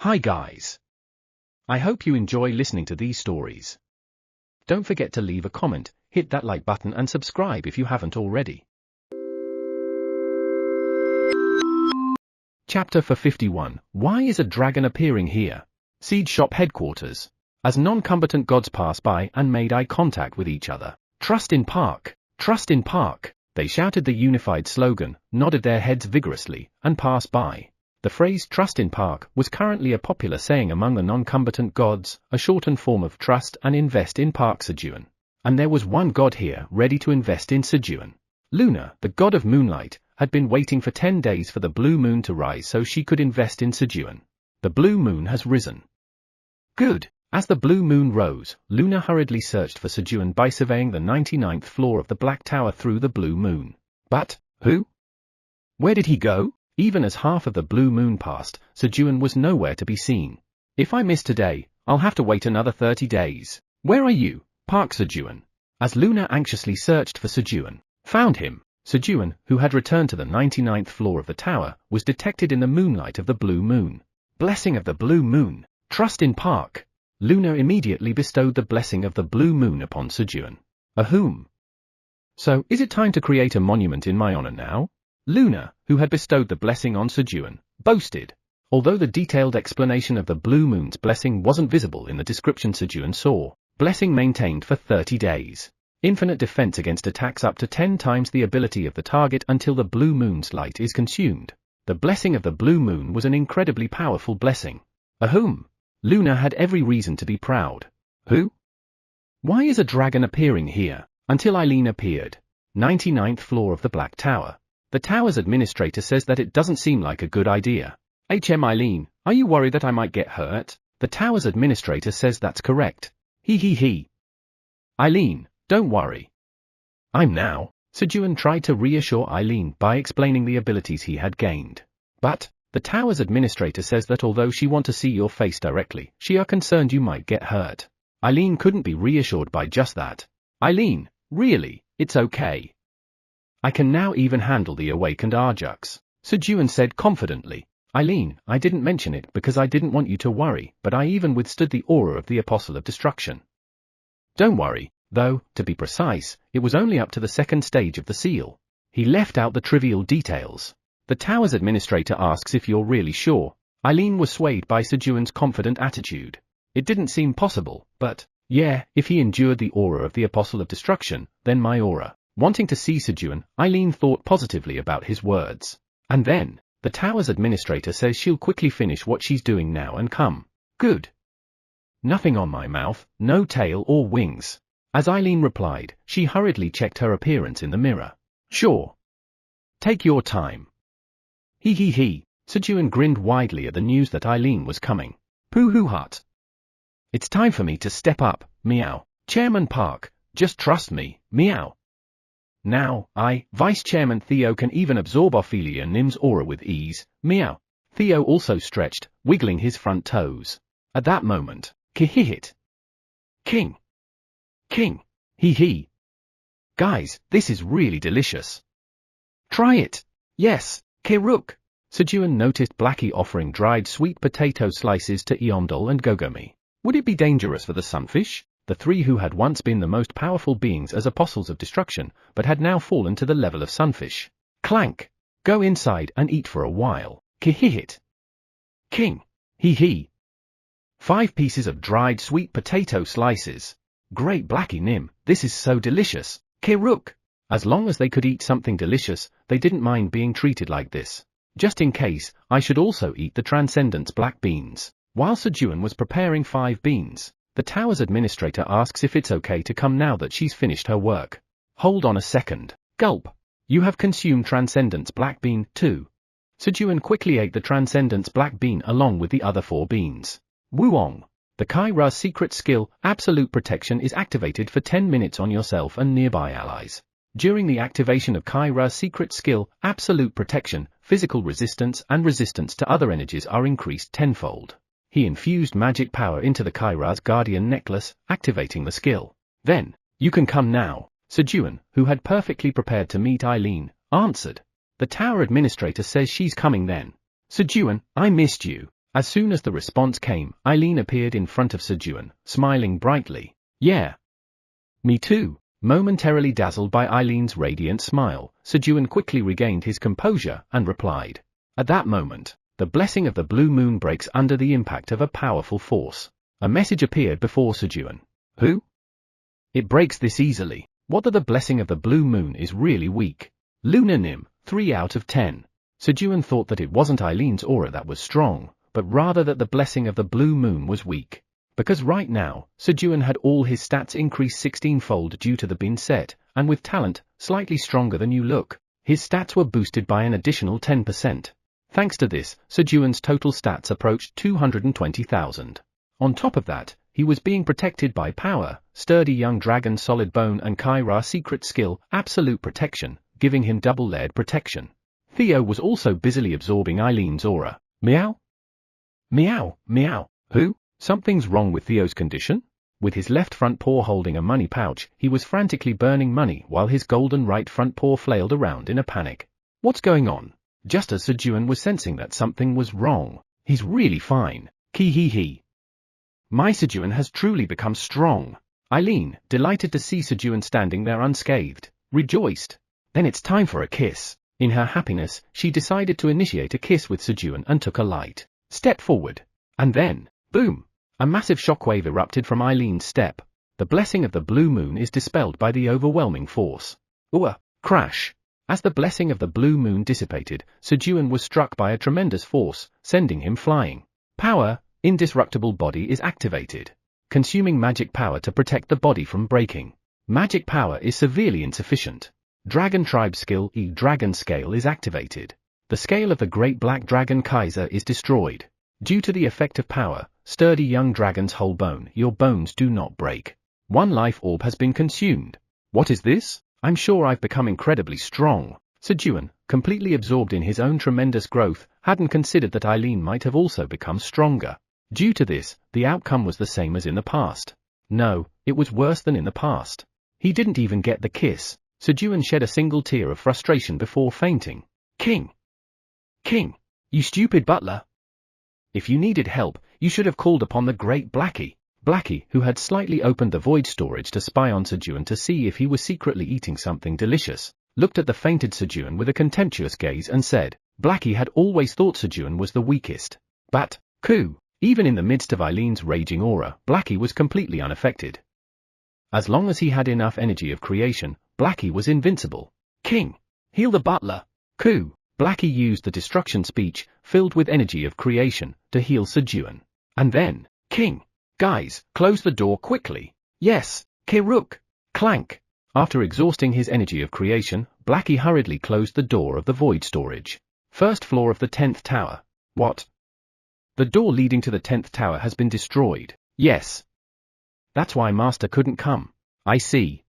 Hi guys. I hope you enjoy listening to these stories. Don't forget to leave a comment, hit that like button and subscribe if you haven't already. Chapter 51. Why is a dragon appearing here? Siege shop headquarters. As non-combatant gods pass by and made eye contact with each other. Trust in Park. Trust in Park. They shouted the unified slogan, nodded their heads vigorously, and passed by. The phrase trust in Park was currently a popular saying among the non-combatant gods, a shortened form of trust and invest in Park Sejun. And there was one god here ready to invest in Sejun. Luna, the god of moonlight, had been waiting for 10 days for the blue moon to rise so she could invest in Sejun. The blue moon has risen. Good. As the blue moon rose, Luna hurriedly searched for Sejun by surveying the 99th floor of the Black Tower through the blue moon. But, who? Where did he go? Even as half of the blue moon passed, Sejun was nowhere to be seen. If I miss today, I'll have to wait another 30 days. Where are you, Park Sejun? As Luna anxiously searched for Sejun, found him. Sejun, who had returned to the 99th floor of the tower, was detected in the moonlight of the blue moon. Blessing of the blue moon. Trust in Park. Luna immediately bestowed the blessing of the blue moon upon Sejun. Ahum. So, is it time to create a monument in my honor now? Luna, who had bestowed the blessing on Sejun, boasted. Although the detailed explanation of the blue moon's blessing wasn't visible in the description Sejun saw, blessing maintained for 30 days. Infinite defense against attacks up to 10 times the ability of the target until the blue moon's light is consumed. The blessing of the blue moon was an incredibly powerful blessing. Ahum. Luna had every reason to be proud. Who? Why is a dragon appearing here? Until Eileen appeared. 99th floor of the Black Tower. The tower's administrator says that it doesn't seem like a good idea. Eileen, are you worried that I might get hurt? The tower's administrator says that's correct. He. Eileen, don't worry. I'm now. Sejun tried to reassure Eileen by explaining the abilities he had gained. But, the tower's administrator says that although she wants to see your face directly, she are concerned you might get hurt. Eileen couldn't be reassured by just that. Eileen, really, it's okay. I can now even handle the awakened Arjux, Sejun said confidently. Eileen, I didn't mention it because I didn't want you to worry, but I even withstood the aura of the Apostle of Destruction. Don't worry, though, to be precise, it was only up to the second stage of the seal. He left out the trivial details. The tower's administrator asks if you're really sure. Eileen was swayed by Sejun's confident attitude. It didn't seem possible, but, yeah, if he endured the aura of the Apostle of Destruction, then my aura. Wanting to see Sejun, Eileen thought positively about his words. And then, the tower's administrator says she'll quickly finish what she's doing now and come. Good. Nothing on my mouth, no tail or wings. As Eileen replied, she hurriedly checked her appearance in the mirror. Sure. Take your time. He. Sejun grinned widely at the news that Eileen was coming. Pooh hut. It's time for me to step up, meow. Chairman Park, just trust me, meow. Now, Vice Chairman Theo can even absorb Ophelia Nim's aura with ease, meow. Theo also stretched, wiggling his front toes. At that moment, Kihihit. King. He. Guys, this is really delicious. Try it. Yes, Kiruk. Sejun noticed Blackie offering dried sweet potato slices to Eondol and Gogomi. Would it be dangerous for the sunfish? The three who had once been the most powerful beings as apostles of destruction, but had now fallen to the level of sunfish. Clank. Go inside and eat for a while. Kihihit. King. He. 5 pieces of dried sweet potato slices. Great Blackie Nim, this is so delicious. Kiruk. As long as they could eat something delicious, they didn't mind being treated like this. Just in case, I should also eat the Transcendence black beans. While Sejun was preparing 5 beans, the tower's administrator asks if it's okay to come now that she's finished her work. Hold on a second. Gulp. You have consumed Transcendence black bean, too. Sejun quickly ate the Transcendence black bean along with the other 4 beans. Wuong. The Kaira's secret skill, Absolute Protection, is activated for 10 minutes on yourself and nearby allies. During the activation of Kaira's secret skill, Absolute Protection, physical resistance and resistance to other energies are increased tenfold. He infused magic power into the Kaira's guardian necklace, activating the skill. Then, you can come now, Sejun, who had perfectly prepared to meet Eileen, answered. The tower administrator says she's coming then. Sejun, I missed you. As soon as the response came, Eileen appeared in front of Sejun, smiling brightly. Yeah. Me too. Momentarily dazzled by Eileen's radiant smile, Sejun quickly regained his composure and replied. At that moment, the blessing of the blue moon breaks under the impact of a powerful force. A message appeared before Sejun. Who? It breaks this easily. What the blessing of the blue moon is really weak. Lunar Nim, 3 out of 10. Sejun thought that it wasn't Eileen's aura that was strong, but rather that the blessing of the blue moon was weak. Because right now, Sejun had all his stats increased 16-fold due to the bin set, and with talent, slightly stronger than you look, his stats were boosted by an additional 10%. Thanks to this, Sejun's total stats approached 220,000. On top of that, he was being protected by power, sturdy young dragon solid bone and Kyra secret skill, absolute protection, giving him double layered protection. Theo was also busily absorbing Eileen's aura. Meow? Meow, meow. Who? Something's wrong with Theo's condition? With his left front paw holding a money pouch, he was frantically burning money while his golden right front paw flailed around in a panic. What's going on? Just as Sejun was sensing that something was wrong. He's really fine. Hee. My Sejun has truly become strong. Eileen, delighted to see Sejun standing there unscathed, rejoiced. Then it's time for a kiss. In her happiness, she decided to initiate a kiss with Sejun and took a light step forward. And then, boom! A massive shockwave erupted from Eileen's step. The blessing of the blue moon is dispelled by the overwhelming force. Crash! As the blessing of the blue moon dissipated, Sejun was struck by a tremendous force, sending him flying. Power, indestructible body is activated. Consuming magic power to protect the body from breaking. Magic power is severely insufficient. Dragon tribe skill Dragon scale is activated. The scale of the great black dragon Kaiser is destroyed. Due to the effect of power, sturdy young dragon's whole bone, your bones do not break. One life orb has been consumed. What is this? I'm sure I've become incredibly strong. Sejun, completely absorbed in his own tremendous growth, hadn't considered that Eileen might have also become stronger. Due to this, the outcome was the same as in the past. No, it was worse than in the past. He didn't even get the kiss. Sejun shed a single tear of frustration before fainting. King! You stupid butler! If you needed help, you should have called upon the great Blackie. Blackie, who had slightly opened the void storage to spy on Sejun to see if he was secretly eating something delicious, looked at the fainted Sejun with a contemptuous gaze and said, Blackie had always thought Sejun was the weakest. But, even in the midst of Eileen's raging aura, Blackie was completely unaffected. As long as he had enough energy of creation, Blackie was invincible. King! Heal the butler! Blackie used the destruction speech, filled with energy of creation, to heal Sejun. And then, King! Guys, close the door quickly. Yes, Kiruk! Clank! After exhausting his energy of creation, Blackie hurriedly closed the door of the void storage. First floor of the 10th tower. What? The door leading to the 10th tower has been destroyed. Yes. That's why Master couldn't come. I see.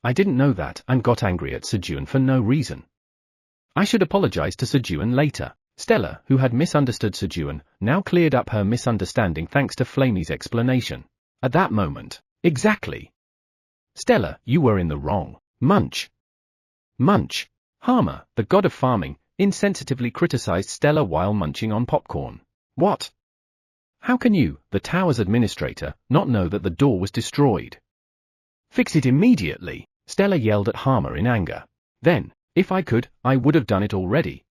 I didn't know that and got angry at Sejun for no reason. I should apologize to Sejun later. Stella, who had misunderstood Sejun, now cleared up her misunderstanding thanks to Flamey's explanation. At that moment, exactly. Stella, you were in the wrong. Munch. Harmer, the god of farming, insensitively criticized Stella while munching on popcorn. What? How can you, the tower's administrator, not know that the door was destroyed? Fix it immediately, Stella yelled at Harmer in anger. Then, if I could, I would have done it already.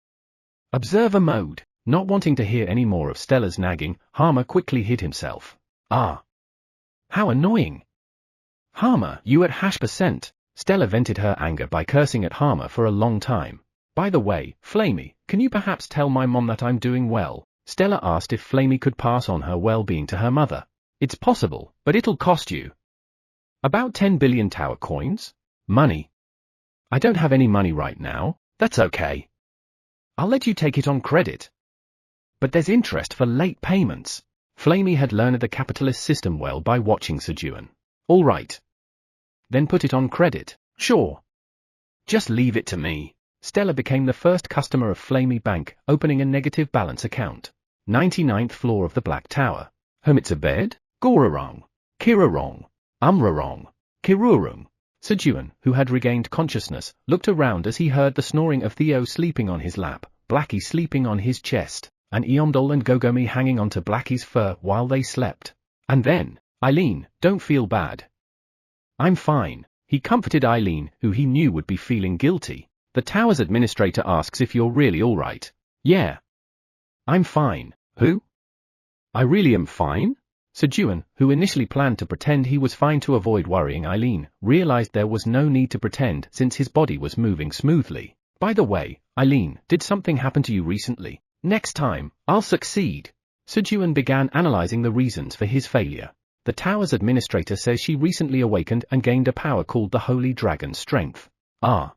Observer mode. Not wanting to hear any more of Stella's nagging, Harmer quickly hid himself. Ah. How annoying. Harmer, you at #%. Stella vented her anger by cursing at Harmer for a long time. By the way, Flamey, can you perhaps tell my mom that I'm doing well? Stella asked if Flamey could pass on her well-being to her mother. It's possible, but it'll cost you. About 10 billion tower coins? Money. I don't have any money right now. That's okay. I'll let you take it on credit. But there's interest for late payments. Flamey had learned the capitalist system well by watching Sejun. All right. Then put it on credit. Sure. Just leave it to me. Stella became the first customer of Flamey Bank, opening a negative balance account. 99th floor of the Black Tower. Hermitzabed? Gorarong. Kirarong. Umrarong. Kirurung. Sejun, who had regained consciousness, looked around as he heard the snoring of Theo sleeping on his lap, Blackie sleeping on his chest, and Eomdol and Gogomi hanging onto Blackie's fur while they slept. And then, Eileen, don't feel bad. I'm fine, he comforted Eileen, who he knew would be feeling guilty. The tower's administrator asks if you're really alright. Yeah. I'm fine. Who? I really am fine? Sejun, who initially planned to pretend he was fine to avoid worrying Eileen, realized there was no need to pretend since his body was moving smoothly. By the way, Eileen, did something happen to you recently? Next time, I'll succeed. Sejun began analyzing the reasons for his failure. The tower's administrator says she recently awakened and gained a power called the Holy Dragon Strength. Ah.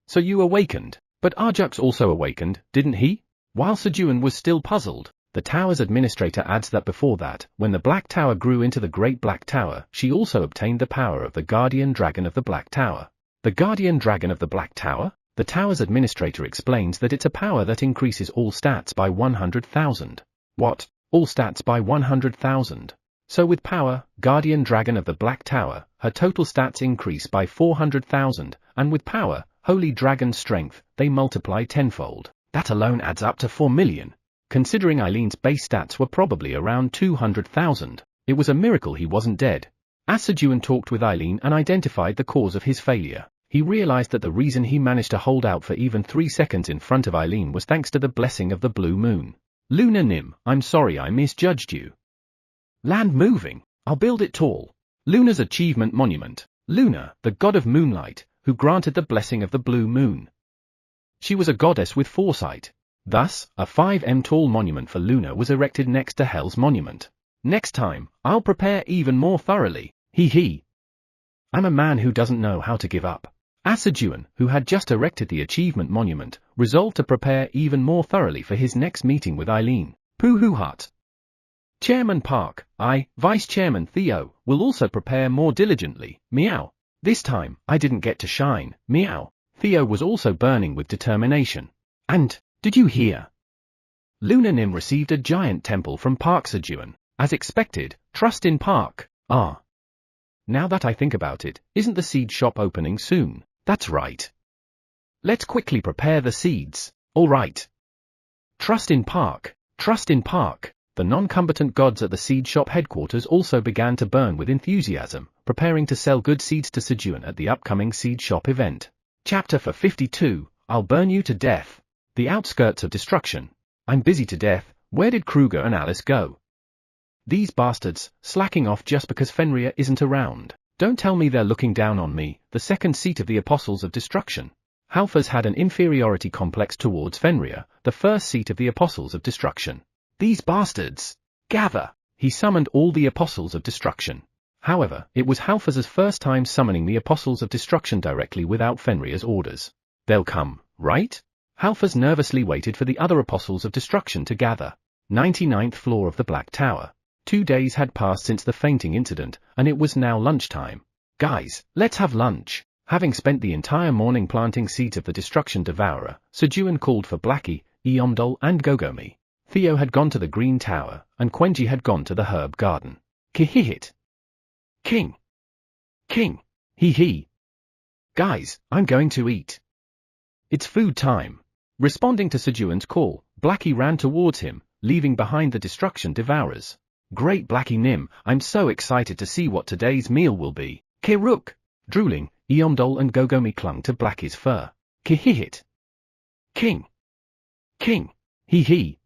So you awakened, but Arjux also awakened, didn't he? While Sejun was still puzzled, the tower's administrator adds that before that, when the Black Tower grew into the Great Black Tower, she also obtained the power of the Guardian Dragon of the Black Tower. The Guardian Dragon of the Black Tower? The tower's administrator explains that it's a power that increases all stats by 100,000. What? All stats by 100,000? So with power, Guardian Dragon of the Black Tower, her total stats increase by 400,000, and with power, Holy Dragon Strength, they multiply tenfold. That alone adds up to 4 million. Considering Eileen's base stats were probably around 200,000, it was a miracle he wasn't dead. As Sejun talked with Eileen and identified the cause of his failure, he realized that the reason he managed to hold out for even 3 seconds in front of Eileen was thanks to the blessing of the blue moon. Lunar Nim, I'm sorry I misjudged you. Land moving, I'll build it tall. Luna's achievement monument. Luna, the god of moonlight, who granted the blessing of the blue moon. She was a goddess with foresight. Thus, a 5m tall monument for Luna was erected next to Hell's monument. Next time, I'll prepare even more thoroughly. Hee. I'm a man who doesn't know how to give up. Sejun, who had just erected the achievement monument, resolved to prepare even more thoroughly for his next meeting with Eileen. Pooh hut. Chairman Park, Vice Chairman Theo, will also prepare more diligently. Meow. This time, I didn't get to shine. Meow. Theo was also burning with determination. And, did you hear? Lunar Nim received a giant temple from Park Sejun. As expected, trust in Park. Ah. Now that I think about it, isn't the seed shop opening soon? That's right. Let's quickly prepare the seeds. All right. Trust in Park. Trust in Park. The non-combatant gods at the seed shop headquarters also began to burn with enthusiasm, preparing to sell good seeds to Sejun at the upcoming seed shop event. Chapter 52, I'll burn you to death. The outskirts of destruction. I'm busy to death. Where did Kruger and Alice go? These bastards, slacking off just because Fenrir isn't around. Don't tell me they're looking down on me, the second seat of the Apostles of Destruction. Halfers had an inferiority complex towards Fenrir, the first seat of the Apostles of Destruction. These bastards! Gather! He summoned all the Apostles of Destruction. However, it was Halfers' first time summoning the Apostles of Destruction directly without Fenrir's orders. They'll come, right? Halfers nervously waited for the other Apostles of Destruction to gather. 99th floor of the Black Tower. 2 days had passed since the fainting incident, and it was now lunchtime. Guys, let's have lunch. Having spent the entire morning planting seeds of the Destruction Devourer, Sejun called for Blackie, Eomdol and Gogomi. Theo had gone to the Green Tower, and Quenji had gone to the Herb Garden. Kihihit. King. Hee. Guys, I'm going to eat. It's food time. Responding to Sejun's call, Blackie ran towards him, leaving behind the Destruction Devourers. Great Blackie Nim, I'm so excited to see what today's meal will be. Kiruk. Drooling, Eomdol and Gogomi clung to Blackie's fur. Kihihit. King. Hee.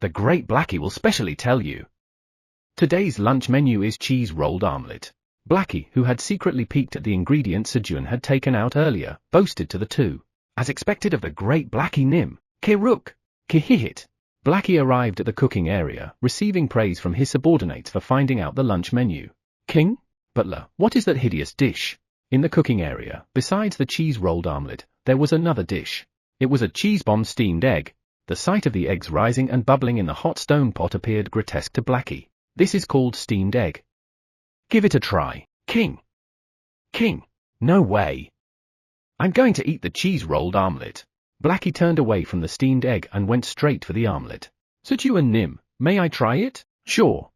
The great Blackie will specially tell you. Today's lunch menu is cheese-rolled omelette. Blackie, who had secretly peeked at the ingredients Sejun had taken out earlier, boasted to the two. As expected of the great Blackie Nim, Kiruk. Kihihit. Blackie arrived at the cooking area, receiving praise from his subordinates for finding out the lunch menu. King? Butler, what is that hideous dish? In the cooking area, besides the cheese-rolled omelette, there was another dish. It was a cheese-bomb steamed egg. The sight of the eggs rising and bubbling in the hot stone pot appeared grotesque to Blackie. This is called steamed egg. Give it a try. King. No way. I'm going to eat the cheese-rolled omelette. Blackie turned away from the steamed egg and went straight for the omelette. Sejun Nim, may I try it? Sure.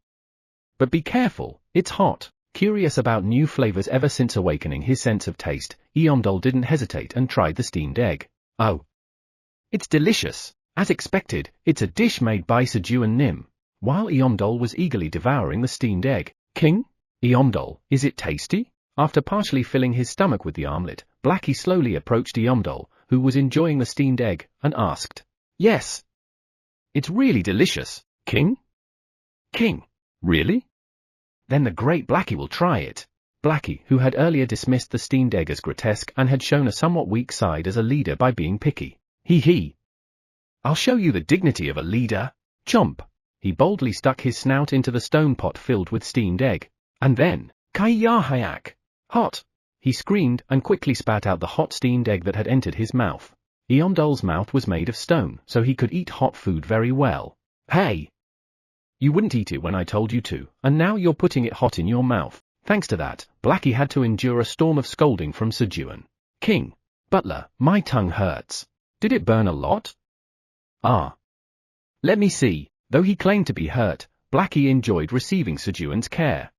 But be careful, it's hot. Curious about new flavors ever since awakening his sense of taste, Eomdol didn't hesitate and tried the steamed egg. Oh. It's delicious. As expected, it's a dish made by Sejun Nim. While Eomdol was eagerly devouring the steamed egg. King? Eomdol, is it tasty? After partially filling his stomach with the omelette, Blackie slowly approached Eomdol, who was enjoying the steamed egg, and asked. Yes. It's really delicious, King? King? Really? Then the great Blackie will try it. Blackie, who had earlier dismissed the steamed egg as grotesque and had shown a somewhat weak side as a leader by being picky. He. I'll show you the dignity of a leader. Chomp. He boldly stuck his snout into the stone pot filled with steamed egg. And then, Kaiyahayak. Hot. He screamed and quickly spat out the hot steamed egg that had entered his mouth. Eomdol's mouth was made of stone, so he could eat hot food very well. Hey! You wouldn't eat it when I told you to, and now you're putting it hot in your mouth. Thanks to that, Blackie had to endure a storm of scolding from Sejun. King. Butler, my tongue hurts. Did it burn a lot? Ah. Let me see. Though he claimed to be hurt, Blackie enjoyed receiving Sejun's care.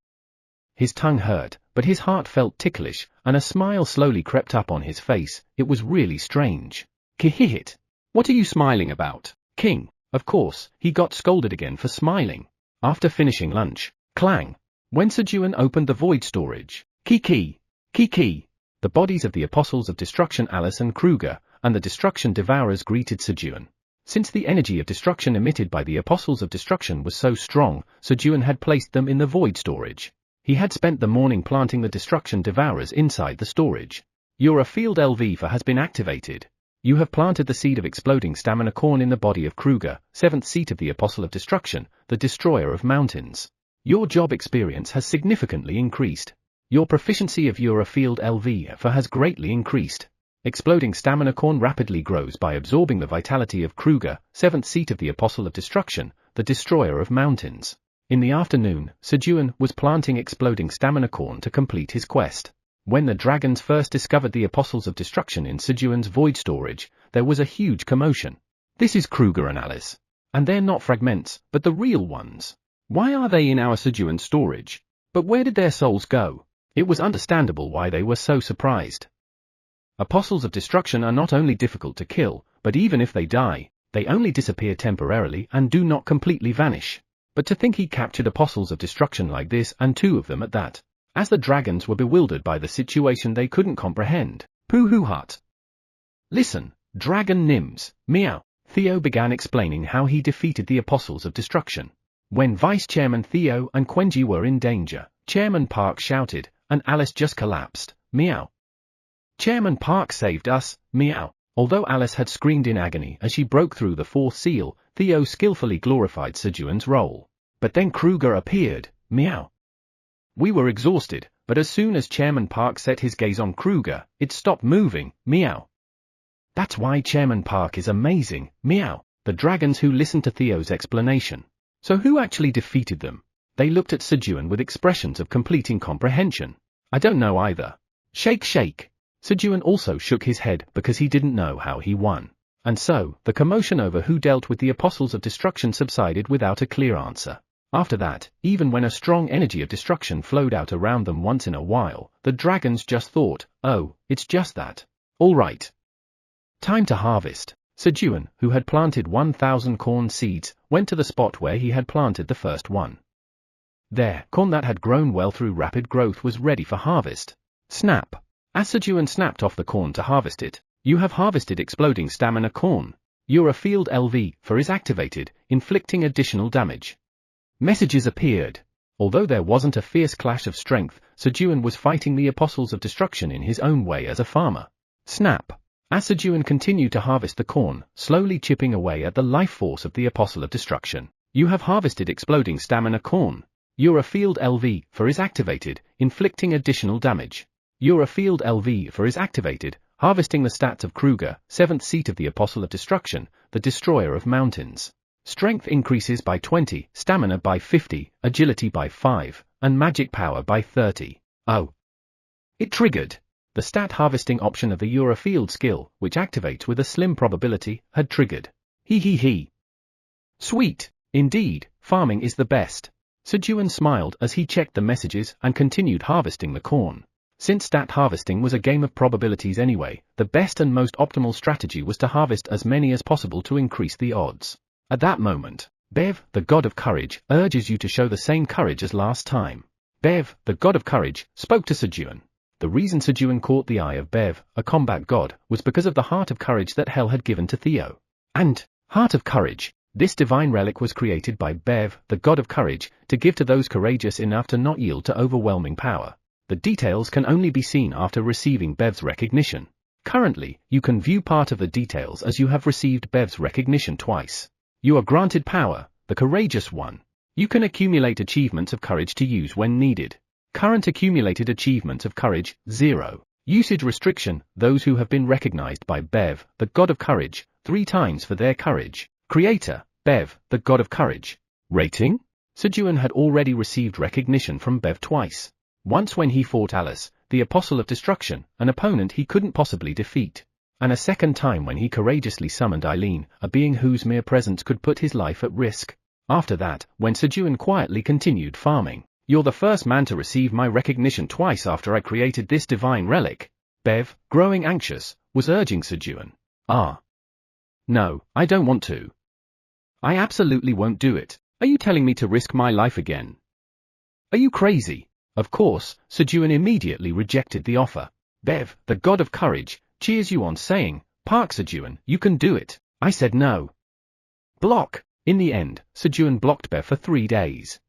His tongue hurt, but his heart felt ticklish, and a smile slowly crept up on his face. It was really strange. Kihihit. What are you smiling about, King? Of course, he got scolded again for smiling. After finishing lunch, clang. When Sejun opened the void storage, Kiki. The bodies of the Apostles of Destruction Alice and Kruger, and the Destruction Devourers greeted Sejun. Since the energy of destruction emitted by the Apostles of Destruction was so strong, Sejun had placed them in the void storage. He had spent the morning planting the Destruction Devourers inside the storage. Your field LV has been activated. You have planted the seed of exploding stamina corn in the body of Kruger, 7th seat of the Apostle of Destruction, the Destroyer of Mountains. Your job experience has significantly increased. Your proficiency of Eurofield LV has greatly increased. Exploding stamina corn rapidly grows by absorbing the vitality of Kruger, 7th seat of the Apostle of Destruction, the Destroyer of Mountains. In the afternoon, Sejun was planting exploding stamina corn to complete his quest. When the dragons first discovered the Apostles of Destruction in Sejun's void storage, there was a huge commotion. This is Kruger and Alice. And they're not fragments, but the real ones. Why are they in our Sejun storage? But where did their souls go? It was understandable why they were so surprised. Apostles of Destruction are not only difficult to kill, but even if they die, they only disappear temporarily and do not completely vanish. But to think he captured Apostles of Destruction like this, and 2 of them at that. As the dragons were bewildered by the situation they couldn't comprehend. Pooh-hoo-hut. Listen, Dragon Nims, meow. Theo began explaining how he defeated the Apostles of Destruction. When Vice Chairman Theo and Quenji were in danger, Chairman Park shouted, and Alice just collapsed, meow. Chairman Park saved us, meow. Although Alice had screamed in agony as she broke through the 4th seal, Theo skillfully glorified Sejun's role. But then Kruger appeared, meow. We were exhausted, but as soon as Chairman Park set his gaze on Kruger, it stopped moving, meow. That's why Chairman Park is amazing, meow. The dragons who listened to Theo's explanation. So who actually defeated them? They looked at Sejun with expressions of complete incomprehension. I don't know either. Shake. Sejun also shook his head because he didn't know how he won. And so, the commotion over who dealt with the Apostles of Destruction subsided without a clear answer. After that, even when a strong energy of destruction flowed out around them once in a while, the dragons just thought, oh, it's just that. All right. Time to harvest. Sejun, who had planted 1,000 corn seeds, went to the spot where he had planted the first one. There, corn that had grown well through rapid growth was ready for harvest. Snap. As Sejun snapped off the corn to harvest it, you have harvested exploding stamina corn. Your field LV is activated, inflicting additional damage. Messages appeared. Although there wasn't a fierce clash of strength, Sejun was fighting the Apostles of Destruction in his own way as a farmer. Snap. As Sejun continued to harvest the corn, slowly chipping away at the life force of the Apostle of Destruction, you have harvested exploding stamina corn. Your field LV is activated, inflicting additional damage. Your field LV is activated, harvesting the stats of Kruger, 7th seat of the Apostle of Destruction, the Destroyer of Mountains. Strength increases by 20, stamina by 50, agility by 5, and magic power by 30. Oh. It triggered. The stat harvesting option of the Eurofield skill, which activates with a slim probability, had triggered. He. Sweet. Indeed, farming is the best. Sejun smiled as he checked the messages and continued harvesting the corn. Since stat harvesting was a game of probabilities anyway, the best and most optimal strategy was to harvest as many as possible to increase the odds. At that moment, Bev, the god of courage, urges you to show the same courage as last time. Bev, the god of courage, spoke to Sejun. The reason Sejun caught the eye of Bev, a combat god, was because of the heart of courage that Hell had given to Theo. And, heart of courage, this divine relic was created by Bev, the god of courage, to give to those courageous enough to not yield to overwhelming power. The details can only be seen after receiving Bev's recognition. Currently, you can view part of the details as you have received Bev's recognition twice. You are granted power, the courageous one. You can accumulate achievements of courage to use when needed. Current accumulated achievements of courage, 0. Usage restriction, those who have been recognized by Bev, the god of courage, 3 times for their courage. Creator, Bev, the god of courage. Rating? Sejun had already received recognition from Bev twice. Once when he fought Alice, the apostle of destruction, an opponent he couldn't possibly defeat. And a second time when he courageously summoned Eileen, a being whose mere presence could put his life at risk. After that, when Sejun quietly continued farming. You're the first man to receive my recognition twice after I created this divine relic. Bev, growing anxious, was urging Sejun. No, I don't want to. I absolutely won't do it. Are you telling me to risk my life again? Are you crazy? Of course, Sejun immediately rejected the offer. Bev, the god of courage, cheers you on saying, Park Sejun, you can do it. I said no. Block. In the end, Sejun blocked Bev for 3 days.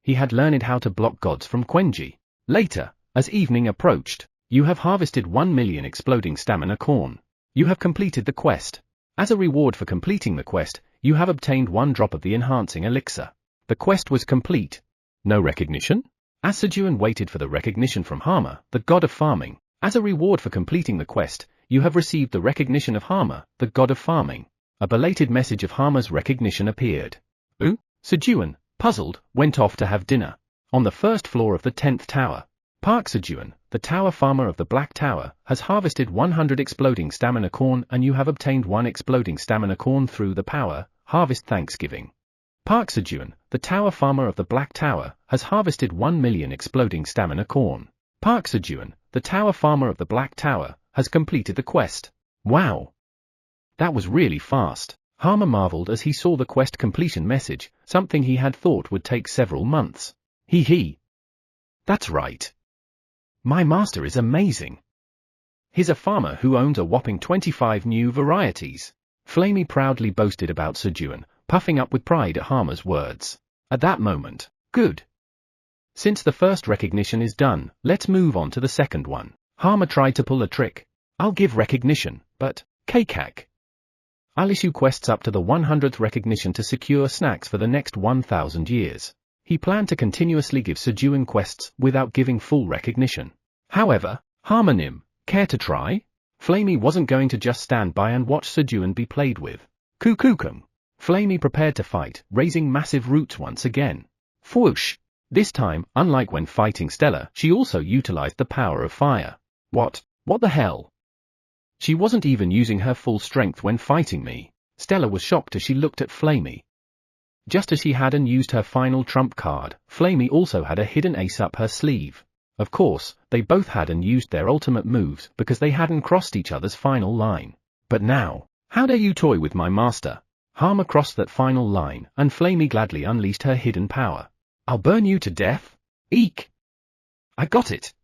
He had learned how to block gods from Quenji. Later, as evening approached, you have harvested 1 million exploding stamina corn. You have completed the quest. As a reward for completing the quest, you have obtained 1 drop of the enhancing elixir. The quest was complete. No recognition? As Sejun waited for the recognition from Hama, the god of farming, as a reward for completing the quest, you have received the recognition of Hama, the god of farming. A belated message of Hama's recognition appeared. Sejun, puzzled, went off to have dinner. On the first floor of the 10th tower, Park Sejun, the tower farmer of the Black Tower, has harvested 100 exploding stamina corn and you have obtained 1 exploding stamina corn through the power, harvest Thanksgiving. Park Sejun, the tower farmer of the Black Tower, has harvested 1 million exploding stamina corn. Park Sejun, the tower farmer of the Black Tower, has completed the quest. Wow! That was really fast. Hama marveled as he saw the quest completion message, something he had thought would take several months. Hee. That's right. My master is amazing. He's a farmer who owns a whopping 25 new varieties. Flamey proudly boasted about Sejun, puffing up with pride at Hama's words. At that moment, good. Since the first recognition is done, let's move on to the second one. Hama tried to pull a trick. I'll give recognition, but, Kekak. I'll issue quests up to the 100th recognition to secure snacks for the next 1,000 years. He planned to continuously give Sejun quests without giving full recognition. However, Harmonim, care to try? Flamey wasn't going to just stand by and watch Sejun be played with. Kukukum. Flamey prepared to fight, raising massive roots once again. Whoosh. This time, unlike when fighting Stella, she also utilized the power of fire. What the hell? She wasn't even using her full strength when fighting me. Stella was shocked as she looked at Flamey. Just as she hadn't used her final trump card, Flamey also had a hidden ace up her sleeve. Of course, they both hadn't used their ultimate moves because they hadn't crossed each other's final line. But now, how dare you toy with my master? Hama crossed that final line, and Flamey gladly unleashed her hidden power. I'll burn you to death? Eek! I got it!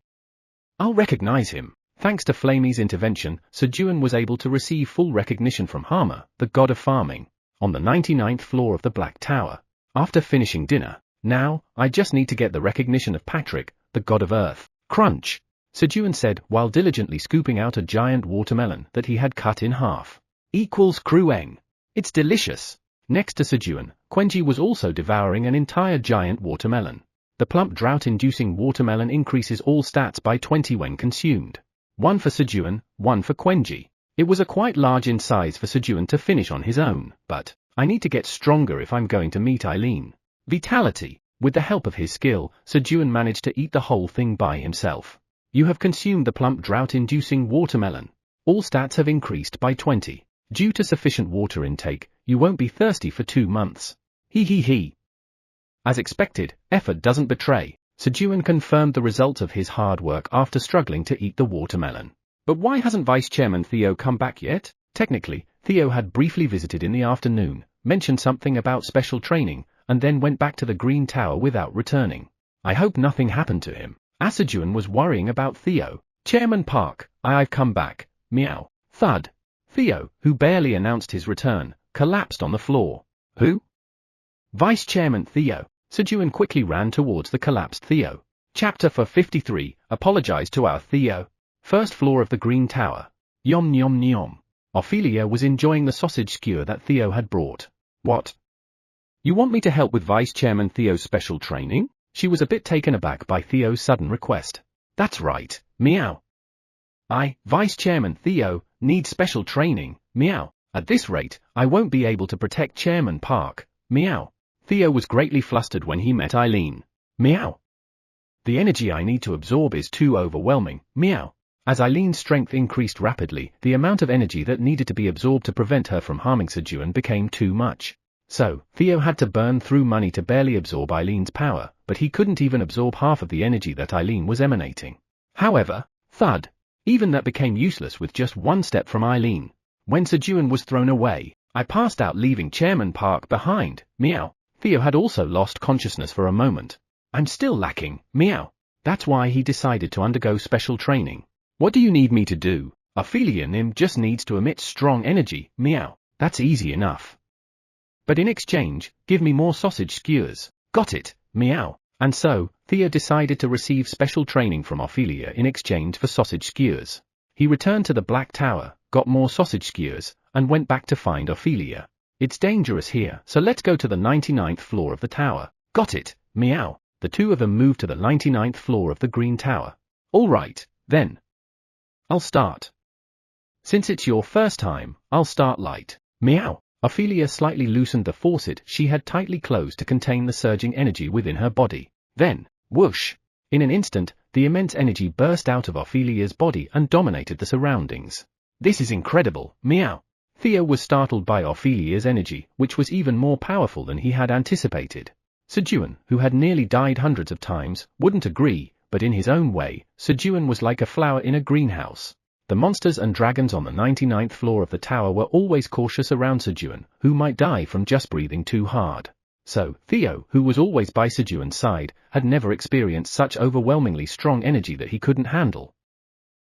I'll recognize him. Thanks to Flamey's intervention, Sejun was able to receive full recognition from Hama, the god of farming, on the 99th floor of the Black Tower. After finishing dinner, now, I just need to get the recognition of Patrick, the god of earth. Crunch! Sejun said while diligently scooping out a giant watermelon that he had cut in half. Equals Krueng. It's delicious. Next to Sejun, Quenji was also devouring an entire giant watermelon. The plump drought-inducing watermelon increases all stats by 20 when consumed. 1 for Sejun, 1 for Quenji. It was a quite large in size for Sejun to finish on his own, but I need to get stronger if I'm going to meet Eileen. Vitality. With the help of his skill, Sejun managed to eat the whole thing by himself. You have consumed the plump drought-inducing watermelon. All stats have increased by 20. Due to sufficient water intake, you won't be thirsty for 2 months. He. As expected, effort doesn't betray. Sejun confirmed the result of his hard work after struggling to eat the watermelon. But why hasn't Vice Chairman Theo come back yet? Technically, Theo had briefly visited in the afternoon, mentioned something about special training, and then went back to the Green Tower without returning. I hope nothing happened to him. As Sejun was worrying about Theo. Chairman Park, I've come back. Meow. Thud. Theo, who barely announced his return, collapsed on the floor. Who? Vice Chairman Theo. Sejun quickly ran towards the collapsed Theo. Chapter 53, Apologize to our Theo. First floor of the Green Tower. Yom yom yom. Ophelia was enjoying the sausage skewer that Theo had brought. What? You want me to help with Vice Chairman Theo's special training? She was a bit taken aback by Theo's sudden request. That's right, meow. Vice Chairman Theo, need special training, meow. At this rate, I won't be able to protect Chairman Park, meow. Theo was greatly flustered when he met Eileen. Meow. The energy I need to absorb is too overwhelming, meow. As Eileen's strength increased rapidly, the amount of energy that needed to be absorbed to prevent her from harming Sejun became too much. So, Theo had to burn through money to barely absorb Eileen's power, but he couldn't even absorb half of the energy that Eileen was emanating. However, thud. Even that became useless with just one step from Eileen. When Sejun was thrown away, I passed out leaving Chairman Park behind, meow. Theo had also lost consciousness for a moment. I'm still lacking, meow. That's why he decided to undergo special training. What do you need me to do? Ophelia Nim just needs to emit strong energy, meow. That's easy enough. But in exchange, give me more sausage skewers. Got it, meow. And so, Theo decided to receive special training from Ophelia in exchange for sausage skewers. He returned to the Black Tower, got more sausage skewers, and went back to find Ophelia. It's dangerous here, so let's go to the 99th floor of the tower. Got it, meow. The two of them moved to the 99th floor of the Green Tower. All right, then. I'll start. Since it's your first time, I'll start light. Meow. Ophelia slightly loosened the faucet she had tightly closed to contain the surging energy within her body. Then, whoosh! In an instant, the immense energy burst out of Ophelia's body and dominated the surroundings. This is incredible, meow. Theo was startled by Ophelia's energy, which was even more powerful than he had anticipated. Sejun, who had nearly died hundreds of times, wouldn't agree, but in his own way, Sejun was like a flower in a greenhouse. The monsters and dragons on the 99th floor of the tower were always cautious around Sejun, who might die from just breathing too hard. So, Theo, who was always by Sejun's side, had never experienced such overwhelmingly strong energy that he couldn't handle.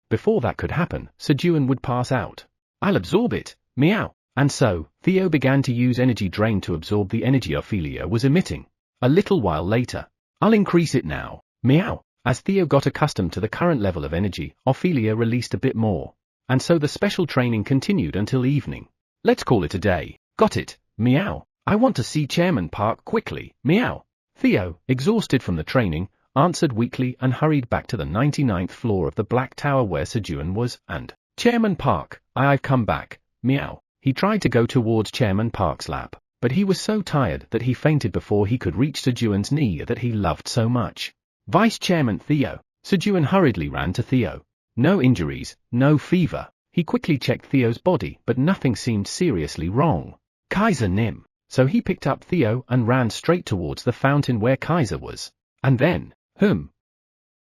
Before that could happen, Sejun would pass out. I'll absorb it, meow. And so, Theo began to use energy drain to absorb the energy Ophelia was emitting. A little while later, I'll increase it now, meow. As Theo got accustomed to the current level of energy, Ophelia released a bit more. And so the special training continued until evening. Let's call it a day. Got it, meow. I want to see Chairman Park quickly, meow. Theo, exhausted from the training, answered weakly and hurried back to the 99th floor of the Black Tower where Sejun was, and, Chairman Park, I've come back, meow. He tried to go towards Chairman Park's lap, but he was so tired that he fainted before he could reach Sejun's knee that he loved so much. Vice Chairman Theo. Sejun hurriedly ran to Theo. No injuries, no fever. He quickly checked Theo's body, but nothing seemed seriously wrong. Kaiser Nim. So he picked up Theo and ran straight towards the fountain where Kaiser was. And then,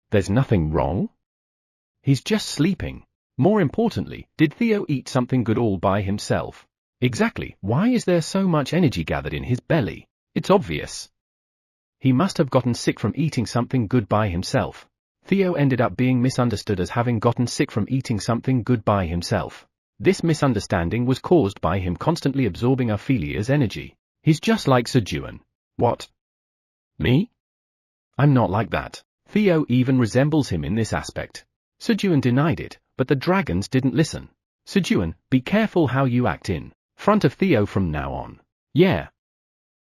there's nothing wrong? He's just sleeping. More importantly, did Theo eat something good all by himself? Exactly, why is there so much energy gathered in his belly? It's obvious. He must have gotten sick from eating something good by himself. Theo ended up being misunderstood as having gotten sick from eating something good by himself. This misunderstanding was caused by him constantly absorbing Ophelia's energy. He's just like Sejun. What? Me? I'm not like that. Theo even resembles him in this aspect. Sejun denied it, but the dragons didn't listen. Sejun, be careful how you act in front of Theo from now on. Yeah.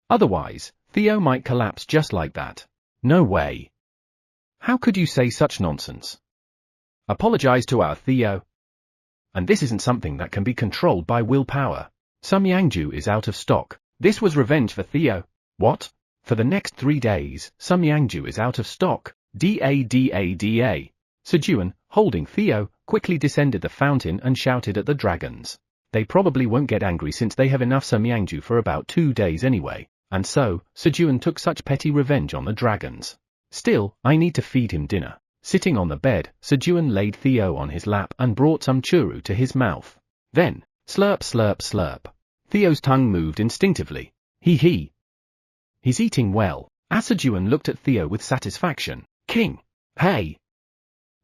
Otherwise, Theo might collapse just like that. No way. How could you say such nonsense? Apologize to our Theo. And this isn't something that can be controlled by willpower. Some Yangju is out of stock. This was revenge for Theo. What? For the next 3 days, some Yangju is out of stock. Da. Sejun, holding Theo, quickly descended the fountain and shouted at the dragons. They probably won't get angry since they have enough Samyangju for about 2 days anyway, and so, Sejun took such petty revenge on the dragons. Still, I need to feed him dinner. Sitting on the bed, Sejun laid Theo on his lap and brought some churu to his mouth. Then, slurp slurp slurp. Theo's tongue moved instinctively. He. He's eating well. Sejun looked at Theo with satisfaction. King. Hey.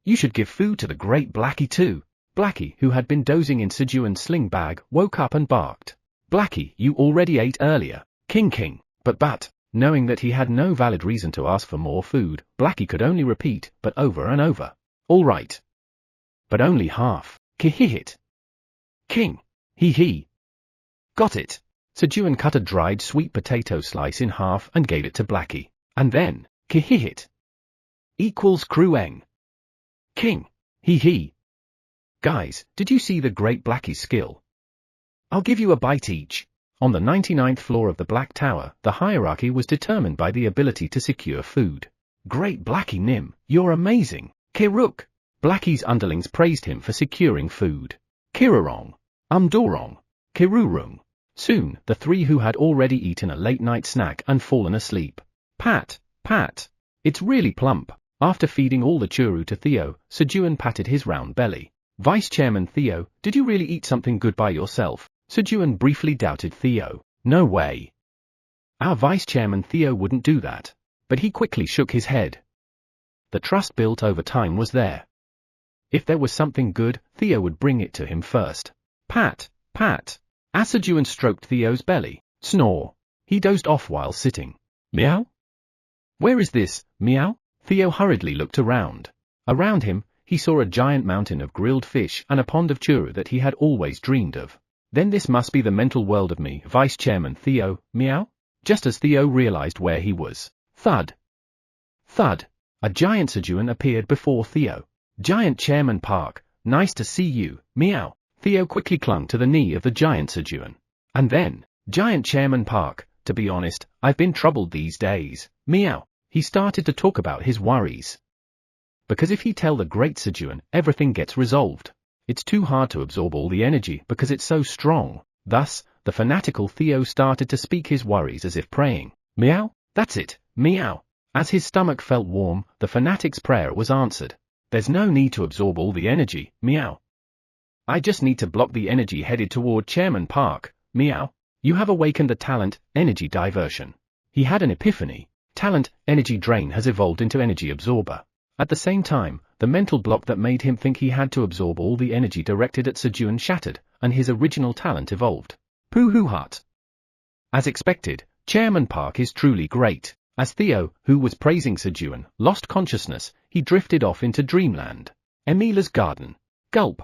You should give food to the great Blackie too. Blackie, who had been dozing in Sejun's sling bag, woke up and barked. Blackie, you already ate earlier. King. But. Knowing that he had no valid reason to ask for more food, Blackie could only repeat, but over and over. All right. But only half. Kihihit. King. He. Got it. Sejun cut a dried sweet potato slice in half and gave it to Blackie. And then, kihihit. Equals Krueng. King. He. Guys, did you see the great Blackie's skill? I'll give you a bite each. On the 99th floor of the Black Tower, the hierarchy was determined by the ability to secure food. Great Blackie Nim, you're amazing. Kiruk. Blackie's underlings praised him for securing food. Kirurong. Umdorong. Kirurung. Soon, the three who had already eaten a late-night snack and fallen asleep. Pat. It's really plump. After feeding all the churu to Theo, Sejun patted his round belly. Vice Chairman Theo, did you really eat something good by yourself? Sejun briefly doubted Theo. No way. Our Vice Chairman Theo wouldn't do that. But he quickly shook his head. The trust built over time was there. If there was something good, Theo would bring it to him first. Pat. Sejun stroked Theo's belly. Snore. He dozed off while sitting. Meow? Where is this, meow? Theo hurriedly looked around. Around him, he saw a giant mountain of grilled fish and a pond of churu that he had always dreamed of. Then this must be the mental world of me, Vice Chairman Theo, meow? Just as Theo realized where he was. Thud. A giant Sejun appeared before Theo. Giant Chairman Park, nice to see you, meow. Theo quickly clung to the knee of the giant Sejun. And then, Giant Chairman Park, to be honest, I've been troubled these days, meow. He started to talk about his worries. Because if he tell the great Sejun, everything gets resolved. It's too hard to absorb all the energy because it's so strong. Thus, the fanatical Theo started to speak his worries as if praying. Meow? That's it, meow. As his stomach felt warm, the fanatic's prayer was answered. There's no need to absorb all the energy, meow. I just need to block the energy headed toward Chairman Park, meow. You have awakened the talent, energy diversion. He had an epiphany. Talent, energy drain has evolved into energy absorber. At the same time, the mental block that made him think he had to absorb all the energy directed at Sejun shattered, and his original talent evolved. Pooh-hoo-hut. As expected, Chairman Park is truly great. As Theo, who was praising Sejun, lost consciousness, he drifted off into dreamland. Emila's garden. Gulp.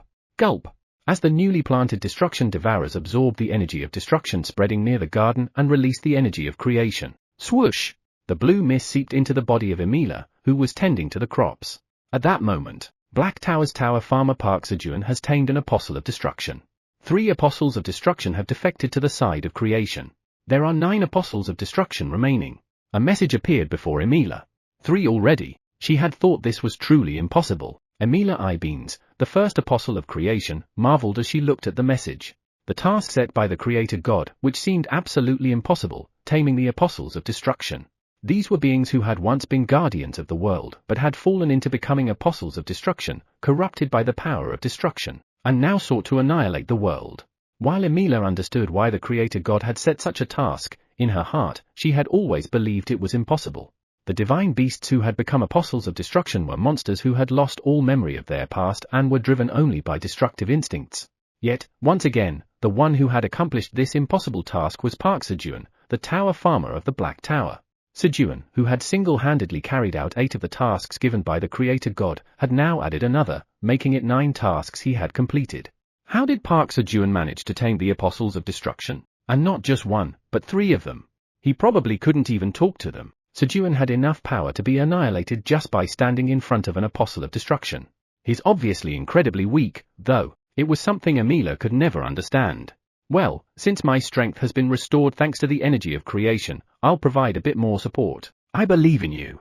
As the newly planted destruction devourers absorbed the energy of destruction spreading near the garden and released the energy of creation. Swoosh! The blue mist seeped into the body of Emila, who was tending to the crops. At that moment, Black Tower's Tower Farmer Park Sejun has tamed an apostle of destruction. 3 apostles of destruction have defected to the side of creation. There are 9 apostles of destruction remaining. A message appeared before Emila. 3 already. She had thought this was truly impossible. Emila Ibeans, the first apostle of creation, marveled as she looked at the message. The task set by the Creator God, which seemed absolutely impossible, taming the apostles of destruction. These were beings who had once been guardians of the world but had fallen into becoming apostles of destruction, corrupted by the power of destruction, and now sought to annihilate the world. While Emila understood why the Creator God had set such a task, in her heart, she had always believed it was impossible. The divine beasts who had become apostles of destruction were monsters who had lost all memory of their past and were driven only by destructive instincts. Yet, once again, the one who had accomplished this impossible task was Park Sejun, the Tower Farmer of the Black Tower. Sejun, who had single-handedly carried out 8 of the tasks given by the Creator God, had now added another, making it 9 tasks he had completed. How did Park Sejun manage to tame the apostles of destruction? And not just 1, but 3 of them. He probably couldn't even talk to them. Sejun had enough power to be annihilated just by standing in front of an apostle of destruction. He's obviously incredibly weak, though. It was something Emila could never understand. Well, since my strength has been restored thanks to the energy of creation, I'll provide a bit more support. I believe in you.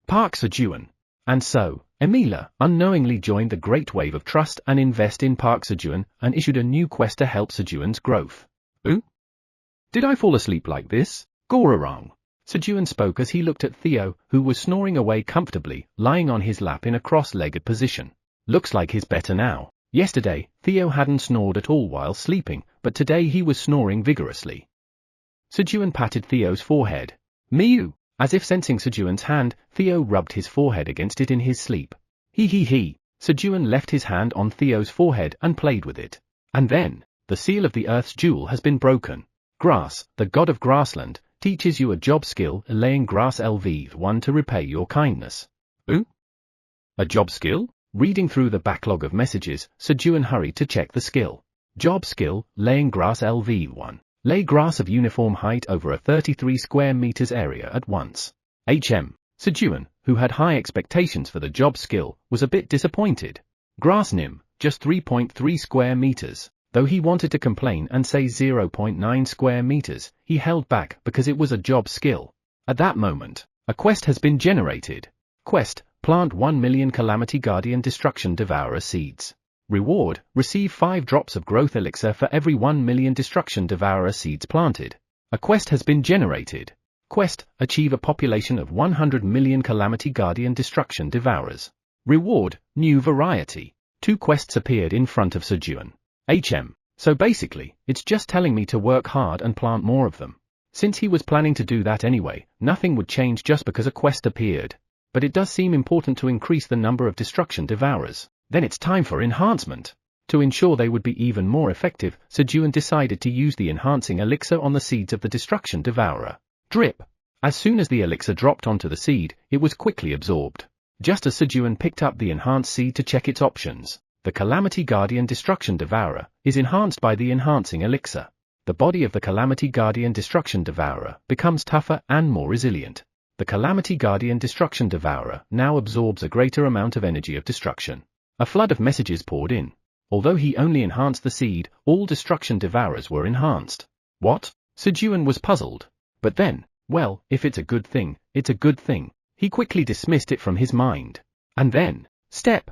Park Sejun. And so, Emila unknowingly joined the great wave of trust and invest in Park Sejun and issued a new quest to help Sejun's growth. Ooh? Did I fall asleep like this? Gorarang. Sejun spoke as he looked at Theo, who was snoring away comfortably, lying on his lap in a cross-legged position. Looks like he's better now. Yesterday, Theo hadn't snored at all while sleeping, but today he was snoring vigorously. Sejun patted Theo's forehead. Mew! As if sensing Sejun's hand, Theo rubbed his forehead against it in his sleep. He. Sejun left his hand on Theo's forehead and played with it. And then, the seal of the earth's jewel has been broken. Grass, the god of grassland, teaches you a job skill, laying grass LV1 to repay your kindness. Ooh? A job skill? Reading through the backlog of messages, Sejun hurried to check the skill. Job skill, laying grass LV1. Lay grass of uniform height over a 33 square meters area at once. Sejun, who had high expectations for the job skill, was a bit disappointed. Grass nim, just 3.3 square meters. Though he wanted to complain and say 0.9 square meters, he held back because it was a job skill. At that moment, a quest has been generated. Quest, plant 1 million Calamity Guardian Destruction Devourer seeds. Reward, receive 5 drops of growth elixir for every 1 million Destruction Devourer seeds planted. A quest has been generated. Quest, achieve a population of 100 million Calamity Guardian Destruction Devourers. Reward, new variety. 2 quests appeared in front of Sejun. So basically, it's just telling me to work hard and plant more of them. Since he was planning to do that anyway, nothing would change just because a quest appeared. But it does seem important to increase the number of destruction devourers. Then it's time for enhancement. To ensure they would be even more effective, Sejun decided to use the enhancing elixir on the seeds of the destruction devourer. Drip. As soon as the elixir dropped onto the seed, it was quickly absorbed. Just as Sejun picked up the enhanced seed to check its options, the Calamity Guardian Destruction Devourer is enhanced by the enhancing elixir. The body of the Calamity Guardian Destruction Devourer becomes tougher and more resilient. The Calamity Guardian Destruction Devourer now absorbs a greater amount of energy of destruction. A flood of messages poured in. Although he only enhanced the seed, all destruction devourers were enhanced. What? Sejun was puzzled. But then, well, if it's a good thing, it's a good thing. He quickly dismissed it from his mind. And then, step.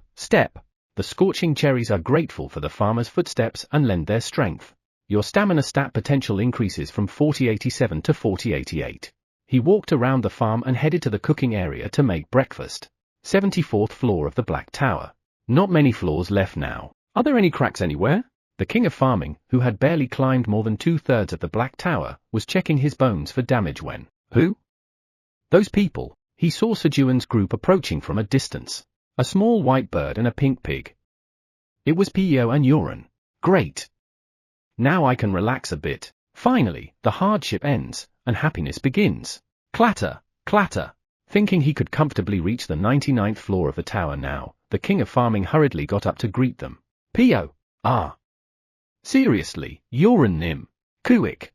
The scorching cherries are grateful for the farmer's footsteps and lend their strength. Your stamina stat potential increases from 4087 to 4088. He walked around the farm and headed to the cooking area to make breakfast. 74th floor of the Black Tower. Not many floors left now. Are there any cracks anywhere? The king of farming, who had barely climbed more than 2/3 of the Black Tower, was checking his bones for damage when... Who? Those people. He saw Sejun's group approaching from a distance. A small white bird and a pink pig. It was Pio and Yoren. Great. Now I can relax a bit. Finally, the hardship ends, and happiness begins. Clatter. Thinking he could comfortably reach the 99th floor of the tower now, the king of farming hurriedly got up to greet them. Pio. Ah. Seriously, Yoren Nim. Kuik.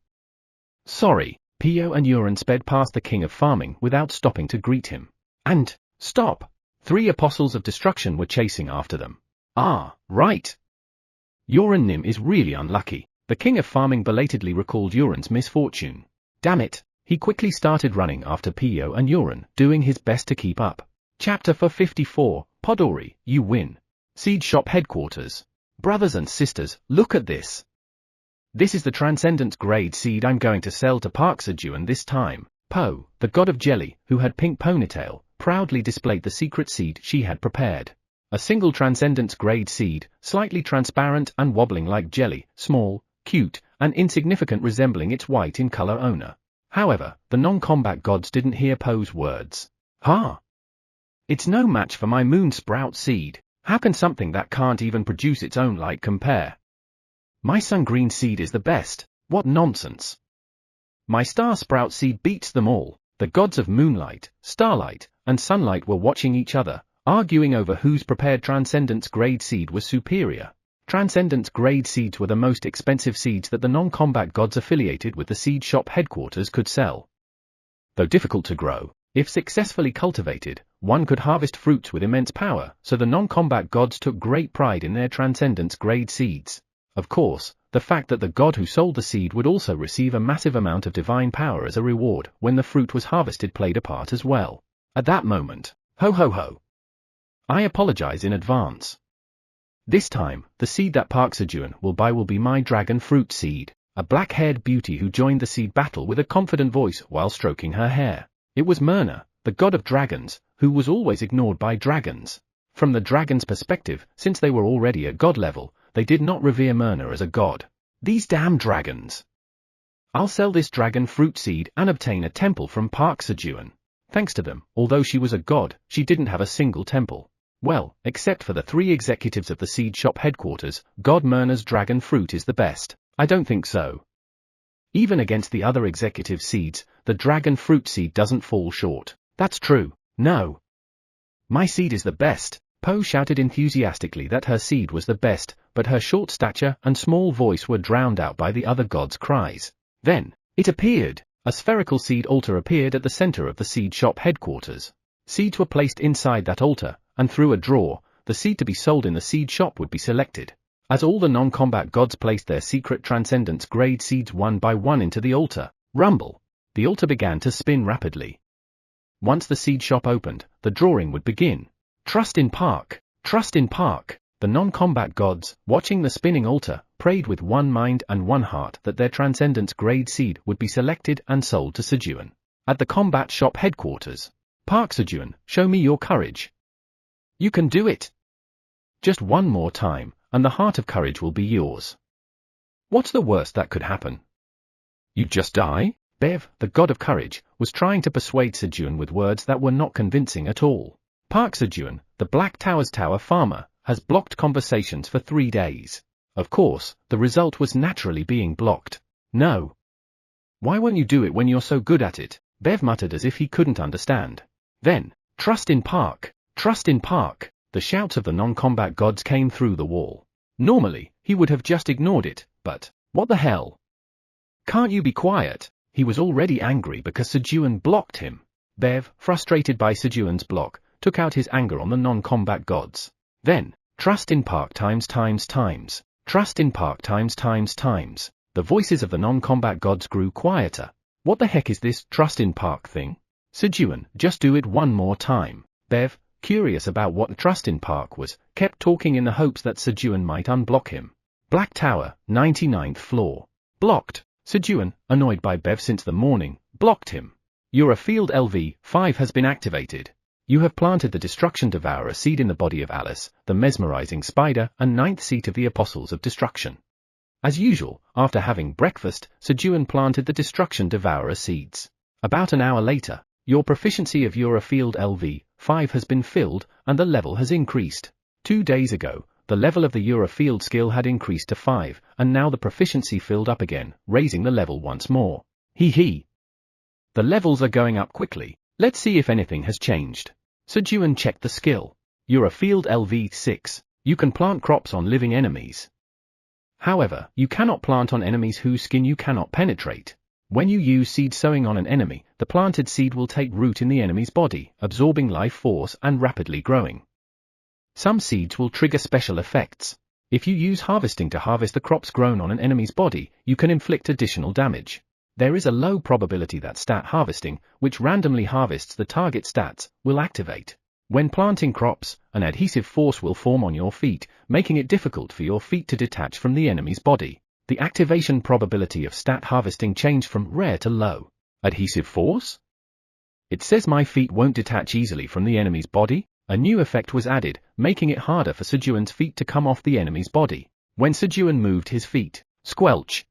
Sorry. Pio and Yoren sped past the king of farming without stopping to greet him. And, stop. 3 apostles of destruction were chasing after them. Ah, right. Yoren Nim is really unlucky. The king of farming belatedly recalled Yoren's misfortune. Damn it. He quickly started running after Pio and Yoren, doing his best to keep up. Chapter 54, Podori, you win. Seed Shop Headquarters. Brothers and sisters, look at this. This is the Transcendence Grade seed I'm going to sell to Park Sejun this time. Po, the god of jelly, who had pink ponytail, proudly displayed the secret seed she had prepared. A single Transcendence Grade seed, slightly transparent and wobbling like jelly, small, cute, and insignificant, resembling its white in color owner. However, the non-combat gods didn't hear Po's words. Ha! It's no match for my moon sprout seed. How can something that can't even produce its own light compare? My sun green seed is the best. What nonsense. My star sprout seed beats them all. The gods of moonlight, starlight, and sunlight were watching each other, arguing over whose prepared Transcendence Grade seed was superior. Transcendence Grade seeds were the most expensive seeds that the non-combat gods affiliated with the seed shop headquarters could sell. Though difficult to grow, if successfully cultivated, one could harvest fruits with immense power, so the non-combat gods took great pride in their Transcendence Grade seeds. Of course, the fact that the god who sold the seed would also receive a massive amount of divine power as a reward when the fruit was harvested played a part as well. At that moment, ho ho ho. I apologize in advance. This time, the seed that Park Sejun will buy will be my dragon fruit seed. a black-haired beauty who joined the seed battle with a confident voice while stroking her hair. It was Myrna, the god of dragons, who was always ignored by dragons. From the dragons' perspective, since they were already at god level, they did not revere Myrna as a god. These damn dragons! I'll sell this dragon fruit seed and obtain a temple from Park Sejun. Thanks to them, although she was a god, she didn't have a single temple. Well, except for the 3 executives of the seed shop headquarters, God Myrna's dragon fruit is the best. I don't think so. Even against the other executive seeds, the dragon fruit seed doesn't fall short. That's true. No. My seed is the best. Po shouted enthusiastically that her seed was the best, but her short stature and small voice were drowned out by the other gods' cries. Then, it appeared. A spherical seed altar appeared at the center of the seed shop headquarters. Seeds were placed inside that altar, and through a drawer, the seed to be sold in the seed shop would be selected. As all the non-combat gods placed their secret transcendence grade seeds one by one into the altar, rumble, the altar began to spin rapidly. Once the seed shop opened, the drawing would begin. Trust in Park, trust in Park. The non-combat gods, watching the spinning altar, prayed with one mind and one heart that their transcendence grade seed would be selected and sold to Sejun. At the combat shop headquarters, Park Sejun, show me your courage. You can do it. Just one more time, and the heart of courage will be yours. What's the worst that could happen? You just die? Bev, the god of courage, was trying to persuade Sejun with words that were not convincing at all. Park Sejun, the Black Tower's tower farmer, has blocked conversations for 3 days. Of course, the result was naturally being blocked. No. Why won't you do it when you're so good at it? Bev muttered as if he couldn't understand. Then, trust in Park, trust in Park. The shouts of the non-combat gods came through the wall. Normally, he would have just ignored it, but, what the hell? Can't you be quiet? He was already angry because Sejun blocked him. Bev, frustrated by Sejun's block, took out his anger on the non-combat gods. Then, trust in Park times. Trust in Park times. The voices of the non-combat gods grew quieter. What the heck is this trust in Park thing? Sejun, just do it one more time. Bev, curious about what trust in Park was, kept talking in the hopes that Sejun might unblock him. Black Tower, 99th floor. Blocked. Sejun, annoyed by Bev since the morning, blocked him. Your field LV5 has been activated. You have planted the Destruction Devourer seed in the body of Alice, the mesmerizing spider and 9th seat of the Apostles of Destruction. As usual, after having breakfast, Sejun planted the Destruction Devourer seeds. About an hour later, your proficiency of your field LV5 has been filled, and the level has increased. 2 days ago, the level of the Eurofield skill had increased to 5, and now the proficiency filled up again, raising the level once more. Hee. The levels are going up quickly. Let's see if anything has changed. Sejun checked the skill. Eurofield LV6. You can plant crops on living enemies. However, you cannot plant on enemies whose skin you cannot penetrate. When you use seed sowing on an enemy, the planted seed will take root in the enemy's body, absorbing life force and rapidly growing. Some seeds will trigger special effects. If you use harvesting to harvest the crops grown on an enemy's body, you can inflict additional damage. There is a low probability that stat harvesting, which randomly harvests the target stats, will activate. When planting crops, an adhesive force will form on your feet, making it difficult for your feet to detach from the enemy's body. The activation probability of stat harvesting changed from rare to low. Adhesive force? It says my feet won't detach easily from the enemy's body. A new effect was added, making it harder for Sejun's feet to come off the enemy's body. When Sejun moved his feet, squelch.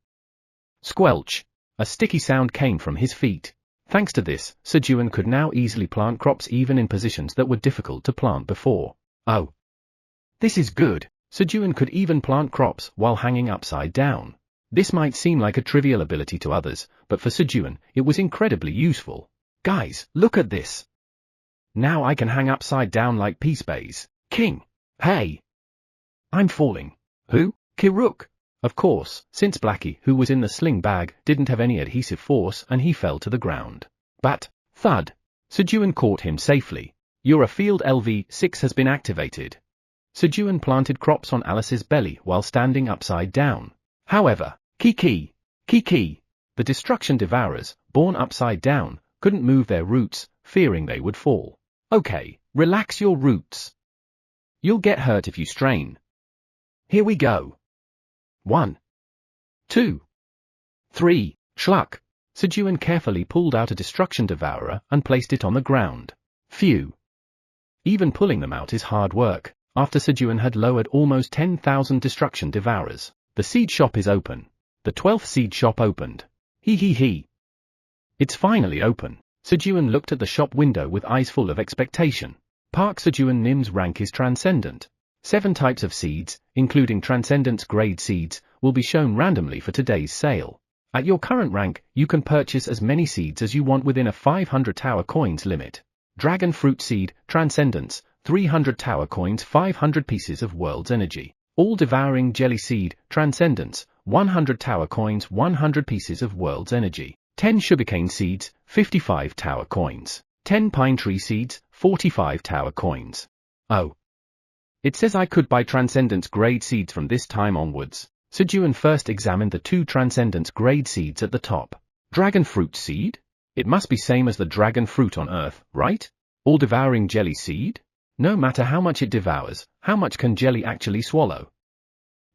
Squelch. A sticky sound came from his feet. Thanks to this, Sejun could now easily plant crops even in positions that were difficult to plant before. Oh. This is good. Sejun could even plant crops while hanging upside down. This might seem like a trivial ability to others, but for Sejun, it was incredibly useful. Guys, look at this. Now I can hang upside down like Peacebays. King. Hey. I'm falling. Who? Kiruk. Of course, since Blackie, who was in the sling bag, didn't have any adhesive force and he fell to the ground. But, thud. Sejun caught him safely. Your field LV6 has been activated. Sejun planted crops on Alice's belly while standing upside down. However, Kiki. The Destruction Devourers, born upside down, couldn't move their roots, fearing they would fall. Okay, relax your roots. You'll get hurt if you strain. Here we go. 1, 2, 3. Schluck. Sejun carefully pulled out a destruction devourer and placed it on the ground. Phew. Even pulling them out is hard work. After Sejun had lowered almost 10,000 destruction devourers, the seed shop is open. The 12th seed shop opened. He. It's finally open. Sejun looked at the shop window with eyes full of expectation. Park Sejun Nim's rank is transcendent. 7 types of seeds, including transcendence grade seeds, will be shown randomly for today's sale. At your current rank, you can purchase as many seeds as you want within a 500 tower coins limit. Dragon fruit seed, transcendence, 300 tower coins, 500 pieces of world's energy. All-devouring jelly seed, transcendence, 100 tower coins, 100 pieces of world's energy. 10 sugarcane seeds, 55 tower coins. 10 pine tree seeds, 45 tower coins. Oh. It says I could buy transcendence grade seeds from this time onwards. Sejun first examined the 2 transcendence grade seeds at the top. Dragon fruit seed? It must be same as the dragon fruit on Earth, right? All-devouring jelly seed? No matter how much it devours, how much can jelly actually swallow?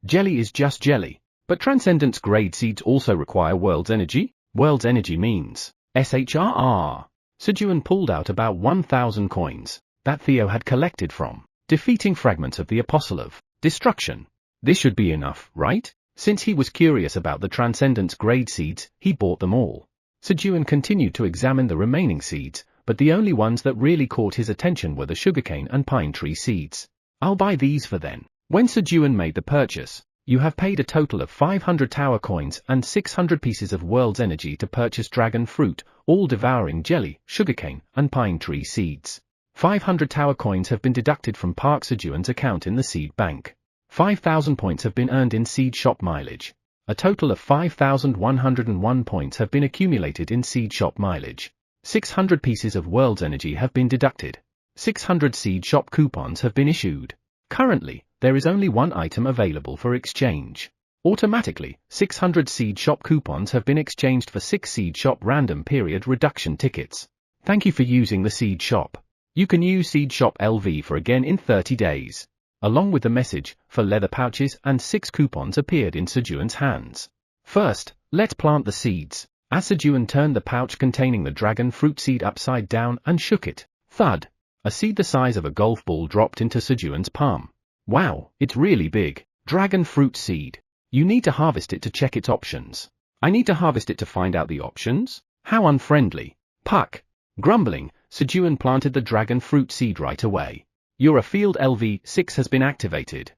Jelly is just jelly. But transcendence grade seeds also require world's energy? World's energy means SHRR. Sejun pulled out about 1,000 coins that Theo had collected from defeating fragments of the Apostle of Destruction. This should be enough, right? Since he was curious about the transcendence grade seeds, he bought them all. Sejun continued to examine the remaining seeds, but the only ones that really caught his attention were the sugarcane and pine tree seeds. I'll buy these for then. When Sejun made the purchase, you have paid a total of 500 tower coins and 600 pieces of world's energy to purchase dragon fruit, all-devouring jelly, sugarcane, and pine tree seeds. 500 tower coins have been deducted from Park Sejun's account in the seed bank. 5,000 points have been earned in seed shop mileage. A total of 5,101 points have been accumulated in seed shop mileage. 600 pieces of world's energy have been deducted. 600 seed shop coupons have been issued. Currently, there is only one item available for exchange. Automatically, 600 seed shop coupons have been exchanged for 6 seed shop random period reduction tickets. Thank you for using the seed shop. You can use seed shop LV for again in 30 days. Along with the message, for leather pouches and 6 coupons appeared in Sejun's hands. First, let's plant the seeds. As Sejun turned the pouch containing the dragon fruit seed upside down and shook it, thud, a seed the size of a golf ball dropped into Sejun's palm. Wow, it's really big. Dragon fruit seed. You need to harvest it to check its options. I need to harvest it to find out the options? How unfriendly. Puck. Grumbling, Sejun planted the dragon fruit seed right away. Your field LV6 has been activated.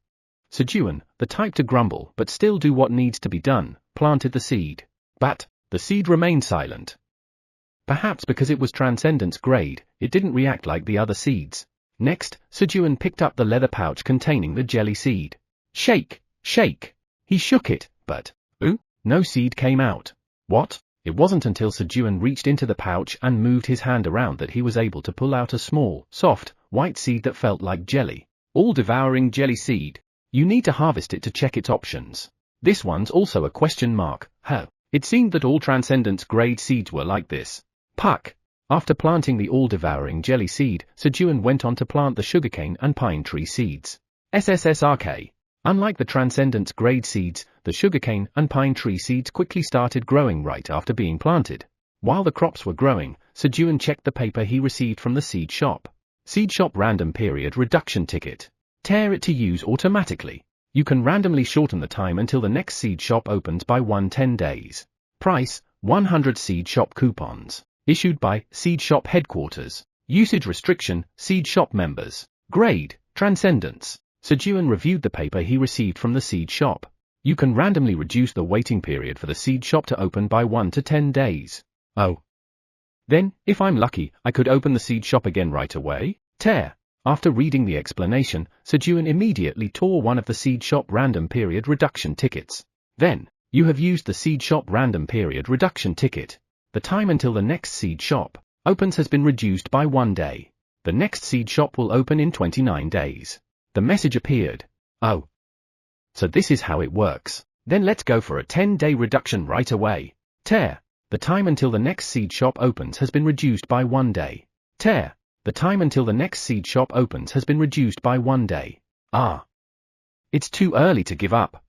Sejun, the type to grumble but still do what needs to be done, planted the seed. But the seed remained silent. Perhaps because it was transcendence grade, it didn't react like the other seeds. Next, Sejun picked up the leather pouch containing the jelly seed. Shake, shake. He shook it, but, no seed came out. What? It wasn't until Sejun reached into the pouch and moved his hand around that he was able to pull out a small, soft, white seed that felt like jelly. All-devouring jelly seed. You need to harvest it to check its options. This one's also a question mark. How? It seemed that all transcendence grade seeds were like this. Puck. After planting the all-devouring jelly seed, Sejun went on to plant the sugarcane and pine tree seeds. SSSRK. Unlike the transcendence grade seeds, the sugarcane and pine tree seeds quickly started growing right after being planted. While the crops were growing, Sejun checked the paper he received from the seed shop. Seed shop random period reduction ticket. Tear it to use automatically. You can randomly shorten the time until the next seed shop opens by 10 days. Price, 100 seed shop coupons. Issued by Seed Shop Headquarters. Usage restriction, Seed Shop members. Grade, Transcendence. Sejun reviewed the paper he received from the seed shop. You can randomly reduce the waiting period for the seed shop to open by 1 to 10 days. Oh. Then, if I'm lucky, I could open the seed shop again right away? Tear. After reading the explanation, Sejun immediately tore one of the seed shop random period reduction tickets. Then, you have used the seed shop random period reduction ticket. The time until the next seed shop opens has been reduced by 1 day. The next seed shop will open in 29 days. The message appeared. Oh. So this is how it works. Then let's go for a 10-day reduction right away. Tear. The time until the next seed shop opens has been reduced by 1 day. Tear. The time until the next seed shop opens has been reduced by 1 day. Ah. It's too early to give up.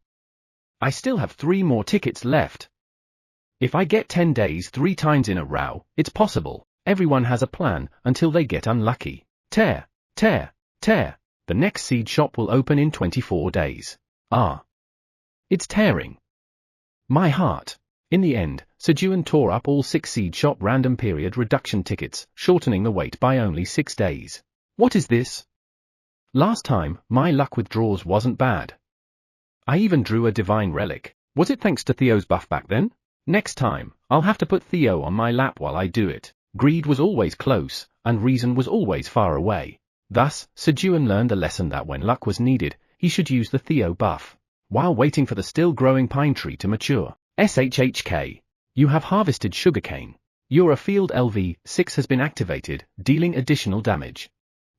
I still have 3 more tickets left. If I get 10 days 3 times in a row, it's possible. Everyone has a plan until they get unlucky. Tear, tear, tear. The next seed shop will open in 24 days. Ah. It's tearing my heart. In the end, Sejun tore up all 6 seed shop random period reduction tickets, shortening the wait by only 6 days. What is this? Last time, my luck with draws wasn't bad. I even drew a divine relic. Was it thanks to Theo's buff back then? Next time, I'll have to put Theo on my lap while I do it. Greed was always close, and reason was always far away. Thus, Sejun learned the lesson that when luck was needed, he should use the Theo buff. While waiting for the still-growing pine tree to mature. SHHK. You have harvested sugarcane. Your field LV6 has been activated, dealing additional damage.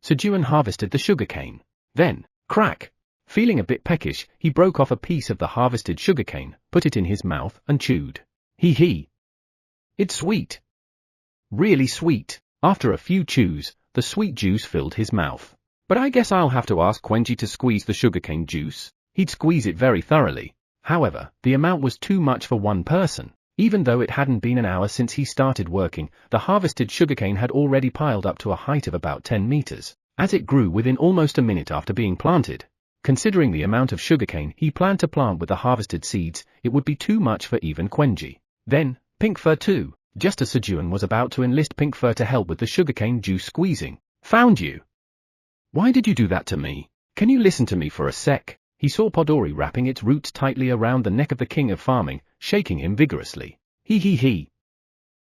Sejun harvested the sugarcane. Then, crack! Feeling a bit peckish, he broke off a piece of the harvested sugarcane, put it in his mouth, and chewed. Hee. It's sweet. Really sweet. After a few chews, the sweet juice filled his mouth. But I guess I'll have to ask Quenji to squeeze the sugarcane juice. He'd squeeze it very thoroughly. However, the amount was too much for one person. Even though it hadn't been an hour since he started working, the harvested sugarcane had already piled up to a height of about 10 meters, as it grew within almost a minute after being planted. Considering the amount of sugarcane he planned to plant with the harvested seeds, it would be too much for even Quenji. Then, Pink Fur too, just as Sejun was about to enlist Pink Fur to help with the sugarcane juice squeezing. Found you! Why did you do that to me? Can you listen to me for a sec? He saw Podori wrapping its roots tightly around the neck of the king of farming, shaking him vigorously. He.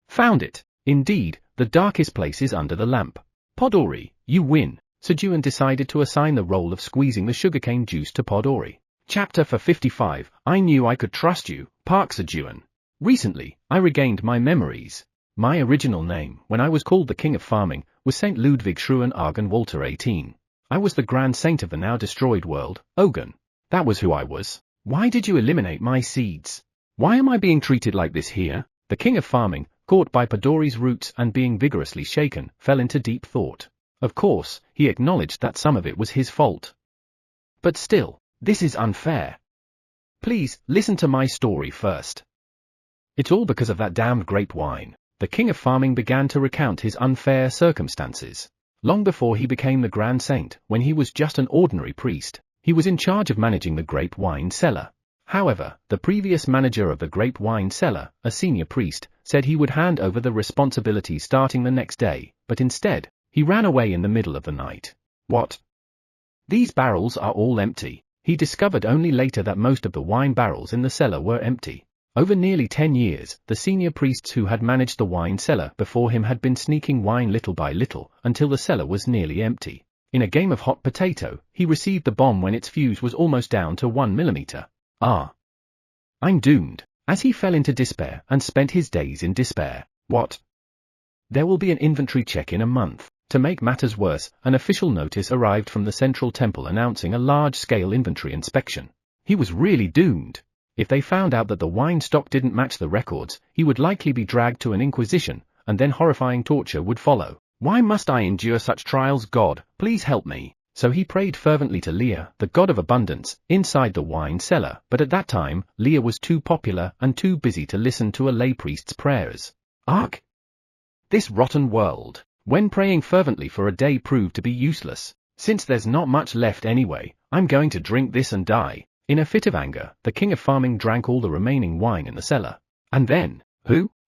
Found it. Indeed, the darkest place is under the lamp. Podori, you win. Sejun decided to assign the role of squeezing the sugarcane juice to Podori. Chapter 55. I knew I could trust you, Park Sejun. Recently, I regained my memories. My original name, when I was called the King of Farming, was Saint Ludwig Schruen Argon Walter 18. I was the Grand Saint of the now destroyed world, Ogun. That was who I was. Why did you eliminate my seeds? Why am I being treated like this here? The King of Farming, caught by Podori's roots and being vigorously shaken, fell into deep thought. Of course, he acknowledged that some of it was his fault. But still, this is unfair. Please, listen to my story first. It's all because of that damned grape wine. The King of Farming began to recount his unfair circumstances. Long before he became the Grand Saint, when he was just an ordinary priest, he was in charge of managing the grape wine cellar. However, the previous manager of the grape wine cellar, a senior priest, said he would hand over the responsibility starting the next day, but instead, he ran away in the middle of the night. What? These barrels are all empty. He discovered only later that most of the wine barrels in the cellar were empty. Over nearly 10 years, the senior priests who had managed the wine cellar before him had been sneaking wine little by little, until the cellar was nearly empty. In a game of hot potato, he received the bomb when its fuse was almost down to 1 millimeter. Ah. I'm doomed. As he fell into despair and spent his days in despair. What? There will be an inventory check in a month. To make matters worse, an official notice arrived from the Central Temple announcing a large-scale inventory inspection. He was really doomed. If they found out that the wine stock didn't match the records, he would likely be dragged to an inquisition, and then horrifying torture would follow. Why must I endure such trials, God? Please help me. So he prayed fervently to Leah, the god of abundance, inside the wine cellar, but at that time, Leah was too popular and too busy to listen to a lay priest's prayers. Ark! This rotten world. When praying fervently for a day proved to be useless. Since there's not much left anyway, I'm going to drink this and die. In a fit of anger, the King of Farming drank all the remaining wine in the cellar. And then,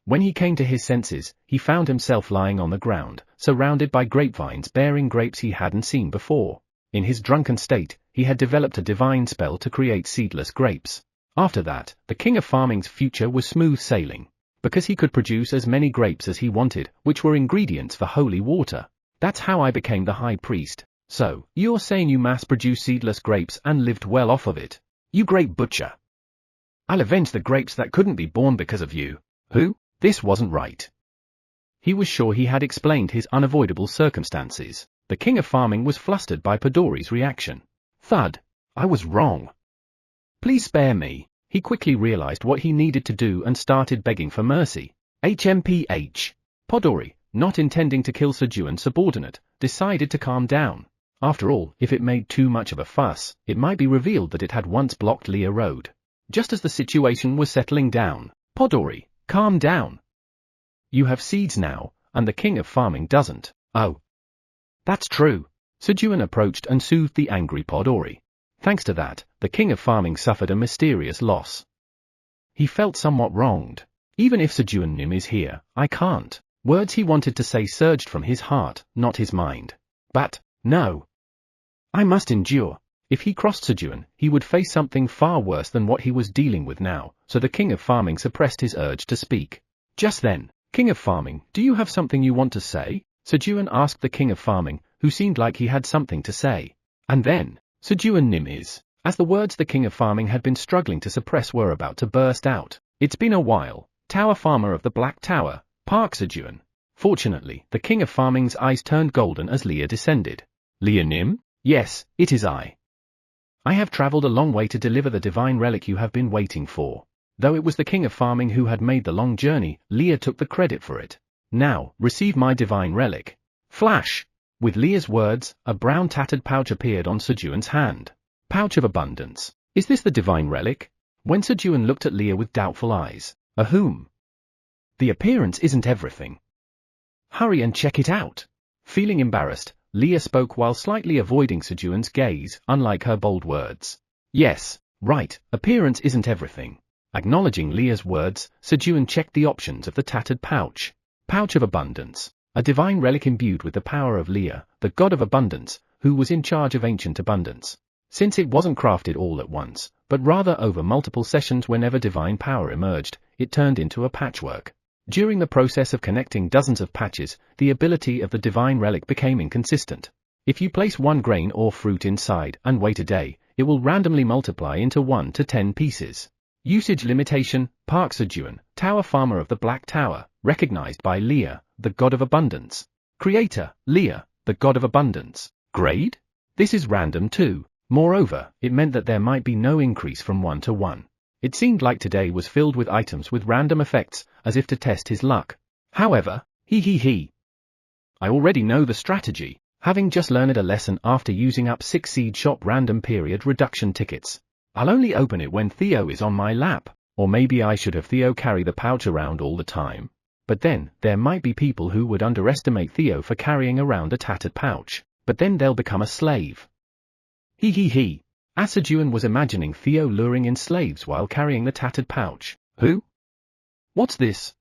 when he came to his senses, he found himself lying on the ground, surrounded by grapevines bearing grapes he hadn't seen before. In his drunken state, he had developed a divine spell to create seedless grapes. After that, the King of Farming's future was smooth sailing. Because he could produce as many grapes as he wanted, which were ingredients for holy water. That's how I became the high priest. So, you're saying you mass-produce seedless grapes and lived well off of it? You great butcher. I'll avenge the grapes that couldn't be born because of you. This wasn't right. He was sure he had explained his unavoidable circumstances. The King of Farming was flustered by Podori's reaction. Thud. I was wrong. Please spare me. He quickly realized what he needed to do and started begging for mercy. HMPH. Podori, not intending to kill Sejuan's subordinate, decided to calm down. After all, if it made too much of a fuss, it might be revealed that it had once blocked Leah Road. Just as the situation was settling down, Podori, Calm down. You have seeds now, and the king of farming doesn't. Oh. That's true. Sejun approached and soothed the angry Podori. Thanks to that, the king of farming suffered a mysterious loss. He felt somewhat wronged. Even if Sejun Nim is here, I can't. Words he wanted to say surged from his heart, not his mind. But, no. I must endure. If he crossed Sejun, he would face something far worse than what he was dealing with now, so the king of farming suppressed his urge to speak. Just then, King of Farming, do you have something you want to say? Sejun asked the king of farming, who seemed like he had something to say. And then, Sejun Nim is, as the words the king of farming had been struggling to suppress were about to burst out. It's been a while, Tower Farmer of the Black Tower, Park Sejun. Fortunately, the king of farming's eyes turned golden as Leah descended. Leah Nim? Yes, it is I. I have traveled a long way to deliver the divine relic you have been waiting for. Though it was the king of farming who had made the long journey, Leah took the credit for it. Now, receive my divine relic. Flash! With Leah's words, a brown tattered pouch appeared on Sejun's hand. Pouch of abundance. Is this the divine relic? When Sejun looked at Leah with doubtful eyes. Whom? The appearance isn't everything. Hurry and check it out. Feeling embarrassed, Leah spoke while slightly avoiding Sejun's gaze, unlike her bold words. Yes, right, appearance isn't everything. Acknowledging Leah's words, Sejun checked the options of the tattered pouch. Pouch of abundance. A divine relic imbued with the power of Leah, the god of abundance, who was in charge of ancient abundance. Since it wasn't crafted all at once, but rather over multiple sessions whenever divine power emerged, it turned into a patchwork. During the process of connecting dozens of patches, the ability of the divine relic became inconsistent. If you place one grain or fruit inside and wait a day, it will randomly multiply into 1 to 10 pieces. Usage limitation, Park Sejun, Tower Farmer of the Black Tower, recognized by Leah, the god of abundance. Creator, Leah, the god of abundance. Grade? This is random too. Moreover, it meant that there might be no increase from 1 to 1. It seemed like today was filled with items with random effects, as if to test his luck. However, I already know the strategy, having just learned a lesson after using up 6 seed shop random period reduction tickets. I'll only open it when Theo is on my lap, or maybe I should have Theo carry the pouch around all the time. But then, there might be people who would underestimate Theo for carrying around a tattered pouch, but then they'll become a slave. As Sejun was imagining Theo luring in slaves while carrying the tattered pouch. Who? What's this?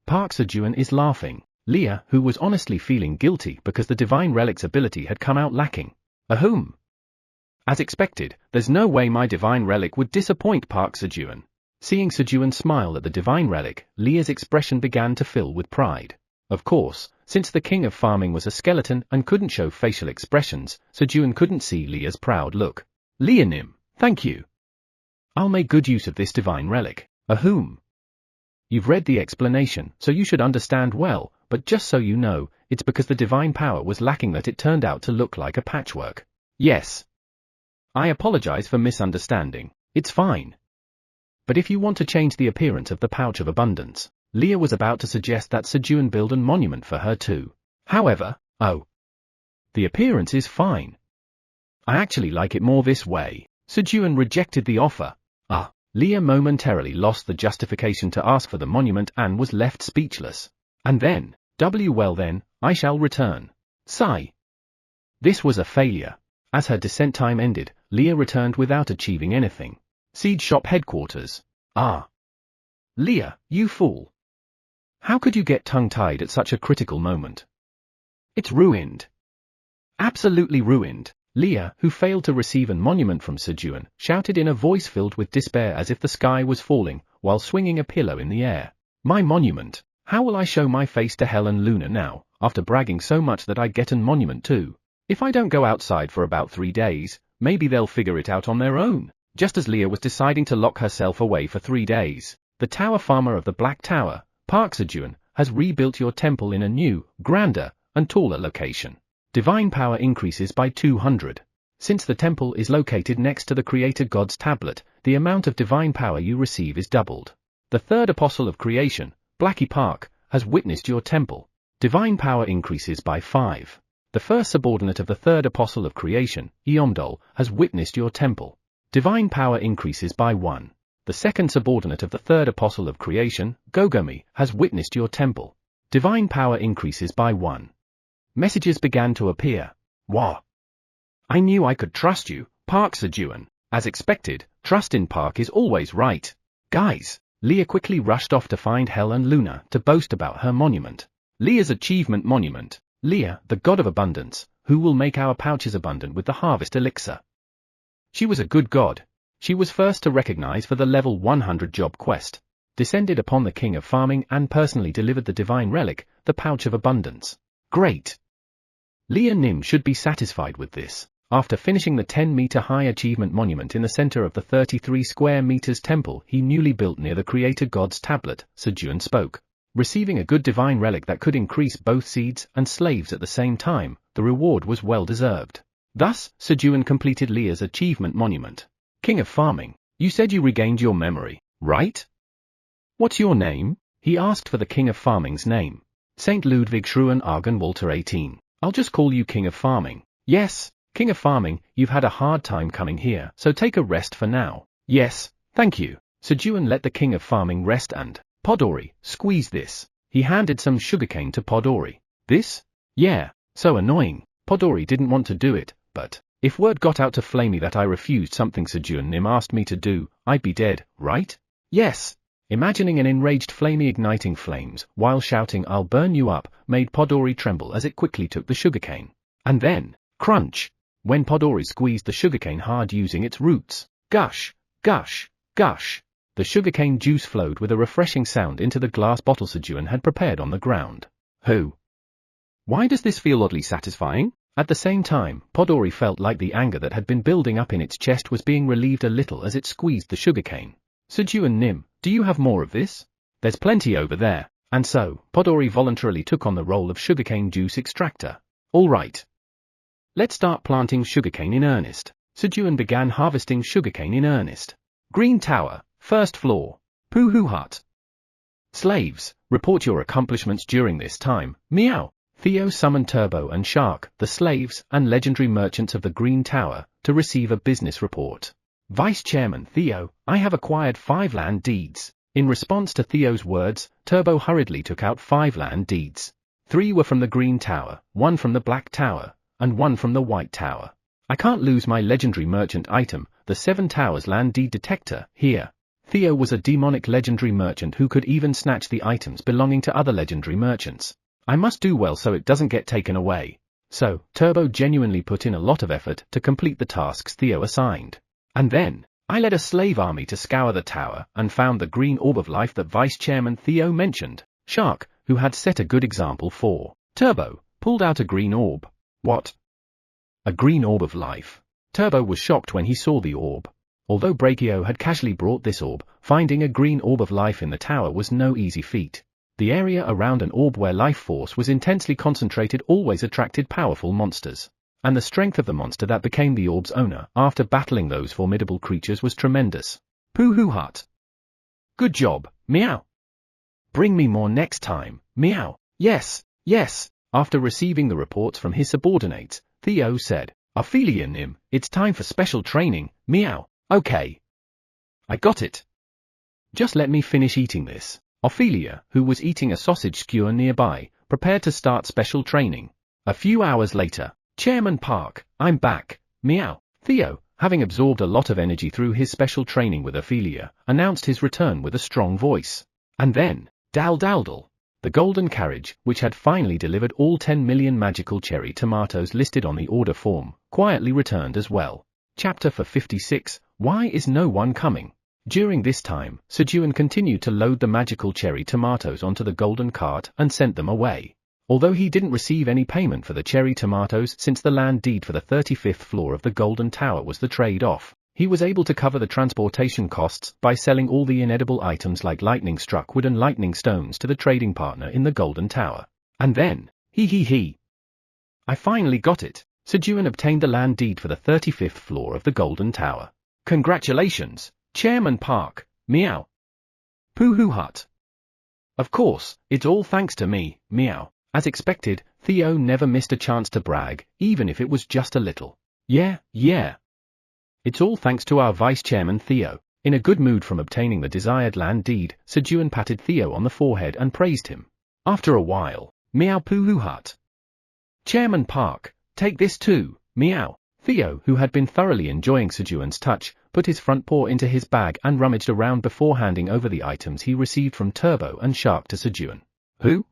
Park Sejun is laughing. Leah, who was honestly feeling guilty because the divine relic's ability had come out lacking. Whom? As expected, there's no way my divine relic would disappoint Park Sejun. Seeing Sejun smile at the divine relic, Leah's expression began to fill with pride. Of course, since the king of farming was a skeleton and couldn't show facial expressions, Sejun couldn't see Leah's proud look. Leah Nim, thank you. I'll make good use of this divine relic. Whom? You've read the explanation, so you should understand well, but just so you know, it's because the divine power was lacking that it turned out to look like a patchwork. Yes. I apologize for misunderstanding. It's fine. But if you want to change the appearance of the pouch of abundance, Leah was about to suggest that Sejun build a monument for her too. However, the appearance is fine. I actually like it more this way. Sejun rejected the offer. Leah momentarily lost the justification to ask for the monument and was left speechless. And then, well then, I shall return. Sigh. This was a failure. As her descent time ended, Leah returned without achieving anything. Seed shop headquarters. Leah, you fool. How could you get tongue-tied at such a critical moment? It's ruined. Absolutely ruined. Leah, who failed to receive a monument from Sejun, shouted in a voice filled with despair as if the sky was falling, while swinging a pillow in the air. My monument? How will I show my face to Hell and Luna now, after bragging so much that I get an monument too? If I don't go outside for about 3 days, maybe they'll figure it out on their own. Just as Leah was deciding to lock herself away for 3 days, the Tower Farmer of the Black Tower, Park Sejun, has rebuilt your temple in a new, grander, and taller location. Divine power increases by 200. Since the temple is located next to the Creator God's tablet, the amount of divine power you receive is doubled. The third apostle of creation, Blackie Park, has witnessed your temple. Divine power increases by 5. The first subordinate of the third apostle of creation, Eomdol, has witnessed your temple. Divine power increases by 1. The second subordinate of the third apostle of creation, Gogami, has witnessed your temple. Divine power increases by 1. Messages began to appear. Wah! I knew I could trust you, Park Sejun. As expected, trust in Park is always right. Guys, Leah quickly rushed off to find Hel and Luna to boast about her monument. Leah's achievement monument. Leah, the god of abundance, who will make our pouches abundant with the harvest elixir. She was a good god. She was first to recognize for the level 100 job quest. Descended upon the king of farming and personally delivered the divine relic, the pouch of abundance. Great! Leah Nim should be satisfied with this. After finishing the 10-meter-high achievement monument in the center of the 33 square meters temple he newly built near the Creator God's tablet, Sejun spoke. Receiving a good divine relic that could increase both seeds and slaves at the same time, the reward was well deserved. Thus, Sejun completed Leah's achievement monument. King of Farming, you said you regained your memory, right? What's your name? He asked for the King of Farming's name. Saint Ludwig Schruen Argon Walter 18. I'll just call you King of Farming. Yes, King of Farming, you've had a hard time coming here, so take a rest for now. Yes, thank you. Sejun let the King of Farming rest and, Podori, squeeze this. He handed some sugarcane to Podori. This? Yeah, so annoying. Podori didn't want to do it, but, if word got out to Flamey that I refused something Sejun Nim asked me to do, I'd be dead, right? Yes. Imagining an enraged Flamey igniting flames, while shouting I'll burn you up, made Podori tremble as it quickly took the sugarcane. And then, crunch! When Podori squeezed the sugarcane hard using its roots, gush, gush, gush, the sugarcane juice flowed with a refreshing sound into the glass bottle Sejun had prepared on the ground. Who? Why does this feel oddly satisfying? At the same time, Podori felt like the anger that had been building up in its chest was being relieved a little as it squeezed the sugarcane. Sejun Nim, do you have more of this? There's plenty over there. And so, Podori voluntarily took on the role of sugarcane juice extractor. All right. Let's start planting sugarcane in earnest. Sejun began harvesting sugarcane in earnest. Green Tower, first floor. Poohoo Hut. Slaves, report your accomplishments during this time. Meow. Theo summoned Turbo and Shark, the slaves and legendary merchants of the Green Tower, to receive a business report. Vice Chairman Theo, I have acquired 5 land deeds. In response to Theo's words, Turbo hurriedly took out 5 land deeds. 3 were from the Green Tower, 1 from the Black Tower, and 1 from the White Tower. I can't lose my legendary merchant item, the 7 Towers land deed detector, here. Theo was a demonic legendary merchant who could even snatch the items belonging to other legendary merchants. I must do well so it doesn't get taken away. So, Turbo genuinely put in a lot of effort to complete the tasks Theo assigned. And then, I led a slave army to scour the tower and found the green orb of life that Vice Chairman Theo mentioned. Shark, who had set a good example for Turbo, pulled out a green orb. What? A green orb of life. Turbo was shocked when he saw the orb. Although Brachio had casually brought this orb, finding a green orb of life in the tower was no easy feat. The area around an orb where life force was intensely concentrated always attracted powerful monsters. And the strength of the monster that became the orb's owner after battling those formidable creatures was tremendous. Poohoo Hut. Good job, meow. Bring me more next time, meow. Yes, yes. After receiving the reports from his subordinates, Theo said, Ophelia Nim, it's time for special training, meow. Okay. I got it. Just let me finish eating this. Ophelia, who was eating a sausage skewer nearby, prepared to start special training. A few hours later, Chairman Park, I'm back, meow. Theo, having absorbed a lot of energy through his special training with Ophelia, announced his return with a strong voice. And then, Daldaldal. The golden carriage, which had finally delivered all 10 million magical cherry tomatoes listed on the order form, quietly returned as well. Chapter 56, Why is no one coming? During this time, Sejun continued to load the magical cherry tomatoes onto the golden cart and sent them away. Although he didn't receive any payment for the cherry tomatoes since the land deed for the 35th floor of the Golden Tower was the trade-off, he was able to cover the transportation costs by selling all the inedible items like lightning-struck wood and lightning stones to the trading partner in the Golden Tower. And then, I finally got it. Sejun obtained the land deed for the 35th floor of the Golden Tower. Congratulations, Chairman Park, meow. Poohoo Hut. Of course, it's all thanks to me, meow. As expected, Theo never missed a chance to brag, even if it was just a little. Yeah. It's all thanks to our Vice Chairman Theo. In a good mood from obtaining the desired land deed, Sejun patted Theo on the forehead and praised him. After a while, meow poo hut. Chairman Park, take this too, meow. Theo, who had been thoroughly enjoying Sejun's touch, put his front paw into his bag and rummaged around before handing over the items he received from Turbo and Shark to Sejun. Who?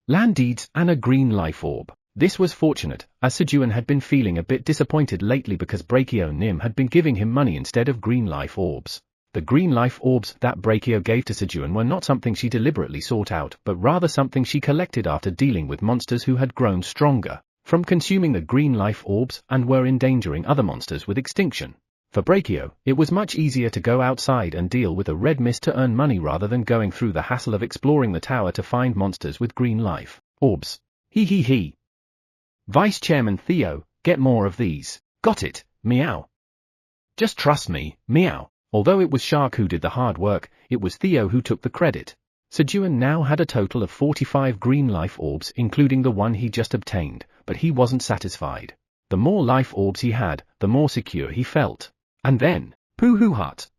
Land deeds and a green life orb. This was fortunate, as Sejun had been feeling a bit disappointed lately because Brachio Nim had been giving him money instead of green life orbs. The green life orbs that Brachio gave to Sejun were not something she deliberately sought out, but rather something she collected after dealing with monsters who had grown stronger from consuming the green life orbs and were endangering other monsters with extinction. For Brachio, it was much easier to go outside and deal with a red mist to earn money rather than going through the hassle of exploring the tower to find monsters with green life orbs. He. Vice Chairman Theo, get more of these. Got it, meow. Just trust me, meow. Although it was Shark who did the hard work, it was Theo who took the credit. Sejun now had a total of 45 green life orbs including the one he just obtained, but he wasn't satisfied. The more life orbs he had, the more secure he felt. And then, Poohoo Hut.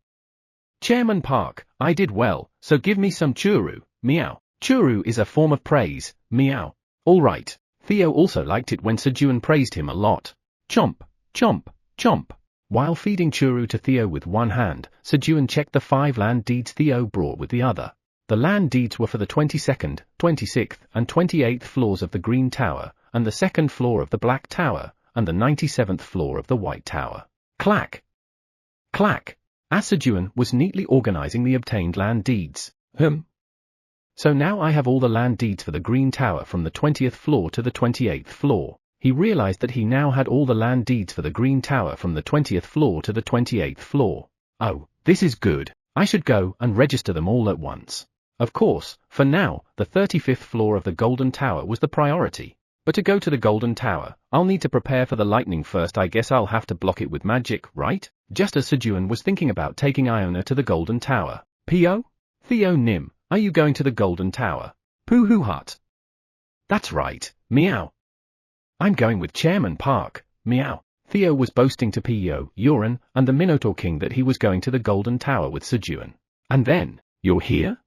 Chairman Park, I did well, so give me some churu, meow. Churu is a form of praise, meow. Alright. Theo also liked it when Sejun praised him a lot. Chomp, chomp, chomp. While feeding churu to Theo with one hand, Sejun checked the 5 land deeds Theo brought with the other. The land deeds were for the 22nd, 26th, and 28th floors of the Green Tower, and the 2nd floor of the Black Tower, and the 97th floor of the White Tower. Clack! Clack! As Sejun was neatly organizing the obtained land deeds. So now I have all the land deeds for the Green Tower from the 20th floor to the 28th floor. He realized that he now had all the land deeds for the Green Tower from the 20th floor to the 28th floor. Oh, this is good. I should go and register them all at once. Of course, for now, the 35th floor of the Golden Tower was the priority. But to go to the Golden Tower, I'll need to prepare for the lightning first. I guess I'll have to block it with magic, right? Just as Sejun was thinking about taking Iona to the Golden Tower. P.O.? Theo Nim, are you going to the Golden Tower? Poohoo Hut. That's right, meow. I'm going with Chairman Park, meow. Theo was boasting to P.O. Uran and the Minotaur King that he was going to the Golden Tower with Sejun. And then, you're here?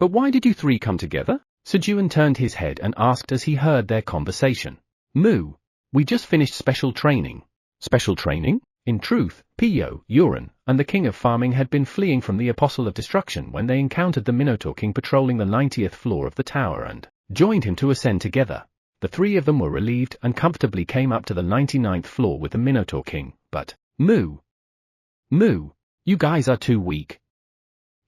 But why did you three come together? Sejun turned his head and asked as he heard their conversation. Moo. We just finished special training. Special training? In truth, P.O. Uran and the King of Farming had been fleeing from the Apostle of Destruction when they encountered the Minotaur King patrolling the 90th floor of the tower and joined him to ascend together. The 3 of them were relieved and comfortably came up to the 99th floor with the Minotaur King, but, Moo, you guys are too weak.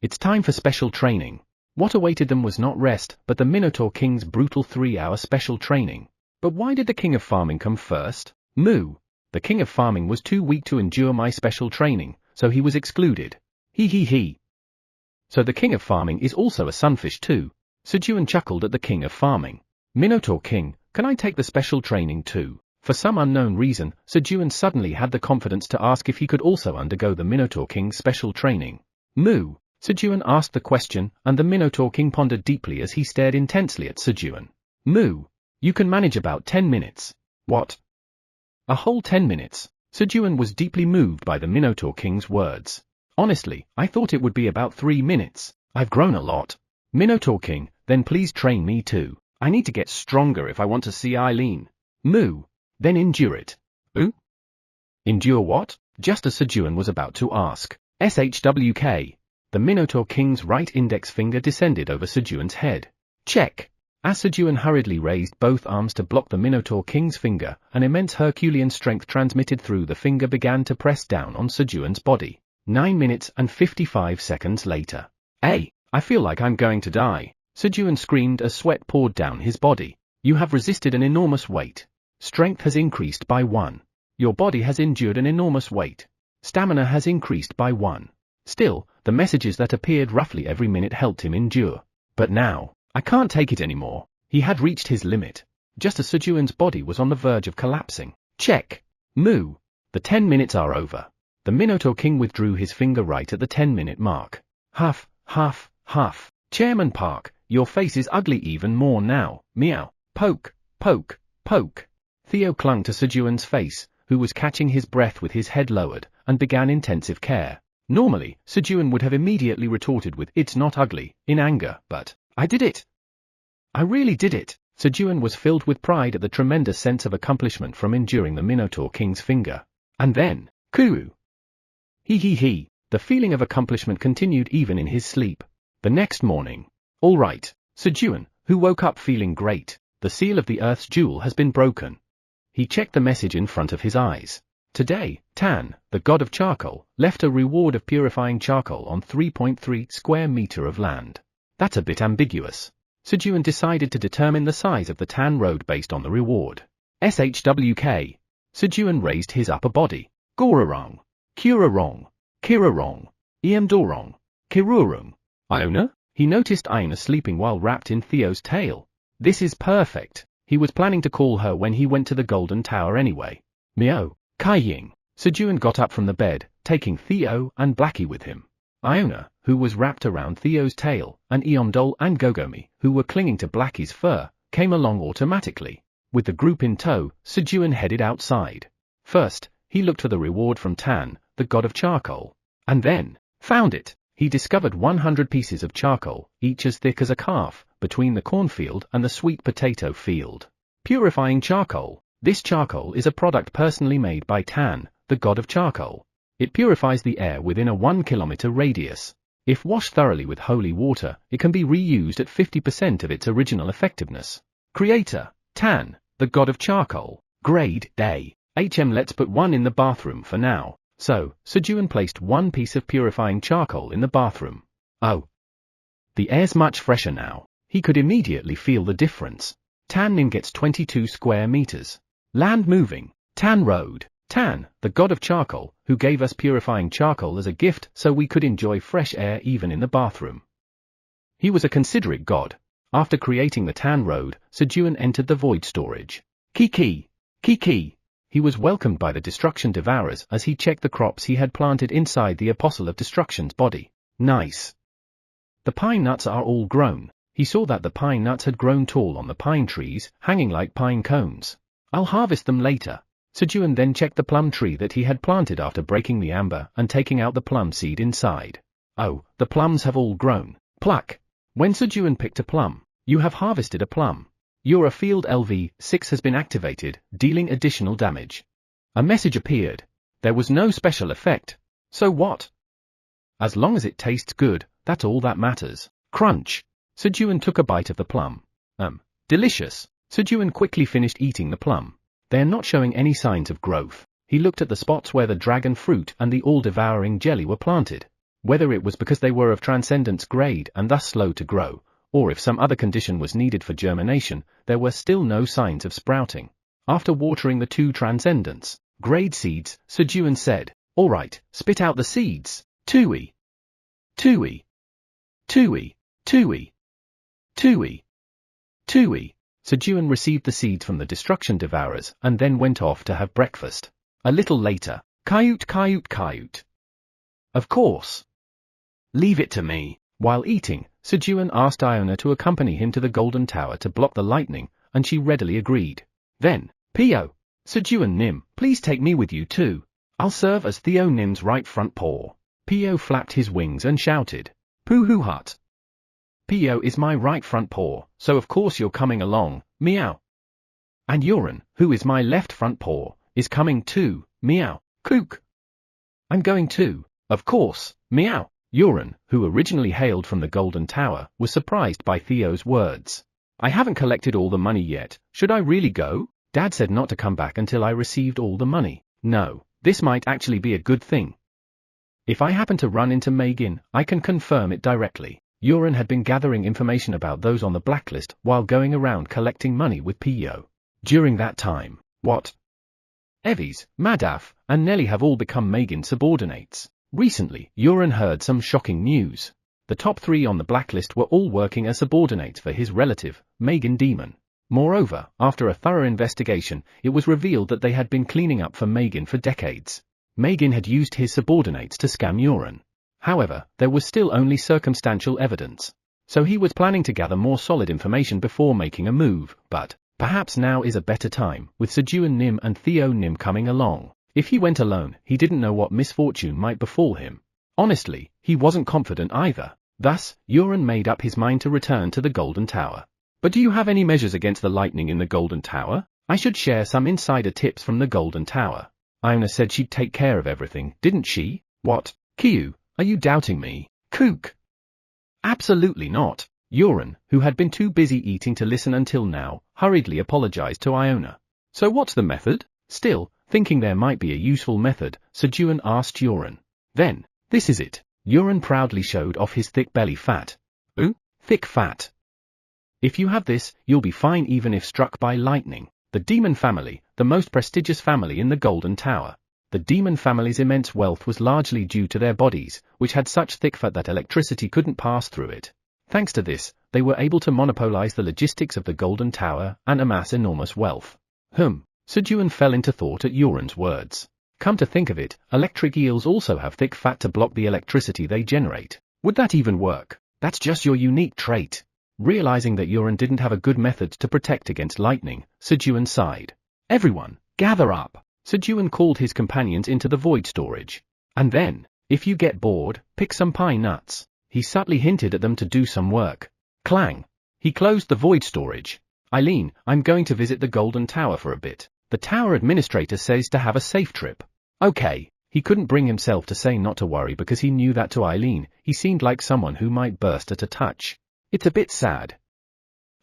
It's time for special training. What awaited them was not rest, but the Minotaur King's brutal 3-hour special training. But why did the King of Farming come first? Moo. The King of Farming was too weak to endure my special training, so he was excluded. He. So the King of Farming is also a sunfish too. Sejun chuckled at the King of Farming. Minotaur King, can I take the special training too? For some unknown reason, Sejun suddenly had the confidence to ask if he could also undergo the Minotaur King's special training. Moo. Sejun asked the question, and the Minotaur King pondered deeply as he stared intensely at Sejun. Moo. You can manage about 10 minutes. What? A whole 10 minutes? Sejun was deeply moved by the Minotaur King's words. Honestly, I thought it would be about 3 minutes. I've grown a lot. Minotaur King, then please train me too. I need to get stronger if I want to see Eileen. Moo. Then endure it. Ooh? Endure what? Just as Sejun was about to ask. SHWK. The Minotaur King's right index finger descended over Sejun's head. Check. As Sejun hurriedly raised both arms to block the Minotaur King's finger, an immense Herculean strength transmitted through the finger began to press down on Sejun's body. 9 minutes and 55 seconds later. Hey, I feel like I'm going to die. Sejun screamed as sweat poured down his body. You have resisted an enormous weight. Strength has increased by 1. Your body has endured an enormous weight. Stamina has increased by 1. Still, the messages that appeared roughly every minute helped him endure. But now, I can't take it anymore. He had reached his limit. Just as Sejun's body was on the verge of collapsing. Check. Moo. The 10 minutes are over. The Minotaur King withdrew his finger right at the 10-minute mark. Huff. Chairman Park, your face is ugly even more now. Meow. Poke. Theo clung to Sejun's face, who was catching his breath with his head lowered, and began intensive care. Normally, Sejun would have immediately retorted with "It's not ugly," in anger, but "I did it! I really did it!" Sejun was filled with pride at the tremendous sense of accomplishment from enduring the Minotaur King's finger. And then, Kuru! He. The feeling of accomplishment continued even in his sleep. The next morning. All right, Sejun, who woke up feeling great. The seal of the Earth's jewel has been broken. He checked the message in front of his eyes. Today, Tan, the god of charcoal, left a reward of purifying charcoal on 3.3 square meter of land. That's a bit ambiguous. Sejun decided to determine the size of the Tan road based on the reward. SHWK. Sejun raised his upper body. Gorarong. Kurarong. Kirarong. Iamdorong. Kirurung. Iona? He noticed Iona sleeping while wrapped in Theo's tail. This is perfect. He was planning to call her when he went to the Golden Tower anyway. Meow. Kaiying. Sejun got up from the bed, taking Theo and Blackie with him. Iona, who was wrapped around Theo's tail, and Eomdol and Gogomi, who were clinging to Blackie's fur, came along automatically. With the group in tow, Sejun headed outside. First, he looked for the reward from Tan, the god of charcoal. And then, found it. He discovered 100 pieces of charcoal, each as thick as a calf, between the cornfield and the sweet potato field. Purifying charcoal. This charcoal is a product personally made by Tan, the god of charcoal. It purifies the air within a 1 kilometer radius. If washed thoroughly with holy water, it can be reused at 50% of its original effectiveness. Creator, Tan, the god of charcoal. Grade, A. Let's put one in the bathroom for now. So, Sejun placed one piece of purifying charcoal in the bathroom. Oh. The air's much fresher now. He could immediately feel the difference. Tan Nim gets 22 square meters. Land moving. Tan Road. Tan, the god of charcoal, who gave us purifying charcoal as a gift so we could enjoy fresh air even in the bathroom. He was a considerate god. After creating the Tan Road, Sejun entered the void storage. Kiki. He was welcomed by the Destruction Devourers as he checked the crops he had planted inside the Apostle of Destruction's body. Nice. The pine nuts are all grown. He saw that the pine nuts had grown tall on the pine trees, hanging like pine cones. I'll harvest them later. Sejun then checked the plum tree that he had planted after breaking the amber and taking out the plum seed inside. Oh, the plums have all grown. Pluck. When Sejun picked a plum, you have harvested a plum. Your field LV6 has been activated, dealing additional damage. A message appeared. There was no special effect. So what? As long as it tastes good, that's all that matters. Crunch. Sejun took a bite of the plum. Delicious. Sejun quickly finished eating the plum. They're not showing any signs of growth. He looked at the spots where the dragon fruit and the all-devouring jelly were planted. Whether it was because they were of transcendence grade and thus slow to grow, or if some other condition was needed for germination, there were still no signs of sprouting. After watering the 2 transcendence grade seeds, Sejun said, "All right, spit out the seeds." Tui. Sejun received the seeds from the Destruction Devourers and then went off to have breakfast. A little later, Kayut. Of course. Leave it to me. While eating, Sejun asked Iona to accompany him to the Golden Tower to block the lightning, and she readily agreed. Then, Pio. Sejun Nim, please take me with you too. I'll serve as Theo Nim's right front paw. Pio flapped his wings and shouted. Poohoo hut. Pio is my right front paw, so of course you're coming along, meow. And Yoran, who is my left front paw, is coming too, meow. Kook. I'm going too, of course, meow. Yoran, who originally hailed from the Golden Tower, was surprised by Theo's words. I haven't collected all the money yet, should I really go? Dad said not to come back until I received all the money. No, this might actually be a good thing. If I happen to run into Megan, I can confirm it directly. Yoran had been gathering information about those on the blacklist while going around collecting money with Pio. During that time, what? Evis, Madaf, and Nelly have all become Megan's subordinates. Recently, Yoran heard some shocking news. The top 3 on the blacklist were all working as subordinates for his relative, Megan Demon. Moreover, after a thorough investigation, it was revealed that they had been cleaning up for Megan for decades. Megan had used his subordinates to scam Yoran. However, there was still only circumstantial evidence. So he was planning to gather more solid information before making a move, but perhaps now is a better time, with Sejun Nim and Theo Nim coming along. If he went alone, he didn't know what misfortune might befall him. Honestly, he wasn't confident either. Thus, Euron made up his mind to return to the Golden Tower. But do you have any measures against the lightning in the Golden Tower? I should share some insider tips from the Golden Tower. Iona said she'd take care of everything, didn't she? What? Kiyu, are you doubting me? Kook. Absolutely not. Euron, who had been too busy eating to listen until now, hurriedly apologized to Iona. So what's the method? Still, thinking there might be a useful method, Sejun asked Euron. Then, this is it. Euron proudly showed off his thick belly fat. Ooh, thick fat. If you have this, you'll be fine even if struck by lightning. The demon family, the most prestigious family in the Golden Tower. The demon family's immense wealth was largely due to their bodies, which had such thick fat that electricity couldn't pass through it. Thanks to this, they were able to monopolize the logistics of the Golden Tower and amass enormous wealth. Sejun fell into thought at Euron's words. Come to think of it, electric eels also have thick fat to block the electricity they generate. Would that even work? That's just your unique trait. Realizing that Euron didn't have a good method to protect against lightning, Sejun sighed. Everyone, gather up. Sejun called his companions into the void storage. And then, if you get bored, pick some pine nuts. He subtly hinted at them to do some work. Clang. He closed the void storage. Eileen, I'm going to visit the Golden Tower for a bit. The tower administrator says to have a safe trip. Okay. He couldn't bring himself to say not to worry because he knew that to Eileen, he seemed like someone who might burst at a touch. It's a bit sad.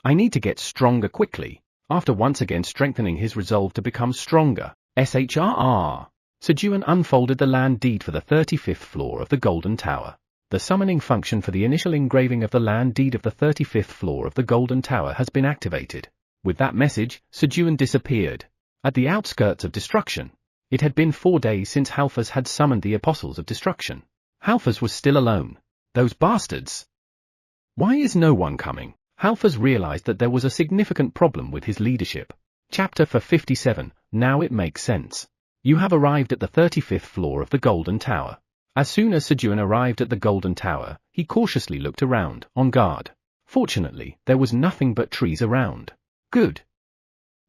I need to get stronger quickly. After once again strengthening his resolve to become stronger, SHRR. Sejun unfolded the land deed for the 35th floor of the Golden Tower. The summoning function for the initial engraving of the land deed of the 35th floor of the Golden Tower has been activated. With that message, Sejun disappeared. At the outskirts of destruction. It had been 4 days since Halfas had summoned the Apostles of Destruction. Halfas was still alone. Those bastards! Why is no one coming? Halfas realized that there was a significant problem with his leadership. Chapter 57, Now it makes sense. You have arrived at the 35th floor of the Golden Tower. As soon as Sejun arrived at the Golden Tower, he cautiously looked around, on guard. Fortunately, there was nothing but trees around. Good.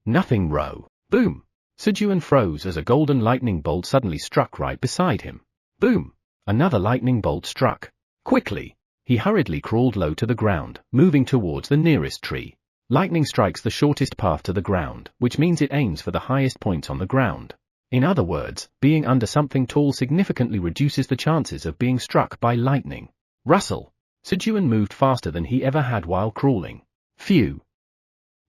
Nothing row. Boom. Sejun froze as a golden lightning bolt suddenly struck right beside him. Boom. Another lightning bolt struck. Quickly. He hurriedly crawled low to the ground, moving towards the nearest tree. Lightning strikes the shortest path to the ground, which means it aims for the highest points on the ground. In other words, being under something tall significantly reduces the chances of being struck by lightning. Rustle. Sejun moved faster than he ever had while crawling. Phew.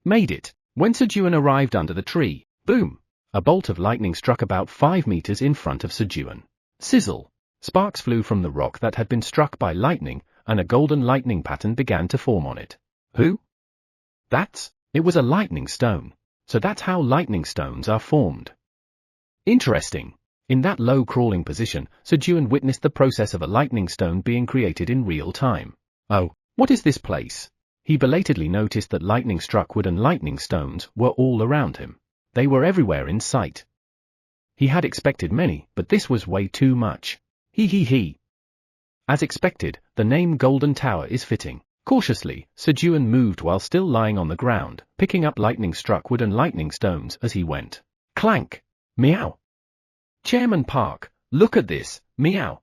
Made it. When Sejun arrived under the tree, boom. A bolt of lightning struck about 5 meters in front of Sejun. Sizzle. Sparks flew from the rock that had been struck by lightning, and a golden lightning pattern began to form on it. Who? It was a lightning stone. So that's how lightning stones are formed. Interesting. In that low crawling position, Sejun witnessed the process of a lightning stone being created in real time. Oh, what is this place? He belatedly noticed that lightning-struck wood and lightning stones were all around him. They were everywhere in sight. He had expected many, but this was way too much. He. As expected, the name Golden Tower is fitting. Cautiously, Sejun moved while still lying on the ground, picking up lightning-struck wood and lightning stones as he went. Clank! Meow! Chairman Park, look at this, meow!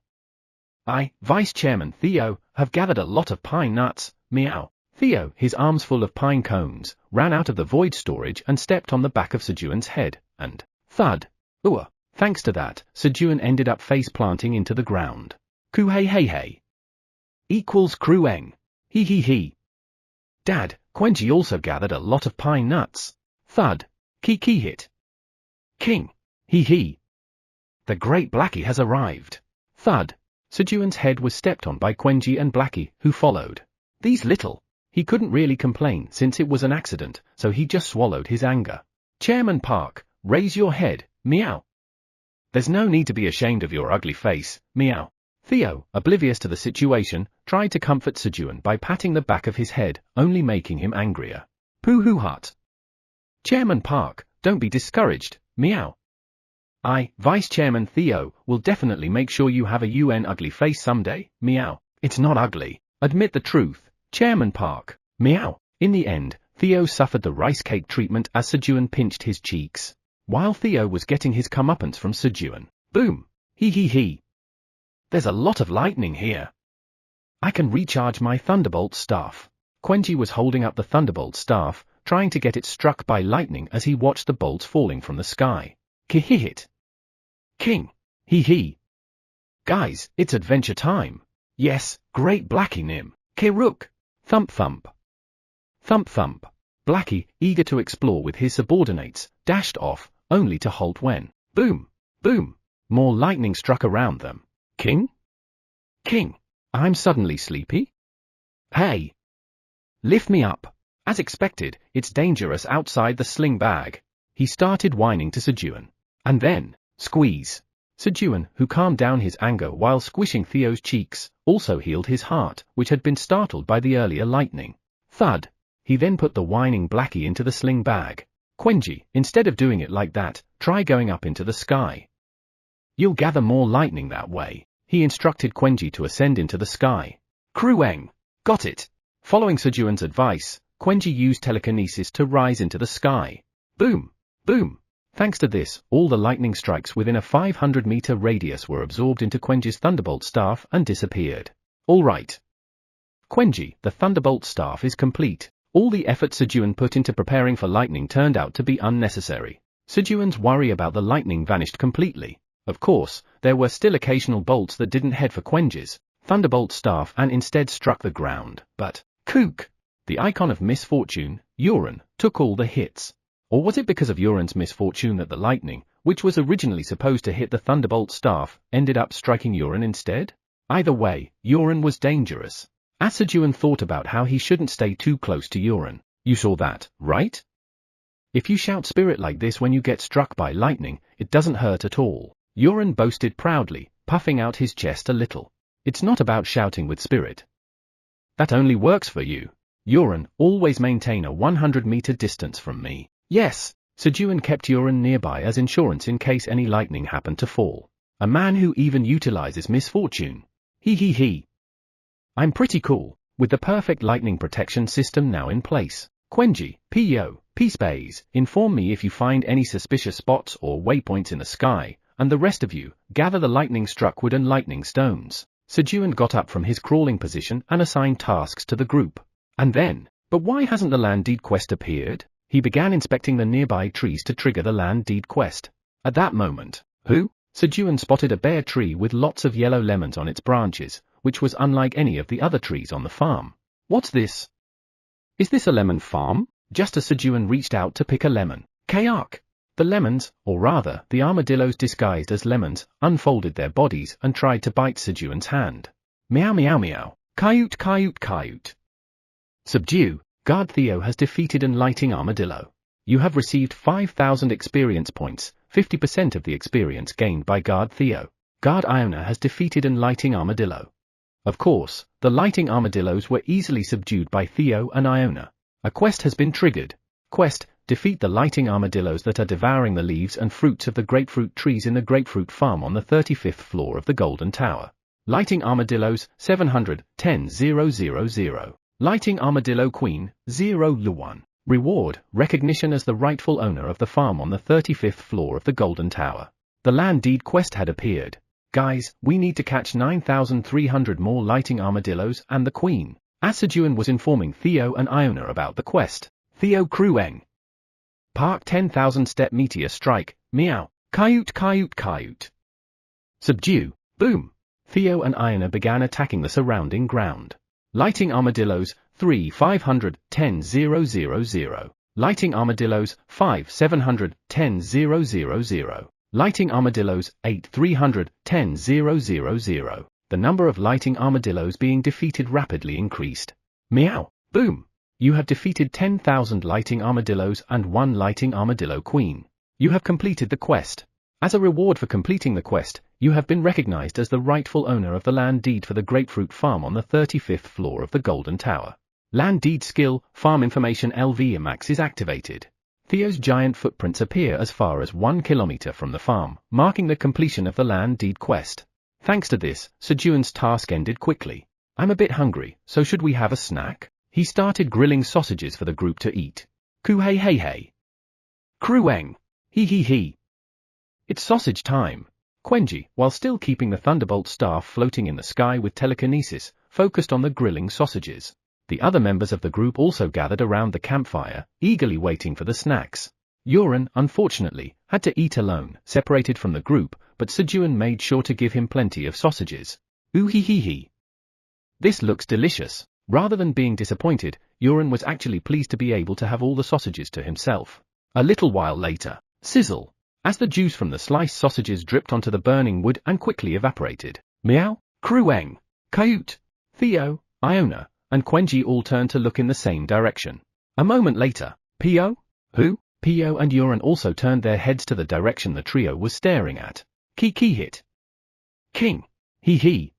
I, Vice Chairman Theo, have gathered a lot of pine nuts, meow! Theo, his arms full of pine cones, ran out of the void storage and stepped on the back of Sejun's head, and thud! Ooh! Thanks to that, Sejun ended up face-planting into the ground. Ku hey. Equals Krueng. He. Dad, Quenji also gathered a lot of pine nuts. Thud. Ki hit. King. He. The Great Blackie has arrived. Thud. Sejun's head was stepped on by Quenji and Blackie, who followed. These little. He couldn't really complain since it was an accident, so he just swallowed his anger. Chairman Park, raise your head, meow. There's no need to be ashamed of your ugly face, meow. Theo, oblivious to the situation, tried to comfort Sejun by patting the back of his head, only making him angrier. Pooh hut. Chairman Park, don't be discouraged, meow. I, Vice Chairman Theo, will definitely make sure you have a UN ugly face someday, meow. It's not ugly. Admit the truth, Chairman Park, meow. In the end, Theo suffered the rice cake treatment as Sejun pinched his cheeks. While Theo was getting his comeuppance from Sejun, boom. He. There's a lot of lightning here. I can recharge my thunderbolt staff. Quenji was holding up the thunderbolt staff, trying to get it struck by lightning as he watched the bolts falling from the sky. Kihihit. King. Hee. Guys, it's adventure time. Yes, great Blackie Nim. Kiruk. Thump thump. Thump thump. Blackie, eager to explore with his subordinates, dashed off, only to halt when, boom, boom, more lightning struck around them. King? King. I'm suddenly sleepy? Hey! Lift me up. As expected, it's dangerous outside the sling bag. He started whining to Sejun. And then, squeeze. Sejun, who calmed down his anger while squishing Theo's cheeks, also healed his heart, which had been startled by the earlier lightning. Thud. He then put the whining Blackie into the sling bag. Quenji, instead of doing it like that, try going up into the sky. You'll gather more lightning that way. He instructed Quenji to ascend into the sky. Krueng. Got it. Following Sejun's advice, Quenji used telekinesis to rise into the sky. Boom. Boom. Thanks to this, all the lightning strikes within a 500-meter radius were absorbed into Quenji's thunderbolt staff and disappeared. All right. Quenji, the thunderbolt staff is complete. All the effort Sejun put into preparing for lightning turned out to be unnecessary. Sejun's worry about the lightning vanished completely. Of course, there were still occasional bolts that didn't head for Quenji's thunderbolt staff and instead struck the ground, but, kook! The icon of misfortune, Uran, took all the hits. Or was it because of Uran's misfortune that the lightning, which was originally supposed to hit the thunderbolt staff, ended up striking Uran instead? Either way, Uran was dangerous. As Sejun thought about how he shouldn't stay too close to Uran. You saw that, right? If you shout spirit like this when you get struck by lightning, it doesn't hurt at all. Uran boasted proudly, puffing out his chest a little. It's not about shouting with spirit. That only works for you. Uran, always maintain a 100-meter distance from me. Yes, Sejun kept Uran nearby as insurance in case any lightning happened to fall. A man who even utilizes misfortune. He. I'm pretty cool, with the perfect lightning protection system now in place. Quenji, P-Space, inform me if you find any suspicious spots or waypoints in the sky, and the rest of you, gather the lightning-struck wood and lightning stones. Sejun got up from his crawling position and assigned tasks to the group. And then, but why hasn't the land deed quest appeared? He began inspecting the nearby trees to trigger the land deed quest. At that moment, who? Sejun spotted a bare tree with lots of yellow lemons on its branches, which was unlike any of the other trees on the farm. What's this? Is this a lemon farm? Just as Sejun reached out to pick a lemon. Kayak! The lemons, or rather, the armadillos disguised as lemons, unfolded their bodies and tried to bite Sejun's hand. Meow meow meow. Kayut. Subdue. Guard Theo has defeated an lighting armadillo. You have received 5,000 experience points, 50% of the experience gained by Guard Theo. Guard Iona has defeated an lighting armadillo. Of course, the lighting armadillos were easily subdued by Theo and Iona. A quest has been triggered. Quest, defeat the lighting armadillos that are devouring the leaves and fruits of the grapefruit trees in the grapefruit farm on the 35th floor of the Golden Tower. Lighting armadillos, 710,000. Lighting armadillo queen, 0 Reward, recognition as the rightful owner of the farm on the 35th floor of the Golden Tower. The land deed quest had appeared. Guys, we need to catch 9,300 more lighting armadillos and the queen. As Sejun was informing Theo and Iona about the quest. Theo Krueng. Park 10,000 step meteor strike, meow, kayut. Subdue, boom. Theo and Iona began attacking the surrounding ground. Lighting armadillos, 3,510,000. Lighting armadillos, 5,710,000. Lighting armadillos, 8,310,000. The number of lighting armadillos being defeated rapidly increased. Meow, boom. You have defeated 10,000 lighting armadillos and 1 lighting armadillo queen. You have completed the quest. As a reward for completing the quest, you have been recognized as the rightful owner of the land deed for the grapefruit farm on the 35th floor of the Golden Tower. Land deed skill, farm information LV Max is activated. Theo's giant footprints appear as far as 1 kilometer from the farm, marking the completion of the land deed quest. Thanks to this, Sejun's task ended quickly. I'm a bit hungry, so should we have a snack? He started grilling sausages for the group to eat. Hey. Krueng. He. It's sausage time. Quenji, while still keeping the thunderbolt staff floating in the sky with telekinesis, focused on the grilling sausages. The other members of the group also gathered around the campfire, eagerly waiting for the snacks. Yuren, unfortunately, had to eat alone, separated from the group, but Sejun made sure to give him plenty of sausages. Ooh hee hee hee. This looks delicious. Rather than being disappointed, Yuren was actually pleased to be able to have all the sausages to himself. A little while later, sizzle, as the juice from the sliced sausages dripped onto the burning wood and quickly evaporated. Meow, Krueng, Kaiut, Theo, Iona, and Quenji all turned to look in the same direction. A moment later, Pio? Who? Pio and Yuren also turned their heads to the direction the trio was staring at. Kiki hit. King. Hee hee.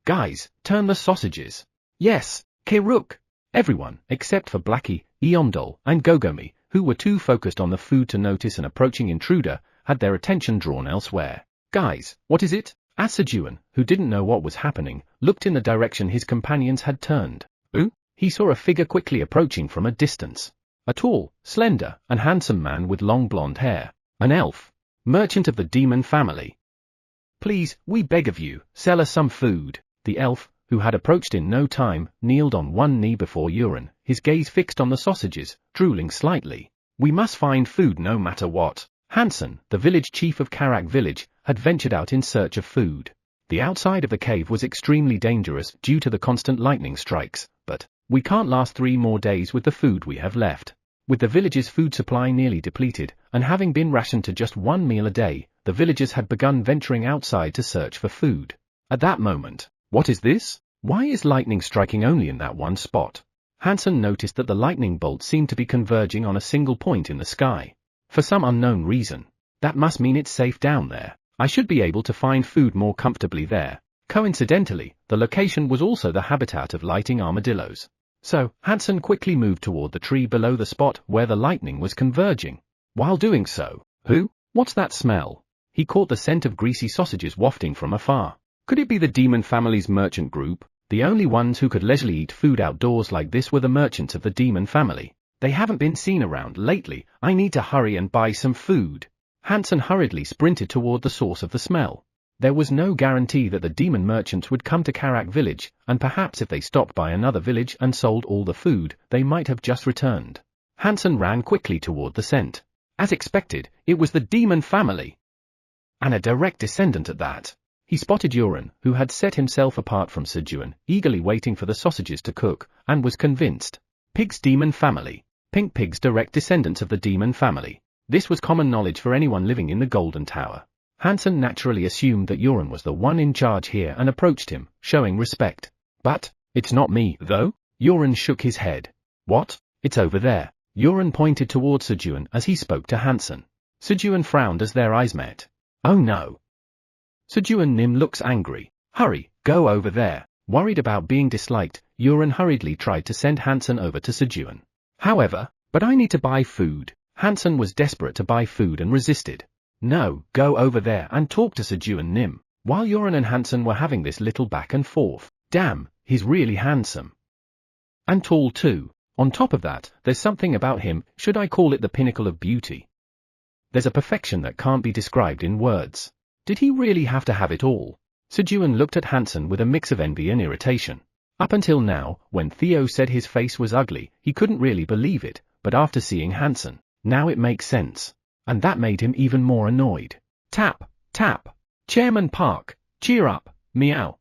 Guys, turn the sausages. Yes, Kiruk. Everyone, except for Blackie, Eondol, and Gogomi, who were too focused on the food to notice an approaching intruder, had their attention drawn elsewhere. Guys, what is it? As Sejun, who didn't know what was happening, looked in the direction his companions had turned. Ooh? He saw a figure quickly approaching from a distance. A tall, slender, and handsome man with long blonde hair. An elf. Merchant of the demon family. Please, we beg of you, sell us some food. The elf, who had approached in no time, kneeled on one knee before Yuren, his gaze fixed on the sausages, drooling slightly. We must find food no matter what. Hansen, the village chief of Karak village, had ventured out in search of food. The outside of the cave was extremely dangerous due to the constant lightning strikes, but we can't last 3 more days with the food we have left. With the village's food supply nearly depleted, and having been rationed to just 1 meal a day, the villagers had begun venturing outside to search for food. At that moment, what is this? Why is lightning striking only in that one spot? Hansen noticed that the lightning bolt seemed to be converging on a single point in the sky. For some unknown reason. That must mean it's safe down there. I should be able to find food more comfortably there. Coincidentally, the location was also the habitat of lighting armadillos. So, Hansen quickly moved toward the tree below the spot where the lightning was converging. While doing so, what's that smell? He caught the scent of greasy sausages wafting from afar. Could it be the demon family's merchant group? The only ones who could leisurely eat food outdoors like this were the merchants of the demon family. They haven't been seen around lately. I need to hurry and buy some food. Hansen hurriedly sprinted toward the source of the smell. There was no guarantee that the demon merchants would come to Karak village, and perhaps if they stopped by another village and sold all the food, they might have just returned. Hansen ran quickly toward the scent. As expected, it was the demon family. And a direct descendant at that. He spotted Yuren, who had set himself apart from Sejun, eagerly waiting for the sausages to cook, and was convinced. Pig's demon family. Pink pigs direct descendants of the demon family. This was common knowledge for anyone living in the Golden Tower. Hansen naturally assumed that Yuren was the one in charge here and approached him, showing respect. But, it's not me, though? Yuren shook his head. What? It's over there. Yuren pointed towards Sejun as he spoke to Hansen. Sejun frowned as their eyes met. Oh no. Sejun Nim looks angry. Hurry, go over there. Worried about being disliked, Yuren hurriedly tried to send Hansen over to Sejun. However, but I need to buy food. Hansen was desperate to buy food and resisted. No, go over there and talk to Sejun Nim. While Yuren and Hansen were having this little back and forth. Damn, he's really handsome. And tall too. On top of that, there's something about him, should I call it the pinnacle of beauty? There's a perfection that can't be described in words. Did he really have to have it all? Sejun looked at Hansen with a mix of envy and irritation. Up until now, when Theo said his face was ugly, he couldn't really believe it, but after seeing Hansen, now it makes sense. And that made him even more annoyed. Tap, tap. Chairman Park, cheer up, meow.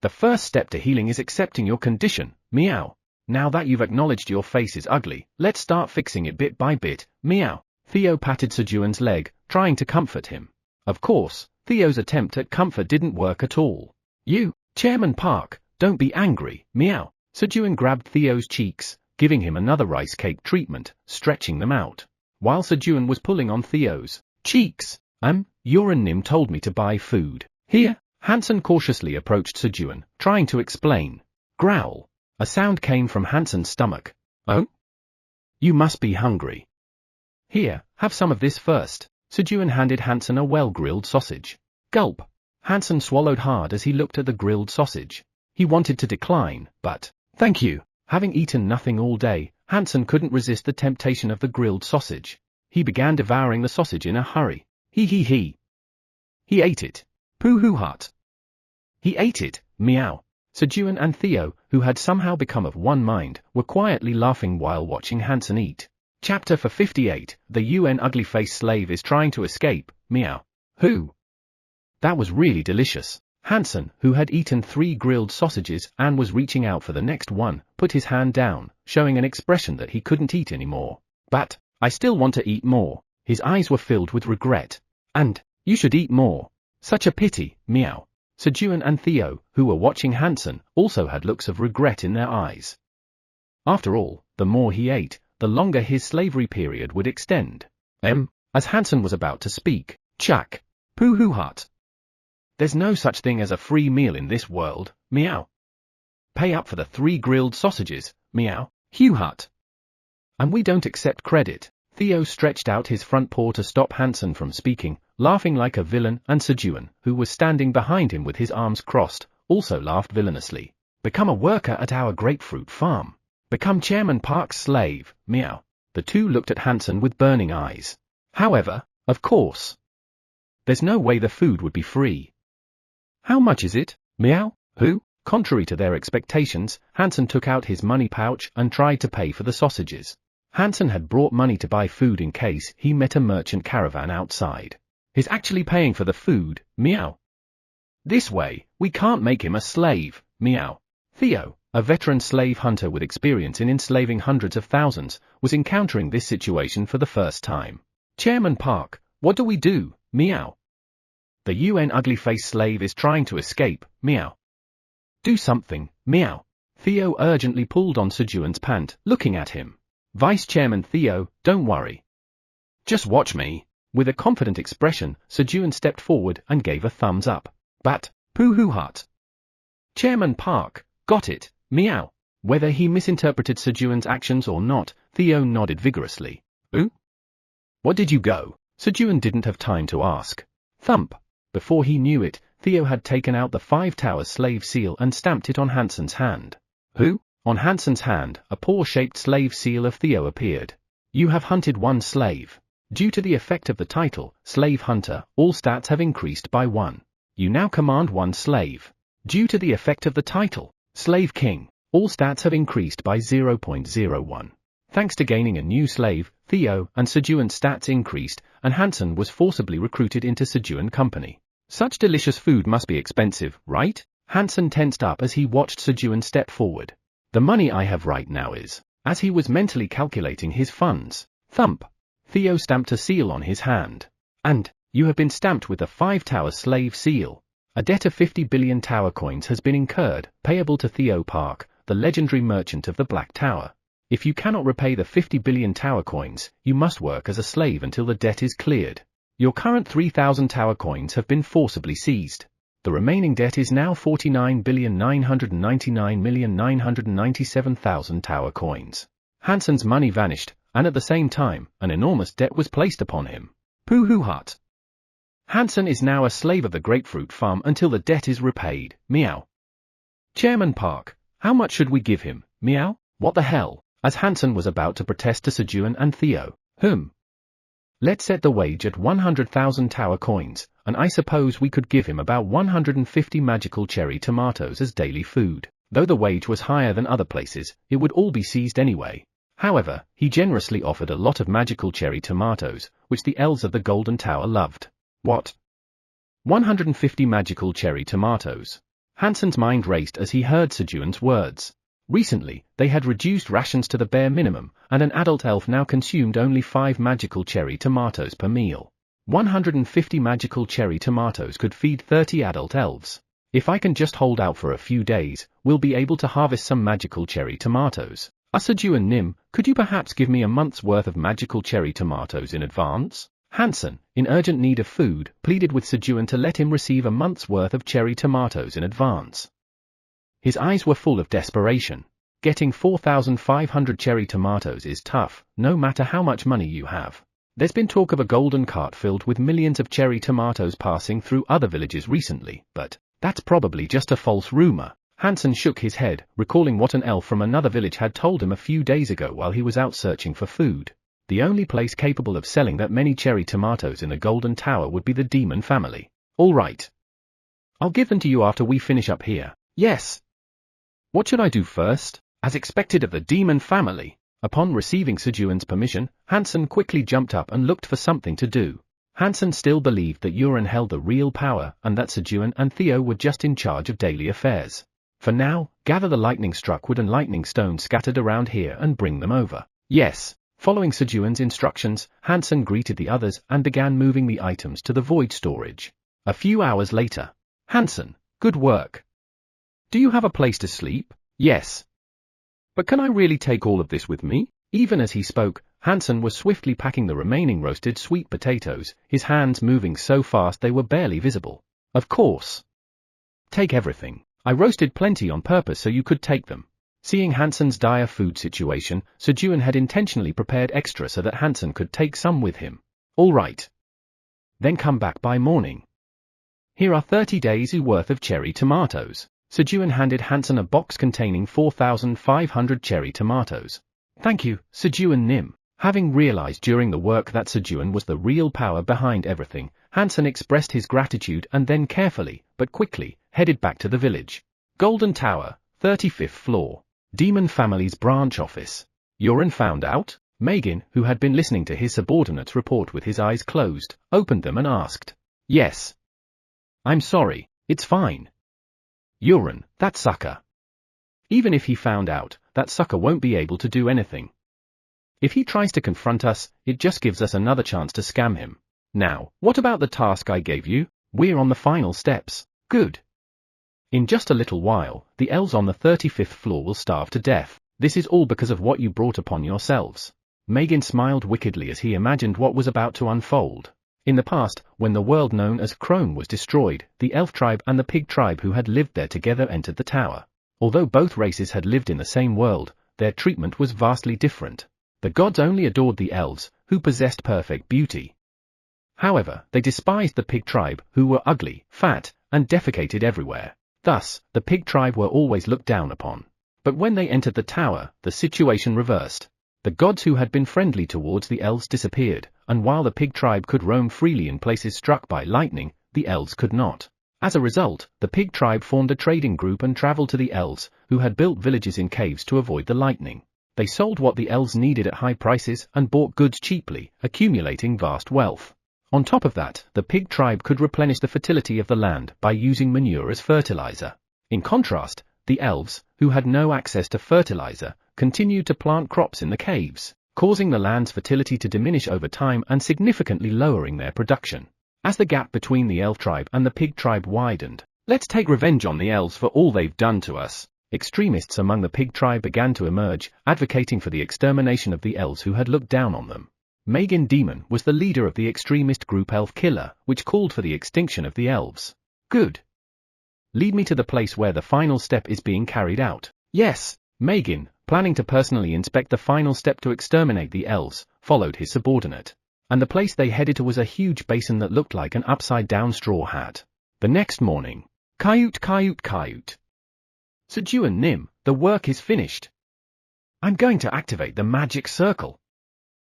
The first step to healing is accepting your condition, meow. Now that you've acknowledged your face is ugly, let's start fixing it bit by bit, meow. Theo patted Sejun's leg, trying to comfort him. Of course, Theo's attempt at comfort didn't work at all. You, Chairman Park, don't be angry, meow. Sejun grabbed Theo's cheeks, giving him another rice cake treatment, stretching them out. While Sejun was pulling on Theo's cheeks, Yuren Nim told me to buy food. Here, Hansen cautiously approached Sejun, trying to explain. Growl. A sound came from Hansen's stomach. Oh? You must be hungry. Here, have some of this first. Sejun handed Hansen a well-grilled sausage. Gulp. Hansen swallowed hard as he looked at the grilled sausage. He wanted to decline, but, thank you. Having eaten nothing all day, Hansen couldn't resist the temptation of the grilled sausage. He began devouring the sausage in a hurry. Hee hee hee. He ate it. Pooh-hoo-hut. He ate it, meow. Sejun and Theo, who had somehow become of one mind, were quietly laughing while watching Hansen eat. Chapter 58, The UN ugly-faced slave is trying to escape, meow. Who? That was really delicious. Hansen, who had eaten 3 grilled sausages and was reaching out for the next one, put his hand down, showing an expression that he couldn't eat anymore. But, I still want to eat more. His eyes were filled with regret. And, you should eat more. Such a pity, meow. Sejun and Theo, who were watching Hansen, also had looks of regret in their eyes. After all, the more he ate, the longer his slavery period would extend. As Hansen was about to speak, Chuck. Pooh-hoo-hut. There's no such thing as a free meal in this world, meow. Pay up for the 3 grilled sausages, meow. Hoo-hut. And we don't accept credit. Theo stretched out his front paw to stop Hansen from speaking, laughing like a villain, and Sejun, who was standing behind him with his arms crossed, also laughed villainously. Become a worker at our grapefruit farm. Become Chairman Park's slave, meow. The two looked at Hansen with burning eyes. However, of course, there's no way the food would be free. How much is it, meow? Who? Contrary to their expectations, Hansen took out his money pouch and tried to pay for the sausages. Hansen had brought money to buy food in case he met a merchant caravan outside. He's actually paying for the food, meow. This way, we can't make him a slave, meow. Theo, a veteran slave hunter with experience in enslaving hundreds of thousands, was encountering this situation for the first time. Chairman Park, what do we do, meow? The UN ugly-faced slave is trying to escape, meow. Do something, meow. Theo urgently pulled on Sejun's pant, looking at him. Vice Chairman Theo, don't worry. Just watch me. With a confident expression, Sejun stepped forward and gave a thumbs up. But, pooh-hoo-hut. Chairman Park, got it, meow. Whether he misinterpreted Sejun's actions or not, Theo nodded vigorously. Ooh? What did you go? Sejun didn't have time to ask. Thump. Before he knew it, Theo had taken out the 5 Towers slave seal and stamped it on Hansen's hand. Who? On Hansen's hand, a paw-shaped slave seal of Theo appeared. You have hunted 1 slave. Due to the effect of the title, Slave Hunter, all stats have increased by 1. You now command 1 slave. Due to the effect of the title, Slave King, all stats have increased by 0.01. Thanks to gaining a new slave, Theo and Sejun's stats increased, and Hansen was forcibly recruited into Sejun Company. Such delicious food must be expensive, right? Hansen tensed up as he watched Sejun step forward. The money I have right now is, as he was mentally calculating his funds. Thump. Theo stamped a seal on his hand. And, you have been stamped with the 5 Tower slave seal. A debt of 50 billion Tower coins has been incurred, payable to Theo Park, the legendary merchant of the Black Tower. If you cannot repay the 50 billion Tower coins, you must work as a slave until the debt is cleared. Your current 3,000 Tower coins have been forcibly seized. The remaining debt is now 49,999,997,000 Tower coins. Hansen's money vanished, and at the same time, an enormous debt was placed upon him. Pooh-hoo-hut. Hansen is now a slave of the grapefruit farm until the debt is repaid, meow. Chairman Park, how much should we give him, meow? What the hell? As Hansen was about to protest to Sejun and Theo. Let's set the wage at 100,000 Tower coins, and I suppose we could give him about 150 magical cherry tomatoes as daily food. Though the wage was higher than other places, it would all be seized anyway. However, he generously offered a lot of magical cherry tomatoes, which the elves of the Golden Tower loved. What? 150 magical cherry tomatoes. Hansen's mind raced as he heard Sejun's words. Recently, they had reduced rations to the bare minimum, and an adult elf now consumed only 5 magical cherry tomatoes per meal. 150 magical cherry tomatoes could feed 30 adult elves. If I can just hold out for a few days, we'll be able to harvest some magical cherry tomatoes. Sejun Nim, could you perhaps give me a month's worth of magical cherry tomatoes in advance? Hansen, in urgent need of food, pleaded with Sejun to let him receive a month's worth of cherry tomatoes in advance. His eyes were full of desperation. Getting 4,500 cherry tomatoes is tough, no matter how much money you have. There's been talk of a golden cart filled with millions of cherry tomatoes passing through other villages recently, but that's probably just a false rumor. Hansen shook his head, recalling what an elf from another village had told him a few days ago while he was out searching for food. The only place capable of selling that many cherry tomatoes in the Golden Tower would be the Demon family. All right. I'll give them to you after we finish up here. Yes. What should I do first? As expected of the demon family, upon receiving Sejun's permission, Hansen quickly jumped up and looked for something to do. Hansen still believed that Uren held the real power and that Sejun and Theo were just in charge of daily affairs. For now, gather the lightning-struck wood and lightning stones scattered around here and bring them over. Yes. Following Sejun's instructions, Hansen greeted the others and began moving the items to the void storage. A few hours later. Hansen, good work. Do you have a place to sleep? Yes. But can I really take all of this with me? Even as he spoke, Hansen was swiftly packing the remaining roasted sweet potatoes, his hands moving so fast they were barely visible. Of course. Take everything. I roasted plenty on purpose so you could take them. Seeing Hansen's dire food situation, Sejun had intentionally prepared extra so that Hansen could take some with him. All right. Then come back by morning. Here are 30 days' worth of cherry tomatoes. Sejun handed Hansen a box containing 4,500 cherry tomatoes. Thank you, Sejun Nim. Having realized during the work that Sejun was the real power behind everything, Hansen expressed his gratitude and then carefully, but quickly, headed back to the village. Golden Tower, 35th floor. Demon Family's branch office. Uren found out? Megan, who had been listening to his subordinate's report with his eyes closed, opened them and asked. Yes. I'm sorry, it's fine. Uren, that sucker. Even if he found out, that sucker won't be able to do anything. If he tries to confront us, it just gives us another chance to scam him. Now, what about the task I gave you? We're on the final steps. Good. In just a little while, the elves on the 35th floor will starve to death. This is all because of what you brought upon yourselves. Megan smiled wickedly as he imagined what was about to unfold. In the past, when the world known as Krone was destroyed, the elf tribe and the pig tribe who had lived there together entered the tower. Although both races had lived in the same world, their treatment was vastly different. The gods only adored the elves, who possessed perfect beauty. However, they despised the pig tribe, who were ugly, fat, and defecated everywhere. Thus, the pig tribe were always looked down upon. But when they entered the tower, the situation reversed. The gods who had been friendly towards the elves disappeared, and while the pig tribe could roam freely in places struck by lightning, the elves could not. As a result, the pig tribe formed a trading group and traveled to the elves, who had built villages in caves to avoid the lightning. They sold what the elves needed at high prices and bought goods cheaply, accumulating vast wealth. On top of that, the pig tribe could replenish the fertility of the land by using manure as fertilizer. In contrast, the elves, who had no access to fertilizer, continued to plant crops in the caves, causing the land's fertility to diminish over time and significantly lowering their production. As the gap between the elf tribe and the pig tribe widened, let's take revenge on the elves for all they've done to us. Extremists among the pig tribe began to emerge, advocating for the extermination of the elves who had looked down on them. Megan Demon was the leader of the extremist group Elf Killer, which called for the extinction of the elves. Good. Lead me to the place where the final step is being carried out. Yes, Megan, planning to personally inspect the final step to exterminate the elves, followed his subordinate. And the place they headed to was a huge basin that looked like an upside-down straw hat. The next morning. Kayut. Sejun Nim, the work is finished. I'm going to activate the magic circle.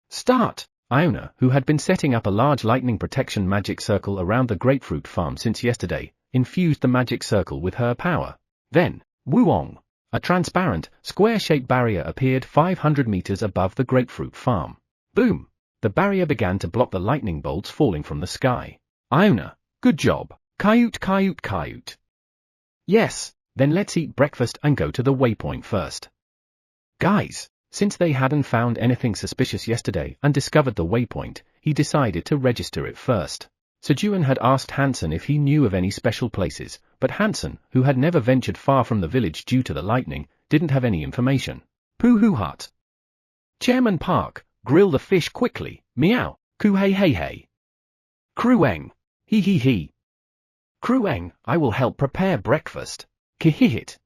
Start! Iona, who had been setting up a large lightning protection magic circle around the grapefruit farm since yesterday, infused the magic circle with her power. Then, Wuong, a transparent, square-shaped barrier appeared 500 meters above the grapefruit farm. Boom! The barrier began to block the lightning bolts falling from the sky. Iona, good job. Kayut. Yes, then let's eat breakfast and go to the waypoint first. Guys, since they hadn't found anything suspicious yesterday and discovered the waypoint, he decided to register it first. Sejun had asked Hansen if he knew of any special places, but Hansen, who had never ventured far from the village due to the lightning, didn't have any information. Poohoo Hut. Chairman Park, grill the fish quickly, meow, coo hey. Krueng. He. Krueng, I will help prepare breakfast. Kihihit.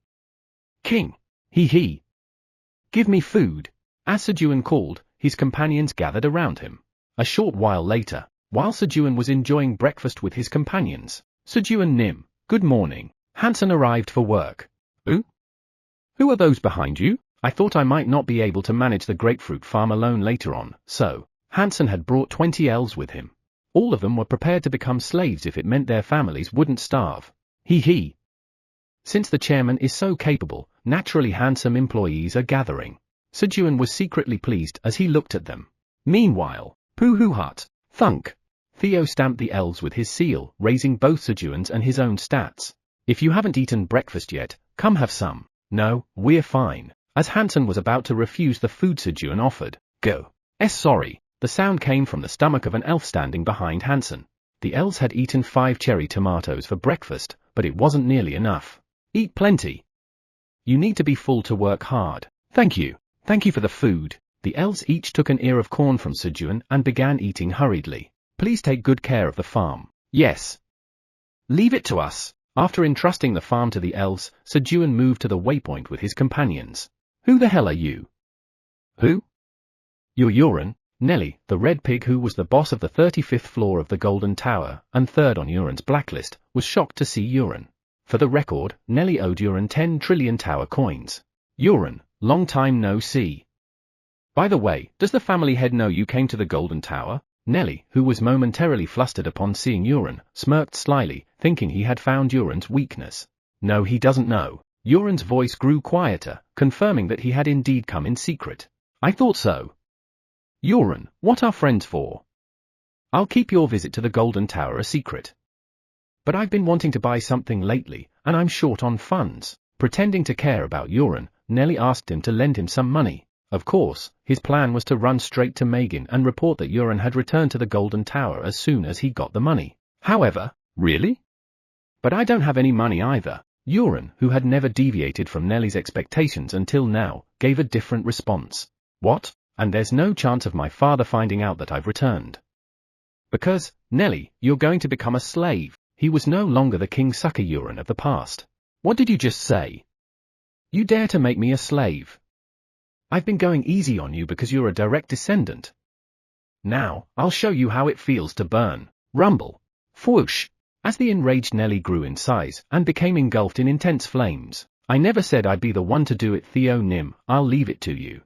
King. He. Give me food. As Sejun called, his companions gathered around him. A short while later, while Sejun was enjoying breakfast with his companions, Sejun Nim, good morning, Hansen arrived for work. Who are those behind you? I thought I might not be able to manage the grapefruit farm alone later on, so Hansen had brought 20 elves with him. All of them were prepared to become slaves if it meant their families wouldn't starve. He. Since the chairman is so capable, naturally handsome employees are gathering. Sejun was secretly pleased as he looked at them. Meanwhile, Poo-hoo-hut, thunk. Theo stamped the elves with his seal, raising both Sejun's and his own stats. If you haven't eaten breakfast yet, come have some. No, we're fine. As Hansen was about to refuse the food Sejun offered, go. Sorry. The sound came from the stomach of an elf standing behind Hansen. The elves had eaten 5 cherry tomatoes for breakfast, but it wasn't nearly enough. Eat plenty. You need to be full to work hard. Thank you. Thank you for the food. The elves each took an ear of corn from Sejun and began eating hurriedly. Please take good care of the farm. Yes. Leave it to us. After entrusting the farm to the elves, Sejun moved to the waypoint with his companions. Who the hell are you? Who? You're Uran. Nelly, the red pig who was the boss of the 35th floor of the Golden Tower, and third on Uran's blacklist, was shocked to see Uran. For the record, Nelly owed Uran 10 trillion tower coins. Uran, long time no see. By the way, does the family head know you came to the Golden Tower? Nelly, who was momentarily flustered upon seeing Uran, smirked slyly, thinking he had found Uran's weakness. No, he doesn't know. Uran's voice grew quieter, confirming that he had indeed come in secret. I thought so. Uran, what are friends for? I'll keep your visit to the Golden Tower a secret. But I've been wanting to buy something lately, and I'm short on funds. Pretending to care about Uran, Nelly asked him to lend him some money. Of course, his plan was to run straight to Megan and report that Uran had returned to the Golden Tower as soon as he got the money. However, really? But I don't have any money either. Uran, who had never deviated from Nelly's expectations until now, gave a different response. What? And there's no chance of my father finding out that I've returned. Because, Nelly, you're going to become a slave. He was no longer the king sucker Uran of the past. What did you just say? You dare to make me a slave? I've been going easy on you because you're a direct descendant. Now, I'll show you how it feels to burn. Rumble. Whoosh. As the enraged Nelly grew in size and became engulfed in intense flames. I never said I'd be the one to do it, Theo Nim, I'll leave it to you.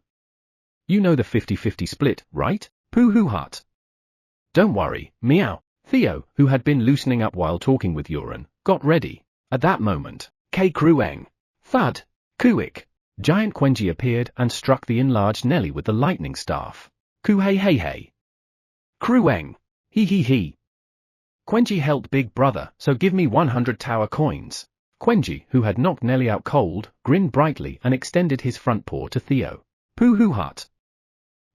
You know the 50-50 split, right? Poo-hoo-hut. Don't worry, meow. Theo, who had been loosening up while talking with Uran, got ready. At that moment, Krueng. Thud. Kuik. Giant Quenji appeared and struck the enlarged Nelly with the lightning staff. Ku-hey-hey-hey. Krueng. He. Quenji helped Big Brother, so give me 100 tower coins. Quenji, who had knocked Nelly out cold, grinned brightly and extended his front paw to Theo. Poo-hoo-hut.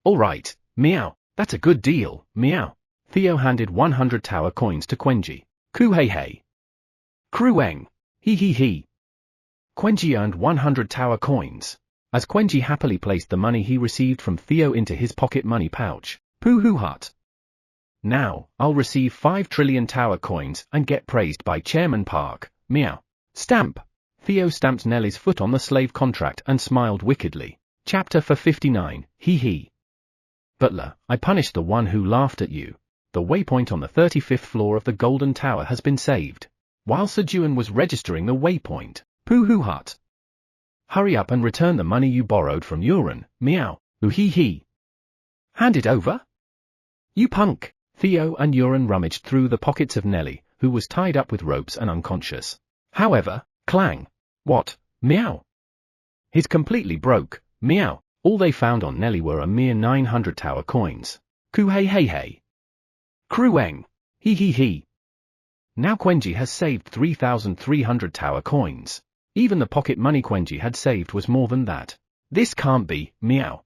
All right, meow, that's a good deal, meow. Theo handed 100 tower coins to Quenji. Ku-hey-hey. Krueng. He. Quenji earned 100 tower coins. As Quenji happily placed the money he received from Theo into his pocket money pouch. Poo-hoo-hut. Now, I'll receive 5 trillion tower coins and get praised by Chairman Park, meow. Stamp. Theo stamped Nelly's foot on the slave contract and smiled wickedly. Chapter 59, he. Butler, I punished the one who laughed at you. The waypoint on the 35th floor of the Golden Tower has been saved. While Sejun was registering the waypoint, Poo-hoo-hut. Hurry up and return the money you borrowed from Uran, meow, he. Hand it over? You punk. Theo and Uran rummaged through the pockets of Nelly, who was tied up with ropes and unconscious. However, clang. What? Meow. He's completely broke, meow. All they found on Nelly were a mere 900 tower coins. Ku-hey-hey-hey. Krueng. He. Now Quenji has saved 3,300 tower coins. Even the pocket money Quenji had saved was more than that. This can't be, meow.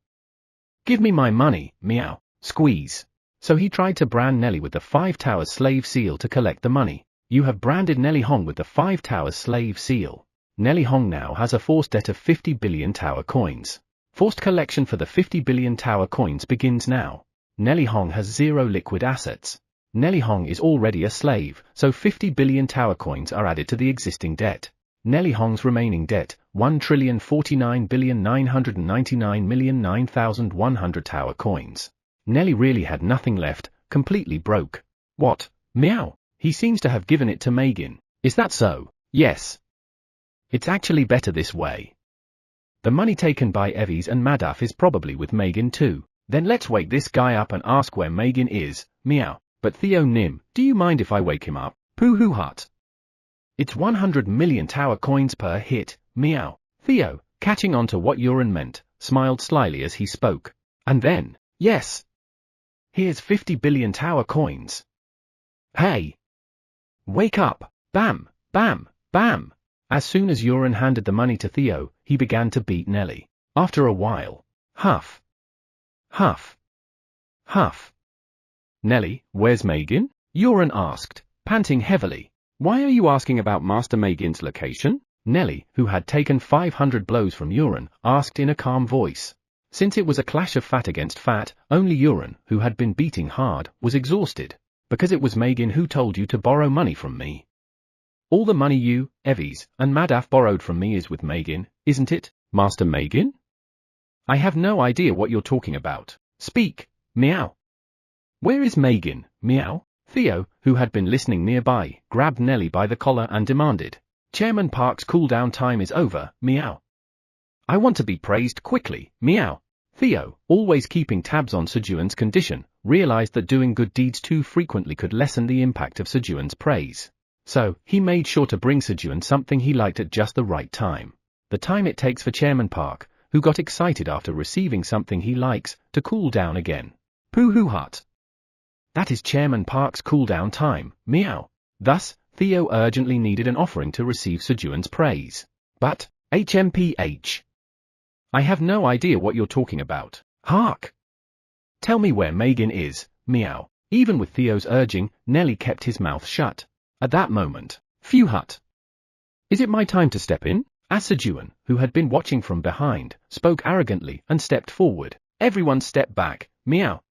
Give me my money, meow. Squeeze. So he tried to brand Nelly with the 5 towers slave seal to collect the money. You have branded Nelly Hong with the 5 towers slave seal. Nelly Hong now has a forced debt of 50 billion tower coins. Forced collection for the 50 billion tower coins begins now. Nelly Hong has 0 liquid assets. Nelly Hong is already a slave, so 50 billion tower coins are added to the existing debt. Nelly Hong's remaining debt, 1,049,999,009,100 tower coins. Nelly really had nothing left, completely broke. What? Meow. He seems to have given it to Megan. Is that so? Yes. It's actually better this way. The money taken by Evis and Madaf is probably with Megan too. Then let's wake this guy up and ask where Megan is, meow. But Theo Nim, do you mind if I wake him up? Pooh hut. It's 100 million tower coins per hit, meow. Theo, catching on to what Uran meant, smiled slyly as he spoke. And then, yes. Here's 50 billion tower coins. Hey! Wake up! Bam! Bam! Bam! As soon as Uran handed the money to Theo, he began to beat Nelly. After a while, huff. Huff. Huff. Nelly, where's Megan? Uran asked, panting heavily. Why are you asking about Master Megan's location? Nelly, who had taken 500 blows from Uran, asked in a calm voice. Since it was a clash of fat against fat, only Uran, who had been beating hard, was exhausted. Because it was Megan who told you to borrow money from me. All the money you, Evis, and Madaf borrowed from me is with Megan, isn't it, Master Megan? I have no idea what you're talking about. Speak, meow. Where is Megan, meow? Theo, who had been listening nearby, grabbed Nelly by the collar and demanded. Chairman Park's cool-down time is over, meow. I want to be praised quickly, meow. Theo, always keeping tabs on Sejun's condition, realized that doing good deeds too frequently could lessen the impact of Sejun's praise. So, he made sure to bring Sejun something he liked at just the right time. The time it takes for Chairman Park, who got excited after receiving something he likes, to cool down again. Pooh hut. That is Chairman Park's cool-down time, meow. Thus, Theo urgently needed an offering to receive Sejun's praise. But, HMPH. I have no idea what you're talking about. Hark! Tell me where Megan is, meow. Even with Theo's urging, Nelly kept his mouth shut. At that moment, phew hut. Is it my time to step in? As Sejun, who had been watching from behind, spoke arrogantly and stepped forward. Everyone step back, meow.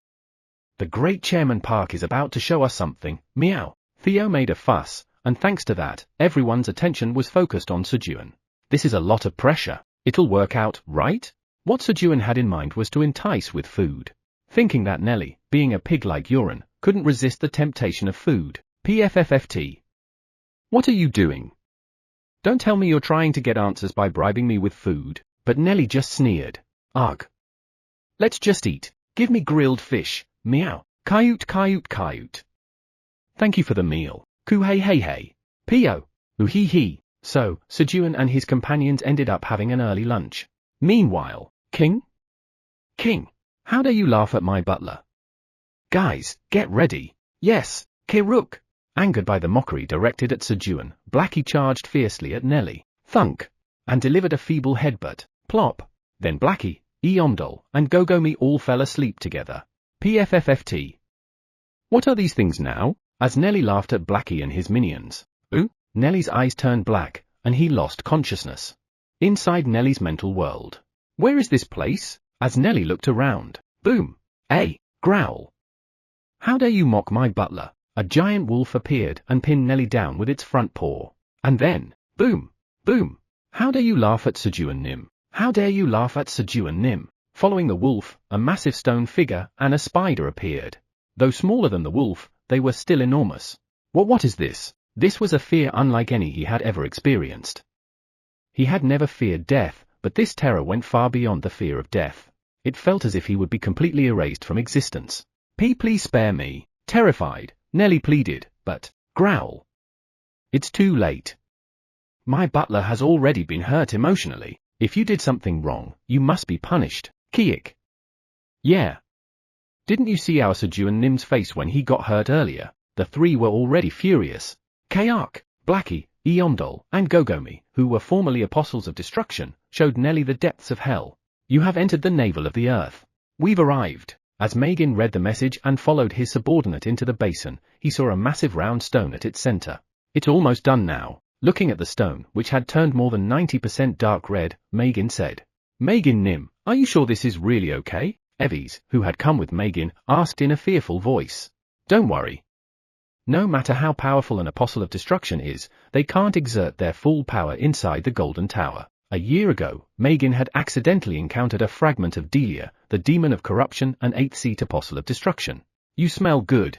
The great Chairman Park is about to show us something, meow. Theo made a fuss, and thanks to that, everyone's attention was focused on Sejun. This is a lot of pressure. It'll work out, right? What Sejun had in mind was to entice with food. Thinking that Nelly, being a pig like Uran, couldn't resist the temptation of food. PFFFT. What are you doing? Don't tell me you're trying to get answers by bribing me with food. But Nelly just sneered. Ugh. Let's just eat. Give me grilled fish, meow. Coyote coyote coyote. Thank you for the meal. Coo hey hey hey. Pio. Ooh hee hee. So, Sejun and his companions ended up having an early lunch. Meanwhile, King? How dare you laugh at my butler? Guys, get ready. Yes, Kiruk. Angered by the mockery directed at Sejun, Blackie charged fiercely at Nelly. Thunk. And delivered a feeble headbutt. Plop. Then Blackie, Eomdol, and Gogomi all fell asleep together. PFFFT. What are these things now? As Nelly laughed at Blackie and his minions. Ooh? Nelly's eyes turned black, and he lost consciousness. Inside Nelly's mental world. Where is this place? As Nelly looked around. Boom. Ay, growl. How dare you mock my butler? A giant wolf appeared and pinned Nelly down with its front paw. And then, boom, boom. How dare you laugh at Sejun Nim? How dare you laugh at Sejun Nim? Following the wolf, a massive stone figure and a spider appeared. Though smaller than the wolf, they were still enormous. What is this? This was a fear unlike any he had ever experienced. He had never feared death, but this terror went far beyond the fear of death. It felt as if he would be completely erased from existence. Please spare me. Terrified, Nelly pleaded, but, growl. It's too late. My butler has already been hurt emotionally. If you did something wrong, you must be punished. Kiik. Yeah. Didn't you see our Sejun Nim's face when he got hurt earlier? The three were already furious. Kayak, Blackie, Eomdol, and Gogomi, who were formerly apostles of destruction, showed Nelly the depths of hell. You have entered the navel of the earth. We've arrived. As Megan read the message and followed his subordinate into the basin, he saw a massive round stone at its center. It's almost done now. Looking at the stone, which had turned more than 90% dark red, Megan said. Megan Nim, are you sure this is really okay? Evis, who had come with Megan, asked in a fearful voice. Don't worry. No matter how powerful an apostle of destruction is, they can't exert their full power inside the Golden Tower. A year ago, Megan had accidentally encountered a fragment of Delia, the demon of corruption and 8th-seat apostle of destruction. You smell good.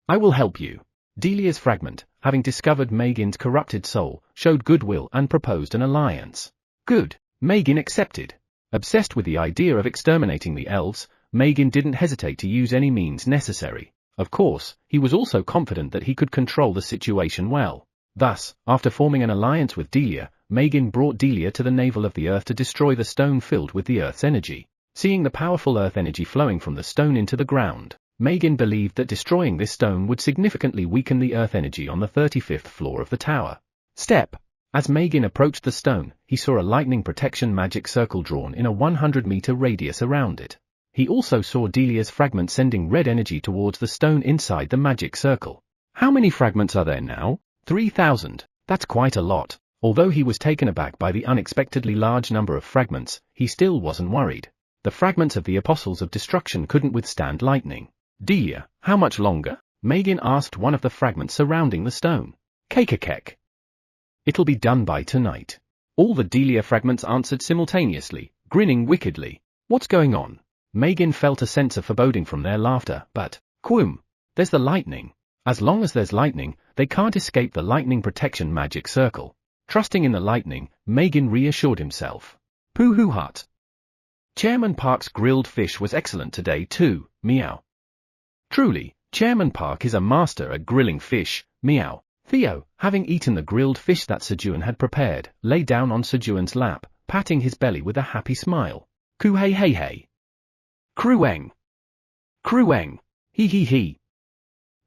I will help you. Delia's fragment, having discovered Megan's corrupted soul, showed goodwill and proposed an alliance. Good. Megan accepted. Obsessed with the idea of exterminating the elves, Megan didn't hesitate to use any means necessary. Of course, he was also confident that he could control the situation well. Thus, after forming an alliance with Delia, Megan brought Delia to the navel of the Earth to destroy the stone filled with the Earth's energy. Seeing the powerful Earth energy flowing from the stone into the ground, Megan believed that destroying this stone would significantly weaken the Earth energy on the 35th floor of the tower. Step. As Megan approached the stone, he saw a lightning protection magic circle drawn in a 100-meter radius around it. He also saw Delia's fragment sending red energy towards the stone inside the magic circle. How many fragments are there now? 3,000. That's quite a lot. Although he was taken aback by the unexpectedly large number of fragments, he still wasn't worried. The fragments of the Apostles of Destruction couldn't withstand lightning. Delia, how much longer? Megan asked one of the fragments surrounding the stone. Kekekek. It'll be done by tonight. All the Delia fragments answered simultaneously, grinning wickedly. What's going on? Megan felt a sense of foreboding from their laughter, but, quoom, there's the lightning. As long as there's lightning, they can't escape the lightning protection magic circle. Trusting in the lightning, Megan reassured himself. Pooh hut. Chairman Park's grilled fish was excellent today too, meow. Truly, Chairman Park is a master at grilling fish, meow. Theo, having eaten the grilled fish that Sejun had prepared, lay down on Sejun's lap, patting his belly with a happy smile. Coo hey hey hey. Krueng. Krueng. Hee hee hee.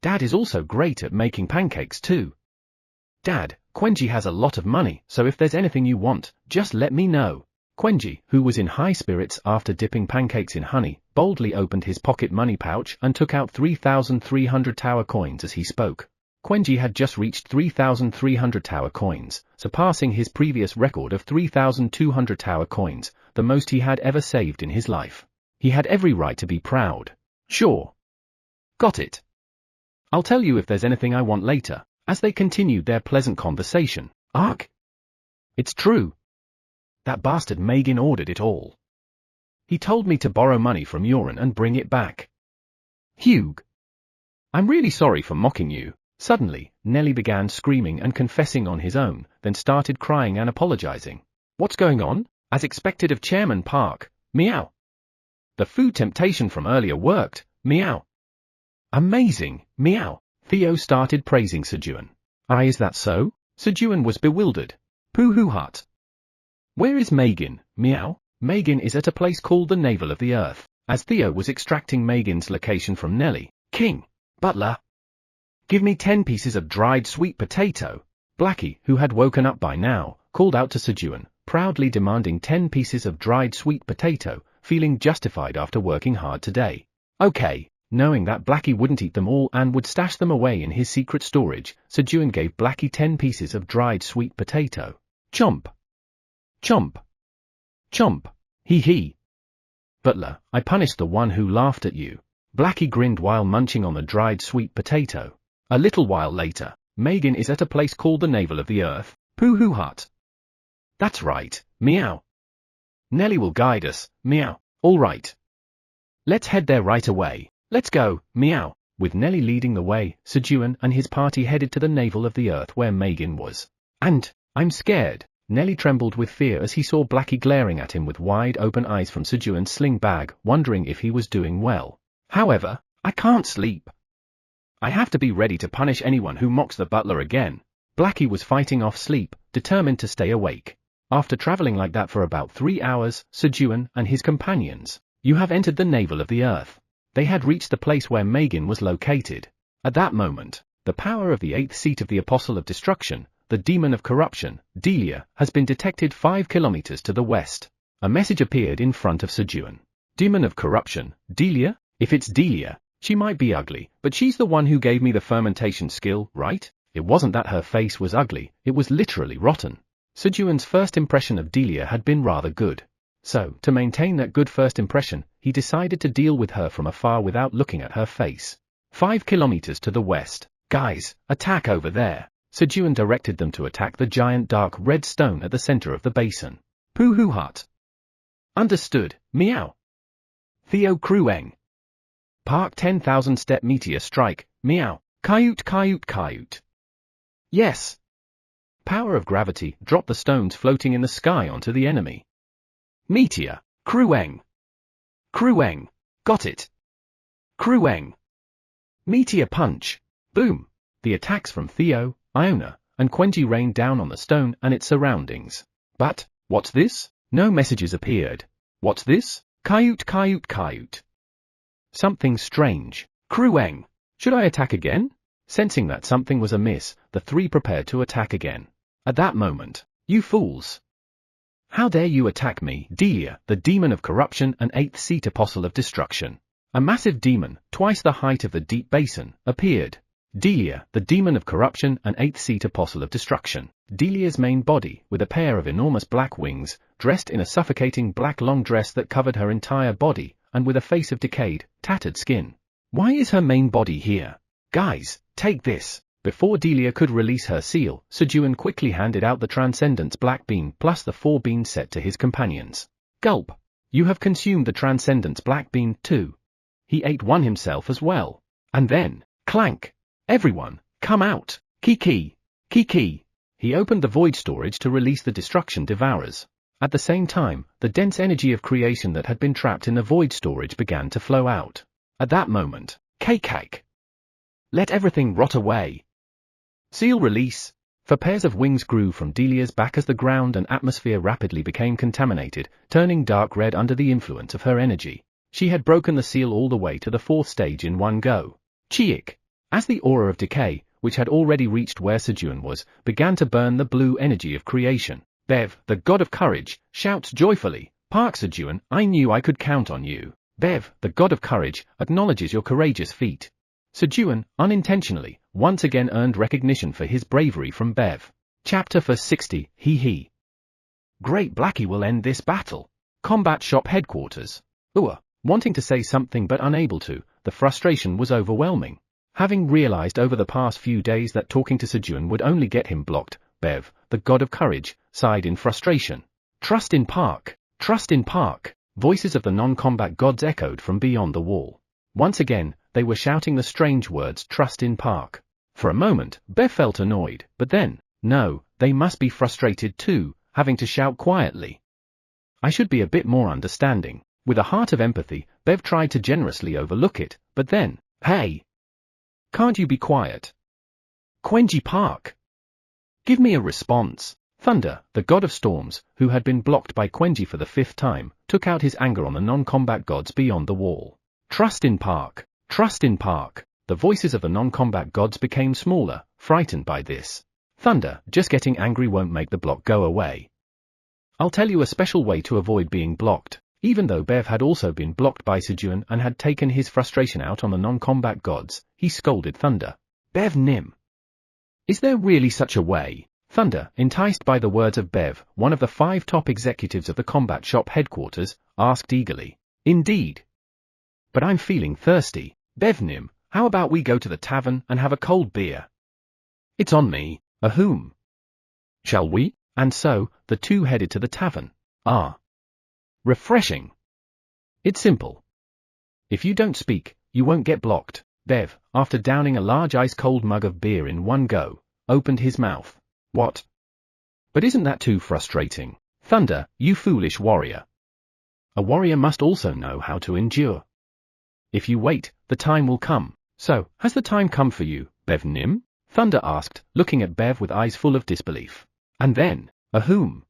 Dad is also great at making pancakes too. Dad, Quenji has a lot of money, so if there's anything you want, just let me know. Quenji, who was in high spirits after dipping pancakes in honey, boldly opened his pocket money pouch and took out 3,300 tower coins as he spoke. Quenji had just reached 3,300 tower coins, surpassing his previous record of 3,200 tower coins, the most he had ever saved in his life. He had every right to be proud. Sure. Got it. I'll tell you if there's anything I want later, as they continued their pleasant conversation. Ark? It's true. That bastard Megan ordered it all. He told me to borrow money from Yoren and bring it back. Hugh. I'm really sorry for mocking you. Suddenly, Nelly began screaming and confessing on his own, then started crying and apologizing. What's going on? As expected of Chairman Park, meow. The food temptation from earlier worked, meow. Amazing, meow. Theo started praising Sejun. Is that so? Sejun was bewildered. Pooh hut. Where is Megan, meow? Megan is at a place called the Navel of the Earth. As Theo was extracting Megan's location from Nelly, King, Butler. Give me 10 pieces of dried sweet potato. Blackie, who had woken up by now, called out to Sejun, proudly demanding 10 pieces of dried sweet potato, feeling justified after working hard today. Okay. Knowing that Blackie wouldn't eat them all and would stash them away in his secret storage, Sejun gave Blackie 10 pieces of dried sweet potato. Chomp. Chomp. Chomp. Hee hee. Butler, I punished the one who laughed at you. Blackie grinned while munching on the dried sweet potato. A little while later, Megan is at a place called the Navel of the Earth. Pooh hut. That's right, meow. Nelly will guide us, meow. All right. Let's head there right away. Let's go, meow. With Nelly leading the way, Sejun and his party headed to the Navel of the Earth where Megan was. And, I'm scared. Nelly trembled with fear as he saw Blackie glaring at him with wide open eyes from Sejun's sling bag, wondering if he was doing well. However, I can't sleep. I have to be ready to punish anyone who mocks the butler again. Blackie was fighting off sleep, determined to stay awake. After traveling like that for about 3 hours, Sejun and his companions, you have entered the Navel of the Earth. They had reached the place where Megan was located. At that moment, the power of the 8th seat of the Apostle of Destruction, the demon of corruption, Delia, has been detected 5 kilometers to the west. A message appeared in front of Sejun. Demon of corruption, Delia? If it's Delia, she might be ugly, but she's the one who gave me the fermentation skill, right? It wasn't that her face was ugly, it was literally rotten. Sejun's first impression of Delia had been rather good. So, to maintain that good first impression, he decided to deal with her from afar without looking at her face. 5 kilometers to the west. Guys, attack over there. Sejun directed them to attack the giant dark red stone at the center of the basin. Pooh hut. Understood, meow. Theo Krueng. Park 10,000 step meteor strike, meow. Kayut. Yes. Power of gravity, drop the stones floating in the sky onto the enemy. Meteor, Krueng. Got it. Krueng. Meteor punch. Boom. The attacks from Theo, Iona, and Quenji rained down on the stone and its surroundings. But, what's this? No messages appeared. What's this? Kayut kayut kayut. Something strange. Krueng. Should I attack again? Sensing that something was amiss, the three prepared to attack again. At that moment, you fools! How dare you attack me, Delia, the demon of corruption and eighth-seat apostle of destruction? A massive demon, twice the height of the deep basin, appeared. Delia, the demon of corruption and eighth-seat apostle of destruction. Delia's main body, with a pair of enormous black wings, dressed in a suffocating black long dress that covered her entire body, and with a face of decayed, tattered skin. Why is her main body here? Guys, take this. Before Delia could release her seal, Sejun quickly handed out the Transcendence Black Bean plus the 4 bean set to his companions. Gulp. You have consumed the Transcendence Black Bean too. He ate one himself as well. And then, clank. Everyone, come out. Kiki. Kiki. He opened the void storage to release the destruction devourers. At the same time, the dense energy of creation that had been trapped in the void storage began to flow out. At that moment, Cake. Let everything rot away. Seal release. For pairs of wings grew from Delia's back as the ground and atmosphere rapidly became contaminated, turning dark red under the influence of her energy. She had broken the seal all the way to the 4th stage in one go. Chiik. As the aura of decay, which had already reached where Sejun was, began to burn the blue energy of creation, Bev, the god of courage, shouts joyfully, Park Sejun, I knew I could count on you. Bev, the god of courage, acknowledges your courageous feat. Sejun, unintentionally, once again earned recognition for his bravery from Bev. Chapter for 60, he. Great Blackie will end this battle. Combat shop headquarters. Wanting to say something but unable to, the frustration was overwhelming. Having realized over the past few days that talking to Sejun would only get him blocked, Bev, the god of courage, sighed in frustration. Trust in Park. Trust in Park. Voices of the non-combat gods echoed from beyond the wall. Once again, they were shouting the strange words trust in Park. For a moment, Bev felt annoyed, but then, no, they must be frustrated too, having to shout quietly. I should be a bit more understanding. With a heart of empathy, Bev tried to generously overlook it, but then, hey! Can't you be quiet? Quenji Park! Give me a response. Thunder, the god of storms, who had been blocked by Quenji for the 5th time, took out his anger on the non-combat gods beyond the wall. Trust in Park. Trust in Park. The voices of the non-combat gods became smaller, frightened by this. Thunder, just getting angry won't make the block go away. I'll tell you a special way to avoid being blocked. Even though Bev had also been blocked by Sejun and had taken his frustration out on the non-combat gods, he scolded Thunder. Bev Nim. Is there really such a way? Thunder, enticed by the words of Bev, one of the 5 top executives of the combat shop headquarters, asked eagerly. Indeed. But I'm feeling thirsty. Bev Nim, how about we go to the tavern and have a cold beer? It's on me. Whom? Shall we? And so, the two headed to the tavern. Refreshing. It's simple. If you don't speak, you won't get blocked. Bev, after downing a large ice-cold mug of beer in one go, opened his mouth. What? But isn't that too frustrating? Thunder, you foolish warrior. A warrior must also know how to endure. If you wait, the time will come. So, has the time come for you, Bev Nim? Thunder asked, looking at Bev with eyes full of disbelief. And then, whom?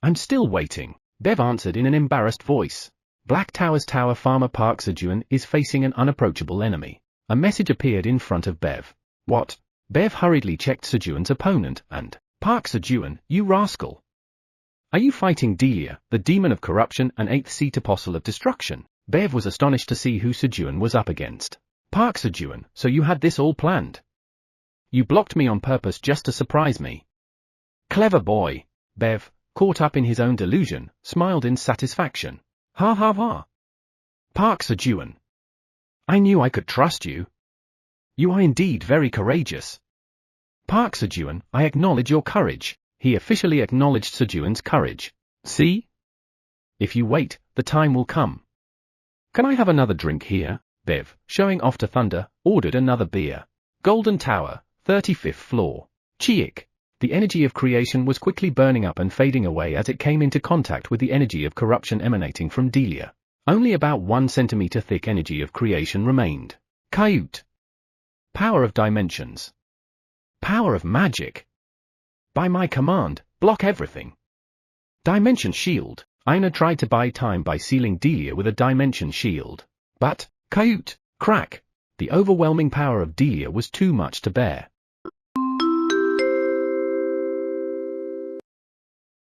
I'm still waiting, Bev answered in an embarrassed voice. Black Tower's Tower Farmer Park Sejun is facing an unapproachable enemy. A message appeared in front of Bev. What? Bev hurriedly checked Sejun's opponent and, Park Sejun, you rascal. Are you fighting Delia, the demon of corruption and 8th-seat apostle of destruction? Bev was astonished to see who Sejun was up against. Park Sejun, so you had this all planned? You blocked me on purpose just to surprise me. Clever boy. Bev, caught up in his own delusion, smiled in satisfaction. Ha ha ha. Park Sejun. I knew I could trust you. You are indeed very courageous. Park Sejun, I acknowledge your courage. He officially acknowledged Sejun's courage. See? If you wait, the time will come. Can I have another drink here? Bev, showing off to Thunder, ordered another beer. Golden Tower, 35th floor. Chiik. The energy of creation was quickly burning up and fading away as it came into contact with the energy of corruption emanating from Delia. Only about 1 centimeter thick energy of creation remained. Kayut. Power of dimensions. Power of magic. By my command, block everything. Dimension shield. Aina tried to buy time by sealing Delia with a dimension shield. But, Kayut, crack! The overwhelming power of Delia was too much to bear.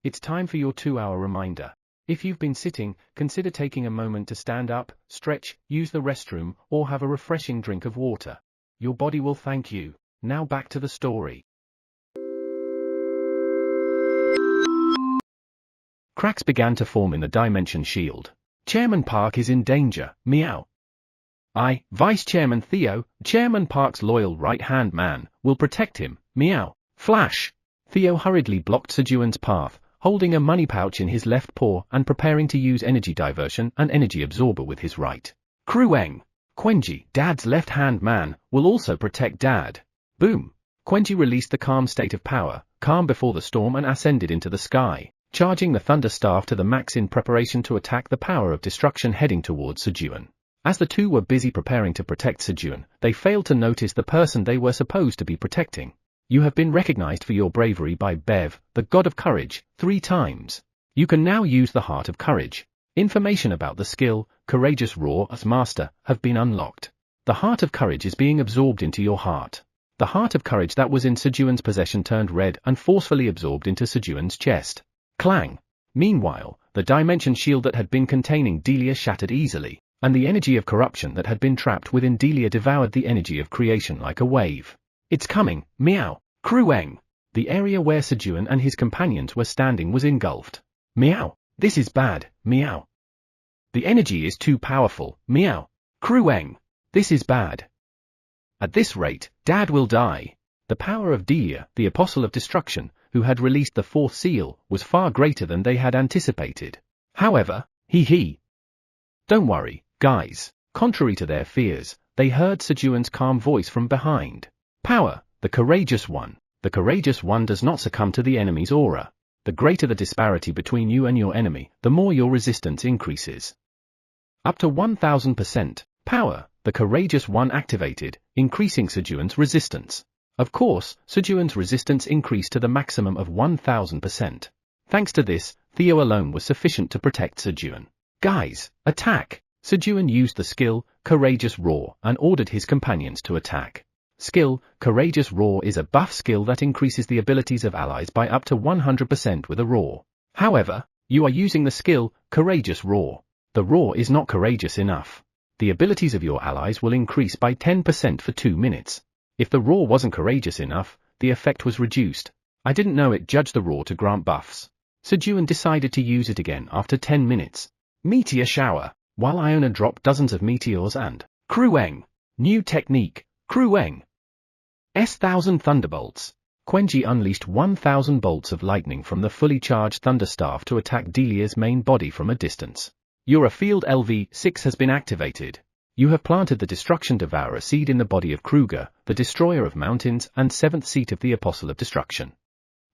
It's time for your 2-hour reminder. If you've been sitting, consider taking a moment to stand up, stretch, use the restroom, or have a refreshing drink of water. Your body will thank you. Now back to the story. Cracks began to form in the dimension shield. Chairman Park is in danger, meow. I, Vice Chairman Theo, Chairman Park's loyal right-hand man, will protect him, meow. Flash! Theo hurriedly blocked Sejun's path, holding a money pouch in his left paw and preparing to use energy diversion and energy absorber with his right. Krueng! Quenji, Dad's left-hand man, will also protect Dad. Boom! Quenji released the calm state of power, calm before the storm, and ascended into the sky, charging the thunder staff to the max in preparation to attack the power of destruction heading towards Sejun. As the two were busy preparing to protect Sejun, they failed to notice the person they were supposed to be protecting. You have been recognized for your bravery by Bev, the god of courage, 3 times. You can now use the heart of courage. Information about the skill, courageous roar as master, have been unlocked. The heart of courage is being absorbed into your heart. The heart of courage that was in Sejun's possession turned red and forcefully absorbed into Sejun's chest. Clang! Meanwhile, the dimension shield that had been containing Delia shattered easily, and the energy of corruption that had been trapped within Delia devoured the energy of creation like a wave. It's coming, meow, Krueng! The area where Sejun and his companions were standing was engulfed. Meow, this is bad, meow. The energy is too powerful, meow, Krueng! This is bad. At this rate, Dad will die. The power of Delia, the apostle of destruction, who had released the 4th seal, was far greater than they had anticipated. However, Don't worry, guys. Contrary to their fears, they heard Sejun's calm voice from behind. Power, the courageous one. The courageous one does not succumb to the enemy's aura. The greater the disparity between you and your enemy, the more your resistance increases. Up to 1000%. Power, the courageous one activated, increasing Sejun's resistance. Of course, Sejun's resistance increased to the maximum of 1000%. Thanks to this, Theo alone was sufficient to protect Sejun. Guys, attack! Sejun used the skill, Courageous Roar, and ordered his companions to attack. Skill, Courageous Roar is a buff skill that increases the abilities of allies by up to 100% with a roar. However, you are using the skill, Courageous Roar. The roar is not courageous enough. The abilities of your allies will increase by 10% for 2 minutes. If the roar wasn't courageous enough, the effect was reduced. I didn't know it judged the roar to grant buffs. Sejun decided to use it again after 10 minutes. Meteor shower, while Iona dropped dozens of meteors and Krueng! New technique, Krueng! S1000 thunderbolts. Quenji unleashed 1000 bolts of lightning from the fully charged thunderstaff to attack Delia's main body from a distance. Your field LV6 has been activated. You have planted the Destruction Devourer seed in the body of Kruger, the Destroyer of Mountains and 7th seat of the Apostle of Destruction.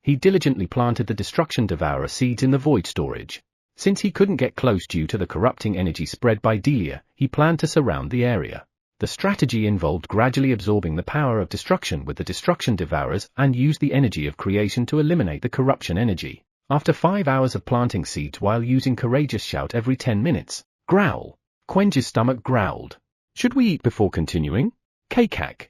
He diligently planted the Destruction Devourer seeds in the void storage. Since he couldn't get close due to the corrupting energy spread by Delia, he planned to surround the area. The strategy involved gradually absorbing the power of destruction with the Destruction Devourers and use the energy of creation to eliminate the corruption energy. After 5 hours of planting seeds while using Courageous Shout every 10 minutes, growl. Quenji's stomach growled. Should we eat before continuing? Kakak.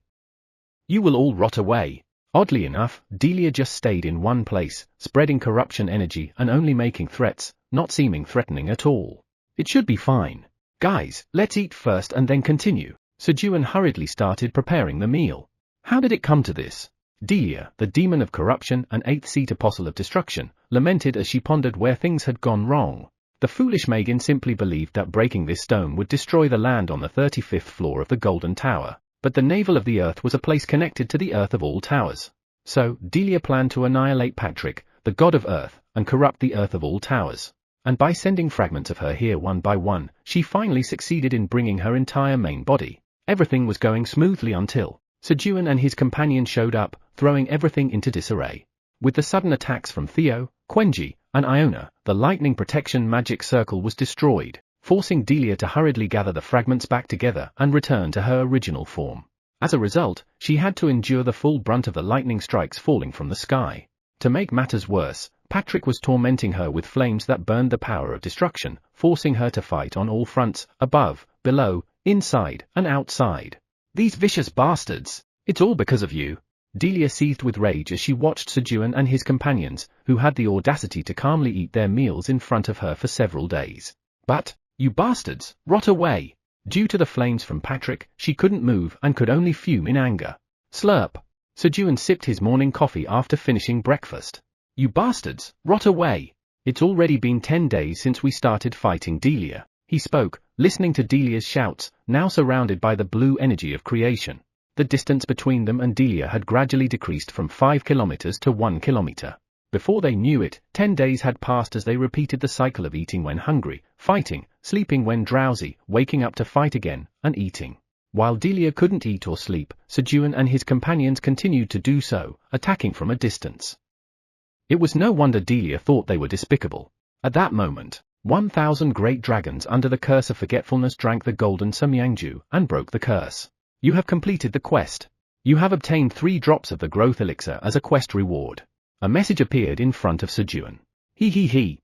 You will all rot away. Oddly enough, Delia just stayed in one place, spreading corruption energy and only making threats, not seeming threatening at all. It should be fine. Guys, let's eat first and then continue. Sejun hurriedly started preparing the meal. How did it come to this? Delia, the demon of corruption and 8th seat apostle of destruction, lamented as she pondered where things had gone wrong. The foolish Megan simply believed that breaking this stone would destroy the land on the 35th floor of the Golden Tower, but the navel of the earth was a place connected to the earth of all towers. So, Delia planned to annihilate Patrick, the god of earth, and corrupt the earth of all towers. And by sending fragments of her here one by one, she finally succeeded in bringing her entire main body. Everything was going smoothly until Sejun and his companion showed up, throwing everything into disarray. With the sudden attacks from Theo, Quenji, and Iona, the lightning protection magic circle was destroyed, forcing Delia to hurriedly gather the fragments back together and return to her original form. As a result, she had to endure the full brunt of the lightning strikes falling from the sky. To make matters worse, Patrick was tormenting her with flames that burned the power of destruction, forcing her to fight on all fronts, above, below, inside, and outside. These vicious bastards! It's all because of you. Delia seethed with rage as she watched Sejun and his companions, who had the audacity to calmly eat their meals in front of her for several days. But, you bastards, rot away! Due to the flames from Patrick, she couldn't move and could only fume in anger. Slurp. Sejun sipped his morning coffee after finishing breakfast. You bastards, rot away! It's already been 10 days since we started fighting Delia. He spoke, listening to Delia's shouts, now surrounded by the blue energy of creation. The distance between them and Delia had gradually decreased from 5 kilometers to 1 kilometer. Before they knew it, 10 days had passed as they repeated the cycle of eating when hungry, fighting, sleeping when drowsy, waking up to fight again, and eating. While Delia couldn't eat or sleep, Sejun and his companions continued to do so, attacking from a distance. It was no wonder Delia thought they were despicable. At that moment, 1,000 great dragons under the curse of forgetfulness drank the golden Samyangju and broke the curse. You have completed the quest. You have obtained 3 drops of the growth elixir as a quest reward. A message appeared in front of Sejun. He.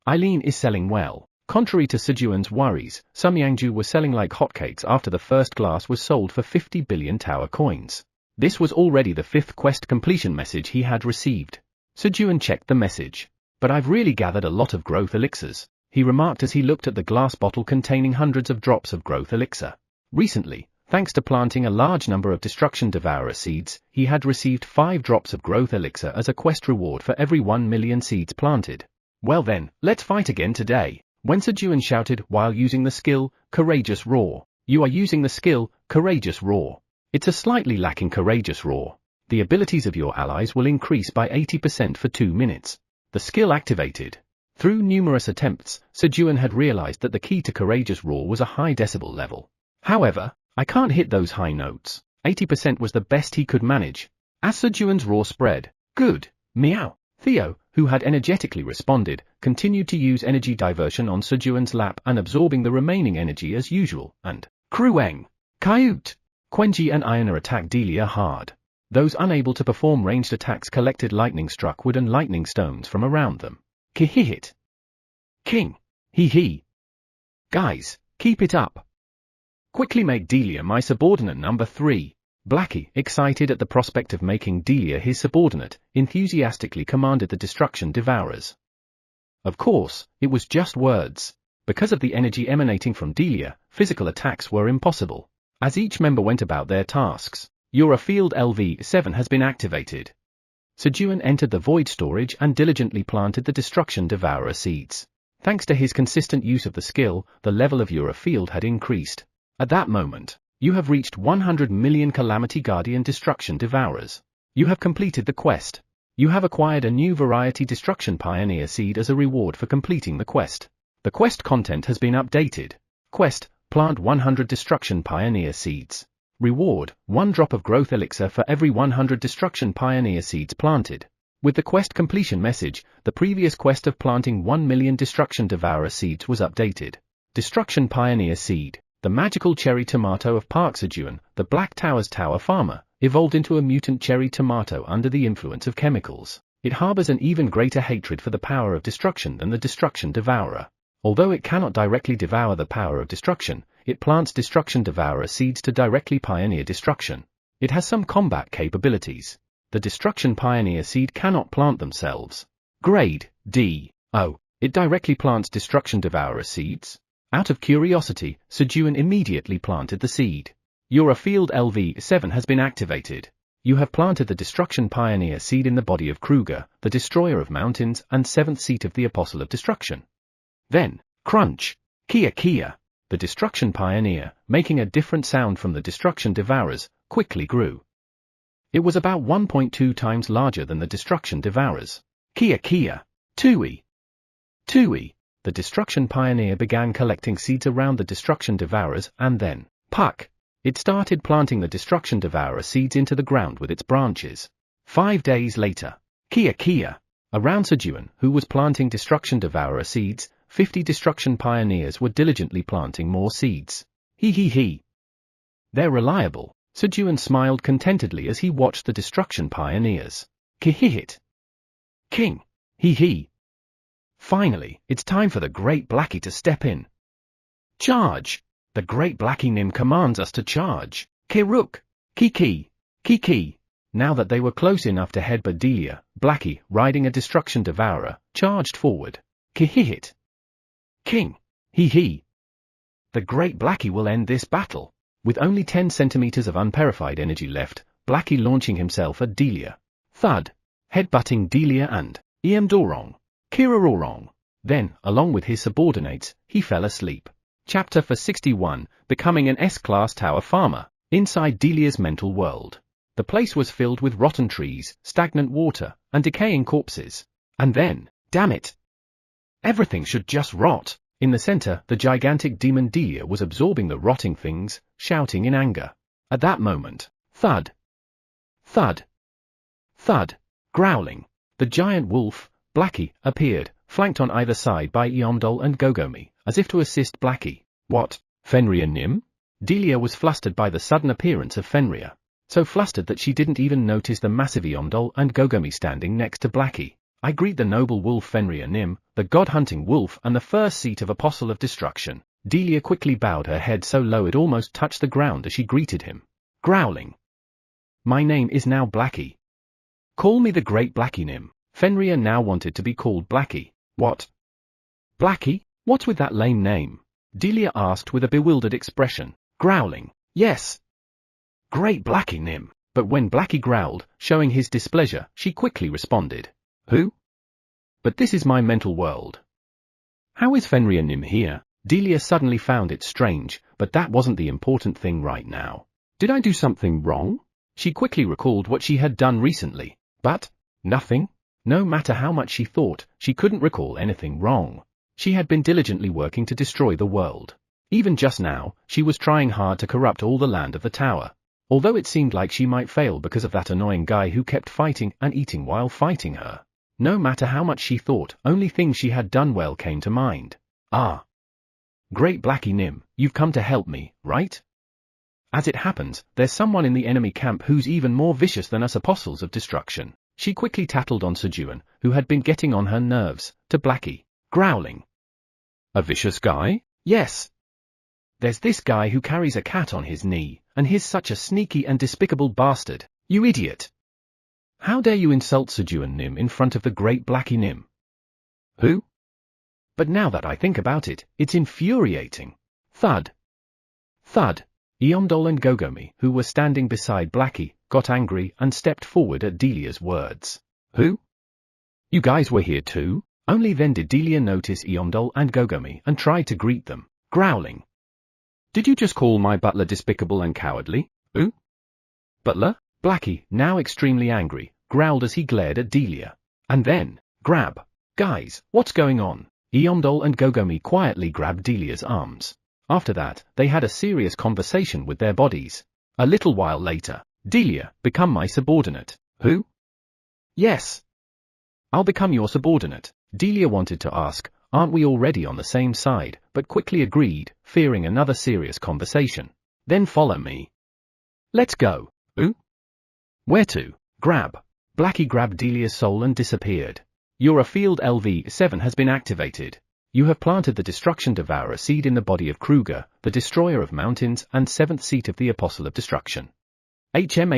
Eileen is selling well. Contrary to Sejun's worries, Samyangju was selling like hotcakes after the first glass was sold for 50 billion tower coins. This was already the 5th quest completion message he had received. Sejun checked the message. But I've really gathered a lot of growth elixirs, he remarked as he looked at the glass bottle containing hundreds of drops of growth elixir. Recently, thanks to planting a large number of destruction devourer seeds, he had received 5 drops of growth elixir as a quest reward for every 1 million seeds planted. Well then, let's fight again today. When Sejun shouted while using the skill, Courageous Roar. You are using the skill, Courageous Roar. It's a slightly lacking Courageous Roar. The abilities of your allies will increase by 80% for 2 minutes. The skill activated. Through numerous attempts, Sejun had realized that the key to Courageous Roar was a high decibel level. However, I can't hit those high notes. 80% was the best he could manage. As Sejun's roar spread, good, meow. Theo, who had energetically responded, continued to use energy diversion on Sejun's lap and absorbing the remaining energy as usual, and Krueng, Kaiut, Quenji and Iona attacked Delia hard. Those unable to perform ranged attacks collected lightning-struck wood and lightning stones from around them. Kihihit. King. He. Guys, keep it up. Quickly make Delia my subordinate number 3. Blackie, excited at the prospect of making Delia his subordinate, enthusiastically commanded the destruction devourers. Of course, it was just words. Because of the energy emanating from Delia, physical attacks were impossible. As each member went about their tasks, your field LV7 has been activated. Sejun entered the void storage and diligently planted the destruction devourer seeds. Thanks to his consistent use of the skill, the level of your field had increased. At that moment, you have reached 100 million Calamity Guardian Destruction Devourers. You have completed the quest. You have acquired a new variety Destruction Pioneer seed as a reward for completing the quest. The quest content has been updated. Quest, plant 100 Destruction Pioneer seeds. Reward, 1 drop of growth elixir for every 100 Destruction Pioneer seeds planted. With the quest completion message, the previous quest of planting 1 million Destruction Devourer seeds was updated. Destruction Pioneer seed. The magical cherry tomato of Park Sejun, the Black Tower's tower farmer, evolved into a mutant cherry tomato under the influence of chemicals. It harbors an even greater hatred for the power of destruction than the destruction devourer. Although it cannot directly devour the power of destruction, it plants destruction devourer seeds to directly pioneer destruction. It has some combat capabilities. The destruction pioneer seed cannot plant themselves. Grade D. Oh, it directly plants destruction devourer seeds? Out of curiosity, Sejun immediately planted the seed. Your field LV7 has been activated. You have planted the Destruction Pioneer seed in the body of Kruger, the Destroyer of Mountains and 7th seat of the Apostle of Destruction. Then, crunch, Kia. The Destruction Pioneer, making a different sound from the Destruction Devourers, quickly grew. It was about 1.2 times larger than the Destruction Devourers. Kia. Tui. The Destruction Pioneer began collecting seeds around the Destruction Devourers and then, puck, it started planting the Destruction Devourer seeds into the ground with its branches. 5 days later, Kia. Around Sejun, who was planting Destruction Devourer seeds, 50 Destruction Pioneers were diligently planting more seeds. He. They're reliable. Sejun smiled contentedly as he watched the destruction pioneers. Kihihit. King. Hee. Finally, it's time for the Great Blackie to step in. Charge! The Great Blackie Nim commands us to charge. Kiruk. Kiki. Now that they were close enough to headbutt Delia, Blackie, riding a destruction devourer, charged forward. Kihihit. King. Hee. The Great Blackie will end this battle. With only 10 centimeters of unpurified energy left, Blackie launching himself at Delia. Thud. Headbutting Delia and Dorong. Kirarorong. Then, along with his subordinates, he fell asleep. Chapter 61, Becoming an S-Class Tower Farmer. Inside Delia's mental world. The place was filled with rotten trees, stagnant water, and decaying corpses. And then, damn it! Everything should just rot. In the center, the gigantic demon Delia was absorbing the rotting things, shouting in anger. At that moment, thud. Thud. Thud. Growling. The giant wolf, Blackie, appeared, flanked on either side by Eomdol and Gogomi, as if to assist Blackie. What? Fenrir Nim? Delia was flustered by the sudden appearance of Fenrir. So flustered that she didn't even notice the massive Eomdol and Gogomi standing next to Blackie. I greet the noble wolf Fenrir Nim, the god-hunting wolf and the first seat of Apostle of Destruction. Delia quickly bowed her head so low it almost touched the ground as she greeted him. Growling. My name is now Blackie. Call me the Great Blackie Nim. Fenrir now wanted to be called Blackie. What? Blackie? What's with that lame name? Delia asked with a bewildered expression. Growling. Yes. Great Blackie Nim. But when Blackie growled, showing his displeasure, she quickly responded. Who? But this is my mental world. How is Fenrir Nim here? Delia suddenly found it strange, but that wasn't the important thing right now. Did I do something wrong? She quickly recalled what she had done recently. But, nothing? No matter how much she thought, she couldn't recall anything wrong. She had been diligently working to destroy the world. Even just now, she was trying hard to corrupt all the land of the tower. Although it seemed like she might fail because of that annoying guy who kept fighting and eating while fighting her. No matter how much she thought, only things she had done well came to mind. Ah. Great Blackie Nim, you've come to help me, right? As it happens, there's someone in the enemy camp who's even more vicious than us Apostles of Destruction. She quickly tattled on Sejun, who had been getting on her nerves, to Blackie, growling. A vicious guy? Yes. There's this guy who carries a cat on his knee, and he's such a sneaky and despicable bastard, you idiot. How dare you insult Sejun Nim in front of the Great Blackie Nim? Who? But now that I think about it, it's infuriating. Thud. Thud. Eomdol and Gogomi, who were standing beside Blackie, got angry and stepped forward at Delia's words. Who? You guys were here too? Only then did Delia notice Eomdol and Gogomi and tried to greet them, growling. Did you just call my butler despicable and cowardly? Who? Butler? Blackie, now extremely angry, growled as he glared at Delia. And then, grab. Guys, what's going on? Eomdol and Gogomi quietly grabbed Delia's arms. After that, they had a serious conversation with their bodies. A little while later, Delia, become my subordinate. Who? Yes. I'll become your subordinate. Delia wanted to ask, aren't we already on the same side, but quickly agreed, fearing another serious conversation. Then follow me. Let's go. Who? Where to? Grab. Blackie grabbed Delia's soul and disappeared. Your field LV7 has been activated. You have planted the Destruction Devourer seed in the body of Kruger, the Destroyer of Mountains and 7th seat of the Apostle of Destruction. HM.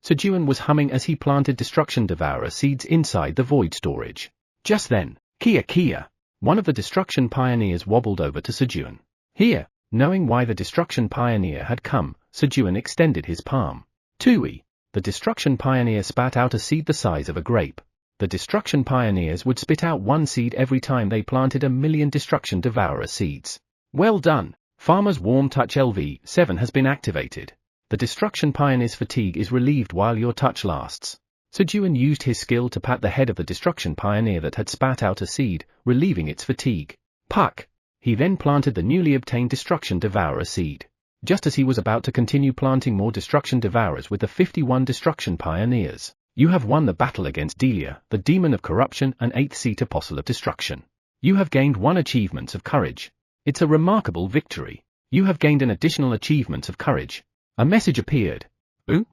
Sejun was humming as he planted Destruction Devourer seeds inside the void storage. Just then, Kia, one of the Destruction Pioneers wobbled over to Sejun. Here, knowing why the Destruction Pioneer had come, Sejun extended his palm. Tui, the Destruction Pioneer spat out a seed the size of a grape. The Destruction Pioneers would spit out one seed every time they planted 1,000,000 Destruction Devourer seeds. Well done. Farmer's Warm Touch LV7 has been activated. The Destruction Pioneer's fatigue is relieved while your touch lasts. Sejun used his skill to pat the head of the Destruction Pioneer that had spat out a seed, relieving its fatigue. Puck. He then planted the newly obtained Destruction Devourer seed. Just as he was about to continue planting more Destruction Devourers with the 51 Destruction Pioneers. You have won the battle against Delia, the Demon of Corruption and 8th seat Apostle of Destruction. You have gained 1 achievement of courage. It's a remarkable victory. You have gained an additional achievement of courage. A message appeared. Ooh?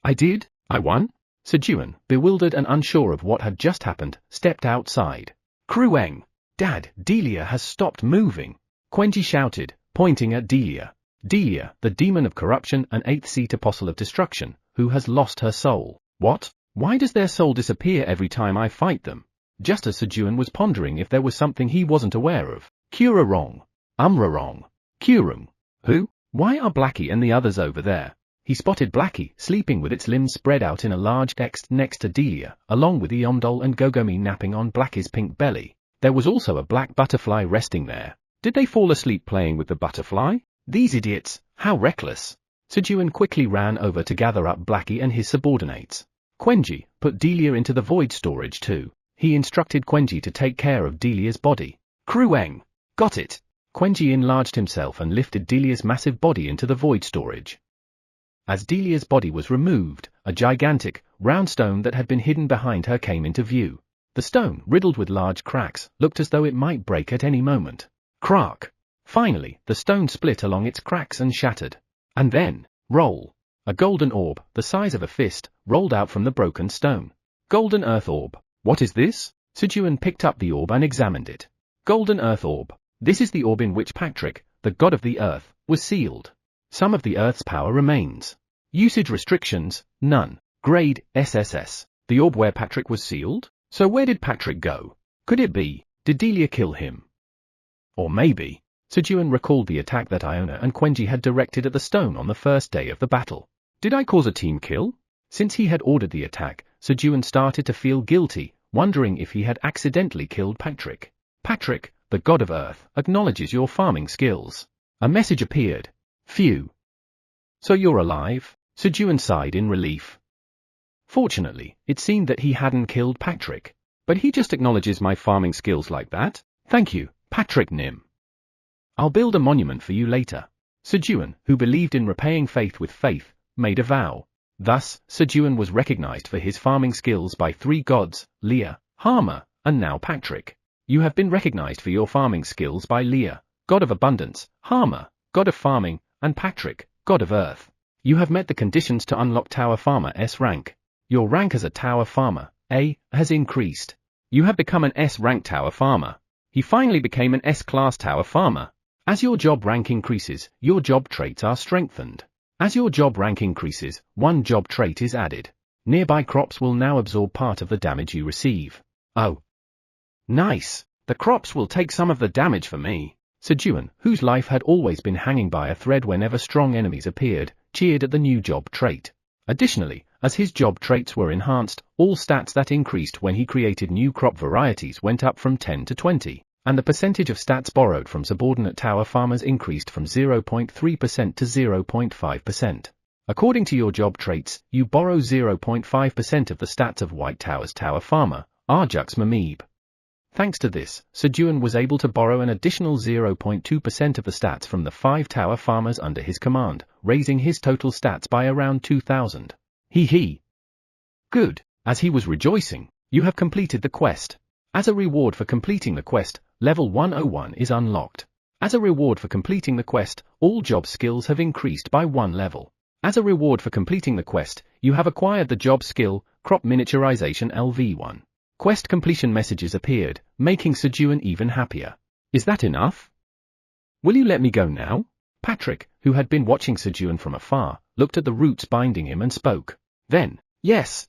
I did? I won? Sejun, bewildered and unsure of what had just happened, stepped outside. Krueng! Dad, Delia has stopped moving! Quenji shouted, pointing at Delia. Delia, the demon of corruption and eighth-seat apostle of destruction, who has lost her soul. What? Why does their soul disappear every time I fight them? Just as Sejun was pondering if there was something he wasn't aware of. Kura wrong. Umra wrong. Kurung. Who? Why are Blackie and the others over there? He spotted Blackie, sleeping with its limbs spread out in a large text next to Delia, along with Eomdol and Gogomi napping on Blackie's pink belly. There was also a black butterfly resting there. Did they fall asleep playing with the butterfly? These idiots, how reckless. Sejun quickly ran over to gather up Blackie and his subordinates. Quenji, put Delia into the void storage too. He instructed Quenji to take care of Delia's body. Krueng! Got it! Quenji enlarged himself and lifted Delia's massive body into the void storage. As Delia's body was removed, a gigantic, round stone that had been hidden behind her came into view. The stone, riddled with large cracks, looked as though it might break at any moment. Crack! Finally, the stone split along its cracks and shattered. And then, roll! A golden orb, the size of a fist, rolled out from the broken stone. Golden earth orb. What is this? Sejun picked up the orb and examined it. Golden earth orb. This is the orb in which Patrick, the god of the earth, was sealed. Some of the earth's power remains. Usage restrictions, none. Grade, SSS. The orb where Patrick was sealed? So where did Patrick go? Could it be, did Delia kill him? Or maybe, Sejun recalled the attack that Iona and Quenji had directed at the stone on the first day of the battle. Did I cause a team kill? Since he had ordered the attack, Sejun started to feel guilty, wondering if he had accidentally killed Patrick. Patrick, the god of earth, acknowledges your farming skills. A message appeared. Phew. So you're alive? Sejun sighed in relief. Fortunately, it seemed that he hadn't killed Patrick. But he just acknowledges my farming skills like that? Thank you, Patrick Nim. I'll build a monument for you later. Sejun, who believed in repaying faith with faith, made a vow. Thus, Sejun was recognized for his farming skills by 3 gods, Leah, Hama, and now Patrick. You have been recognized for your farming skills by Leah, god of abundance, Hama, god of farming, and Patrick, god of earth. You have met the conditions to unlock Tower Farmer S rank. Your rank as a Tower Farmer, A, has increased. You have become an S rank Tower Farmer. He finally became an S-class Tower Farmer. As your job rank increases, your job traits are strengthened. As your job rank increases, 1 job trait is added. Nearby crops will now absorb part of the damage you receive. Oh. Nice. The crops will take some of the damage for me. Sejun, whose life had always been hanging by a thread whenever strong enemies appeared, cheered at the new job trait. Additionally, as his job traits were enhanced, all stats that increased when he created new crop varieties went up from 10 to 20, and the percentage of stats borrowed from subordinate tower farmers increased from 0.3% to 0.5%. According to your job traits, you borrow 0.5% of the stats of White Tower's Tower Farmer, Arjux Mamib. Thanks to this, Sejun was able to borrow an additional 0.2% of the stats from the 5 tower farmers under his command, raising his total stats by around 2,000. Hee. Good. As he was rejoicing, you have completed the quest. As a reward for completing the quest, level 101 is unlocked. As a reward for completing the quest, all job skills have increased by 1 level. As a reward for completing the quest, you have acquired the job skill, Crop Miniaturization LV1. Quest completion messages appeared, making Sejun even happier. Is that enough? Will you let me go now? Patrick, who had been watching Sejun from afar, looked at the roots binding him and spoke. Then, yes.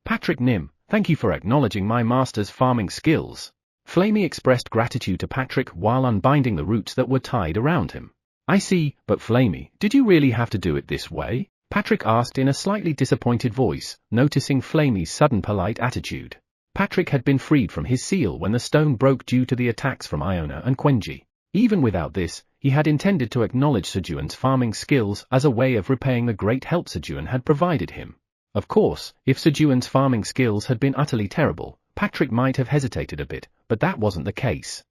Patrick Nim, thank you for acknowledging my master's farming skills. Flamey expressed gratitude to Patrick while unbinding the roots that were tied around him. I see, but Flamey, did you really have to do it this way? Patrick asked in a slightly disappointed voice, noticing Flamey's sudden polite attitude. Patrick had been freed from his seal when the stone broke due to the attacks from Iona and Quenji. Even without this, he had intended to acknowledge Sejun's farming skills as a way of repaying the great help Sejun had provided him. Of course, if Sejun's farming skills had been utterly terrible, Patrick might have hesitated a bit, but that wasn't the case.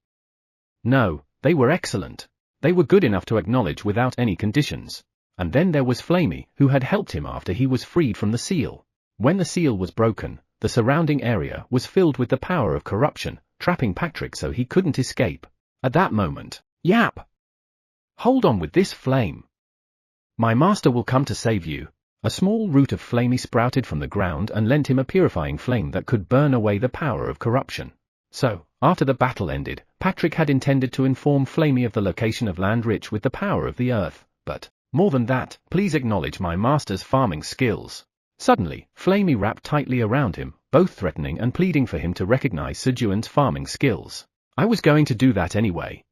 No, they were excellent. They were good enough to acknowledge without any conditions. And then there was Flamey, who had helped him after he was freed from the seal. When the seal was broken, the surrounding area was filled with the power of corruption, trapping Patrick so he couldn't escape. At that moment, yap! Hold on with this flame. My master will come to save you. A small root of Flamey sprouted from the ground and lent him a purifying flame that could burn away the power of corruption. So, after the battle ended, Patrick had intended to inform Flamey of the location of land rich with the power of the earth, but, more than that, please acknowledge my master's farming skills. Suddenly, Flamey wrapped tightly around him, both threatening and pleading for him to recognize Sejun's farming skills. I was going to do that anyway.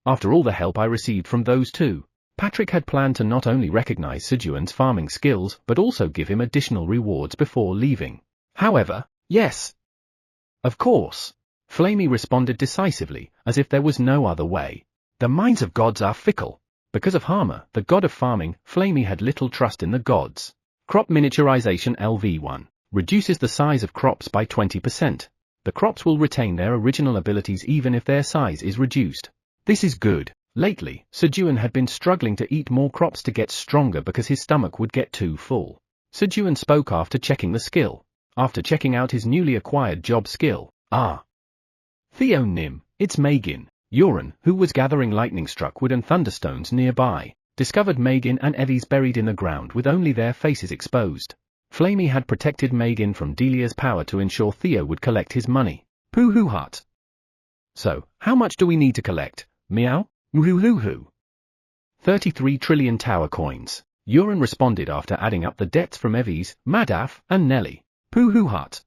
After all the help I received from those two, Patrick had planned to not only recognize Sejun's farming skills but also give him additional rewards before leaving. However, yes. Of course. Flamey responded decisively, as if there was no other way. The minds of gods are fickle. Because of Harmer, the god of farming, Flamey had little trust in the gods. Crop miniaturization LV1 reduces the size of crops by 20%. The crops will retain their original abilities even if their size is reduced. This is good. Lately, Sejun had been struggling to eat more crops to get stronger because his stomach would get too full. Sejun spoke after checking the skill. After checking out his newly acquired job skill, Theo Nim, it's Megan. Yoren, who was gathering lightning-struck wood and thunderstones nearby, discovered Megan and Evie's buried in the ground with only their faces exposed. Flamey had protected Megan from Delia's power to ensure Theo would collect his money. Pooh-hoo hut. So, how much do we need to collect? Meow? Woohoo-hoo. 33 trillion tower coins. Yoren responded after adding up the debts from Evie's, Madaf, and Nelly. Pooh-hoo hut.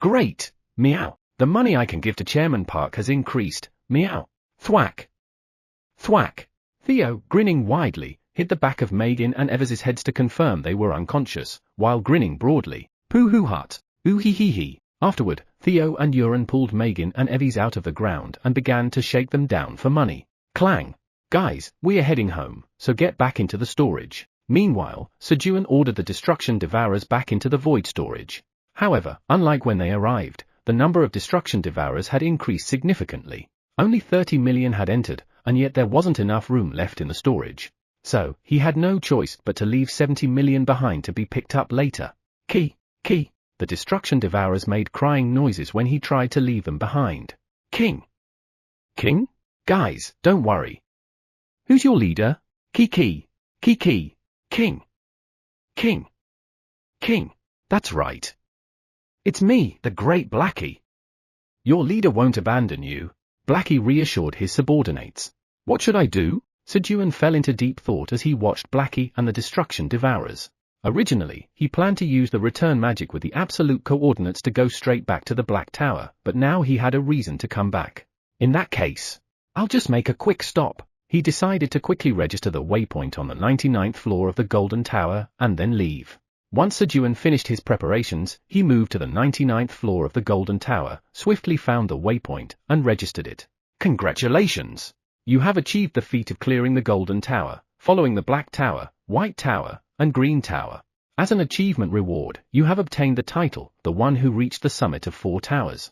Great. Meow. The money I can give to Chairman Park has increased. Meow. Thwack. Thwack. Theo, grinning widely, hit the back of Megan and Evers's heads to confirm they were unconscious, while grinning broadly. Pooh-hoo hut. Ooh-hee-hee-hee. Afterward, Theo and Yoren pulled Megan and Evie's out of the ground and began to shake them down for money. Clang. Guys, we're heading home, so get back into the storage. Meanwhile, Sejun ordered the destruction devourers back into the void storage. However, unlike when they arrived, the number of destruction devourers had increased significantly. Only 30 million had entered, and yet there wasn't enough room left in the storage. So, he had no choice but to leave 70 million behind to be picked up later. Key. The destruction devourers made crying noises when he tried to leave them behind. King? Guys, don't worry. Who's your leader? King. That's right. It's me, the great Blackie. Your leader won't abandon you. Blackie reassured his subordinates. What should I do? Sejun fell into deep thought as he watched Blackie and the destruction devourers. Originally, he planned to use the return magic with the absolute coordinates to go straight back to the Black Tower, but now he had a reason to come back. In that case, I'll just make a quick stop. He decided to quickly register the waypoint on the 99th floor of the Golden Tower, and then leave. Once Sejun finished his preparations, he moved to the 99th floor of the Golden Tower, swiftly found the waypoint, and registered it. Congratulations! You have achieved the feat of clearing the Golden Tower, following the Black Tower, White Tower, and Green Tower. As an achievement reward, you have obtained the title, the one who reached the summit of 4 towers.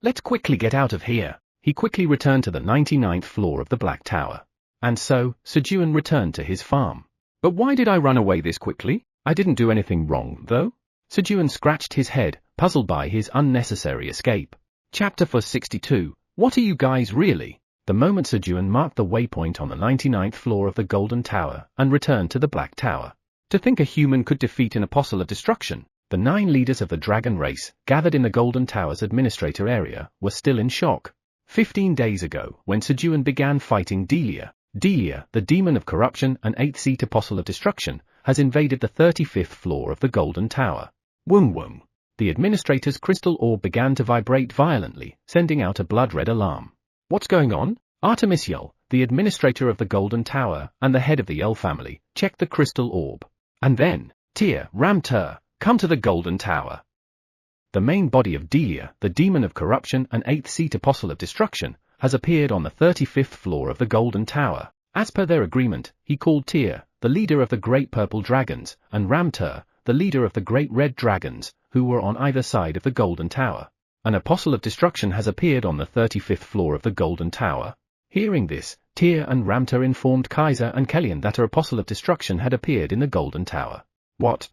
Let's quickly get out of here. He quickly returned to the 99th floor of the Black Tower. And so, Sejun returned to his farm. But why did I run away this quickly? I didn't do anything wrong, though. Sejun scratched his head, puzzled by his unnecessary escape. Chapter 462. What are you guys really? The moment Sejun marked the waypoint on the 99th floor of the Golden Tower and returned to the Black Tower. To think a human could defeat an apostle of destruction. The 9 leaders of the dragon race, gathered in the Golden Tower's administrator area, were still in shock. 15 days ago, when Sejun began fighting Delia, the demon of corruption and 8th seat apostle of destruction, has invaded the 35th floor of the Golden Tower. Woom. The administrator's crystal orb began to vibrate violently, sending out a blood-red alarm. What's going on? Artemis Yell, the administrator of the Golden Tower and the head of the Yell family, checked the crystal orb. And then, Tyr, Ram-Tur, come to the Golden Tower. The main body of Delia, the demon of corruption and 8th seat apostle of destruction, has appeared on the 35th floor of the Golden Tower. As per their agreement, he called Tyr, the leader of the Great Purple Dragons, and Ram-Tur, the leader of the Great Red Dragons, who were on either side of the Golden Tower. An apostle of destruction has appeared on the 35th floor of the Golden Tower. Hearing this, Tyr and Ram-Tur informed Kaiser and Kellyan that an apostle of destruction had appeared in the Golden Tower. What?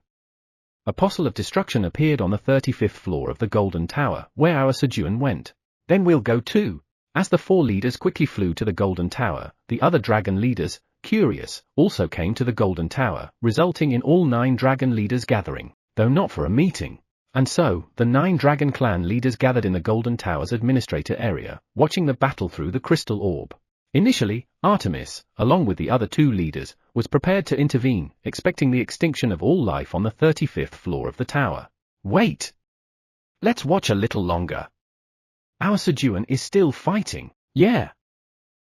Apostle of destruction appeared on the 35th floor of the Golden Tower, where our Sejun went. Then we'll go too. As the 4 leaders quickly flew to the Golden Tower, the other dragon leaders, curious, also came to the Golden Tower, resulting in all 9 dragon leaders gathering, though not for a meeting. And so, the 9 dragon clan leaders gathered in the Golden Tower's administrator area, watching the battle through the crystal orb. Initially, Artemis, along with the other 2 leaders, was prepared to intervene, expecting the extinction of all life on the 35th floor of the tower. Wait! Let's watch a little longer. Our Sejun is still fighting. Yeah.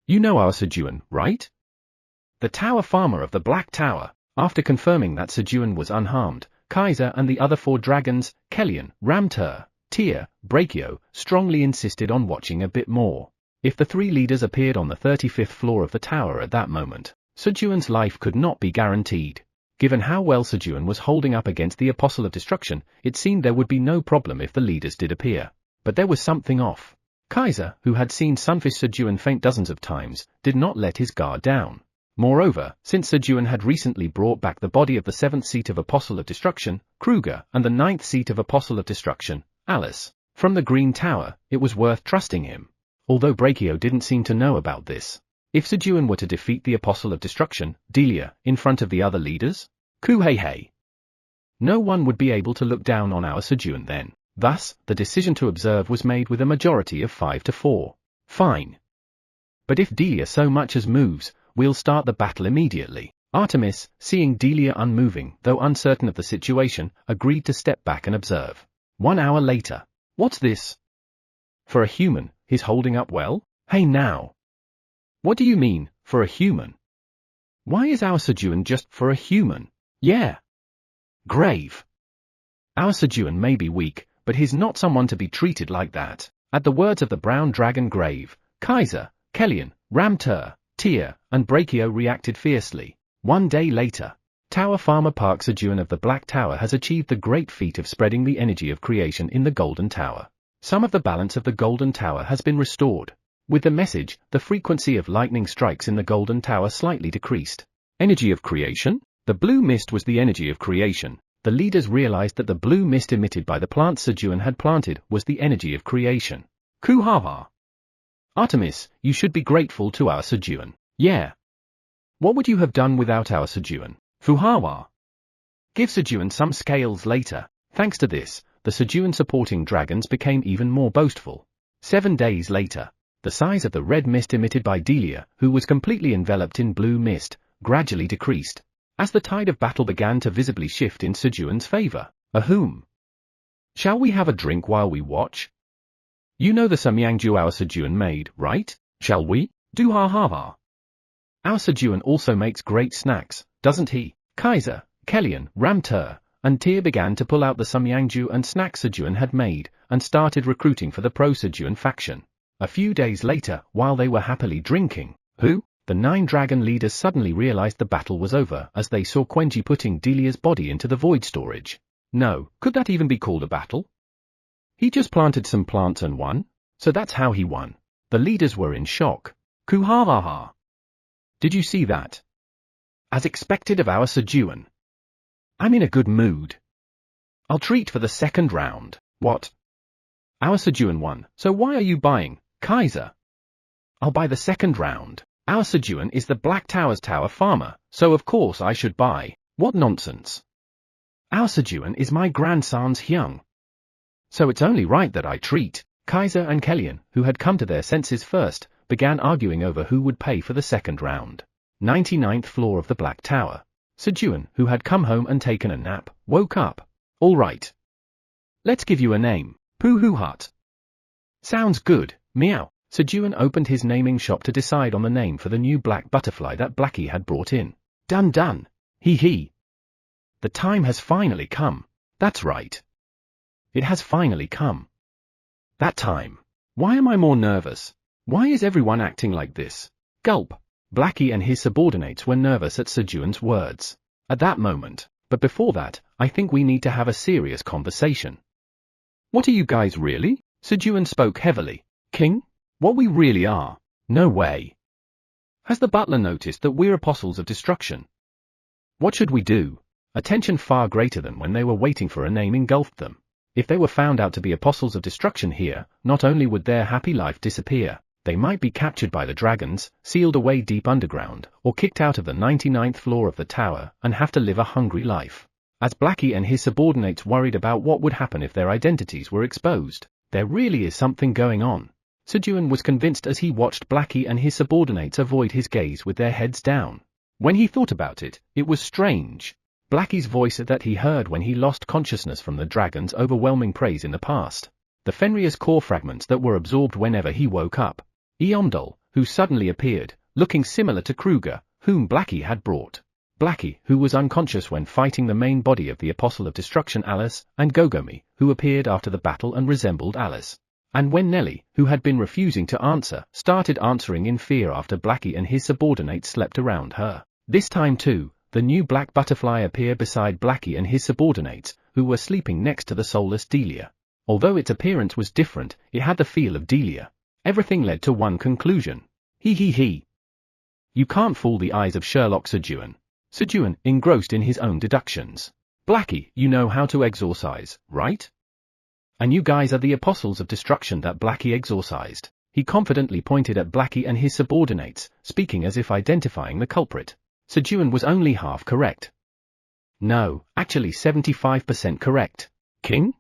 You know our Sejun, right? The tower farmer of the Black Tower. After confirming that Sejun was unharmed, Kaiser and the other 4 dragons, Kellyan, Ramtur, Tyr, Brachio, strongly insisted on watching a bit more. If the 3 leaders appeared on the 35th floor of the tower at that moment, Sejun's life could not be guaranteed. Given how well Sejun was holding up against the Apostle of Destruction, it seemed there would be no problem if the leaders did appear. But there was something off. Kaiser, who had seen Sunfish Sejun faint dozens of times, did not let his guard down. Moreover, since Sejun had recently brought back the body of the 7th seat of Apostle of Destruction, Kruger, and the 9th seat of Apostle of Destruction, Alice, from the Green Tower, it was worth trusting him. Although Brachio didn't seem to know about this. If Sejun were to defeat the Apostle of Destruction, Delia, in front of the other leaders? Kuhei. No one would be able to look down on our Sejun then. Thus, the decision to observe was made with a majority of 5 to 4. Fine. But if Delia so much as moves, we'll start the battle immediately. Artemis, seeing Delia unmoving, though uncertain of the situation, agreed to step back and observe. 1 hour later. What's this? For a human, he's holding up well? Hey now. What do you mean, for a human? Why is our Sejun just for a human? Yeah. Grave. Our Sejun may be weak, but he's not someone to be treated like that. At the words of the brown dragon Grave, Kaiser, Kellyan, Ramtur, Tyr, and Brachio reacted fiercely. 1 day later. Tower Farmer Park Sejun of the Black Tower has achieved the great feat of spreading the energy of creation in the Golden Tower. Some of the balance of the Golden Tower has been restored. With the message, the frequency of lightning strikes in the Golden Tower slightly decreased. Energy of creation? The blue mist was the energy of creation. The leaders realized that the blue mist emitted by the plant Sejun had planted was the energy of creation. Kuhaha. Artemis, you should be grateful to our Sejun. Yeah. What would you have done without our Sejun? Fuhawa. Give Sejun some scales later. Thanks to this, the Sejun supporting dragons became even more boastful. 7 days later. The size of the red mist emitted by Delia, who was completely enveloped in blue mist, gradually decreased. As the tide of battle began to visibly shift in Sejun's favor. Ahoom. Shall we have a drink while we watch? You know the samyangju our Sejun made, right? Shall we? Do ha ha ha. Our Sejun also makes great snacks, doesn't he? Kaiser, Kellyan, Ramtur, and Tyr began to pull out the samyangju and snacks Sejun had made, and started recruiting for the pro-Sejun faction. A few days later, while they were happily drinking, the 9 dragon leaders suddenly realized the battle was over as they saw Quenji putting Delia's body into the void storage. No, could that even be called a battle? He just planted some plants and won? So that's how he won. The leaders were in shock. Kuhaha. Did you see that? As expected of our Sejun. I'm in a good mood. I'll treat for the 2nd round. What? Our Sejun won, so why are you buying, Kaiser? I'll buy the 2nd round. Our Sejun is the Black Tower's tower farmer, so of course I should buy. What nonsense. Our Sejun is my grandson's Hyung. So it's only right that I treat. Kaiser and Kellyan, who had come to their senses first, began arguing over who would pay for the 2nd round. 99th floor of the Black Tower. Sejun, who had come home and taken a nap, woke up. All right. Let's give you a name. Poohoo-hut. Sounds good, meow. Sejun opened his naming shop to decide on the name for the new black butterfly that Blackie had brought in. Done. Hee. The time has finally come. That's right. It has finally come. That time. Why am I more nervous? Why is everyone acting like this? Gulp. Blackie and his subordinates were nervous at Sejun's words. At that moment. But before that, I think we need to have a serious conversation. What are you guys really? Sejun spoke heavily. King? What we really are? No way. Has the butler noticed that we're apostles of destruction? What should we do? Attention far greater than when they were waiting for a name engulfed them. If they were found out to be apostles of destruction here, not only would their happy life disappear, They might be captured by the dragons, sealed away deep underground, or kicked out of the 99th floor of the tower and have to live a hungry life. As Blackie and his subordinates worried about what would happen if their identities were exposed, there really is something going on. Sejun was convinced as he watched Blackie and his subordinates avoid his gaze with their heads down. When he thought about it, it was strange. Blackie's voice that he heard when he lost consciousness from the dragon's overwhelming praise in the past. The Fenrir's core fragments that were absorbed whenever he woke up. Untold, who suddenly appeared, looking similar to Kruger, whom Blackie had brought. Blackie, who was unconscious when fighting the main body of the Apostle of Destruction Alice, and Gogomi, who appeared after the battle and resembled Alice. And when Nellie, who had been refusing to answer, started answering in fear after Blackie and his subordinates slept around her. This time too, the new black butterfly appeared beside Blackie and his subordinates, who were sleeping next to the soulless Delia. Although its appearance was different, it had the feel of Delia. Everything led to one conclusion. He. You can't fool the eyes of Sherlock Sejun. Sejun, engrossed in his own deductions. Blackie, you know how to exorcise, right? And you guys are the apostles of destruction that Blackie exorcised. He confidently pointed at Blackie and his subordinates, speaking as if identifying the culprit. Sejun was only half correct. No, actually 75% correct. King?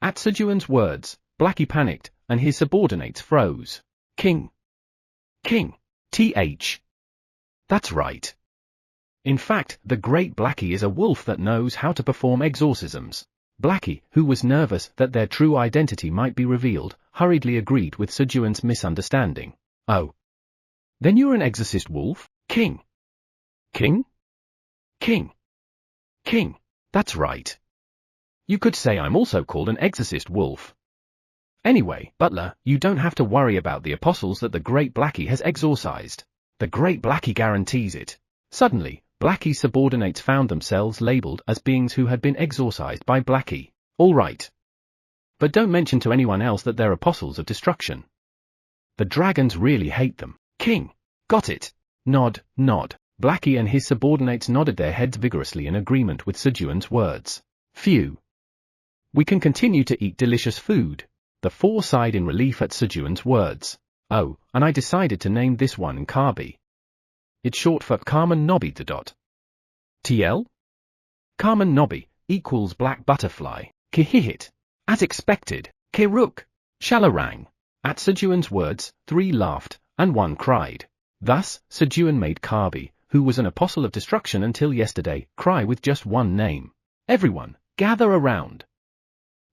At Sejun's words, Blackie panicked, and his subordinates froze. King. TH. That's right. In fact, the great Blackie is a wolf that knows how to perform exorcisms. Blackie, who was nervous that their true identity might be revealed, hurriedly agreed with Sejun's misunderstanding. Oh. Then you're an exorcist wolf? King. That's right. You could say I'm also called an exorcist wolf. Anyway, Butler, you don't have to worry about the apostles that the great Blackie has exorcised. The great Blackie guarantees it. Suddenly, Blackie's subordinates found themselves labeled as beings who had been exorcised by Blackie. All right. But don't mention to anyone else that they're apostles of destruction. The dragons really hate them. King. Got it. Nod. Blackie and his subordinates nodded their heads vigorously in agreement with Sejun's words. Phew. We can continue to eat delicious food. The four sighed in relief at Sejun's words. Oh, and I decided to name this one Kabi. It's short for Carmen Nobby. TL? Carmen Nobby equals black butterfly. Kihihit. As expected. Kiruk. Shalarang. At Sejun's words, 3 laughed, and 1 cried. Thus, Sejun made Kabi, who was an apostle of destruction until yesterday, cry with just one name. Everyone, gather around.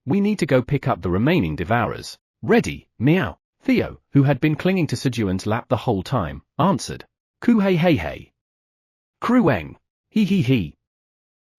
We need to go pick up the remaining devourers. Ready, meow. Theo, who had been clinging to Sejun's lap the whole time, answered. Ku hey. Krueng. He.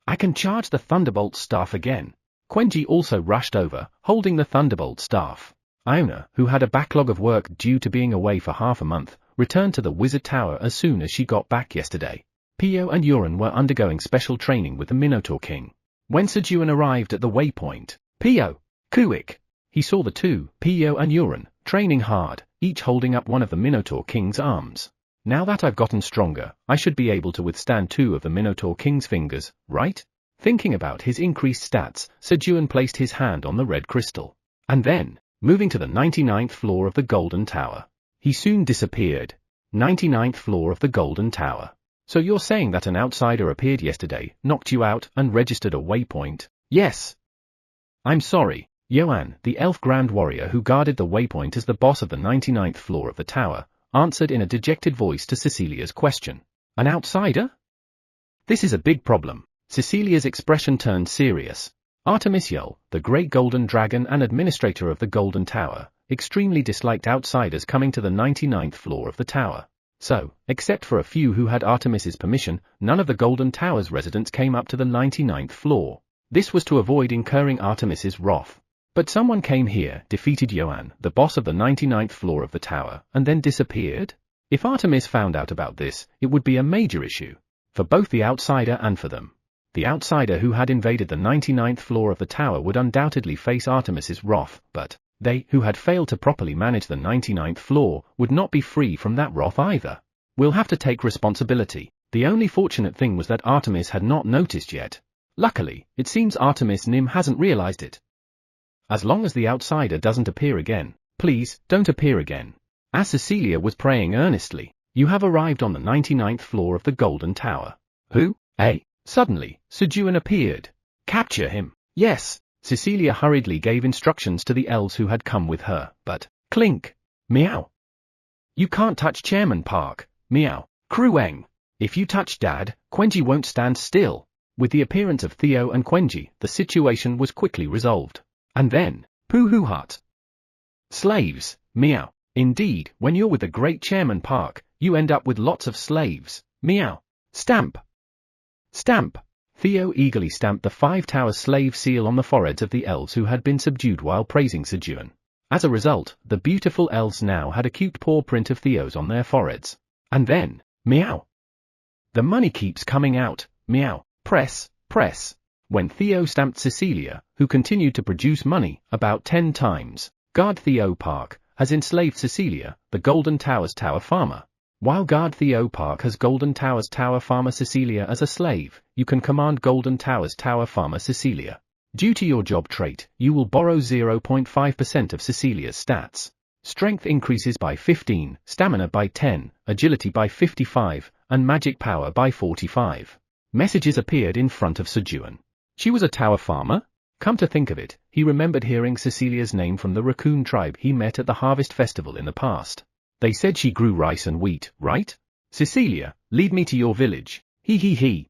I can charge the Thunderbolt staff again. Quenji also rushed over, holding the Thunderbolt staff. Iona, who had a backlog of work due to being away for half a month, returned to the Wizard Tower as soon as she got back yesterday. Pio and Uran were undergoing special training with the Minotaur King. When Sejun arrived at the waypoint, Pio, Kuik, he saw the two, Pio and Uran, training hard, each holding up one of the Minotaur King's arms. Now that I've gotten stronger, I should be able to withstand 2 of the Minotaur King's fingers, right? Thinking about his increased stats, Sejun placed his hand on the red crystal. And then, moving to the 99th floor of the Golden Tower. He soon disappeared. 99th floor of the Golden Tower. So you're saying that an outsider appeared yesterday, knocked you out, and registered a waypoint? Yes. I'm sorry, Yoan, the elf grand warrior who guarded the waypoint as the boss of the 99th floor of the tower, answered in a dejected voice to Cecilia's question. An outsider? This is a big problem. Cecilia's expression turned serious. Artemisiel, the great golden dragon and administrator of the Golden Tower, extremely disliked outsiders coming to the 99th floor of the tower. So, except for a few who had Artemis's permission, none of the Golden Tower's residents came up to the 99th floor. This was to avoid incurring Artemis's wrath. But someone came here, defeated Yoan, the boss of the 99th floor of the tower, and then disappeared? If Artemis found out about this, it would be a major issue. For both the outsider and for them. The outsider who had invaded the 99th floor of the tower would undoubtedly face Artemis's wrath, but they, who had failed to properly manage the 99th floor, would not be free from that wrath either. We'll have to take responsibility. The only fortunate thing was that Artemis had not noticed yet. Luckily, it seems Artemis Nim hasn't realized it. As long as the outsider doesn't appear again, please, don't appear again. As Cecilia was praying earnestly, "You have arrived on the 99th floor of the Golden Tower." "Who? Eh?" Suddenly, Sejun appeared. "Capture him." "Yes." Cecilia hurriedly gave instructions to the elves who had come with her, but, clink, meow. "You can't touch Chairman Park, meow, Krueng. If you touch Dad, Quenji won't stand still." With the appearance of Theo and Quenji, the situation was quickly resolved. And then, Pooh Hut. "Slaves, meow. Indeed, when you're with the great Chairman Park, you end up with lots of slaves, meow. Stamp. Stamp." Theo eagerly stamped the 5-tower slave seal on the foreheads of the elves who had been subdued while praising Sejun. As a result, the beautiful elves now had a cute paw print of Theo's on their foreheads. And then, meow. "The money keeps coming out, meow. Press, press." When Theo stamped Cecilia, who continued to produce money, about 10 times, Guard Theo Park has enslaved Cecilia, the Golden Tower's tower farmer. While Guard Theo Park has Golden Tower's tower farmer Cecilia as a slave, you can command Golden Tower's tower farmer Cecilia. Due to your job trait, you will borrow 0.5% of Cecilia's stats. Strength increases by 15, stamina by 10, agility by 55, and magic power by 45. Messages appeared in front of Sejun. She was a tower farmer? Come to think of it, he remembered hearing Cecilia's name from the raccoon tribe he met at the harvest festival in the past. They said she grew rice and wheat, right? "Cecilia, lead me to your village." He.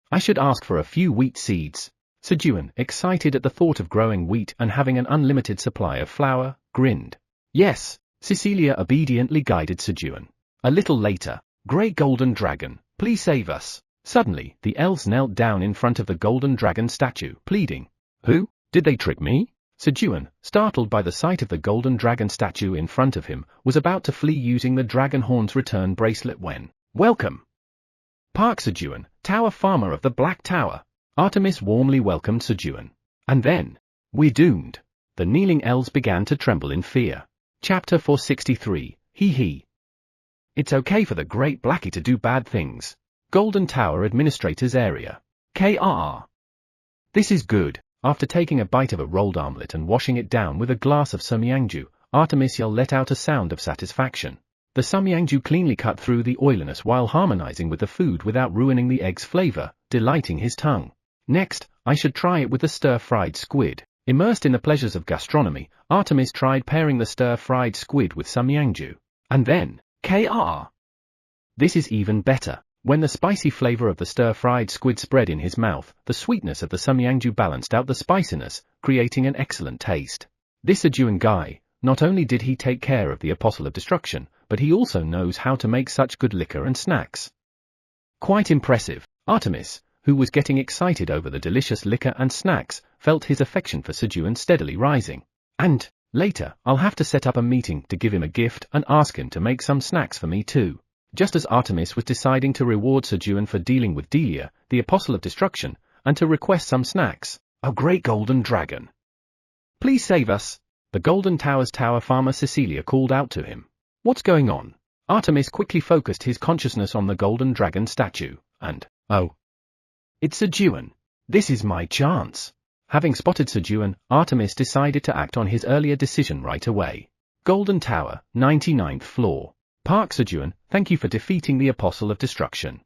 "I should ask for a few wheat seeds." Sejun, excited at the thought of growing wheat and having an unlimited supply of flour, grinned. "Yes." Cecilia obediently guided Sejun. A little later, "Great Golden Dragon, please save us." Suddenly, the elves knelt down in front of the Golden Dragon statue, pleading. "Who? Did they trick me?" Sejun, startled by the sight of the Golden Dragon statue in front of him, was about to flee using the Dragon Horn's return bracelet when, "Welcome, Park Sejun, tower farmer of the Black Tower." Artemis warmly welcomed Sejun. And then, "We're doomed." The kneeling elves began to tremble in fear. Chapter 463, He. It's okay for the Great Blackie to do bad things. Golden Tower Administrator's Area. KR. This is good. After taking a bite of a rolled omelette and washing it down with a glass of samyangju, Artemisiel let out a sound of satisfaction. The samyangju cleanly cut through the oiliness while harmonizing with the food without ruining the egg's flavor, delighting his tongue. Next, I should try it with the stir-fried squid. Immersed in the pleasures of gastronomy, Artemis tried pairing the stir-fried squid with samyangju. And then, KR. This is even better. When the spicy flavor of the stir-fried squid spread in his mouth, the sweetness of the samyangju balanced out the spiciness, creating an excellent taste. This Sejun guy, not only did he take care of the Apostle of Destruction, but he also knows how to make such good liquor and snacks. Quite impressive. Artemis, who was getting excited over the delicious liquor and snacks, felt his affection for Sejun steadily rising. And, later, I'll have to set up a meeting to give him a gift and ask him to make some snacks for me too. Just as Artemis was deciding to reward Sejun for dealing with Delia, the Apostle of Destruction, and to request some snacks, "A great golden dragon, please save us." The Golden Tower's tower farmer Cecilia called out to him. "What's going on?" Artemis quickly focused his consciousness on the Golden Dragon statue, and, "Oh, it's Sejun. This is my chance." Having spotted Sejun, Artemis decided to act on his earlier decision right away. Golden Tower, 99th floor. Park Sejun, thank you for defeating the Apostle of Destruction.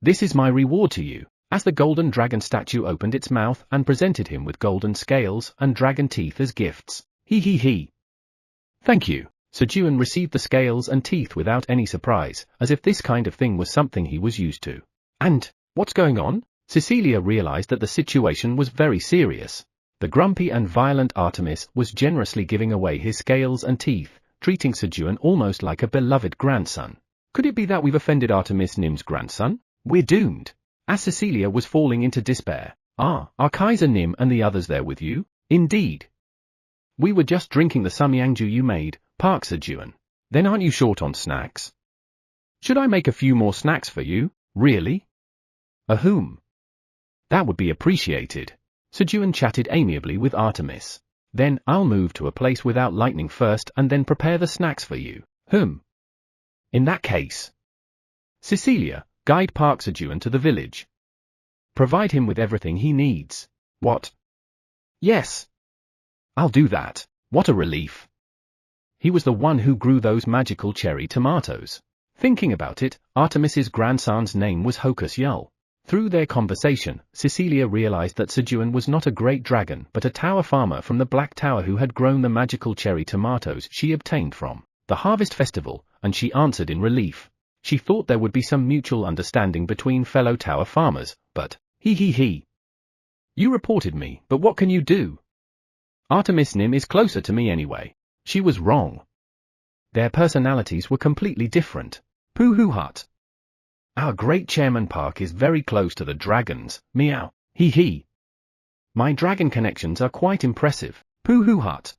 This is my reward to you. As the Golden Dragon statue opened its mouth and presented him with golden scales and dragon teeth as gifts. He. Thank you. Sejun received the scales and teeth without any surprise, as if this kind of thing was something he was used to. And, what's going on? Cecilia realized that the situation was very serious. The grumpy and violent Artemis was generously giving away his scales and teeth, treating Sejun almost like a beloved grandson. Could it be that we've offended Artemis Nim's grandson? We're doomed. As Cecilia was falling into despair, are Kaiser Nim and the others there with you? Indeed. We were just drinking the samyangju you made, Park Sejun. Then aren't you short on snacks? Should I make a few more snacks for you? Really? Whom? That would be appreciated. Sejun chatted amiably with Artemis. Then I'll move to a place without lightning first and then prepare the snacks for you. In that case. Cecilia, guide Park Sejun to the village. Provide him with everything he needs. What? Yes. I'll do that. What a relief. He was the one who grew those magical cherry tomatoes. Thinking about it, Artemis's grandson's name was Hocus Yul. Through their conversation, Cecilia realized that Sejun was not a great dragon but a tower farmer from the Black Tower who had grown the magical cherry tomatoes she obtained from the Harvest Festival, and she answered in relief. She thought there would be some mutual understanding between fellow tower farmers, but, he. You reported me, but what can you do? Artemis Nim is closer to me anyway. She was wrong. Their personalities were completely different. Pooh-hoo-hut. Our great Chairman Park is very close to the dragons, meow, he. My dragon connections are quite impressive, Pooh-hoo-hut.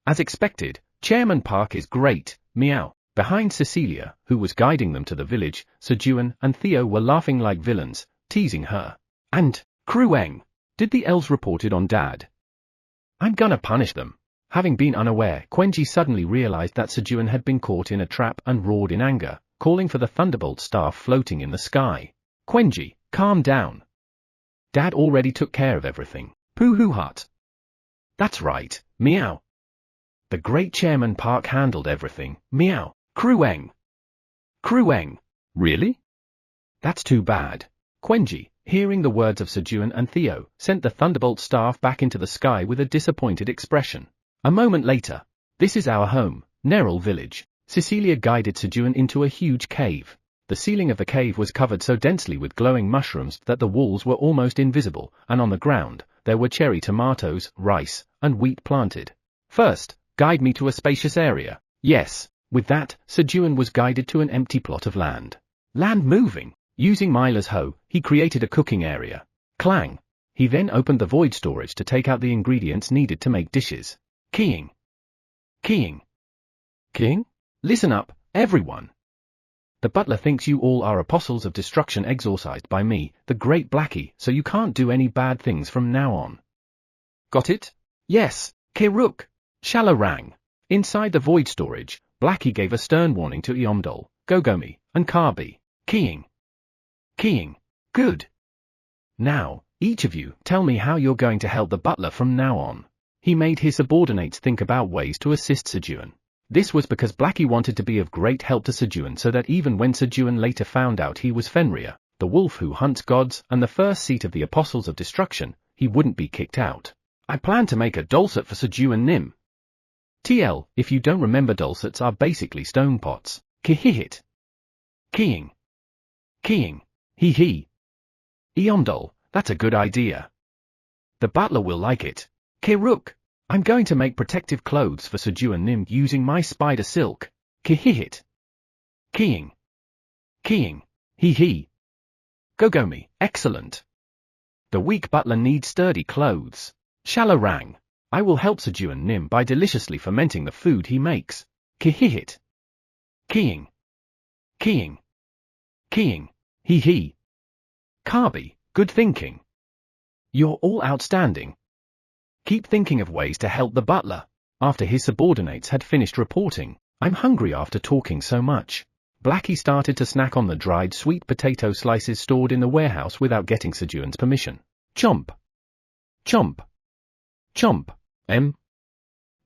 As expected, Chairman Park is great, meow. Behind Cecilia, who was guiding them to the village, Sejun and Theo were laughing like villains, teasing her. And, Krueng, did the elves report it on Dad? I'm gonna punish them. Having been unaware, Quenji suddenly realized that Sejun had been caught in a trap and roared in anger, calling for the thunderbolt staff floating in the sky. Quenji, calm down. Dad already took care of everything. Pooh-hoo-hut. That's right, meow. The great Chairman Park handled everything, meow. Krueng. Really? That's too bad. Quenji, hearing the words of Sejun and Theo, sent the thunderbolt staff back into the sky with a disappointed expression. A moment later. This is our home, Neril Village. Cecilia guided Sejun into a huge cave. The ceiling of the cave was covered so densely with glowing mushrooms that the walls were almost invisible, and on the ground, there were cherry tomatoes, rice, and wheat planted. First, guide me to a spacious area. Yes. With that, Sejun was guided to an empty plot of land. Land moving. Using Myla's hoe, he created a cooking area. Clang. He then opened the void storage to take out the ingredients needed to make dishes. Keying. Listen up, everyone. The butler thinks you all are apostles of destruction exorcised by me, the Great Blackie, so you can't do any bad things from now on. Got it? Yes, Kiruk. Shalarang. Inside the void storage, Blackie gave a stern warning to Eomdol, Gogomi, and Karbi. Keying. Good. Now, each of you, tell me how you're going to help the butler from now on. He made his subordinates think about ways to assist Sejun. This was because Blackie wanted to be of great help to Sejun so that even when Sejun later found out he was Fenrir, the wolf who hunts gods and the first seat of the Apostles of Destruction, he wouldn't be kicked out. I plan to make a dulcet for Sejun Nim. TL, if you don't remember, dulcets are basically stone pots. Kihihit. Keying. He. Eomdol, that's a good idea. The butler will like it. Kiruk. I'm going to make protective clothes for Sejun Nim using my spider silk. Kihihit. Keying. He. Gogomi, excellent. The weak butler needs sturdy clothes. Shalarang. I will help Sejun Nim by deliciously fermenting the food he makes. Kihihit. Keying. He. Karbi, good thinking. You're all outstanding. Keep thinking of ways to help the butler. After his subordinates had finished reporting, I'm hungry after talking so much. Blackie started to snack on the dried sweet potato slices stored in the warehouse without getting Sejun's permission. Chomp.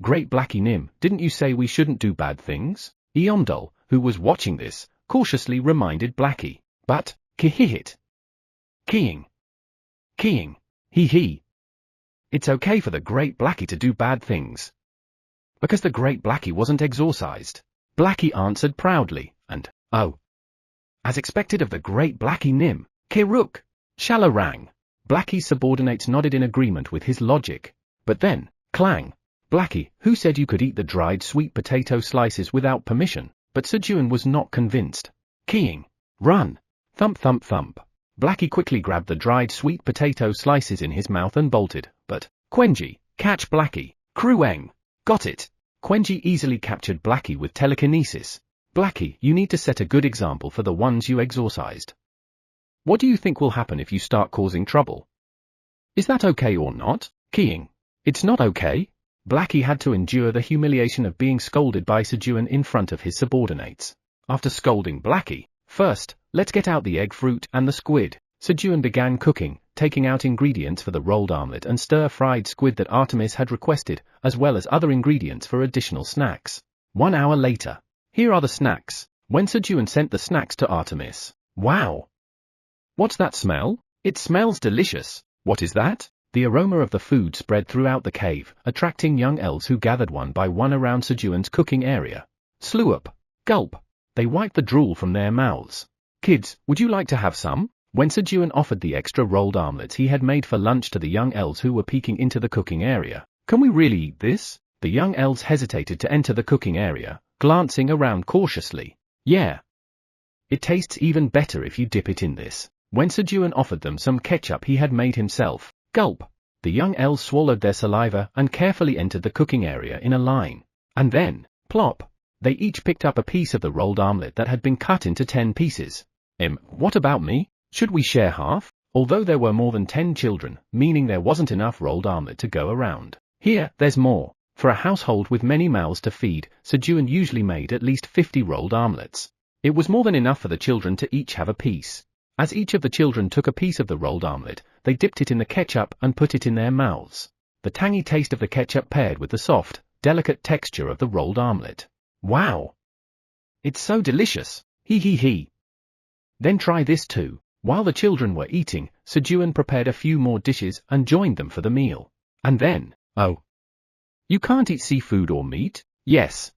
Great Blackie Nim, didn't you say we shouldn't do bad things? Eomdol, who was watching this, cautiously reminded Blackie. But, Kihihit. Keying. He. It's okay for the Great Blackie to do bad things. Because the Great Blackie wasn't exorcised. Blackie answered proudly, and, oh. As expected of the Great Blackie Nim, Kiruk. Shalarang. Blackie's subordinates nodded in agreement with his logic. But then, clang. Blackie, who said you could eat the dried sweet potato slices without permission? But Sejun was not convinced. Keying. Run. Thump. Blackie quickly grabbed the dried sweet potato slices in his mouth and bolted, but, Quenji, catch Blackie. Krueng. Got it. Quenji easily captured Blackie with telekinesis. Blackie, you need to set a good example for the ones you exorcised. What do you think will happen if you start causing trouble? Is that okay or not? Keying. It's not okay. Blackie had to endure the humiliation of being scolded by Sejun in front of his subordinates. After scolding Blackie, first, let's get out the egg fruit and the squid. Sejun began cooking, taking out ingredients for the rolled omelette and stir-fried squid that Artemis had requested, as well as other ingredients for additional snacks. 1 hour later. Here are the snacks. When Sejun sent the snacks to Artemis. Wow! What's that smell? It smells delicious. What is that? The aroma of the food spread throughout the cave, attracting young elves who gathered one by one around Sejun's cooking area. Slurp. Gulp. They wiped the drool from their mouths. Kids, would you like to have some? When Sejun offered the extra rolled armlets he had made for lunch to the young elves who were peeking into the cooking area. Can we really eat this? The young elves hesitated to enter the cooking area, glancing around cautiously. Yeah. It tastes even better if you dip it in this. When Sejun offered them some ketchup he had made himself. Gulp. The young elves swallowed their saliva and carefully entered the cooking area in a line. And then, plop. They each picked up a piece of the rolled armlet that had been cut into 10 pieces. What about me? Should we share half? Although there were more than 10 children, meaning there wasn't enough rolled armlet to go around. Here, there's more. For a household with many mouths to feed, Sejun usually made at least 50 rolled armlets. It was more than enough for the children to each have a piece. As each of the children took a piece of the rolled armlet, they dipped it in the ketchup and put it in their mouths. The tangy taste of the ketchup paired with the soft, delicate texture of the rolled armlet. Wow! It's so delicious! Hee hee hee! Then try this too. While the children were eating, Sejun prepared a few more dishes and joined them for the meal. And then, oh! You can't eat seafood or meat? Yes.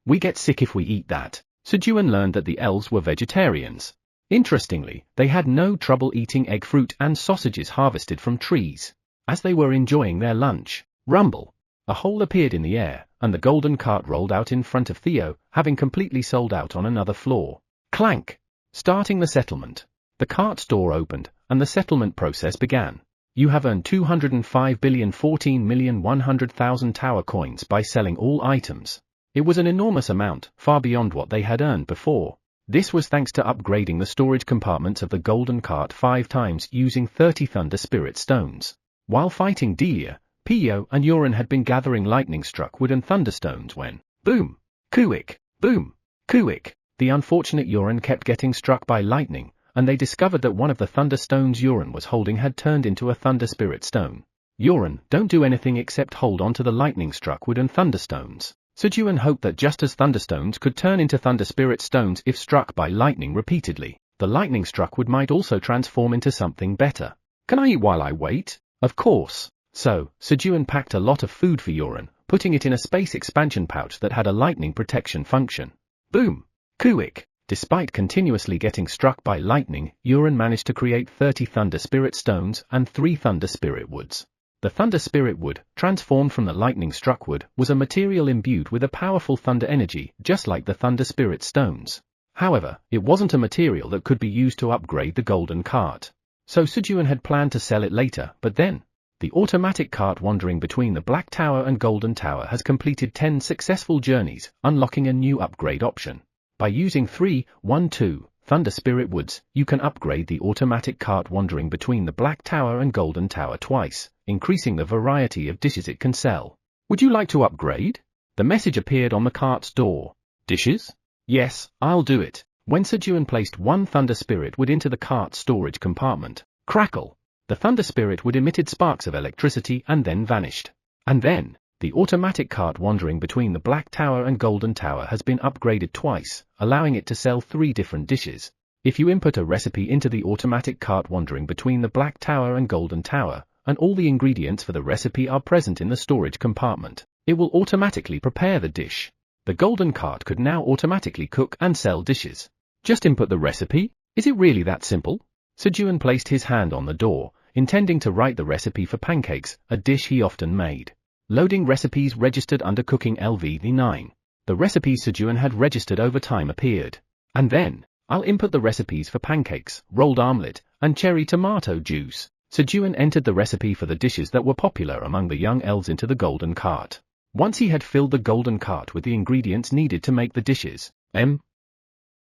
We get sick if we eat that. Sejun learned that the elves were vegetarians. Interestingly, they had no trouble eating egg fruit and sausages harvested from trees. As they were enjoying their lunch, rumble! A hole appeared in the air, and the golden cart rolled out in front of Theo, having completely sold out on another floor. Clank! Starting the settlement. The cart's door opened, and the settlement process began. You have earned 205,014,100,000 tower coins by selling all items. It was an enormous amount, far beyond what they had earned before. This was thanks to upgrading the storage compartments of the golden cart 5 times using 30 thunder spirit stones. While fighting Delia, Pio and Uran had been gathering lightning-struck wood and thunderstones when, boom, kuik, boom, kuik, the unfortunate Uran kept getting struck by lightning, and they discovered that one of the thunder stones Uran was holding had turned into a thunder spirit stone. Uran, don't do anything except hold on to the lightning-struck wood and thunderstones. Sejun hoped that just as thunderstones could turn into thunder spirit stones if struck by lightning repeatedly, the lightning-struck wood might also transform into something better. Can I eat while I wait? Of course. So, Sejun packed a lot of food for Uran, putting it in a space expansion pouch that had a lightning protection function. Boom! Kuik! Despite continuously getting struck by lightning, Uran managed to create 30 thunder spirit stones and 3 thunder spirit woods. The thunder spirit wood, transformed from the lightning-struck wood, was a material imbued with a powerful thunder energy, just like the thunder spirit stones. However, it wasn't a material that could be used to upgrade the golden cart. So Sejun had planned to sell it later, but then, the automatic cart wandering between the Black Tower and Golden Tower has completed 10 successful journeys, unlocking a new upgrade option. By using 312 Thunder Spirit Woods, you can upgrade the automatic cart wandering between the Black Tower and Golden Tower twice, increasing the variety of dishes it can sell. Would you like to upgrade? The message appeared on the cart's door. Dishes? Yes, I'll do it. When Sejun placed 1 Thunder Spirit Wood into the cart's storage compartment, crackle! The Thunder Spirit Wood emitted sparks of electricity and then vanished. And then, the automatic cart wandering between the Black Tower and Golden Tower has been upgraded twice, allowing it to sell 3 different dishes. If you input a recipe into the automatic cart wandering between the Black Tower and Golden Tower, and all the ingredients for the recipe are present in the storage compartment, it will automatically prepare the dish. The golden cart could now automatically cook and sell dishes. Just input the recipe? Is it really that simple? Sejun placed his hand on the door, intending to write the recipe for pancakes, a dish he often made. Loading recipes registered under cooking LV9. The recipes Sejun had registered over time appeared. And then, I'll input the recipes for pancakes, rolled omelette, and cherry tomato juice. Sejun entered the recipe for the dishes that were popular among the young elves into the golden cart. Once he had filled the golden cart with the ingredients needed to make the dishes,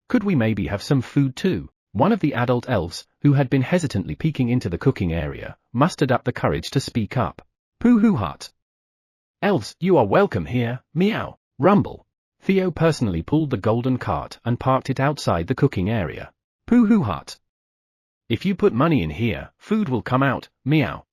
could we maybe have some food too? One of the adult elves, who had been hesitantly peeking into the cooking area, mustered up the courage to speak up. Pooh-hoo-hut. Elves, you are welcome here, meow, rumble. Theo personally pulled the golden cart and parked it outside the cooking area. Pooh-hoo-hut. If you put money in here, food will come out, meow.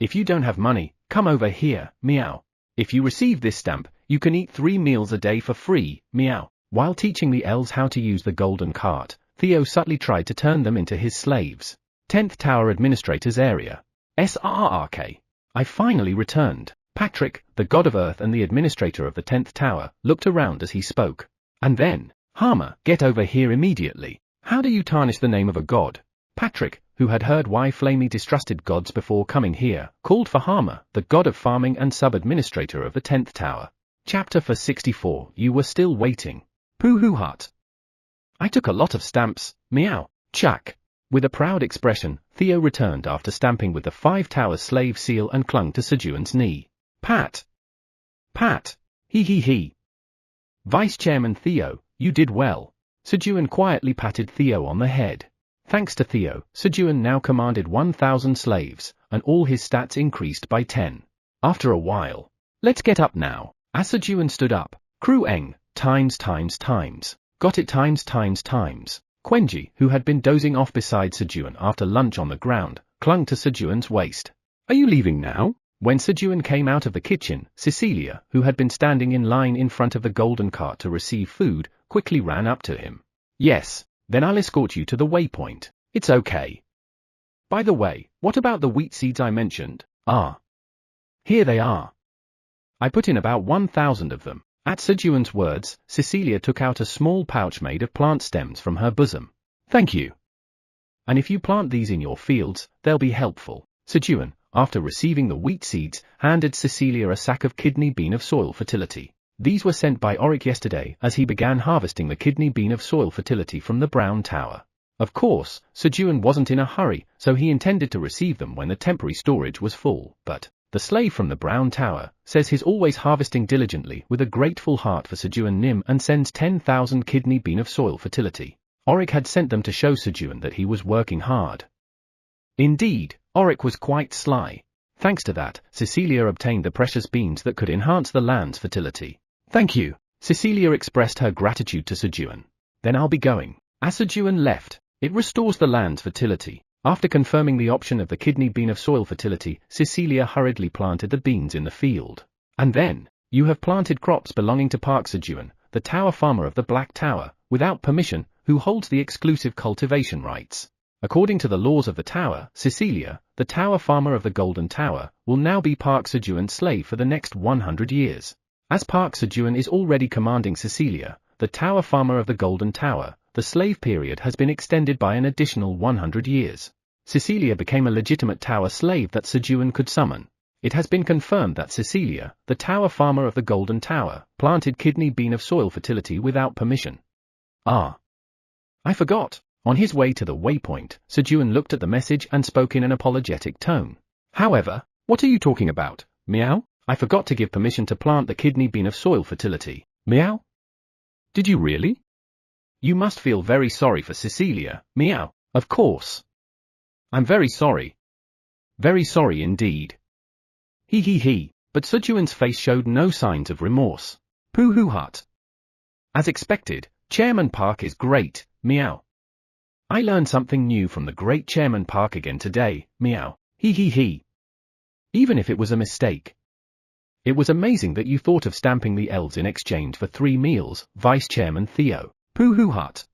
If you don't have money, come over here, meow. If you receive this stamp, you can eat 3 meals a day for free, meow. While teaching the elves how to use the golden cart, Theo subtly tried to turn them into his slaves. 10th Tower Administrator's Area. SRRK. I finally returned. Patrick, the god of earth and the administrator of the 10th Tower, looked around as he spoke. And then, Harmer, get over here immediately. How do you tarnish the name of a god? Patrick, who had heard why Flamey distrusted gods before coming here, called for Harmer, the god of farming and sub-administrator of the 10th Tower. Chapter 64. You were still waiting. Pooh-hoo hut. I took a lot of stamps, meow, chuck. With a proud expression, Theo returned after stamping with the 5 Towers slave seal and clung to Sejun's knee. Pat. Pat. He. Vice Chairman Theo, you did well. Sejun quietly patted Theo on the head. Thanks to Theo, Sejun now commanded 1,000 slaves, and all his stats increased by 10. After a while. Let's get up now. As Sejun stood up, Crew Eng, times. Got it times. Quenji, who had been dozing off beside Sejun after lunch on the ground, clung to Sejun's waist. Are you leaving now? When Sejun came out of the kitchen, Cecilia, who had been standing in line in front of the golden cart to receive food, quickly ran up to him. Yes, then I'll escort you to the waypoint. It's okay. By the way, what about the wheat seeds I mentioned? Here they are. I put in about 1,000 of them. At Sejun's words, Cecilia took out a small pouch made of plant stems from her bosom. Thank you. And if you plant these in your fields, they'll be helpful. Sejun, after receiving the wheat seeds, handed Cecilia a sack of kidney bean of soil fertility. These were sent by Auric yesterday as he began harvesting the kidney bean of soil fertility from the Brown Tower. Of course, Sejun wasn't in a hurry, so he intended to receive them when the temporary storage was full, but the slave from the Brown Tower says he's always harvesting diligently with a grateful heart for Sejun Nim and sends 10,000 kidney bean of soil fertility. Auric had sent them to show Sejun that he was working hard. Indeed, Auric was quite sly. Thanks to that, Cecilia obtained the precious beans that could enhance the land's fertility. Thank you. Cecilia expressed her gratitude to Sejun. Then I'll be going. As Sejun left, it restores the land's fertility. After confirming the option of the kidney bean of soil fertility, Cecilia hurriedly planted the beans in the field. And then, you have planted crops belonging to Park Sejun, the tower farmer of the Black Tower, without permission, who holds the exclusive cultivation rights. According to the laws of the tower, Cecilia, the tower farmer of the Golden Tower, will now be Park Sejun's slave for the next 100 years. As Park Sejun is already commanding Cecilia, the tower farmer of the Golden Tower, the slave period has been extended by an additional 100 years. Cecilia became a legitimate tower slave that Sejun could summon. It has been confirmed that Cecilia, the tower farmer of the Golden Tower, planted kidney bean of soil fertility without permission. I forgot. On his way to the waypoint, Sejun looked at the message and spoke in an apologetic tone. However, what are you talking about, meow? I forgot to give permission to plant the kidney bean of soil fertility, meow? Did you really? You must feel very sorry for Cecilia, meow. Of course. I'm very sorry. Very sorry indeed. He. But Sejun's face showed no signs of remorse. Pooh-hoo hut. As expected, Chairman Park is great, meow. I learned something new from the great Chairman Park again today, meow. He. Even if it was a mistake. It was amazing that you thought of stamping the elves in exchange for 3 meals, Vice Chairman Theo. Pooh-hoo hut.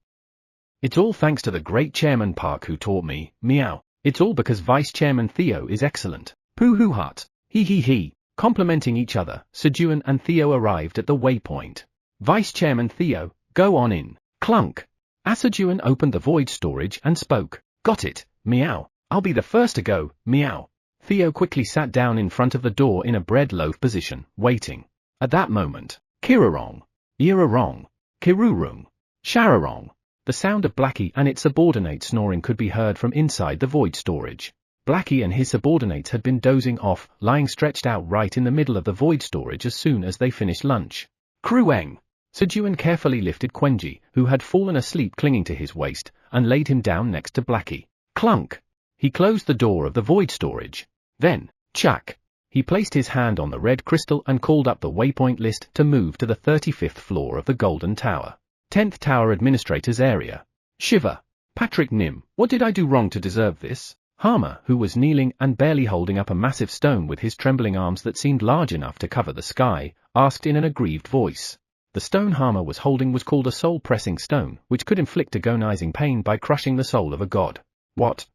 It's all thanks to the great Chairman Park who taught me, meow. It's all because Vice Chairman Theo is excellent. Pooh-hoo hut. He. Complimenting each other, Sejun and Theo arrived at the waypoint. Vice Chairman Theo, go on in. Clunk. As Sejun opened the void storage and spoke. Got it, meow. I'll be the first to go, meow. Theo quickly sat down in front of the door in a bread loaf position, waiting. At that moment, Kirarong, Irarong, Kirurung, Shararong. The sound of Blackie and its subordinate snoring could be heard from inside the void storage. Blackie and his subordinates had been dozing off, lying stretched out right in the middle of the void storage as soon as they finished lunch. Krueng. Sejun carefully lifted Quenji, who had fallen asleep clinging to his waist, and laid him down next to Blackie. Clunk. He closed the door of the void storage. Then, chuck. He placed his hand on the red crystal and called up the waypoint list to move to the 35th floor of the Golden Tower. 10th Tower Administrator's Area. Shiver. Patrick Nim, what did I do wrong to deserve this? Harmer, who was kneeling and barely holding up a massive stone with his trembling arms that seemed large enough to cover the sky, asked in an aggrieved voice. The stone Harmer was holding was called a soul-pressing stone, which could inflict agonizing pain by crushing the soul of a god. What?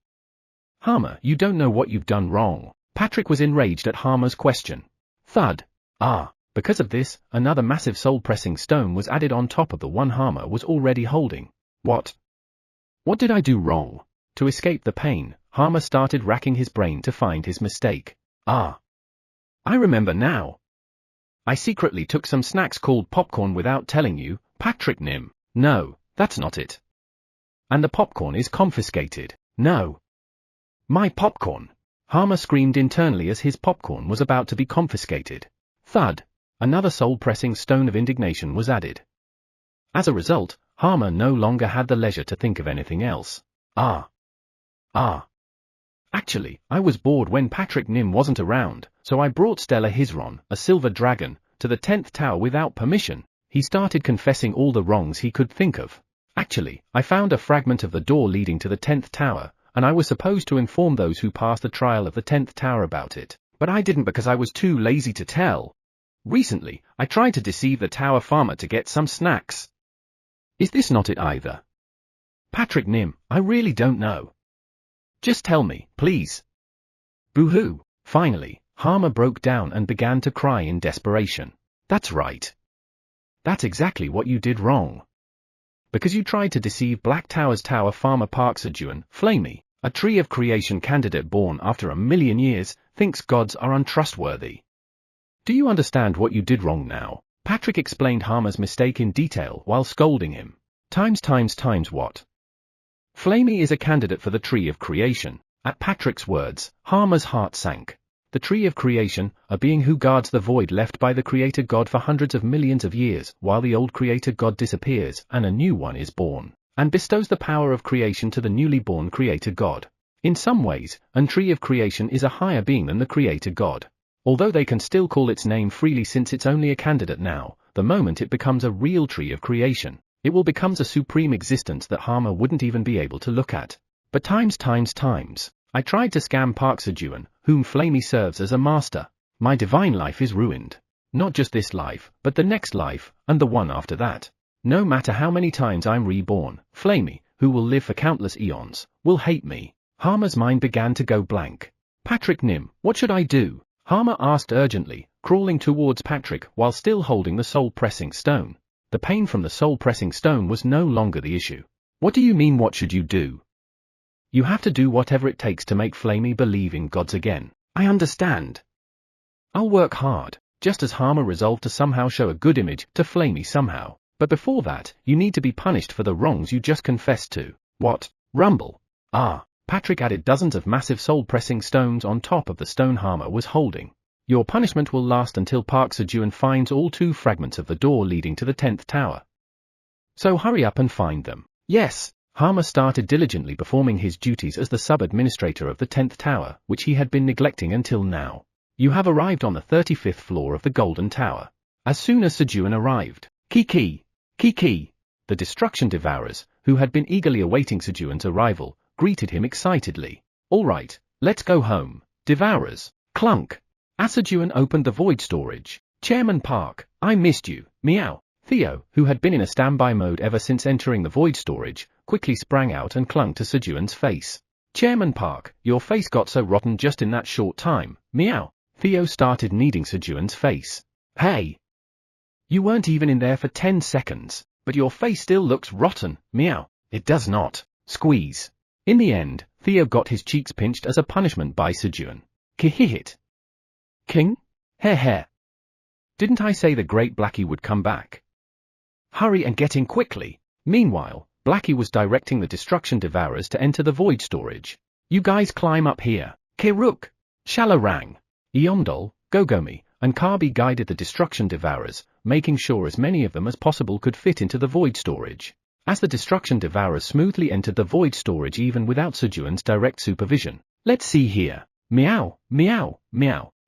Harmer, you don't know what you've done wrong. Patrick was enraged at Harmer's question. Thud. Because of this, another massive soul-pressing stone was added on top of the one Harmer was already holding. What? What did I do wrong? To escape the pain, Harmer started racking his brain to find his mistake. I remember now. I secretly took some snacks called popcorn without telling you, Patrick Nim. No, that's not it. And the popcorn is confiscated. No. My popcorn. Harmer screamed internally as his popcorn was about to be confiscated. Thud. Another soul-pressing stone of indignation was added. As a result, Harmer no longer had the leisure to think of anything else. Actually, I was bored when Patrick Nim wasn't around, so I brought Stella Hizron, a silver dragon, to the 10th tower without permission. He started confessing all the wrongs he could think of. Actually, I found a fragment of the door leading to the 10th tower, and I was supposed to inform those who passed the trial of the 10th tower about it, but I didn't because I was too lazy to tell. Recently, I tried to deceive the tower farmer to get some snacks. Is this not it either? Patrick Nim, I really don't know. Just tell me, please. Boo-hoo. Finally, Harmer broke down and began to cry in desperation. That's right. That's exactly what you did wrong. Because you tried to deceive Black Tower's tower farmer Park Sejun, Flamey, a tree of creation candidate born after 1,000,000 years, thinks gods are untrustworthy. Do you understand what you did wrong now? Patrick explained Harmer's mistake in detail while scolding him. Times what? Flamey is a candidate for the Tree of Creation. At Patrick's words, Harmer's heart sank. The Tree of Creation, a being who guards the void left by the Creator God for hundreds of millions of years while the old Creator God disappears and a new one is born, and bestows the power of creation to the newly born Creator God. In some ways, a Tree of Creation is a higher being than the Creator God. Although they can still call its name freely since it's only a candidate now, the moment it becomes a real Tree of Creation, it will become a supreme existence that Harmer wouldn't even be able to look at. But times, I tried to scam Park Sejun, whom Flamey serves as a master. My divine life is ruined. Not just this life, but the next life, and the one after that. No matter how many times I'm reborn, Flamey, who will live for countless eons, will hate me. Harmer's mind began to go blank. Patrick Nim, what should I do? Harmer asked urgently, crawling towards Patrick while still holding the soul-pressing stone. The pain from the soul-pressing stone was no longer the issue. What do you mean, what should you do? You have to do whatever it takes to make Flamey believe in gods again. I understand. I'll work hard, just as Harmer resolved to somehow show a good image to Flamey somehow. But before that, you need to be punished for the wrongs you just confessed to. What? Rumble. Patrick added dozens of massive soul-pressing stones on top of the stone Harmer was holding. Your punishment will last until Park Sejun finds all 2 fragments of the door leading to the 10th tower. So hurry up and find them. Yes. Harmer started diligently performing his duties as the sub-administrator of the 10th tower, which he had been neglecting until now. You have arrived on the 35th floor of the Golden Tower. As soon as Sejun arrived, Kiki! The destruction devourers, who had been eagerly awaiting Sejun's arrival, greeted him excitedly. All right, let's go home, devourers. Clunk. As Sejun opened the void storage, Chairman Park, I missed you, meow. Theo, who had been in a standby mode ever since entering the void storage, quickly sprang out and clung to Sejun's face. Chairman Park, your face got so rotten just in that short time, meow. Theo started kneading Sejun's face. Hey! You weren't even in there for 10 seconds, but your face still looks rotten, meow. It does not. Squeeze. In the end, Theo got his cheeks pinched as a punishment by Sejun. Kihihit. King? Heh. Didn't I say the great Blackie would come back? Hurry and get in quickly. Meanwhile, Blackie was directing the destruction devourers to enter the void storage. You guys climb up here. Kiruk. Shalarang. Eomdol, Gogomi, and Kabi guided the destruction devourers, making sure as many of them as possible could fit into the void storage. As the destruction devourers smoothly entered the void storage even without Sejun's direct supervision. Let's see here. Meow.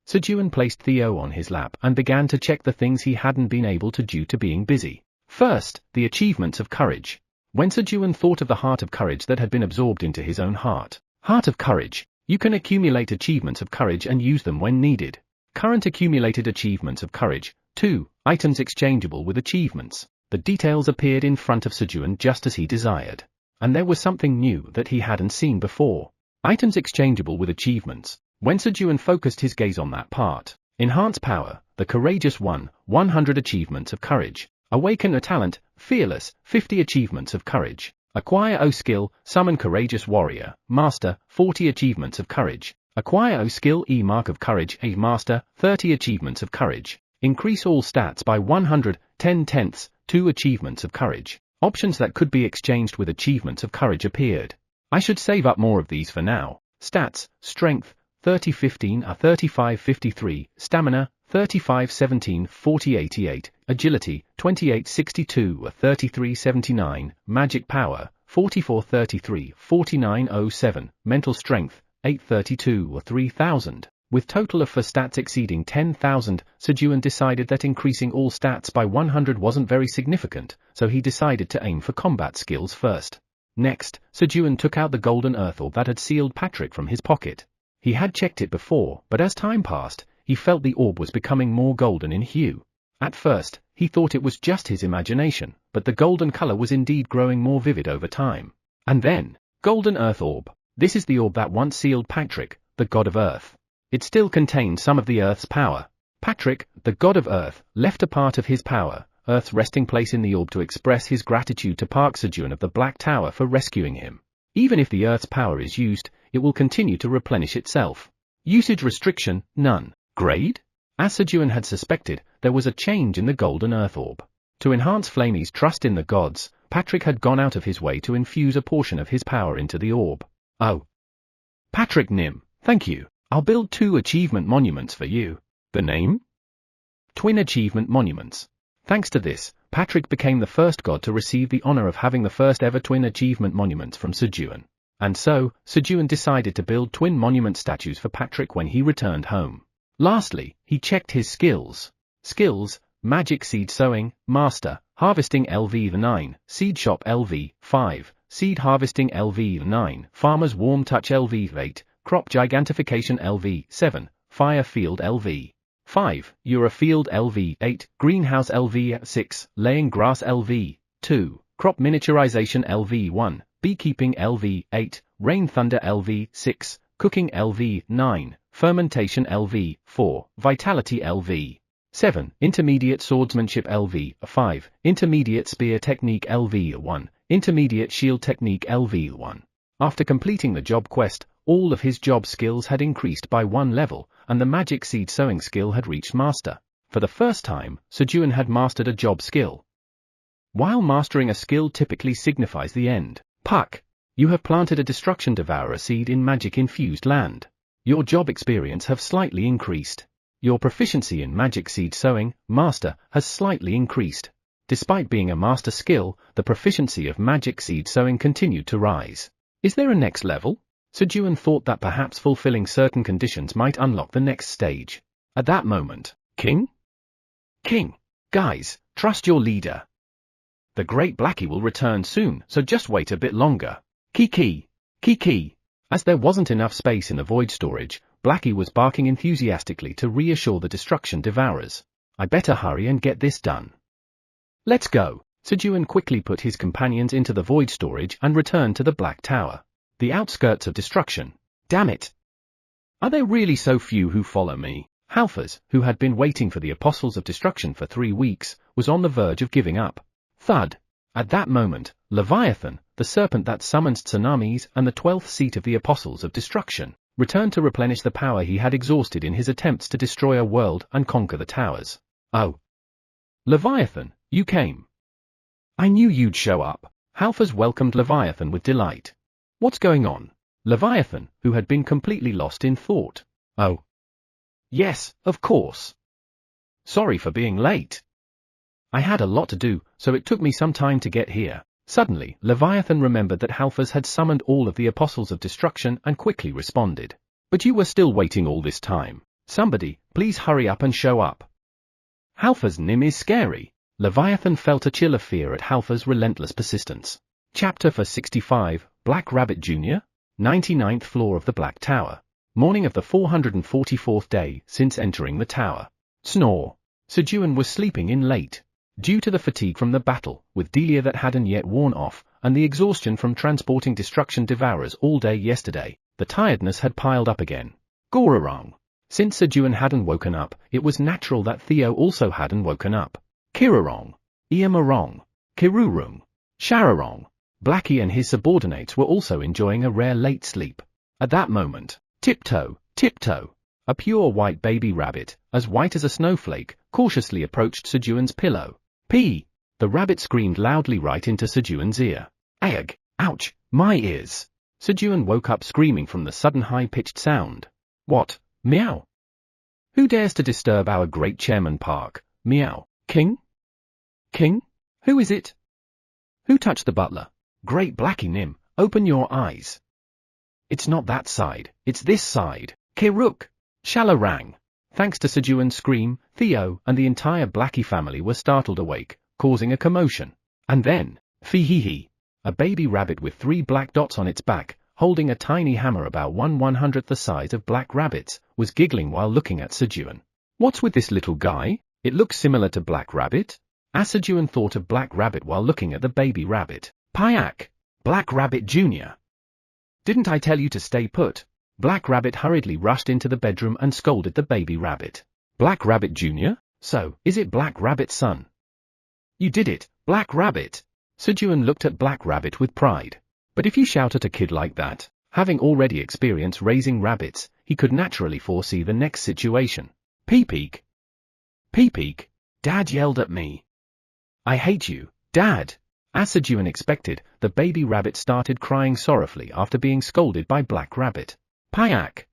Sejun placed Theo on his lap and began to check the things he hadn't been able to due to being busy. First, the achievements of courage. When Sejun thought of the heart of courage that had been absorbed into his own heart, Heart of courage. You can accumulate achievements of courage and use them when needed. Current accumulated achievements of courage. 2. Items exchangeable with achievements. The details appeared in front of Sejun just as he desired. And there was something new that he hadn't seen before. Items exchangeable with achievements. When Sejun focused his gaze on that part. Enhance power, the courageous one, 100 achievements of courage. Awaken a talent, fearless, 50 achievements of courage. Acquire O skill, summon courageous warrior, master, 40 achievements of courage. Acquire O skill E mark of courage A master, 30 achievements of courage. Increase all stats by 100, 10/10, 2 achievements of courage. Options that could be exchanged with achievements of courage appeared. I should save up more of these for now. Stats, strength, 30-15 a 35-53, stamina, 35-17 40-88, agility, 28-62 a 33-79, magic power, 44-33 49-07, mental strength, 832 or 3000. With total of 4 stats exceeding 10,000, Sejun decided that increasing all stats by 100 wasn't very significant, so he decided to aim for combat skills first. Next, Sejun took out the golden earth orb that had sealed Patrick from his pocket. He had checked it before, but as time passed, he felt the orb was becoming more golden in hue. At first, he thought it was just his imagination, but the golden color was indeed growing more vivid over time. And then, golden earth orb. This is the orb that once sealed Patrick, the god of earth. It still contained some of the earth's power. Patrick, the god of earth, left a part of his power, Earth's resting place in the orb to express his gratitude to Park Sejun of the Black Tower for rescuing him. Even if the Earth's power is used, it will continue to replenish itself. Usage restriction, none. Grade? As Sejun had suspected, there was a change in the golden earth orb. To enhance Flamey's trust in the gods, Patrick had gone out of his way to infuse a portion of his power into the orb. Oh. Patrick Nim, thank you. I'll build 2 achievement monuments for you. The name? Twin Achievement Monuments. Thanks to this, Patrick became the first god to receive the honor of having the first ever twin achievement monuments from Sejun. And so, Sejun decided to build twin monument statues for Patrick when he returned home. Lastly, he checked his skills. Skills, Magic Seed Sowing, Master, Harvesting LV9, Seed Shop LV5, Seed Harvesting LV9, Farmer's Warm Touch LV8, Crop Gigantification LV7, Fire Field LV5, Eurofield LV8, Greenhouse LV6, Laying Grass LV2, Crop Miniaturization LV1, Beekeeping LV8, Rain Thunder LV6, Cooking LV9, Fermentation LV4, Vitality LV7, Intermediate Swordsmanship LV5, Intermediate Spear Technique LV1, Intermediate Shield Technique LV1. After completing the job quest, all of his job skills had increased by 1 level, and the Magic Seed Sowing skill had reached Master. For the first time, Sejun had mastered a job skill. While mastering a skill typically signifies the end. Puck. You have planted a Destruction Devourer seed in magic-infused land. Your job experience have slightly increased. Your proficiency in Magic Seed Sowing, Master, has slightly increased. Despite being a master skill, the proficiency of Magic Seed Sowing continued to rise. Is there a next level? Sejun thought that perhaps fulfilling certain conditions might unlock the next stage. At that moment, King? Guys, trust your leader. The Great Blackie will return soon, so just wait a bit longer. Kiki. As there wasn't enough space in the void storage, Blackie was barking enthusiastically to reassure the Destruction Devourers. I better hurry and get this done. Let's go. Sejun quickly put his companions into the void storage and returned to the Black Tower. The outskirts of destruction. Damn it! Are there really so few who follow me? Halfaz, who had been waiting for the Apostles of Destruction for 3 weeks, was on the verge of giving up. Thud! At that moment, Leviathan, the serpent that summons tsunamis and the 12th seat of the Apostles of Destruction, returned to replenish the power he had exhausted in his attempts to destroy a world and conquer the towers. Oh! Leviathan, you came! I knew you'd show up. Halfaz welcomed Leviathan with delight. What's going on? Leviathan, who had been completely lost in thought. Oh. Yes, of course. Sorry for being late. I had a lot to do, so it took me some time to get here. Suddenly, Leviathan remembered that Halfaz had summoned all of the Apostles of Destruction and quickly responded. But you were still waiting all this time. Somebody, please hurry up and show up. Halfaz Nim is scary. Leviathan felt a chill of fear at Halfaz's relentless persistence. Chapter 465, Black Rabbit Jr.? 99th floor of the Black Tower. Morning of the 444th day since entering the tower. Snore. Sejun was sleeping in late. Due to the fatigue from the battle with Delia that hadn't yet worn off, and the exhaustion from transporting destruction devourers all day yesterday, the tiredness had piled up again. Gororong. Since Sejun hadn't woken up, it was natural that Theo also hadn't woken up. Kirarong. Iamarong. Kirurung. Shararong. Blackie and his subordinates were also enjoying a rare late sleep. At that moment, Tiptoe, Tiptoe, a pure white baby rabbit, as white as a snowflake, cautiously approached Sejun's pillow. Pee! The rabbit screamed loudly right into Sejun's ear. Ag! Ouch! My ears! Sejun woke up screaming from the sudden high-pitched sound. What? Meow! Who dares to disturb our great Chairman Park? Meow! King? King? Who is it? Who touched the butler? Great Blackie Nim, open your eyes. It's not that side, it's this side. Kiruk! Shalarang! Thanks to Sejun's scream, Theo and the entire Blackie family were startled awake, causing a commotion. And then, fee-hee-hee, a baby rabbit with 3 black dots on its back, holding a tiny hammer about 1/100th the size of Black Rabbit's, was giggling while looking at Sejun. What's with this little guy? It looks similar to Black Rabbit? As Sejun thought of Black Rabbit while looking at the baby rabbit. Payak! Black Rabbit Jr. Didn't I tell you to stay put? Black Rabbit hurriedly rushed into the bedroom and scolded the baby rabbit. Black Rabbit Jr.? So, is it Black Rabbit's son? You did it, Black Rabbit! Sejun looked at Black Rabbit with pride. But if you shout at a kid like that, having already experienced raising rabbits, he could naturally foresee the next situation. Peep-peek! Peep-peek! Dad yelled at me. I hate you, Dad! As Sejun expected, the baby rabbit started crying sorrowfully after being scolded by Black Rabbit. Payak!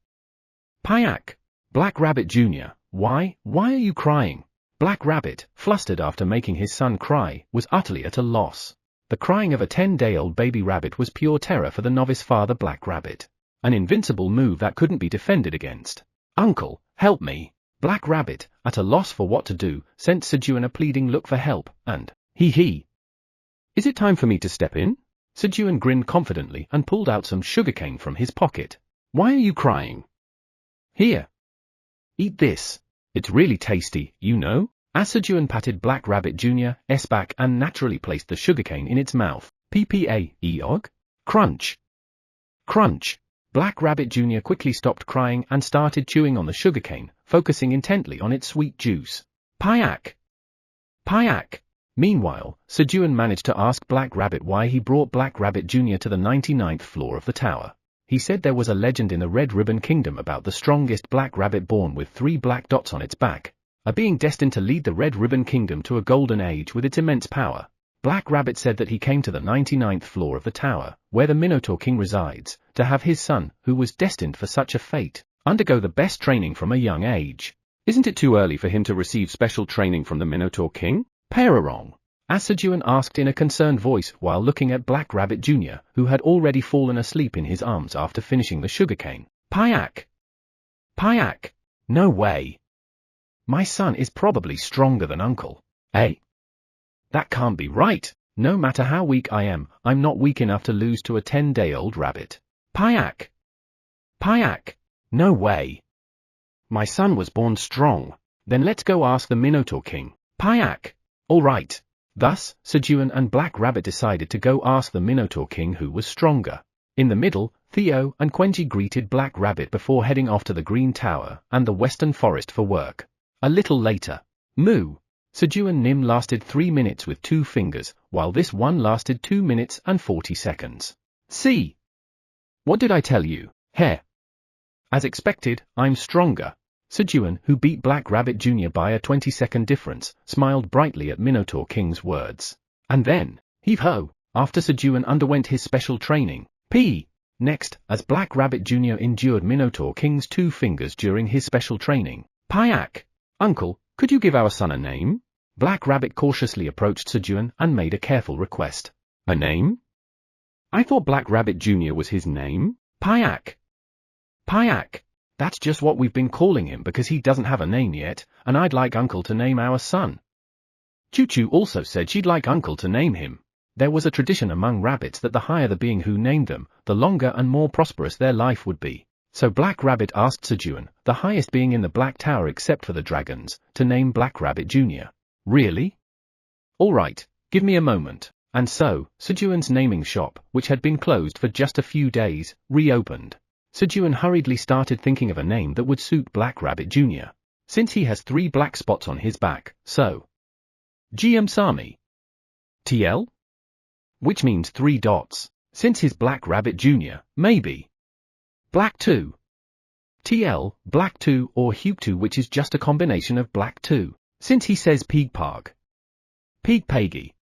Payak! Black Rabbit Jr., why are you crying? Black Rabbit, flustered after making his son cry, was utterly at a loss. The crying of a 10-day-old baby rabbit was pure terror for the novice father Black Rabbit. An invincible move that couldn't be defended against. Uncle, help me! Black Rabbit, at a loss for what to do, sent Sejun a pleading look for help, and, hee. Is it time for me to step in? Sejun grinned confidently and pulled out some sugarcane from his pocket. Why are you crying? Here. Eat this. It's really tasty, you know? As Sejun patted Black Rabbit Jr.'s back and naturally placed the sugarcane in its mouth. Ppa-eog? Crunch. Crunch. Black Rabbit Jr. quickly stopped crying and started chewing on the sugarcane, focusing intently on its sweet juice. Payak! Payak! Meanwhile, Sejun managed to ask Black Rabbit why he brought Black Rabbit Jr. to the 99th floor of the tower. He said there was a legend in the Red Ribbon Kingdom about the strongest black rabbit born with 3 black dots on its back, a being destined to lead the Red Ribbon Kingdom to a golden age with its immense power. Black Rabbit said that he came to the 99th floor of the tower, where the Minotaur King resides, to have his son, who was destined for such a fate, undergo the best training from a young age. Isn't it too early for him to receive special training from the Minotaur King? Perarong, as Sejun asked in a concerned voice while looking at Black Rabbit Jr., who had already fallen asleep in his arms after finishing the sugarcane. Payak! Payak! No way! My son is probably stronger than Uncle. Eh? That can't be right. No matter how weak I am, I'm not weak enough to lose to a 10-day-old rabbit. Payak! Payak! No way! My son was born strong. Then let's go ask the Minotaur King. Payak! All right. Thus, Sejun and Black Rabbit decided to go ask the Minotaur King who was stronger. In the middle, Theo and Quenji greeted Black Rabbit before heading off to the Green Tower and the Western Forest for work. A little later. Moo! Sejun Nim lasted 3 minutes with 2 fingers, while this one lasted 2 minutes and 40 seconds. See? What did I tell you? Heh! As expected, I'm stronger. Sejun, who beat Black Rabbit Jr. by a 20-second difference, smiled brightly at Minotaur King's words. And then, heave-ho, after Sejun underwent his special training. Next, as Black Rabbit Jr. endured Minotaur King's 2 fingers during his special training. Payak! Uncle, could you give our son a name? Black Rabbit cautiously approached Sejun and made a careful request. A name? I thought Black Rabbit Jr. was his name? Payak! Payak! That's just what we've been calling him because he doesn't have a name yet, and I'd like Uncle to name our son. Choo-Choo also said she'd like Uncle to name him. There was a tradition among rabbits that the higher the being who named them, the longer and more prosperous their life would be. So Black Rabbit asked Sejun, the highest being in the Black Tower except for the dragons, to name Black Rabbit Jr. Really? All right, give me a moment. And so, Sejun's naming shop, which had been closed for just a few days, reopened. Sejun hurriedly started thinking of a name that would suit Black Rabbit Jr. Since he has 3 black spots on his back, so GM Sami. TL? Which means 3 dots. Since he's Black Rabbit Jr., maybe Black 2. TL, Black 2 or Hugh 2, which is just a combination of Black 2. Since he says Peegpag. Peeg Paggy.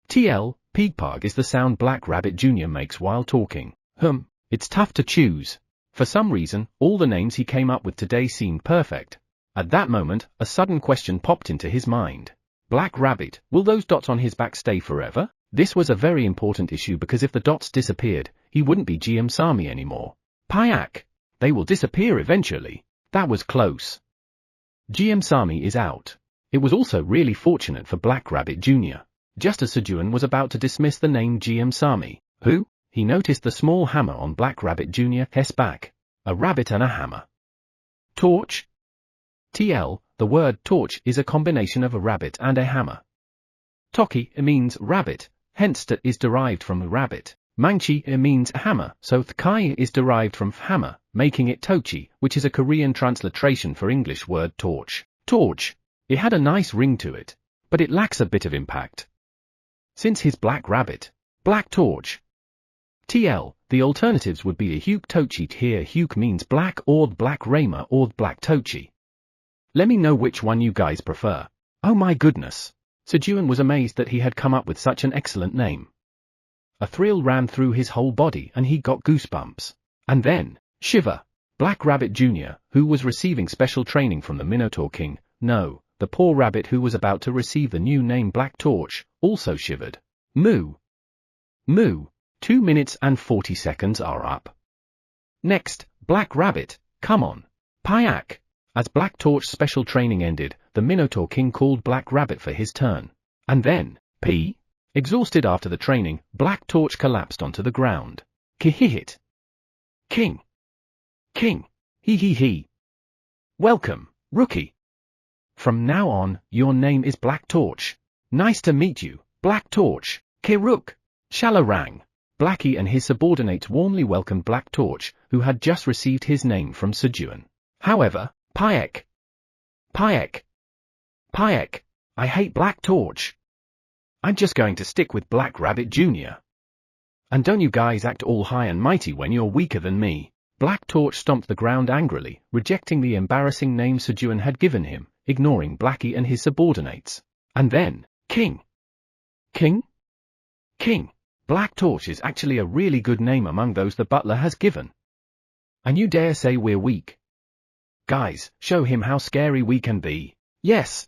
TL, Peegpag is the sound Black Rabbit Jr. makes while talking. It's tough to choose. For some reason, all the names he came up with today seemed perfect. At that moment, a sudden question popped into his mind. Black Rabbit, will those dots on his back stay forever? This was a very important issue because if the dots disappeared, he wouldn't be GM Sami anymore. Payak! They will disappear eventually. That was close. GM Sami is out. It was also really fortunate for Black Rabbit Jr. Just as Sejun was about to dismiss the name GM Sami, he noticed the small hammer on Black Rabbit Jr.'s back. A rabbit and a hammer. Torch? TL, the word torch is a combination of a rabbit and a hammer. Toki means rabbit, hence t is derived from rabbit. Mangchi means hammer, so thkai is derived from hammer, making it tochi, which is a Korean transliteration for English word torch. Torch. It had a nice ring to it, but it lacks a bit of impact. Since his Black Rabbit, Black Torch. TL, the alternatives would be a Hugh Tochi. Here Hugh means black or Black Raymer or Black Tochi. Let me know which one you guys prefer. Oh my goodness. Sejun was amazed that he had come up with such an excellent name. A thrill ran through his whole body and he got goosebumps. And then, shiver. Black Rabbit Jr., who was receiving special training from the Minotaur King, no, the poor rabbit who was about to receive the new name Black Torch, also shivered. Moo. Moo. 2 minutes and 40 seconds are up. Next, Black Rabbit, come on. Payak. As Black Torch special training ended, the Minotaur King called Black Rabbit for his turn. And then, exhausted after the training, Black Torch collapsed onto the ground. Kihihit. King. King. He. Welcome, rookie. From now on, your name is Black Torch. Nice to meet you, Black Torch. Kiruk. Shalarang. Blackie and his subordinates warmly welcomed Black Torch, who had just received his name from Sejun. However, Payak. I hate Black Torch. I'm just going to stick with Black Rabbit Jr. And don't you guys act all high and mighty when you're weaker than me. Black Torch stomped the ground angrily, rejecting the embarrassing name Sejun had given him, ignoring Blackie and his subordinates. And then, King. Black Torch is actually a really good name among those the butler has given. And you dare say we're weak? Guys, show him how scary we can be. Yes.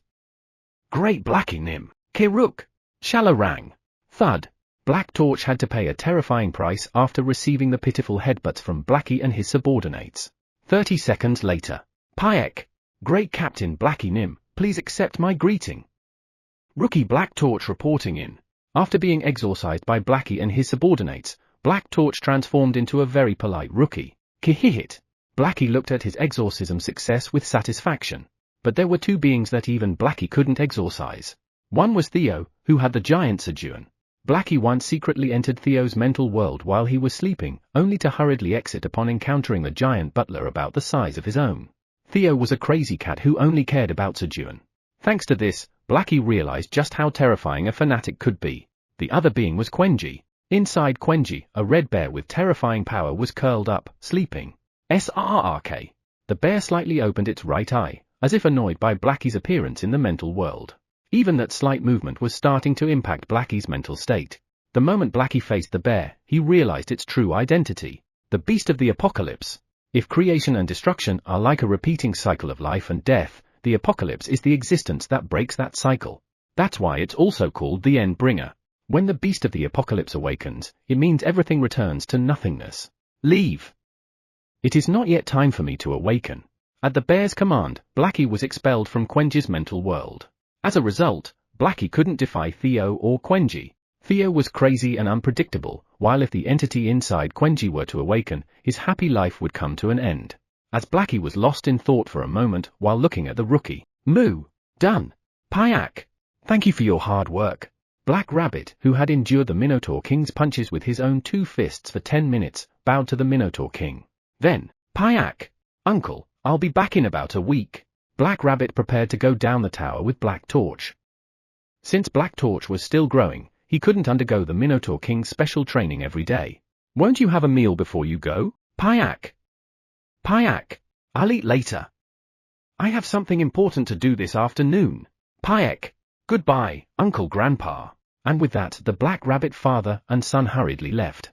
Great Blackie Nim. Kiruk. Shalarang. Thud. Black Torch had to pay a terrifying price after receiving the pitiful headbutts from Blackie and his subordinates. 30 seconds later. Payak. Great Captain Blackie Nim, please accept my greeting. Rookie Black Torch reporting in. After being exorcised by Blackie and his subordinates, Black Torch transformed into a very polite rookie. Kihihit. Blackie looked at his exorcism success with satisfaction. But there were 2 beings that even Blackie couldn't exorcise. One was Theo, who had the giant Sejun. Blackie once secretly entered Theo's mental world while he was sleeping, only to hurriedly exit upon encountering the giant butler about the size of his own. Theo was a crazy cat who only cared about Sejun. Thanks to this, Blackie realized just how terrifying a fanatic could be. The other being was Quenji. Inside Quenji, a red bear with terrifying power was curled up, sleeping. SRRK. The bear slightly opened its right eye, as if annoyed by Blackie's appearance in the mental world. Even that slight movement was starting to impact Blackie's mental state. The moment Blackie faced the bear, he realized its true identity. The beast of the apocalypse. If creation and destruction are like a repeating cycle of life and death, the apocalypse is the existence that breaks that cycle. That's why it's also called the End Bringer. When the beast of the apocalypse awakens, it means everything returns to nothingness. Leave. It is not yet time for me to awaken. At the bear's command, Blackie was expelled from Quenji's mental world. As a result, Blackie couldn't defy Theo or Quenji. Theo was crazy and unpredictable, while if the entity inside Quenji were to awaken, his happy life would come to an end. As Blackie was lost in thought for a moment while looking at the rookie. Moo! Done! Payak! Thank you for your hard work. Black Rabbit, who had endured the Minotaur King's punches with his own 2 fists for 10 minutes, bowed to the Minotaur King. Then, Payak! Uncle, I'll be back in about a week. Black Rabbit prepared to go down the tower with Black Torch. Since Black Torch was still growing, he couldn't undergo the Minotaur King's special training every day. Won't you have a meal before you go? Payak! Payak! I'll eat later. I have something important to do this afternoon. Payak! Goodbye, Uncle Grandpa. And with that, the Black Rabbit father and son hurriedly left.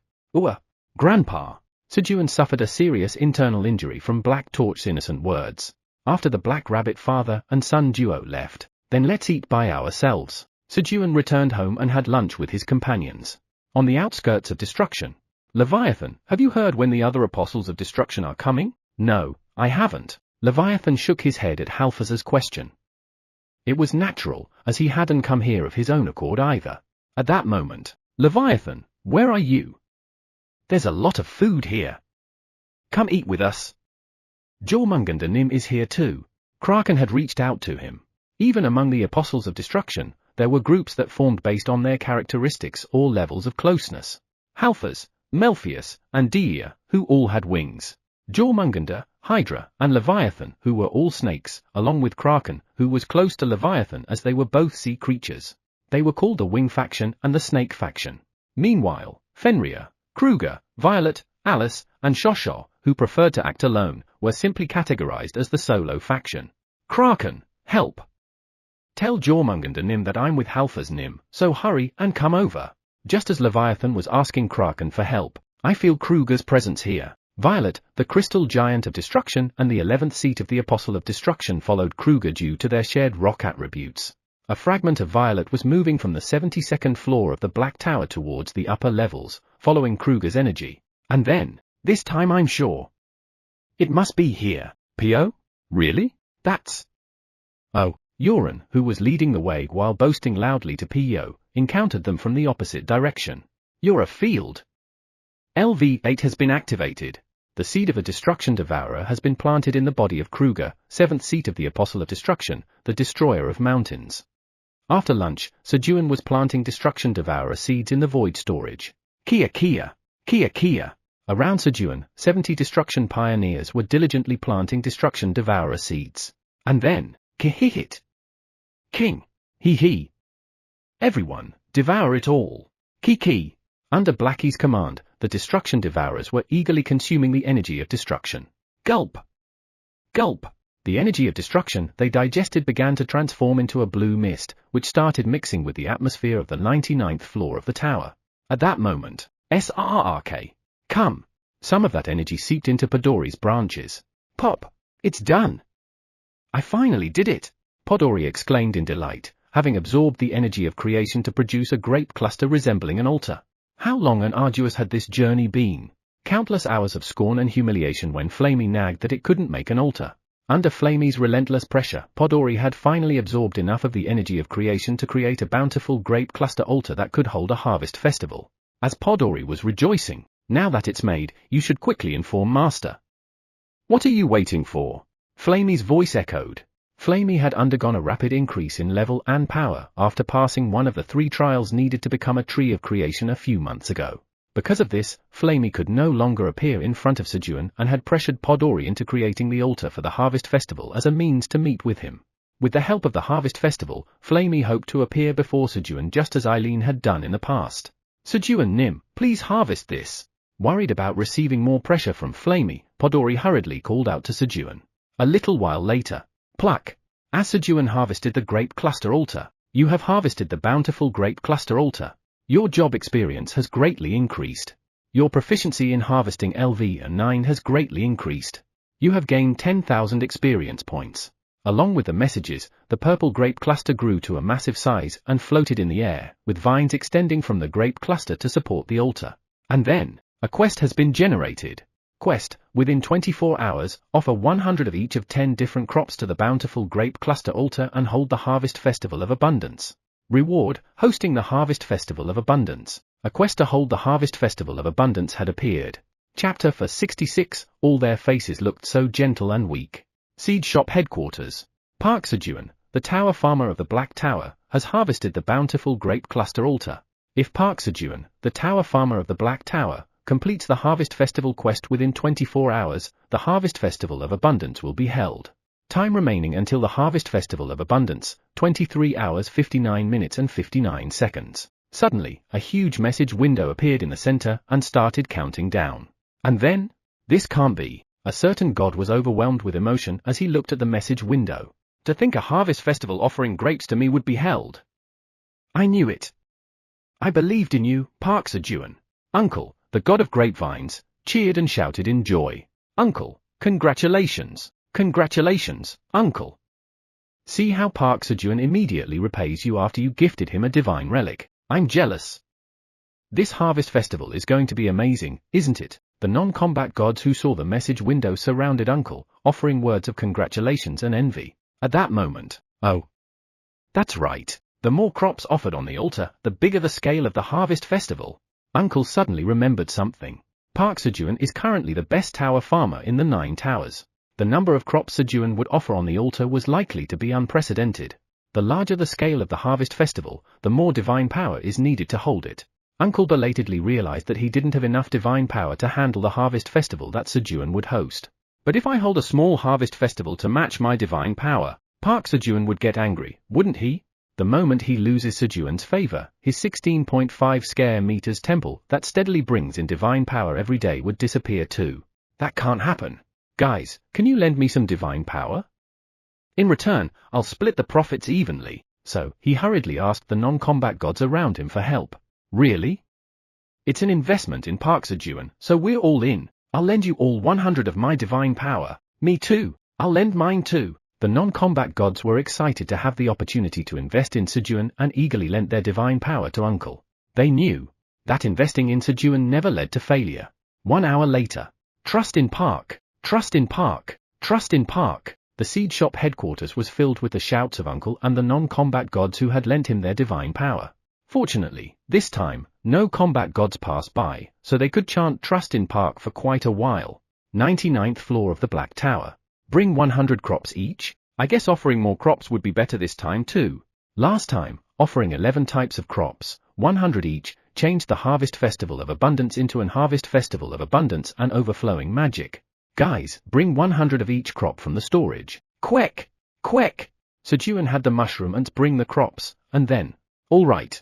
Grandpa. Sejun suffered a serious internal injury from Black Torch's innocent words. After the Black Rabbit father and son duo left, then let's eat by ourselves. Sejun returned home and had lunch with his companions. On the outskirts of destruction. Leviathan, have you heard when the other apostles of destruction are coming? No, I haven't. Leviathan shook his head at Halfaz's question. It was natural, as he hadn't come here of his own accord either. At that moment, Leviathan, where are you? There's a lot of food here. Come eat with us. Jormungandr Nim is here too. Kraken had reached out to him. Even among the apostles of destruction, there were groups that formed based on their characteristics or levels of closeness. Halfaz, Melpheus, and Dea, who all had wings. Jormungandr, Hydra, and Leviathan, who were all snakes, along with Kraken, who was close to Leviathan as they were both sea creatures. They were called the Wing Faction and the Snake Faction. Meanwhile, Fenrir, Kruger, Violet, Alice, and Shosho, who preferred to act alone, were simply categorized as the Solo Faction. Kraken, help! Tell Jormungandr Nim that I'm with Halfaz Nim, so hurry and come over. Just as Leviathan was asking Kraken for help, I feel Kruger's presence here. Violet, the crystal giant of destruction and the 11th seat of the Apostle of Destruction followed Kruger due to their shared rock attributes. A fragment of Violet was moving from the 72nd floor of the Black Tower towards the upper levels, following Kruger's energy. And then, this time I'm sure. It must be here. P.O.? Really? That's... Oh. Yoren, who was leading the way while boasting loudly to P.O., encountered them from the opposite direction. You're a field. LV-8 has been activated. The seed of a destruction devourer has been planted in the body of Kruger, 7th seat of the Apostle of Destruction, the destroyer of mountains. After lunch, Sejun was planting destruction devourer seeds in the void storage. Kia kia! Kia kia! Around Sejun, 70 destruction pioneers were diligently planting destruction devourer seeds. And then, kihihit! King! Hee. Everyone, devour it all. Kiki! Under Blackie's command, the destruction devourers were eagerly consuming the energy of destruction. Gulp! Gulp! The energy of destruction they digested began to transform into a blue mist, which started mixing with the atmosphere of the 99th floor of the tower. At that moment, SRRK! Come! Some of that energy seeped into Podori's branches. Pop! It's done! I finally did it! Podori exclaimed in delight, having absorbed the energy of creation to produce a grape cluster resembling an altar. How long and arduous had this journey been? Countless hours of scorn and humiliation when Flamey nagged that it couldn't make an altar. Under Flamey's relentless pressure, Podori had finally absorbed enough of the energy of creation to create a bountiful grape cluster altar that could hold a harvest festival. As Podori was rejoicing, now that it's made, you should quickly inform Master. What are you waiting for? Flamey's voice echoed. Flamey had undergone a rapid increase in level and power after passing one of the 3 trials needed to become a tree of creation a few months ago. Because of this, Flamey could no longer appear in front of Sejun and had pressured Podori into creating the altar for the Harvest Festival as a means to meet with him. With the help of the Harvest Festival, Flamey hoped to appear before Sejun just as Eileen had done in the past. Sejun Nim, please harvest this. Worried about receiving more pressure from Flamey, Podori hurriedly called out to Sejun. A little while later, pluck. As Sejun harvested the grape cluster altar, you have harvested the bountiful grape cluster altar. Your job experience has greatly increased. Your proficiency in harvesting LV9 has greatly increased. You have gained 10,000 experience points. Along with the messages, the purple grape cluster grew to a massive size and floated in the air, with vines extending from the grape cluster to support the altar. And then, a quest has been generated. Quest, within 24 hours, offer 100 of each of 10 different crops to the bountiful grape cluster altar and hold the Harvest Festival of Abundance. Reward, hosting the Harvest Festival of Abundance. A quest to hold the Harvest Festival of Abundance had appeared. Chapter for 66, all their faces looked so gentle and weak. Seed Shop Headquarters. Park Sejun, the tower farmer of the Black Tower, has harvested the bountiful grape cluster altar. If Park Sejun, the tower farmer of the Black Tower, completes the Harvest Festival quest within 24 hours, the Harvest Festival of Abundance will be held. Time remaining until the Harvest Festival of Abundance, 23 hours 59 minutes and 59 seconds. Suddenly, a huge message window appeared in the center and started counting down. And then? This can't be. A certain god was overwhelmed with emotion as he looked at the message window. To think a harvest festival offering grapes to me would be held. I knew it. I believed in you, Park Sejun. Uncle, the god of grapevines, cheered and shouted in joy. Uncle, congratulations. Congratulations, Uncle. See how Park Sejun immediately repays you after you gifted him a divine relic. I'm jealous. This harvest festival is going to be amazing, isn't it? The non-combat gods who saw the message window surrounded Uncle, offering words of congratulations and envy. At that moment, oh, that's right. The more crops offered on the altar, the bigger the scale of the harvest festival. Uncle suddenly remembered something. Park Sejun is currently the best tower farmer in the 9 towers. The number of crops Sejun would offer on the altar was likely to be unprecedented. The larger the scale of the harvest festival, the more divine power is needed to hold it. Uncle belatedly realized that he didn't have enough divine power to handle the harvest festival that Sejun would host. But if I hold a small harvest festival to match my divine power, Park Sejun would get angry, wouldn't he? The moment he loses Sejun's favor, his 16.5 square meters temple that steadily brings in divine power every day would disappear too. That can't happen. Guys, can you lend me some divine power? In return, I'll split the profits evenly. So, he hurriedly asked the non-combat gods around him for help. Really? It's an investment in Park Sejun, so we're all in. I'll lend you all 100 of my divine power. Me too. I'll lend mine too. The non-combat gods were excited to have the opportunity to invest in Sejun and eagerly lent their divine power to Uncle. They knew that investing in Sejun never led to failure. 1 hour later. Trust in Park. Trust in Park. Trust in Park. The seed shop headquarters was filled with the shouts of Uncle and the non-combat gods who had lent him their divine power. Fortunately, this time, no combat gods passed by, so they could chant Trust in Park for quite a while. 99th floor of the Black Tower. Bring 100 crops each? I guess offering more crops would be better this time too. Last time, offering 11 types of crops, 100 each, changed the Harvest Festival of Abundance into an Harvest Festival of Abundance and overflowing magic. Guys, bring 100 of each crop from the storage. Quack! Quack! Sejun had the mushroom ants bring the crops, and then, all right.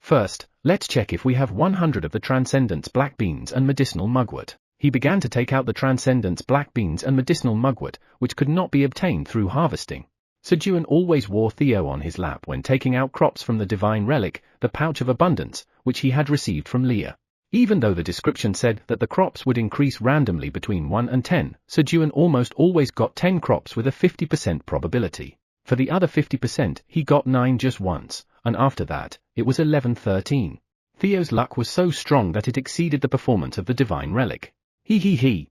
First, let's check if we have 100 of the Transcendence black beans and medicinal mugwort. He began to take out the Transcendence black beans and medicinal mugwort, which could not be obtained through harvesting. Sejun always wore Theo on his lap when taking out crops from the divine relic, the pouch of abundance, which he had received from Leah. Even though the description said that the crops would increase randomly between 1 and 10, Sejun almost always got 10 crops with a 50% probability. For the other 50%, he got 9 just once, and after that, it was 11-13. Theo's luck was so strong that it exceeded the performance of the divine relic. He.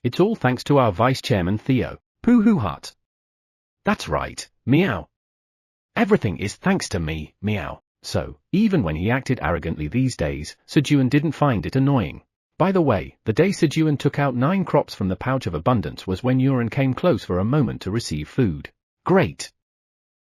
It's all thanks to our vice chairman Theo. Pooh hut. That's right, meow. Everything is thanks to me, meow. So, even when he acted arrogantly these days, Sejun didn't find it annoying. By the way, the day Sejun took out 9 crops from the pouch of abundance was when Uran came close for a moment to receive food. Great.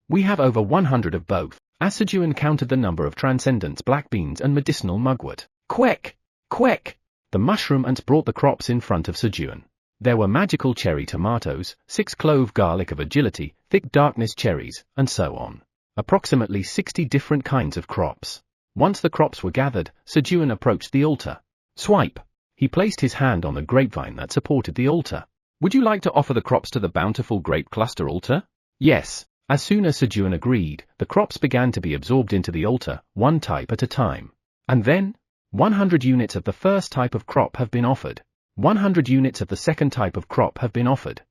We have over 100 of both. As Sejun counted the number of Transcendence black beans and medicinal mugwort. Quack! Quack! The mushroom ants brought the crops in front of Sejun. There were magical cherry tomatoes, 6-clove garlic of agility, thick darkness cherries, and so on. Approximately 60 different kinds of crops. Once the crops were gathered, Sejun approached the altar. Swipe. He placed his hand on the grapevine that supported the altar. Would you like to offer the crops to the bountiful grape cluster altar? Yes. As soon as Sejun agreed, the crops began to be absorbed into the altar, one type at a time. And then, 100 units of the first type of crop have been offered. 100 units of the second type of crop have been offered.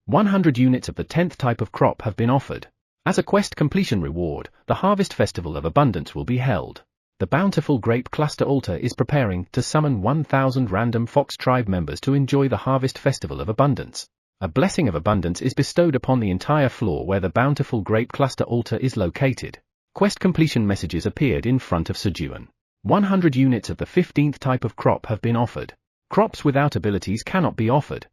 100 units of the 10th type of crop have been offered. As a quest completion reward, the Harvest Festival of Abundance will be held. The bountiful grape cluster altar is preparing to summon 1,000 random Fox tribe members to enjoy the Harvest Festival of Abundance. A blessing of abundance is bestowed upon the entire floor where the bountiful grape cluster altar is located. Quest completion messages appeared in front of Sejun. 100 units of the 15th type of crop have been offered. Crops without abilities cannot be offered.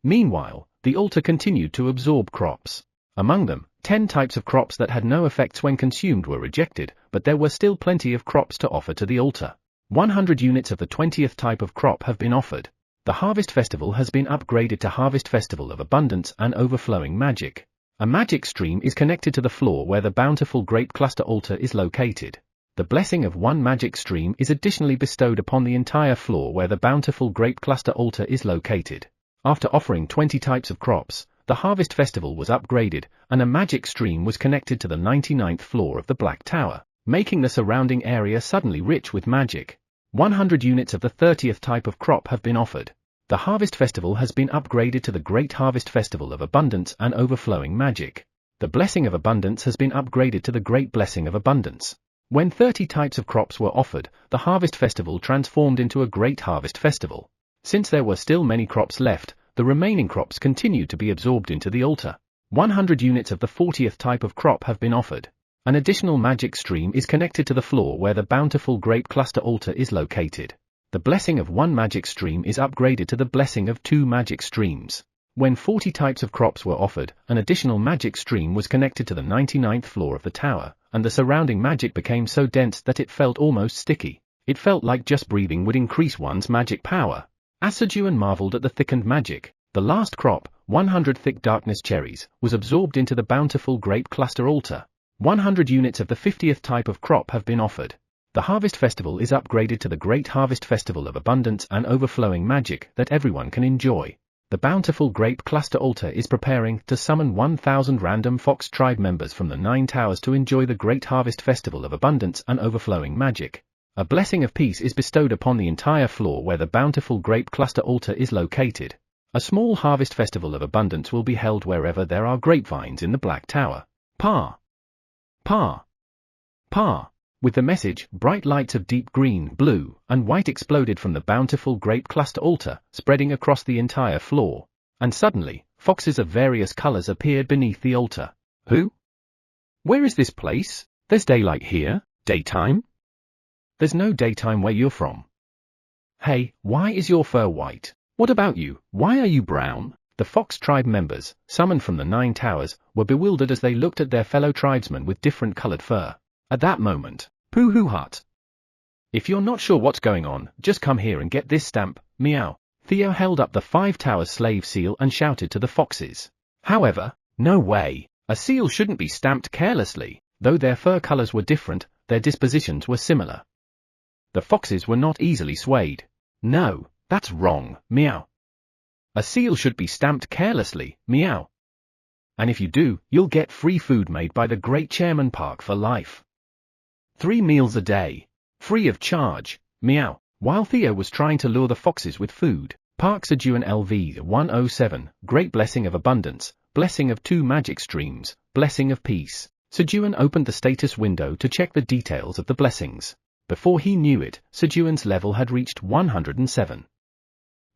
Meanwhile, the altar continued to absorb crops. Among them, 10 types of crops that had no effects when consumed were rejected, but there were still plenty of crops to offer to the altar. 100 units of the 20th type of crop have been offered. The Harvest Festival has been upgraded to Harvest Festival of Abundance and Overflowing Magic. A magic stream is connected to the floor where the bountiful grape cluster altar is located. The blessing of one magic stream is additionally bestowed upon the entire floor where the bountiful grape cluster altar is located. After offering 20 types of crops, the Harvest Festival was upgraded, and a magic stream was connected to the 99th floor of the Black Tower, making the surrounding area suddenly rich with magic. 100 units of the 30th type of crop have been offered. The Harvest Festival has been upgraded to the Great Harvest Festival of Abundance and Overflowing Magic. The Blessing of Abundance has been upgraded to the Great Blessing of Abundance. When 30 types of crops were offered, the Harvest Festival transformed into a Great Harvest Festival. Since there were still many crops left, the remaining crops continued to be absorbed into the altar. 100 units of the 40th type of crop have been offered. An additional magic stream is connected to the floor where the bountiful grape cluster altar is located. The blessing of one magic stream is upgraded to the blessing of 2 magic streams. When 40 types of crops were offered, an additional magic stream was connected to the 99th floor of the tower, and the surrounding magic became so dense that it felt almost sticky. It felt like just breathing would increase one's magic power. As Sejun marveled at the thickened magic, the last crop, 100 thick darkness cherries, was absorbed into the bountiful grape cluster altar. 100 units of the 50th type of crop have been offered. The Harvest Festival is upgraded to the Great Harvest Festival of Abundance and Overflowing Magic that everyone can enjoy. The bountiful grape cluster altar is preparing to summon 1,000 random Fox tribe members from the 9 towers to enjoy the Great Harvest Festival of Abundance and Overflowing Magic. A blessing of peace is bestowed upon the entire floor where the bountiful grape cluster altar is located. A small Harvest Festival of Abundance will be held wherever there are grapevines in the Black Tower. Pa! Pa! Pa! With the message, bright lights of deep green, blue, and white exploded from the bountiful grape cluster altar, spreading across the entire floor. And suddenly, foxes of various colors appeared beneath the altar. Who? Where is this place? There's daylight here. Daytime? There's no daytime where you're from. Hey, why is your fur white? What about you? Why are you brown? The Fox tribe members, summoned from the 9 towers, were bewildered as they looked at their fellow tribesmen with different colored fur. At that moment, Pooh Hut. If you're not sure what's going on, just come here and get this stamp, meow. Theo held up the 5 towers slave seal and shouted to the foxes. However, no way. A seal shouldn't be stamped carelessly. Though their fur colors were different, their dispositions were similar. The foxes were not easily swayed. No, that's wrong, meow. A seal should be stamped carelessly, meow. And if you do, you'll get free food made by the Great Chairman Park for life. 3 meals a day. Free of charge, meow. While Theo was trying to lure the foxes with food, Park Sejun LV 107, Great Blessing of Abundance, Blessing of 2 Magic Streams, Blessing of Peace. Sejun opened the status window to check the details of the blessings. Before he knew it, Sejun's level had reached 107.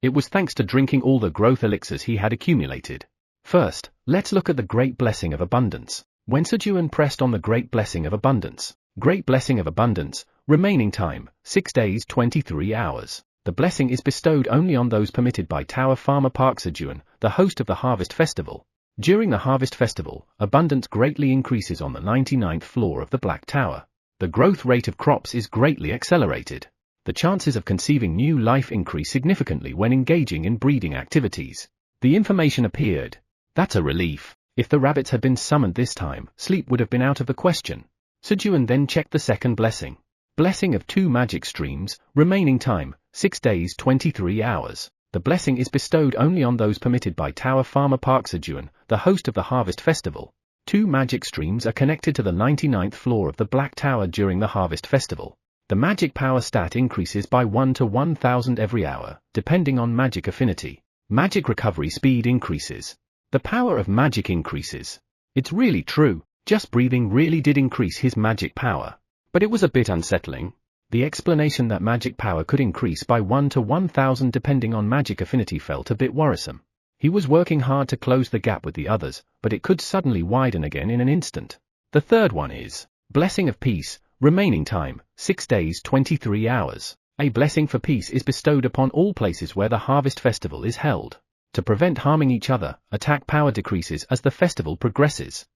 It was thanks to drinking all the growth elixirs he had accumulated. First, let's look at the Great Blessing of Abundance. When Sejun pressed on the Great Blessing of Abundance, Great Blessing of Abundance, remaining time, 6 days 23 hours. The blessing is bestowed only on those permitted by Tower Farmer Park Sejun, the host of the Harvest Festival. During the Harvest Festival, abundance greatly increases on the 99th floor of the Black Tower. The growth rate of crops is greatly accelerated. The chances of conceiving new life increase significantly when engaging in breeding activities. The information appeared. That's a relief. If the rabbits had been summoned this time, sleep would have been out of the question. Sejun then checked the second blessing. Blessing of 2 magic streams, remaining time, 6 days 23 hours. The blessing is bestowed only on those permitted by Tower Farmer Park Sejun, the host of the Harvest Festival. 2 magic streams are connected to the 99th floor of the Black Tower during the Harvest Festival. The magic power stat increases by 1 to 1000 every hour, depending on magic affinity. Magic recovery speed increases. The power of magic increases. It's really true. Just breathing really did increase his magic power. But it was a bit unsettling. The explanation that magic power could increase by 1 to 1000 depending on magic affinity felt a bit worrisome. He was working hard to close the gap with the others, but it could suddenly widen again in an instant. The third one is, Blessing of peace, remaining time, 6 days 23 hours. A blessing for peace is bestowed upon all places where the harvest festival is held. To prevent harming each other, attack power decreases as the festival progresses.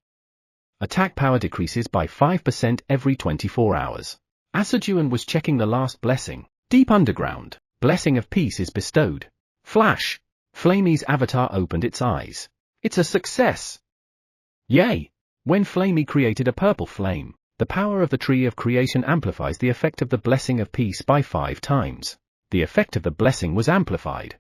Attack power decreases by 5% every 24 hours. As Sejun was checking the last blessing, deep underground, blessing of peace is bestowed. Flash! Flamey's avatar opened its eyes. It's a success! Yay! When Flamey created a purple flame, the power of the tree of creation amplifies the effect of the blessing of peace by 5 times. The effect of the blessing was amplified.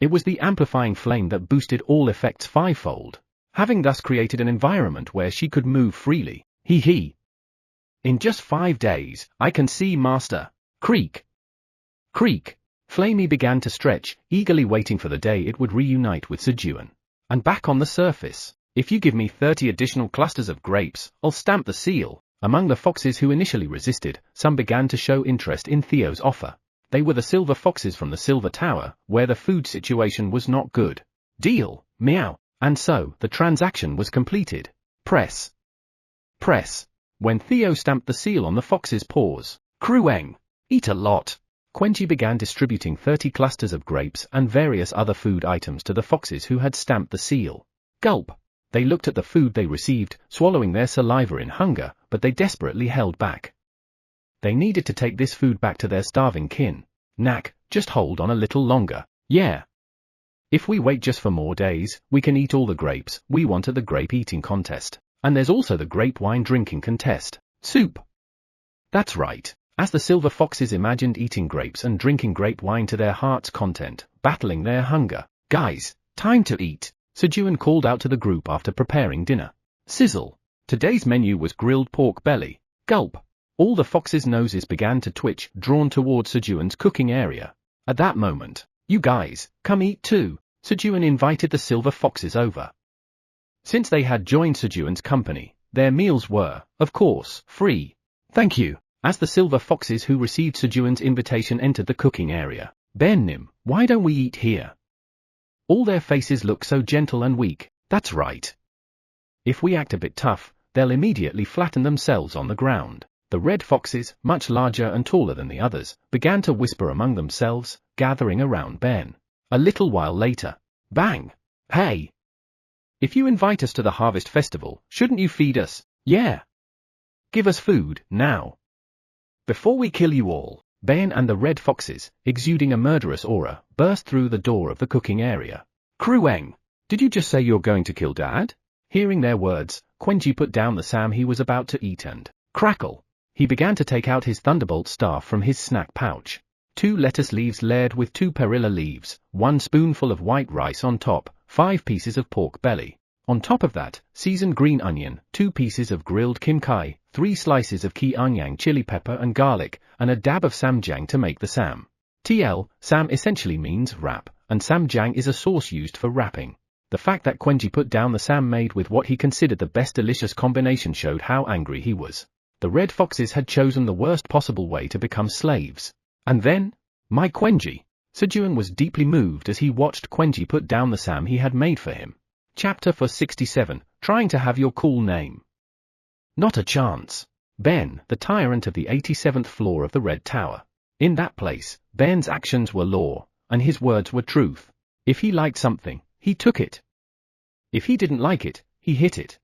It was the amplifying flame that boosted all effects 5-fold, having thus created an environment where she could move freely. Hee. In just 5 days, I can see, Master. Creak. Creak. Flamey began to stretch, eagerly waiting for the day it would reunite with Sejun. And back on the surface, if you give me 30 additional clusters of grapes, I'll stamp the seal. Among the foxes who initially resisted, some began to show interest in Theo's offer. They were the silver foxes from the Silver Tower, where the food situation was not good. Deal, meow. And so, the transaction was completed. Press. When Theo stamped the seal on the fox's paws, Krueng, eat a lot. Quenji began distributing 30 clusters of grapes and various other food items to the foxes who had stamped the seal. Gulp. They looked at the food they received, swallowing their saliva in hunger, but they desperately held back. They needed to take this food back to their starving kin. Knack, just hold on a little longer. Yeah. If we wait just for more days, we can eat all the grapes we want at the grape eating contest. And there's also the grape wine drinking contest. Soup. That's right. As the silver foxes imagined eating grapes and drinking grape wine to their heart's content, battling their hunger. Guys, time to eat. Sejun called out to the group after preparing dinner. Sizzle. Today's menu was grilled pork belly. Gulp. All the foxes' noses began to twitch, drawn towards Sejun's cooking area. At that moment, you guys, come eat too. Sejun invited the silver foxes over. Since they had joined Sejun's company, their meals were, of course, free. Thank you. As the silver foxes who received Sejun's invitation entered the cooking area, Bennim, why don't we eat here? All their faces look so gentle and weak. That's right. If we act a bit tough, they'll immediately flatten themselves on the ground. The red foxes, much larger and taller than the others, began to whisper among themselves, gathering around Ben. A little while later, bang! Hey! If you invite us to the harvest festival, shouldn't you feed us? Yeah. Give us food, now. Before we kill you all, Ben and the red foxes, exuding a murderous aura, burst through the door of the cooking area. Krueng, did you just say you're going to kill Dad? Hearing their words, Quenji put down the sam he was about to eat and, crackle. He began to take out his thunderbolt staff from his snack pouch. 2 lettuce leaves layered with 2 perilla leaves, 1 spoonful of white rice on top, 5 pieces of pork belly. On top of that, seasoned green onion, 2 pieces of grilled kim kai, 3 slices of ki anyang chili pepper and garlic, and a dab of samjang to make the sam. Sam essentially means wrap, and samjang is a sauce used for wrapping. The fact that Quenji put down the sam made with what he considered the best delicious combination showed how angry he was. The red foxes had chosen the worst possible way to become slaves. And then, my Quenji. Sejun was deeply moved as he watched Quenji put down the sam he had made for him. Chapter 67, Trying to Have Your Cool Name. Not a chance. Ben, the tyrant of the 87th floor of the Red Tower. In that place, Ben's actions were law, and his words were truth. If he liked something, he took it. If he didn't like it, he hit it.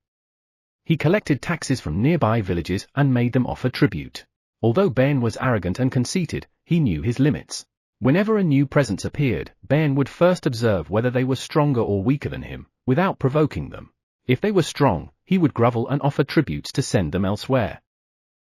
He collected taxes from nearby villages and made them offer tribute. Although Ben was arrogant and conceited, he knew his limits. Whenever a new presence appeared, Ben would first observe whether they were stronger or weaker than him, without provoking them. If they were strong, he would grovel and offer tributes to send them elsewhere.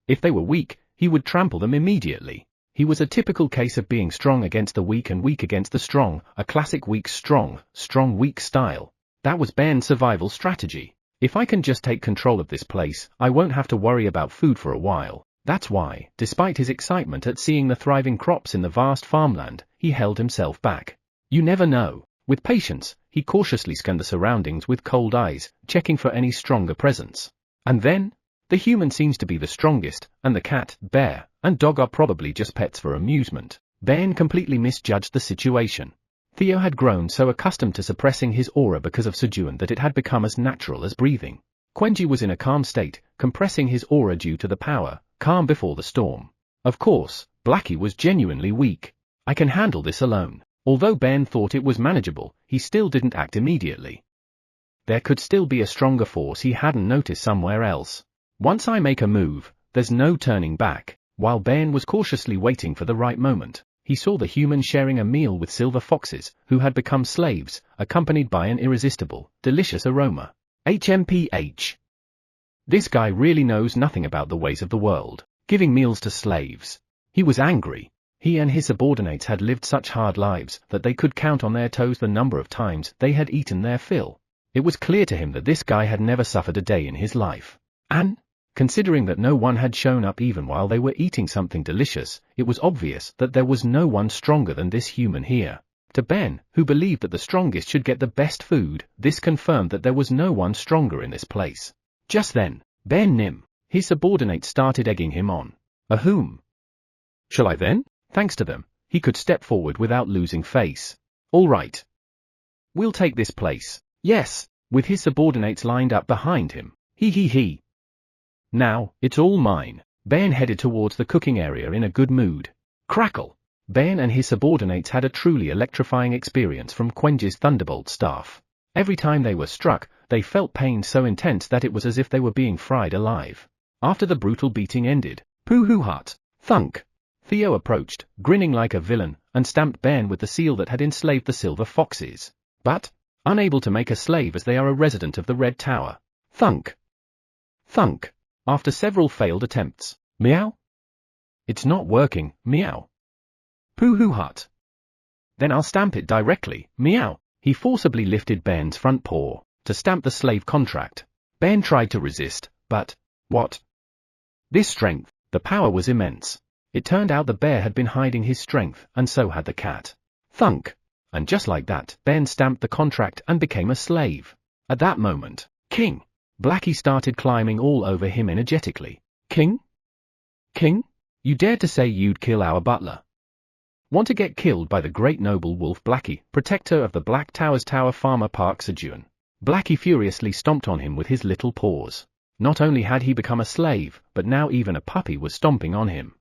If they were weak, he would trample them immediately. He was a typical case of being strong against the weak and weak against the strong, a classic weak strong, strong weak style. That was Ben's survival strategy. If I can just take control of this place, I won't have to worry about food for a while. That's why, despite his excitement at seeing the thriving crops in the vast farmland, he held himself back. You never know. With patience, he cautiously scanned the surroundings with cold eyes, checking for any stronger presence. And then, the human seems to be the strongest, and the cat, bear, and dog are probably just pets for amusement. Ben completely misjudged the situation. Theo had grown so accustomed to suppressing his aura because of Sejun that it had become as natural as breathing. Quenji was in a calm state, compressing his aura due to the power, calm before the storm. Of course, Blackie was genuinely weak. I can handle this alone. Although Ben thought it was manageable, he still didn't act immediately. There could still be a stronger force he hadn't noticed somewhere else. Once I make a move, there's no turning back. While Ben was cautiously waiting for the right moment, he saw the human sharing a meal with silver foxes, who had become slaves, accompanied by an irresistible, delicious aroma. HMPH. This guy really knows nothing about the ways of the world, giving meals to slaves. He was angry. He and his subordinates had lived such hard lives that they could count on their toes the number of times they had eaten their fill. It was clear to him that this guy had never suffered a day in his life. And, considering that no one had shown up even while they were eating something delicious, it was obvious that there was no one stronger than this human here. To Ben, who believed that the strongest should get the best food, this confirmed that there was no one stronger in this place. Just then, Ben Nim, his subordinate, started egging him on. Whom? Shall I then? Thanks to them, he could step forward without losing face. All right. We'll take this place. Yes, with his subordinates lined up behind him. He. Now, it's all mine. Ben headed towards the cooking area in a good mood. Crackle. Ben and his subordinates had a truly electrifying experience from Quenji's thunderbolt staff. Every time they were struck, they felt pain so intense that it was as if they were being fried alive. After the brutal beating ended, poo-hoo-hut, thunk. Theo approached, grinning like a villain, and stamped Ben with the seal that had enslaved the silver foxes. But, unable to make a slave as they are a resident of the Red Tower. Thunk. Thunk. After several failed attempts. Meow? It's not working, meow. Poo-hoo-hut. Then I'll stamp it directly, meow. He forcibly lifted Ben's front paw to stamp the slave contract. Ben tried to resist, but, what? This strength, the power was immense. It turned out the bear had been hiding his strength, and so had the cat. Thunk. And just like that, Ben stamped the contract and became a slave. At that moment, King Blackie started climbing all over him energetically. King? King? You dared to say you'd kill our butler? Want to get killed by the great noble wolf Blackie, protector of the Black Tower's Tower Farmer Park Sejun? Blackie furiously stomped on him with his little paws. Not only had he become a slave, but now even a puppy was stomping on him.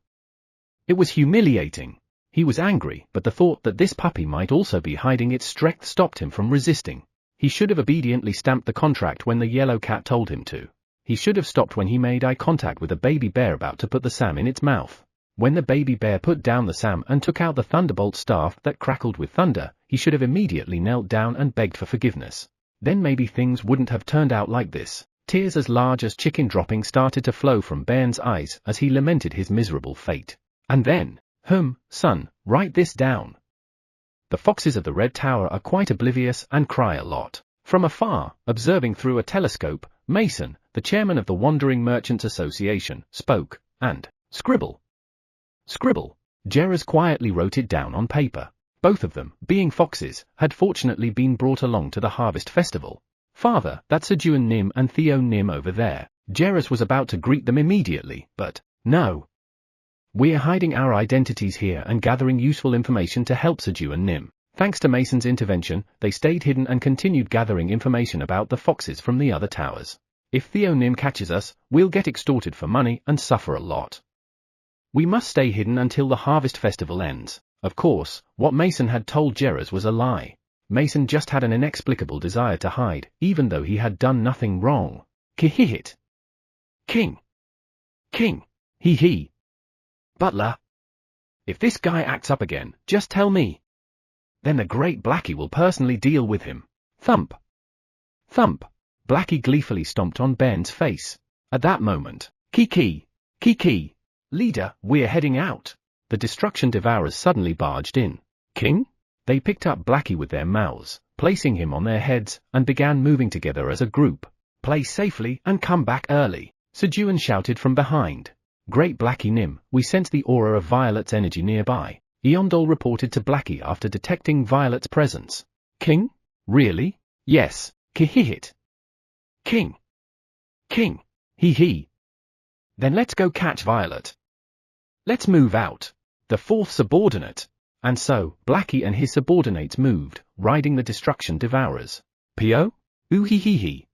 It was humiliating. He was angry, but the thought that this puppy might also be hiding its strength stopped him from resisting. He should have obediently stamped the contract when the yellow cat told him to. He should have stopped when he made eye contact with a baby bear about to put the SAM in its mouth. When the baby bear put down the SAM and took out the thunderbolt staff that crackled with thunder, he should have immediately knelt down and begged for forgiveness. Then maybe things wouldn't have turned out like this. Tears as large as chicken droppings started to flow from Ben's eyes as he lamented his miserable fate. And then, son, write this down. The foxes of the Red Tower are quite oblivious and cry a lot. From afar, observing through a telescope, Mason, the chairman of the Wandering Merchants Association, spoke, and, scribble. Jerez quietly wrote it down on paper. Both of them, being foxes, had fortunately been brought along to the harvest festival. Father, that's Sejun Nim and Theo Nim over there. Jerez was about to greet them immediately, but, no. We're hiding our identities here and gathering useful information to help Sejun Nim. Thanks to Mason's intervention, they stayed hidden and continued gathering information about the foxes from the other towers. If Theo Nim catches us, we'll get extorted for money and suffer a lot. We must stay hidden until the harvest festival ends. Of course, what Mason had told Jerez was a lie. Mason just had an inexplicable desire to hide, even though he had done nothing wrong. Kihihit. King. He. Butler. If this guy acts up again, just tell me. Then the great Blackie will personally deal with him. Thump. Blackie gleefully stomped on Ben's face. At that moment, Kiki. Leader, we're heading out. The destruction devourers suddenly barged in. King? They picked up Blackie with their mouths, placing him on their heads, and began moving together as a group. Play safely and come back early, Sejun shouted from behind. Great Blackie Nim, we sense the aura of Violet's energy nearby, Eondol reported to Blackie after detecting Violet's presence. King? Really? Yes, Kihihit. King. He. Then let's go catch Violet. Let's move out. The fourth subordinate. And so, Blackie and his subordinates moved, riding the destruction devourers. Pio? Ooh-hee-hee-hee.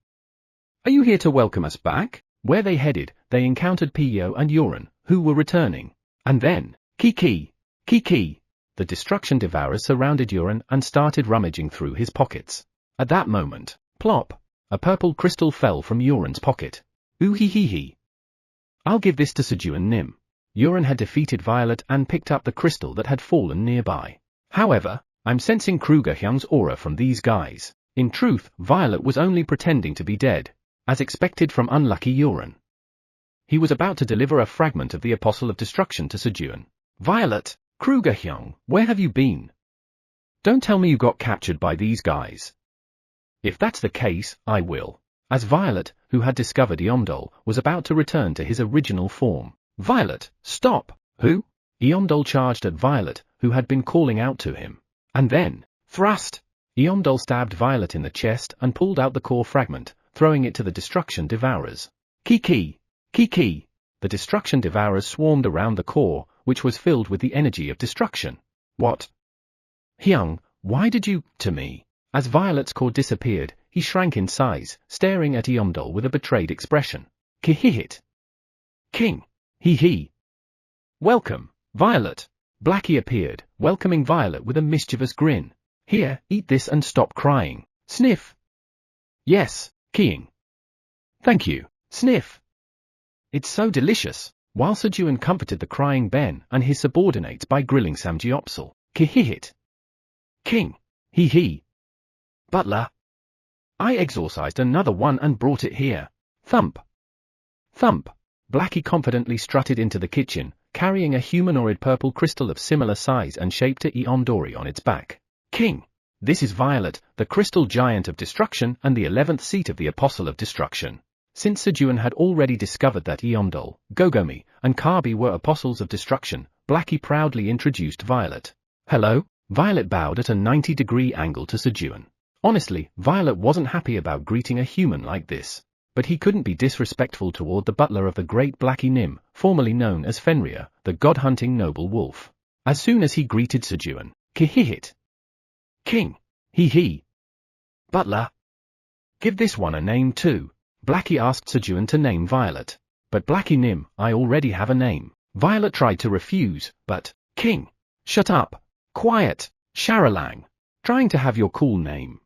Are you here to welcome us back? Where they headed, they encountered Pio and Yoren, who were returning. And then, Kiki! The destruction devourers surrounded Yoren and started rummaging through his pockets. At that moment, plop! A purple crystal fell from Yoren's pocket. Ooh hee hee hee. I'll give this to Sejun Nim. Yoren had defeated Violet and picked up the crystal that had fallen nearby. However, I'm sensing Kruger Hyung's aura from these guys. In truth, Violet was only pretending to be dead, as expected from unlucky Yoren. He was about to deliver a fragment of the Apostle of Destruction to Sejun. Violet, Kruger Hyung, where have you been? Don't tell me you got captured by these guys. If that's the case, I will. As Violet, who had discovered Eomdol, was about to return to his original form. Violet, stop! Who? Eomdol charged at Violet, who had been calling out to him. And then, thrust! Eomdol stabbed Violet in the chest and pulled out the core fragment, throwing it to the destruction devourers. Kiki! The destruction devourers swarmed around the core, which was filled with the energy of destruction. What? Hyung, why did you, to me? As Violet's core disappeared, he shrank in size, staring at Eomdol with a betrayed expression. Kihihit. King. Hee. Welcome, Violet. Blackie appeared, welcoming Violet with a mischievous grin. Here, eat this and stop crying. Sniff. Yes, King. Thank you. Sniff. It's so delicious. While Sejun comforted the crying Ben and his subordinates by grilling Samgyeopsal. Kihihit. King. Hee. Butler. I exorcised another one and brought it here. Thump. Blackie confidently strutted into the kitchen, carrying a humanoid purple crystal of similar size and shape to Eomdori on its back. King. This is Violet, the crystal giant of destruction and the 11th seat of the Apostle of Destruction. Since Sejun had already discovered that Eomdol, Gogomi, and Kabi were apostles of destruction, Blackie proudly introduced Violet. Hello? Violet bowed at a 90-degree angle to Sejun. Honestly, Violet wasn't happy about greeting a human like this. But he couldn't be disrespectful toward the butler of the great Blackie Nim, formerly known as Fenrir, the god-hunting noble wolf. As soon as he greeted Sejun, Kihihit. King. Hee. Butler. Give this one a name too. Blackie asked Sejun to name Violet. But Blackie Nim, I already have a name. Violet tried to refuse, but, King. Shut up. Quiet. Sharalang. Trying to have your cool name.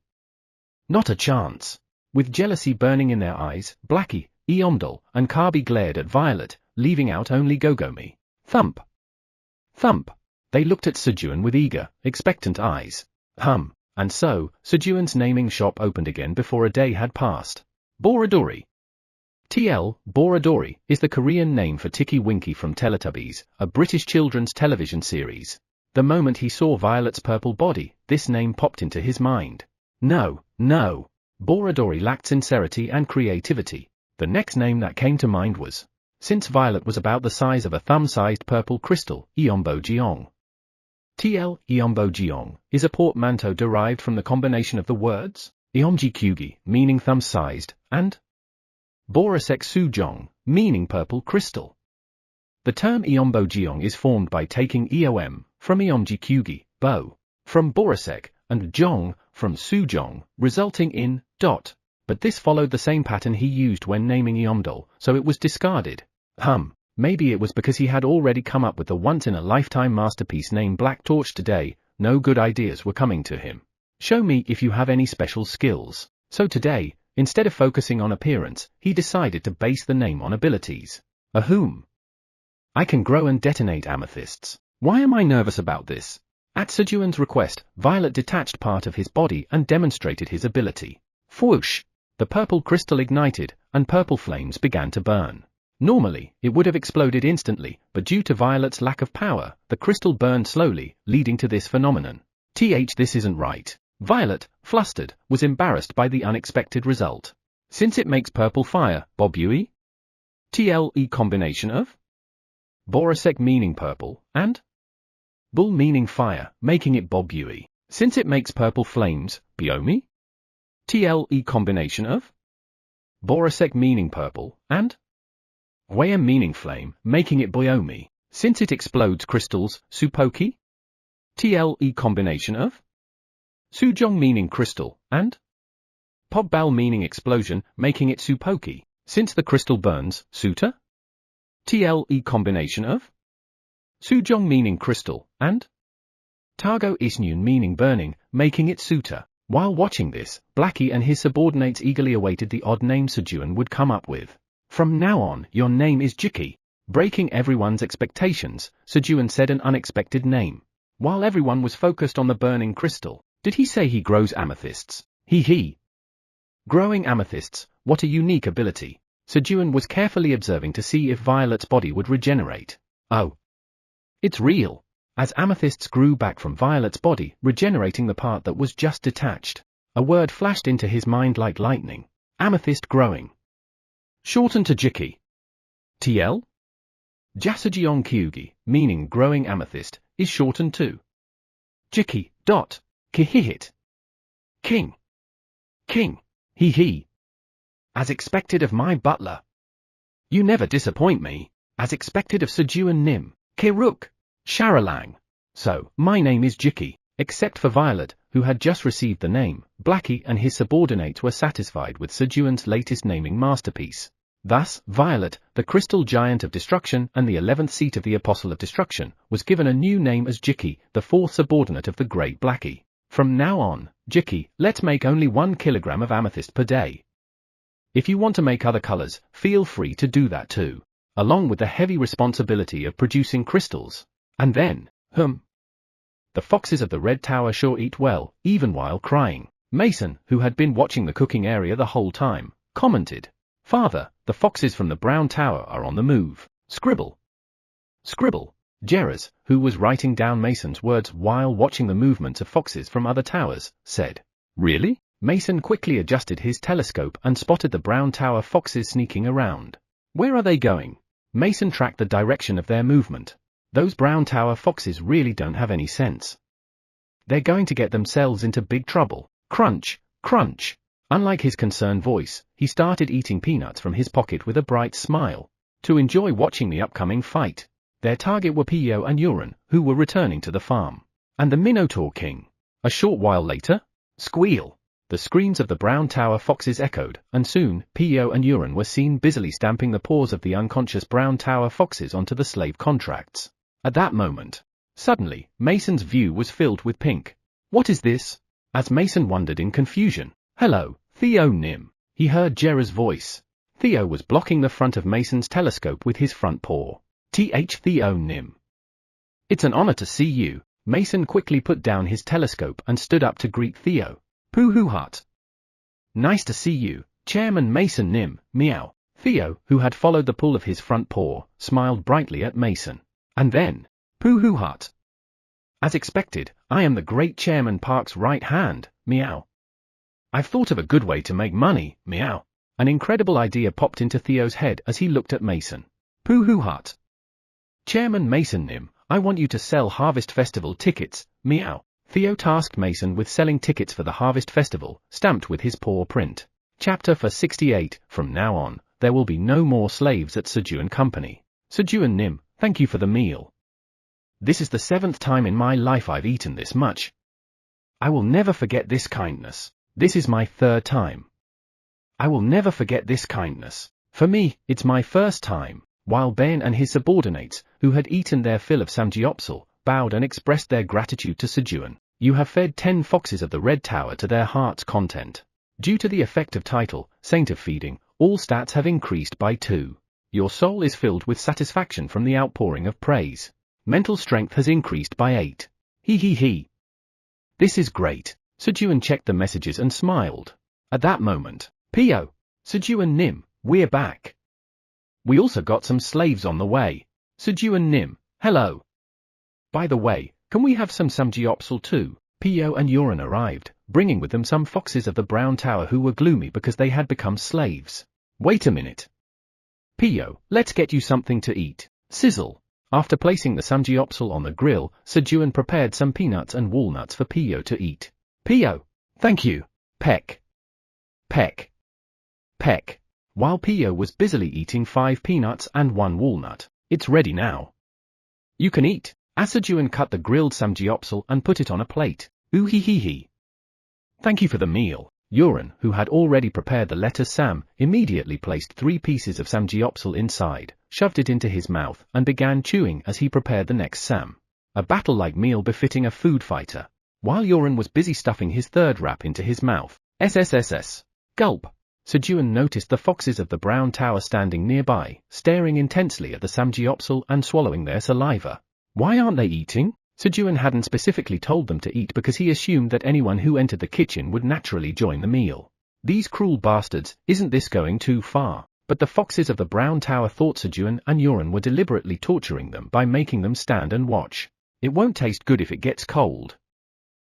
Not a chance. With jealousy burning in their eyes, Blackie, Eomdol, and Kabi glared at Violet, leaving out only Gogomi. Thump. They looked at Sejun with eager, expectant eyes. And so, Sejun's naming shop opened again before a day had passed. Borodori. Borodori, is the Korean name for Tinky Winky from Teletubbies, a British children's television series. The moment he saw Violet's purple body, this name popped into his mind. No. Borodori lacked sincerity and creativity. The next name that came to mind was, since Violet was about the size of a thumb-sized purple crystal, Eombojeong. Eombojeong is a portmanteau derived from the combination of the words, Eomjikyugi, meaning thumb-sized, and Borasek Sujong, meaning purple crystal. The term Eombojeong is formed by taking Eom, from Eomjikyugi, bow, from Borasek, and Jong, from Sujong, resulting in, But this followed the same pattern he used when naming Eomdol, so it was discarded. Maybe it was because he had already come up with the once-in-a-lifetime masterpiece named Black Torch today, no good ideas were coming to him. Show me if you have any special skills. So today, instead of focusing on appearance, he decided to base the name on abilities. Ahum. I can grow and detonate amethysts. Why am I nervous about this? At Sejun's request, Violet detached part of his body and demonstrated his ability. Whoosh! The purple crystal ignited, and purple flames began to burn. Normally, it would have exploded instantly, but due to Violet's lack of power, the crystal burned slowly, leading to this phenomenon. This isn't right. Violet, flustered, was embarrassed by the unexpected result. Since it makes purple fire, Bobui? Combination of Borasek meaning purple, and Bull meaning fire, making it Bobui. Since it makes purple flames, Biomi? Combination of Borasek meaning purple, and Wayam meaning flame, making it Biomi. Since it explodes crystals, Supoki? Combination of Sujong meaning crystal, and Pogbal meaning explosion, making it supoki. Since the crystal burns, suta? TLE combination of? Sujong meaning crystal, and? Targo Isnyun meaning burning, making it suta. While watching this, Blackie and his subordinates eagerly awaited the odd name Sejun would come up with. From now on, your name is Jiki. Breaking everyone's expectations, Sejun said an unexpected name. While everyone was focused on the burning crystal, did he say he grows amethysts? He. Growing amethysts, what a unique ability. Sejun was carefully observing to see if Violet's body would regenerate. Oh. It's real. As amethysts grew back from Violet's body, regenerating the part that was just detached. A word flashed into his mind like lightning. Amethyst growing. Shortened to Jiki. TL? Jasajiong Kyugi, meaning growing amethyst, is shortened to Jiki. Kihihit. King. He. As expected of my butler. You never disappoint me. As expected of Sejun Nim. Kiruk. Sharalang. So, my name is Jiki. Except for Violet, who had just received the name, Blackie and his subordinates were satisfied with Sejun's latest naming masterpiece. Thus, Violet, the crystal giant of destruction and the 11th seat of the Apostle of Destruction, was given a new name as Jiki, the fourth subordinate of the great Blackie. From now on, Jiki, let's make only 1 kilogram of amethyst per day. If you want to make other colors, feel free to do that too, along with the heavy responsibility of producing crystals. And then, the foxes of the Red Tower sure eat well, even while crying. Mason, who had been watching the cooking area the whole time, commented, Father, the foxes from the Brown Tower are on the move. Scribble. Jerez, who was writing down Mason's words while watching the movements of foxes from other towers, said, Really? Mason quickly adjusted his telescope and spotted the Brown Tower foxes sneaking around. Where are they going? Mason tracked the direction of their movement. Those Brown Tower foxes really don't have any sense. They're going to get themselves into big trouble. Crunch. Unlike his concerned voice, he started eating peanuts from his pocket with a bright smile. To enjoy watching the upcoming fight. Their target were Pio and Uran, who were returning to the farm. And the Minotaur King. A short while later, squeal. The screams of the Brown Tower foxes echoed, and soon, Pio and Uran were seen busily stamping the paws of the unconscious Brown Tower foxes onto the slave contracts. At that moment, suddenly, Mason's view was filled with pink. What is this? As Mason wondered in confusion. Hello, Theo Nim. He heard Jerez's voice. Theo was blocking the front of Mason's telescope with his front paw. Theo Nim. It's an honor to see you. Mason quickly put down his telescope and stood up to greet Theo. Pooh-hoo-hut. Nice to see you, Chairman Mason Nim, meow. Theo, who had followed the pull of his front paw, smiled brightly at Mason. And then, Pooh-hoo-hut. As expected, I am the great Chairman Park's right hand, meow. I've thought of a good way to make money, meow. An incredible idea popped into Theo's head as he looked at Mason. Pooh-hoo-hut. Chairman Mason Nim, I want you to sell Harvest Festival tickets, meow. Theo tasked Mason with selling tickets for the Harvest Festival, stamped with his paw print. Chapter 68, From now on, there will be no more slaves at Sejun Company. Sejun Nim, thank you for the meal. This is the 7th time in my life I've eaten this much. I will never forget this kindness. This is my 3rd time. I will never forget this kindness. For me, it's my 1st time. While Ben and his subordinates, who had eaten their fill of samgyeopsal, bowed and expressed their gratitude to Sejun. You have fed 10 foxes of the Red Tower to their heart's content. Due to the effect of title, Saint of Feeding, all stats have increased by 2. Your soul is filled with satisfaction from the outpouring of praise. Mental strength has increased by 8. He. This is great. Sejun checked the messages and smiled. At that moment, Pio, Sejun Nim, we're back. We also got some slaves on the way. Sejun Nim, hello. By the way, can we have some samgyeopsal too? Pio and Uran arrived, bringing with them some foxes of the Brown Tower who were gloomy because they had become slaves. Wait a minute. Pio, let's get you something to eat. Sizzle. After placing the samgyeopsal on the grill, Sejun prepared some peanuts and walnuts for Pio to eat. Pio, thank you. Peck. While Pio was busily eating 5 peanuts and 1 walnut, it's ready now. You can eat. Sejun cut the grilled samgyeopsal and put it on a plate. Ooh hee hee hee. Thank you for the meal. Uren, who had already prepared the letter Sam, immediately placed 3 pieces of samgyeopsal inside, shoved it into his mouth, and began chewing as he prepared the next Sam. A battle-like meal befitting a food fighter. While Uren was busy stuffing his 3rd wrap into his mouth. SSSS. Gulp. Sejun noticed the foxes of the Brown Tower standing nearby, staring intensely at the samgyeopsal and swallowing their saliva. Why aren't they eating? Sejun hadn't specifically told them to eat because he assumed that anyone who entered the kitchen would naturally join the meal. These cruel bastards, isn't this going too far? But the foxes of the Brown Tower thought Sejun and Uren were deliberately torturing them by making them stand and watch. It won't taste good if it gets cold.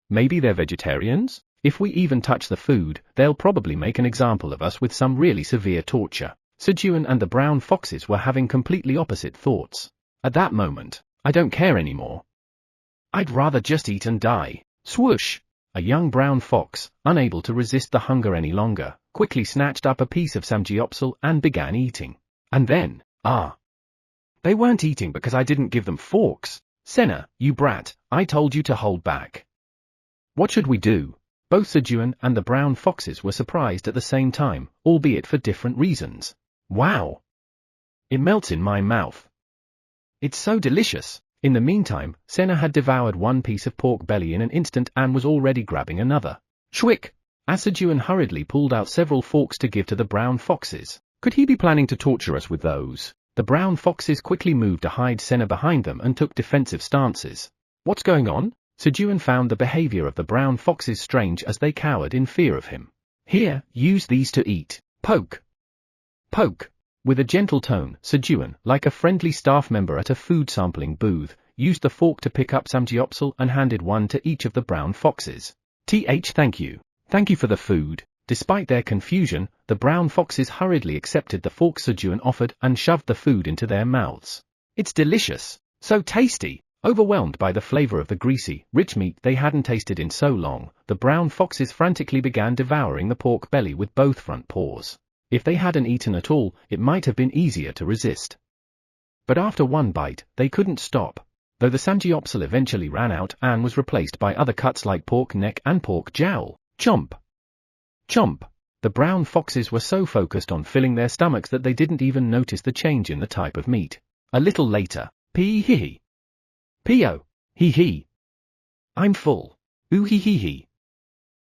Maybe they're vegetarians? If we even touch the food, they'll probably make an example of us with some really severe torture. Sejun and the brown foxes were having completely opposite thoughts. At that moment, I don't care anymore. I'd rather just eat and die. Swoosh! A young brown fox, unable to resist the hunger any longer, quickly snatched up a piece of samgyeopsal and began eating. And then, they weren't eating because I didn't give them forks. Senna, you brat, I told you to hold back. What should we do? Both Sejun and the brown foxes were surprised at the same time, albeit for different reasons. Wow! It melts in my mouth. It's so delicious. In the meantime, Senna had devoured 1 piece of pork belly in an instant and was already grabbing another. Shwick! As Sejun hurriedly pulled out several forks to give to the brown foxes. Could he be planning to torture us with those? The brown foxes quickly moved to hide Senna behind them and took defensive stances. What's going on? Sejun found the behavior of the brown foxes strange as they cowered in fear of him. Here, use these to eat. Poke! Poke! With a gentle tone, Sejun, like a friendly staff member at a food sampling booth, used the fork to pick up samgyeopsal and handed 1 to each of the brown foxes. Thank you. Thank you for the food. Despite their confusion, the brown foxes hurriedly accepted the fork Sejun offered and shoved the food into their mouths. It's delicious. So tasty. Overwhelmed by the flavor of the greasy, rich meat they hadn't tasted in so long, the brown foxes frantically began devouring the pork belly with both front paws. If they hadn't eaten at all, it might have been easier to resist. But after 1 bite, they couldn't stop. Though the samgyeopsal eventually ran out and was replaced by other cuts like pork neck and pork jowl. Chomp! Chomp! The brown foxes were so focused on filling their stomachs that they didn't even notice the change in the type of meat. A little later, pee-hee-hee. Pee-oh, hee-hee. I'm full. Ooh-hee-hee-hee.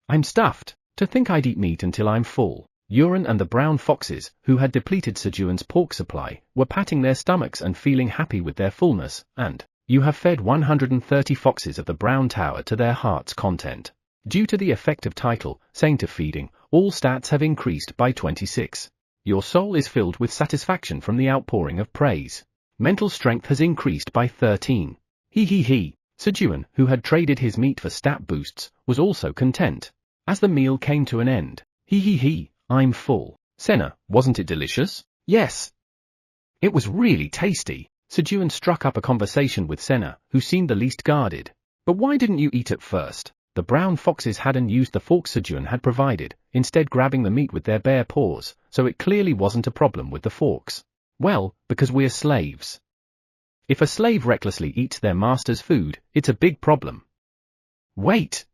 I'm stuffed. To think I'd eat meat until I'm full. Uren and the brown foxes, who had depleted Sejun's pork supply, were patting their stomachs and feeling happy with their fullness, and you have fed 130 foxes of the Brown Tower to their heart's content. Due to the effective title, Saint of Feeding, all stats have increased by 26. Your soul is filled with satisfaction from the outpouring of praise. Mental strength has increased by 13. Hee. Sejun, who had traded his meat for stat boosts, was also content. As the meal came to an end, hee, I'm full. Senna, wasn't it delicious? Yes. It was really tasty. Sejun struck up a conversation with Senna, who seemed the least guarded. But why didn't you eat it first? The brown foxes hadn't used the fork Sejun had provided, instead grabbing the meat with their bare paws, so it clearly wasn't a problem with the forks. Well, because we're slaves. If a slave recklessly eats their master's food, it's a big problem. Wait!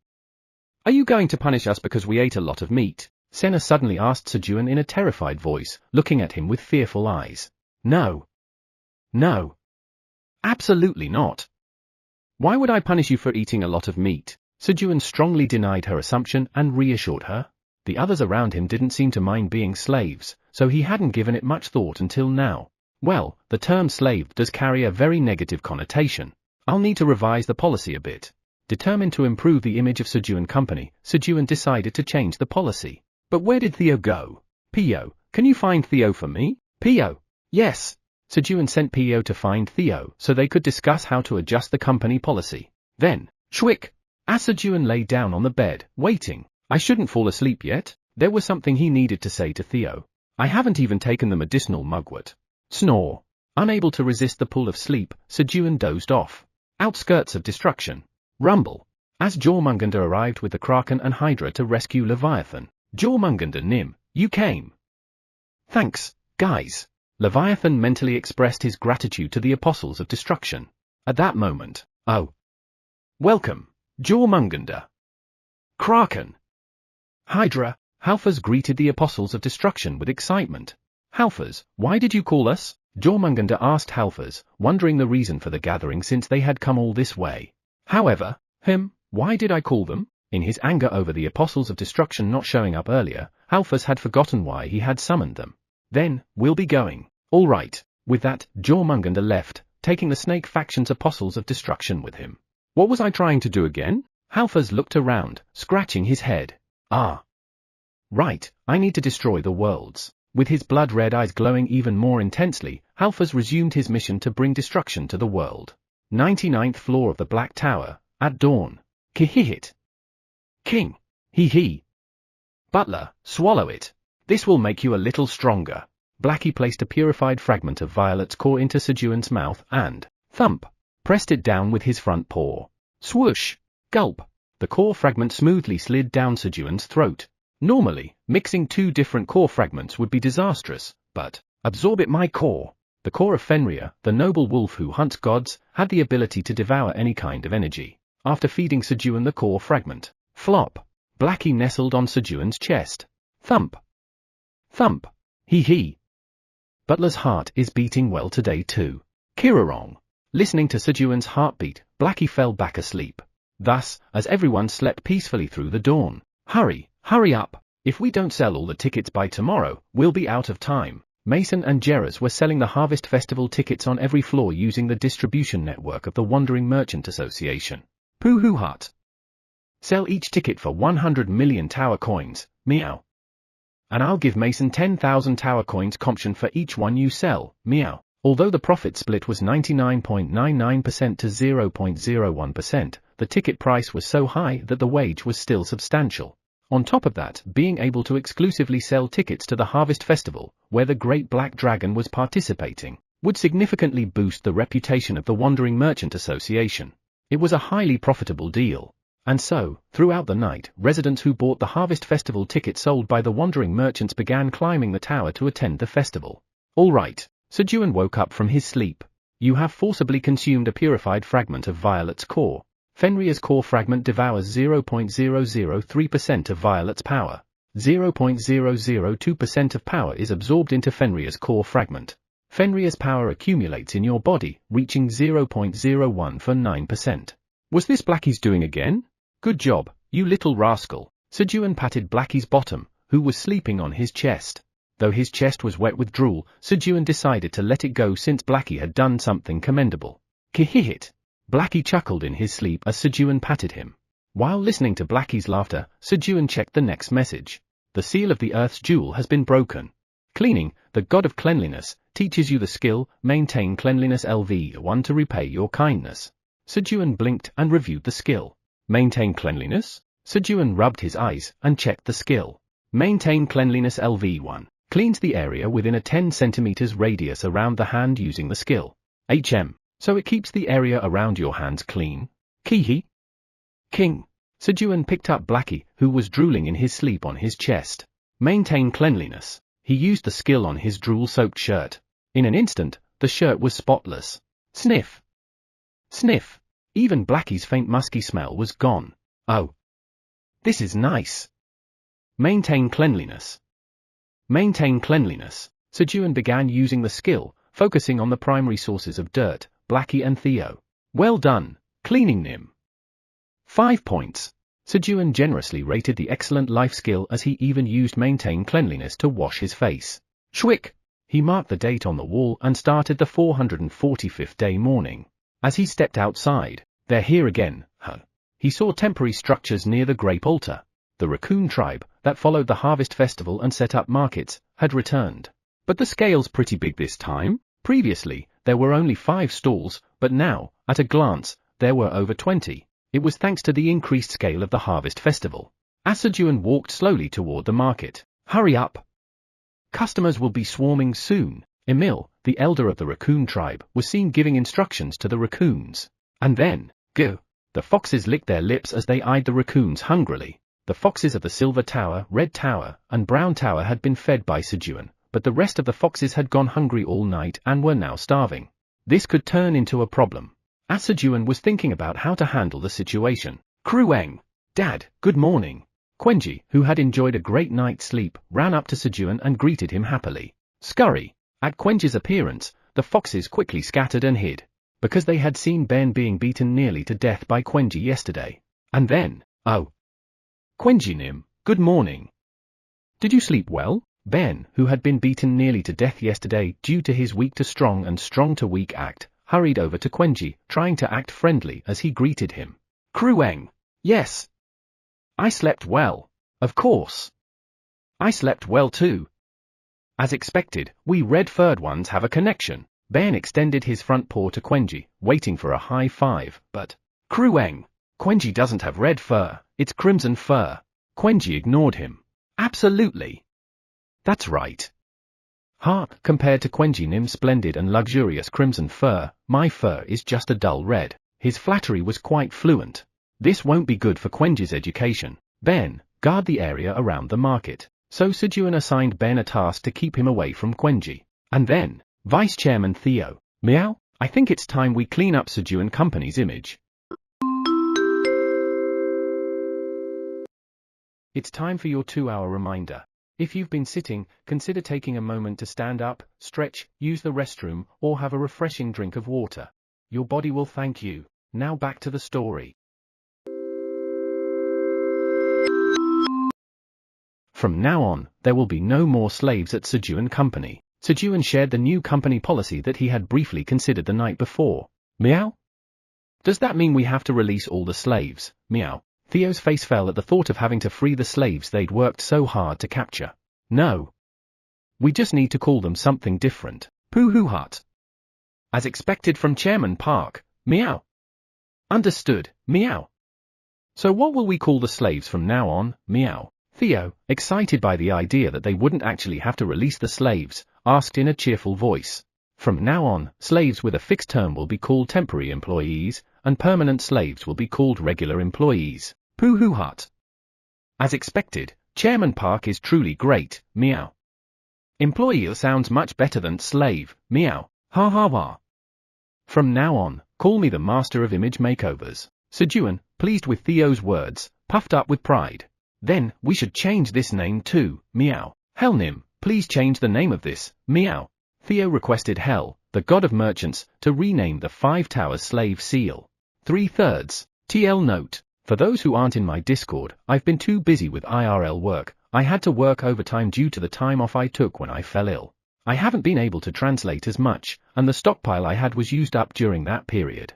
Are you going to punish us because we ate a lot of meat? Senna suddenly asked Sejun in a terrified voice, looking at him with fearful eyes. No. Absolutely not. Why would I punish you for eating a lot of meat? Sejun strongly denied her assumption and reassured her. The others around him didn't seem to mind being slaves, so he hadn't given it much thought until now. Well, the term slave does carry a very negative connotation. I'll need to revise the policy a bit. Determined to improve the image of Sejun Company, Sejun decided to change the policy. But where did Theo go? Theo, can you find Theo for me? Theo. Yes. Sejun sent Theo to find Theo so they could discuss how to adjust the company policy. Then, shwick! As Sejun lay down on the bed, waiting. I shouldn't fall asleep yet. There was something he needed to say to Theo. I haven't even taken the medicinal mugwort. Snore. Unable to resist the pull of sleep, Sejun dozed off. Outskirts of destruction. Rumble. As Jormungandr arrived with the Kraken and Hydra to rescue Leviathan. Jormungandr Nim, you came. Thanks, guys. Leviathan mentally expressed his gratitude to the Apostles of Destruction. At that moment, oh. Welcome, Jormungandr. Kraken. Hydra, Halfers greeted the apostles of destruction with excitement. Halfers, why did you call us? Jormungandr asked Halfers, wondering the reason for the gathering since they had come all this way. However, why did I call them? In his anger over the apostles of destruction not showing up earlier, Halfers had forgotten why he had summoned them. Then, we'll be going. All right. With that, Jormungandr left, taking the snake faction's apostles of destruction with him. What was I trying to do again? Halfers looked around, scratching his head. Ah. Right, I need to destroy the worlds. With his blood-red eyes glowing even more intensely, Halfers resumed his mission to bring destruction to the world. 99th floor of the Black Tower, at dawn. Kihihit. King. Hee. Butler, swallow it. This will make you a little stronger. Blackie placed a purified fragment of Violet's core into Sejun's mouth and, thump, pressed it down with his front paw. Swoosh. Gulp. The core fragment smoothly slid down Sejun's throat. Normally, mixing two different core fragments would be disastrous, but, absorb it my core. The core of Fenrir, the noble wolf who hunts gods, had the ability to devour any kind of energy. After feeding Sejun the core fragment, flop. Blackie nestled on Sejun's chest. Thump. Thump. Hee. Butler's heart is beating well today too. Kirarong. Listening to Sejun's heartbeat, Blackie fell back asleep. Thus, as everyone slept peacefully through the dawn. Hurry up. If we don't sell all the tickets by tomorrow, we'll be out of time. Mason and Jerez were selling the Harvest Festival tickets on every floor using the distribution network of the Wandering Merchant Association. Pooh Hut. Sell each ticket for 100 million tower coins, meow. And I'll give Mason 10,000 tower coins comption for each one you sell, meow. Although the profit split was 99.99% to 0.01%, the ticket price was so high that the wage was still substantial. On top of that, being able to exclusively sell tickets to the Harvest Festival, where the Great Black Dragon was participating, would significantly boost the reputation of the Wandering Merchant Association. It was a highly profitable deal. And so, throughout the night, residents who bought the Harvest Festival tickets sold by the Wandering Merchants began climbing the tower to attend the festival. All right. Sejun woke up from his sleep. You have forcibly consumed a purified fragment of Violet's core. Fenrir's core fragment devours 0.003% of Violet's power. 0.002% of power is absorbed into Fenrir's core fragment. Fenrir's power accumulates in your body, reaching 0.019%. Was this Blackie's doing again? Good job, you little rascal. Sejun patted Blackie's bottom, who was sleeping on his chest. Though his chest was wet with drool, Sejun decided to let it go since Blackie had done something commendable. Kihihit. Blackie chuckled in his sleep as Sejun patted him. While listening to Blackie's laughter, Sejun checked the next message. The seal of the Earth's jewel has been broken. Cleaning, the god of cleanliness, teaches you the skill, maintain cleanliness LV1 to repay your kindness. Sejun blinked and reviewed the skill. Maintain cleanliness? Sejun rubbed his eyes and checked the skill. Maintain cleanliness LV1. Cleans the area within a 10 cm radius around the hand using the skill. So it keeps the area around your hands clean. Kihi. King. Sejun picked up Blackie, who was drooling in his sleep on his chest. Maintain cleanliness. He used the skill on his drool-soaked shirt. In an instant, the shirt was spotless. Sniff. Sniff. Even Blackie's faint musky smell was gone. Oh. This is nice. Maintain cleanliness. Maintain cleanliness. Sejun began using the skill, focusing on the primary sources of dirt, Blackie and Theo. Well done, cleaning Nim. 5 points. Sejun generously rated the excellent life skill as he even used maintain cleanliness to wash his face. Schwick. He marked the date on the wall and started the 445th day morning. As he stepped outside, they're here again, huh? He saw temporary structures near the grape altar. The raccoon tribe, that followed the Harvest Festival and set up markets, had returned. But the scale's pretty big this time. Previously, there were only 5 stalls, but now, at a glance, there were over 20. It was thanks to the increased scale of the Harvest Festival. As Sejun walked slowly toward the market. Hurry up! Customers will be swarming soon. Emil, the elder of the raccoon tribe, was seen giving instructions to the raccoons. And then, go! The foxes licked their lips as they eyed the raccoons hungrily. The foxes of the Silver Tower, Red Tower, and Brown Tower had been fed by Sejun, but the rest of the foxes had gone hungry all night and were now starving. This could turn into a problem. As Sejun was thinking about how to handle the situation. Krueng! Dad, good morning. Quenji, who had enjoyed a great night's sleep, ran up to Sejun and greeted him happily. Scurry! At Quenji's appearance, the foxes quickly scattered and hid, because they had seen Ben being beaten nearly to death by Quenji yesterday. And then, oh! Quenji-nim, good morning. Did you sleep well? Ben, who had been beaten nearly to death yesterday due to his weak to strong and strong to weak act, hurried over to Quenji, trying to act friendly as he greeted him. Krueng! Yes. I slept well. Of course. I slept well too. As expected, we red-furred ones have a connection. Ben extended his front paw to Quenji, waiting for a high five, but Krueng! Quenji doesn't have red fur, it's crimson fur. Quenji ignored him. Absolutely. That's right. Compared to Quenji-nim's splendid and luxurious crimson fur, my fur is just a dull red. His flattery was quite fluent. This won't be good for Quenji's education. Ben, guard the area around the market. So Sejun assigned Ben a task to keep him away from Quenji. And then, Vice Chairman Theo, meow, I think it's time we clean up Sejun Company's image. It's time for your 2-hour reminder. If you've been sitting, consider taking a moment to stand up, stretch, use the restroom, or have a refreshing drink of water. Your body will thank you. Now back to the story. From now on, there will be no more slaves at Sejun Company. Sejun shared the new company policy that he had briefly considered the night before. Meow? Does that mean we have to release all the slaves? Meow. Theo's face fell at the thought of having to free the slaves they'd worked so hard to capture. No. We just need to call them something different. Pooh-hoo-hut. As expected from Chairman Park. Meow. Understood. Meow. So what will we call the slaves from now on? Meow. Theo, excited by the idea that they wouldn't actually have to release the slaves, asked in a cheerful voice. From now on, slaves with a fixed term will be called temporary employees, and permanent slaves will be called regular employees. Pooh-hoo-hut. As expected, Chairman Park is truly great. Meow. Employee sounds much better than slave. Meow. Ha ha ha. From now on, call me the master of image makeovers. Sejun, pleased with Theo's words, puffed up with pride. Then, we should change this name too. Meow. Helnim, please change the name of this. Meow. Theo requested Hel, the god of merchants, to rename the 5 Towers slave seal. 3/3. TL note. For those who aren't in my Discord, I've been too busy with IRL work. I had to work overtime due to the time off I took when I fell ill. I haven't been able to translate as much, and the stockpile I had was used up during that period.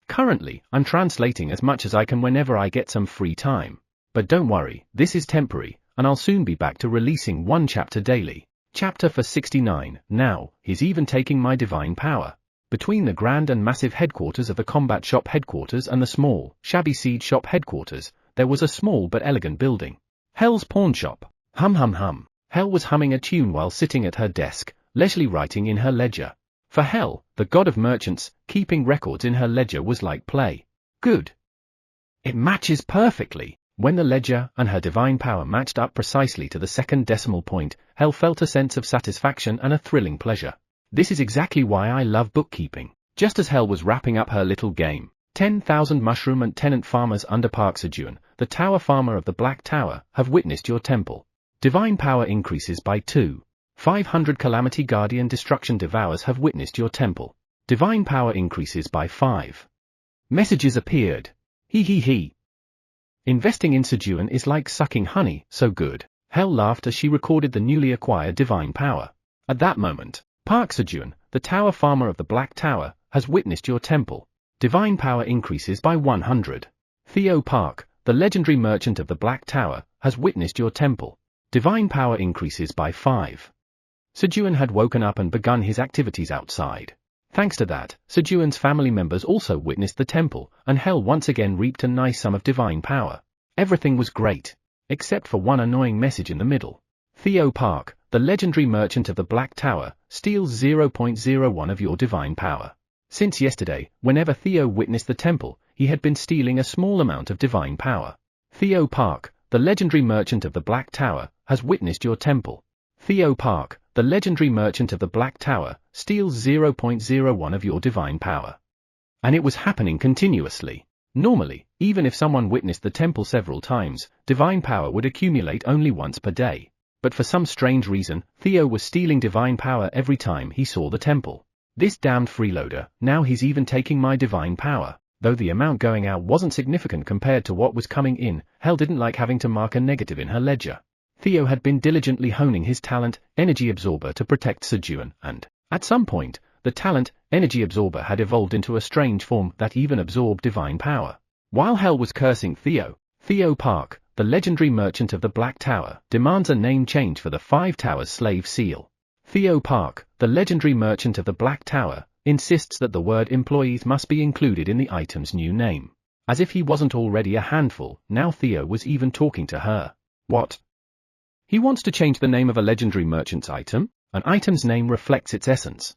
Currently, I'm translating as much as I can whenever I get some free time. But don't worry, this is temporary, and I'll soon be back to releasing 1 chapter daily. Chapter for 69, now, he's even taking my divine power. Between the grand and massive headquarters of the combat shop headquarters and the small, shabby seed shop headquarters, there was a small but elegant building. Hel's pawn shop. Hum hum hum. Hel was humming a tune while sitting at her desk, leisurely writing in her ledger. For Hel, the god of merchants, keeping records in her ledger was like play. Good. It matches perfectly. When the ledger and her divine power matched up precisely to the second decimal point, Hel felt a sense of satisfaction and a thrilling pleasure. This is exactly why I love bookkeeping. Just as Hel was wrapping up her little game, 10,000 mushroom and tenant farmers under Park Sejun, the tower farmer of the Black Tower, have witnessed your temple. Divine power increases by 2. 500 Calamity Guardian Destruction Devours have witnessed your temple. Divine power increases by 5. Messages appeared. He he he. Investing in Sejun is like sucking honey, so good. Hel laughed as she recorded the newly acquired divine power. At that moment, Park Sejun, the tower farmer of the Black Tower, has witnessed your temple. Divine power increases by 100. Theo Park, the legendary merchant of the Black Tower, has witnessed your temple. Divine power increases by 5. Sejun had woken up and begun his activities outside. Thanks to that, Sejun's family members also witnessed the temple, and Hel once again reaped a nice sum of divine power. Everything was great, except for one annoying message in the middle. Theo Park, the legendary merchant of the Black Tower, steals 0.01 of your divine power. Since yesterday, whenever Theo witnessed the temple, he had been stealing a small amount of divine power. Theo Park, the legendary merchant of the Black Tower, has witnessed your temple. Theo Park, the legendary merchant of the Black Tower, steals 0.01 of your divine power. And it was happening continuously. Normally, even if someone witnessed the temple several times, divine power would accumulate only once per day. But for some strange reason, Theo was stealing divine power every time he saw the temple. This damned freeloader, now he's even taking my divine power. Though the amount going out wasn't significant compared to what was coming in, Hell didn't like having to mark a negative in her ledger. Theo had been diligently honing his talent, Energy Absorber, to protect Sejun, and, at some point, the talent, Energy Absorber, had evolved into a strange form that even absorbed divine power. While Hell was cursing Theo Park, the legendary merchant of the Black Tower, demands a name change for the 5 Towers slave seal. Theo Park, the legendary merchant of the Black Tower, insists that the word employees must be included in the item's new name. As if he wasn't already a handful, now Theo was even talking to her. What? He wants to change the name of a legendary merchant's item? An item's name reflects its essence.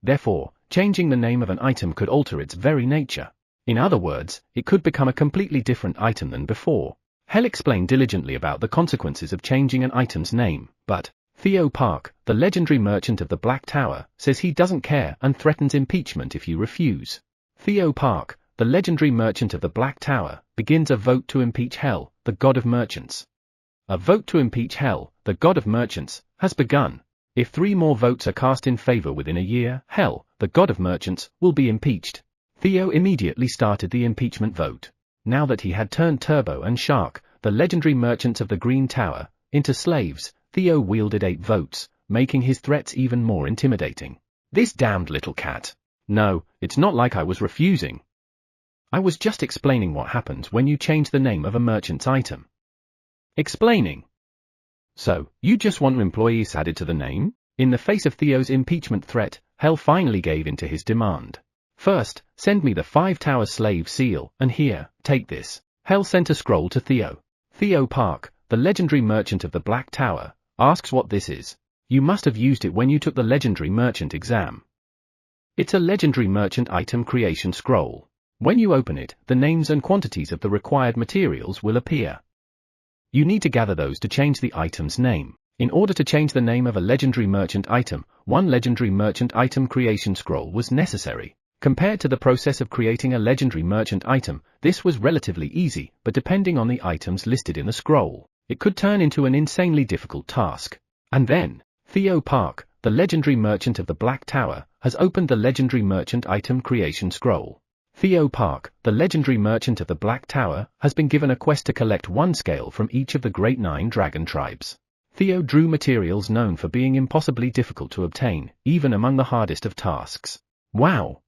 Therefore, changing the name of an item could alter its very nature. In other words, it could become a completely different item than before. Hell explained diligently about the consequences of changing an item's name, but Theo Park, the legendary merchant of the Black Tower, says he doesn't care and threatens impeachment if you refuse. Theo Park, the legendary merchant of the Black Tower, begins a vote to impeach Hell, the god of merchants. A vote to impeach Hell, the god of merchants, has begun. If 3 more votes are cast in favor within a year, Hell, the god of merchants, will be impeached. Theo immediately started the impeachment vote. Now that he had turned Turbo and Shark, the legendary merchants of the Green Tower, into slaves, Theo wielded 8 votes, making his threats even more intimidating. This damned little cat. No, it's not like I was refusing. I was just explaining what happens when you change the name of a merchant's item. Explaining. So, you just want employees added to the name? In the face of Theo's impeachment threat, Hell finally gave in to his demand. First, send me the 5 Towers slave seal, and here, take this. Hell sent a scroll to Theo. Theo Park, the legendary merchant of the Black Tower, asks what this is. You must have used it when you took the legendary merchant exam. It's a legendary merchant item creation scroll. When you open it, the names and quantities of the required materials will appear. You need to gather those to change the item's name. In order to change the name of a legendary merchant item, 1 legendary merchant item creation scroll was necessary. Compared to the process of creating a legendary merchant item, this was relatively easy, but depending on the items listed in the scroll, it could turn into an insanely difficult task. And then, Theo Park, the legendary merchant of the Black Tower, has opened the legendary merchant item creation scroll. Theo Park, the legendary merchant of the Black Tower, has been given a quest to collect 1 scale from each of the Great 9 Dragon tribes. Theo drew materials known for being impossibly difficult to obtain, even among the hardest of tasks. Wow!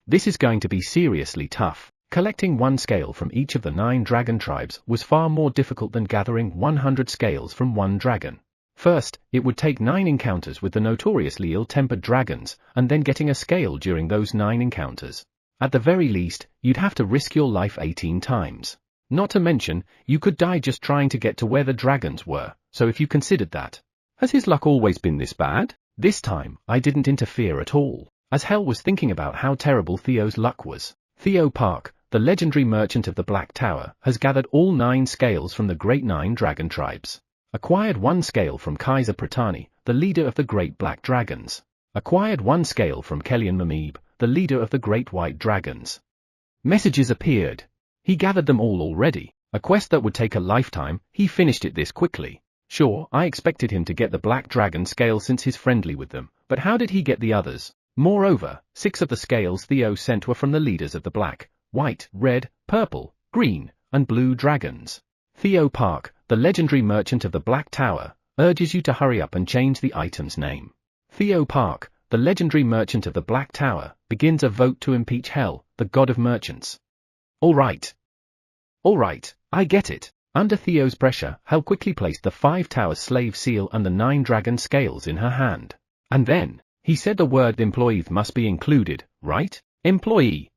This is going to be seriously tough. Collecting 1 scale from each of the 9 dragon tribes was far more difficult than gathering 100 scales from 1 dragon. First, it would take 9 encounters with the notoriously ill-tempered dragons, and then getting a scale during those 9 encounters. At the very least, you'd have to risk your life 18 times. Not to mention, you could die just trying to get to where the dragons were, so if you considered that. Has his luck always been this bad? This time, I didn't interfere at all. As Hell was thinking about how terrible Theo's luck was, Theo Park, the legendary merchant of the Black Tower, has gathered all 9 scales from the Great 9 Dragon tribes. Acquired 1 scale from Kaiser Pratani, the leader of the Great Black Dragons. Acquired 1 scale from Kellyan Mamib, the leader of the Great White Dragons. Messages appeared. He gathered them all already. A quest that would take a lifetime, he finished it this quickly. Sure, I expected him to get the Black Dragon scale since he's friendly with them, but how did he get the others? Moreover, 6 of the scales Theo sent were from the leaders of the Black, White, Red, Purple, Green, and Blue Dragons. Theo Park, the legendary merchant of the Black Tower, urges you to hurry up and change the item's name. Theo Park, the legendary merchant of the Black Tower, begins a vote to impeach Hell, the god of merchants. Alright, I get it. Under Theo's pressure, Hell quickly placed the 5 Towers slave seal and the 9 dragon scales in her hand. And then, he said the word employees must be included, right? Employee.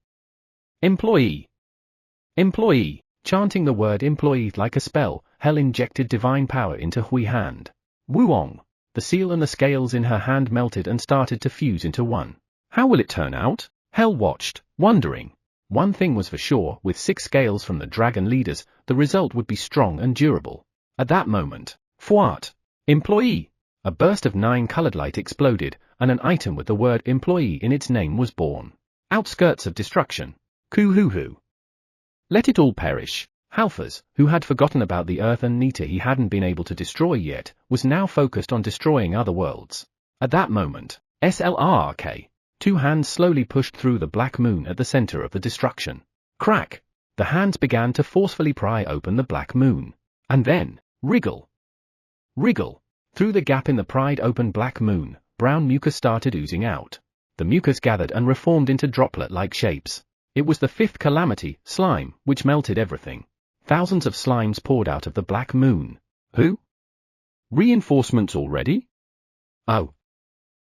Chanting the word employees like a spell, Hell injected divine power into Hui hand. Wuong. The seal and the scales in her hand melted and started to fuse into one. How will it turn out? Hell watched, wondering. One thing was for sure, with 6 scales from the dragon leaders, the result would be strong and durable. At that moment, Fuat. Employee. A burst of 9-colored light exploded, and an item with the word employee in its name was born. Outskirts of destruction. Kuhuhu. Let it all perish. Halfers, who had forgotten about the earth and Nita he hadn't been able to destroy yet, was now focused on destroying other worlds. At that moment, SLRK, two hands slowly pushed through the black moon at the center of the destruction. Crack! The hands began to forcefully pry open the black moon. And then, wriggle! Wriggle! Through the gap in the pried open black moon, brown mucus started oozing out. The mucus gathered and reformed into droplet-like shapes. It was the fifth calamity, slime, which melted everything. Thousands of slimes poured out of the black moon. Who? Reinforcements already? Oh.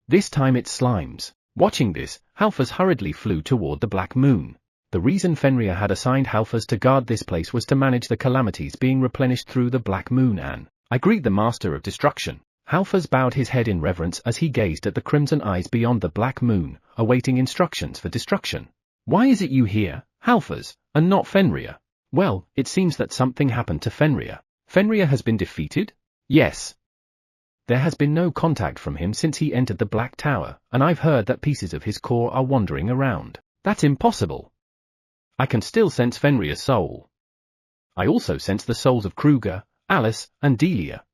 This time it's slimes. Watching this, Halfers hurriedly flew toward the black moon. The reason Fenrir had assigned Halfers to guard this place was to manage the calamities being replenished through the black moon and I greet the master of destruction. Halfers bowed his head in reverence as he gazed at the crimson eyes beyond the black moon, awaiting instructions for destruction. Why is it you here, Halfers, and not Fenrir? Well, it seems that something happened to Fenrir. Fenrir has been defeated? Yes. There has been no contact from him since he entered the Black Tower, and I've heard that pieces of his core are wandering around. That's impossible. I can still sense Fenrir's soul. I also sense the souls of Kruger, Alice, and Delia.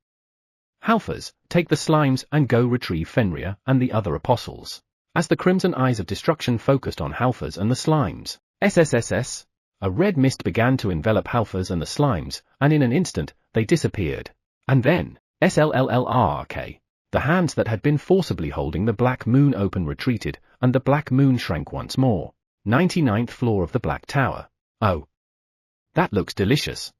Halfers, take the slimes and go retrieve Fenrir and the other apostles. As the crimson eyes of destruction focused on Halfers and the slimes, SSSS, a red mist began to envelop Halfers and the slimes, and in an instant, they disappeared. And then, SLLLRK, the hands that had been forcibly holding the black moon open retreated, and the black moon shrank once more. 99th floor of the Black Tower. Oh. That looks delicious.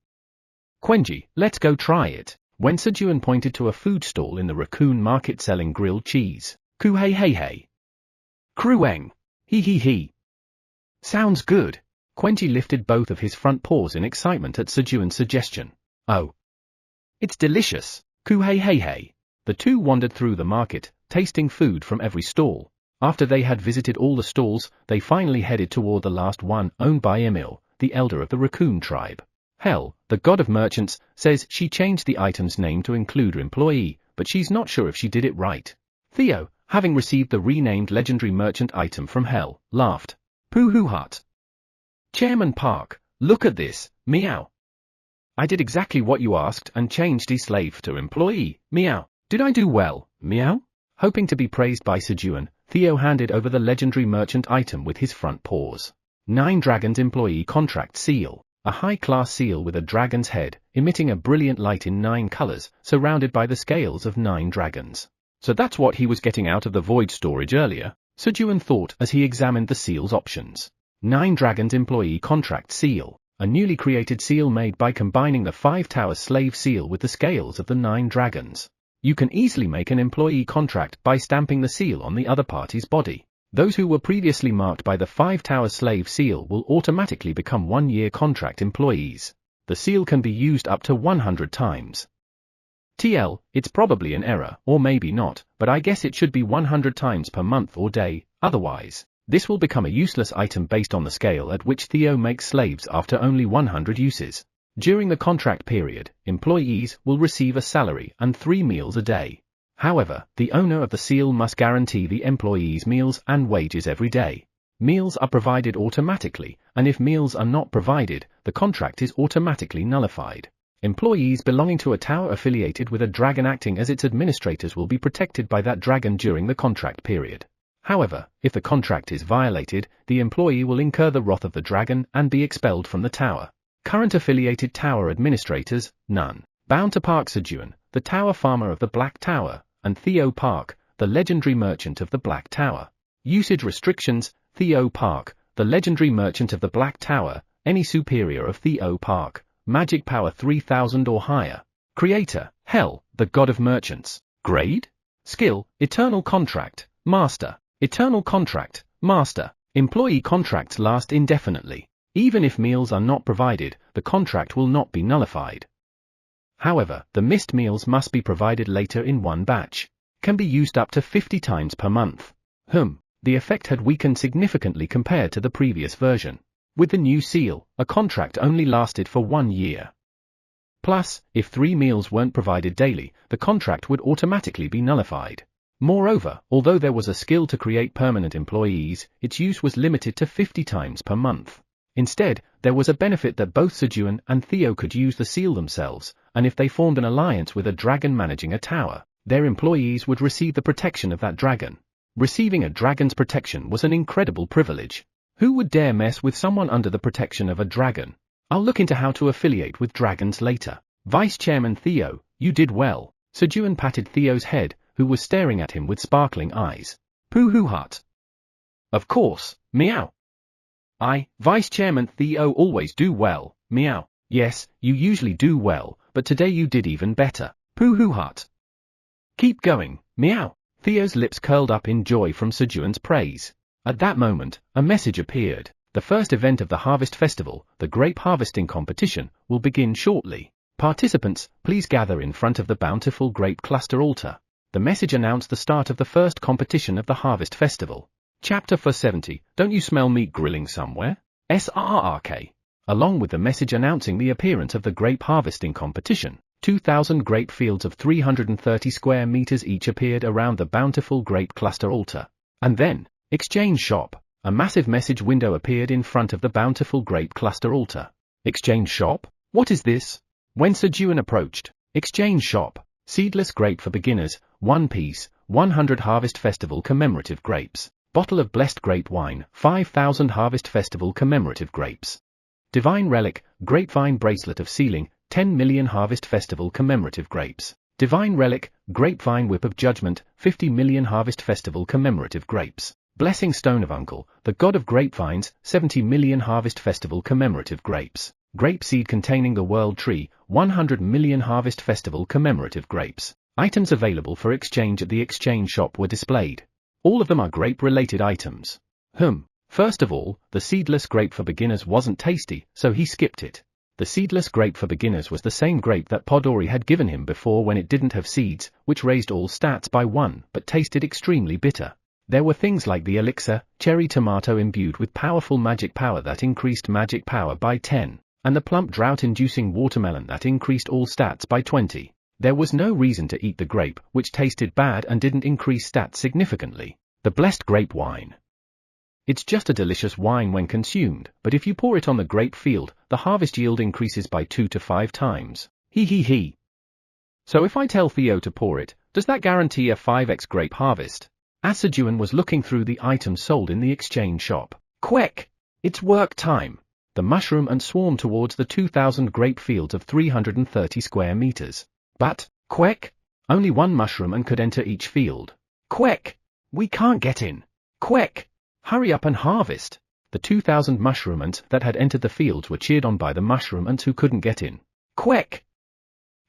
Quenji, let's go try it. When Sejun pointed to a food stall in the raccoon market selling grilled cheese. Ku hey hey hey. Krueng. Hee hee hee. Sounds good. Quenji lifted both of his front paws in excitement at Sejun's suggestion. Oh. It's delicious. Ku hey hey hey. The two wandered through the market, tasting food from every stall. After they had visited all the stalls, they finally headed toward the last one, owned by Emil, the elder of the raccoon tribe. Hell, the god of merchants, says she changed the item's name to include employee, but she's not sure if she did it right. Theo, having received the renamed legendary merchant item from Hell, laughed. Pooh-hoo hut. Chairman Park, look at this, meow. I did exactly what you asked and changed the slave to employee, meow. Did I do well, meow? Hoping to be praised by Sejun, Theo handed over the legendary merchant item with his front paws. 9 Dragons Employee Contract Seal, a high-class seal with a dragon's head, emitting a brilliant light in 9 colors, surrounded by the scales of 9 dragons. So that's what he was getting out of the void storage earlier, Sejun thought as he examined the seal's options. 9 Dragons Employee Contract Seal, a newly created seal made by combining the 5 Tower slave seal with the scales of the 9 dragons. You can easily make an employee contract by stamping the seal on the other party's body. Those who were previously marked by the 5 Tower slave seal will automatically become 1-year contract employees. The seal can be used up to 100 times. TL, it's probably an error, or maybe not, but I guess it should be 100 times per month or day, otherwise, this will become a useless item based on the scale at which Theo makes slaves after only 100 uses. During the contract period, employees will receive a salary and 3 meals a day. However, the owner of the seal must guarantee the employees' meals and wages every day. Meals are provided automatically, and if meals are not provided, the contract is automatically nullified. Employees belonging to a tower affiliated with a dragon acting as its administrators will be protected by that dragon during the contract period. However, if the contract is violated, the employee will incur the wrath of the dragon and be expelled from the tower. Current affiliated tower administrators, none. Bound to Park Sejun, the tower farmer of the Black Tower, and Theo Park, the legendary merchant of the Black Tower. Usage restrictions, Theo Park, the legendary merchant of the Black Tower, any superior of Theo Park, magic power 3000 or higher. Creator, Hell, the god of merchants. Grade? Skill, Eternal Contract, Master. Eternal Contract, Master. Employee contracts last indefinitely. Even if meals are not provided, the contract will not be nullified. However, the missed meals must be provided later in one batch. Can be used up to 50 times per month. The effect had weakened significantly compared to the previous version. With the new seal, a contract only lasted for 1 year. Plus, if 3 meals weren't provided daily, the contract would automatically be nullified. Moreover, although there was a skill to create permanent employees, its use was limited to 50 times per month. Instead, there was a benefit that both Sejun and Theo could use the seal themselves, and if they formed an alliance with a dragon managing a tower, their employees would receive the protection of that dragon. Receiving a dragon's protection was an incredible privilege. Who would dare mess with someone under the protection of a dragon? I'll look into how to affiliate with dragons later. Vice Chairman Theo, you did well. Sejun patted Theo's head, who was staring at him with sparkling eyes. Pooh hut. Of course, meow. Vice Chairman Theo always do well, meow. Yes, you usually do well, but today you did even better. Pooh hut. Keep going, meow. Theo's lips curled up in joy from Sejun's praise. At that moment, a message appeared. The first event of the Harvest Festival, the grape harvesting competition, will begin shortly. Participants, please gather in front of the bountiful grape cluster altar. The message announced the start of the first competition of the Harvest Festival. Chapter 470, Don't You Smell Meat Grilling Somewhere? SRRK. Along with the message announcing the appearance of the grape harvesting competition, 2,000 grape fields of 330 square meters each appeared around the bountiful grape cluster altar. And then, Exchange Shop. A massive message window appeared in front of the bountiful grape cluster altar. Exchange Shop? What is this? When Sejun approached, Exchange Shop. Seedless grape for beginners, 1 piece, 100 Harvest Festival commemorative grapes. Bottle of blessed grape wine, 5,000 Harvest Festival commemorative grapes. Divine relic, grapevine bracelet of sealing, 10 million Harvest Festival commemorative grapes. Divine relic, grapevine whip of judgment, 50 million Harvest Festival commemorative grapes. Blessing stone of Uncle, the god of grapevines, 70 million Harvest Festival commemorative grapes. Grape seed containing the world tree, 100 million Harvest Festival commemorative grapes. Items available for exchange at the Exchange Shop were displayed. All of them are grape-related items. First of all, the seedless grape for beginners wasn't tasty, so he skipped it. The seedless grape for beginners was the same grape that Podori had given him before when it didn't have seeds, which raised all stats by 1 but tasted extremely bitter. There were things like the elixir, cherry tomato imbued with powerful magic power that increased magic power by 10, and the plump drought-inducing watermelon that increased all stats by 20. There was no reason to eat the grape, which tasted bad and didn't increase stats significantly. The blessed grape wine. It's just a delicious wine when consumed, but if you pour it on the grape field, the harvest yield increases by 2 to 5 times. He. So if I tell Theo to pour it, does that guarantee a 5x grape harvest? As Sejun was looking through the items sold in the Exchange Shop. Quack! It's work time. The mushroom ant swarmed towards the 2,000 grape fields of 330 square meters. But, quack! Only one mushroom ant could enter each field. Quack! We can't get in. Quack! Hurry up and harvest. The 2,000 mushroom ants that had entered the fields were cheered on by the mushroom ants who couldn't get in. Quack!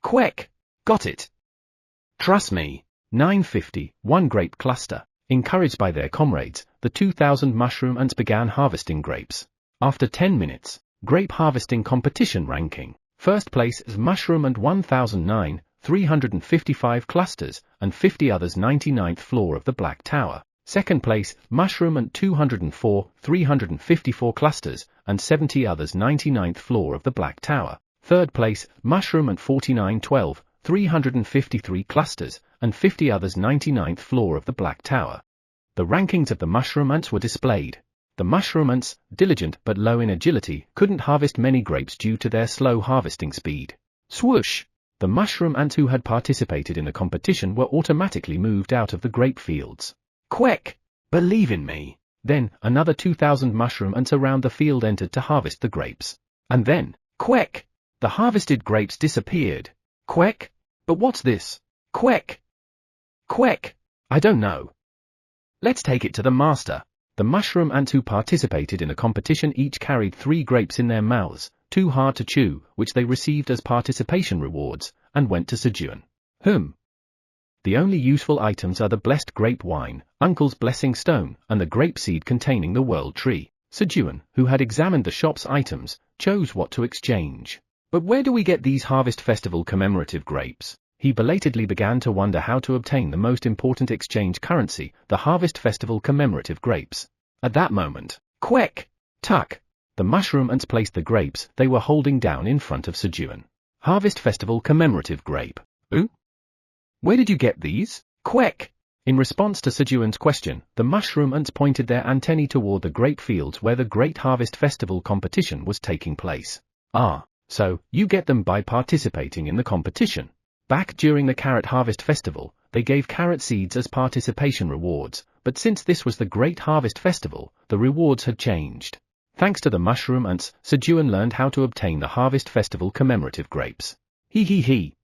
Quack! Got it. Trust me. 950, 1 grape cluster. Encouraged by their comrades, the 2,000 mushroom ants began harvesting grapes. After 10 minutes, grape harvesting competition ranking. First place is mushroom ant 1009, 355 clusters, and 50 others 99th floor of the Black Tower. Second place, mushroom ant 204, 354 clusters, and 70 others 99th floor of the Black Tower. Third place, mushroom ant 4912, 353 clusters, and 50 others 99th floor of the Black Tower. The rankings of the mushroom ants were displayed. The mushroom ants, diligent but low in agility, couldn't harvest many grapes due to their slow harvesting speed. Swoosh! The mushroom ants who had participated in the competition were automatically moved out of the grape fields. Quack! Believe in me. Then, another 2,000 mushroom ants around the field entered to harvest the grapes. And then, quack! The harvested grapes disappeared. Quack! But what's this? Quack! Quack! I don't know. Let's take it to the master. The mushroom ants who participated in the competition each carried 3 grapes in their mouths, too hard to chew, which they received as participation rewards, and went to Sejun. The only useful items are the blessed grape wine, Uncle's blessing stone, and the grape seed containing the world tree. Sejun, who had examined the shop's items, chose what to exchange. But where do we get these Harvest Festival commemorative grapes? He belatedly began to wonder how to obtain the most important exchange currency, the Harvest Festival commemorative grapes. At that moment, quack! Tuck! The mushroom ants placed the grapes they were holding down in front of Sejun. Harvest Festival commemorative grape. Ooh? Where did you get these? Quack! In response to Sejun's question, the mushroom ants pointed their antennae toward the grape fields where the Great Harvest Festival competition was taking place. Ah, so, you get them by participating in the competition. Back during the Carrot Harvest Festival, they gave carrot seeds as participation rewards, but since this was the Great Harvest Festival, the rewards had changed. Thanks to the mushroom ants, Sejun learned how to obtain the Harvest Festival commemorative grapes. He.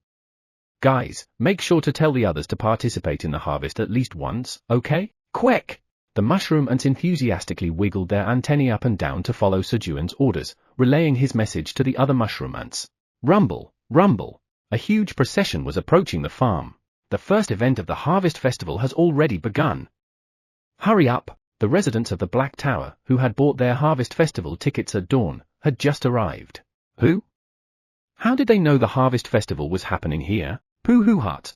Guys, make sure to tell the others to participate in the harvest at least once, okay? Quack! The mushroom ants enthusiastically wiggled their antennae up and down to follow Sejun's orders, relaying his message to the other mushroom ants. Rumble, rumble. A huge procession was approaching the farm. The first event of the Harvest Festival has already begun. Hurry up! The residents of the Black Tower, who had bought their Harvest Festival tickets at dawn, had just arrived. Who? How did they know the Harvest Festival was happening here? Pooh Hut.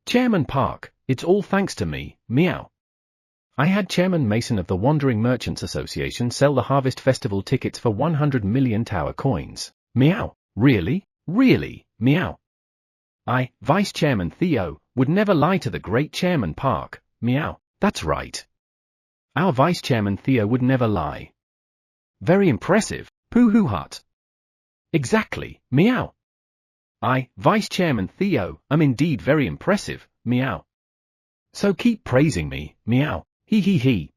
Chairman Park, it's all thanks to me, meow. I had Chairman Mason of the Wandering Merchants Association sell the Harvest Festival tickets for 100 million tower coins. Meow. Really? Really? Meow. I, Vice Chairman Theo, would never lie to the great Chairman Park. Meow. That's right. Our Vice Chairman Theo would never lie. Very impressive. Pooh Hut. Exactly. Meow. I, Vice Chairman Theo, am indeed very impressive. Meow. So keep praising me. Meow. He.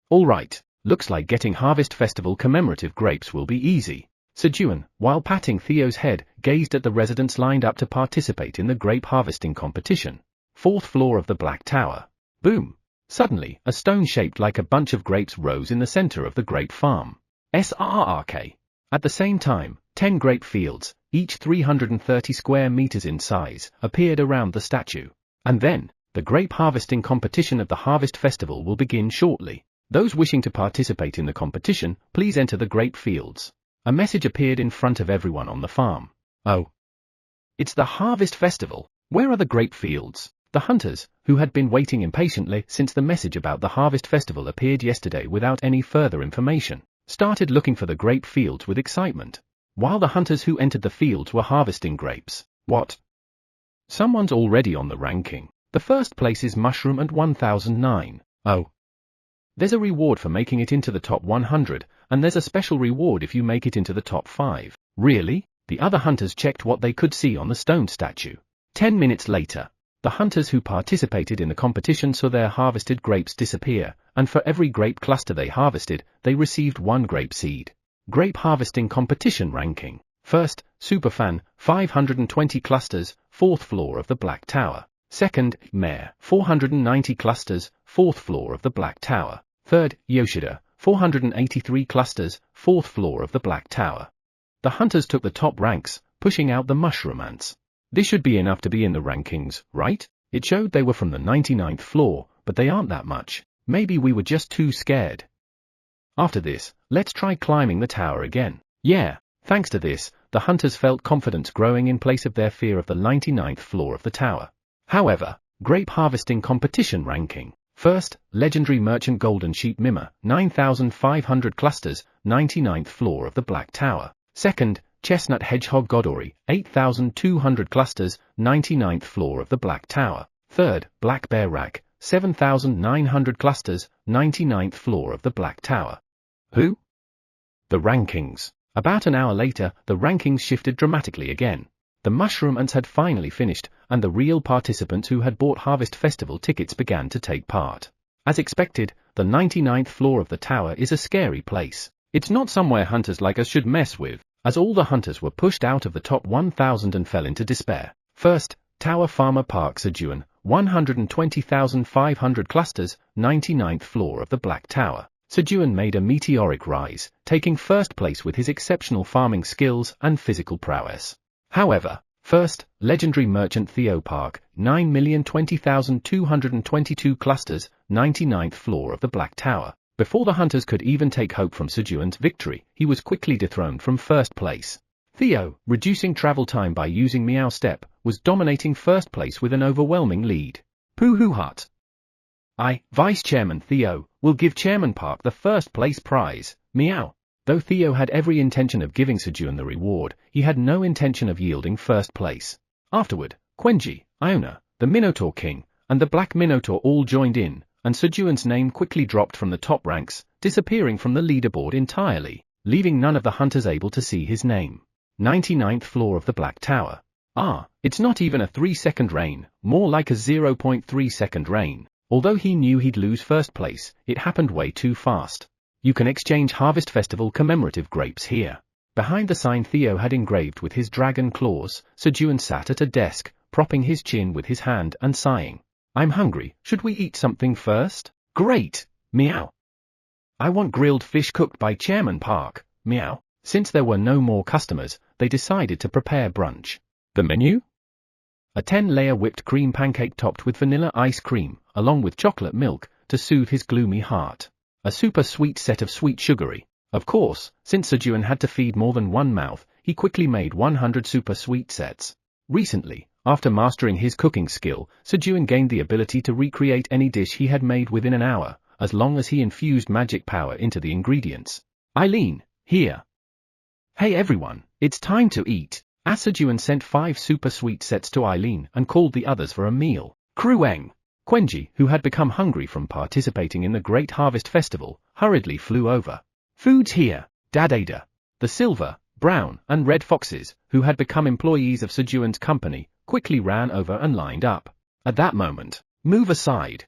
All right. Looks like getting Harvest Festival commemorative grapes will be easy. Sejun, while patting Theo's head, gazed at the residents lined up to participate in the grape harvesting competition. 4th floor of the Black Tower. Boom! Suddenly, a stone shaped like a bunch of grapes rose in the center of the grape farm. SRRK. At the same time, 10 grape fields, each 330 square meters in size, appeared around the statue. And then, the grape harvesting competition of the Harvest Festival will begin shortly. Those wishing to participate in the competition, please enter the grape fields. A message appeared in front of everyone on the farm. Oh. It's the Harvest Festival. Where are the grape fields? The hunters, who had been waiting impatiently since the message about the Harvest Festival appeared yesterday without any further information, started looking for the grape fields with excitement. While the hunters who entered the fields were harvesting grapes. What? Someone's already on the ranking. The first place is Mushroom at 1009. Oh. There's a reward for making it into the top 100, and there's a special reward if you make it into the top 5. Really? The other hunters checked what they could see on the stone statue. 10 minutes later, the hunters who participated in the competition saw their harvested grapes disappear, and for every grape cluster they harvested, they received 1 grape seed. Grape harvesting competition ranking. First, Superfan, 520 clusters, 4th floor of the Black Tower. Second, Mare, 490 clusters, 4th floor of the Black Tower. Third, Yoshida, 483 clusters, 4th floor of the Black Tower. The hunters took the top ranks, pushing out the mushroom ants. This should be enough to be in the rankings, right? It showed they were from the 99th floor, but they aren't that much. Maybe we were just too scared. After this, let's try climbing the tower again. Yeah, thanks to this, the hunters felt confidence growing in place of their fear of the 99th floor of the tower. However, grape harvesting competition ranking. First, Legendary Merchant Golden Sheep Mimmer, 9,500 clusters, 99th floor of the Black Tower. Second, Chestnut Hedgehog Godori, 8,200 clusters, 99th floor of the Black Tower. Third, Black Bear Rack, 7,900 clusters, 99th floor of the Black Tower. Who? The rankings. About an hour later, the rankings shifted dramatically again. The mushroom ants had finally finished, and the real participants who had bought Harvest Festival tickets began to take part. As expected, the 99th floor of the tower is a scary place. It's not somewhere hunters like us should mess with, as all the hunters were pushed out of the top 1,000 and fell into despair. First, Tower Farmer Park Sejun, 120,500 clusters, 99th floor of the Black Tower. Sejun made a meteoric rise, taking first place with his exceptional farming skills and physical prowess. However, first, Legendary Merchant Theo Park, 9,020,222 clusters, 99th floor of the Black Tower. Before the hunters could even take hope from Sejun's victory, he was quickly dethroned from first place. Theo, reducing travel time by using Meow Step, was dominating first place with an overwhelming lead. Pooh Hut. I, Vice Chairman Theo, will give Chairman Park the first place prize. Meow. Though Theo had every intention of giving Sejun the reward, he had no intention of yielding first place. Afterward, Quenji, Iona, the Minotaur King, and the Black Minotaur all joined in, and Sejun's name quickly dropped from the top ranks, disappearing from the leaderboard entirely, leaving none of the hunters able to see his name. 99th floor of the Black Tower. It's not even a 3-second reign, more like a 0.3-second reign. Although he knew he'd lose first place, it happened way too fast. You can exchange Harvest Festival commemorative grapes here. Behind the sign Theo had engraved with his dragon claws, Sejun sat at a desk, propping his chin with his hand and sighing. I'm hungry, should we eat something first? Great! Meow. I want grilled fish cooked by Chairman Park. Meow. Since there were no more customers, they decided to prepare brunch. The menu? A 10-layer whipped cream pancake topped with vanilla ice cream, along with chocolate milk, to soothe his gloomy heart. A super sweet set of sweet sugary. Of course, since Sejun had to feed more than one mouth, he quickly made 100 super sweet sets. Recently, after mastering his cooking skill, Sejun gained the ability to recreate any dish he had made within an hour, as long as he infused magic power into the ingredients. Eileen, here. Hey everyone, it's time to eat. Sejun sent 5 super sweet sets to Eileen and called the others for a meal. Krueng. Quenji, who had become hungry from participating in the Great Harvest Festival, hurriedly flew over. Food's here, Dad-Ada. The silver, brown, and red foxes, who had become employees of Sejun's company, quickly ran over and lined up. At that moment, move aside.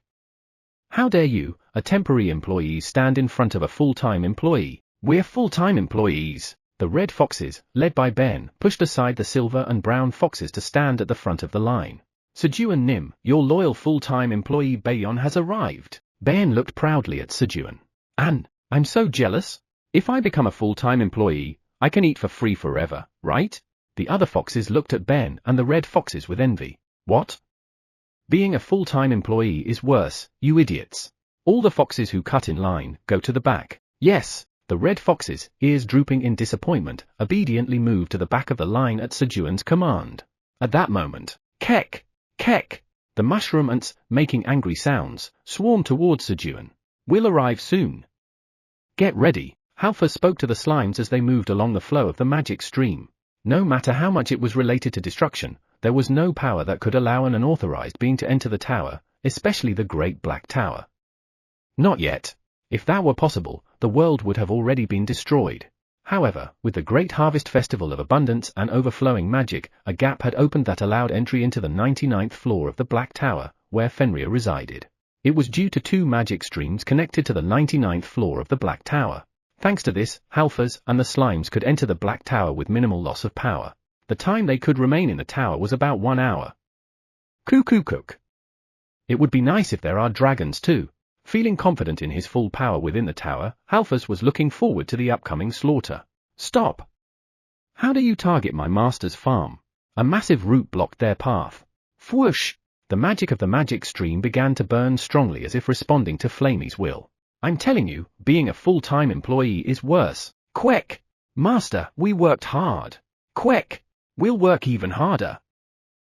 How dare you, a temporary employee, stand in front of a full-time employee? We're full-time employees. The red foxes, led by Ben, pushed aside the silver and brown foxes to stand at the front of the line. Sejun Nim, your loyal full-time employee Bayon has arrived. Ben looked proudly at Sejun. And, I'm so jealous. If I become a full-time employee, I can eat for free forever, right? The other foxes looked at Ben and the red foxes with envy. What? Being a full-time employee is worse, you idiots. All the foxes who cut in line, go to the back. Yes. The red foxes, ears drooping in disappointment, obediently moved to the back of the line at Sejun's command. At that moment, Kek! Kek! The mushroom ants, making angry sounds, swarmed towards Sejun. We'll arrive soon. Get ready, Halfa spoke to the slimes as they moved along the flow of the magic stream. No matter how much it was related to destruction, there was no power that could allow an unauthorized being to enter the tower, especially the Great Black Tower. Not yet. If that were possible, the world would have already been destroyed. However, with the Great Harvest Festival of Abundance and overflowing magic, a gap had opened that allowed entry into the 99th floor of the Black Tower, where Fenrir resided. It was due to 2 magic streams connected to the 99th floor of the Black Tower. Thanks to this, Halfas and the slimes could enter the Black Tower with minimal loss of power. The time they could remain in the tower was about 1 hour. Cuckoo cook. It would be nice if there are dragons too. Feeling confident in his full power within the tower, Halfas was looking forward to the upcoming slaughter. Stop! How do you target my master's farm? A massive root blocked their path. Whoosh! The magic of the magic stream began to burn strongly as if responding to Flamey's will. I'm telling you, being a full-time employee is worse. Quack! Master, we worked hard. Quack! We'll work even harder.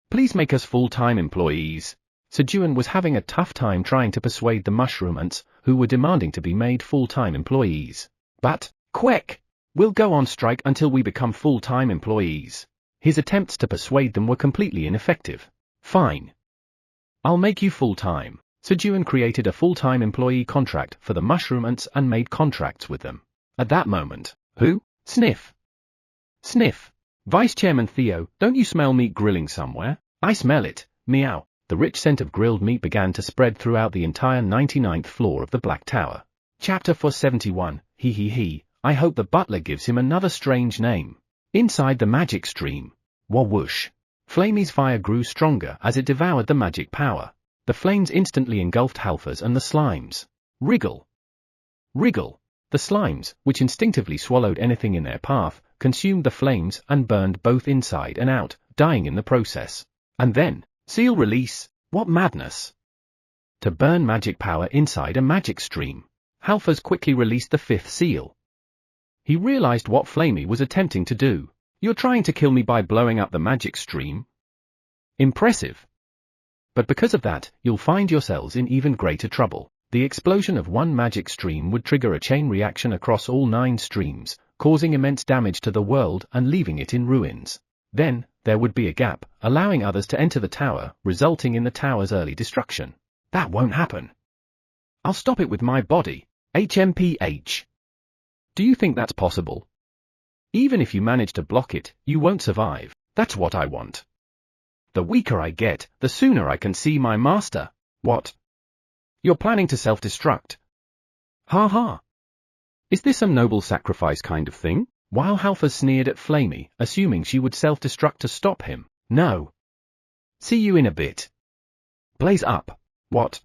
Please make us full-time employees. Sejun was having a tough time trying to persuade the mushroom ants, who were demanding to be made full-time employees. But, quack! We'll go on strike until we become full-time employees. His attempts to persuade them were completely ineffective. Fine. I'll make you full-time. Sejun created a full-time employee contract for the mushroom ants and made contracts with them. At that moment, who? Sniff. Sniff. Vice Chairman Theo, don't you smell meat grilling somewhere? I smell it. Meow. The rich scent of grilled meat began to spread throughout the entire 99th floor of the Black Tower. Chapter 471, I hope the butler gives him another strange name. Inside the magic stream. Whoosh. Flamey's fire grew stronger as it devoured the magic power. The flames instantly engulfed Halfas and the slimes. Wriggle. Wriggle. The slimes, which instinctively swallowed anything in their path, consumed the flames and burned both inside and out, dying in the process. And then, seal release, what madness! To burn magic power inside a magic stream, Halfas quickly released the 5th seal. He realized what Flamey was attempting to do. You're trying to kill me by blowing up the magic stream? Impressive. But because of that, you'll find yourselves in even greater trouble. The explosion of one magic stream would trigger a chain reaction across all 9 streams, causing immense damage to the world and leaving it in ruins. Then, there would be a gap, allowing others to enter the tower, resulting in the tower's early destruction. That won't happen. I'll stop it with my body. HMPH. Do you think that's possible? Even if you manage to block it, you won't survive. That's what I want. The weaker I get, the sooner I can see my master. What? You're planning to self-destruct? Ha ha. Is this some noble sacrifice kind of thing? While Halfa sneered at Flamey, assuming she would self-destruct to stop him. No. See you in a bit. Blaze up. What?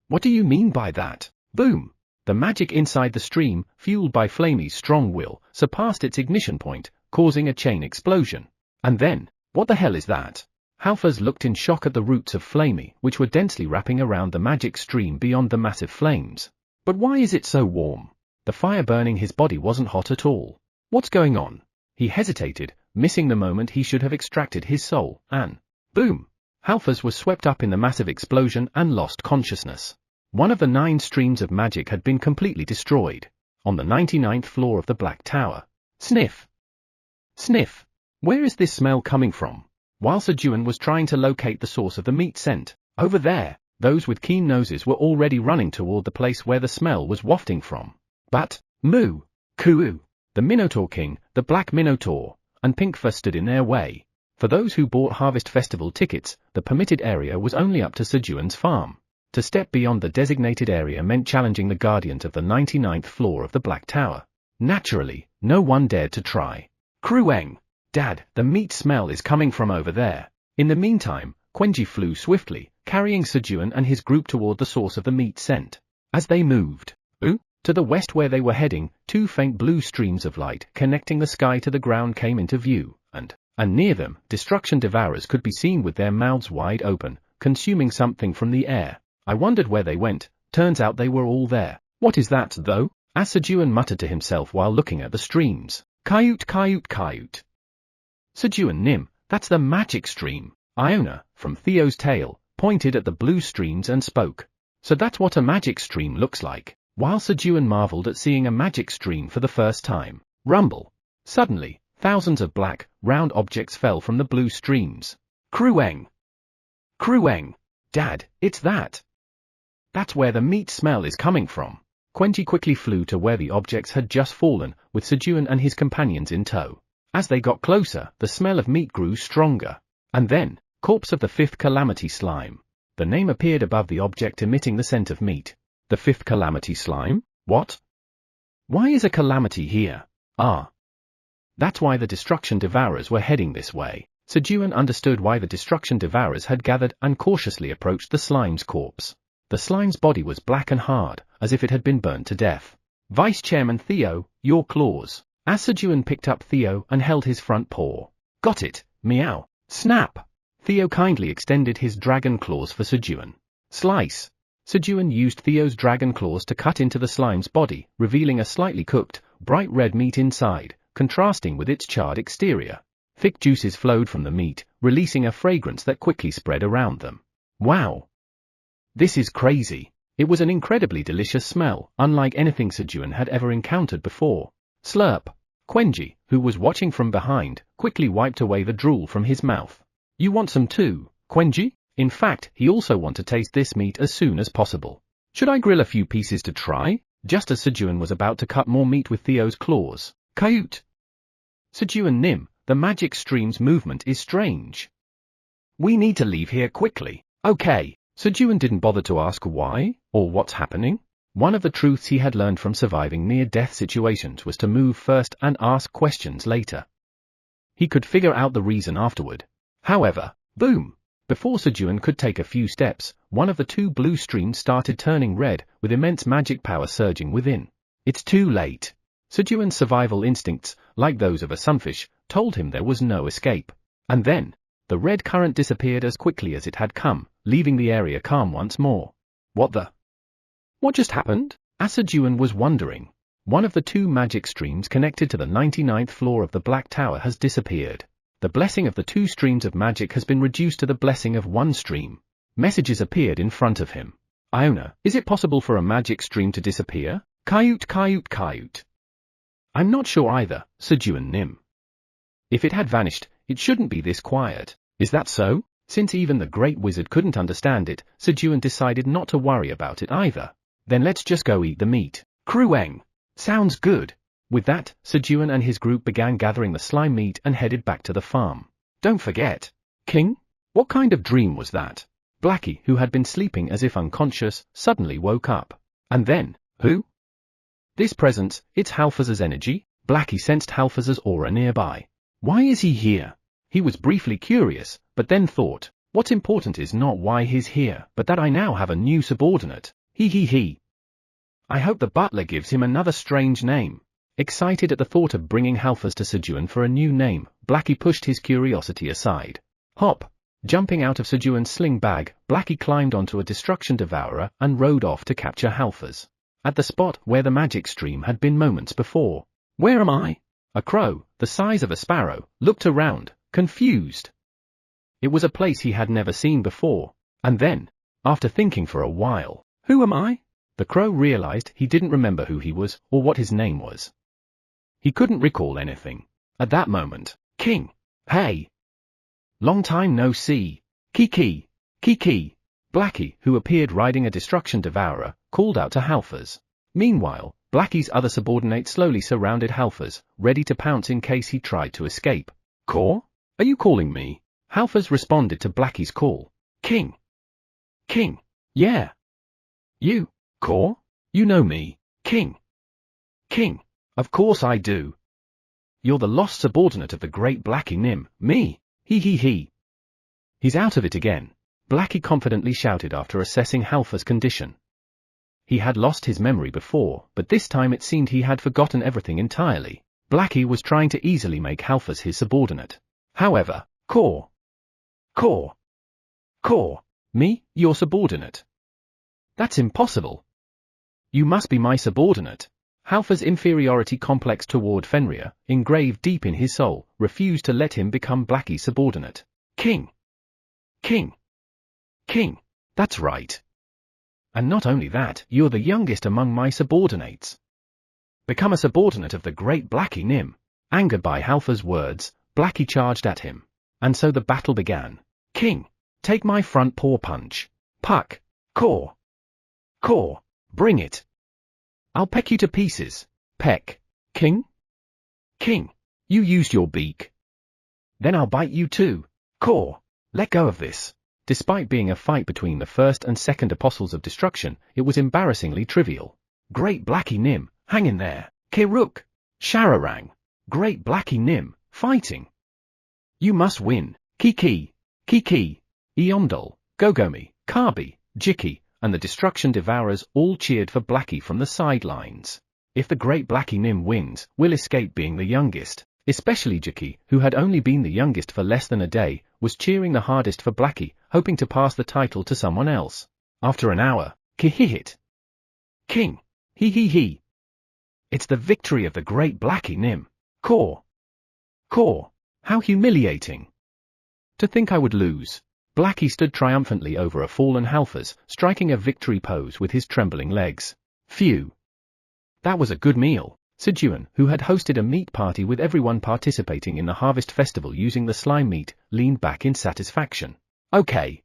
What do you mean by that? Boom. The magic inside the stream, fueled by Flamey's strong will, surpassed its ignition point, causing a chain explosion. And then, what the hell is that? Halfaz looked in shock at the roots of Flamey, which were densely wrapping around the magic stream beyond the massive flames. But why is it so warm? The fire burning his body wasn't hot at all. What's going on? He hesitated, missing the moment he should have extracted his soul, and boom! Halfaz was swept up in the massive explosion and lost consciousness. One of the 9 streams of magic had been completely destroyed. On the 99th floor of the Black Tower. Sniff! Sniff! Where is this smell coming from? While Sejun was trying to locate the source of the meat scent, over there, those with keen noses were already running toward the place where the smell was wafting from. But, moo! Coo! The Minotaur King, the Black Minotaur, and Pinkfur stood in their way. For those who bought Harvest Festival tickets, the permitted area was only up to Sejun's farm. To step beyond the designated area meant challenging the guardians of the 99th floor of the Black Tower. Naturally, no one dared to try. Krueng! Dad, the meat smell is coming from over there. In the meantime, Quenji flew swiftly, carrying Sejun and his group toward the source of the meat scent. As they moved, to the west where they were heading, 2 faint blue streams of light connecting the sky to the ground came into view, and near them, destruction devourers could be seen with their mouths wide open, consuming something from the air. I wondered where they went. Turns out they were all there. What is that, though? As Sejun muttered to himself while looking at the streams. Kayut, kayut, kayut. Sejun Nim, that's the magic stream. Iona, from Theo's tail, pointed at the blue streams and spoke. So that's what a magic stream looks like. While Sejun marveled at seeing a magic stream for the first time. Rumble. Suddenly, thousands of black, round objects fell from the blue streams. Krueng! Krueng! Dad, it's that! That's where the meat smell is coming from. Quenji quickly flew to where the objects had just fallen, with Sejun and his companions in tow. As they got closer, the smell of meat grew stronger. And then, corpse of the 5th Calamity Slime. The name appeared above the object emitting the scent of meat. The 5th Calamity Slime? What? Why is a calamity here? Ah. That's why the Destruction Devourers were heading this way. Sejun understood why the Destruction Devourers had gathered and cautiously approached the slime's corpse. The slime's body was black and hard, as if it had been burned to death. Vice Chairman Theo, your claws. As Sejun picked up Theo and held his front paw. Got it, meow, snap. Theo kindly extended his dragon claws for Sejun. Slice. Sejun used Theo's dragon claws to cut into the slime's body, revealing a slightly cooked, bright red meat inside, contrasting with its charred exterior. Thick juices flowed from the meat, releasing a fragrance that quickly spread around them. Wow! This is crazy. It was an incredibly delicious smell, unlike anything Sejun had ever encountered before. Slurp. Quenji, who was watching from behind, quickly wiped away the drool from his mouth. You want some too, Quenji? In fact, he also wanted to taste this meat as soon as possible. Should I grill a few pieces to try? Just as Sejun was about to cut more meat with Theo's claws. Kayut! Sejun Nim, the magic stream's movement is strange. We need to leave here quickly. Okay. Sejun didn't bother to ask why, or what's happening. One of the truths he had learned from surviving near-death situations was to move first and ask questions later. He could figure out the reason afterward. However, boom! Before Sejun could take a few steps, one of the 2 blue streams started turning red, with immense magic power surging within. It's too late. Sejun's survival instincts, like those of a sunfish, told him there was no escape. And then, the red current disappeared as quickly as it had come, leaving the area calm once more. What just happened? As Sejun was wondering. One of the 2 magic streams connected to the 99th floor of the Black Tower has disappeared. The blessing of the 2 streams of magic has been reduced to the blessing of 1 stream. Messages appeared in front of him. Iona, is it possible for a magic stream to disappear? Kayut, kayut, kayut. I'm not sure either, Sejun Nim. If it had vanished, It shouldn't be this quiet. Is that so? Since even the great wizard couldn't understand it, Sejun decided not to worry about it either. Then let's just go eat the meat. Krueng. Sounds good. With that, Sejun and his group began gathering the slime meat and headed back to the farm. Don't forget. King? What kind of dream was that? Blackie, who had been sleeping as if unconscious, suddenly woke up. And then, who? This presence, it's Halfaz's energy? Blackie sensed Halfaz's aura nearby. Why is he here? He was briefly curious, but then thought, what's important is not why he's here, but that I now have a new subordinate. He. I hope the butler gives him another strange name. Excited at the thought of bringing Halfaz to Sejun for a new name, Blackie pushed his curiosity aside. Hop! Jumping out of Sejun's sling bag, Blackie climbed onto a destruction devourer and rode off to capture Halfaz. At the spot where the magic stream had been moments before. Where am I? A crow, the size of a sparrow, looked around, confused. It was a place he had never seen before. And then, after thinking for a while, who am I? The crow realized he didn't remember who he was or what his name was. He couldn't recall anything. At that moment, King. Hey! Long time no see. Kiki. Blackie, who appeared riding a destruction devourer, called out to Halfaz. Meanwhile, Blackie's other subordinate slowly surrounded Halfaz, ready to pounce in case he tried to escape. Caw? Are you calling me? Halfaz responded to Blackie's call. King. Yeah. You, Caw? You know me, King. Of course I do. You're the lost subordinate of the great Blackie Nim, me. He. He's out of it again. Blackie confidently shouted after assessing Halfaz's condition. He had lost his memory before, but this time it seemed he had forgotten everything entirely. Blackie was trying to easily make Halfaz his subordinate. However, Caw. Me, your subordinate? That's impossible. You must be my subordinate. Halfaz's inferiority complex toward Fenrir, engraved deep in his soul, refused to let him become Blackie's subordinate. King. That's right. And not only that, you're the youngest among my subordinates. Become a subordinate of the great Blackie Nim. Angered by Halfaz's words, Blackie charged at him. And so the battle began. King, take my front paw punch. Puck. Caw. Bring it. I'll peck you to pieces. Peck. King, you used your beak. Then I'll bite you too. Caw. Let go of this. Despite being a fight between the first and second apostles of destruction, it was embarrassingly trivial. Great Blackie Nim, hang in there. Kiruk. Shararang. Great Blackie Nim, fighting. You must win. Kiki. Eomdol, Gogomi, Kabi, Jiki, and the destruction devourers all cheered for Blackie from the sidelines. If the great Blackie Nim wins, we'll escape being the youngest. Especially Jiki, who had only been the youngest for less than a day, was cheering the hardest for Blackie, hoping to pass the title to someone else. After an hour, Kihihit. King. He. It's the victory of the great Blackie Nim. Caw. How humiliating. To think I would lose. Blackie stood triumphantly over a fallen Halfaz, striking a victory pose with his trembling legs. Phew. That was a good meal. Sejun, who had hosted a meat party with everyone participating in the harvest festival using the slime meat, leaned back in satisfaction. Okay.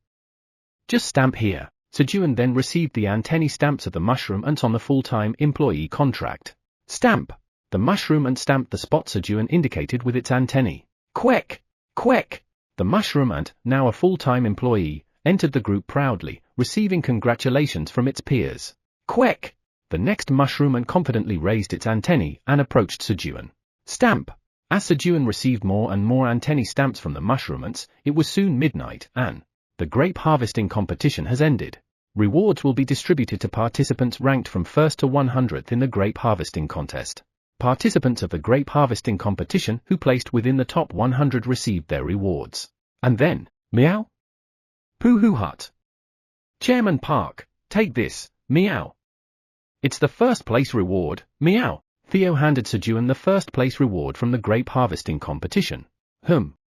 Just stamp here. Sejun then received the antennae stamps of the mushroom ants on the full-time employee contract. Stamp. The mushroom ant stamped the spot Sejun indicated with its antennae. Quack. The mushroom ant, now a full-time employee, entered the group proudly, receiving congratulations from its peers. Quack. The next mushroom ant confidently raised its antennae and approached Sejun. Stamp. As Sejun received more and more antennae stamps from the mushroom ants, it was soon midnight and the grape harvesting competition has ended. Rewards will be distributed to participants ranked from 1st to 100th in the grape harvesting contest. Participants of the grape harvesting competition who placed within the top 100 received their rewards. And then, meow. Pooh hut. Chairman Park, take this, meow. It's the first place reward, meow. Theo handed Sejun the first place reward from the grape harvesting competition.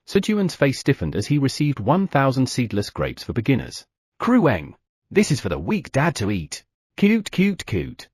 Sejun's face stiffened as he received 1,000 seedless grapes for beginners. Krueng. This is for the weak dad to eat. Cute.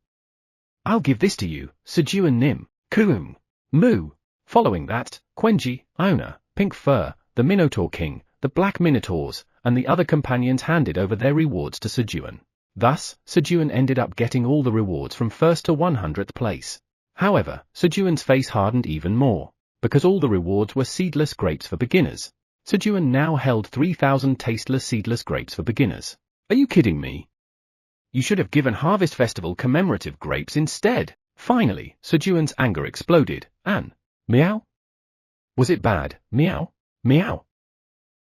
I'll give this to you, Sejun Nim. Koom. Moo. Following that, Quenji, Iona, Pink Fur, the Minotaur King, the Black Minotaurs, and the other companions handed over their rewards to Sejun. Thus, Sejun ended up getting all the rewards from 1st to 100th place. However, Sejun's face hardened even more, because all the rewards were seedless grapes for beginners. Sejun now held 3,000 tasteless seedless grapes for beginners. Are you kidding me? You should have given Harvest Festival commemorative grapes instead. Finally, Sejun's anger exploded, and, meow? Was it bad? Meow? Meow?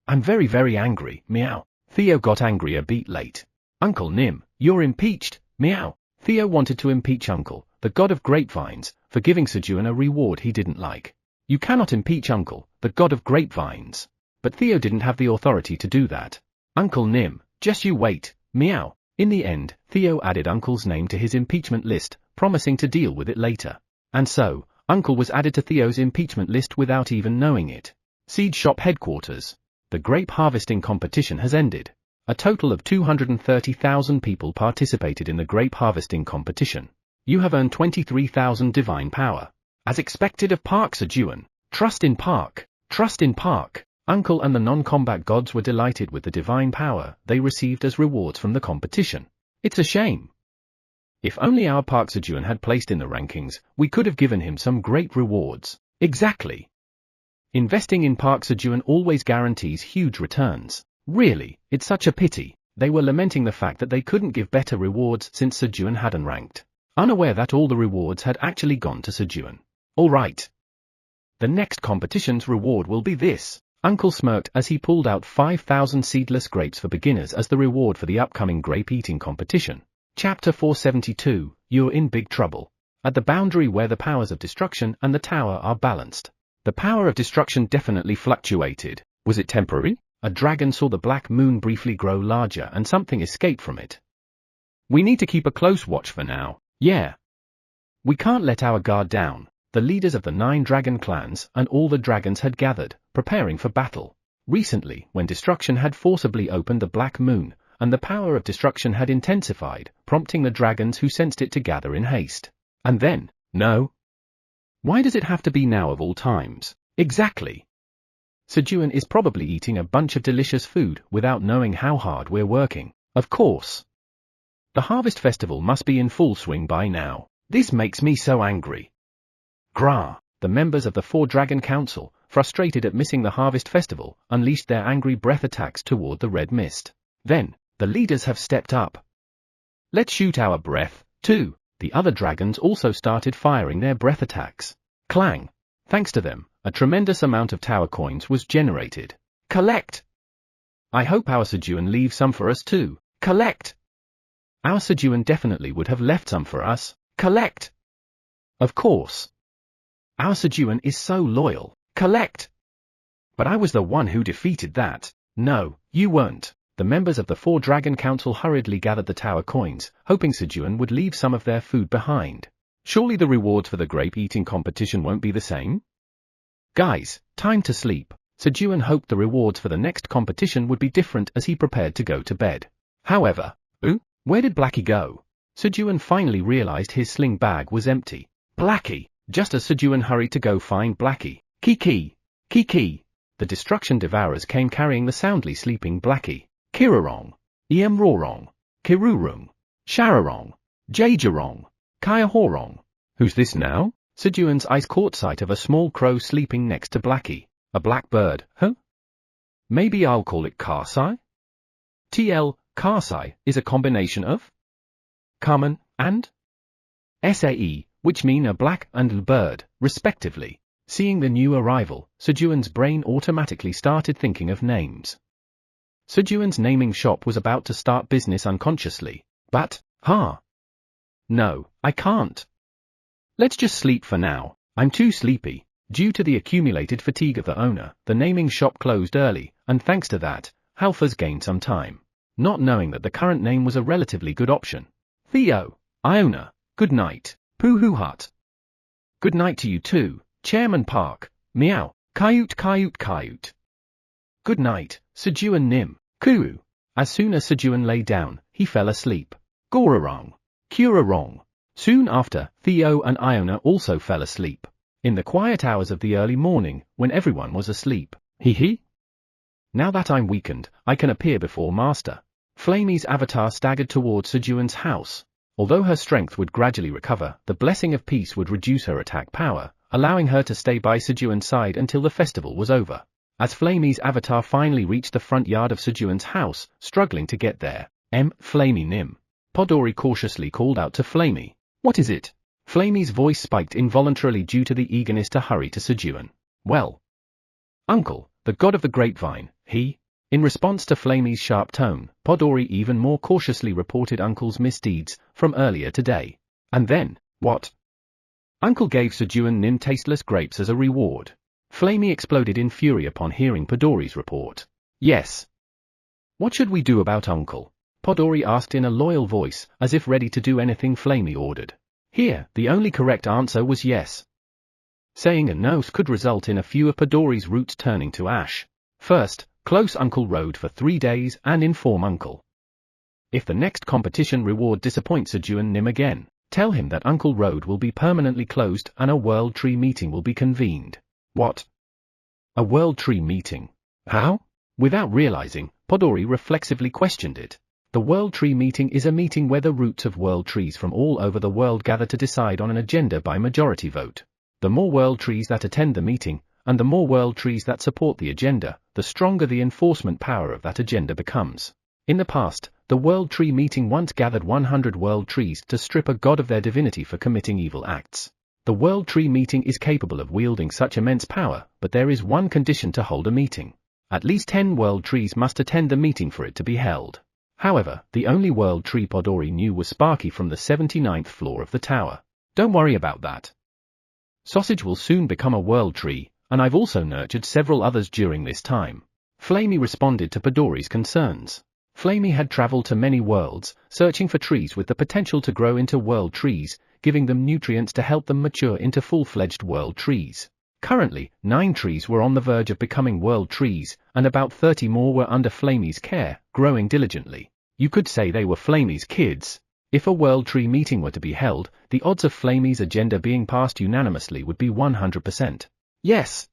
I'm very, very angry. Meow. Theo got angry a beat late. Uncle Nim, you're impeached. Meow. Theo wanted to impeach Uncle, the god of grapevines, for giving Sejun a reward he didn't like. You cannot impeach Uncle, the god of grapevines. But Theo didn't have the authority to do that. Uncle Nim, just you wait. Meow. In the end, Theo added Uncle's name to his impeachment list, promising to deal with it later. And so, Uncle was added to Theo's impeachment list without even knowing it. Seed Shop Headquarters. The grape harvesting competition has ended. A total of 230,000 people participated in the grape harvesting competition. You have earned 23,000 divine power. As expected of Park Sejun. Trust in Park. Trust in Park. Uncle and the non-combat gods were delighted with the divine power they received as rewards from the competition. It's a shame. If only our Park Sejun had placed in the rankings, we could have given him some great rewards. Exactly. Investing in Park Sejun always guarantees huge returns. Really, it's such a pity. They were lamenting the fact that they couldn't give better rewards since Sejun hadn't ranked, unaware that all the rewards had actually gone to Sejun. All right. The next competition's reward will be this. Uncle smirked as he pulled out 5,000 seedless grapes for beginners as the reward for the upcoming grape-eating competition. Chapter 472, You're in Big Trouble. At the boundary where the powers of destruction and the tower are balanced. The power of destruction definitely fluctuated. Was it temporary? A dragon saw the black moon briefly grow larger and something escaped from it. We need to keep a close watch for now. Yeah. We can't let our guard down. The leaders of the 9 dragon clans and all the dragons had gathered, preparing for battle. Recently, when destruction had forcibly opened the black moon, and the power of destruction had intensified, prompting the dragons who sensed it to gather in haste. And then, no. Why does it have to be now of all times? Exactly. Sejun is probably eating a bunch of delicious food without knowing how hard we're working. Of course. The Harvest Festival must be in full swing by now. This makes me so angry. Grah! The members of the 4 Dragon Council, frustrated at missing the Harvest Festival, unleashed their angry breath attacks toward the red mist. Then, the leaders have stepped up. Let's shoot our breath, too. The other dragons also started firing their breath attacks. Clang! Thanks to them, a tremendous amount of tower coins was generated. Collect! I hope our Sejun leaves some for us too. Collect! Our Sejun definitely would have left some for us. Collect! Of course. Our Sejun is so loyal. Collect! But I was the one who defeated that. No, you weren't. The members of the 4 Dragon Council hurriedly gathered the tower coins, hoping Sejun would leave some of their food behind. Surely the rewards for the grape-eating competition won't be the same? Guys, time to sleep. Sejun hoped the rewards for the next competition would be different as he prepared to go to bed. However, where did Blackie go? Sejun finally realized his sling bag was empty. Blackie! Just as Sejun hurried to go find Blackie. Kiki! Kiki! The destruction devourers came carrying the soundly sleeping Blackie. Kirarong! Iemrorong! Kirurung! Shararong! Jajarong! Kayahorong! Who's this now? Sejun's eyes caught sight of a small crow sleeping next to Blackie. A black bird, huh? Maybe I'll call it Karsai? Karsai is a combination of common and Sae, which mean a black and bird, respectively. Seeing the new arrival, Sejun's brain automatically started thinking of names. Sejun's naming shop was about to start business unconsciously, but, no, I can't. Let's just sleep for now. I'm too sleepy. Due to the accumulated fatigue of the owner, the naming shop closed early, and thanks to that, Halfers gained some time, not knowing that the current name was a relatively good option. Theo, Iona, good night. Poohoo Hut. Good night to you too, Chairman Park. Meow. Kayut. Good night, Sejun Nim. Kuru. As soon as Sejun lay down, he fell asleep. Gorarong. Kurarong. Soon after, Theo and Iona also fell asleep. In the quiet hours of the early morning, when everyone was asleep, Hee. Now that I'm weakened, I can appear before Master. Flamey's avatar staggered towards Sejun's house. Although her strength would gradually recover, the blessing of peace would reduce her attack power, allowing her to stay by Sejun's side until the festival was over. As Flamey's avatar finally reached the front yard of Sejun's house, struggling to get there, Flamey Nim. Podori cautiously called out to Flamey. What is it? Flamey's voice spiked involuntarily due to the eagerness to hurry to Sejun. Well, Uncle, the god of the grapevine, he. In response to Flamey's sharp tone, Podori even more cautiously reported Uncle's misdeeds from earlier today. And then, what? Uncle gave Sejun Nim tasteless grapes as a reward. Flamey exploded in fury upon hearing Podori's report. Yes. What should we do about Uncle? Podori asked in a loyal voice, as if ready to do anything Flamey ordered. Here, the only correct answer was yes. Saying a no could result in a few of Podori's roots turning to ash. First, close Uncle Road for 3 days and inform Uncle. If the next competition reward disappoints Sejun Nim again, tell him that Uncle Road will be permanently closed and a World Tree meeting will be convened. What? A World Tree meeting? How? Without realizing, Podori reflexively questioned it. The World Tree meeting is a meeting where the roots of world trees from all over the world gather to decide on an agenda by majority vote. The more world trees that attend the meeting, and the more world trees that support the agenda, the stronger the enforcement power of that agenda becomes. In the past, the World Tree meeting once gathered 100 world trees to strip a god of their divinity for committing evil acts. The World Tree meeting is capable of wielding such immense power, but there is one condition to hold a meeting. At least 10 world trees must attend the meeting for it to be held. However, the only world tree Podori knew was Sparky from the 79th floor of the tower. Don't worry about that. Sausage will soon become a world tree, and I've also nurtured several others during this time. Flamey responded to Podori's concerns. Flamey had traveled to many worlds, searching for trees with the potential to grow into world trees, giving them nutrients to help them mature into full-fledged world trees. Currently, 9 trees were on the verge of becoming world trees, and about 30 more were under Flamey's care, growing diligently. You could say they were Flamey's kids. If a world tree meeting were to be held, the odds of Flamey's agenda being passed unanimously would be 100%. Yes.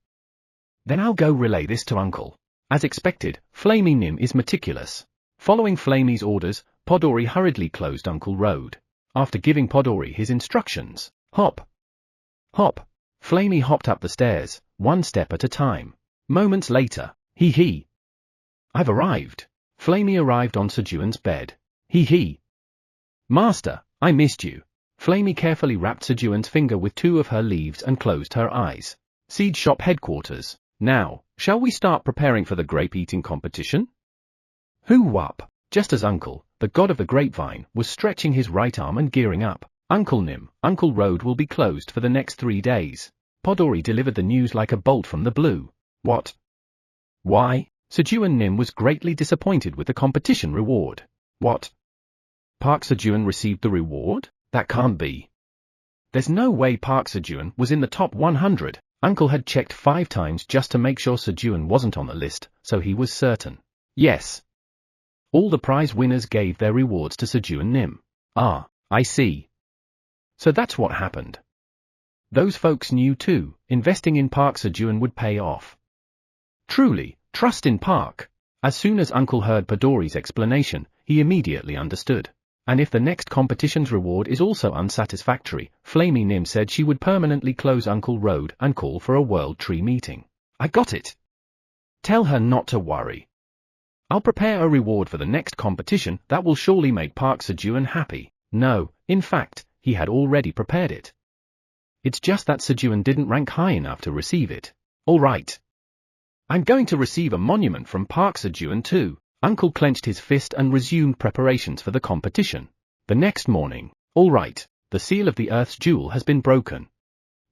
Then I'll go relay this to Uncle. As expected, Flamey Nim is meticulous. Following Flamey's orders, Podori hurriedly closed Uncle Road. After giving Podori his instructions, hop. Hop. Flamey hopped up the stairs, one step at a time. Moments later, he. I've arrived. Flamey arrived on Sejun's bed. He. Master, I missed you. Flamey carefully wrapped Sejun's finger with 2 of her leaves and closed her eyes. Seed Shop headquarters. Now, shall we start preparing for the grape-eating competition? Hoo-wop. Just as Uncle, the god of the grapevine, was stretching his right arm and gearing up. Uncle Nim, Uncle Road will be closed for the next 3 days. Podori delivered the news like a bolt from the blue. What? Why? Sejun Nim was greatly disappointed with the competition reward. What? Park Sejun received the reward? That can't be. There's no way Park Sejun was in the top 100. Uncle had checked 5 times just to make sure Sejun wasn't on the list, so he was certain. Yes. All the prize winners gave their rewards to Sejun Nim. Ah, I see. So that's what happened. Those folks knew too, investing in Park Sejun would pay off. Truly, trust in Park. As soon as Uncle heard Podori's explanation, he immediately understood. And if the next competition's reward is also unsatisfactory, Flamey Nim said she would permanently close Uncle Road and call for a World Tree meeting. I got it. Tell her not to worry. I'll prepare a reward for the next competition that will surely make Park Sejun happy. No, in fact, he had already prepared it. It's just that Sejun didn't rank high enough to receive it. All right. I'm going to receive a monument from Park Sejun too. Uncle clenched his fist and resumed preparations for the competition. The next morning, all right, the seal of the Earth's jewel has been broken.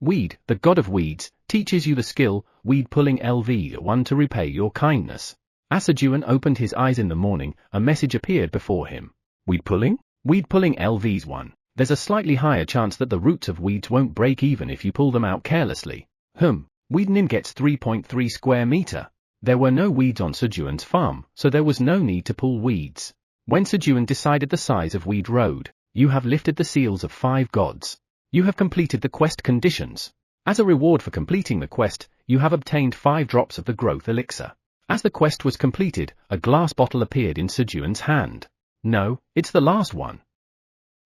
Weed, the god of weeds, teaches you the skill, weed pulling LV1 to repay your kindness. As Sejun opened his eyes in the morning, a message appeared before him. Weed pulling? Weed pulling LVs1. There's a slightly higher chance that the roots of weeds won't break even if you pull them out carelessly. Weed Nim gets 3.3 square meter. There were no weeds on Sejun's farm, so there was no need to pull weeds. When Sejun decided the size of Weed Road, you have lifted the seals of 5 gods. You have completed the quest conditions. As a reward for completing the quest, you have obtained 5 drops of the growth elixir. As the quest was completed, a glass bottle appeared in Sejun's hand. No, it's the last one.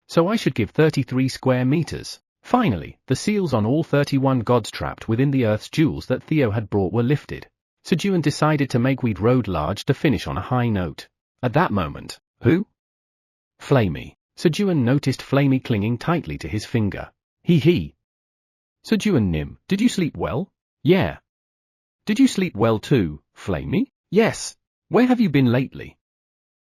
So I should give 33 square meters. Finally, the seals on all 31 gods trapped within the Earth's jewels that Theo had brought were lifted. Sejun decided to make Weed Road large to finish on a high note. At that moment, who? Flamey. Sejun noticed Flamey clinging tightly to his finger. He. Sejun Nim, did you sleep well? Yeah. Did you sleep well too, Flamey? Yes. Where have you been lately?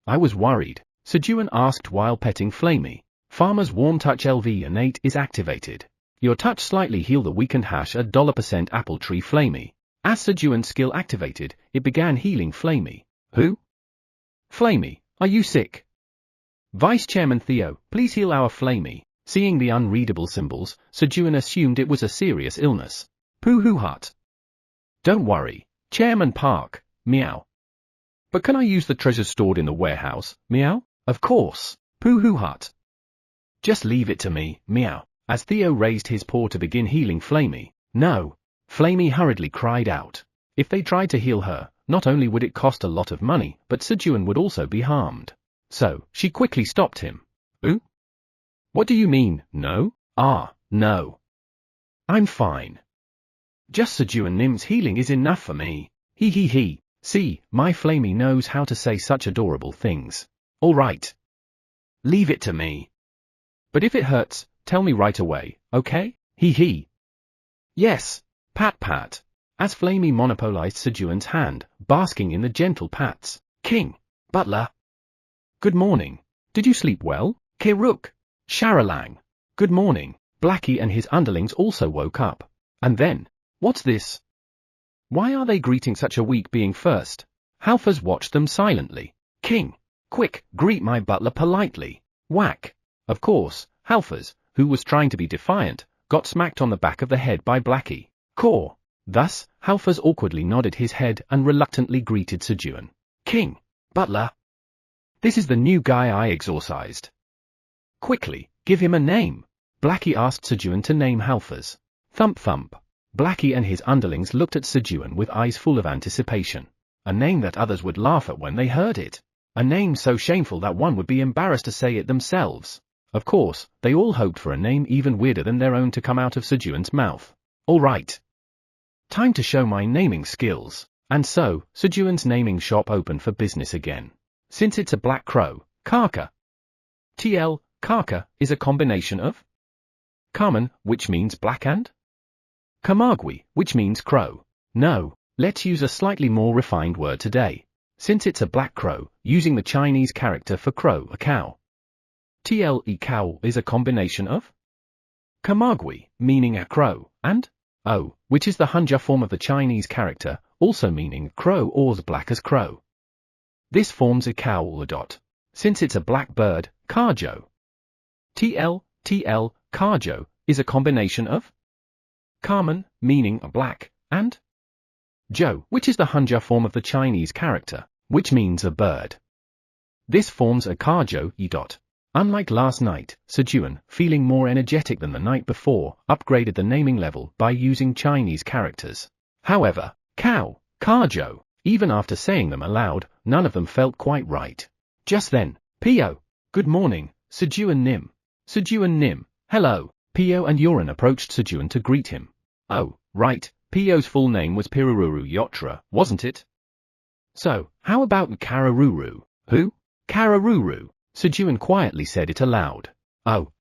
I was worried, Sejun asked while petting Flamey. Farmer's Warm Touch LV Innate is activated. Your touch slightly heal the weakened hash at $% apple tree Flamey. As Sejun's skill activated, it began healing Flamey. Who? Flamey, are you sick? Vice Chairman Theo, please heal our Flamey. Seeing the unreadable symbols, Sejun assumed it was a serious illness. Pooh hut. Don't worry, Chairman Park, meow. But can I use the treasures stored in the warehouse, meow? Of course, Pooh hut. Just leave it to me, meow. As Theo raised his paw to begin healing Flamey. No. Flamey hurriedly cried out. If they tried to heal her, not only would it cost a lot of money, but Sejun would also be harmed. So, she quickly stopped him. Ooh? What do you mean, no? No. I'm fine. Just Sejun Nim's healing is enough for me. He. See, my Flamey knows how to say such adorable things. All right. Leave it to me. But if it hurts, tell me right away, okay? He. Yes. Pat. As Flamey monopolized Sejun's hand, basking in the gentle pats. King. Butler. Good morning. Did you sleep well? Kiruk. Sharalang. Good morning. Blackie and his underlings also woke up. And then, what's this? Why are they greeting such a weak being first? Halfers watched them silently. King. Quick, greet my butler politely. Whack. Of course, Halfers, who was trying to be defiant, got smacked on the back of the head by Blackie. Caw. Thus, Halfers awkwardly nodded his head and reluctantly greeted Sejun. King. Butler. This is the new guy I exorcised. Quickly, give him a name. Blackie asked Sejun to name Halfers. Thump. Blackie and his underlings looked at Sejun with eyes full of anticipation. A name that others would laugh at when they heard it. A name so shameful that one would be embarrassed to say it themselves. Of course, they all hoped for a name even weirder than their own to come out of Sejun's mouth. All right. Time to show my naming skills. And so, Sejun's naming shop opened for business again. Since it's a black crow, Kaka. Kaka, is a combination of Kamen, which means black, and Kamagwi, which means crow. No, let's use a slightly more refined word today. Since it's a black crow, using the Chinese character for crow, a cow. Cow is a combination of Kamagwi, meaning a crow, and O, which is the Hanja form of the Chinese character, also meaning crow or as black as crow. This forms a cow or a dot. Since it's a black bird, Kajo. Kajo, is a combination of Kamen, meaning a black, and Jo, which is the Hanja form of the Chinese character, which means a bird. This forms a Kajo dot. Unlike last night, Sejun, feeling more energetic than the night before, upgraded the naming level by using Chinese characters. However, cow, Kajo, even after saying them aloud, none of them felt quite right. Just then, Pio. Good morning, Sejun Nim. Sejun Nim, hello. Pio and Yoran approached Sejun to greet him. Oh, right, Pio's full name was Pirururu Yotra, wasn't it? So, how about Kararuru? Who? Kararuru. Sejun quietly said it aloud. Oh.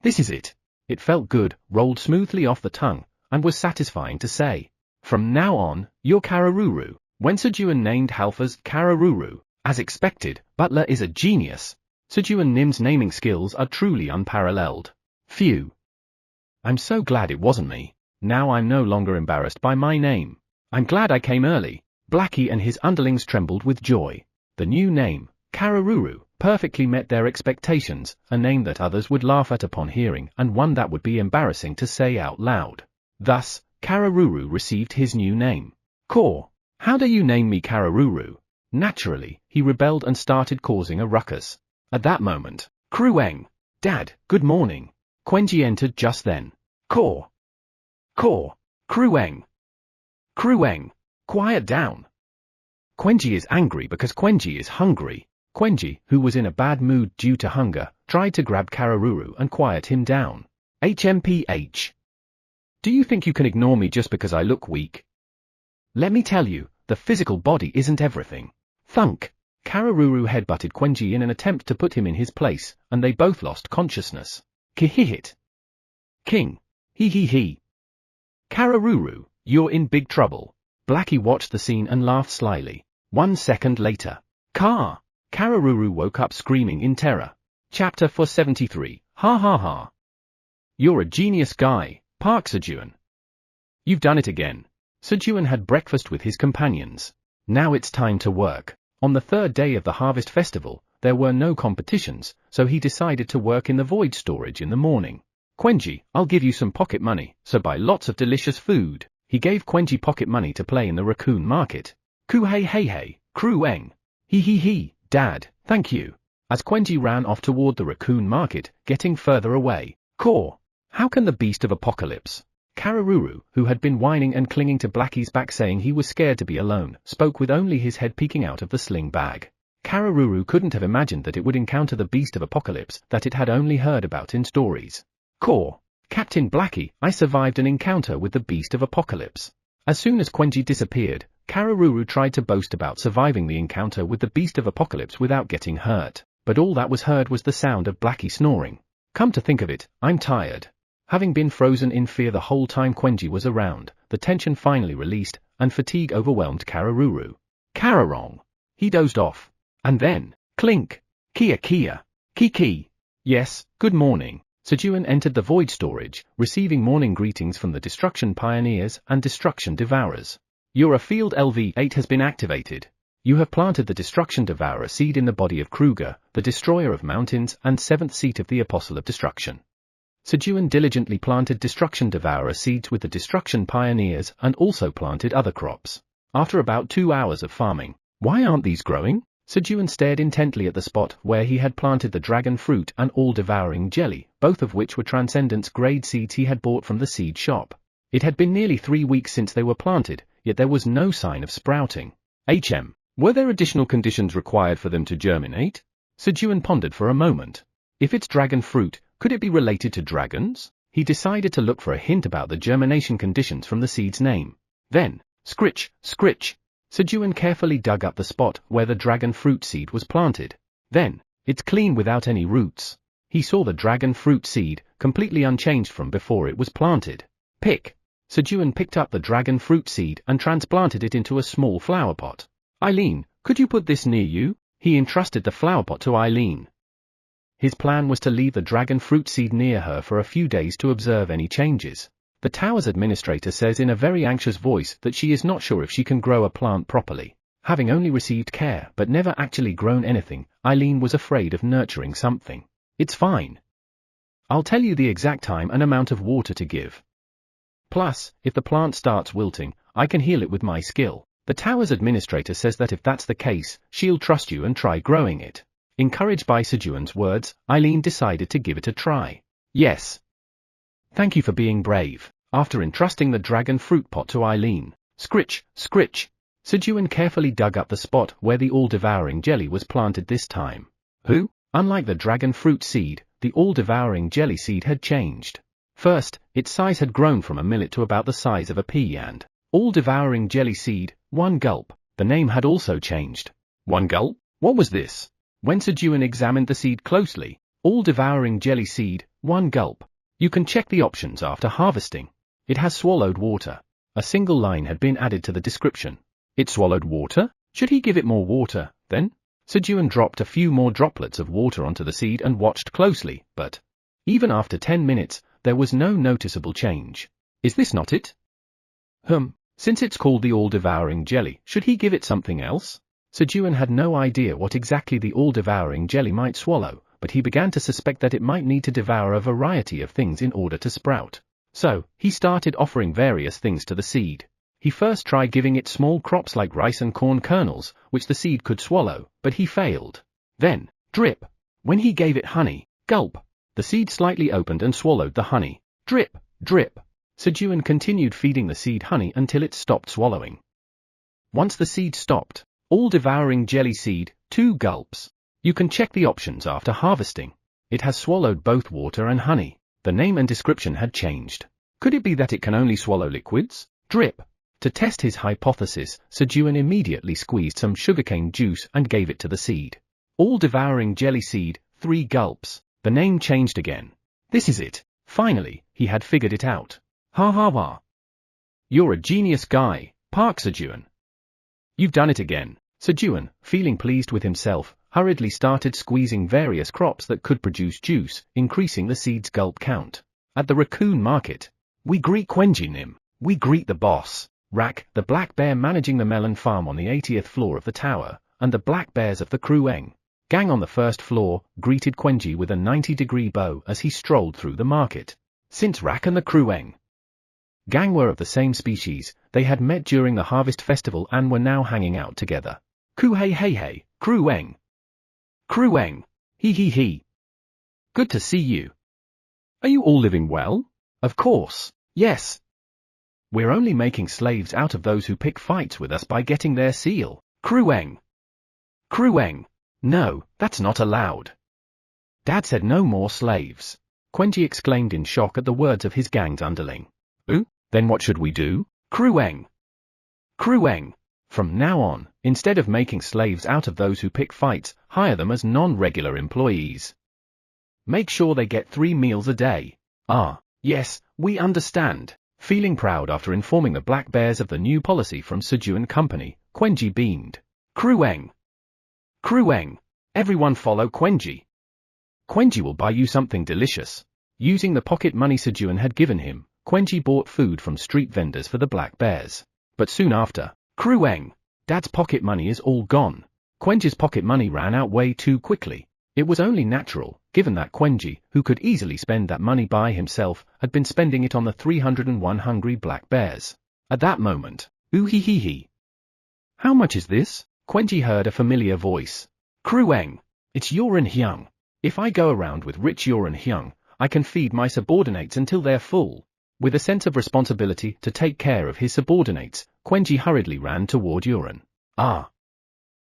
This is it. It felt good, rolled smoothly off the tongue, and was satisfying to say. From now on, you're Kararuru. When Sejun named Halfers Kararuru, as expected, Butler is a genius. Sejun Nim's naming skills are truly unparalleled. Phew. I'm so glad it wasn't me. Now I'm no longer embarrassed by my name. I'm glad I came early. Blackie and his underlings trembled with joy. The new name, Kararuru, perfectly met their expectations, a name that others would laugh at upon hearing and one that would be embarrassing to say out loud. Thus, Kararuru received his new name. Caw. How dare you name me Kararuru? Naturally, he rebelled and started causing a ruckus. At that moment, Krueng. Dad, good morning. Quenji entered just then. Caw. Krueng. Krueng, quiet down. Quenji is angry because Quenji is hungry. Quenji, who was in a bad mood due to hunger, tried to grab Kararuru and quiet him down. HMPH. Do you think you can ignore me just because I look weak? Let me tell you, the physical body isn't everything. Thunk. Kararuru headbutted Quenji in an attempt to put him in his place, and they both lost consciousness. Kihihit. King. Hee hee hee. Kararuru, you're in big trouble. Blackie watched the scene and laughed slyly. 1 second later. Car. Kararuru woke up screaming in terror. Chapter 473. Ha ha ha. You're a genius guy, Park Sejun. You've done it again. Sejun had breakfast with his companions. Now it's time to work. On the third day of the harvest festival, there were no competitions, so he decided to work in the void storage in the morning. Quenji, I'll give you some pocket money, so buy lots of delicious food. He gave Quenji pocket money to play in the raccoon market. Ku hey hey hey, Krueng. Hee hee hee, Dad, thank you. As Quenji ran off toward the raccoon market, getting further away. Caw. How can the beast of apocalypse? Kararuru, who had been whining and clinging to Blackie's back saying he was scared to be alone, spoke with only his head peeking out of the sling bag. Kararuru couldn't have imagined that it would encounter the beast of apocalypse that it had only heard about in stories. Caw. Captain Blackie, I survived an encounter with the beast of apocalypse. As soon as Quenji disappeared, Kararuru tried to boast about surviving the encounter with the beast of apocalypse without getting hurt, but all that was heard was the sound of Blackie snoring. Come to think of it, I'm tired. Having been frozen in fear the whole time Quenji was around, the tension finally released, and fatigue overwhelmed Kararuru. Kararong. He dozed off. And then, clink. Kia kia. Kiki. Yes, good morning. Sejun entered the void storage, receiving morning greetings from the destruction pioneers and destruction devourers. Your field LV-8 has been activated. You have planted the destruction devourer seed in the body of Kruger, the destroyer of mountains and seventh seat of the apostle of destruction. Sejun diligently planted destruction devourer seeds with the destruction pioneers and also planted other crops. After about 2 hours of farming, why aren't these growing? Sejun stared intently at the spot where he had planted the dragon fruit and all-devouring jelly, both of which were transcendence-grade seeds he had bought from the seed shop. It had been nearly 3 weeks since they were planted, yet there was no sign of sprouting. Were there additional conditions required for them to germinate? Sejun pondered for a moment. If it's dragon fruit, could it be related to dragons? He decided to look for a hint about the germination conditions from the seed's name. Then, scritch, scritch. Sejun carefully dug up the spot where the dragon fruit seed was planted. Then, it's clean without any roots. He saw the dragon fruit seed, completely unchanged from before it was planted. Pick. Sejun picked up the dragon fruit seed and transplanted it into a small flower pot. Eileen, could you put this near you? He entrusted the flower pot to Eileen. His plan was to leave the dragon fruit seed near her for a few days to observe any changes. The tower's administrator says in a very anxious voice that she is not sure if she can grow a plant properly. Having only received care but never actually grown anything, Eileen was afraid of nurturing something. It's fine. I'll tell you the exact time and amount of water to give. Plus, if the plant starts wilting, I can heal it with my skill. The tower's administrator says that if that's the case, she'll trust you and try growing it. Encouraged by Sejun's words, Eileen decided to give it a try. Yes. Thank you for being brave. After entrusting the dragon fruit pot to Eileen, scritch, scritch. Sejun carefully dug up the spot where the all-devouring jelly was planted this time. Who? Unlike the dragon fruit seed, the all-devouring jelly seed had changed. First, its size had grown from a millet to about the size of a pea and all-devouring jelly seed, 1 gulp. The name had also changed. 1 gulp? What was this? When Sejun examined the seed closely, all-devouring jelly seed, 1 gulp. You can check the options after harvesting. It has swallowed water. A single line had been added to the description. It swallowed water? Should he give it more water, then? Sejun dropped a few more droplets of water onto the seed and watched closely, but even after 10 minutes, there was no noticeable change. Is this not it? Since it's called the all-devouring jelly, should he give it something else? Sejun had no idea what exactly the all-devouring jelly might swallow, but he began to suspect that it might need to devour a variety of things in order to sprout. So, he started offering various things to the seed. He first tried giving it small crops like rice and corn kernels, which the seed could swallow, but he failed. Then, drip. When he gave it honey, gulp. The seed slightly opened and swallowed the honey. Drip, drip. Sejun continued feeding the seed honey until it stopped swallowing. Once the seed stopped, all-devouring jelly seed, 2 gulps. You can check the options after harvesting. It has swallowed both water and honey. The name and description had changed. Could it be that it can only swallow liquids? Drip. To test his hypothesis, Sejun immediately squeezed some sugarcane juice and gave it to the seed. All-devouring jelly seed, 3 gulps. The name changed again. This is it. Finally, he had figured it out. Ha ha ha. You're a genius guy, Park Sejun. You've done it again. Sejun, feeling pleased with himself, hurriedly started squeezing various crops that could produce juice, increasing the seed's gulp count. At the raccoon market, we greet Quenji Nim. We greet the boss, Rak, the black bear managing the melon farm on the 80th floor of the tower, and the black bears of the Krueng gang on the first floor, greeted Quenji with a 90-degree bow as he strolled through the market. Since Rak and the Krueng gang were of the same species, they had met during the harvest festival and were now hanging out together. Ku hey hey hey, Krueng. Krueng. He he he. Good to see you. Are you all living well? Of course, yes. We're only making slaves out of those who pick fights with us by getting their seal. Krueng. Krueng. No, that's not allowed. Dad said no more slaves. Quenji exclaimed in shock at the words of his gang's underling. Then what should we do? Krueng. Krueng. From now on, instead of making slaves out of those who pick fights, hire them as non-regular employees. Make sure they get 3 meals a day. Ah, yes, we understand. Feeling proud after informing the black bears of the new policy from Sejun Company, Quenji beamed. Krueng. Krueng. Everyone follow Quenji. Quenji will buy you something delicious. Using the pocket money Sejun had given him, Quenji bought food from street vendors for the black bears. But soon after, Krueng. Dad's pocket money is all gone. Quenji's pocket money ran out way too quickly. It was only natural, given that Quenji, who could easily spend that money by himself, had been spending it on the 301 hungry black bears. At that moment, ooh hee hee hee. How much is this? Quenji heard a familiar voice. Krueng. It's Yoren Hyung. If I go around with rich Yoren Hyung, I can feed my subordinates until they're full. With a sense of responsibility to take care of his subordinates, Quenji hurriedly ran toward Yoren. Ah!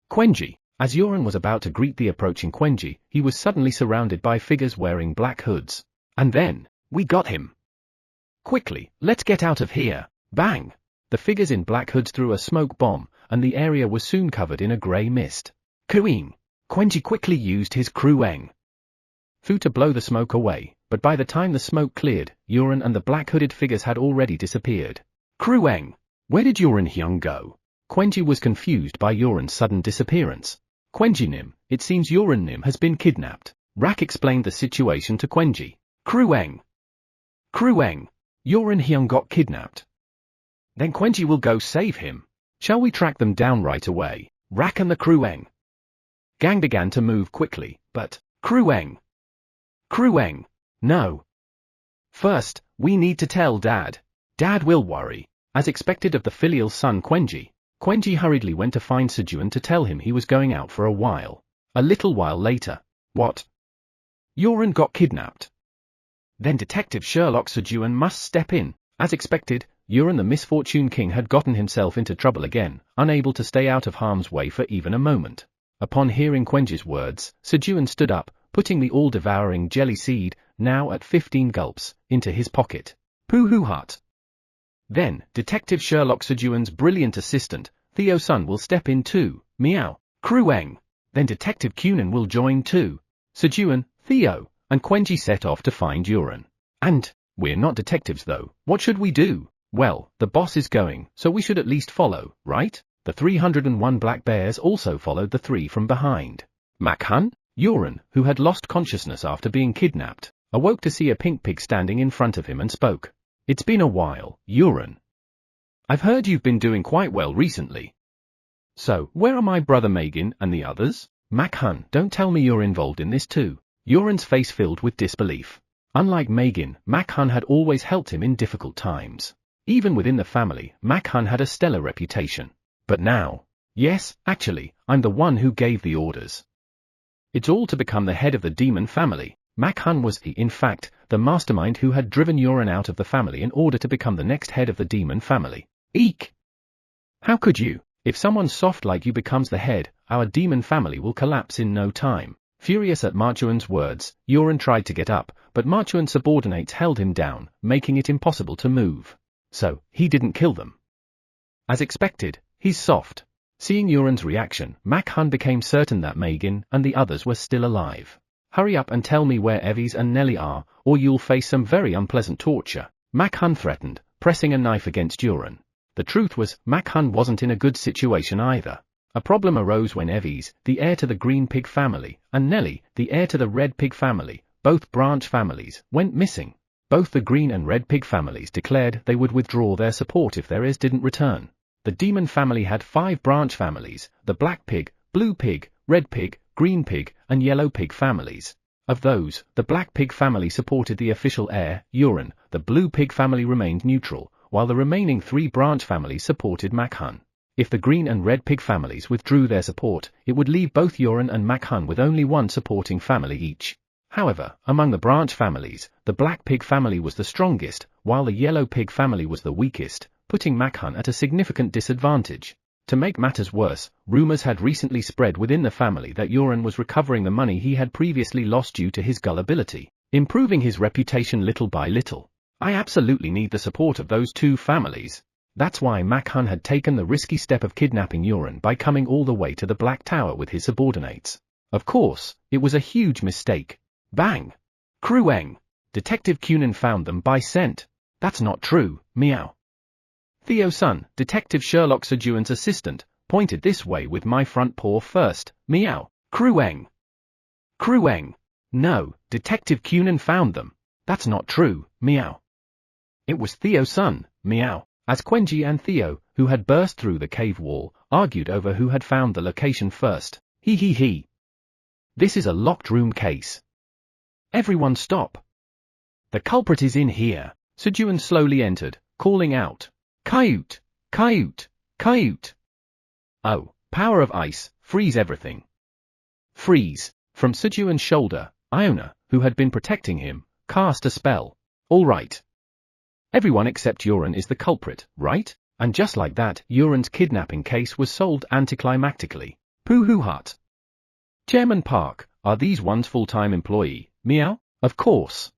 Quenji! As Yoren was about to greet the approaching Quenji, he was suddenly surrounded by figures wearing black hoods. And then, we got him! Quickly, let's get out of here! Bang! The figures in black hoods threw a smoke bomb, and the area was soon covered in a grey mist. Kuing! Quenji quickly used his Krueng Fu to blow the smoke away, but by the time the smoke cleared, Yoren and the black-hooded figures had already disappeared. Krueng! Where did Yoren Hyung go? Quenji was confused by Yoren's sudden disappearance. Quenji Nim, it seems Yoren Nim has been kidnapped. Rak explained the situation to Quenji. Krueng! Krueng! Yoren Hyung got kidnapped. Then Quenji will go save him. Shall we track them down right away? Rak and the Krueng gang began to move quickly, but, Krueng! Krueng! No. First, we need to tell Dad. Dad will worry. As expected of the filial son Quenji, Quenji hurriedly went to find Sejun to tell him he was going out for a while. A little while later. What? Yoren got kidnapped. Then Detective Sherlock Sejun must step in. As expected, Yoren the Misfortune King had gotten himself into trouble again, unable to stay out of harm's way for even a moment. Upon hearing Quenji's words, Sejun stood up, putting the all-devouring jelly seed, now at 15 gulps, into his pocket. Pooh-hoo hut. Then, Detective Sherlock Sejun's brilliant assistant, Theo Sun will step in too, meow, Krueng. Then Detective Cunin will join too. Sejun, Theo, and Quenji set off to find Yoren. And, we're not detectives though, what should we do? Well, the boss is going, so we should at least follow, right? The 301 black bears also followed the 3 from behind. Makhun? Yoren, who had lost consciousness after being kidnapped, awoke to see a pink pig standing in front of him and spoke. It's been a while, Yoren. I've heard you've been doing quite well recently. So, where are my brother Megan and the others? Makhun, don't tell me you're involved in this too. Yoren's face filled with disbelief. Unlike Megan, Makhun had always helped him in difficult times. Even within the family, Makhun had a stellar reputation. But now, yes, actually, I'm the one who gave the orders. It's all to become the head of the demon family. Hun was, in fact, the mastermind who had driven Yuren out of the family in order to become the next head of the demon family. Eek! How could you? If someone soft like you becomes the head, our demon family will collapse in no time. Furious at Marchuan's words, Yuren tried to get up, but Marchuan's subordinates held him down, making it impossible to move. So, he didn't kill them. As expected, he's soft. Seeing Yuren's reaction, Hun became certain that Megan and the others were still alive. Hurry up and tell me where Evie's and Nellie are, or you'll face some very unpleasant torture, Hun threatened, pressing a knife against Yuren. The truth was, Hun wasn't in a good situation either. A problem arose when Evie's, the heir to the Green Pig family, and Nellie, the heir to the Red Pig family, both branch families, went missing. Both the Green and Red Pig families declared they would withdraw their support if their heirs didn't return. The demon family had 5 branch families, the Black Pig, Blue Pig, Red Pig, Green Pig, and Yellow Pig families. Of those, the Black Pig family supported the official heir, Yuren. The Blue Pig family remained neutral, while the remaining 3 branch families supported Hun. If the Green and Red Pig families withdrew their support, it would leave both Yuren and Hun with only one supporting family each. However, among the branch families, the Black Pig family was the strongest, while the Yellow Pig family was the weakest, putting Hun at a significant disadvantage. To make matters worse, rumors had recently spread within the family that Yuren was recovering the money he had previously lost due to his gullibility, improving his reputation little by little. I absolutely need the support of those 2 families. That's why Hun had taken the risky step of kidnapping Yuren by coming all the way to the Black Tower with his subordinates. Of course, it was a huge mistake. Bang! Krueng! Detective Cunin found them by scent. That's not true, meow. Theo-san, Detective Sherlock Sejun's assistant, pointed this way with my front paw first, meow. Krueng! Krueng! No, Detective Cunin found them. That's not true, meow. It was Theo-san, meow, as Quenji and Theo, who had burst through the cave wall, argued over who had found the location first. He. This is a locked room case. Everyone stop. The culprit is in here. Sejun slowly entered, calling out, Kaiut! Kaiut! Kaiut! Oh, power of ice, freeze everything. Freeze. From Sejun's shoulder, Iona, who had been protecting him, cast a spell. All right. Everyone except Yuren is the culprit, right? And just like that, Yuren's kidnapping case was solved anticlimactically. Pooh hut. Chairman Park, are these one's full-time employee, meow? Of course.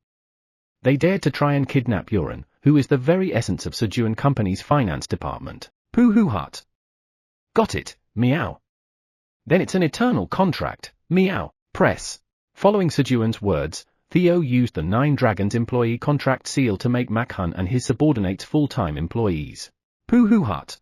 They dared to try and kidnap Yuren, who is the very essence of Sejun Company's finance department. Pooh hut. Got it, meow. Then it's an eternal contract, meow. Press. Following Sejun's words, Theo used the 9 Dragons employee contract seal to make Hun and his subordinates full-time employees. Pooh hut.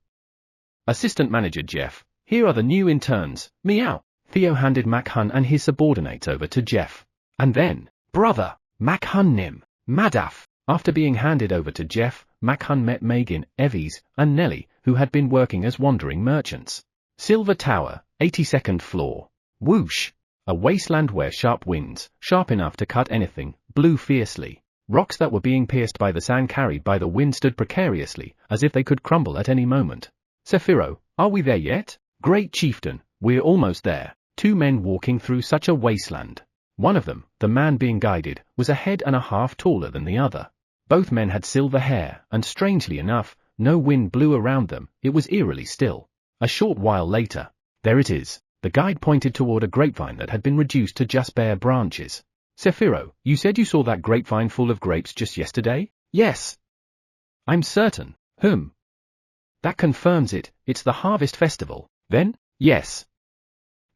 Assistant Manager Jeff, here are the new interns, meow. Theo handed Hun and his subordinates over to Jeff. And then, brother, Hun Nim, Madaf. After being handed over to Jeff, Hun met Megan, Evie's, and Nellie, who had been working as wandering merchants. Silver Tower, 82nd floor. Whoosh! A wasteland where sharp winds, sharp enough to cut anything, blew fiercely. Rocks that were being pierced by the sand carried by the wind stood precariously, as if they could crumble at any moment. Sephiro, are we there yet? Great chieftain, we're almost there. 2 men walking through such a wasteland. One of them, the man being guided, was a head and a half taller than the other. Both men had silver hair, and strangely enough, no wind blew around them, it was eerily still. A short while later, there it is. The guide pointed toward a grapevine that had been reduced to just bare branches. Sephiro, you said you saw that grapevine full of grapes just yesterday? Yes. I'm certain. That confirms it, it's the harvest festival, then? Yes.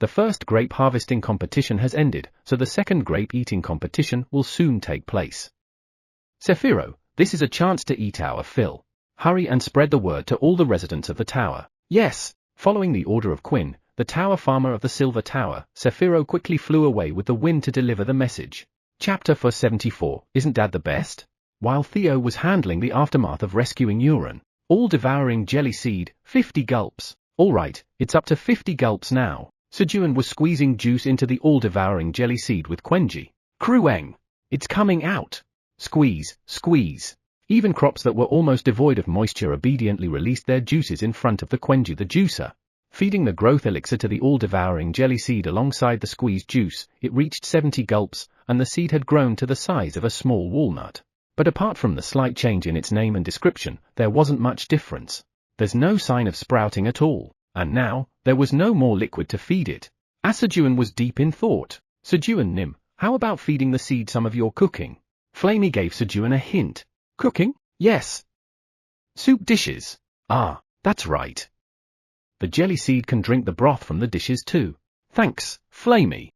The first grape harvesting competition has ended, so the second grape eating competition will soon take place. Sephiro, this is a chance to eat our fill. Hurry and spread the word to all the residents of the tower. Yes. Following the order of Quinn, the tower farmer of the Silver Tower, Sephiro quickly flew away with the wind to deliver the message. Chapter 474, Isn't Dad the best? While Theo was handling the aftermath of rescuing Yuren, all-devouring jelly seed, 50 gulps. Alright, it's up to 50 gulps now. Sejun was squeezing juice into the all-devouring jelly seed with Quenji. Krueng! It's coming out! Squeeze, squeeze. Even crops that were almost devoid of moisture obediently released their juices in front of the Quenji the juicer. Feeding the growth elixir to the all-devouring jelly seed alongside the squeezed juice, it reached 70 gulps, and the seed had grown to the size of a small walnut. But apart from the slight change in its name and description, there wasn't much difference. There's no sign of sprouting at all, and now, there was no more liquid to feed it. As Sejun was deep in thought, Sejun Nim, how about feeding the seed some of your cooking? Flamey gave Sejun a hint. Cooking? Yes. Soup dishes. Ah, that's right. The jelly seed can drink the broth from the dishes too. Thanks, Flamey.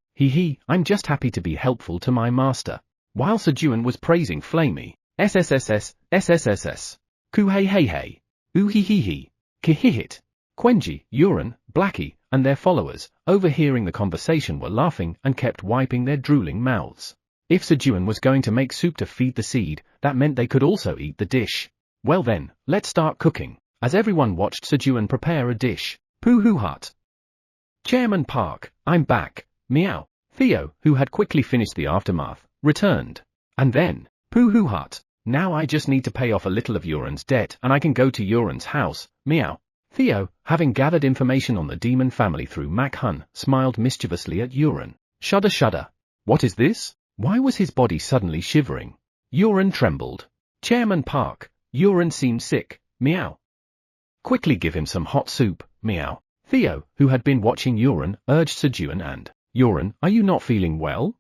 I'm just happy to be helpful to my master. While Sejun was praising Flamey, SSSS, Ku hey hey hey, ooh hee, kihihit, Quenji, Uran, Blackie, and their followers, overhearing the conversation were laughing and kept wiping their drooling mouths. If Sejun was going to make soup to feed the seed, that meant they could also eat the dish. Well then, let's start cooking, as everyone watched Sejun prepare a dish. Pooh-hoo-hut. Chairman Park, I'm back, meow. Theo, who had quickly finished the aftermath, returned. And then, Pooh-hoo-hut, now I just need to pay off a little of Uran's debt and I can go to Uran's house, meow. Theo, having gathered information on the demon family through Mac Hun, smiled mischievously at Uran. Shudder shudder. What is this? Why was his body suddenly shivering? Uran trembled. Chairman Park, Uran seemed sick, meow. Quickly give him some hot soup, meow. Theo, who had been watching Uran, urged Sejun and, Uran, are you not feeling well?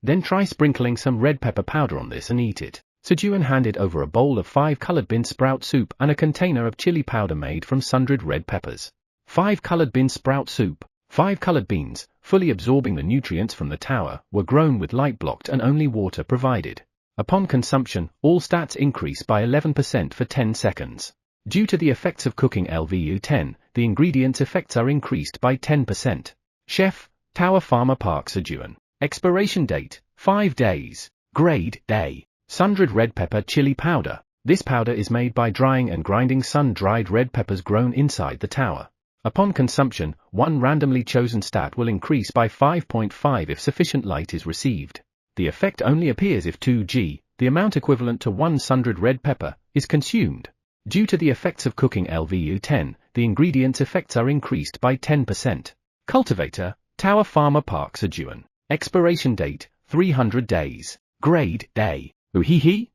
Then try sprinkling some red pepper powder on this and eat it. Sejun handed over a bowl of 5-colored bean sprout soup and a container of chili powder made from sundried red peppers. 5-colored bean sprout soup. 5-colored beans, fully absorbing the nutrients from the tower, were grown with light blocked and only water provided. Upon consumption, all stats increase by 11% for 10 seconds. Due to the effects of cooking LVU10, the ingredients effects are increased by 10%. Chef, Tower Farmer Park Sejun. Expiration date, 5 days. Grade, day. Sundried red pepper chili powder. This powder is made by drying and grinding sun-dried red peppers grown inside the tower. Upon consumption, one randomly chosen stat will increase by 5.5 if sufficient light is received. The effect only appears if 2G, the amount equivalent to 1 sundried red pepper, is consumed. Due to the effects of cooking LVU10, the ingredients effects are increased by 10%. Cultivator, Tower Farmer Park Sejun. Expiration date, 300 days. Grade, day. Ooh-hee-hee.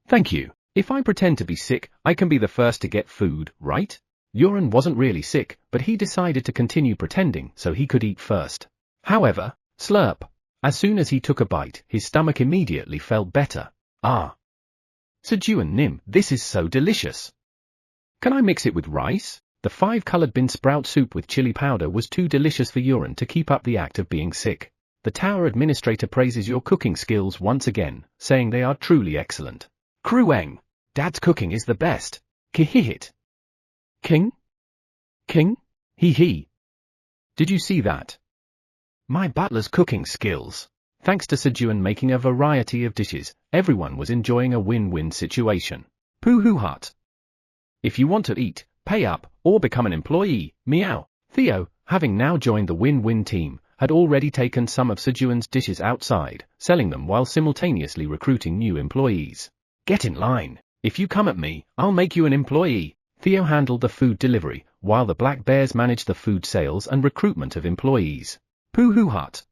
Thank you. If I pretend to be sick, I can be the first to get food, right? Uran wasn't really sick, but he decided to continue pretending so he could eat first. However, slurp. As soon as he took a bite, his stomach immediately felt better. Ah. Sejun Nim, this is so delicious. Can I mix it with rice? The 5-colored bean sprout soup with chili powder was too delicious for Uran to keep up the act of being sick. The tower administrator praises your cooking skills once again, saying they are truly excellent. Krueng. Dad's cooking is the best. Kihihit. King? King? Hee. Did you see that? My butler's cooking skills. Thanks to Sejun making a variety of dishes, everyone was enjoying a win-win situation. Pooh-hoo-hut. If you want to eat, pay up, or become an employee, meow. Theo, having now joined the win-win team, had already taken some of Sejun's dishes outside, selling them while simultaneously recruiting new employees. Get in line. If you come at me, I'll make you an employee. Theo handled the food delivery, while the Black Bears managed the food sales and recruitment of employees. Pooh-hoo-hut.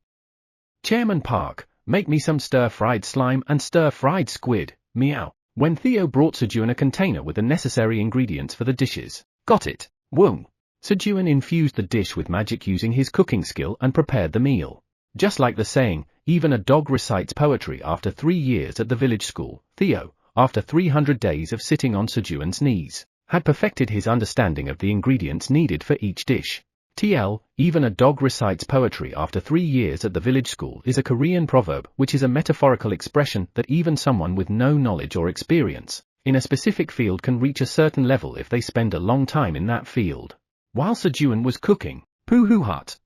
Chairman Park, make me some stir-fried slime and stir-fried squid, meow. When Theo brought Sejun a container with the necessary ingredients for the dishes. Got it. Whoa. Sejun infused the dish with magic using his cooking skill and prepared the meal. Just like the saying, even a dog recites poetry after 3 years at the village school, Theo, after 300 days of sitting on Sejun's knees, had perfected his understanding of the ingredients needed for each dish. TL, even a dog recites poetry after 3 years at the village school is a Korean proverb which is a metaphorical expression that even someone with no knowledge or experience in a specific field can reach a certain level if they spend a long time in that field. While Sejun was cooking, Pooh-hoo-hut.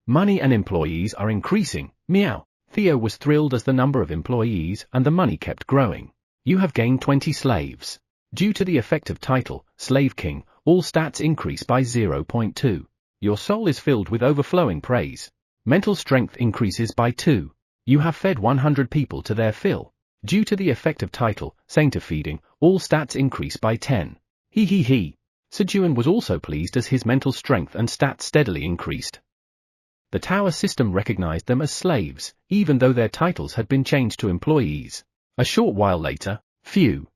Money and employees are increasing, meow. Theo was thrilled as the number of employees and the money kept growing. You have gained 20 slaves. Due to the effect of title, Slave King, all stats increase by 0.2. Your soul is filled with overflowing praise. Mental strength increases by 2. You have fed 100 people to their fill. Due to the effect of title, Saint of feeding, all stats increase by 10. Hee. Sejun was also pleased as his mental strength and stats steadily increased. The tower system recognized them as slaves, even though their titles had been changed to employees. A short while later, phew.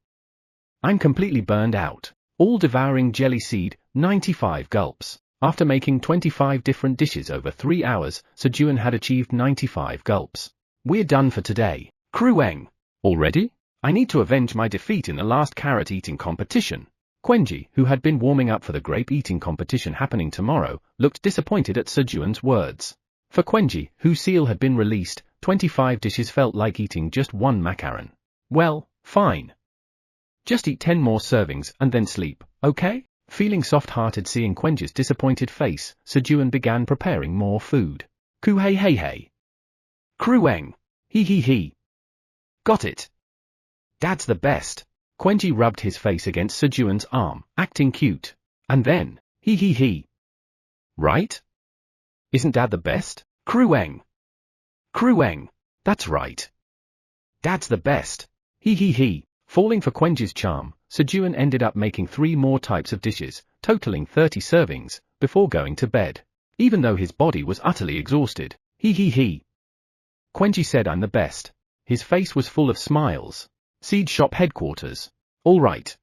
I'm completely burned out. All-devouring jelly seed, 95 gulps. After making 25 different dishes over 3 hours, Sejun had achieved 95 gulps. We're done for today. Krueng. Already? I need to avenge my defeat in the last carrot eating competition. Quenji, who had been warming up for the grape eating competition happening tomorrow, looked disappointed at Sejun's words. For Quenji, whose seal had been released, 25 dishes felt like eating just one macaron. Well, fine. Just eat 10 more servings and then sleep, okay? Feeling soft-hearted seeing Quenji's disappointed face, Sejun began preparing more food. Ku hey hey hey. Krueng. Hee hee hee. Got it. Dad's the best. Quenji rubbed his face against Sejun's arm, acting cute. And then, hee hee hee. Right? Isn't Dad the best? Krueng. Krueng. That's right. Dad's the best. Hee hee hee. Falling for Quenji's charm, Sejun ended up making 3 more types of dishes, totaling 30 servings, before going to bed. Even though his body was utterly exhausted. Hee hee hee. Quenji said I'm the best. His face was full of smiles. Seed shop headquarters. All right.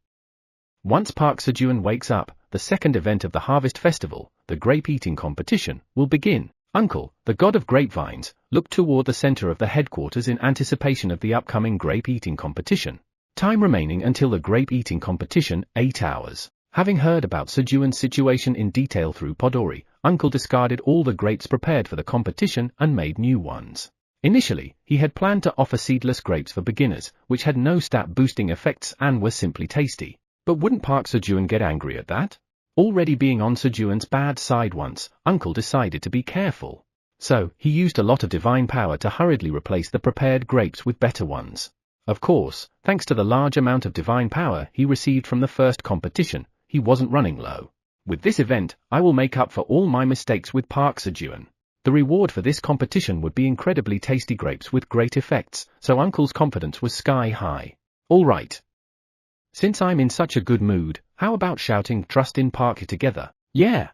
Once Park Sejun wakes up, the second event of the Harvest Festival, the grape eating competition, will begin. Uncle, the god of grapevines, looked toward the center of the headquarters in anticipation of the upcoming grape eating competition. Time remaining until the grape eating competition, 8 hours. Having heard about Sejun's situation in detail through Podori, Uncle discarded all the grapes prepared for the competition and made new ones. Initially, he had planned to offer seedless grapes for beginners, which had no stat-boosting effects and were simply tasty. But wouldn't Park Sejun get angry at that? Already being on Sejun's bad side once, Uncle decided to be careful. So, he used a lot of divine power to hurriedly replace the prepared grapes with better ones. Of course, thanks to the large amount of divine power he received from the first competition, he wasn't running low. With this event, I will make up for all my mistakes with Park Sejun. The reward for this competition would be incredibly tasty grapes with great effects, so Uncle's confidence was sky high. All right. Since I'm in such a good mood, how about shouting trust in Park together? Yeah.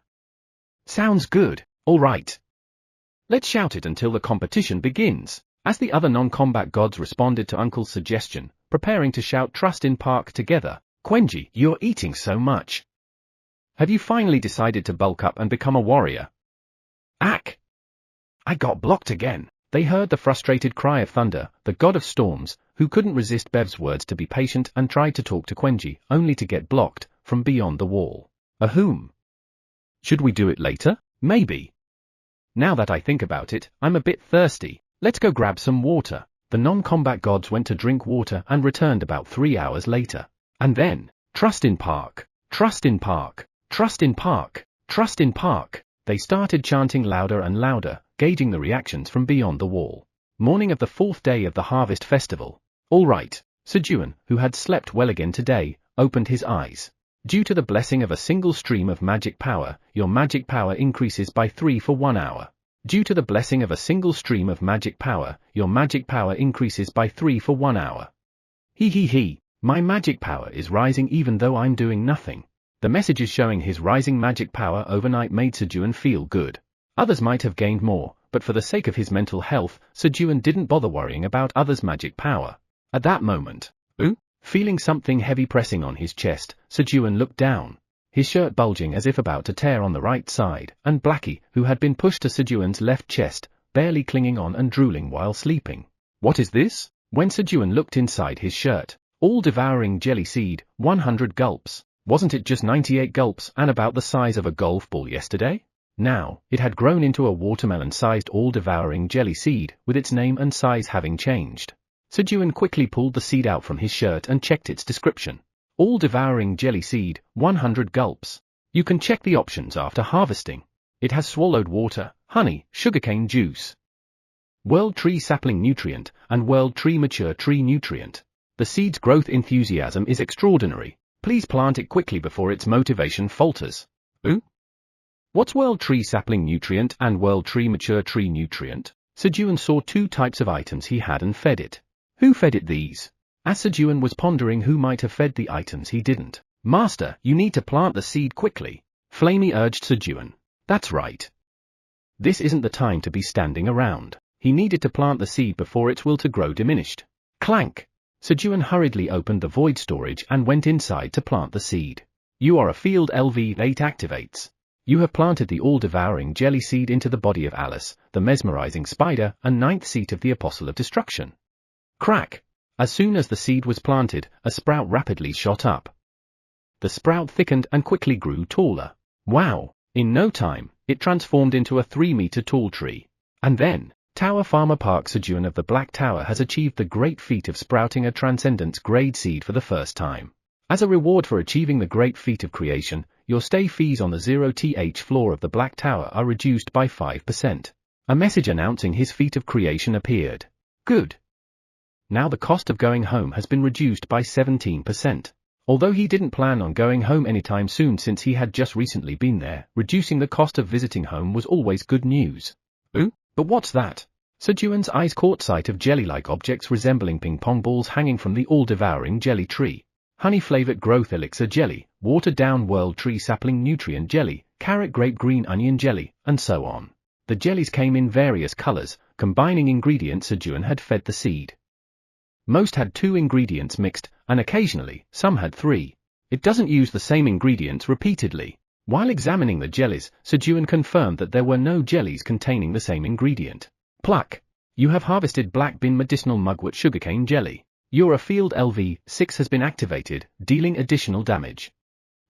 Sounds good. All right. Let's shout it until the competition begins. As the other non-combat gods responded to Uncle's suggestion, preparing to shout trust in Park together, Quenji, you're eating so much. Have you finally decided to bulk up and become a warrior? Ack! I got blocked again. They heard the frustrated cry of Thunder, the god of storms, who couldn't resist Bev's words to be patient and tried to talk to Quenji, only to get blocked from beyond the wall. Ahoom! Should we do it later? Maybe. Now that I think about it, I'm a bit thirsty. Let's go grab some water. The non-combat gods went to drink water and returned about 3 hours later. And then, trust in Park, trust in Park, trust in Park, trust in Park. They started chanting louder and louder, gauging the reactions from beyond the wall. Morning of the 4th day of the Harvest Festival. All right, Sejun, who had slept well again today, opened his eyes. Due to the blessing of a single stream of magic power, your magic power increases by 3 for 1 hour. Due to the blessing of a single stream of magic power, your magic power increases by 3 for 1 hour. Hee hee hee, my magic power is rising even though I'm doing nothing. The messages showing his rising magic power overnight made Sejun feel good. Others might have gained more, but for the sake of his mental health, Sejun didn't bother worrying about others' magic power. At that moment, feeling something heavy pressing on his chest, Sejun looked down. His shirt bulging as if about to tear on the right side, and Blackie, who had been pushed to Sejun's left chest, barely clinging on and drooling while sleeping. What is this? When Sejun looked inside his shirt, all-devouring jelly seed, 100 gulps. Wasn't it just 98 gulps and about the size of a golf ball yesterday? Now, it had grown into a watermelon-sized all-devouring jelly seed, with its name and size having changed. Sejun quickly pulled the seed out from his shirt and checked its description. All-devouring jelly seed, 100 gulps. You can check the options after harvesting. It has swallowed water, honey, sugarcane juice, world tree sapling nutrient, and world tree mature tree nutrient. The seed's growth enthusiasm is extraordinary. Please plant it quickly before its motivation falters. What's world tree sapling nutrient and world tree mature tree nutrient? Sejun saw 2 types of items he had and fed it. Who fed it these? As Sejun was pondering who might have fed the items he didn't, Master, you need to plant the seed quickly, Flamey urged Sejun. That's right. This isn't the time to be standing around. He needed to plant the seed before its will to grow diminished. Clank! Sejun hurriedly opened the void storage and went inside to plant the seed. You are a field LV8 activates. You have planted the all-devouring jelly seed into the body of Alice, the mesmerizing spider and ninth seat of the Apostle of Destruction. Crack! As soon as the seed was planted, a sprout rapidly shot up. The sprout thickened and quickly grew taller. Wow! In no time, it transformed into a 3-meter tall tree. And then, Tower Farmer Park Sejun of the Black Tower has achieved the great feat of sprouting a Transcendence grade seed for the first time. As a reward for achieving the great feat of creation, your stay fees on the 0th floor of the Black Tower are reduced by 5%. A message announcing his feat of creation appeared. Good. Now the cost of going home has been reduced by 17%. Although he didn't plan on going home anytime soon since he had just recently been there, reducing the cost of visiting home was always good news. Ooh, but what's that? Sejun's eyes caught sight of jelly-like objects resembling ping-pong balls hanging from the all-devouring jelly tree. Honey-flavored growth elixir jelly, watered-down world tree sapling nutrient jelly, carrot grape green onion jelly, and so on. The jellies came in various colors, combining ingredients Sejun had fed the seed. Most had 2 ingredients mixed, and occasionally, some had 3. It doesn't use the same ingredients repeatedly. While examining the jellies, Sejun confirmed that there were no jellies containing the same ingredient. Pluck! You have harvested black bean medicinal mugwort sugarcane jelly. Your field LV6 has been activated, dealing additional damage.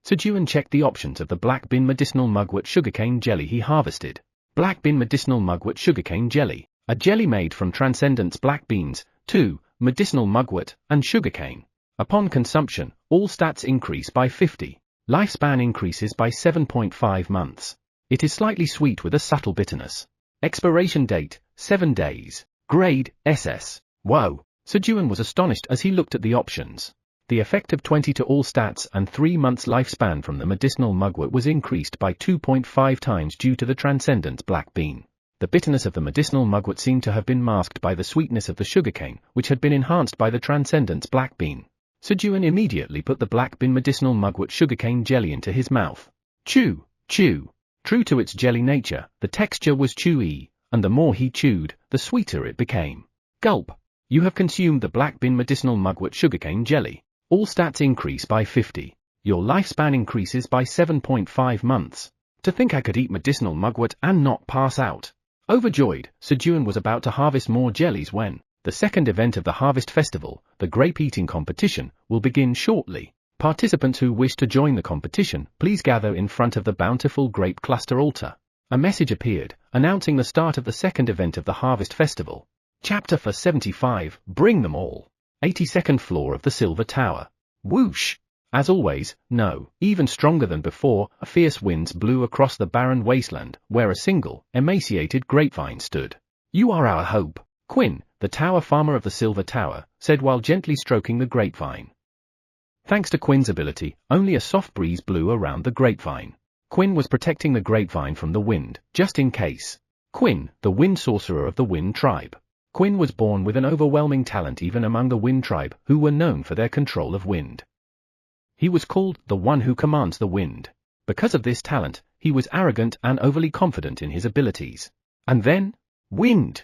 Sejun checked the options of the black bean medicinal mugwort sugarcane jelly he harvested. Black bean medicinal mugwort sugarcane jelly, a jelly made from Transcendence black beans, 2, medicinal mugwort, and sugarcane. Upon consumption, all stats increase by 50. Lifespan increases by 7.5 months. It is slightly sweet with a subtle bitterness. Expiration date, 7 days. Grade, SS. Whoa! Sejun was astonished as he looked at the options. The effect of 20 to all stats and 3 months lifespan from the medicinal mugwort was increased by 2.5 times due to the Transcendence black bean. The bitterness of the medicinal mugwort seemed to have been masked by the sweetness of the sugarcane, which had been enhanced by the Transcendence black bean. Sejun immediately put the black bean medicinal mugwort sugarcane jelly into his mouth. Chew, chew. True to its jelly nature, the texture was chewy, and the more he chewed, the sweeter it became. Gulp. You have consumed the black bean medicinal mugwort sugarcane jelly. All stats increase by 50. Your lifespan increases by 7.5 months. To think I could eat medicinal mugwort and not pass out. Overjoyed, Sejun was about to harvest more jellies when the second event of the Harvest Festival, the grape eating competition, will begin shortly. Participants who wish to join the competition, please gather in front of the bountiful grape cluster altar. A message appeared, announcing the start of the second event of the Harvest Festival. Chapter 75, Bring Them All. 82nd floor of the Silver Tower. Whoosh! As always, no, even stronger than before, a fierce winds blew across the barren wasteland, where a single, emaciated grapevine stood. You are our hope, Quinn, the tower farmer of the Silver Tower, said while gently stroking the grapevine. Thanks to Quinn's ability, only a soft breeze blew around the grapevine. Quinn was protecting the grapevine from the wind, just in case. Quinn, the wind sorcerer of the Wind Tribe. Quinn was born with an overwhelming talent even among the Wind Tribe, who were known for their control of wind. He was called the one who commands the wind. Because of this talent, he was arrogant and overly confident in his abilities. And then, wind!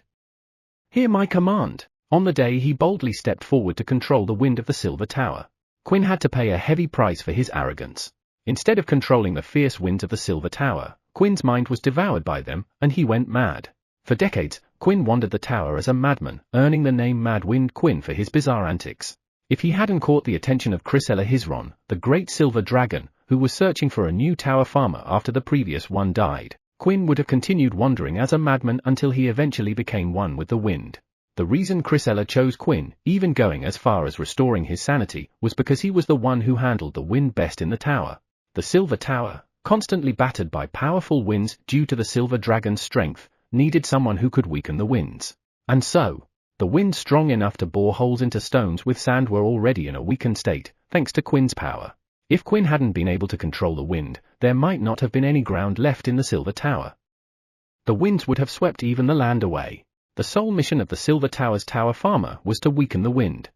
Hear my command. On the day he boldly stepped forward to control the wind of the Silver Tower, Quinn had to pay a heavy price for his arrogance. Instead of controlling the fierce winds of the Silver Tower, Quinn's mind was devoured by them, and he went mad. For decades, Quinn wandered the tower as a madman, earning the name Mad Wind Quinn for his bizarre antics. If he hadn't caught the attention of Chrysella Hizron, the great silver dragon, who was searching for a new tower farmer after the previous one died, Quinn would have continued wandering as a madman until he eventually became one with the wind. The reason Chrysella chose Quinn, even going as far as restoring his sanity, was because he was the one who handled the wind best in the tower. The Silver Tower, constantly battered by powerful winds due to the silver dragon's strength, needed someone who could weaken the winds. And so, the winds strong enough to bore holes into stones with sand were already in a weakened state, thanks to Quinn's power. If Quinn hadn't been able to control the wind, there might not have been any ground left in the Silver Tower. The winds would have swept even the land away. The sole mission of the Silver Tower's tower farmer was to weaken the wind.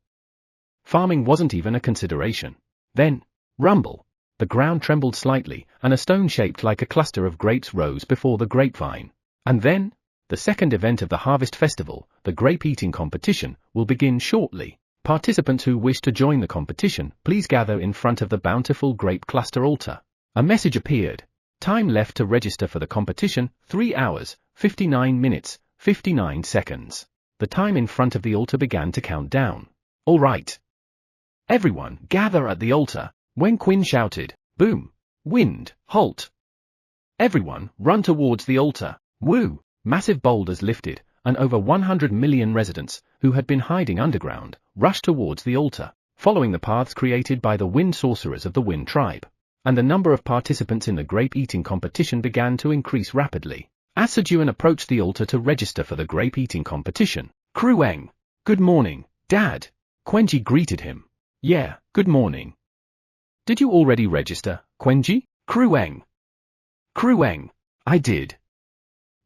Farming wasn't even a consideration. Then, Rumble. The ground trembled slightly, and a stone shaped like a cluster of grapes rose before the grapevine. And then, the second event of the Harvest Festival, the grape eating competition, will begin shortly. Participants who wish to join the competition, please gather in front of the bountiful grape cluster altar. A message appeared. Time left to register for the competition, 3 hours, 59 minutes, 59 seconds. The time in front of the altar began to count down. All right. Everyone, gather at the altar. When Quinn shouted, boom, wind, halt. Everyone, run towards the altar. Woo! Massive boulders lifted, and over 100 million residents, who had been hiding underground, rushed towards the altar, following the paths created by the wind sorcerers of the Wind tribe. And the number of participants in the grape-eating competition began to increase rapidly. As Sejun approached the altar to register for the grape-eating competition, Krueng, good morning, Dad. Quenji greeted him. Yeah, good morning. Did you already register, Quenji? Krueng, I did.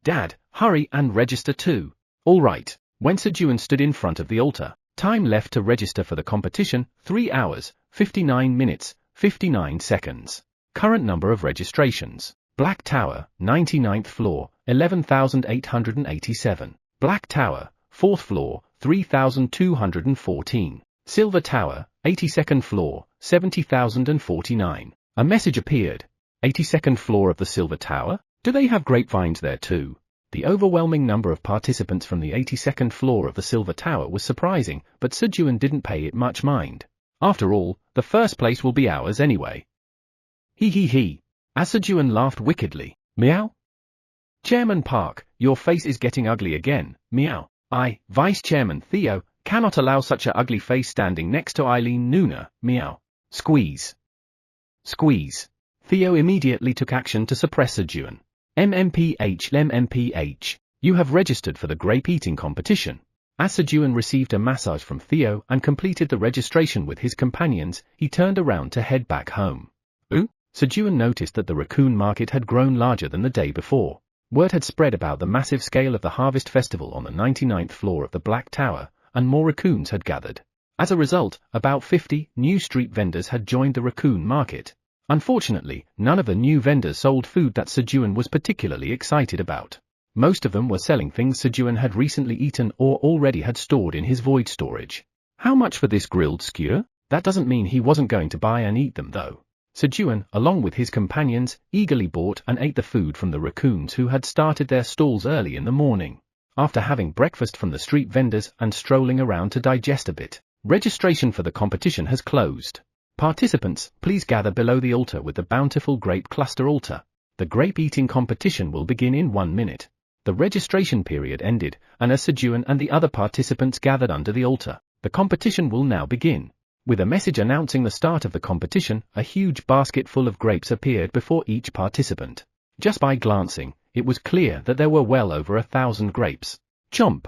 Dad, hurry and register too. All right. When Sejun stood in front of the altar, time left to register for the competition, 3 hours, 59 minutes, 59 seconds. Current number of registrations. Black Tower, 99th floor, 11,887. Black Tower, 4th floor, 3,214. Silver Tower, 82nd floor, 70,049. A message appeared. 82nd floor of the Silver Tower? Do they have grapevines there too? The overwhelming number of participants from the 82nd floor of the Silver Tower was surprising, but Sejun didn't pay it much mind. After all, the first place will be ours anyway. He. As Sejun laughed wickedly. Meow? Chairman Park, your face is getting ugly again. Meow. I, Vice Chairman Theo, cannot allow such a ugly face standing next to Eileen Nooner. Meow. Squeeze. Theo immediately took action to suppress Sejun. MMPH. You have registered for the grape eating competition. As Sejun received a massage from Theo and completed the registration with his companions, he turned around to head back home. Sejun noticed that the raccoon market had grown larger than the day before. Word had spread about the massive scale of the Harvest Festival on the 99th floor of the Black Tower, and more raccoons had gathered. As a result, about 50 new street vendors had joined the raccoon market. Unfortunately, none of the new vendors sold food that Sejun was particularly excited about. Most of them were selling things Sejun had recently eaten or already had stored in his void storage. How much for this grilled skewer? That doesn't mean he wasn't going to buy and eat them though. Sejun, along with his companions, eagerly bought and ate the food from the raccoons who had started their stalls early in the morning. After having breakfast from the street vendors and strolling around to digest a bit, registration for the competition has closed. Participants, please gather below the altar with the bountiful grape cluster altar. The grape eating competition will begin in 1 minute. The registration period ended, and as Sejun and the other participants gathered under the altar, the competition will now begin. With a message announcing the start of the competition, a huge basket full of grapes appeared before each participant. Just by glancing, it was clear that there were well over 1,000 grapes. Chomp!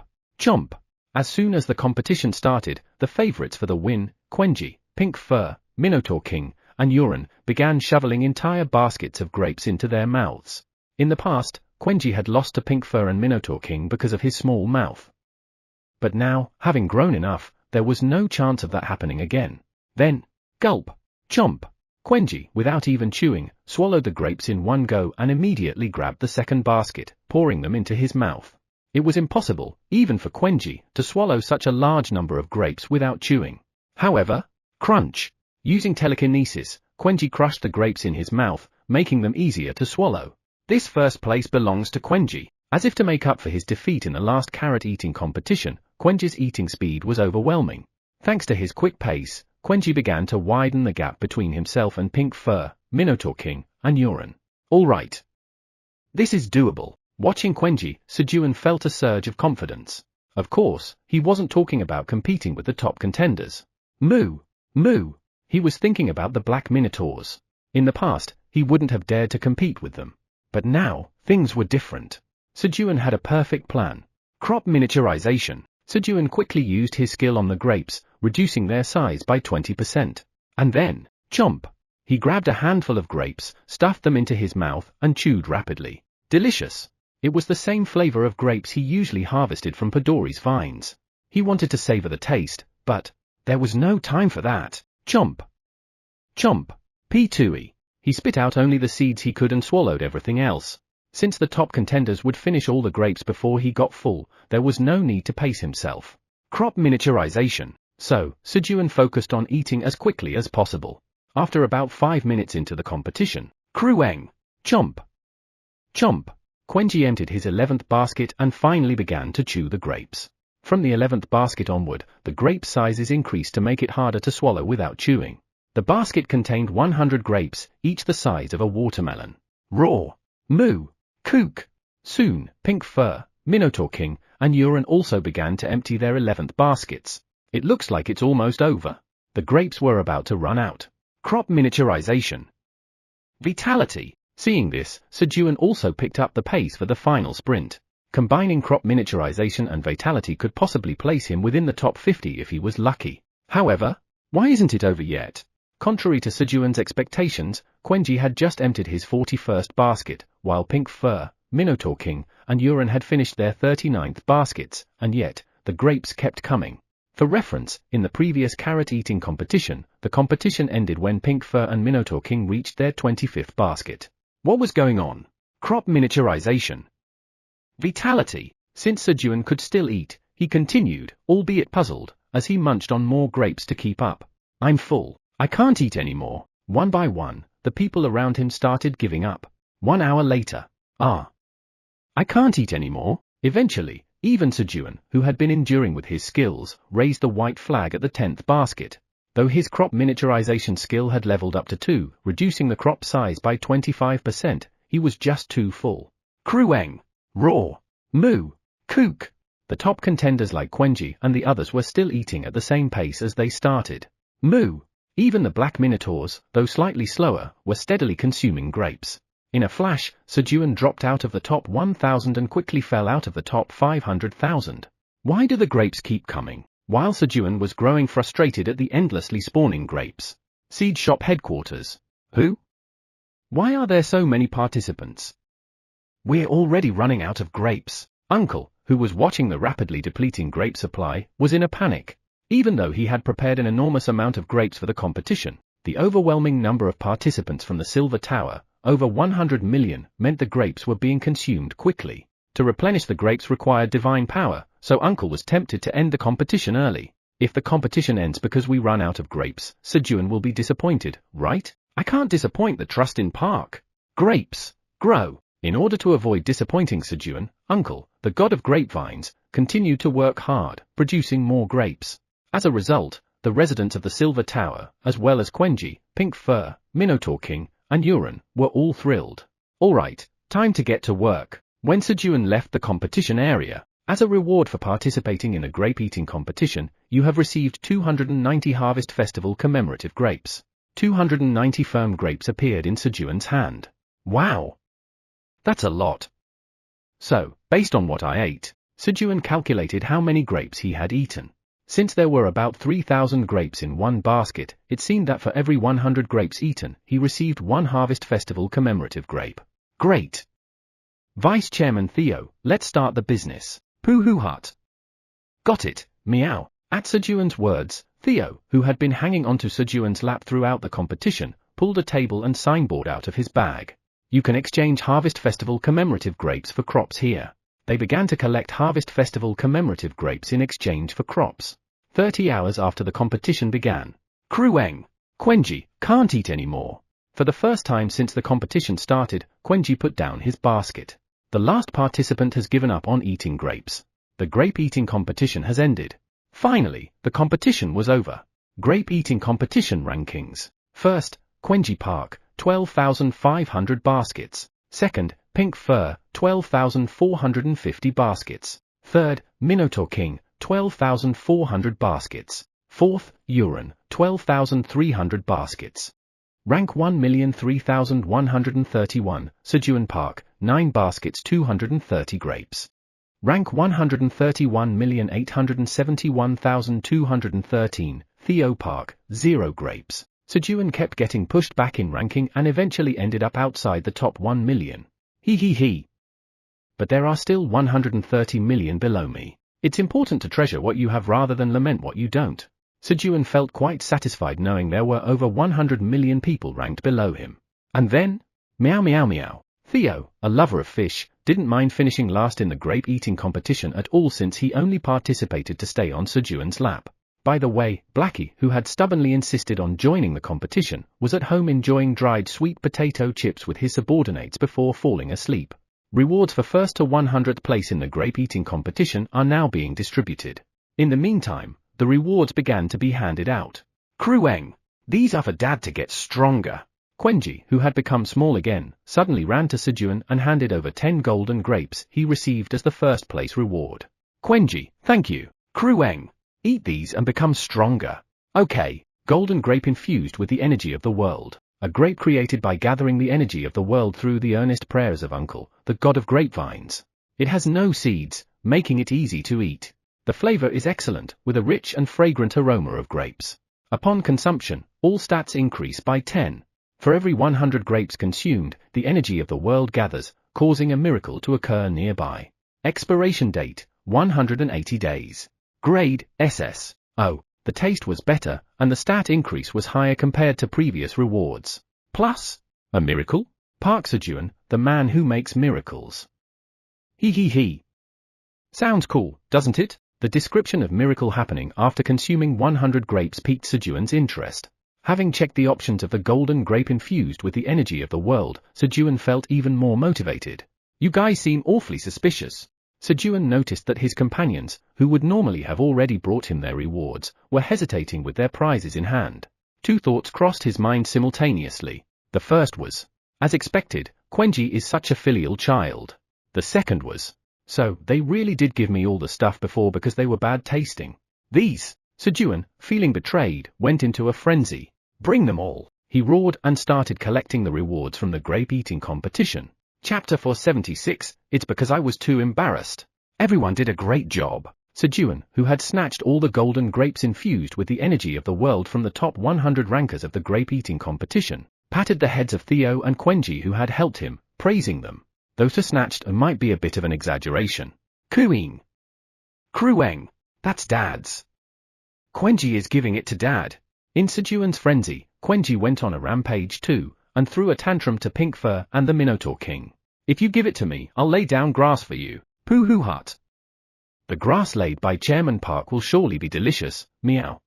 As soon as the competition started, the favorites for the win, Quenji, Pink Fur, Minotaur King, and Uran, began shoveling entire baskets of grapes into their mouths. In the past, Quenji had lost to Pink Fur and Minotaur King because of his small mouth. But now, having grown enough, there was no chance of that happening again. Then, gulp, chomp, Quenji, without even chewing, swallowed the grapes in one go and immediately grabbed the second basket, pouring them into his mouth. It was impossible, even for Quenji, to swallow such a large number of grapes without chewing. However, crunch. Using telekinesis, Quenji crushed the grapes in his mouth, making them easier to swallow. This first place belongs to Quenji. As if to make up for his defeat in the last carrot-eating competition, Quenji's eating speed was overwhelming. Thanks to his quick pace, Quenji began to widen the gap between himself and Pink Fur, Minotaur King, and Uran. All right. This is doable. Watching Quenji, Sejun felt a surge of confidence. Of course, he wasn't talking about competing with the top contenders. Moo! He was thinking about the black minotaurs. In the past, he wouldn't have dared to compete with them. But now, things were different. Sejun had a perfect plan. Crop miniaturization. Sejun quickly used his skill on the grapes, reducing their size by 20%. And then, chomp! He grabbed a handful of grapes, stuffed them into his mouth, and chewed rapidly. Delicious! It was the same flavor of grapes he usually harvested from Podori's vines. He wanted to savor the taste, but there was no time for that. Chomp! P2E. He spit out only the seeds he could and swallowed everything else. Since the top contenders would finish all the grapes before he got full, there was no need to pace himself. Crop miniaturization. So, Sejun focused on eating as quickly as possible. After about 5 minutes into the competition, Krueng. Chomp. Chomp. Quenji emptied his 11th basket and finally began to chew the grapes. From the 11th basket onward, the grape sizes increased to make it harder to swallow without chewing. The basket contained 100 grapes, each the size of a watermelon. Raw. Moo. Kook. Soon, Pink Fur, Minotaur King, and Uran also began to empty their 11th baskets. It looks like it's almost over. The grapes were about to run out. Crop miniaturization. Vitality. Seeing this, Sejun also picked up the pace for the final sprint. Combining crop miniaturization and vitality could possibly place him within the top 50 if he was lucky. However, why isn't it over yet? Contrary to Sejun's expectations, Quenji had just emptied his 41st basket, while Pink Fur, Minotaur King, and Uran had finished their 39th baskets, and yet, the grapes kept coming. For reference, in the previous carrot-eating competition, the competition ended when Pink Fur and Minotaur King reached their 25th basket. What was going on? Crop miniaturization. Vitality. Since Sejun could still eat, he continued, albeit puzzled, as he munched on more grapes to keep up. I'm full. I can't eat anymore. One by one, the people around him started giving up. 1 hour later. I can't eat anymore. Eventually, even Sejun, who had been enduring with his skills, raised the white flag at the 10th basket. Though his crop miniaturization skill had leveled up to 2, reducing the crop size by 25%, he was just too full. Krueng. Raw. Moo. Kook. The top contenders like Quenji and the others were still eating at the same pace as they started. Moo. Even the black minotaurs, though slightly slower, were steadily consuming grapes. In a flash, Sejun dropped out of the top 1,000 and quickly fell out of the top 500,000. Why do the grapes keep coming? While Sejun was growing frustrated at the endlessly spawning grapes. Seed shop headquarters. Who? Why are there so many participants? We're already running out of grapes. Uncle, who was watching the rapidly depleting grape supply, was in a panic. Even though he had prepared an enormous amount of grapes for the competition, the overwhelming number of participants from the Silver Tower, over 100 million, meant the grapes were being consumed quickly. To replenish the grapes required divine power, so Uncle was tempted to end the competition early. If the competition ends because we run out of grapes, Sejun will be disappointed, right? I can't disappoint the trust in Park. Grapes. Grow. In order to avoid disappointing Sejun, Uncle, the god of grapevines, continued to work hard, producing more grapes. As a result, the residents of the Silver Tower, as well as Quenji, Pink Fur, Minotaur King, and Uran, were all thrilled. Alright, time to get to work. When Sejun left the competition area, as a reward for participating in a grape-eating competition, you have received 290 Harvest Festival commemorative grapes. 290 firm grapes appeared in Sejun's hand. Wow! That's a lot. So, based on what I ate, Sejun calculated how many grapes he had eaten. Since there were about 3,000 grapes in one basket, it seemed that for every 100 grapes eaten, he received 1 Harvest Festival commemorative grape. Great! Vice Chairman Theo, let's start the business. Pooh hut. Got it, meow. At Sejun's words, Theo, who had been hanging onto Sejun's lap throughout the competition, pulled a table and signboard out of his bag. You can exchange Harvest Festival commemorative grapes for crops here. They began to collect Harvest Festival commemorative grapes in exchange for crops. 30 hours after the competition began. Krueng. Quenji, can't eat anymore. For the first time since the competition started, Quenji put down his basket. The last participant has given up on eating grapes. The grape-eating competition has ended. Finally, the competition was over. Grape-eating competition rankings. First, Quenji Park, 12,500 baskets. Second, Pink Fur, 12,450 baskets. Third, Minotaur King, 12,400 baskets. Fourth, Uran, 12,300 baskets. Rank 1,003,131, Sejun Park, 9 baskets 230 grapes. Rank 131,871,213, Theo Park, 0 grapes. Sejun kept getting pushed back in ranking and eventually ended up outside the top 1 million. He. But there are still 130 million below me. It's important to treasure what you have rather than lament what you don't. Sejun felt quite satisfied knowing there were over 100 million people ranked below him. And then, meow meow meow. Theo, a lover of fish, didn't mind finishing last in the grape-eating competition at all since he only participated to stay on Sejun's lap. By the way, Blackie, who had stubbornly insisted on joining the competition, was at home enjoying dried sweet potato chips with his subordinates before falling asleep. Rewards for first to 100th place in the grape-eating competition are now being distributed. In the meantime, the rewards began to be handed out. Krueng! These are for Dad to get stronger. Quenji, who had become small again, suddenly ran to Sejun and handed over 10 golden grapes he received as the first place reward. Quenji, thank you. Krueng! Eat these and become stronger. Okay, golden grape infused with the energy of the world. A grape created by gathering the energy of the world through the earnest prayers of Uncle, the god of grapevines. It has no seeds, making it easy to eat. The flavor is excellent, with a rich and fragrant aroma of grapes. Upon consumption, all stats increase by 10. For every 100 grapes consumed, the energy of the world gathers, causing a miracle to occur nearby. Expiration date, 180 days. Grade, SS. Oh, the taste was better, and the stat increase was higher compared to previous rewards. Plus, a miracle? Park Sejun, the man who makes miracles. He. Sounds cool, doesn't it? The description of miracle happening after consuming 100 grapes piqued Sejun's interest. Having checked the options of the golden grape infused with the energy of the world, Sejun felt even more motivated. You guys seem awfully suspicious. Sejun noticed that his companions, who would normally have already brought him their rewards, were hesitating with their prizes in hand. Two thoughts crossed his mind simultaneously. The first was, as expected, Quenji is such a filial child. The second was, so they really did give me all the stuff before because they were bad tasting. These, Sejun, feeling betrayed, went into a frenzy. Bring them all, he roared and started collecting the rewards from the grape-eating competition. Chapter 476, It's because I was too embarrassed. Everyone did a great job. Sejun, who had snatched all the golden grapes infused with the energy of the world from the top 100 rankers of the grape-eating competition, patted the heads of Theo and Quenji who had helped him, praising them. Though to snatched might be a bit of an exaggeration. Krueng! That's Dad's. Quenji is giving it to Dad. In Sejun's frenzy, Quenji went on a rampage too, and threw a tantrum to Pink Fur and the Minotaur King. If you give it to me, I'll lay down grass for you. Pooh hut. The grass laid by Chairman Park will surely be delicious, meow.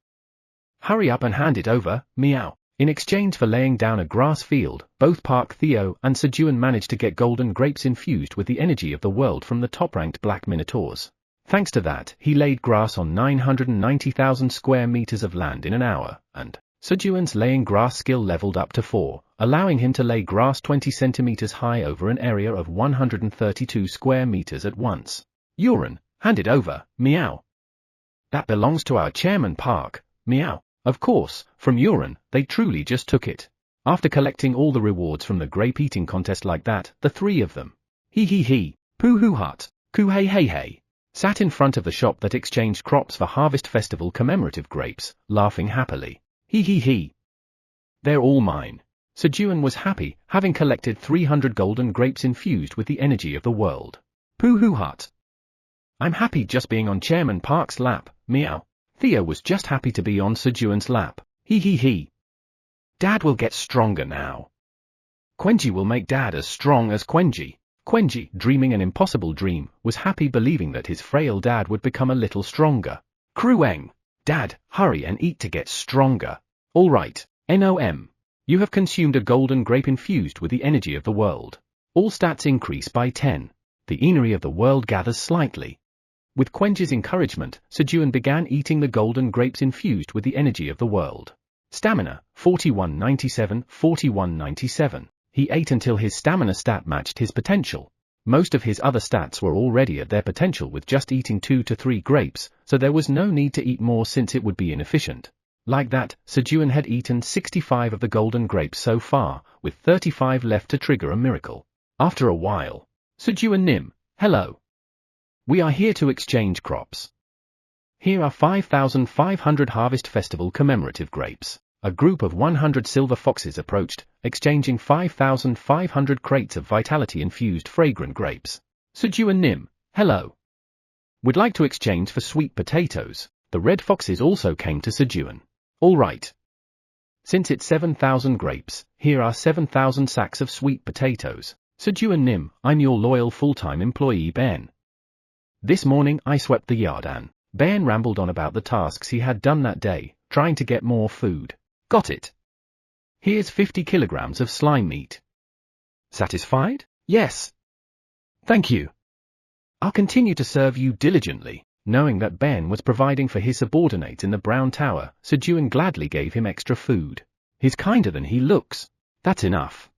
Hurry up and hand it over, meow. In exchange for laying down a grass field, both Park Theo and Sejun managed to get golden grapes infused with the energy of the world from the top-ranked black minotaurs. Thanks to that, he laid grass on 990,000 square meters of land in an hour, and Sejun's laying grass skill leveled up to 4, allowing him to lay grass 20 centimeters high over an area of 132 square meters at once. Urine, hand it over, meow. That belongs to our Chairman Park, meow. Of course, from Urine, they truly just took it. After collecting all the rewards from the grape-eating contest like that, the three of them, pooh hut, hey, sat in front of the shop that exchanged crops for Harvest Festival commemorative grapes, laughing happily. They're all mine. Sejun was happy, having collected 300 golden grapes infused with the energy of the world. Pooh hut. I'm happy just being on Chairman Park's lap, meow. Theo was just happy to be on Sejun's lap. Dad will get stronger now. Quenji will make Dad as strong as Quenji. Quenji, dreaming an impossible dream, was happy believing that his frail dad would become a little stronger. Krueng! Dad, hurry and eat to get stronger. All right, NOM. You have consumed a golden grape infused with the energy of the world. All stats increase by 10. The energy of the world gathers slightly. With Quenji's encouragement, Sejun began eating the golden grapes infused with the energy of the world. Stamina, 4197. He ate until his stamina stat matched his potential. Most of his other stats were already at their potential with just eating 2 to 3 grapes, so there was no need to eat more since it would be inefficient. Like that, Sejun had eaten 65 of the golden grapes so far, with 35 left to trigger a miracle. After a while, Sejun Nim, hello. We are here to exchange crops. Here are 5,500 Harvest Festival commemorative grapes. A group of 100 silver foxes approached, exchanging 5,500 crates of vitality-infused fragrant grapes. Sejun Nim, hello. Would like to exchange for sweet potatoes. The red foxes also came to Sejun. All right. Since it's 7,000 grapes, here are 7,000 sacks of sweet potatoes. Sejun Nim, I'm your loyal full-time employee Ben. This morning I swept the yard and Ben rambled on about the tasks he had done that day, trying to get more food. Got it. Here's 50 kilograms of slime meat. Satisfied? Yes. Thank you. I'll continue to serve you diligently. Knowing that Ben was providing for his subordinates in the Brown Tower, Sejun gladly gave him extra food. He's kinder than he looks. That's enough.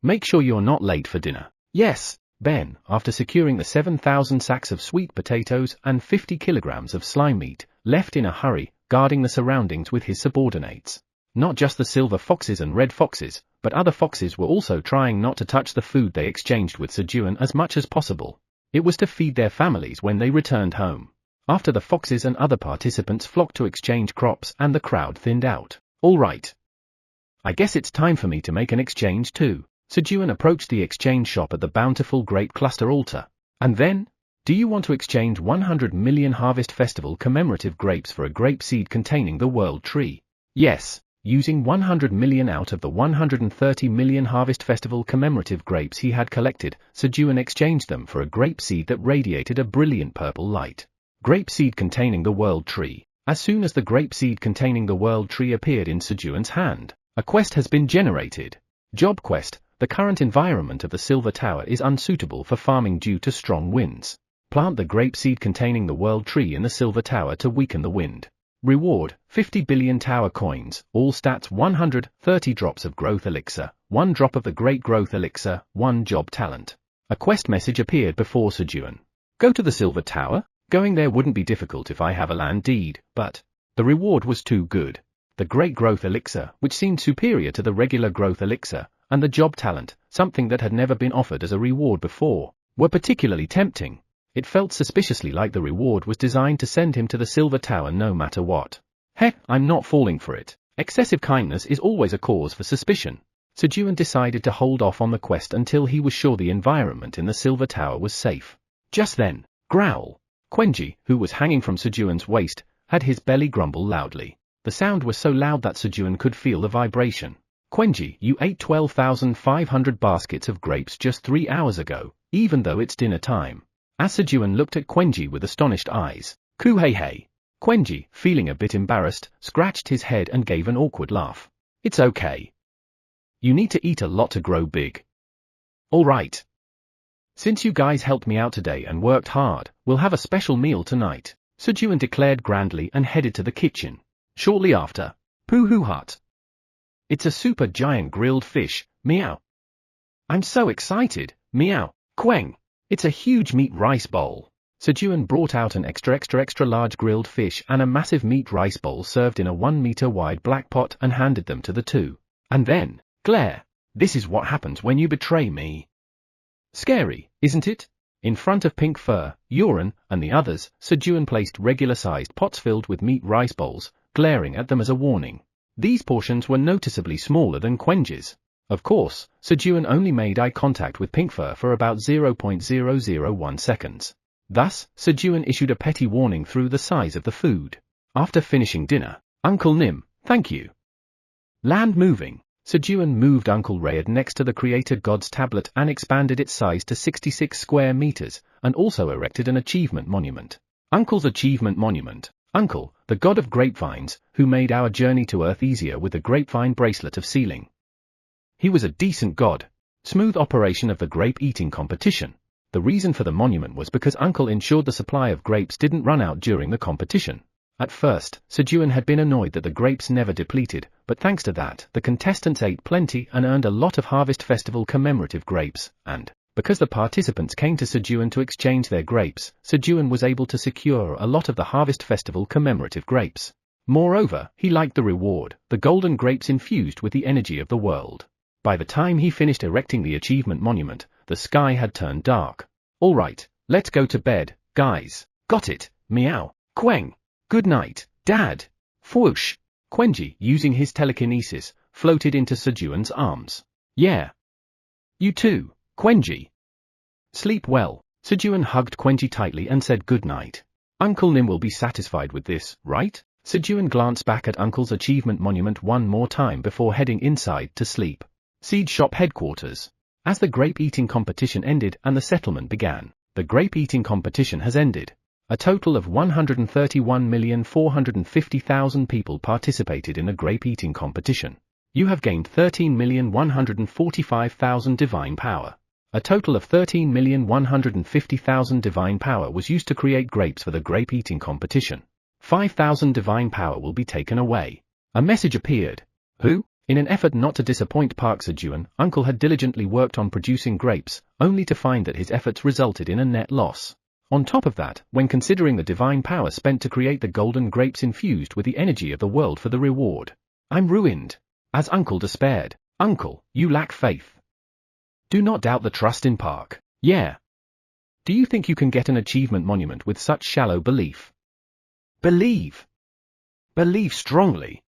Make sure you're not late for dinner. Yes. Ben, after securing the 7,000 sacks of sweet potatoes and 50 kilograms of slime meat, left in a hurry, guarding the surroundings with his subordinates. Not just the silver foxes and red foxes, but other foxes were also trying not to touch the food they exchanged with Sejun as much as possible. It was to feed their families when they returned home. After the foxes and other participants flocked to exchange crops and the crowd thinned out. All right. I guess it's time for me to make an exchange too. Sejun approached the exchange shop at the bountiful grape cluster altar. And then? Do you want to exchange 100 million Harvest Festival commemorative grapes for a grape seed containing the world tree? Yes. Using 100 million out of the 130 million Harvest Festival commemorative grapes he had collected, Sejun exchanged them for a grape seed that radiated a brilliant purple light. Grape seed containing the world tree. As soon as the grape seed containing the world tree appeared in Sejun's hand, a quest has been generated. Job quest: the current environment of the Silver Tower is unsuitable for farming due to strong winds. Plant the grape seed containing the world tree in the Silver Tower to weaken the wind. Reward: 50 billion tower coins, all stats 100, 30 drops of growth elixir, 1 drop of the great growth elixir, 1 job talent. A quest message appeared before Sejun. Go to the Silver Tower? Going there wouldn't be difficult if I have a land deed, but the reward was too good. The great growth elixir, which seemed superior to the regular growth elixir, and the job talent, something that had never been offered as a reward before, were particularly tempting. It felt suspiciously like the reward was designed to send him to the Silver Tower no matter what. Heck, I'm not falling for it. Excessive kindness is always a cause for suspicion. Sejun decided to hold off on the quest until he was sure the environment in the Silver Tower was safe. Just then, growl. Quenji, who was hanging from Sejun's waist, had his belly grumble loudly. The sound was so loud that Sejun could feel the vibration. Quenji, you ate 12,500 baskets of grapes just 3 hours ago, even though it's dinner time. As Sejun looked at Quenji with astonished eyes, "Ku hey hey." Quenji, feeling a bit embarrassed, scratched his head and gave an awkward laugh. It's okay. You need to eat a lot to grow big. All right. Since you guys helped me out today and worked hard, we'll have a special meal tonight, Sejun declared grandly and headed to the kitchen. Shortly after, Poohoo Hut. It's a super giant grilled fish, meow. I'm so excited, meow, queng. It's a huge meat rice bowl. Sejun brought out an extra large grilled fish and a massive meat rice bowl served in a 1 meter wide black pot and handed them to the two. And then, glare. This is what happens when you betray me. Scary, isn't it? In front of Pink Fur, Uran, and the others, Sejun placed regular-sized pots filled with meat rice bowls, glaring at them as a warning. These portions were noticeably smaller than Quenji's. Of course, Sejun only made eye contact with Pink Fur for about 0.001 seconds. Thus, Sejun issued a petty warning through the size of the food. After finishing dinner, Uncle Nim, thank you. Land moving. Sejun moved Uncle Rayad next to the Creator God's tablet and expanded its size to 66 square meters, and also erected an achievement monument. Uncle's achievement monument. Uncle, the god of grapevines, who made our journey to Earth easier with the grapevine bracelet of sealing. He was a decent god. Smooth operation of the grape-eating competition. The reason for the monument was because Uncle ensured the supply of grapes didn't run out during the competition. At first, Sejun had been annoyed that the grapes never depleted, but thanks to that, the contestants ate plenty and earned a lot of Harvest Festival commemorative grapes, and, because the participants came to Sejun to exchange their grapes, Sejun was able to secure a lot of the Harvest Festival commemorative grapes. Moreover, he liked the reward, the golden grapes infused with the energy of the world. By the time he finished erecting the achievement monument, the sky had turned dark. All right, let's go to bed, guys. Got it, meow, queng. Good night, Dad. Fwoosh. Quenji, using his telekinesis, floated into Sejun's arms. Yeah. You too, Quenji. Sleep well. Sejun hugged Quenji tightly and said good night. Uncle Nim will be satisfied with this, right? Sejun glanced back at Uncle's achievement monument one more time before heading inside to sleep. Seed shop headquarters. As the grape-eating competition ended and the settlement began, the grape-eating competition has ended. A total of 131,450,000 people participated in the grape-eating competition. You have gained 13,145,000 divine power. A total of 13,150,000 divine power was used to create grapes for the grape-eating competition. 5,000 divine power will be taken away. A message appeared. Who? In an effort not to disappoint Park Sejun, Uncle had diligently worked on producing grapes, only to find that his efforts resulted in a net loss. On top of that, when considering the divine power spent to create the golden grapes infused with the energy of the world for the reward, I'm ruined. As Uncle despaired, Uncle, you lack faith. Do not doubt the trust in Park. Yeah. Do you think you can get an achievement monument with such shallow belief? Believe. Believe strongly.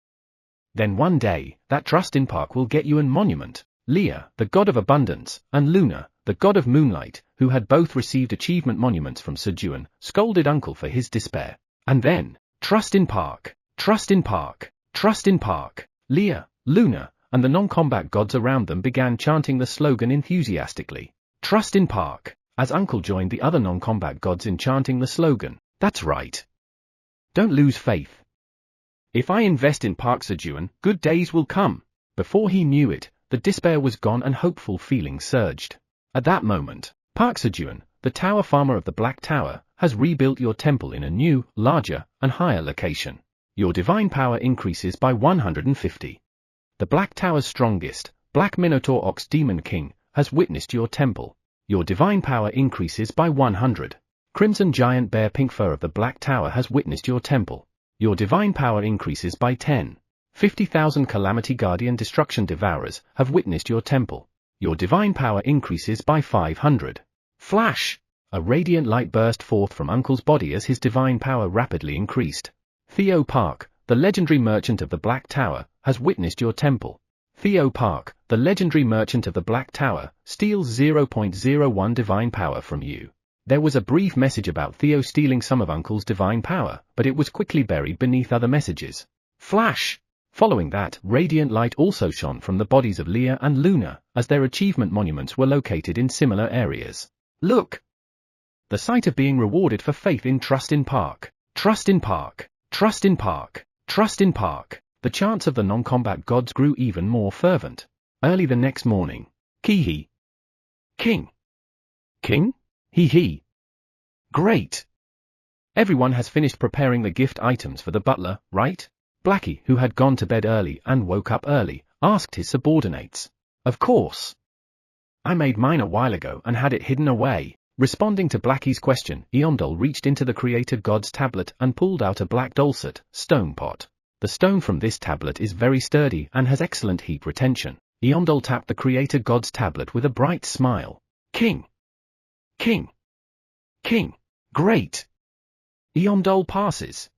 Then one day, that trust in Park will get you a monument. Leah, the god of abundance, and Luna, the god of moonlight, who had both received achievement monuments from Sejun, scolded Uncle for his despair. And then, trust in Park, trust in Park, trust in Park. Leah, Luna, and the non-combat gods around them began chanting the slogan enthusiastically. Trust in Park, as Uncle joined the other non-combat gods in chanting the slogan. That's right. Don't lose faith. If I invest in Park Sejun, good days will come. Before he knew it, the despair was gone and hopeful feelings surged. At that moment, Park Sejun, the tower farmer of the Black Tower, has rebuilt your temple in a new, larger, and higher location. Your divine power increases by 150. The Black Tower's strongest, Black Minotaur Ox Demon King, has witnessed your temple. Your divine power increases by 100. Crimson Giant Bear Pink Fur of the Black Tower has witnessed your temple. Your divine power increases by 10. 50,000 Calamity Guardian Destruction Devourers have witnessed your temple. Your divine power increases by 500. Flash! A radiant light burst forth from Uncle's body as his divine power rapidly increased. Theo Park, the legendary merchant of the Black Tower, has witnessed your temple. Theo Park, the legendary merchant of the Black Tower, steals 0.01 divine power from you. There was a brief message about Theo stealing some of Uncle's divine power, but it was quickly buried beneath other messages. Flash! Following that, radiant light also shone from the bodies of Leah and Luna, as their achievement monuments were located in similar areas. Look! The sight of being rewarded for faith in trust in Park. Trust in Park. Trust in Park. Trust in Park. The chants of the non-combat gods grew even more fervent. Early the next morning. Kihi. King. King? He. Great. Everyone has finished preparing the gift items for the butler, right? Blackie, who had gone to bed early and woke up early, asked his subordinates. Of course. I made mine a while ago and had it hidden away. Responding to Blackie's question, Eondol reached into the Creator God's tablet and pulled out a black dulcet, stone pot. The stone from this tablet is very sturdy and has excellent heat retention. Eondol tapped the Creator God's tablet with a bright smile. King. King. King. Great. Eondol passes.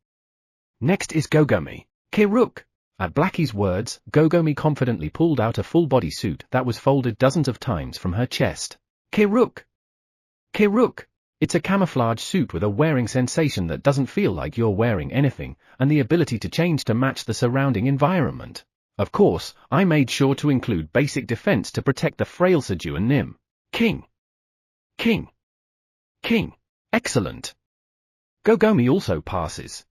Next is Gogomi. Kiruk. At Blackie's words, Gogomi confidently pulled out a full-body suit that was folded dozens of times from her chest. Kiruk. Kiruk. It's a camouflage suit with a wearing sensation that doesn't feel like you're wearing anything, and the ability to change to match the surrounding environment. Of course, I made sure to include basic defense to protect the frail Sejun Nim. King. King. King. Excellent. Gogomi also passes.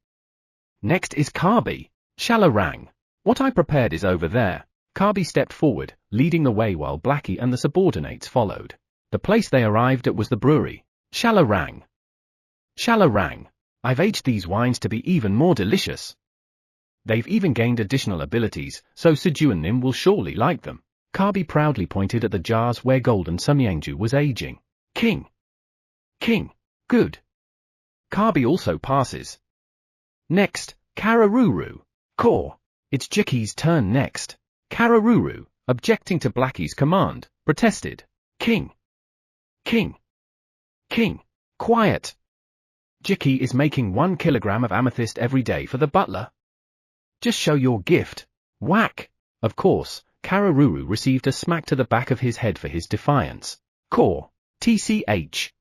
Next is Kabi. Shalarang. What I prepared is over there. Kabi stepped forward, leading the way while Blackie and the subordinates followed. The place they arrived at was the brewery. Shalarang. Shalarang. I've aged these wines to be even more delicious. They've even gained additional abilities, so Sejun Nim will surely like them. Kabi proudly pointed at the jars where Golden Samyangju was aging. King. King. Good. Kabi also passes. Next, Kararuru. Core. It's Jiki's turn next. Kararuru, objecting to Blackie's command, protested. King. King. King. Quiet. Jiki is making 1 kilogram of amethyst every day for the butler. Just show your gift. Whack. Of course, Kararuru received a smack to the back of his head for his defiance. Core. TCH.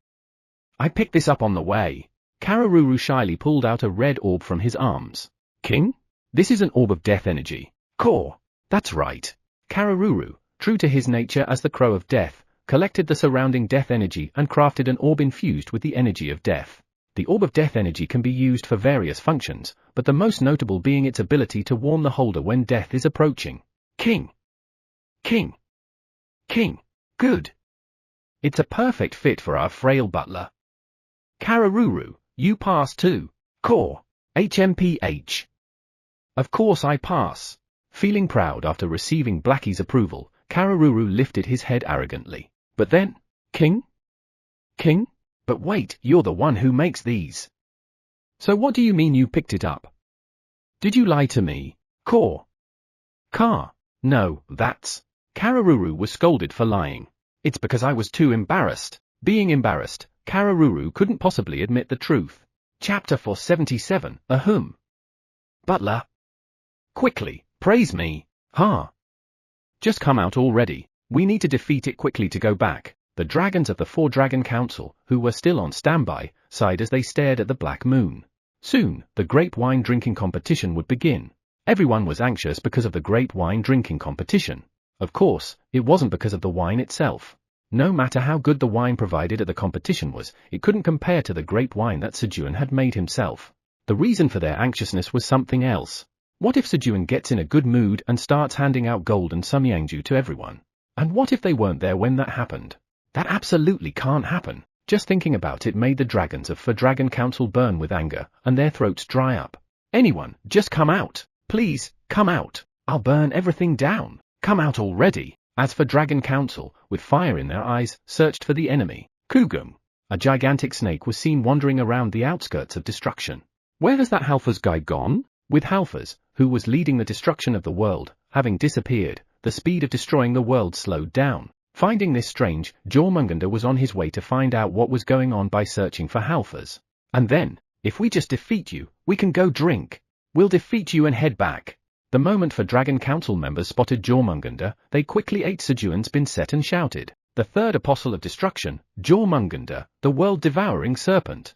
I picked this up on the way. Kararuru shyly pulled out a red orb from his arms. King? This is an orb of death energy. Core. That's right. Kararuru, true to his nature as the crow of death, collected the surrounding death energy and crafted an orb infused with the energy of death. The orb of death energy can be used for various functions, but the most notable being its ability to warn the holder when death is approaching. King. King. King. Good. It's a perfect fit for our frail butler. Kararuru, you pass too. Core. HMPH. Of course I pass. Feeling proud after receiving Blackie's approval, Kararuru lifted his head arrogantly. But then, King? King? But wait, you're the one who makes these. So what do you mean you picked it up? Did you lie to me? Core. Car. No, that's... Kararuru was scolded for lying. It's because I was too embarrassed. Being embarrassed, Kararuru couldn't possibly admit the truth. Chapter 477, Ahum. Butler. Quickly, praise me. Ha. Just come out already. We need to defeat it quickly to go back. The dragons of the 4 Dragon Council, who were still on standby, sighed as they stared at the black moon. Soon, the grape wine drinking competition would begin. Everyone was anxious because of the grape wine drinking competition. Of course, it wasn't because of the wine itself. No matter how good the wine provided at the competition was, it couldn't compare to the grape wine that Sejun had made himself. The reason for their anxiousness was something else. What if Sejun gets in a good mood and starts handing out gold and samyangju to everyone? And what if they weren't there when that happened? That absolutely can't happen. Just thinking about it made the dragons of 4 Dragon Council burn with anger, and their throats dry up. Anyone, just come out. Please, come out. I'll burn everything down. Come out already. As for Dragon Council, with fire in their eyes, searched for the enemy. Kugum. A gigantic snake was seen wandering around the outskirts of destruction. Where has that Halfaz guy gone? With Halfaz, who was leading the destruction of the world, having disappeared, the speed of destroying the world slowed down. Finding this strange, Jormungandr was on his way to find out what was going on by searching for Halfaz. And then, if we just defeat you, we can go drink. We'll defeat you and head back. The moment 4 Dragon Council members spotted Jormungandr, they quickly ate Sejun's binset and shouted, "The 3rd apostle of destruction, Jormungandr, the world-devouring serpent.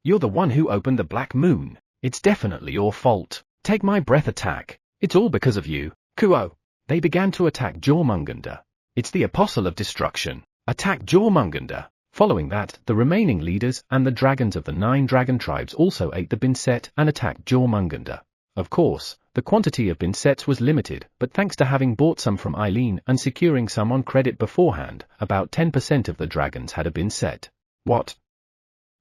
You're the one who opened the black moon. It's definitely your fault. Take my breath attack. It's all because of you. Kuo." They began to attack Jormungandr. It's the apostle of destruction. Attack Jormungandr. Following that, the remaining leaders and the dragons of the 9 dragon tribes also ate the binset and attacked Jormungandr. Of course, the quantity of binsets was limited, but thanks to having bought some from Eileen and securing some on credit beforehand, about 10% of the dragons had a binset. What?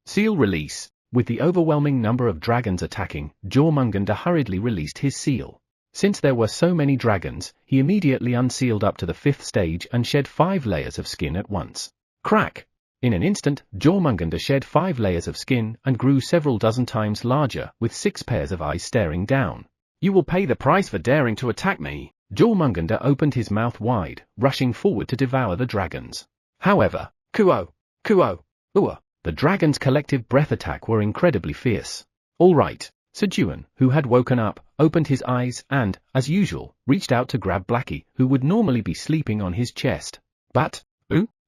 Seal release. With the overwhelming number of dragons attacking, Jormungandr hurriedly released his seal. Since there were so many dragons, he immediately unsealed up to the 5th stage and shed 5 layers of skin at once. Crack! In an instant, Jormungandr shed 5 layers of skin and grew several dozen times larger, with 6 pairs of eyes staring down. You will pay the price for daring to attack me. Jormungandr opened his mouth wide, rushing forward to devour the dragons. However, Kuo, Ua, the dragons' collective breath attack were incredibly fierce. All right. Sejun, who had woken up, opened his eyes and, as usual, reached out to grab Blackie, who would normally be sleeping on his chest. But,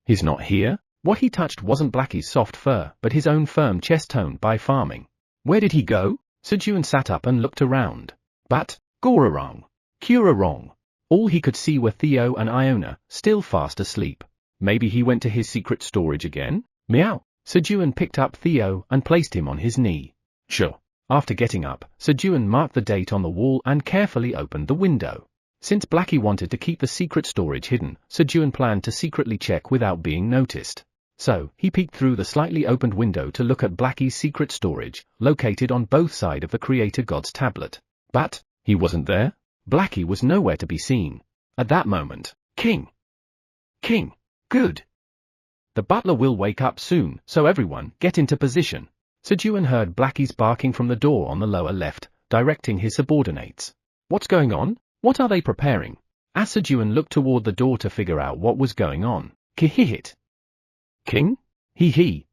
he's not here? What he touched wasn't Blackie's soft fur, but his own firm chest toned by farming. Where did he go? Sejun sat up and looked around. But, Gorarong, Curarong. All he could see were Theo and Iona, still fast asleep. Maybe he went to his secret storage again? Meow. Sejun picked up Theo and placed him on his knee. Sure. After getting up, Sejun marked the date on the wall and carefully opened the window. Since Blackie wanted to keep the secret storage hidden, Sejun planned to secretly check without being noticed. So, he peeked through the slightly opened window to look at Blackie's secret storage, located on both sides of the Creator God's tablet. But, he wasn't there. Blackie was nowhere to be seen. At that moment, King! Good! The butler will wake up soon, so everyone, get into position. Sejun heard Blackie's barking from the door on the lower left, directing his subordinates. What's going on? What are they preparing? As Sejun looked toward the door to figure out what was going on. Kihihit. King? Hee.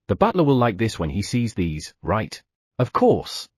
The butler will like this when he sees these, right? Of course.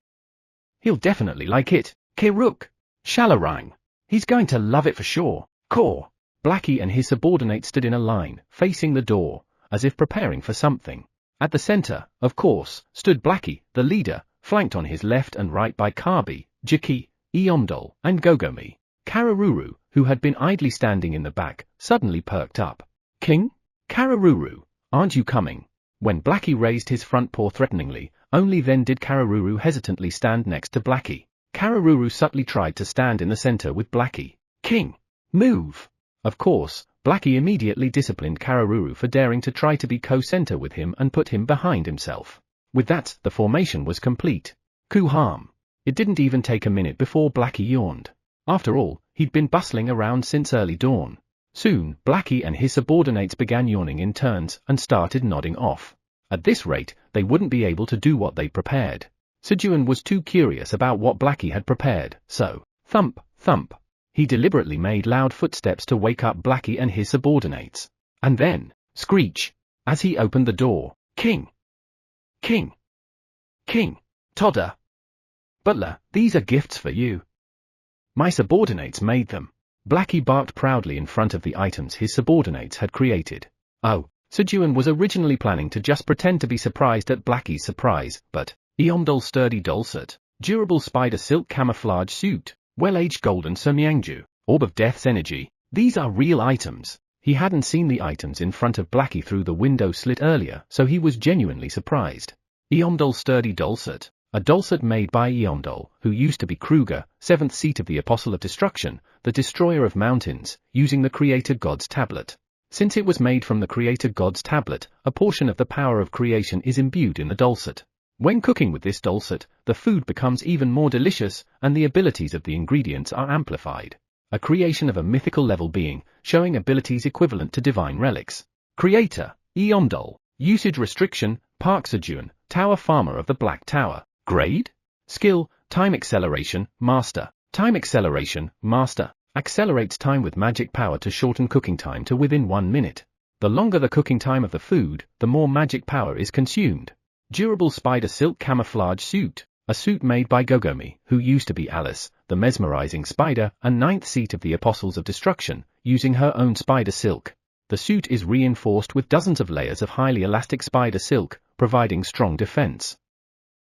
He'll definitely like it. Kiruk. Shalarang. He's going to love it for sure. Core. Blackie and his subordinates stood in a line, facing the door, as if preparing for something. At the center, of course, stood Blackie, the leader, flanked on his left and right by Kabi, Jiki, Eomdol, and Gogomi. Kararuru, who had been idly standing in the back, suddenly perked up. "King? Kararuru, aren't you coming?" When Blackie raised his front paw threateningly, only then did Kararuru hesitantly stand next to Blackie. Kararuru subtly tried to stand in the center with Blackie. "King, move!" Of course, Blackie immediately disciplined Kararuru for daring to try to be co-center with him and put him behind himself. With that, the formation was complete. Kuham. It didn't even take a minute before Blackie yawned. After all, he'd been bustling around since early dawn. Soon, Blackie and his subordinates began yawning in turns and started nodding off. At this rate, they wouldn't be able to do what they prepared. Sejun was too curious about what Blackie had prepared, so, thump, thump. He deliberately made loud footsteps to wake up Blackie and his subordinates. And then, screech, as he opened the door, "King! King! King! Todder! Butler, these are gifts for you. My subordinates made them." Blackie barked proudly in front of the items his subordinates had created. Oh, Sejun was originally planning to just pretend to be surprised at Blackie's surprise, but Eomdol's sturdy dulcet, durable spider silk camouflage suit, well-aged golden Semyangju, orb of death's energy, these are real items. He hadn't seen the items in front of Blackie through the window slit earlier, so he was genuinely surprised. Eomdol's sturdy dulcet, a dulcet made by Eomdol, who used to be Kruger, seventh seat of the Apostle of Destruction, the destroyer of mountains, using the Creator God's tablet. Since it was made from the Creator God's tablet, a portion of the power of creation is imbued in the dulcet. When cooking with this dulcet, the food becomes even more delicious, and the abilities of the ingredients are amplified. A creation of a mythical level being, showing abilities equivalent to divine relics. Creator, Eomdol. Usage restriction, Park Sejun, Tower Farmer of the Black Tower. Grade? Skill, Time Acceleration, Master. Time Acceleration, Master. Accelerates time with magic power to shorten cooking time to within 1 minute. The longer the cooking time of the food, the more magic power is consumed. Durable spider silk camouflage suit, a suit made by Gogomi, who used to be Alice, the mesmerizing spider, and ninth seat of the Apostles of Destruction, using her own spider silk. The suit is reinforced with dozens of layers of highly elastic spider silk, providing strong defense.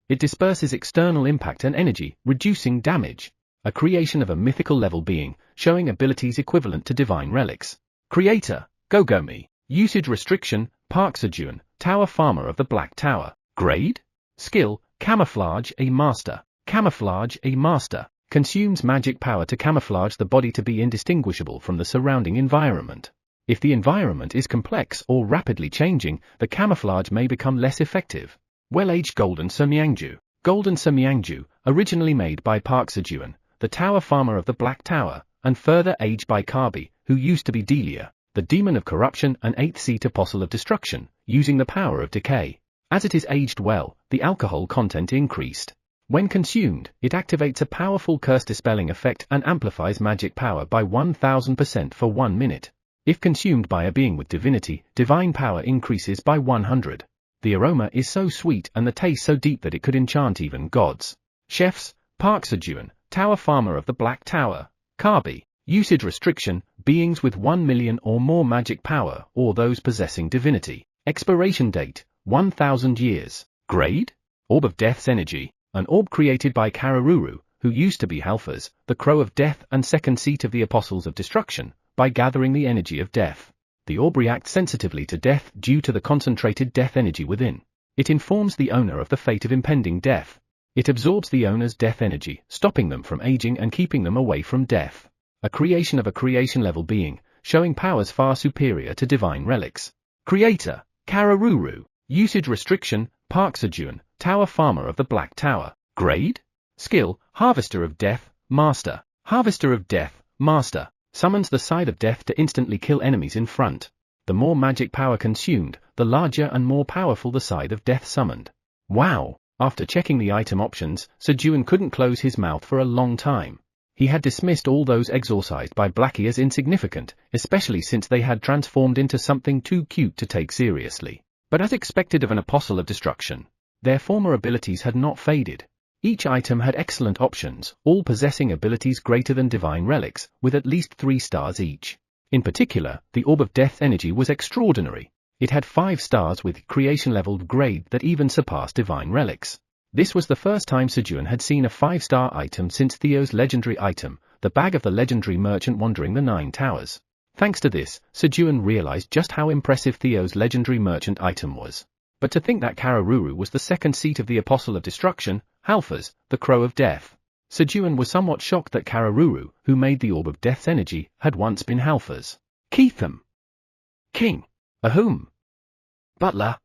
It disperses external impact and energy, reducing damage. A creation of a mythical level being, showing abilities equivalent to divine relics. Creator, Gogomi. Usage restriction, Park Sejun, Tower Farmer of the Black Tower. Grade? Skill, Camouflage a Master. Camouflage a Master. Consumes magic power to camouflage the body to be indistinguishable from the surrounding environment. If the environment is complex or rapidly changing, the camouflage may become less effective. Well-aged golden Semyangju. Golden Semyangju, originally made by Park Sejun, the Tower Farmer of the Black Tower, and further aged by Kabi, who used to be Delia, the demon of corruption and 8th seat Apostle of Destruction, using the power of decay. As it is aged well, the alcohol content increased. When consumed, it activates a powerful curse-dispelling effect and amplifies magic power by 1000% for 1 minute. If consumed by a being with divinity, divine power increases by 100. The aroma is so sweet and the taste so deep that it could enchant even gods. Chefs, Park Sejun, Tower Farmer of the Black Tower. Kabi. Usage restriction, beings with 1 million or more magic power or those possessing divinity. Expiration date, 1000 years. Grade? Orb of Death's Energy, an orb created by Kararuru, who used to be Halfas, the Crow of Death and second seat of the Apostles of Destruction, by gathering the energy of death. The orb reacts sensitively to death due to the concentrated death energy within. It informs the owner of the fate of impending death. It absorbs the owner's death energy, stopping them from aging and keeping them away from death. A creation of a creation-level being, showing powers far superior to divine relics. Creator, Kararuru. Usage restriction, Park Sejun, Tower Farmer of the Black Tower. Grade? Skill, Harvester of Death, Master. Harvester of Death, Master. Summons the side of death to instantly kill enemies in front. The more magic power consumed, the larger and more powerful the side of death summoned. Wow! After checking the item options, Sejun couldn't close his mouth for a long time. He had dismissed all those exorcised by Blackie as insignificant, especially since they had transformed into something too cute to take seriously. But as expected of an Apostle of Destruction, their former abilities had not faded. Each item had excellent options, all possessing abilities greater than divine relics, with at least 3 stars each. In particular, the Orb of Death energy was extraordinary. It had 5 stars with creation-level grade that even surpassed divine relics. This was the first time Sejun had seen a 5-star item since Theo's legendary item, the bag of the legendary merchant wandering the 9 towers. Thanks to this, Sejun realized just how impressive Theo's legendary merchant item was. But to think that Kararuru was the second seat of the Apostle of Destruction, Halfas, the Crow of Death. Sejun was somewhat shocked that Kararuru, who made the Orb of Death's energy, had once been Halfas. Keitham. King. Ahum. Butler.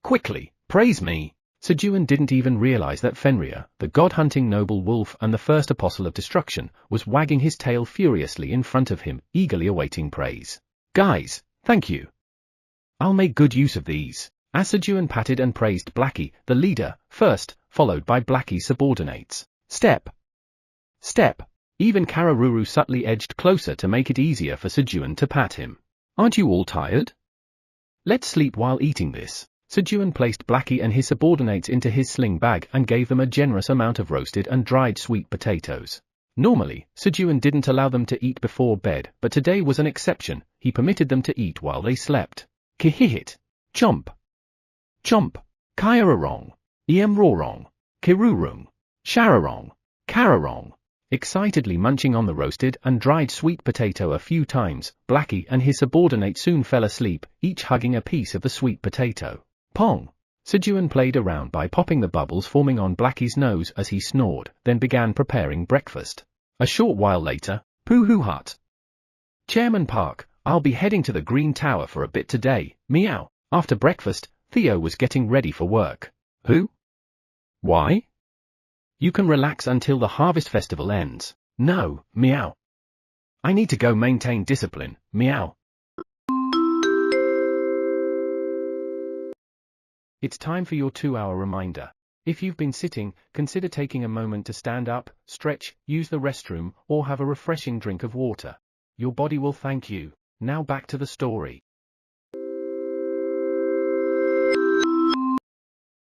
Quickly, praise me. Sejun didn't even realize that Fenrir, the god-hunting noble wolf and the first Apostle of Destruction, was wagging his tail furiously in front of him, eagerly awaiting praise. Guys, thank you. I'll make good use of these. As Sejun patted and praised Blackie, the leader, first, followed by Blackie's subordinates. Step. Step. Even Kararuru subtly edged closer to make it easier for Sejun to pat him. Aren't you all tired? Let's sleep while eating this. Sejun placed Blackie and his subordinates into his sling bag and gave them a generous amount of roasted and dried sweet potatoes. Normally, Sejun didn't allow them to eat before bed, but today was an exception. He permitted them to eat while they slept. Kihihit. Chomp. Chomp. Kyararong. Iemrorong. Kirurung. Shararong. Kararong. Excitedly munching on the roasted and dried sweet potato a few times, Blackie and his subordinate soon fell asleep, each hugging a piece of the sweet potato. Pong. Sejun played around by popping the bubbles forming on Blackie's nose as he snored, then began preparing breakfast. A short while later, Poohoo Hut. Chairman Park, I'll be heading to the Green Tower for a bit today, meow. After breakfast, Theo was getting ready for work. Who? Why? You can relax until the harvest festival ends. No, meow. I need to go maintain discipline, meow. It's time for your 2-hour reminder. If you've been sitting, consider taking a moment to stand up, stretch, use the restroom, or have a refreshing drink of water. Your body will thank you. Now back to the story.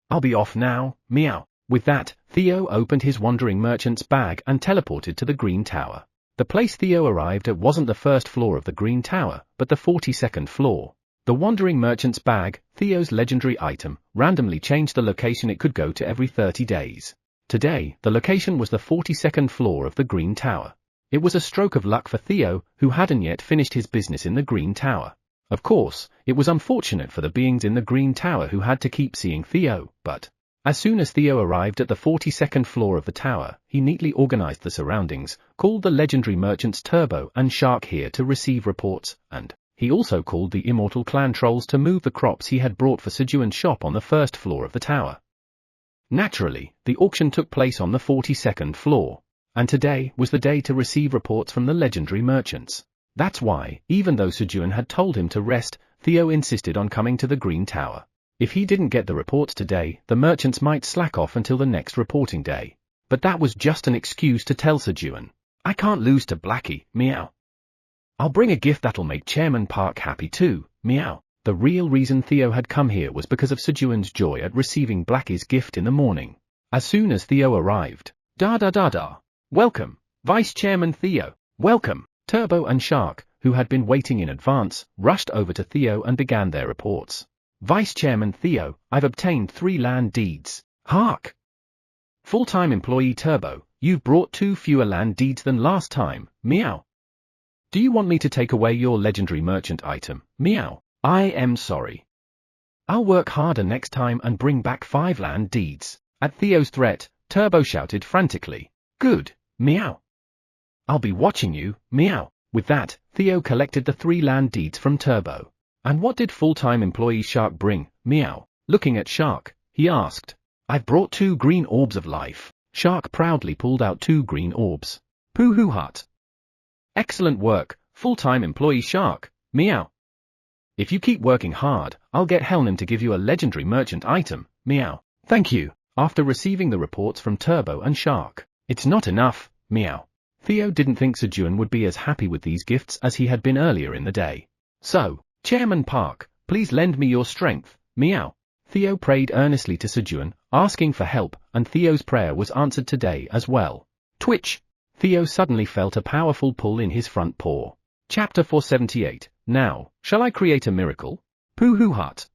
I'll be off now, meow. With that, Theo opened his wandering merchant's bag and teleported to the Green Tower. The place Theo arrived at wasn't the first floor of the Green Tower, but the 42nd floor. The wandering merchant's bag, Theo's legendary item, randomly changed the location it could go to every 30 days. Today, the location was the 42nd floor of the Green Tower. It was a stroke of luck for Theo, who hadn't yet finished his business in the Green Tower. Of course, it was unfortunate for the beings in the Green Tower who had to keep seeing Theo, but as soon as Theo arrived at the 42nd floor of the tower, he neatly organized the surroundings, called the legendary merchants Turbo and Shark here to receive reports, and he also called the immortal clan trolls to move the crops he had brought for Sejun's shop on the first floor of the tower. Naturally, the auction took place on the 42nd floor, and today was the day to receive reports from the legendary merchants. That's why, even though Sejun had told him to rest, Theo insisted on coming to the Green Tower. If he didn't get the reports today, the merchants might slack off until the next reporting day. But that was just an excuse to tell Sejun, I can't lose to Blackie, meow. I'll bring a gift that'll make Chairman Park happy too, meow. The real reason Theo had come here was because of Sejun's joy at receiving Blackie's gift in the morning. As soon as Theo arrived, da. Welcome, Vice Chairman Theo. Welcome. Turbo and Shark, who had been waiting in advance, rushed over to Theo and began their reports. Vice Chairman Theo, I've obtained 3 land deeds. Hark! Full-time employee Turbo, you've brought 2 fewer land deeds than last time, meow. Do you want me to take away your legendary merchant item, meow? I am sorry. I'll work harder next time and bring back 5 land deeds. At Theo's threat, Turbo shouted frantically. Good, meow. I'll be watching you, meow. With that, Theo collected the 3 land deeds from Turbo. And what did full-time employee Shark bring, meow? Looking at Shark, he asked. I've brought 2 green orbs of life. Shark proudly pulled out 2 green orbs. Poohoo Hut. Excellent work, full-time employee Shark, meow. If you keep working hard, I'll get Helnim to give you a legendary merchant item, meow. Thank you. After receiving the reports from Turbo and Shark, it's not enough, meow. Theo didn't think Sejun would be as happy with these gifts as he had been earlier in the day. So, Chairman Park, please lend me your strength, meow. Theo prayed earnestly to Sejun, asking for help, and Theo's prayer was answered today as well. Twitch! Theo suddenly felt a powerful pull in his front paw. Chapter 478. Now, shall I create a miracle? Pooh hut.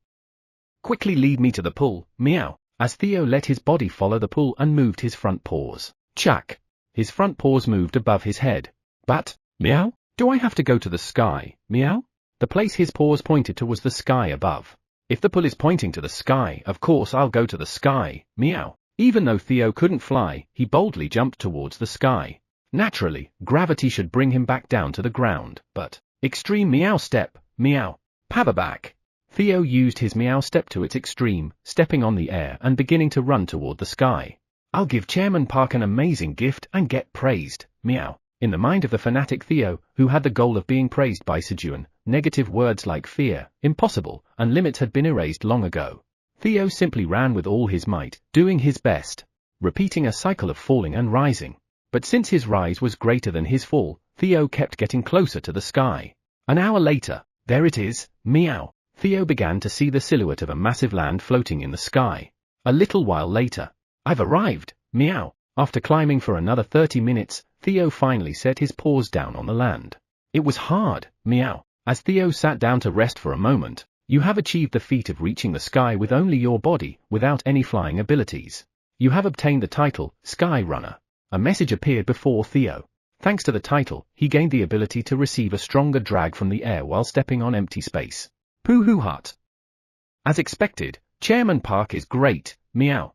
Quickly lead me to the pool, meow, as Theo let his body follow the pool and moved his front paws. Chuck. His front paws moved above his head. But, meow, do I have to go to the sky, meow? The place his paws pointed to was the sky above. If the pool is pointing to the sky, of course I'll go to the sky, meow. Even though Theo couldn't fly, he boldly jumped towards the sky. Naturally, gravity should bring him back down to the ground, but, extreme meow step, meow, paperback. Theo used his meow step to its extreme, stepping on the air and beginning to run toward the sky. I'll give Chairman Park an amazing gift and get praised, meow. In the mind of the fanatic Theo, who had the goal of being praised by Sejun, negative words like fear, impossible, and limits had been erased long ago. Theo simply ran with all his might, doing his best, repeating a cycle of falling and rising. But since his rise was greater than his fall, Theo kept getting closer to the sky. An hour later, there it is, meow. Theo began to see the silhouette of a massive land floating in the sky. A little while later, I've arrived, meow. After climbing for another 30 minutes, Theo finally set his paws down on the land. It was hard, meow. As Theo sat down to rest for a moment, you have achieved the feat of reaching the sky with only your body, without any flying abilities. You have obtained the title, Sky Runner. A message appeared before Theo. Thanks to the title, he gained the ability to receive a stronger drag from the air while stepping on empty space. Pooh hut. As expected, Chairman Park is great, meow.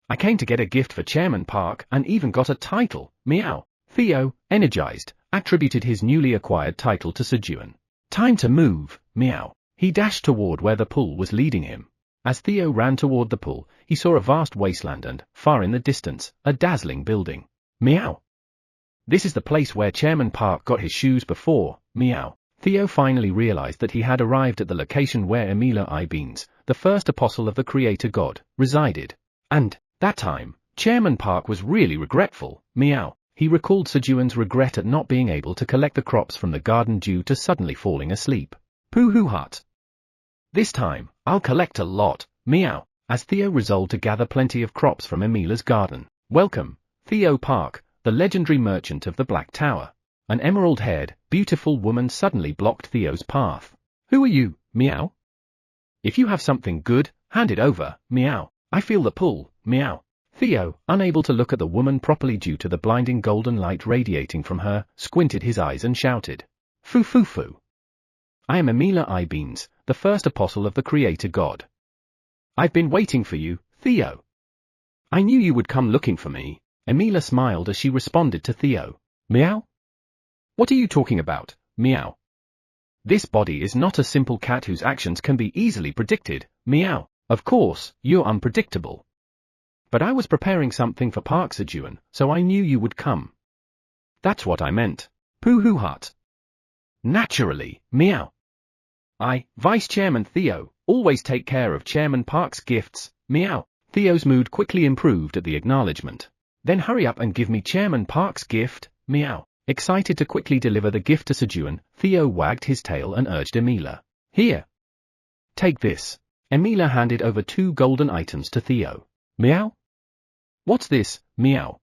I came to get a gift for Chairman Park and even got a title, meow. Theo, energized, attributed his newly acquired title to Sejun. Time to move, meow. He dashed toward where the pool was leading him. As Theo ran toward the pool, he saw a vast wasteland and, far in the distance, a dazzling building. Meow. This is the place where Chairman Park got his shoes before, meow. Theo finally realized that he had arrived at the location where Emila Ibens, the first apostle of the Creator God, resided. And, that time, Chairman Park was really regretful, meow. He recalled Sejun's regret at not being able to collect the crops from the garden due to suddenly falling asleep. Pooh hut. This time, I'll collect a lot, meow, as Theo resolved to gather plenty of crops from Emila's garden. Welcome, Theo Park, the legendary merchant of the Black Tower. An emerald-haired, beautiful woman suddenly blocked Theo's path. Who are you, meow? If you have something good, hand it over, meow. I feel the pull, meow. Theo, unable to look at the woman properly due to the blinding golden light radiating from her, squinted his eyes and shouted. Foo. I am Emila Ibens, the first apostle of the Creator God. I've been waiting for you, Theo. I knew you would come looking for me. Emila smiled as she responded to Theo. Meow? What are you talking about, meow? This body is not a simple cat whose actions can be easily predicted, meow. Of course, you're unpredictable. But I was preparing something for Park Sejun, so I knew you would come. That's what I meant. Pooh hut. Naturally, meow. I, Vice Chairman Theo, always take care of Chairman Park's gifts, meow. Theo's mood quickly improved at the acknowledgement. Then hurry up and give me Chairman Park's gift, meow. Excited to quickly deliver the gift to Sejun, Theo wagged his tail and urged Emila. Here. Take this. Emila handed over 2 golden items to Theo. Meow? What's this, meow?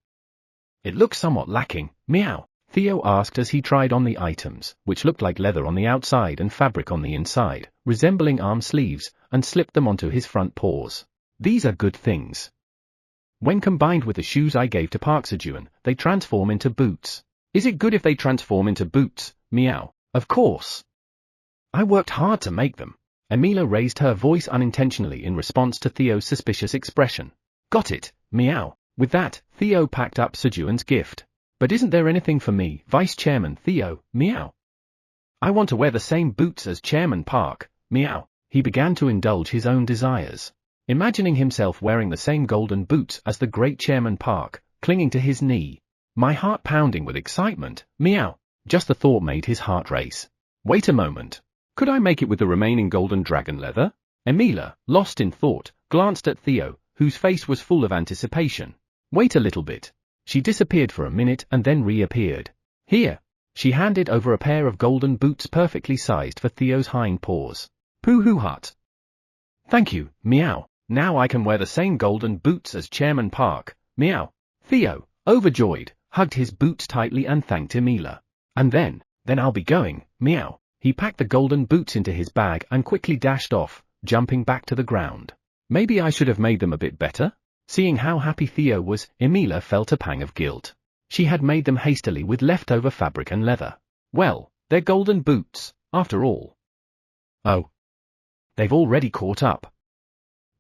It looks somewhat lacking, meow. Theo asked as he tried on the items, which looked like leather on the outside and fabric on the inside, resembling arm sleeves, and slipped them onto his front paws. These are good things. When combined with the shoes I gave to Park Sejun, they transform into boots. Is it good if they transform into boots, meow? Of course. I worked hard to make them. Emila raised her voice unintentionally in response to Theo's suspicious expression. Got it, meow. With that, Theo packed up Sejun's gift. But isn't there anything for me, Vice Chairman Theo, meow? I want to wear the same boots as Chairman Park, meow. He began to indulge his own desires. Imagining himself wearing the same golden boots as the great Chairman Park, clinging to his knee. My heart pounding with excitement, meow. Just the thought made his heart race. Wait a moment. Could I make it with the remaining golden dragon leather? Emila, lost in thought, glanced at Theo, whose face was full of anticipation. Wait a little bit. She disappeared for a minute and then reappeared. Here. She handed over a pair of golden boots perfectly sized for Theo's hind paws. Pooh hut. Thank you, meow. Now I can wear the same golden boots as Chairman Park, meow. Theo, overjoyed, hugged his boots tightly and thanked Emila. And then I'll be going, meow. He packed the golden boots into his bag and quickly dashed off, jumping back to the ground. Maybe I should have made them a bit better? Seeing how happy Theo was, Emilia felt a pang of guilt. She had made them hastily with leftover fabric and leather. Well, they're golden boots, after all. Oh. They've already caught up.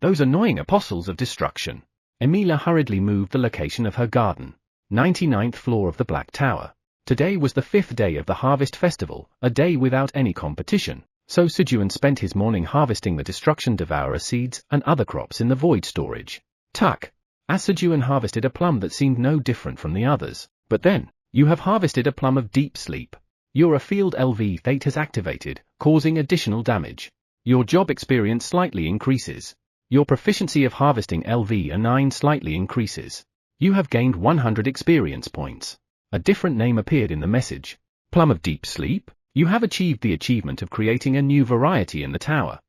Those annoying apostles of destruction. Emilia hurriedly moved the location of her garden. 99th floor of the Black Tower. Today was the 5th day of the Harvest Festival, a day without any competition, so Sejun spent his morning harvesting the destruction devourer seeds and other crops in the void storage. Tuck. As Sejun harvested a plum that seemed no different from the others. But then, you have harvested a plum of deep sleep. Your field LV fate has activated, causing additional damage. Your job experience slightly increases. Your proficiency of harvesting LV9 slightly increases. You have gained 100 experience points. A different name appeared in the message. Plum of Deep Sleep? You have achieved the achievement of creating a new variety in the tower.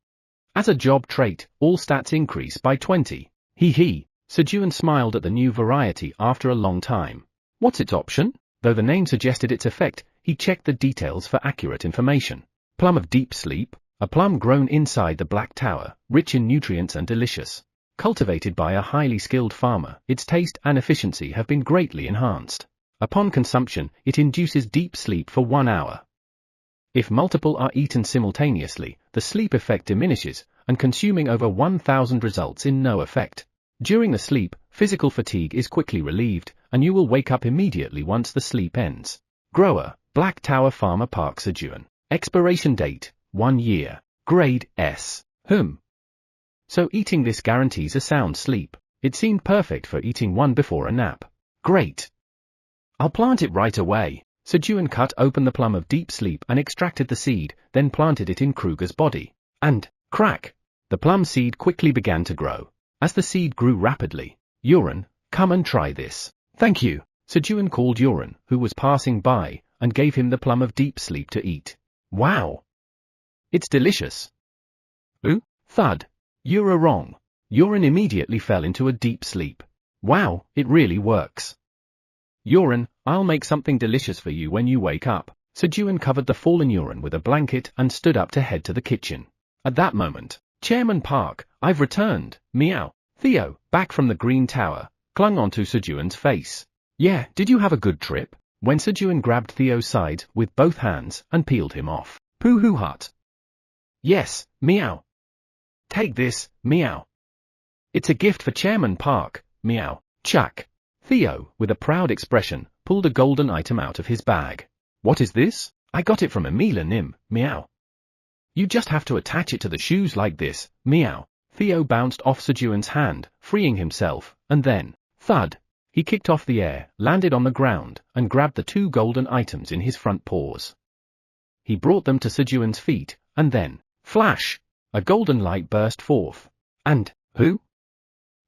As a job trait, all stats increase by 20. Hee. Sejun smiled at the new variety after a long time. What's its option? Though the name suggested its effect, he checked the details for accurate information. Plum of Deep Sleep? A plum grown inside the Black Tower, rich in nutrients and delicious. Cultivated by a highly skilled farmer, its taste and efficiency have been greatly enhanced. Upon consumption, it induces deep sleep for 1 hour. If multiple are eaten simultaneously, the sleep effect diminishes, and consuming over 1,000 results in no effect. During the sleep, physical fatigue is quickly relieved, and you will wake up immediately once the sleep ends. Grower, Black Tower Farmer Park Sejun. Expiration date, 1 year. Grade S. So eating this guarantees a sound sleep. It seemed perfect for eating one before a nap. Great. I'll plant it right away. Sejun cut open the plum of deep sleep and extracted the seed, then planted it in Kruger's body. And, crack! The plum seed quickly began to grow. As the seed grew rapidly, Uran, come and try this. Thank you. Sejun called Uran, who was passing by, and gave him the plum of deep sleep to eat. Wow! It's delicious. Ooh, thud. You're wrong. Uran immediately fell into a deep sleep. Wow, it really works. Uran, I'll make something delicious for you when you wake up. Sejun covered the fallen Uran with a blanket and stood up to head to the kitchen. At that moment, Chairman Park, I've returned, meow. Theo, back from the Green Tower, clung onto Sejun's face. Yeah, did you have a good trip? When Sejun grabbed Theo's sides with both hands and peeled him off. Pooh hut. Yes, meow. Take this, meow. It's a gift for Chairman Park, meow. Chuck. Theo, with a proud expression, pulled a golden item out of his bag. What is this? I got it from Emilia Nim, meow. You just have to attach it to the shoes like this, meow. Theo bounced off Sejun's hand, freeing himself, and then, thud. He kicked off the air, landed on the ground, and grabbed the 2 golden items in his front paws. He brought them to Sejun's feet, and then, flash! A golden light burst forth. And, who?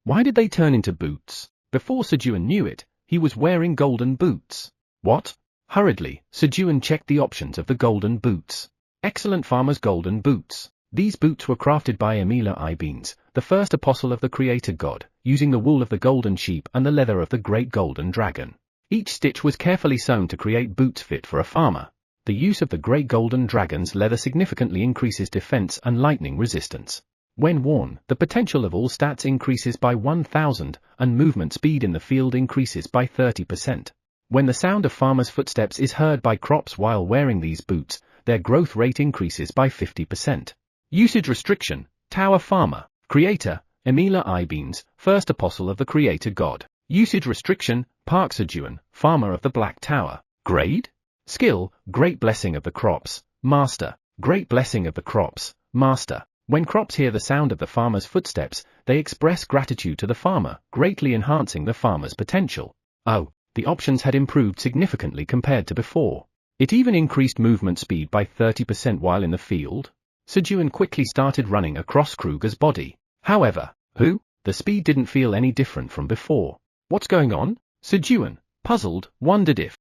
Why did they turn into boots? Before Sejun knew it, he was wearing golden boots. What? Hurriedly, Sejun checked the options of the golden boots. Excellent farmer's golden boots. These boots were crafted by Emilia Ibens, the first apostle of the Creator God, using the wool of the golden sheep and the leather of the great golden dragon. Each stitch was carefully sewn to create boots fit for a farmer. The use of the great golden dragon's leather significantly increases defense and lightning resistance. When worn, the potential of all stats increases by 1,000, and movement speed in the field increases by 30%. When the sound of farmers' footsteps is heard by crops while wearing these boots, their growth rate increases by 50%. Usage restriction, Tower Farmer, Creator, Emilia Ibens, First Apostle of the Creator God. Usage restriction, Park Sejun, Farmer of the Black Tower. Grade? Skill, Great Blessing of the Crops, Master, Great Blessing of the Crops, Master. When crops hear the sound of the farmer's footsteps, they express gratitude to the farmer, greatly enhancing the farmer's potential. Oh, the options had improved significantly compared to before. It even increased movement speed by 30% while in the field. Sejun quickly started running across Kruger's body. However, the speed didn't feel any different from before. What's going on? Sejun, puzzled, wondered if,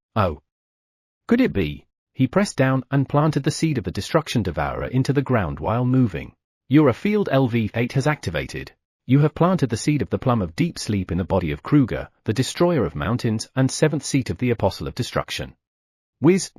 could it be? He pressed down and planted the seed of the destruction devourer into the ground while moving. Your field LV8 has activated. You have planted the seed of the plum of deep sleep in the body of Kruger, the destroyer of mountains and 7th seat of the Apostle of Destruction. Whiz.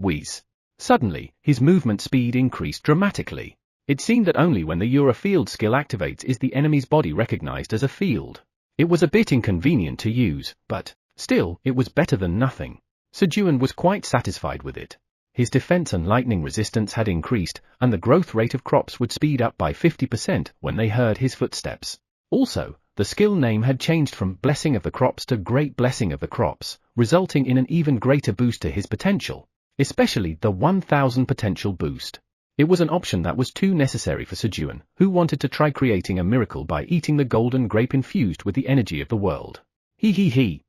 Suddenly, his movement speed increased dramatically. It seemed that only when the Eurofield skill activates is the enemy's body recognized as a field. It was a bit inconvenient to use, but, still, it was better than nothing. Sejun was quite satisfied with it. His defense and lightning resistance had increased, and the growth rate of crops would speed up by 50% when they heard his footsteps. Also, the skill name had changed from Blessing of the Crops to Great Blessing of the Crops, resulting in an even greater boost to his potential, especially the 1000 potential boost. It was an option that was too necessary for Sejun, who wanted to try creating a miracle by eating the golden grape infused with the energy of the world. He.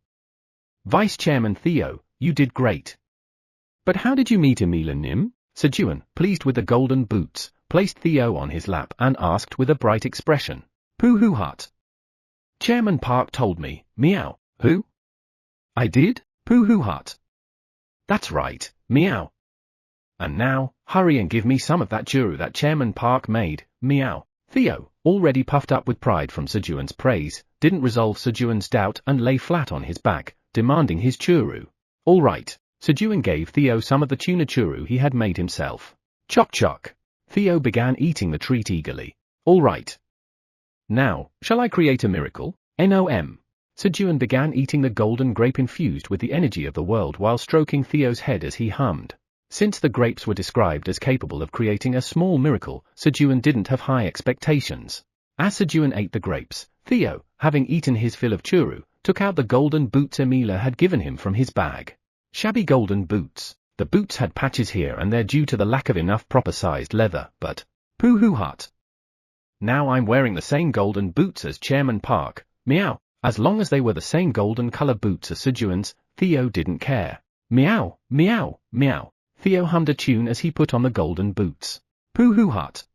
Vice Chairman Theo, you did great. But how did you meet Emila Nim? Sejun, pleased with the golden boots, placed Theo on his lap and asked with a bright expression. Pooh hut. Chairman Park told me, meow. Who? I did? Pooh hut. That's right, meow. And now, hurry and give me some of that churu that Chairman Park made, meow. Theo, already puffed up with pride from Sejun's praise, didn't resolve Sejun's doubt and lay flat on his back, demanding his churu. All right. Sejun gave Theo some of the tuna churu he had made himself. Choc. Theo began eating the treat eagerly. All right. Now, shall I create a miracle? Nom. Sejun began eating the golden grape infused with the energy of the world while stroking Theo's head as he hummed. Since the grapes were described as capable of creating a small miracle, Sejun didn't have high expectations. As Sejun ate the grapes, Theo, having eaten his fill of churu, took out the golden boots Emila had given him from his bag. Shabby golden boots. The boots had patches here and there due to the lack of enough proper-sized leather, but pooh hut. Now I'm wearing the same golden boots as Chairman Park, meow. As long as they were the same golden color boots as Sejun's, Theo didn't care. Meow. Theo hummed a tune as he put on the golden boots. Pooh hut.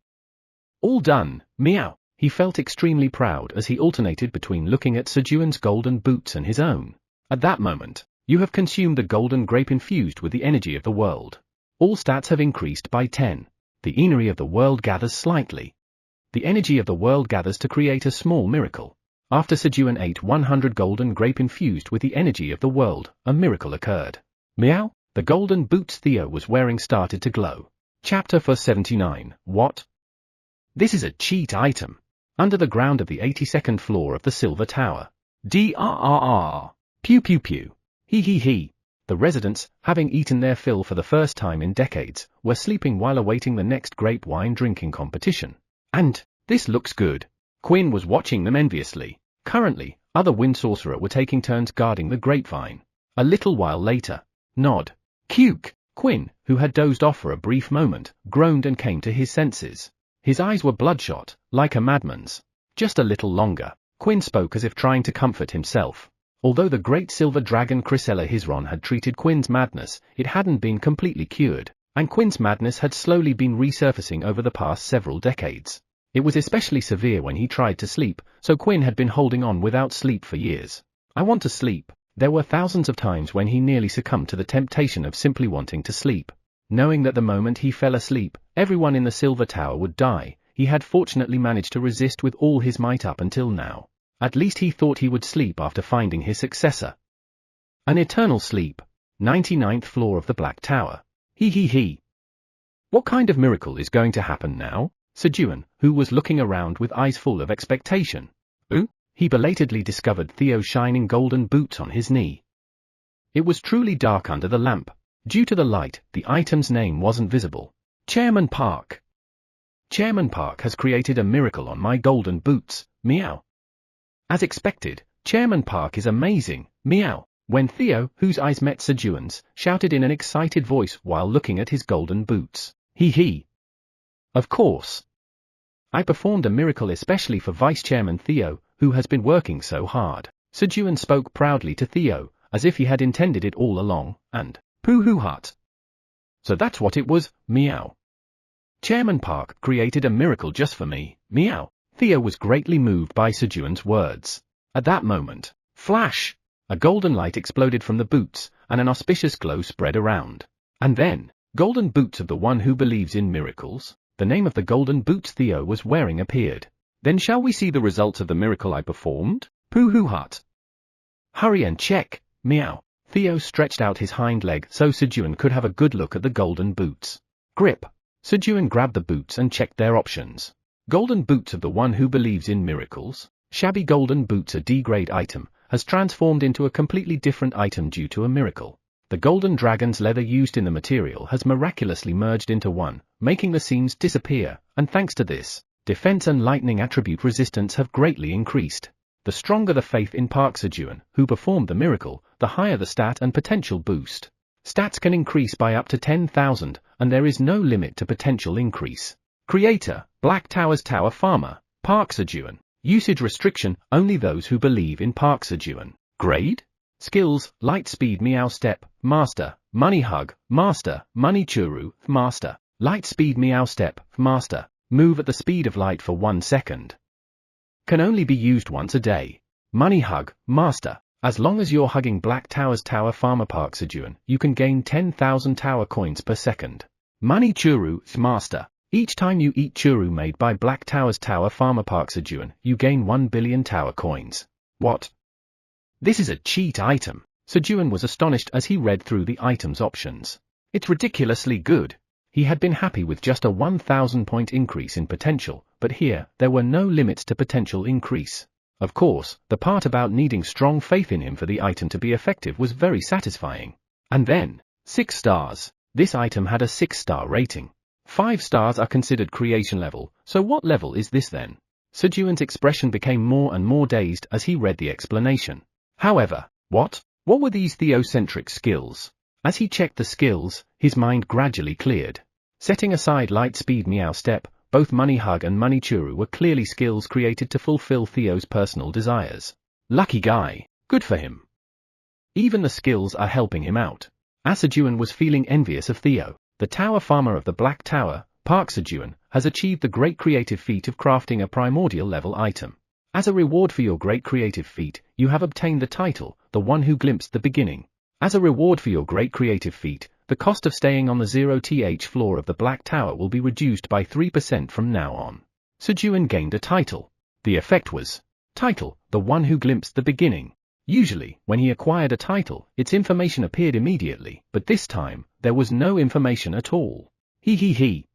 All done, meow. He felt extremely proud as he alternated between looking at Sejun's golden boots and his own. At that moment, you have consumed the golden grape infused with the energy of the world. All stats have increased by 10. The energy of the world gathers slightly. The energy of the world gathers to create a small miracle. After Sejun ate 100 golden grape infused with the energy of the world, a miracle occurred. Meow, the golden boots Theo was wearing started to glow. Chapter 479. What? This is a cheat item. Under the ground of the 82nd floor of the Silver Tower. Drrrr. Pew. He. The residents, having eaten their fill for the first time in decades, were sleeping while awaiting the next grape wine drinking competition. And, this looks good. Quinn was watching them enviously. Currently, other wind sorcerer were taking turns guarding the grapevine. A little while later, Nod. Cuke. Quinn, who had dozed off for a brief moment, groaned and came to his senses. His eyes were bloodshot, like a madman's. Just a little longer. Quinn spoke as if trying to comfort himself. Although the great silver dragon Chrysella Hisron had treated Quinn's madness, it hadn't been completely cured, and Quinn's madness had slowly been resurfacing over the past several decades. It was especially severe when he tried to sleep, so Quinn had been holding on without sleep for years. I want to sleep. There were thousands of times when he nearly succumbed to the temptation of simply wanting to sleep. Knowing that the moment he fell asleep, everyone in the Silver Tower would die, he had fortunately managed to resist with all his might up until now. At least he thought he would sleep after finding his successor. An eternal sleep. 99th floor of the Black Tower. He. What kind of miracle is going to happen now? Sejun, who was looking around with eyes full of expectation. He belatedly discovered Theo's shining golden boots on his knee. It was truly dark under the lamp. Due to the light, the item's name wasn't visible. Chairman Park. Chairman Park has created a miracle on my golden boots, meow. As expected, Chairman Park is amazing, meow, when Theo, whose eyes met Sejun's, shouted in an excited voice while looking at his golden boots. He. Of course. I performed a miracle especially for Vice Chairman Theo, who has been working so hard. Sejun spoke proudly to Theo, as if he had intended it all along, and pooh hut. So that's what it was, meow. Chairman Park created a miracle just for me, meow. Theo was greatly moved by Sejun's words. At that moment, flash! A golden light exploded from the boots, and an auspicious glow spread around. And then, golden boots of the one who believes in miracles, the name of the golden boots Theo was wearing appeared. Then shall we see the results of the miracle I performed? Pooh hut. Hurry and check, meow. Theo stretched out his hind leg so Sejun could have a good look at the golden boots. Grip. Sejun grabbed the boots and checked their options. Golden boots of the one who believes in miracles. Shabby golden boots, a D-grade item, has transformed into a completely different item due to a miracle. The golden dragon's leather used in the material has miraculously merged into one, making the seams disappear, and thanks to this, defense and lightning attribute resistance have greatly increased. The stronger the faith in Park Sejun, who performed the miracle, the higher the stat and potential boost. Stats can increase by up to 10,000, and there is no limit to potential increase. Creator, Black Tower's Tower Farmer, Park Sejun. Usage restriction, only those who believe in Park Sejun. Grade? Skills, Light Speed Meow Step, Master, Money Hug, Master, Money Churu, Master, Light Speed Meow Step, Master, Move at the speed of light for 1 second. Can only be used once a day. Money Hug, Master, as long as you're hugging Black Tower's Tower Farmer Park Sejun, you can gain 10,000 tower coins per second. Money Churu, Master. Each time you eat churu made by Black Tower's Tower Farmer Park Sejun, you gain 1 billion tower coins. What? This is a cheat item. Sejun was astonished as he read through the item's options. It's ridiculously good. He had been happy with just a 1,000 point increase in potential, but here, there were no limits to potential increase. Of course, the part about needing strong faith in him for the item to be effective was very satisfying. And then, 6 stars. This item had a 6-star rating. 5 stars are considered creation level, so what level is this then? Sejun's expression became more and more dazed as he read the explanation. However, what were these theocentric skills? As he checked the skills, his mind gradually cleared. Setting aside Light Speed Meow Step, both Money Hug and Money Churu were clearly skills created to fulfill Theo's personal desires. Lucky guy, good for him. Even the skills are helping him out. As Sejun was feeling envious of Theo, the Tower Farmer of the Black Tower, Park Sejun, has achieved the great creative feat of crafting a primordial level item. As a reward for your great creative feat, you have obtained the title, the one who glimpsed the beginning. As a reward for your great creative feat, the cost of staying on the 0th floor of the Black Tower will be reduced by 3% from now on. Sejun gained a title. The effect was, title, the one who glimpsed the beginning. Usually, when he acquired a title, its information appeared immediately, but this time, there was no information at all. He.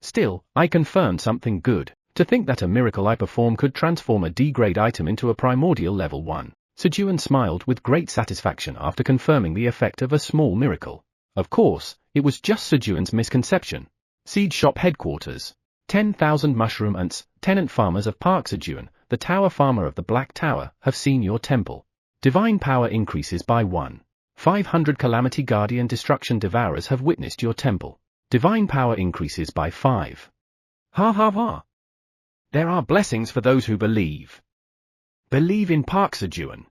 Still, I confirmed something good. To think that a miracle I perform could transform a D-grade item into a primordial level 1. Sejun smiled with great satisfaction after confirming the effect of a small miracle. Of course, it was just Sejun's misconception. Seed Shop Headquarters. 10,000 mushroom ants, tenant farmers of Park Sejun, the Tower Farmer of the Black Tower, have seen your temple. Divine power increases by 1. 500 Calamity Guardian Destruction Devourers have witnessed your temple. Divine power increases by 5. Ha. There are blessings for those who believe. Believe in Park Sejun.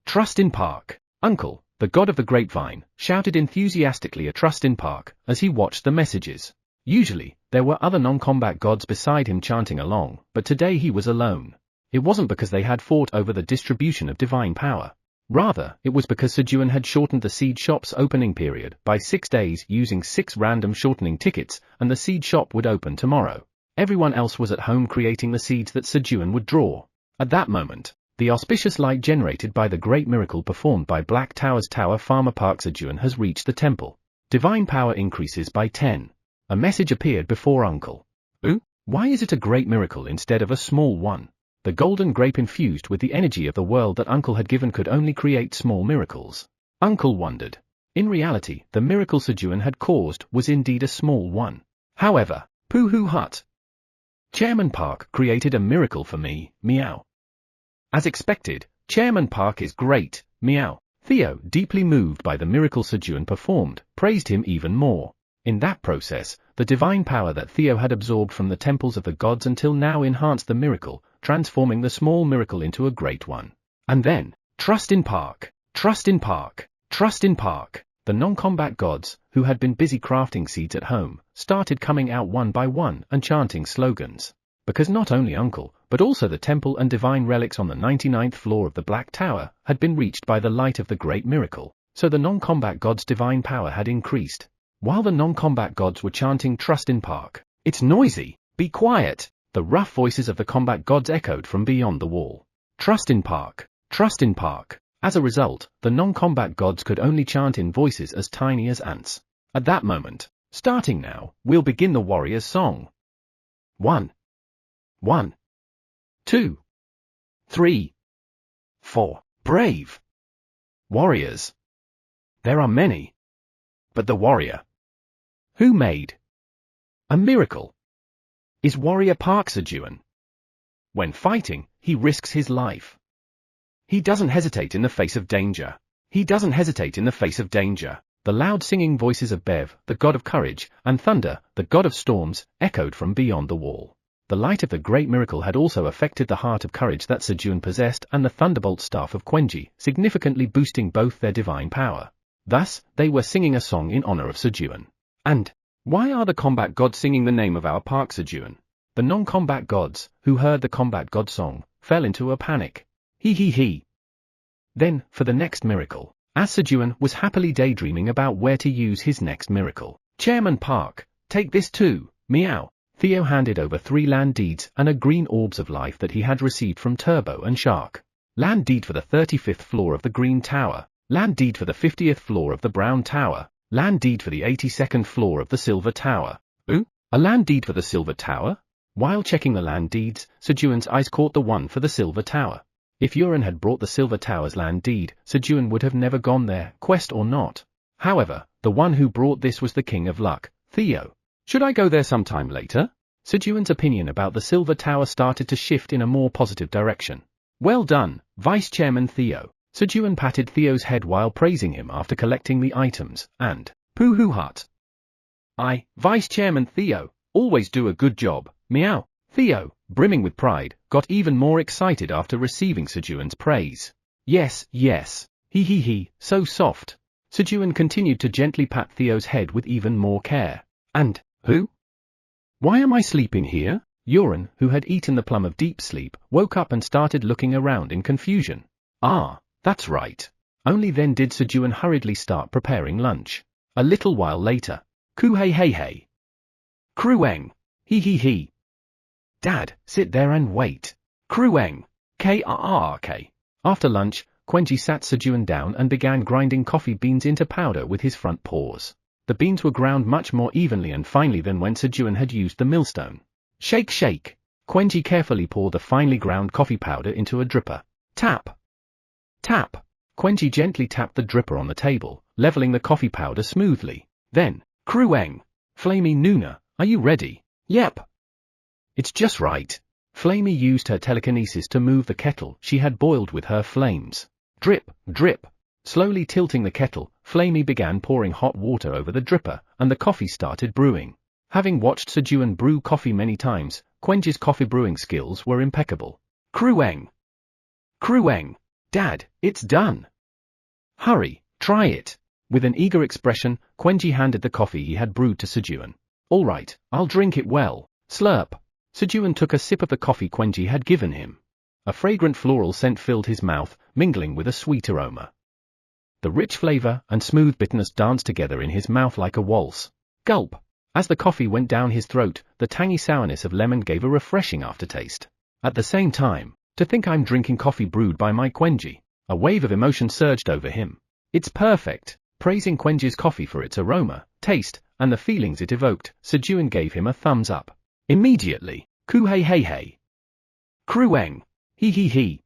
Trust in Park. Uncle, the god of the grapevine, shouted enthusiastically a trust in Park as he watched the messages. Usually, there were other non-combat gods beside him chanting along, but today he was alone. It wasn't because they had fought over the distribution of divine power. Rather, it was because Sejun had shortened the seed shop's opening period by 6 days using 6 random shortening tickets, and the seed shop would open tomorrow. Everyone else was at home creating the seeds that Sejun would draw. At that moment, the auspicious light generated by the great miracle performed by Black Tower's Tower Farmer Park Sejun has reached the temple. Divine power increases by 10. A message appeared before Uncle. Why is it a great miracle instead of a small one? The golden grape infused with the energy of the world that Uncle had given could only create small miracles. Uncle wondered. In reality, the miracle Sejun had caused was indeed a small one. However, Poohoo Hut. Chairman Park created a miracle for me, meow. As expected, Chairman Park is great, meow. Theo, deeply moved by the miracle Sejun performed, praised him even more. In that process, the divine power that Theo had absorbed from the temples of the gods until now enhanced the miracle, transforming the small miracle into a great one. And then, trust in Park, trust in Park, trust in Park. The non-combat gods, who had been busy crafting seeds at home, started coming out one by one and chanting slogans. Because not only Uncle, but also the temple and divine relics on the 99th floor of the Black Tower had been reached by the light of the great miracle, so the non-combat gods' divine power had increased. While the non-combat gods were chanting trust in Park, it's noisy, be quiet, the rough voices of the combat gods echoed from beyond the wall. Trust in Park, trust in Park. As a result, the non-combat gods could only chant in voices as tiny as ants. At that moment, starting now, we'll begin the warrior's song. 1, 1, 2, 3, 4. Brave warriors. There are many. But the warrior who made a miracle is warrior Park Sejun. When fighting, he risks his life. He doesn't hesitate in the face of danger. He doesn't hesitate in the face of danger. The loud singing voices of Bev, the god of courage, and Thunder, the god of storms, echoed from beyond the wall. The light of the great miracle had also affected the heart of courage that Sejun possessed and the thunderbolt staff of Quenji, significantly boosting both their divine power. Thus, they were singing a song in honor of Sejun. And why are the combat gods singing the name of our Park Sejun? The non-combat gods, who heard the combat god song, fell into a panic. He. Then, for the next miracle, as Sejun was happily daydreaming about where to use his next miracle. Chairman Park, take this too, meow. Theo handed over 3 land deeds and a green orbs of life that he had received from Turbo and Shark. Land deed for the 35th floor of the Green Tower, land deed for the 50th floor of the Brown Tower, land deed for the 82nd floor of the Silver Tower. Ooh, a land deed for the Silver Tower? While checking the land deeds, Sejun's eyes caught the one for the Silver Tower. If Uran had brought the Silver Tower's land deed, Sejun would have never gone there, quest or not. However, the one who brought this was the King of Luck, Theo. Should I go there sometime later? Sejun's opinion about the Silver Tower started to shift in a more positive direction. Well done, Vice Chairman Theo. Sejun patted Theo's head while praising him after collecting the items, and pooh hut. I, Vice Chairman Theo, always do a good job, meow. Theo, brimming with pride, got even more excited after receiving Sejun's praise. Yes, he, so soft. Sejun continued to gently pat Theo's head with even more care. And, who? Why am I sleeping here? Uran, who had eaten the plum of deep sleep, woke up and started looking around in confusion. Ah, that's right. Only then did Sejun hurriedly start preparing lunch. A little while later. Ku hey. Krueng. He. Dad, sit there and wait. Krueng. Krrk. After lunch, Quenji sat Sejun down and began grinding coffee beans into powder with his front paws. The beans were ground much more evenly and finely than when Sejun had used the millstone. Shake. Quenji carefully poured the finely ground coffee powder into a dripper. Tap. Quenji gently tapped the dripper on the table, leveling the coffee powder smoothly. Then, Krueng. Flamey Nuna, are you ready? Yep. It's just right. Flamey used her telekinesis to move the kettle she had boiled with her flames. Drip. Slowly tilting the kettle, Flamey began pouring hot water over the dripper, and the coffee started brewing. Having watched Sejun brew coffee many times, Quenji's coffee brewing skills were impeccable. Krueng. Dad, it's done. Hurry, try it. With an eager expression, Quenji handed the coffee he had brewed to Sejun. All right, I'll drink it well. Slurp. Sejun took a sip of the coffee Quenji had given him. A fragrant floral scent filled his mouth, mingling with a sweet aroma. The rich flavor and smooth bitterness danced together in his mouth like a waltz. Gulp. As the coffee went down his throat, the tangy sourness of lemon gave a refreshing aftertaste. At the same time, to think I'm drinking coffee brewed by my Quenji. A wave of emotion surged over him. It's perfect. Praising Quenji's coffee for its aroma, taste, and the feelings it evoked, Sejun gave him a thumbs up. Immediately. Ku hey. Krueng. He.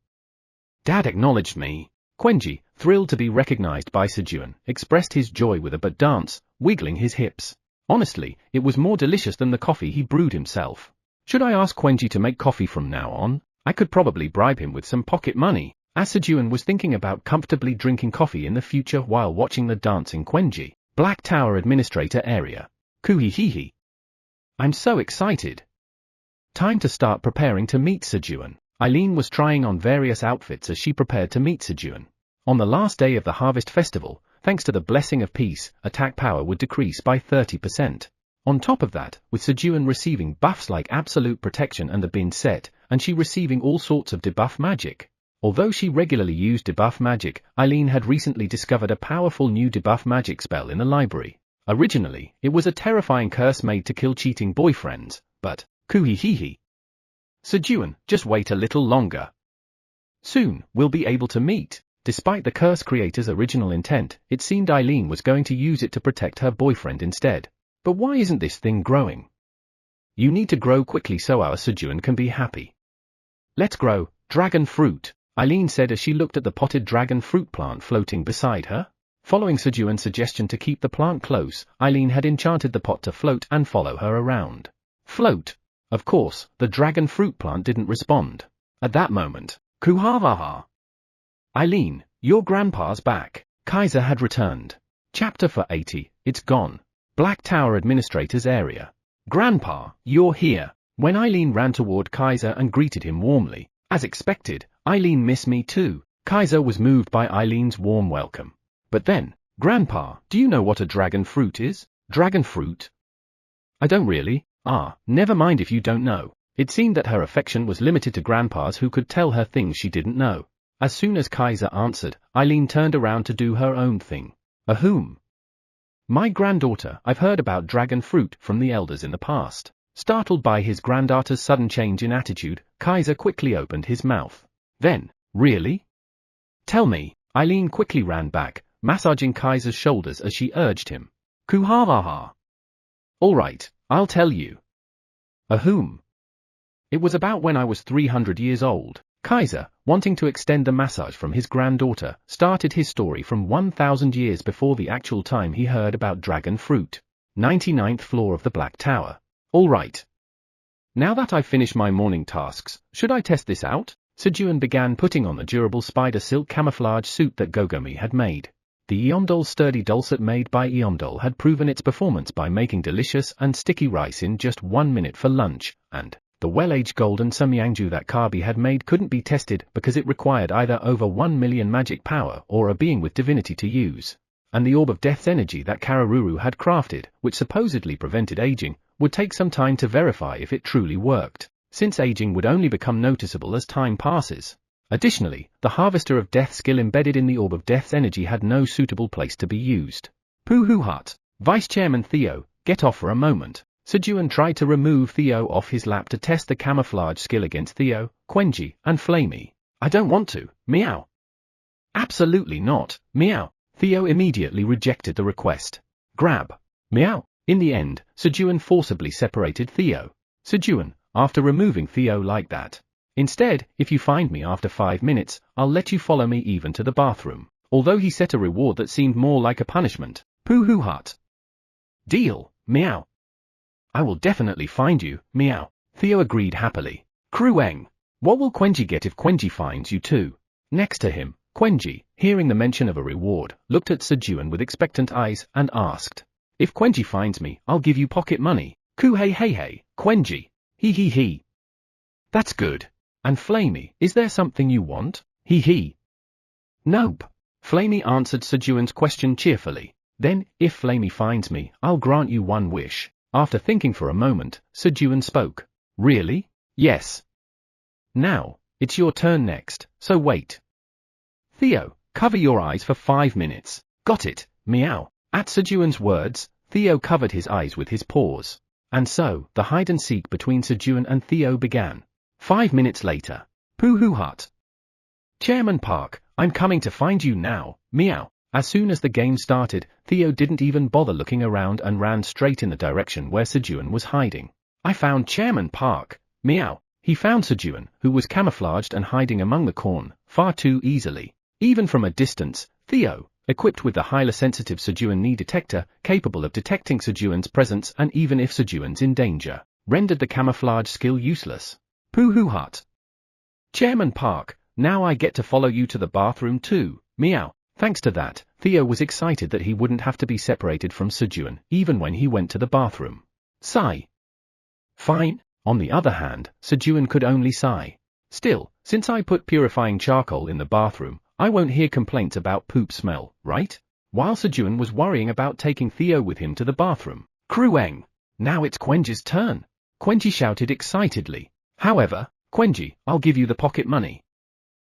Dad acknowledged me. Quenji, thrilled to be recognized by Sejun, expressed his joy with a but dance, wiggling his hips. Honestly, it was more delicious than the coffee he brewed himself. Should I ask Quenji to make coffee from now on? I could probably bribe him with some pocket money. As Sejun was thinking about comfortably drinking coffee in the future while watching the dancing Quenji, Black Tower Administrator Area. Ku he. I'm so excited. Time to start preparing to meet Sejun. Eileen was trying on various outfits as she prepared to meet Sejun. On the last day of the Harvest Festival, thanks to the blessing of peace, attack power would decrease by 30%. On top of that, with Sejun receiving buffs like absolute protection and the bin set, and she receiving all sorts of debuff magic. Although she regularly used debuff magic, Eileen had recently discovered a powerful new debuff magic spell in the library. Originally, it was a terrifying curse made to kill cheating boyfriends, but, ku he. Sejun, just wait a little longer. Soon, we'll be able to meet. Despite the curse creator's original intent, it seemed Eileen was going to use it to protect her boyfriend instead. But why isn't this thing growing? You need to grow quickly so our Sejun can be happy. Let's grow dragon fruit, Eileen said as she looked at the potted dragon fruit plant floating beside her. Following Sejun's suggestion to keep the plant close, Eileen had enchanted the pot to float and follow her around. Float. Of course, the dragon fruit plant didn't respond. At that moment, Kuhavaha. Eileen, your grandpa's back. Kaiser had returned. Chapter 480, it's gone. Black Tower Administrator's Area. Grandpa, you're here. When Eileen ran toward Kaiser and greeted him warmly, as expected, Eileen miss me too. Kaiser was moved by Eileen's warm welcome. But then, Grandpa, do you know what a dragon fruit is? Dragon fruit? I don't really. Never mind if you don't know. It seemed that her affection was limited to grandpas who could tell her things she didn't know. As soon as Kaiser answered, Eileen turned around to do her own thing. Whom? My granddaughter. I've heard about dragon fruit from the elders in the past. Startled by his granddaughter's sudden change in attitude, Kaiser quickly opened his mouth. Then, really? Tell me. Eileen quickly ran back, massaging Kaiser's shoulders as she urged him. Kuhavaha. All right, I'll tell you. Whom? It was about when I was 300 years old. Kaiser, wanting to extend the massage from his granddaughter, started his story from 1,000 years before the actual time he heard about dragon fruit. 99th floor of the Black Tower. All right. Now that I've finished my morning tasks, should I test this out? Sejun began putting on the durable spider silk camouflage suit that Gogomi had made. The Eomdol's sturdy dulcet made by Eomdol had proven its performance by making delicious and sticky rice in just 1 minute for lunch, and the well-aged golden samyangju that Kabi had made couldn't be tested because it required either over 1 million magic power or a being with divinity to use. And the orb of death's energy that Kararuru had crafted, which supposedly prevented aging, would take some time to verify if it truly worked, since aging would only become noticeable as time passes. Additionally, the Harvester of Death skill embedded in the Orb of Death's energy had no suitable place to be used. Pooh Hut. Vice Chairman Theo, get off for a moment. Sejun tried to remove Theo off his lap to test the camouflage skill against Theo, Quenji, and Flamey. I don't want to, meow. Absolutely not, meow. Theo immediately rejected the request. Grab. Meow. In the end, Sejun forcibly separated Theo. Sejun, after removing Theo like that. Instead, if you find me after 5 minutes, I'll let you follow me even to the bathroom. Although he set a reward that seemed more like a punishment. Pooh Hut. Deal, meow. I will definitely find you, meow. Theo agreed happily. Krueng. What will Quenji get if Quenji finds you too? Next to him, Quenji, hearing the mention of a reward, looked at Sejun with expectant eyes and asked. If Quenji finds me, I'll give you pocket money. Hey, Quenji. He. That's good. And Flamey, is there something you want? He. Nope. Flamey answered Sejun's question cheerfully. Then, if Flamey finds me, I'll grant you 1 wish. After thinking for a moment, Sejun spoke. Really? Yes. Now, it's your turn next, so wait. Theo, cover your eyes for 5 minutes. Got it, meow. At Sejun's words, Theo covered his eyes with his paws. And so, the hide-and-seek between Sejun and Theo began. 5 minutes later. Pooh Hut. Chairman Park, I'm coming to find you now, meow. As soon as the game started, Theo didn't even bother looking around and ran straight in the direction where Sejun was hiding. I found Chairman Park, meow. He found Sejun, who was camouflaged and hiding among the corn, far too easily. Even from a distance, Theo, equipped with the highly sensitive Sejun knee detector, capable of detecting Sejun's presence and even if Sejun's in danger, rendered the camouflage skill useless. Pooh Hut. Chairman Park, now I get to follow you to the bathroom too, meow. Thanks to that, Theo was excited that he wouldn't have to be separated from Sejun, even when he went to the bathroom. Sigh. Fine. On the other hand, Sejun could only sigh. Still, since I put purifying charcoal in the bathroom, I won't hear complaints about poop smell, right? While Sejun was worrying about taking Theo with him to the bathroom. Krueng. Now it's Quenji's turn. Quenji shouted excitedly. However, Quenji, I'll give you the pocket money.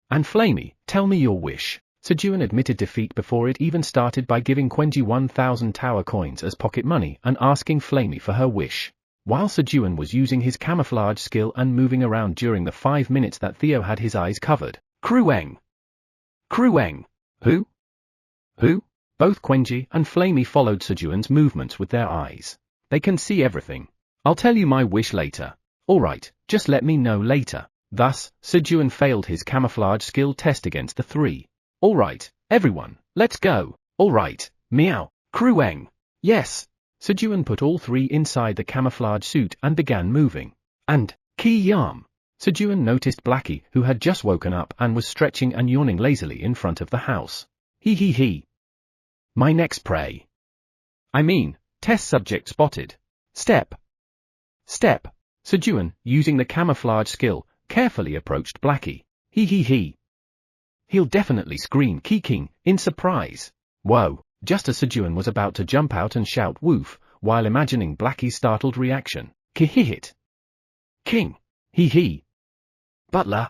And Flamey, tell me your wish. Sejun admitted defeat before it even started by giving Quenji 1,000 tower coins as pocket money and asking Flamey for her wish. While Sejun was using his camouflage skill and moving around during the 5 minutes that Theo had his eyes covered. Krueng. Krueng. Who? Who? Both Quenji and Flamey followed Sejun's movements with their eyes. They can see everything. I'll tell you my wish later. Alright, just let me know later. Thus, Sejun failed his camouflage skill test against the three. Alright, everyone, let's go. Alright, meow, Krueng. Yes. Sejun put all three inside the camouflage suit and began moving. And, Ki Yam. Sejun noticed Blackie, who had just woken up and was stretching and yawning lazily in front of the house. He. My next prey. I mean, test subject spotted. Step. Sejun, using the camouflage skill, carefully approached Blackie. He. He'll definitely scream King in surprise. Whoa, just as Sejun was about to jump out and shout woof, while imagining Blackie's startled reaction. Kihihit. King. He. Butler.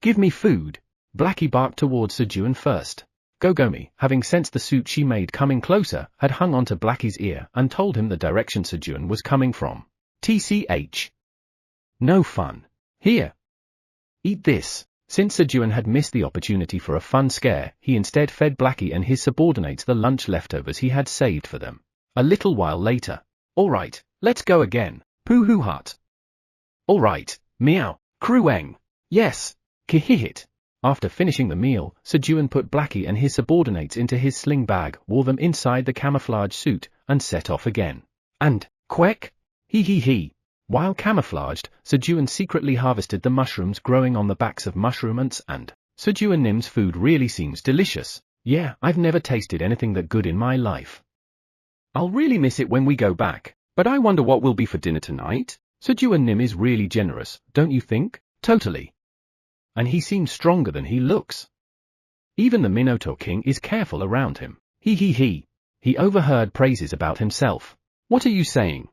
Give me food. Blackie barked towards Sejun first. Gogomi, having sensed the suit she made coming closer, had hung onto Blackie's ear and told him the direction Sejun was coming from. TCH. No fun. Here. Eat this. Since Sejun had missed the opportunity for a fun scare, he instead fed Blackie and his subordinates the lunch leftovers he had saved for them. A little while later. Alright, let's go again. Pooh hut. Alright, meow, Krueng. Yes. Kihihit. After finishing the meal, Sejun put Blackie and his subordinates into his sling bag, wore them inside the camouflage suit, and set off again. And, quack? He. While camouflaged, Sejun secretly harvested the mushrooms growing on the backs of mushroom ants and, Sejun Nim's food really seems delicious. Yeah, I've never tasted anything that good in my life. I'll really miss it when we go back, but I wonder what will be for dinner tonight? Sejun Nim is really generous, don't you think? Totally. And he seems stronger than he looks. Even the Minotaur King is careful around him. He. He overheard praises about himself. What are you saying?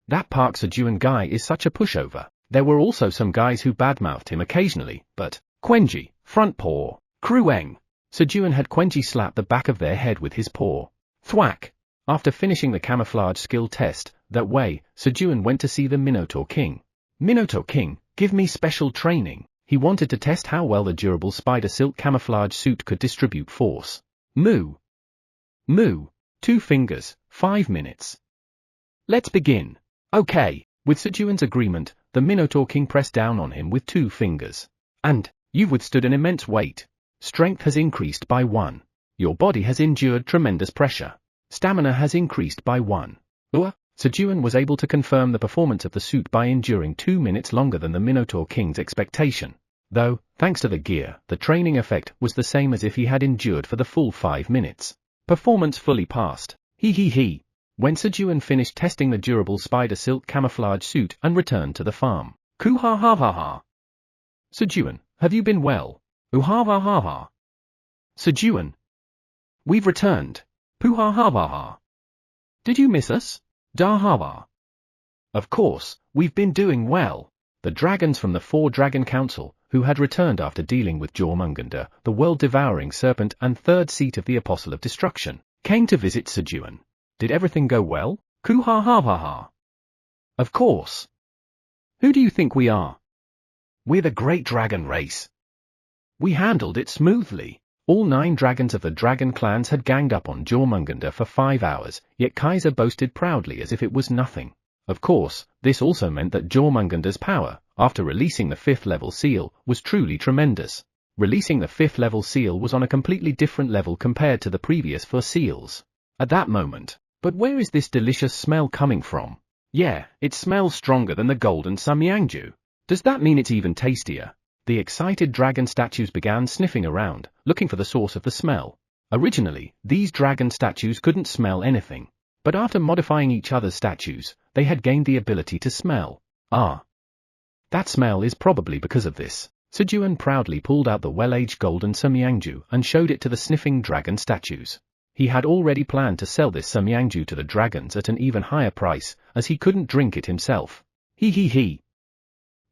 That Park Sejun guy is such a pushover. There were also some guys who badmouthed him occasionally, but, Quenji, front paw, Krueng. Sejun had Quenji slap the back of their head with his paw. Thwack. After finishing the camouflage skill test, that way, Sejun went to see the Minotaur King. Minotaur King, give me special training. He wanted to test how well the durable spider silk camouflage suit could distribute force. Moo. 2 fingers, 5 minutes. Let's begin. Okay. With Sejun's agreement, the Minotaur King pressed down on him with 2 fingers. And, you've withstood an immense weight. Strength has increased by 1. Your body has endured tremendous pressure. Stamina has increased by 1. Sejun was able to confirm the performance of the suit by enduring 2 minutes longer than the Minotaur King's expectation. Though, thanks to the gear, the training effect was the same as if he had endured for the full 5 minutes. Performance fully passed. He. When Sejun finished testing the durable spider silk camouflage suit and returned to the farm. Koo-ha-ha-ha-ha. Sejun, have you been well? Ooh-ha-ha-ha-ha. Sejun. We've returned. Poo-ha-ha-ha-ha. Did you miss us? Da-ha-ha. Of course, we've been doing well. The dragons from the 4 Dragon Council, who had returned after dealing with Jormungandr, the world-devouring serpent and 3rd seat of the Apostle of Destruction, came to visit Sejun. Did everything go well? Koo-ha-ha-ha-ha. Of course. Who do you think we are? We're the Great Dragon Race. We handled it smoothly. All 9 dragons of the dragon clans had ganged up on Jormungandr for 5 hours, yet Kaiser boasted proudly as if it was nothing. Of course, this also meant that Jormungandr's power, after releasing the 5th level seal, was truly tremendous. Releasing the 5th level seal was on a completely different level compared to the previous 4 seals. At that moment, but where is this delicious smell coming from? Yeah, it smells stronger than the golden Samyangju. Does that mean it's even tastier? The excited dragon statues began sniffing around, looking for the source of the smell. Originally, these dragon statues couldn't smell anything. But after modifying each other's statues, they had gained the ability to smell. Ah. That smell is probably because of this. Sejun proudly pulled out the well-aged golden Samyangju and showed it to the sniffing dragon statues. He had already planned to sell this Samyangju to the dragons at an even higher price, as he couldn't drink it himself. He.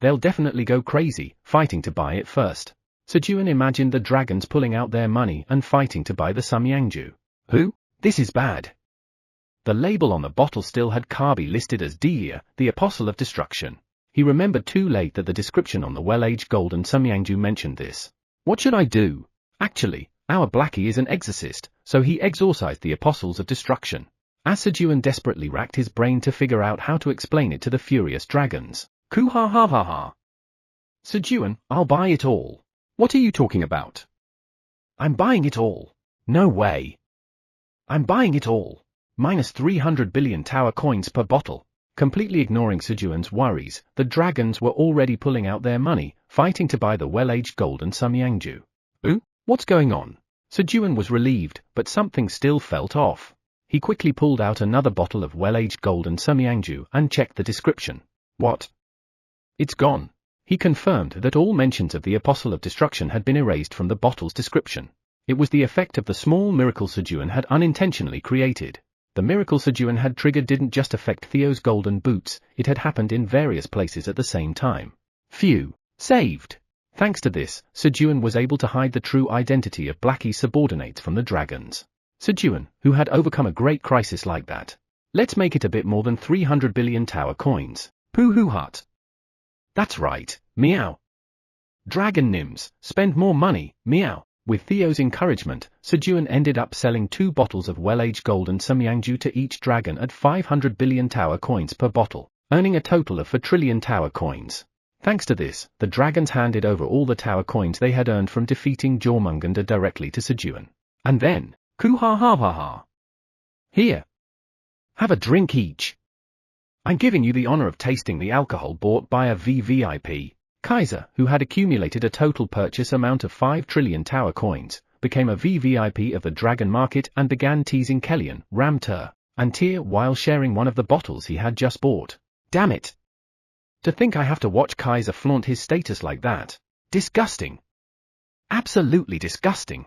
They'll definitely go crazy, fighting to buy it first. Sejun imagined the dragons pulling out their money and fighting to buy the Samyangju. Who? This is bad. The label on the bottle still had Kabi listed as Delia, the Apostle of Destruction. He remembered too late that the description on the well-aged golden Samyangju mentioned this. What should I do? Actually, our Blackie is an exorcist, so he exorcised the apostles of destruction. As Sejun desperately racked his brain to figure out how to explain it to the furious dragons. Ku ha ha ha ha. Sejun, I'll buy it all. What are you talking about? I'm buying it all. No way. I'm buying it all. Minus 300 billion tower coins per bottle. Completely ignoring Sejun's worries, the dragons were already pulling out their money, fighting to buy the well-aged golden Samyangju. Ooh, what's going on? Sejun was relieved, but something still felt off. He quickly pulled out another bottle of well-aged golden Samyangju and checked the description. What? It's gone. He confirmed that all mentions of the Apostle of Destruction had been erased from the bottle's description. It was the effect of the small miracle Sejun had unintentionally created. The miracle Sejun had triggered didn't just affect Theo's golden boots, it had happened in various places at the same time. Phew. Saved. Thanks to this, Sejun was able to hide the true identity of Blackie's subordinates from the dragons. Sejun, who had overcome a great crisis like that. Let's make it a bit more than 300 billion tower coins. Pooh hut. That's right, meow. Dragon nymphs, spend more money, meow. With Theo's encouragement, Sejun ended up selling 2 bottles of well-aged golden Samyangju to each dragon at 500 billion tower coins per bottle, earning a total of 4 trillion tower coins. Thanks to this, the dragons handed over all the tower coins they had earned from defeating Jormungandr directly to Sejun. And then, ku ha ha ha ha. Here. Have a drink each. I'm giving you the honor of tasting the alcohol bought by a VVIP. Kaiser, who had accumulated a total purchase amount of 5 trillion tower coins, became a VVIP of the dragon market and began teasing Kellyan, Ram-Tur, and Tyr while sharing one of the bottles he had just bought. Damn it! To think I have to watch Kaiser flaunt his status like that. Disgusting. Absolutely disgusting.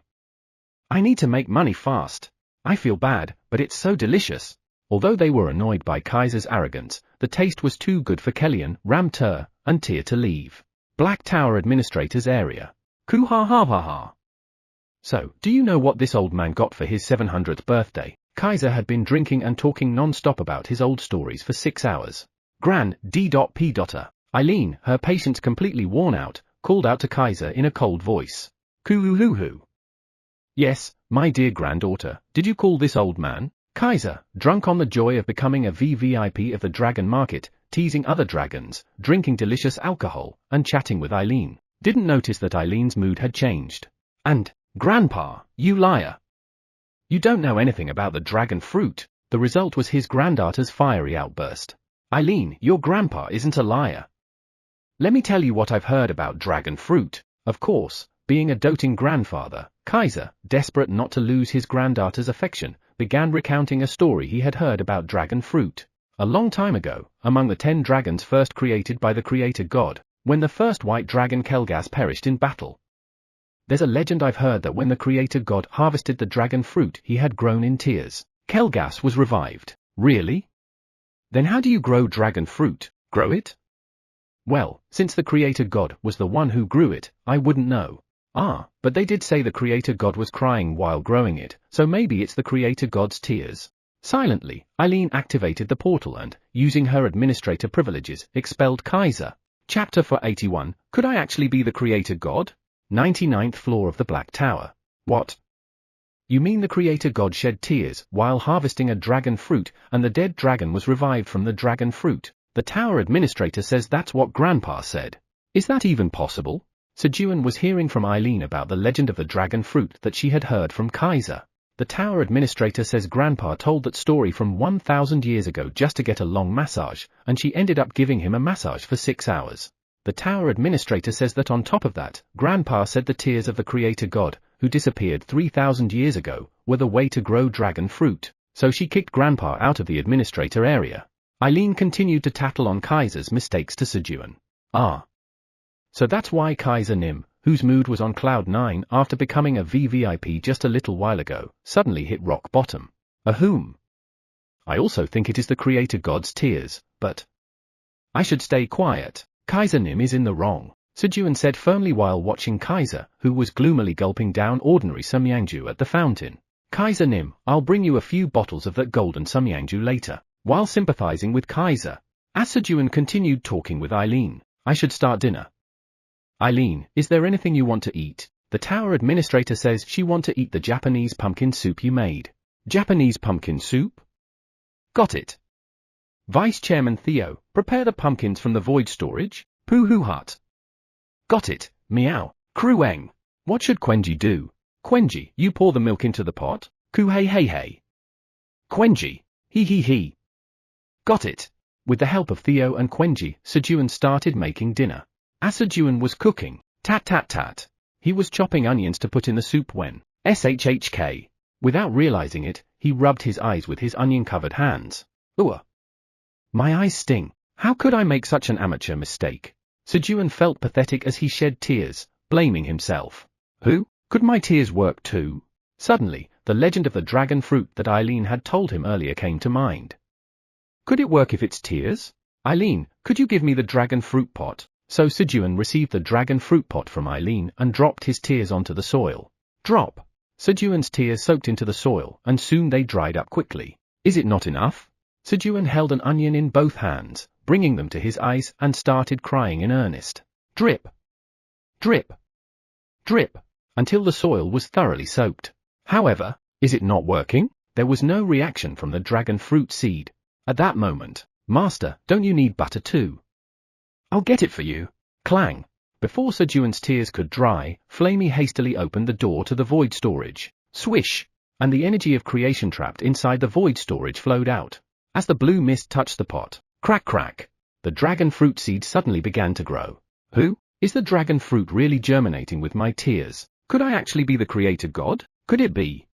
I need to make money fast. I feel bad, but it's so delicious. Although they were annoyed by Kaiser's arrogance, the taste was too good for Kellyan, Ram-Tur, and Tyr to leave. Black Tower Administrator's area. Ku ha ha ha ha. So, do you know what this old man got for his 700th birthday? Kaiser had been drinking and talking non-stop about his old stories for 6 hours. Gran D.P. Eileen, her patience completely worn out, called out to Kaiser in a cold voice. Ku-hoo-hoo-hoo. Yes, my dear granddaughter, did you call this old man? Kaiser, drunk on the joy of becoming a VVIP of the dragon market, teasing other dragons, drinking delicious alcohol, and chatting with Eileen, didn't notice that Eileen's mood had changed. And, Grandpa, you liar! You don't know anything about the dragon fruit. The result was his granddaughter's fiery outburst. Eileen, your grandpa isn't a liar. Let me tell you what I've heard about dragon fruit. Of course, being a doting grandfather, Kaiser, desperate not to lose his granddaughter's affection, began recounting a story he had heard about dragon fruit. A long time ago, among the 10 dragons first created by the creator god, when the first white dragon Kelgas perished in battle. There's a legend I've heard that when the creator god harvested the dragon fruit he had grown in tears, Kelgas was revived. Really? Then how do you grow dragon fruit? Grow it? Well, since the creator god was the one who grew it, I wouldn't know. Ah, but they did say the creator god was crying while growing it, so maybe it's the creator god's tears. Silently, Eileen activated the portal and, using her administrator privileges, expelled Kaiser. Chapter 481, Could I actually be the creator god? 99th floor of the Black Tower. What? You mean the creator god shed tears while harvesting a dragon fruit, and the dead dragon was revived from the dragon fruit? The tower administrator says that's what Grandpa said. Is that even possible? Sejun was hearing from Eileen about the legend of the dragon fruit that she had heard from Kaiser. The tower administrator says Grandpa told that story from 1,000 years ago just to get a long massage, and she ended up giving him a massage for 6 hours. The tower administrator says that on top of that, Grandpa said the tears of the creator god, who disappeared 3,000 years ago, were the way to grow dragon fruit, so she kicked Grandpa out of the administrator area. Eileen continued to tattle on Kaiser's mistakes to Sejun. Ah. So that's why Kaiser Nim, whose mood was on cloud 9 after becoming a VVIP just a little while ago, suddenly hit rock bottom. Ahoom. I also think it is the creator god's tears, but I should stay quiet. Kaiser Nim is in the wrong, Sejun said firmly while watching Kaiser, who was gloomily gulping down ordinary Samyangju at the fountain. Kaiser Nim, I'll bring you a few bottles of that golden Samyangju later. While sympathizing with Kaiser, as Sejun continued talking with Eileen, I should start dinner. Eileen, is there anything you want to eat? The tower administrator says she want to eat the Japanese pumpkin soup you made. Japanese pumpkin soup? Got it. Vice Chairman Theo, prepare the pumpkins from the void storage. Pooh hut. Got it, meow. Krueng. What should Quenji do? Quenji, you pour the milk into the pot. Ku hey. Quenji. He. Got it. With the help of Theo and Quenji, Sejun started making dinner. As Sejun was cooking, tat. He was chopping onions to put in the soup when, shhk. Without realizing it, he rubbed his eyes with his onion-covered hands. Ooh. My eyes sting. How could I make such an amateur mistake? Sejun felt pathetic as he shed tears, blaming himself. Who? Could my tears work too? Suddenly, the legend of the dragon fruit that Eileen had told him earlier came to mind. Could it work if it's tears? Eileen, could you give me the dragon fruit pot? So Sejun received the dragon fruit pot from Eileen and dropped his tears onto the soil. Drop. Sejun's tears soaked into the soil and soon they dried up quickly. Is it not enough? Sejun held an onion in both hands, bringing them to his eyes and started crying in earnest. Drip. Drip. Drip. Until the soil was thoroughly soaked. However, is it not working? There was no reaction from the dragon fruit seed. At that moment, Master, don't you need butter too? I'll get it for you. Clang. Before Sejun's tears could dry, Flamey hastily opened the door to the void storage. Swish. And the energy of creation trapped inside the void storage flowed out. As the blue mist touched the pot, crack, the dragon fruit seed suddenly began to grow. Who? Is the dragon fruit really germinating with my tears? Could I actually be the creator god? Could it be?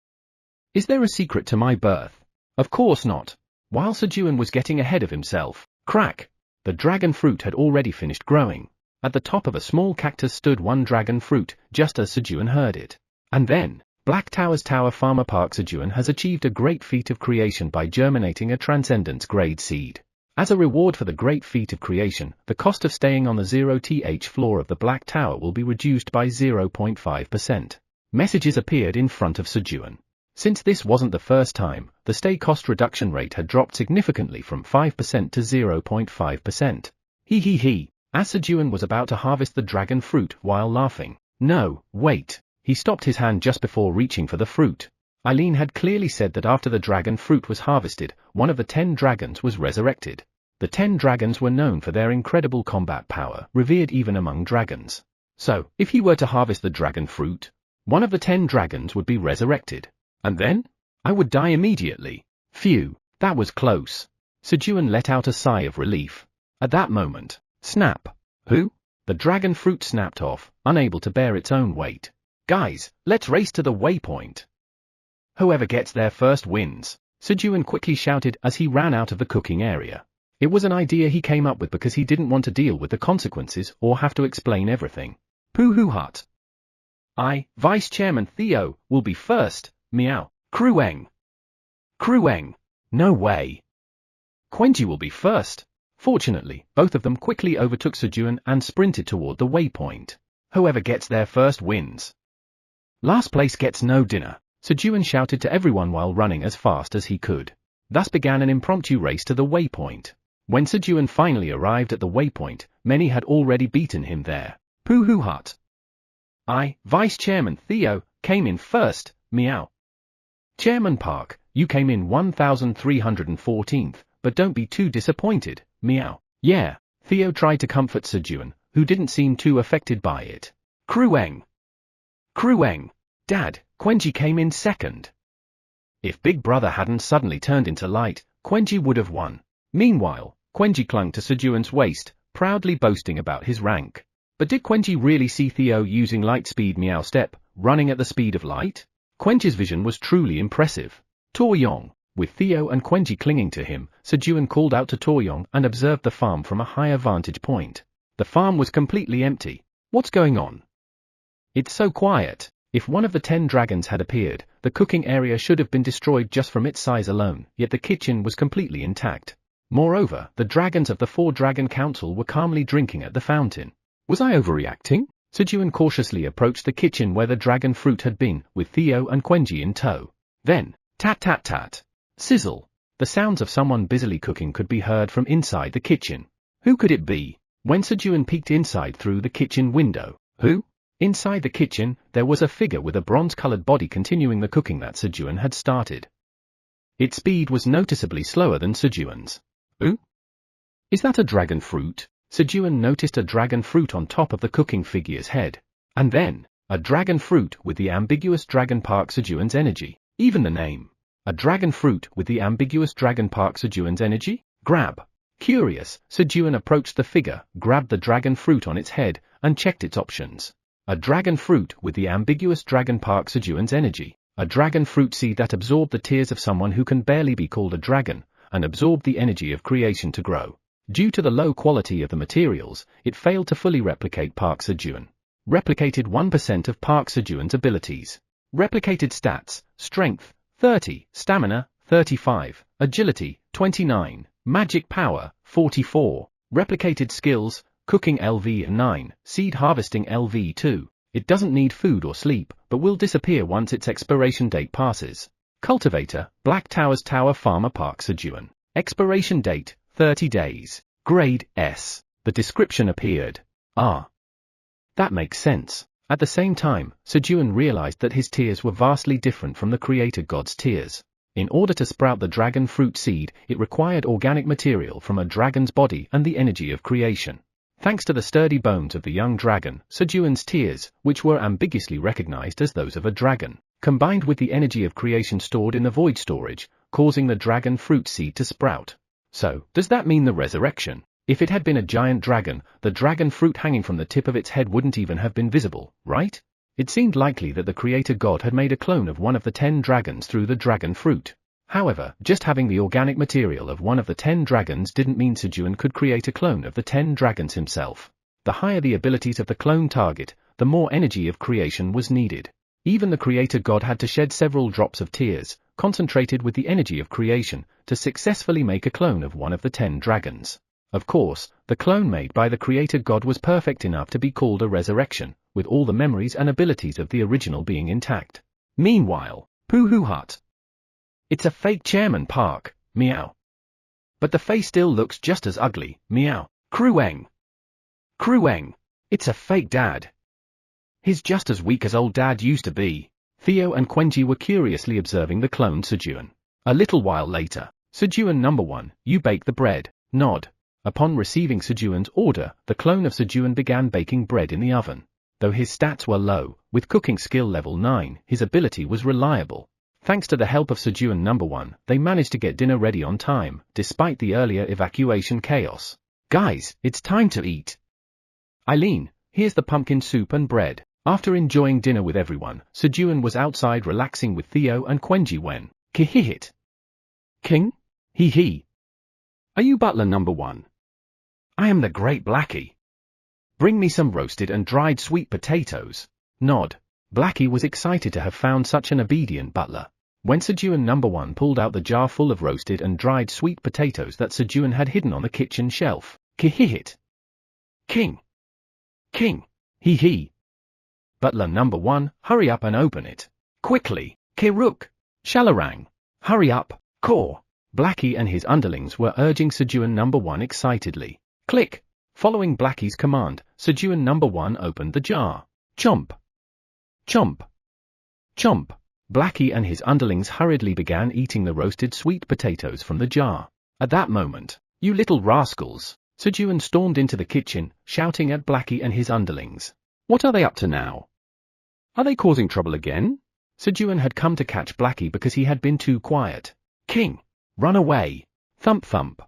Is there a secret to my birth? Of course not. While Sejun was getting ahead of himself, crack, the dragon fruit had already finished growing. At the top of a small cactus stood one dragon fruit, just as Sejun heard it. And then, Black Tower's Tower Farmer Park Sejun has achieved a great feat of creation by germinating a transcendence grade seed. As a reward for the great feat of creation, the cost of staying on the 0th floor of the Black Tower will be reduced by 0.5%. Messages appeared in front of Sejun. Since this wasn't the first time, the stay cost reduction rate had dropped significantly from 5% to 0.5%. He. As Sejun was about to harvest the dragon fruit while laughing. No, wait. He stopped his hand just before reaching for the fruit. Eileen had clearly said that after the dragon fruit was harvested, one of the 10 dragons was resurrected. The 10 dragons were known for their incredible combat power, revered even among dragons. So, if he were to harvest the dragon fruit, one of the 10 dragons would be resurrected. And then? I would die immediately. Phew, that was close. Sejun let out a sigh of relief. At that moment, snap. Who? The dragon fruit snapped off, unable to bear its own weight. Guys, let's race to the waypoint. Whoever gets there first wins, Sejun quickly shouted as he ran out of the cooking area. It was an idea he came up with because he didn't want to deal with the consequences or have to explain everything. Pooh hut. I, Vice Chairman Theo, will be first. Meow. Krueng. No way. Quenji will be first. Fortunately, both of them quickly overtook Sejun and sprinted toward the waypoint. Whoever gets there first wins. Last place gets no dinner, Sejun shouted to everyone while running as fast as he could. Thus began an impromptu race to the waypoint. When Sejun finally arrived at the waypoint, many had already beaten him there. Pooh hut. I, Vice Chairman Theo, came in first. Meow. Chairman Park, you came in 1314th, but don't be too disappointed. Meow. Yeah. Theo tried to comfort Sejun, who didn't seem too affected by it. Krueng. Dad, Quenji came in second. If Big Brother hadn't suddenly turned into light, Quenji would have won. Meanwhile, Quenji clung to Sejun's waist, proudly boasting about his rank. But did Quenji really see Theo using light speed meow step, running at the speed of light? Quenji's vision was truly impressive. Toryong. With Theo and Quenji clinging to him, Sejun called out to Toryong and observed the farm from a higher vantage point. The farm was completely empty. What's going on? It's so quiet. If one of the 10 dragons had appeared, the cooking area should have been destroyed just from its size alone, yet the kitchen was completely intact. Moreover, the dragons of the 4-Dragon Council were calmly drinking at the fountain. Was I overreacting? Sejun cautiously approached the kitchen where the dragon fruit had been, with Theo and Quenji in tow. Then, tat. Sizzle. The sounds of someone busily cooking could be heard from inside the kitchen. Who could it be? When Sejun peeked inside through the kitchen window. Who? Inside the kitchen, there was a figure with a bronze-colored body continuing the cooking that Sejun had started. Its speed was noticeably slower than Sejun's. Ooh? Is that a dragon fruit? Sejun noticed a dragon fruit on top of the cooking figure's head. And then, a dragon fruit with the ambiguous dragon park Sejun's energy. Even the name. A dragon fruit with the ambiguous dragon park Sejun's energy? Grab. Curious, Sejun approached the figure, grabbed the dragon fruit on its head, and checked its options. A dragon fruit with the ambiguous dragon park Sejun's energy. A dragon fruit seed that absorbed the tears of someone who can barely be called a dragon, and absorbed the energy of creation to grow. Due to the low quality of the materials, it failed to fully replicate Park Sejun. Replicated 1% of Park Sejun's abilities. Replicated stats: Strength, 30, Stamina, 35, Agility, 29, Magic Power, 44. Replicated skills: Cooking LV 9, Seed Harvesting LV 2. It doesn't need food or sleep, but will disappear once its expiration date passes. Cultivator, Black Towers Tower Farmer Park Sejun. Expiration date, 30 days. Grade S. The description appeared. Ah. That makes sense. At the same time, Sejun realized that his tears were vastly different from the creator god's tears. In order to sprout the dragon fruit seed, it required organic material from a dragon's body and the energy of creation. Thanks to the sturdy bones of the young dragon, Sejun's tears, which were ambiguously recognized as those of a dragon, combined with the energy of creation stored in the void storage, causing the dragon fruit seed to sprout. So, does that mean the resurrection? If it had been a giant dragon, the dragon fruit hanging from the tip of its head wouldn't even have been visible, right? It seemed likely that the creator god had made a clone of one of the 10 dragons through the dragon fruit. However, just having the organic material of one of the 10 dragons didn't mean Sejun could create a clone of the 10 dragons himself. The higher the abilities of the clone target, the more energy of creation was needed. Even the creator god had to shed several drops of tears, concentrated with the energy of creation, to successfully make a clone of one of the 10 dragons. Of course, the clone made by the creator god was perfect enough to be called a resurrection, with all the memories and abilities of the original being intact. Meanwhile, Poohoo Hut. It's a fake Chairman Park, meow. But the face still looks just as ugly, meow. Krueng. Krueng. It's a fake dad. He's just as weak as old dad used to be. Theo and Quenji were curiously observing the clone Sejun. A little while later, Sejun number 1, you bake the bread, nod. Upon receiving Sejun's order, the clone of Sejun began baking bread in the oven. Though his stats were low, with cooking skill level 9, his ability was reliable. Thanks to the help of Sejun number 1, they managed to get dinner ready on time, despite the earlier evacuation chaos. Guys, it's time to eat. Eileen, here's the pumpkin soup and bread. After enjoying dinner with everyone, Sejun was outside relaxing with Theo and Quenji when, Kihihit. King? Hee. Are you butler number 1? I am the great Blackie. Bring me some roasted and dried sweet potatoes. Nod. Blackie was excited to have found such an obedient butler. When Sejun number 1 pulled out the jar full of roasted and dried sweet potatoes that Sejun had hidden on the kitchen shelf, Kihihit. King. Hee. Butler number 1, hurry up and open it. Quickly. Kiruk. Shalarang. Hurry up. Caw. Blackie and his underlings were urging Sejun number 1 excitedly. Click. Following Blackie's command, Sejun number 1 opened the jar. Chomp. Chomp. Chomp. Blackie and his underlings hurriedly began eating the roasted sweet potatoes from the jar. At that moment, you little rascals, Sejun stormed into the kitchen, shouting at Blackie and his underlings. What are they up to now? Are they causing trouble again? Sejun had come to catch Blackie because he had been too quiet. King, run away. Thump thump.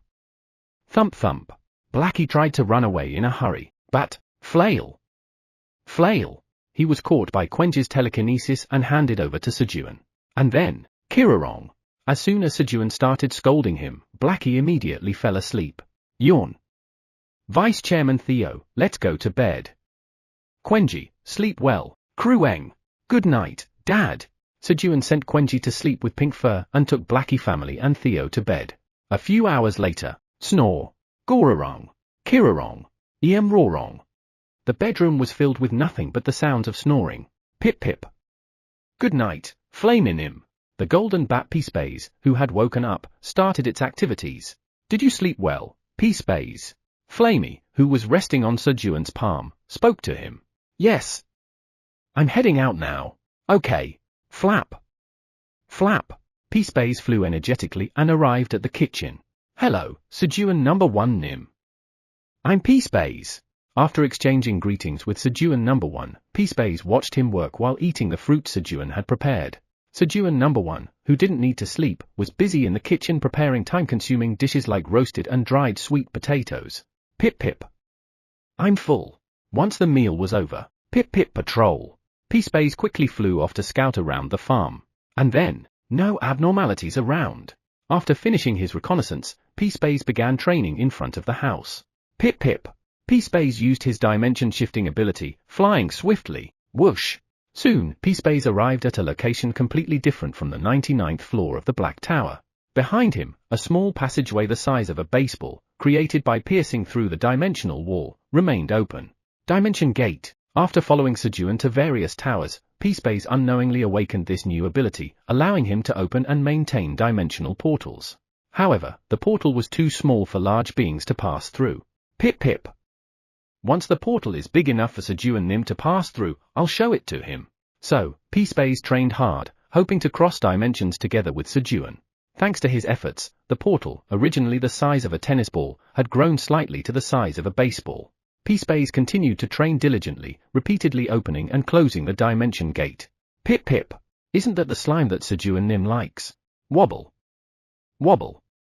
Thump thump. Blackie tried to run away in a hurry, but, flail. He was caught by Quenji's telekinesis and handed over to Sejun. And then, Kirarong. As soon as Sejun started scolding him, Blackie immediately fell asleep. Yawn. Vice Chairman Theo, let's go to bed. Quenji, sleep well. Krueng. Good night, Dad. Sejun sent Quenji to sleep with Pink Fur and took Blackie family and Theo to bed. A few hours later, snore. Gorarong. Kirarong. Rorong. The bedroom was filled with nothing but the sounds of snoring. Pip pip. Good night, Flamin'. The golden bat Peacebays, who had woken up, started its activities. Did you sleep well, Peacebays? Flamey, who was resting on Sejun's palm, spoke to him. Yes. I'm heading out now. Okay. Flap. Flap. Peace flew energetically and arrived at the kitchen. Hello, Sejun number 1 Nim. I'm Peace. After exchanging greetings with Sejun number 1, Peace watched him work while eating the fruit Sejun had prepared. Sejun number 1, who didn't need to sleep, was busy in the kitchen preparing time-consuming dishes like roasted and dried sweet potatoes. Pip. I'm full. Once the meal was over, Pip patrol. Peace quickly flew off to scout around the farm. And then, no abnormalities around. After finishing his reconnaissance, Peace began training in front of the house. Pip. Peace used his dimension-shifting ability, flying swiftly. Whoosh. Soon, Peace arrived at a location completely different from the 99th floor of the Black Tower. Behind him, a small passageway the size of a baseball, created by piercing through the dimensional wall, remained open. Dimension Gate. After following Sejun to various towers, Peace unknowingly awakened this new ability, allowing him to open and maintain dimensional portals. However, the portal was too small for large beings to pass through. Pip. Once the portal is big enough for Sejun Nim to pass through, I'll show it to him. So, Peace trained hard, hoping to cross dimensions together with Sejun. Thanks to his efforts, the portal, originally the size of a tennis ball, had grown slightly to the size of a baseball. Peace continued to train diligently, repeatedly opening and closing the dimension gate. Pip. Isn't that the slime that Sejun Nim likes? Wobble.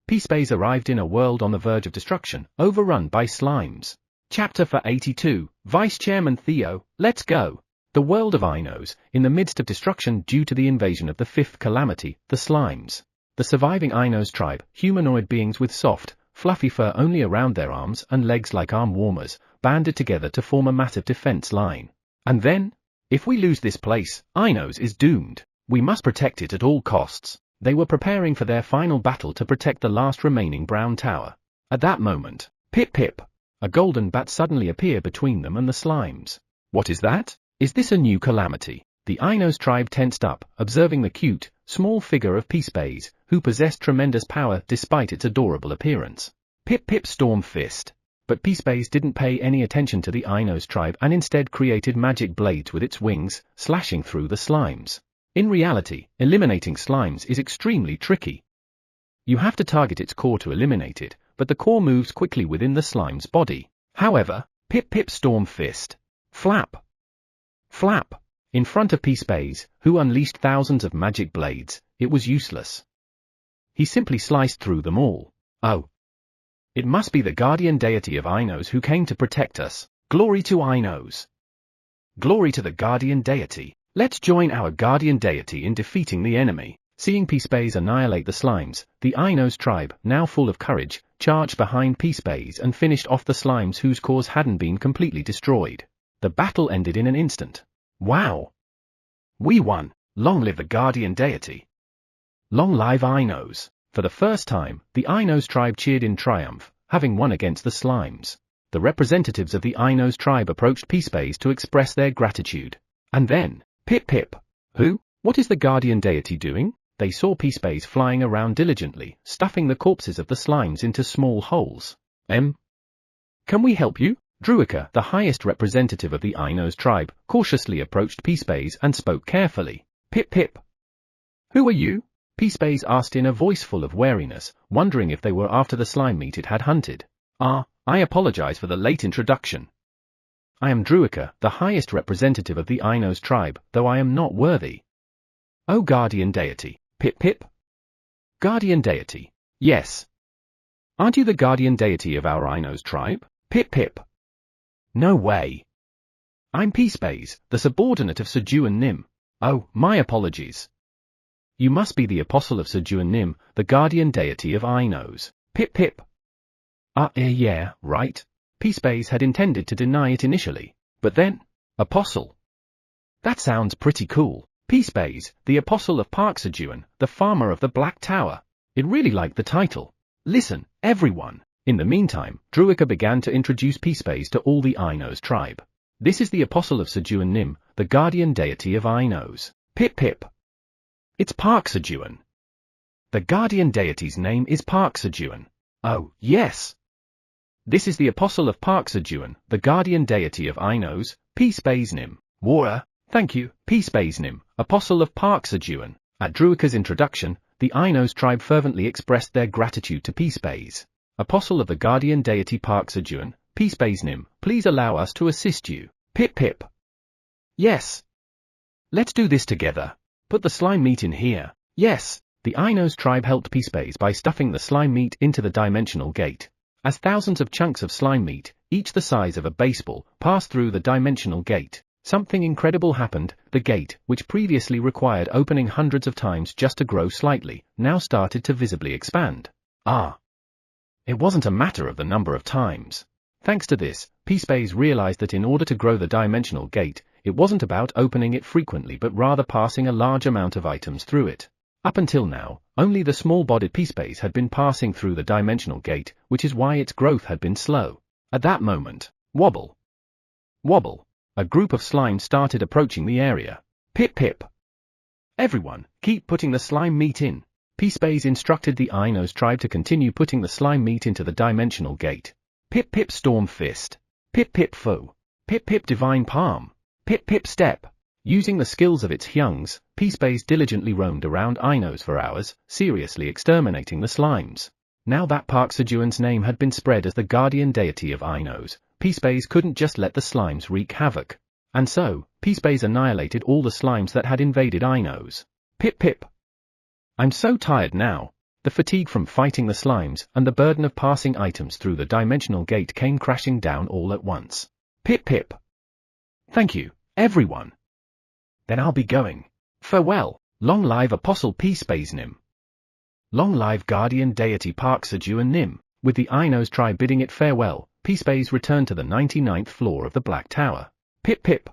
Peace arrived in a world on the verge of destruction, overrun by slimes. Chapter 82, Vice Chairman Theo, let's go. The world of Ainos, in the midst of destruction due to the invasion of the fifth calamity, the slimes. The surviving Ainos tribe, humanoid beings with soft, fluffy fur only around their arms and legs like arm warmers, banded together to form a massive defense line. And then? If we lose this place, Ainos is doomed. We must protect it at all costs. They were preparing for their final battle to protect the last remaining brown tower. At that moment, Pip. A golden bat suddenly appeared between them and the slimes. What is that? Is this a new calamity? The Ainos tribe tensed up, observing the cute, small figure of Peace, who possessed tremendous power despite its adorable appearance. Pip Storm Fist. But Peace didn't pay any attention to the Ainos tribe and instead created magic blades with its wings, slashing through the slimes. In reality, eliminating slimes is extremely tricky. You have to target its core to eliminate it, but the core moves quickly within the slime's body. However, Pip Storm Fist. Flap. In front of Peace, who unleashed thousands of magic blades, it was useless. He simply sliced through them all. Oh. It must be the guardian deity of Ainos who came to protect us. Glory to Ainos. Glory to the guardian deity. Let's join our guardian deity in defeating the enemy. Seeing Peace annihilate the slimes, the Ainos tribe, now full of courage, charged behind Peace and finished off the slimes whose cores hadn't been completely destroyed. The battle ended in an instant. Wow! We won! Long live the guardian deity! Long live Ainos! For the first time, the Ainos tribe cheered in triumph, having won against the slimes. The representatives of the Ainos tribe approached Peace to express their gratitude. And then, Pip. Who? What is the guardian deity doing? They saw Peace flying around diligently, stuffing the corpses of the slimes into small holes. Can we help you? Druika, the highest representative of the Ainos tribe, cautiously approached Peace and spoke carefully. Pip. Who are you? Peace asked in a voice full of wariness, wondering if they were after the slime meat it had hunted. I apologize for the late introduction. I am Druika, the highest representative of the Ainos tribe, though I am not worthy. Oh guardian deity, Pip. Guardian deity, yes. Aren't you the guardian deity of our Ainos tribe? Pip. No way. I'm Peace, the subordinate of Sejun Nim. Oh, my apologies. You must be the apostle of Sejun Nim, the guardian deity of Ainos. Pip. Yeah, right. Peace had intended to deny it initially, but then, apostle. That sounds pretty cool. Peace, the apostle of Park Sejun, the farmer of the Black Tower. It really liked the title. Listen, everyone. In the meantime, Druika began to introduce Peace to all the Ainos tribe. This is the apostle of Sejun Nim, the guardian deity of Ainos. Pip. It's Park Sejun. The guardian deity's name is Park Sejun. Oh, yes. This is the apostle of Park Sejun, the guardian deity of Ainos, Peace Nim. Wara, Thank you, Peace Nim, Apostle of Park Sejun. At Druika's introduction, the Ainos tribe fervently expressed their gratitude to Peace Apostle of the guardian deity Park Sejun. Peace Nim, please allow us to assist you. Pip pip. Yes. Let's do this together. Put the slime meat in here. Yes. The Ainos tribe helped Peace by stuffing the slime meat into the dimensional gate. As thousands of chunks of slime meat, each the size of a baseball, passed through the dimensional gate, something incredible happened. The gate, which previously required opening hundreds of times just to grow slightly, now started to visibly expand. It wasn't a matter of the number of times. Thanks to this, Peace realized that in order to grow the dimensional gate, it wasn't about opening it frequently but rather passing a large amount of items through it. Up until now, only the small-bodied Peace had been passing through the dimensional gate, which is why its growth had been slow. At that moment, wobble. Wobble. A group of slime started approaching the area. Pip pip. Everyone, keep putting the slime meat in. Peace instructed the Ainos tribe to continue putting the slime meat into the dimensional gate. Pip pip storm fist. Pip pip foe. Pip pip divine palm. Pip pip step. Using the skills of its hyungs, Peace diligently roamed around Ainos for hours, seriously exterminating the slimes. Now that Park Sejun's name had been spread as the guardian deity of Ainos, Peace couldn't just let the slimes wreak havoc. And so, Peace annihilated all the slimes that had invaded Ainos. Pip pip. I'm so tired now. The fatigue from fighting the slimes and the burden of passing items through the dimensional gate came crashing down all at once. Pip pip. Thank you, everyone. Then I'll be going. Farewell. Long live Apostle Peace Nim. Long live guardian deity Park Sejun Nim. With the Ainos tribe bidding it farewell, Peace returned to the 99th floor of the Black Tower. Pip pip.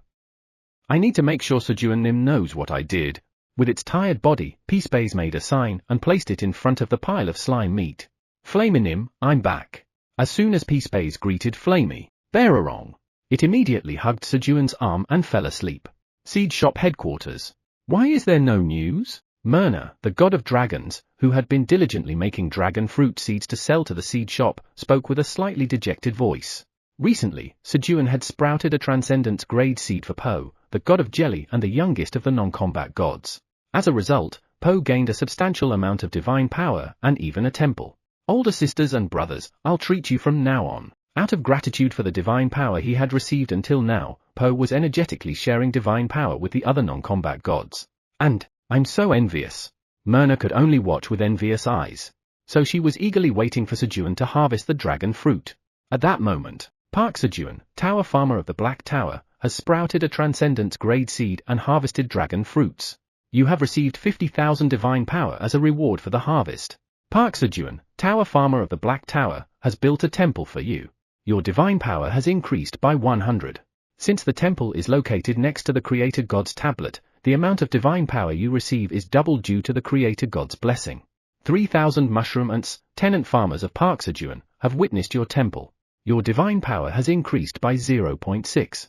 I need to make sure Sejun Nim knows what I did. With its tired body, Peace made a sign and placed it in front of the pile of slime meat. Nim, I'm back. As soon as Peace greeted Flamey, Bearerong, it immediately hugged Sejun's arm and fell asleep. Seed Shop Headquarters. Why is there no news? Myrna, the god of dragons, who had been diligently making dragon fruit seeds to sell to the seed shop, spoke with a slightly dejected voice. Recently, Sejun had sprouted a transcendence grade seed for Po, the god of jelly and the youngest of the non-combat gods. As a result, Po gained a substantial amount of divine power and even a temple. Older sisters and brothers, I'll treat you from now on. Out of gratitude for the divine power he had received until now, Po was energetically sharing divine power with the other non-combat gods. And, I'm so envious. Myrna could only watch with envious eyes. So she was eagerly waiting for Sejun to harvest the dragon fruit. At that moment, Park Sejun, Tower Farmer of the Black Tower, has sprouted a transcendence grade seed and harvested dragon fruits. You have received 50,000 divine power as a reward for the harvest. Park Sejun, Tower Farmer of the Black Tower, has built a temple for you. Your divine power has increased by 100. Since the temple is located next to the Creator God's tablet, the amount of divine power you receive is doubled due to the Creator God's blessing. 3,000 mushroom ants, tenant farmers of Park Sejun, have witnessed your temple. Your divine power has increased by 0.6.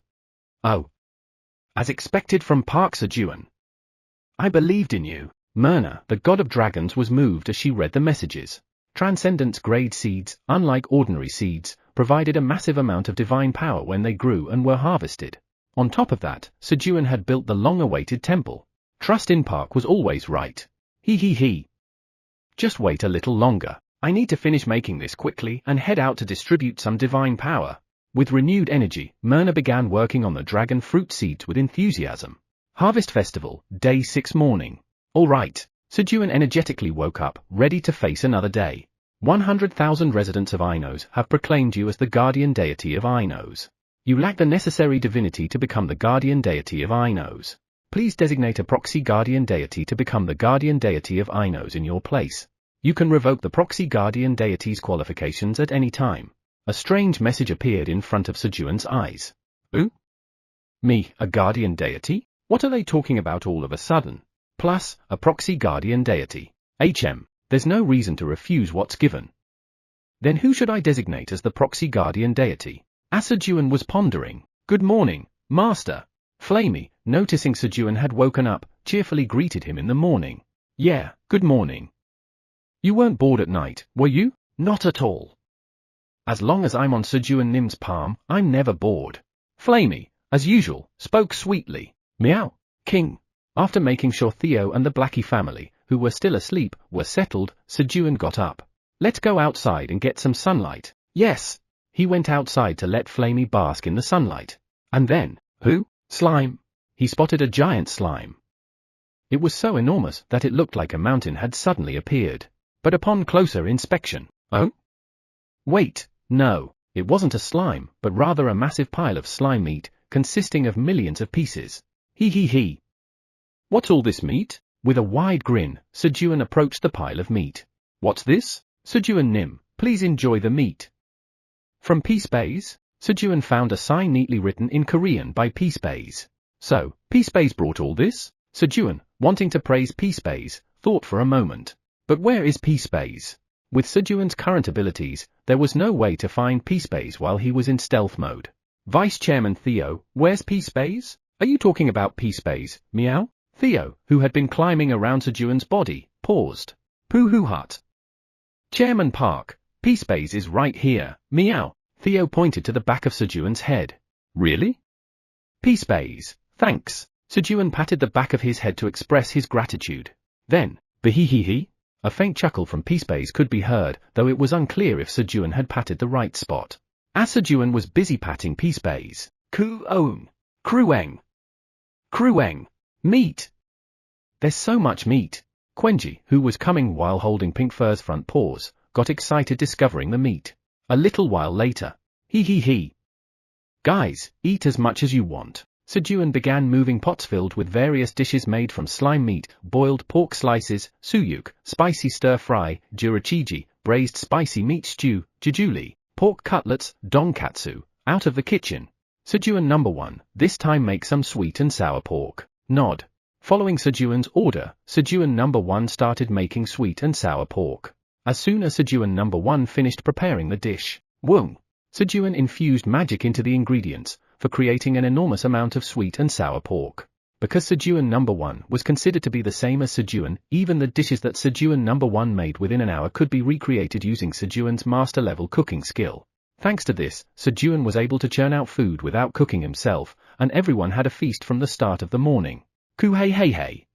Oh. As expected from Park Sejun. I believed in you. Myrna, the god of dragons, was moved as she read the messages. Transcendence grade seeds, unlike ordinary seeds, provided a massive amount of divine power when they grew and were harvested. On top of that, Sejun had built the long-awaited temple. Trust in Park was always right. He. Just wait a little longer. I need to finish making this quickly and head out to distribute some divine power. With renewed energy, Myrna began working on the dragon fruit seeds with enthusiasm. Harvest Festival, Day 6 morning. All right. Sejun energetically woke up, ready to face another day. 100,000 residents of Ainos have proclaimed you as the guardian deity of Ainos. You lack the necessary divinity to become the guardian deity of Ainos. Please designate a proxy guardian deity to become the guardian deity of Ainos in your place. You can revoke the proxy guardian deity's qualifications at any time. A strange message appeared in front of Sejun's eyes. Ooh? Me, a guardian deity? What are they talking about all of a sudden? Plus, a proxy guardian deity. There's no reason to refuse what's given. Then who should I designate as the proxy guardian deity? As Sejun was pondering, good morning, Master. Flamey, noticing Sejun had woken up, cheerfully greeted him in the morning. Yeah, good morning. You weren't bored at night, were you? Not at all. As long as I'm on Sejun Nim's palm, I'm never bored. Flamey, as usual, spoke sweetly. Meow. King. After making sure Theo and the Blackie family, who were still asleep, were settled, Sejun got up. Let's go outside and get some sunlight. Yes. He went outside to let Flamey bask in the sunlight. And then, who? Slime. He spotted a giant slime. It was so enormous that it looked like a mountain had suddenly appeared. But upon closer inspection, oh? Wait, no, it wasn't a slime, but rather a massive pile of slime meat, consisting of millions of pieces. He. What's all this meat? With a wide grin, Sejun approached the pile of meat. What's this? Sejun Nim, please enjoy the meat. From Peacebays? Sejun found a sign neatly written in Korean by Peacebays. So, Peacebays brought all this? Sejun, wanting to praise Peacebays, thought for a moment. But where is Peacebays? With Sejun's current abilities, there was no way to find Peacebays while he was in stealth mode. Vice Chairman Theo, where's Peacebays? Are you talking about Peacebays, meow? Theo, who had been climbing around Sejun's body, paused. Pooh-hoo hut. Chairman Park, Peacebays is right here, meow. Theo pointed to the back of Sejun's head. Really? Peacebays, thanks. Sejun patted the back of his head to express his gratitude. Then, behehehe. A faint chuckle from Peacebays could be heard, though it was unclear if Sejun had patted the right spot. As Sejun was busy patting Peacebays, Ku-own. Krueng. Meat. There's so much meat. Quenji, who was coming while holding Pink Fur's front paws, got excited discovering the meat. A little while later. He. Guys, eat as much as you want. Sejun began moving pots filled with various dishes made from slime meat, boiled pork slices, suyuk, spicy stir-fry, jurachiji, braised spicy meat stew, jujuli, pork cutlets, donkatsu, out of the kitchen. Sejun number 1, this time make some sweet and sour pork. Nod. Following Sejun's order, Sejun number 1 started making sweet and sour pork. As soon as Sejun number 1 finished preparing the dish, Wung. Sejun infused magic into the ingredients, for creating an enormous amount of sweet and sour pork. Because Sejun number 1 was considered to be the same as Sejun, even the dishes that Sejun number 1 made within an hour could be recreated using Sejun's master-level cooking skill. Thanks to this, Sejun was able to churn out food without cooking himself, and everyone had a feast from the start of the morning. Ku-hey.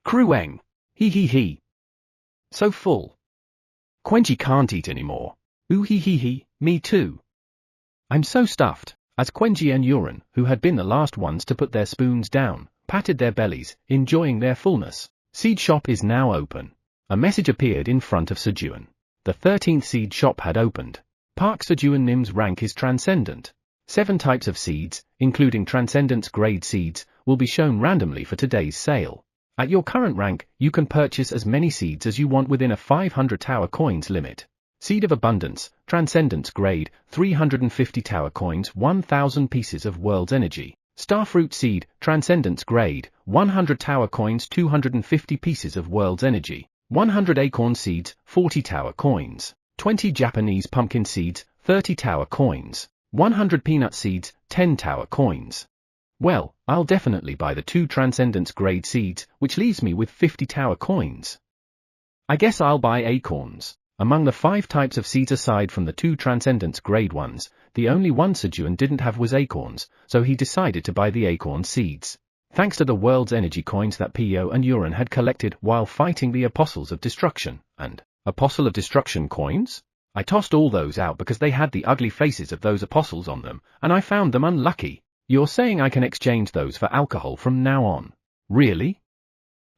Krueng. He. So full. Quenji can't eat anymore. Ooh-he, me too. I'm so stuffed. As Quenji and Uran, who had been the last ones to put their spoons down, patted their bellies, enjoying their fullness. Seed shop is now open. A message appeared in front of Sejun. The 13th seed shop had opened. Park Sejun Nim's rank is transcendent. 7 types of seeds, including transcendence grade seeds, will be shown randomly for today's sale. At your current rank, you can purchase as many seeds as you want within a 500 tower coins limit. Seed of Abundance, Transcendence Grade, 350 Tower Coins, 1000 pieces of World's Energy. Starfruit Seed, Transcendence Grade, 100 Tower Coins, 250 pieces of World's Energy. 100 Acorn Seeds, 40 Tower Coins. 20 Japanese Pumpkin Seeds, 30 Tower Coins. 100 Peanut Seeds, 10 Tower Coins. Well, I'll definitely buy the 2 Transcendence Grade Seeds, which leaves me with 50 Tower Coins. I guess I'll buy Acorns. Among the 5 types of seeds aside from the 2 Transcendence Grade ones, the only one Sejun didn't have was Acorns, so he decided to buy the Acorn seeds. Thanks to the World's Energy coins that Pio and Uran had collected while fighting the Apostles of Destruction, and Apostle of Destruction coins? I tossed all those out because they had the ugly faces of those apostles on them, and I found them unlucky. You're saying I can exchange those for alcohol from now on? Really?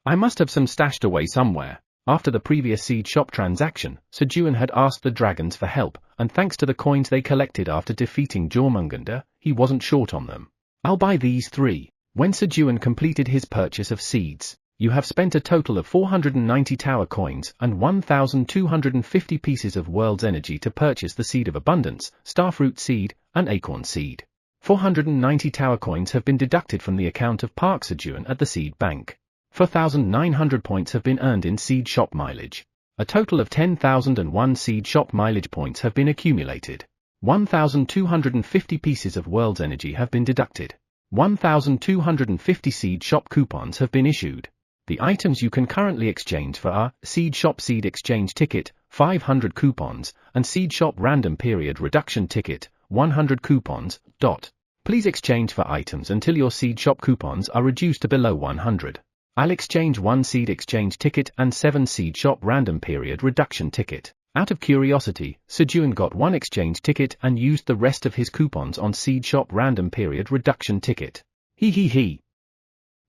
I must have some stashed away somewhere. After the previous seed shop transaction, Sejun had asked the dragons for help, and thanks to the coins they collected after defeating Jormungandr, he wasn't short on them. I'll buy these 3. When Sejun completed his purchase of seeds, you have spent a total of 490 tower coins and 1,250 pieces of World's Energy to purchase the Seed of Abundance, Starfruit Seed, and Acorn Seed. 490 tower coins have been deducted from the account of Park Sejun at the seed bank. 4,900 points have been earned in seed shop mileage. A total of 10,001 seed shop mileage points have been accumulated. 1,250 pieces of World's Energy have been deducted. 1,250 seed shop coupons have been issued. The items you can currently exchange for are Seed Shop Seed Exchange Ticket, 500 coupons, and Seed Shop Random Period Reduction Ticket, 100 coupons. Please exchange for items until your seed shop coupons are reduced to below 100. I'll exchange 1 seed exchange ticket and 7 seed shop random period reduction ticket. Out of curiosity, Sejun got 1 exchange ticket and used the rest of his coupons on seed shop random period reduction ticket. He.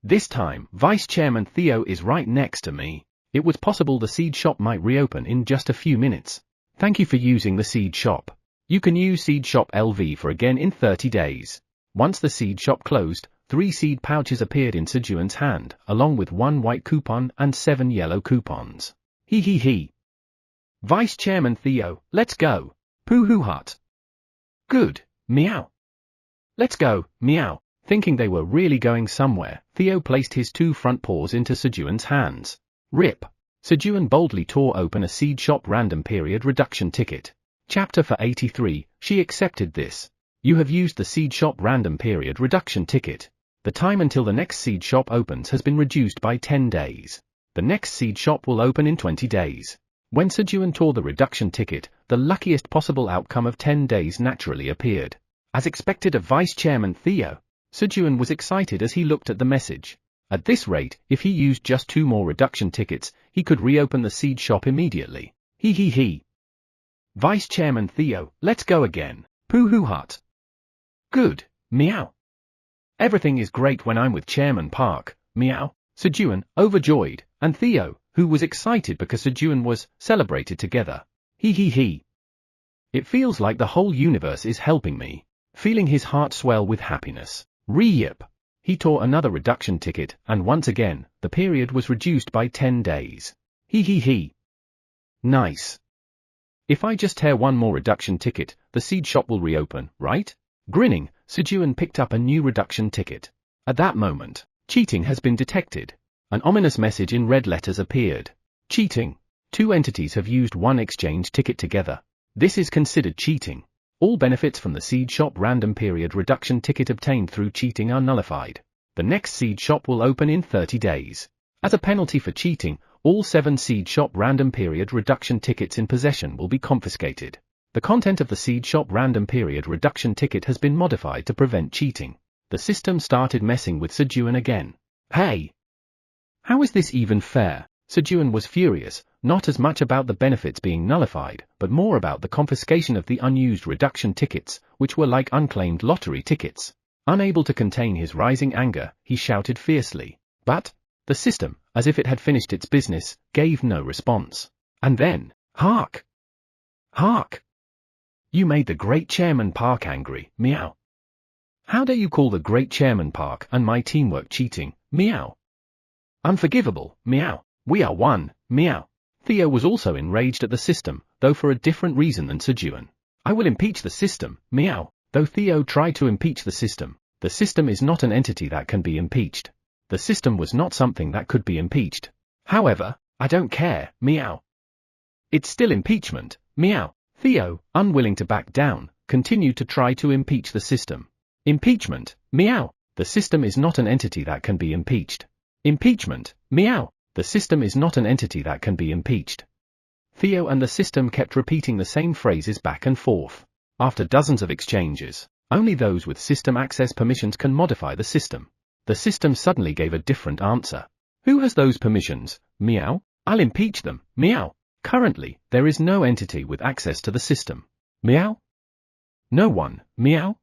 This time, Vice Chairman Theo is right next to me. It was possible the seed shop might reopen in just a few minutes. Thank you for using the seed shop. You can use seed shop LV for again in 30 days. Once the seed shop closed, 3 seed pouches appeared in Sejun's hand, along with 1 white coupon and 7 yellow coupons. He. Vice Chairman Theo, let's go. Pooh hut. Good, meow. Let's go, meow. Thinking they were really going somewhere, Theo placed his 2 front paws into Sejun's hands. Rip. Sejun boldly tore open a seed shop random period reduction ticket. Chapter for 83, she accepted this. You have used the seed shop random period reduction ticket. The time until the next seed shop opens has been reduced by 10 days. The next seed shop will open in 20 days. When Sejun tore the reduction ticket, the luckiest possible outcome of 10 days naturally appeared. As expected of Vice Chairman Theo, Sejun was excited as he looked at the message. At this rate, if he used just 2 more reduction tickets, he could reopen the seed shop immediately. He. Vice Chairman Theo, let's go again. Pooh hut. Good, meow. Everything is great when I'm with Chairman Park, meow. Sejun, overjoyed, and Theo, who was excited because Sejun was celebrated together. He. It feels like the whole universe is helping me. Feeling his heart swell with happiness. Re-yip. He tore another reduction ticket, and once again, the period was reduced by 10 days. He. Nice. If I just tear 1 more reduction ticket, the seed shop will reopen, right? Grinning, Sejun picked up a new reduction ticket. At that moment, cheating has been detected. An ominous message in red letters appeared. Cheating. 2 entities have used 1 exchange ticket together. This is considered cheating. All benefits from the seed shop random period reduction ticket obtained through cheating are nullified. The next seed shop will open in 30 days. As a penalty for cheating, all 7 seed shop random period reduction tickets in possession will be confiscated. The content of the seed shop random period reduction ticket has been modified to prevent cheating. The system started messing with Sejun again. Hey! How is this even fair? Sejun was furious, not as much about the benefits being nullified, but more about the confiscation of the unused reduction tickets, which were like unclaimed lottery tickets. Unable to contain his rising anger, he shouted fiercely. But the system, as if it had finished its business, gave no response. And then, hark! Hark! You made the great Chairman Park angry, meow. How dare you call the great Chairman Park and my teamwork cheating, meow. Unforgivable, meow. We are one, meow. Theo was also enraged at the system, though for a different reason than Sejun. I will impeach the system, meow. Though Theo tried to impeach the system is not an entity that can be impeached. The system was not something that could be impeached. However, I don't care, meow. It's still impeachment, meow. Theo, unwilling to back down, continued to try to impeach the system. Impeachment, meow. The system is not an entity that can be impeached. Impeachment, meow. The system is not an entity that can be impeached. Theo and the system kept repeating the same phrases back and forth. After dozens of exchanges, only those with system access permissions can modify the system. The system suddenly gave a different answer. Who has those permissions, meow? I'll impeach them, meow. Currently, there is no entity with access to the system. Meow? No one, meow?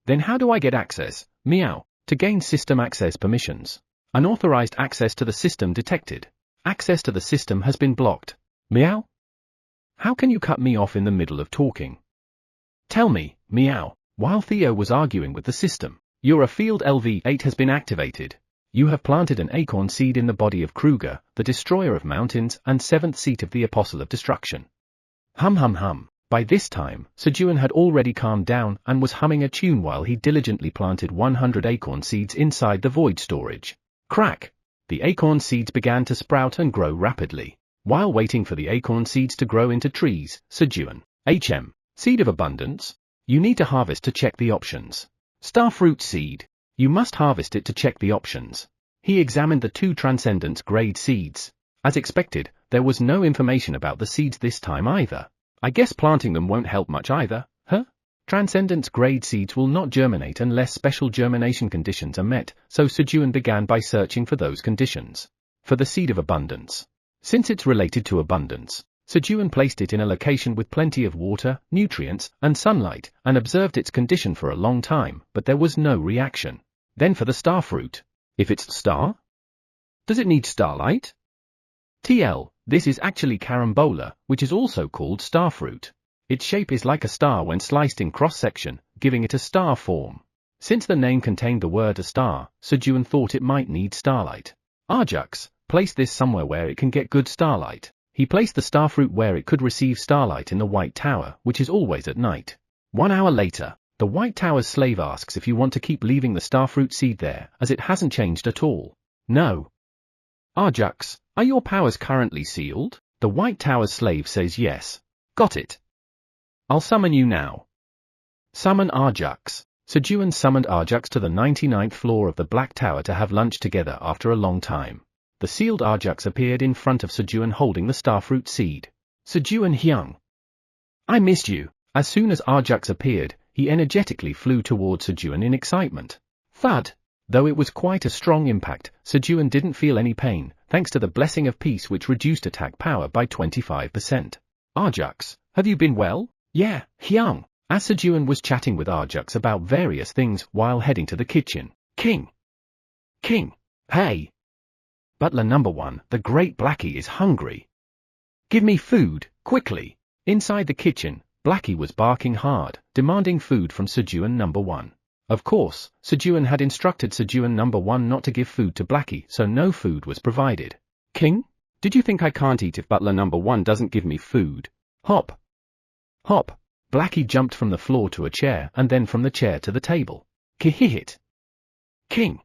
Then how do I get access, meow, to gain system access permissions? Unauthorized access to the system detected. Access to the system has been blocked. Meow? How can you cut me off in the middle of talking? Tell me, meow. While Theo was arguing with the system, your field LV8 has been activated. You have planted an acorn seed in the body of Kruger, the destroyer of mountains and 7th seat of the Apostle of Destruction. Hum. By this time, Sejun had already calmed down and was humming a tune while he diligently planted 100 acorn seeds inside the void storage. Crack! The acorn seeds began to sprout and grow rapidly. While waiting for the acorn seeds to grow into trees, Sejun, HM, seed of abundance. You need to harvest to check the options. Starfruit seed. You must harvest it to check the options. He examined the 2 transcendence grade seeds. As expected, there was no information about the seeds this time either. I guess planting them won't help much either, huh? Transcendence grade seeds will not germinate unless special germination conditions are met, so Sejun began by searching for those conditions. For the seed of abundance. Since it's related to abundance, Sejun placed it in a location with plenty of water, nutrients, and sunlight, and observed its condition for a long time, but there was no reaction. Then for the star fruit. If it's star? Does it need starlight? This is actually carambola, which is also called star fruit. Its shape is like a star when sliced in cross-section, giving it a star form. Since the name contained the word a star, Sejun thought it might need starlight. Arjux, place this somewhere where it can get good starlight. He placed the star fruit where it could receive starlight in the White Tower, which is always at night. 1 hour later, the White Tower's slave asks if you want to keep leaving the star fruit seed there, as it hasn't changed at all. No. Arjux, are your powers currently sealed? The White Tower's slave says yes. Got it. I'll summon you now. Summon Arjux. Sejun summoned Arjux to the 99th floor of the Black Tower to have lunch together after a long time. The sealed Arjux appeared in front of Sejun holding the starfruit seed. Sejun Hyung. I missed you. As soon as Arjux appeared, he energetically flew towards Sejun in excitement. Thud. Though it was quite a strong impact, Sejun didn't feel any pain, thanks to the blessing of peace which reduced attack power by 25%. Arjux, have you been well? Yeah, Hyung. As Sejun was chatting with Arjux about various things while heading to the kitchen. King. Hey. Butler number 1, the Great Blackie is hungry. Give me food, quickly. Inside the kitchen, Blackie was barking hard, demanding food from Sejun number 1. Of course, Sejun had instructed Sejun number 1 not to give food to Blackie, so no food was provided. King? Did you think I can't eat if Butler number 1 doesn't give me food? Hop. Blackie jumped from the floor to a chair and then from the chair to the table. Kihihit. King.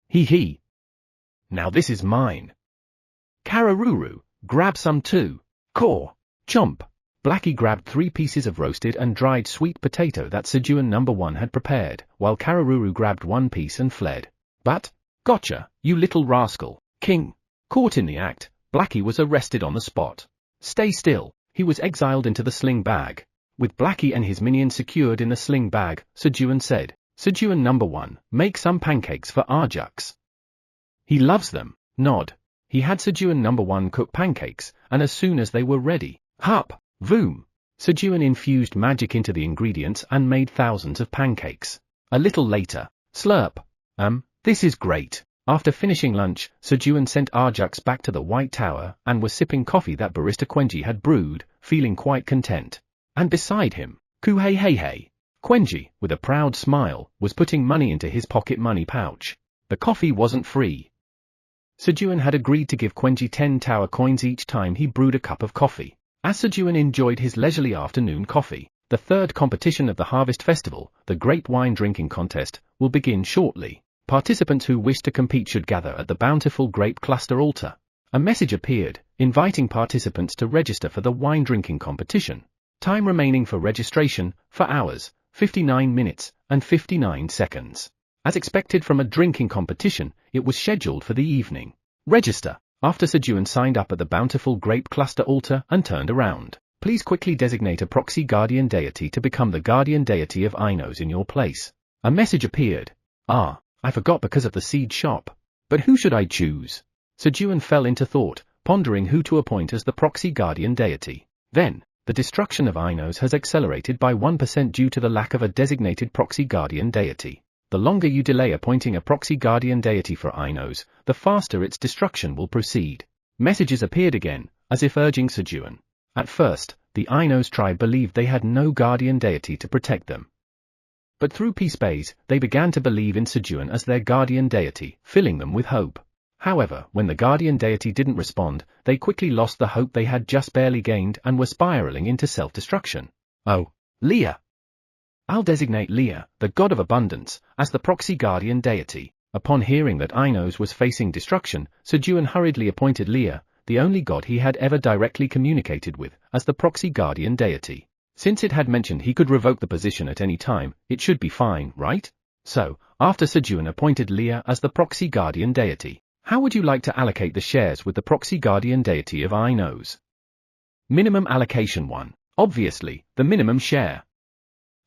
Hee. Now this is mine. Kararuru, grab some too. Caw. Chomp. Blackie grabbed 3 pieces of roasted and dried sweet potato that Sejun number 1 had prepared, while Kararuru grabbed 1 piece and fled. But, gotcha, you little rascal. King. Caught in the act, Blackie was arrested on the spot. Stay still, he was exiled into the sling bag. With Blackie and his minions secured in the sling bag, Sejun said, Sejun number 1, make some pancakes for Arjux. He loves them. Nod. He had Sejun number 1 cook pancakes, and as soon as they were ready, hup, voom. Sejun infused magic into the ingredients and made thousands of pancakes. A little later, slurp. This is great. After finishing lunch, Sejun sent Arjux back to the White Tower and was sipping coffee that barista Quenji had brewed, feeling quite content. And beside him, Kuhei. Quenji, with a proud smile, was putting money into his pocket money pouch. The coffee wasn't free. Sejun had agreed to give Quenji 10 tower coins each time he brewed a cup of coffee. As Sejun enjoyed his leisurely afternoon coffee, the 3rd competition of the Harvest Festival, the Great Wine Drinking Contest, will begin shortly. Participants who wish to compete should gather at the bountiful grape cluster altar. A message appeared, inviting participants to register for the wine drinking competition. Time remaining for registration, 4 hours, 59 minutes, and 59 seconds. As expected from a drinking competition, it was scheduled for the evening. Register. After Sejun signed up at the bountiful grape cluster altar and turned around, please quickly designate a proxy guardian deity to become the guardian deity of Ainos in your place. A message appeared. I forgot because of the seed shop. But who should I choose? Sejun fell into thought, pondering who to appoint as the proxy guardian deity. Then, the destruction of Ainos has accelerated by 1% due to the lack of a designated proxy guardian deity. The longer you delay appointing a proxy guardian deity for Ainos, the faster its destruction will proceed. Messages appeared again, as if urging Sejun. At first, the Ainos tribe believed they had no guardian deity to protect them. But through Peace Bays, they began to believe in Sejun as their guardian deity, filling them with hope. However, when the guardian deity didn't respond, they quickly lost the hope they had just barely gained and were spiraling into self-destruction. Oh, Leah! I'll designate Leah, the god of abundance, as the proxy guardian deity. Upon hearing that Ainos was facing destruction, Sejun hurriedly appointed Leah, the only god he had ever directly communicated with, as the proxy guardian deity. Since it had mentioned he could revoke the position at any time, it should be fine, right? So, after Sejun appointed Leah as the proxy guardian deity, how would you like to allocate the shares with the proxy guardian deity of Ainos? Minimum allocation 1. Obviously, the minimum share.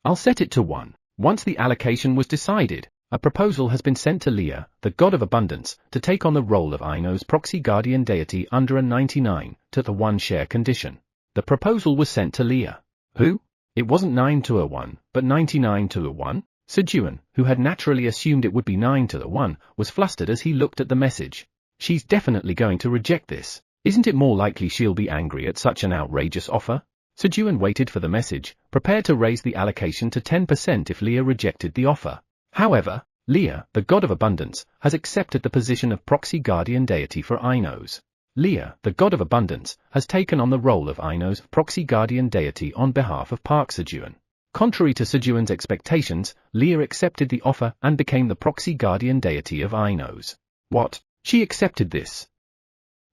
I'll set it to 1. Once the allocation was decided, a proposal has been sent to Leah, the god of abundance, to take on the role of Aino's proxy guardian deity under a 99-to-1 share condition. The proposal was sent to Leah. Who? It wasn't 9-to-1, but 99-to-1? Sejun, who had naturally assumed it would be 9-to-1, was flustered as he looked at the message. She's definitely going to reject this. Isn't it more likely she'll be angry at such an outrageous offer? Sejun waited for the message, prepared to raise the allocation to 10% if Leah rejected the offer. However, Leah, the god of abundance, has accepted the position of proxy guardian deity for Ainos. Leah, the god of abundance, has taken on the role of Aino's proxy guardian deity on behalf of Park Sejun. Contrary to Sejun's expectations, Leah accepted the offer and became the proxy guardian deity of Ainos. What? She accepted this?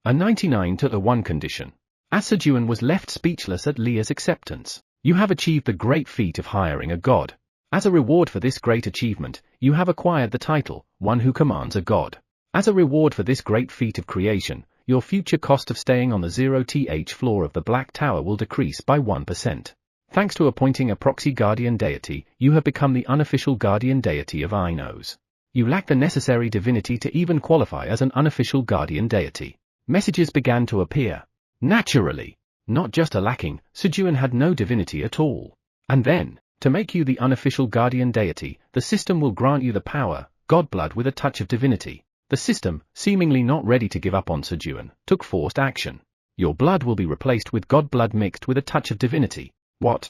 A 99-to-1 condition. As Sejun was left speechless at Leah's acceptance. You have achieved the great feat of hiring a god. As a reward for this great achievement, you have acquired the title, one who commands a god. As a reward for this great feat of creation, your future cost of staying on the 0th floor of the Black Tower will decrease by 1%. Thanks to appointing a proxy guardian deity, you have become the unofficial guardian deity of Ainos. You lack the necessary divinity to even qualify as an unofficial guardian deity. Messages began to appear. Naturally. Not just a lacking, Sejun had no divinity at all. And then, to make you the unofficial guardian deity, the system will grant you the power, godblood with a touch of divinity. The system, seemingly not ready to give up on Sejun, took forced action. Your blood will be replaced with godblood mixed with a touch of divinity. What?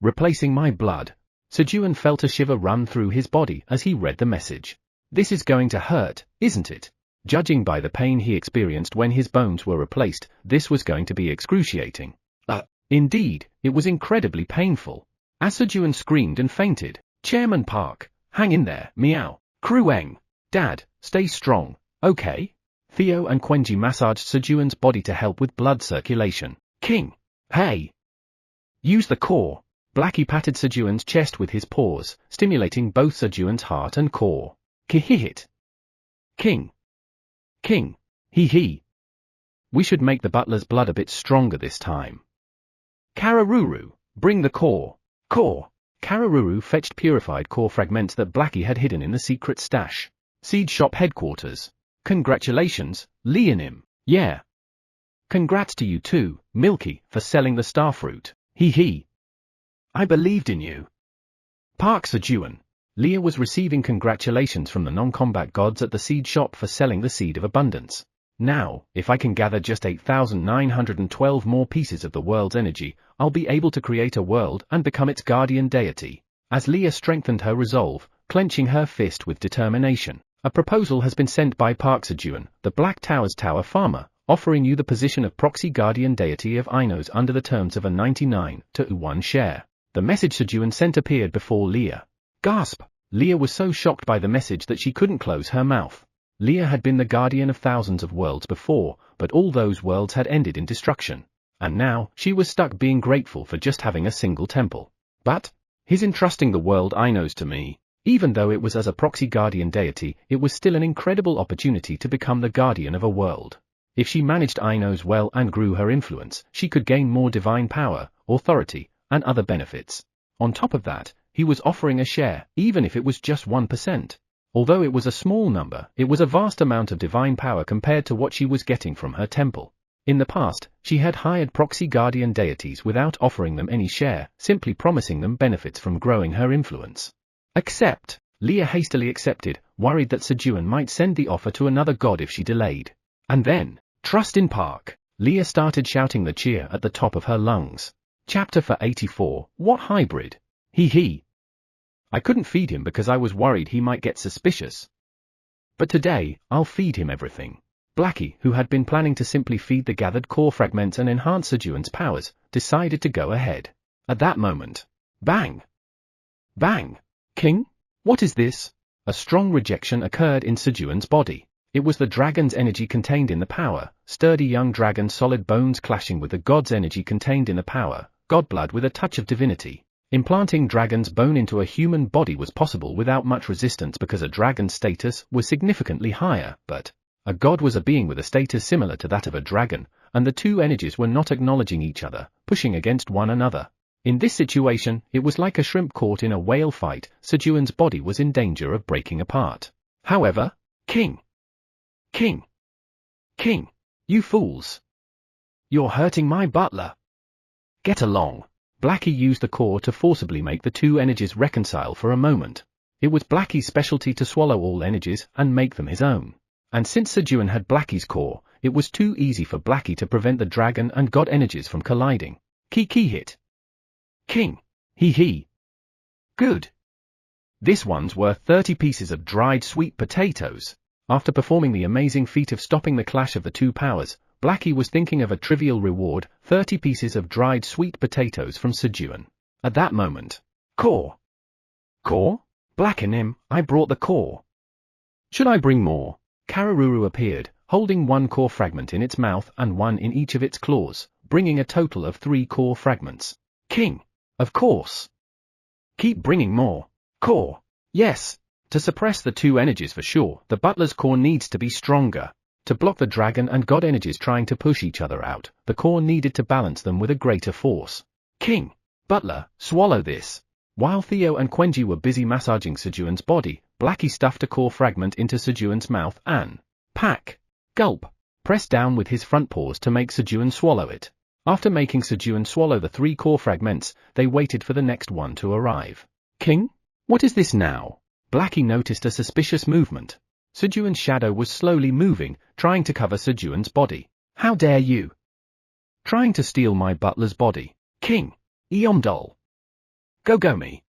Replacing my blood? Sejun felt a shiver run through his body as he read the message. This is going to hurt, isn't it? Judging by the pain he experienced when his bones were replaced, this was going to be excruciating. Indeed, it was incredibly painful. As Sejun screamed and fainted, Chairman Park, hang in there, meow. Krueng. Dad, stay strong, okay? Theo and Quenji massaged Sejun's body to help with blood circulation. King. Hey. Use the core. Blackie patted Sejun's chest with his paws, stimulating both Sejun's heart and core. Kihihit. King. King. Hee. We should make the butler's blood a bit stronger this time. Kararuru, bring the core. Core. Kararuru fetched purified core fragments that Blackie had hidden in the secret stash. Seed shop headquarters. Congratulations, Leonim. Yeah. Congrats to you too, Milky, for selling the starfruit. Hee. I believed in you. Park Sejun. Leah was receiving congratulations from the non-combat gods at the seed shop for selling the seed of abundance. Now, if I can gather just 8,912 more pieces of the world's energy, I'll be able to create a world and become its guardian deity. As Leah strengthened her resolve, clenching her fist with determination, a proposal has been sent by Park Sejun, the Black Tower's tower farmer, offering you the position of proxy guardian deity of Ainos under the terms of a 99-to-1 share. The message Sejun sent appeared before Leah. Gasp! Leah was so shocked by the message that she couldn't close her mouth. Leah had been the guardian of thousands of worlds before, but all those worlds had ended in destruction. And now, she was stuck being grateful for just having a single temple. But, his entrusting the world Ainos to me, even though it was as a proxy guardian deity, it was still an incredible opportunity to become the guardian of a world. If she managed Ainos well and grew her influence, she could gain more divine power, authority, and other benefits. On top of that, he was offering a share, even if it was just 1%. Although it was a small number, it was a vast amount of divine power compared to what she was getting from her temple. In the past, she had hired proxy guardian deities without offering them any share, simply promising them benefits from growing her influence. Accept. Leah hastily accepted, worried that Sejun might send the offer to another god if she delayed. And then, trust in Park. Leah started shouting the cheer at the top of her lungs. Chapter 84, What hybrid? Hee. I couldn't feed him because I was worried he might get suspicious. But today, I'll feed him everything. Blackie, who had been planning to simply feed the gathered core fragments and enhance Sejun's powers, decided to go ahead. At that moment, bang! Bang! King? What is this? A strong rejection occurred in Sejun's body. It was the dragon's energy contained in the power, sturdy young dragon's solid bones clashing with the god's energy contained in the power, godblood with a touch of divinity. Implanting dragon's bone into a human body was possible without much resistance because a dragon's status was significantly higher, but a god was a being with a status similar to that of a dragon, and the two energies were not acknowledging each other, pushing against one another. In this situation, it was like a shrimp caught in a whale fight. Sejun's body was in danger of breaking apart. However, King! King! King! You fools! You're hurting my butler! Get along! Blackie used the core to forcibly make the two energies reconcile for a moment. It was Blackie's specialty to swallow all energies and make them his own. And since Sejun had Blackie's core, it was too easy for Blackie to prevent the dragon and god energies from colliding. Key hit. King. He. Good. This one's worth 30 pieces of dried sweet potatoes. After performing the amazing feat of stopping the clash of the two powers, Blackie was thinking of a trivial reward, 30 pieces of dried sweet potatoes from Sejun. At that moment, core. Core? Blackenim, I brought the core. Should I bring more? Kararuru appeared, holding one core fragment in its mouth and one in each of its claws, bringing a total of 3 core fragments. King. Of course. Keep bringing more. Core. Yes. To suppress the two energies for sure, the butler's core needs to be stronger. To block the dragon and god energies trying to push each other out, the core needed to balance them with a greater force. King. Butler, swallow this. While Theo and Quenji were busy massaging Sejun's body, Blackie stuffed a core fragment into Sejun's mouth and gulp, pressed down with his front paws to make Sejun swallow it. After making Sejun swallow the 3 core fragments, they waited for the next one to arrive. King? What is this now? Blackie noticed a suspicious movement. Sejun's shadow was slowly moving, trying to cover Sejun's body. How dare you? Trying to steal my butler's body. King. Eomdol. Gogomi.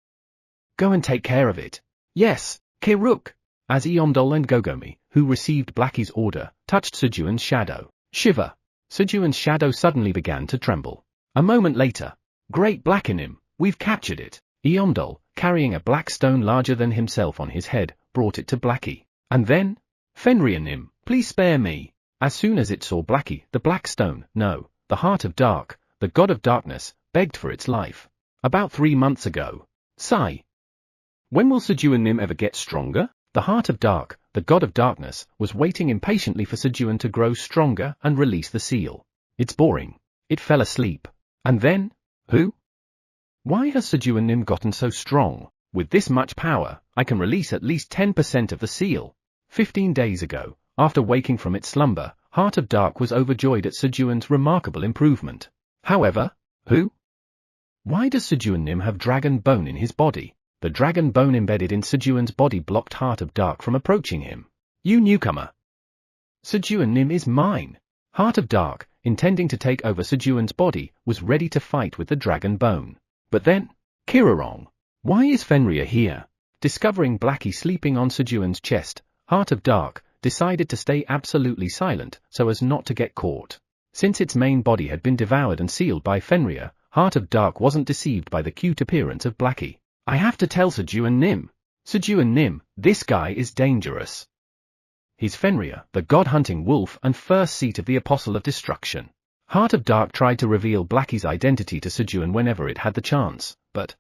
Go and take care of it. Yes, Kiruk. As Eomdol and Gogomi, who received Blackie's order, touched Sejun's shadow. Shiver. Sejun's shadow suddenly began to tremble. A moment later, Great Blackenim, we've captured it. Eomdol, carrying a black stone larger than himself on his head, brought it to Blackie. And then, Fenrianim, please spare me. As soon as it saw Blackie, the black stone, no, the heart of dark, the god of darkness, begged for its life. About 3 months ago. Sigh. When will Sejun ever get stronger? The heart of dark, the god of darkness, was waiting impatiently for Sejun to grow stronger and release the seal. It's boring. It fell asleep. And then? Who? Why has Sejun gotten so strong? With this much power, I can release at least 10% of the seal. 15 days ago, after waking from its slumber, Heart of Dark was overjoyed at Sejun's remarkable improvement. However, who? Why does Sejun have dragon bone in his body? The dragon bone embedded in Sejun's body blocked Heart of Dark from approaching him. You newcomer! Sejun is mine! Heart of Dark, intending to take over Sejun's body, was ready to fight with the dragon bone. But then, Kirarong! Why is Fenrir here? Discovering Blackie sleeping on Sejun's chest, Heart of Dark decided to stay absolutely silent so as not to get caught. Since its main body had been devoured and sealed by Fenrir, Heart of Dark wasn't deceived by the cute appearance of Blackie. I have to tell Sejun. Sejun, this guy is dangerous. He's Fenrir, the god-hunting wolf and first seat of the Apostle of Destruction. Heart of Dark tried to reveal Blackie's identity to Sejun whenever it had the chance, but,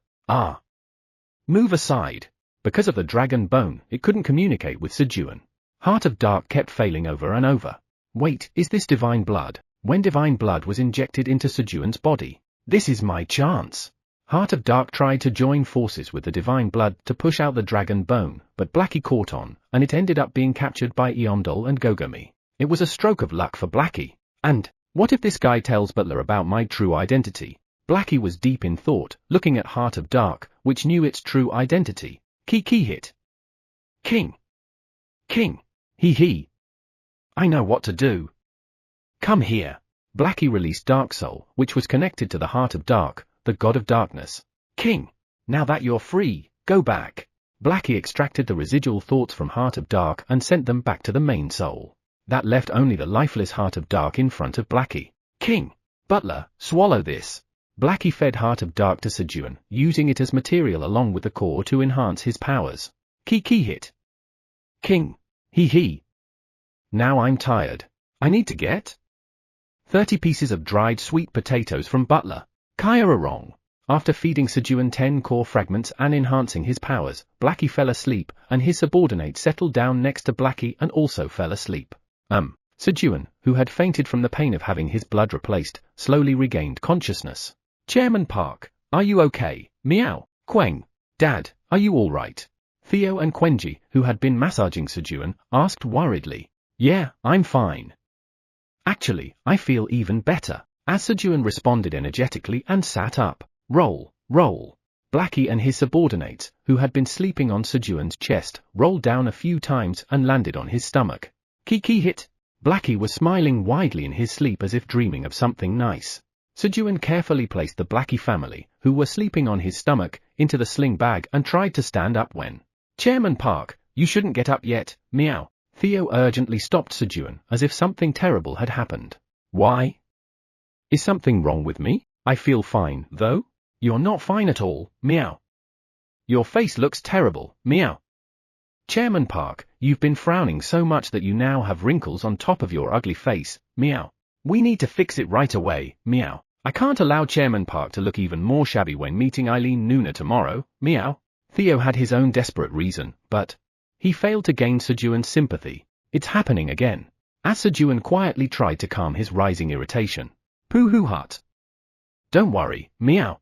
move aside. Because of the dragon bone, it couldn't communicate with Sejun. Heart of Dark kept failing over and over. Wait, is this divine blood? When divine blood was injected into Sejun's body, this is my chance. Heart of Dark tried to join forces with the divine blood to push out the dragon bone, but Blackie caught on, and it ended up being captured by Eomdol and Gogomi. It was a stroke of luck for Blackie. And, what if this guy tells Butler about my true identity? Blackie was deep in thought, looking at Heart of Dark, which knew its true identity. Key hit. King. He. I know what to do. Come here. Blackie released Dark Soul, which was connected to the Heart of Dark, the god of darkness. King, now that you're free, go back. Blackie extracted the residual thoughts from Heart of Dark and sent them back to the main soul. That left only the lifeless Heart of Dark in front of Blackie. King, Butler, swallow this. Blackie fed Heart of Dark to Sejun, using it as material along with the core to enhance his powers. Key hit. King, he. Now I'm tired. I need to get 30 pieces of dried sweet potatoes from Butler. Kairarong. After feeding Sejun 10 core fragments and enhancing his powers, Blackie fell asleep, and his subordinate settled down next to Blackie and also fell asleep. Sejun, who had fainted from the pain of having his blood replaced, slowly regained consciousness. Chairman Park, Are you okay? Meow. Queng. Dad, are you alright? Theo and Quenji, who had been massaging Sejun, asked worriedly. Yeah, I'm fine. Actually, I feel even better. As Sejun responded energetically and sat up. Roll, roll. Blackie and his subordinates, who had been sleeping on Sejun's chest, rolled down a few times and landed on his stomach. Kiki hit. Blackie was smiling widely in his sleep as if dreaming of something nice. Sejun carefully placed the Blackie family, who were sleeping on his stomach, into the sling bag and tried to stand up when Chairman Park, you shouldn't get up yet, meow. Theo urgently stopped Sejun as if something terrible had happened. Why? Is something wrong with me? I feel fine, though. You're not fine at all, meow. Your face looks terrible, meow. Chairman Park, you've been frowning so much that you now have wrinkles on top of your ugly face, meow. We need to fix it right away, meow. I can't allow Chairman Park to look even more shabby when meeting Eileen Nooner tomorrow, meow. Theo had his own desperate reason, but he failed to gain Sejun's sympathy. It's happening again. As Sejun quietly tried to calm his rising irritation. Pooh-hoo hut. Don't worry, meow.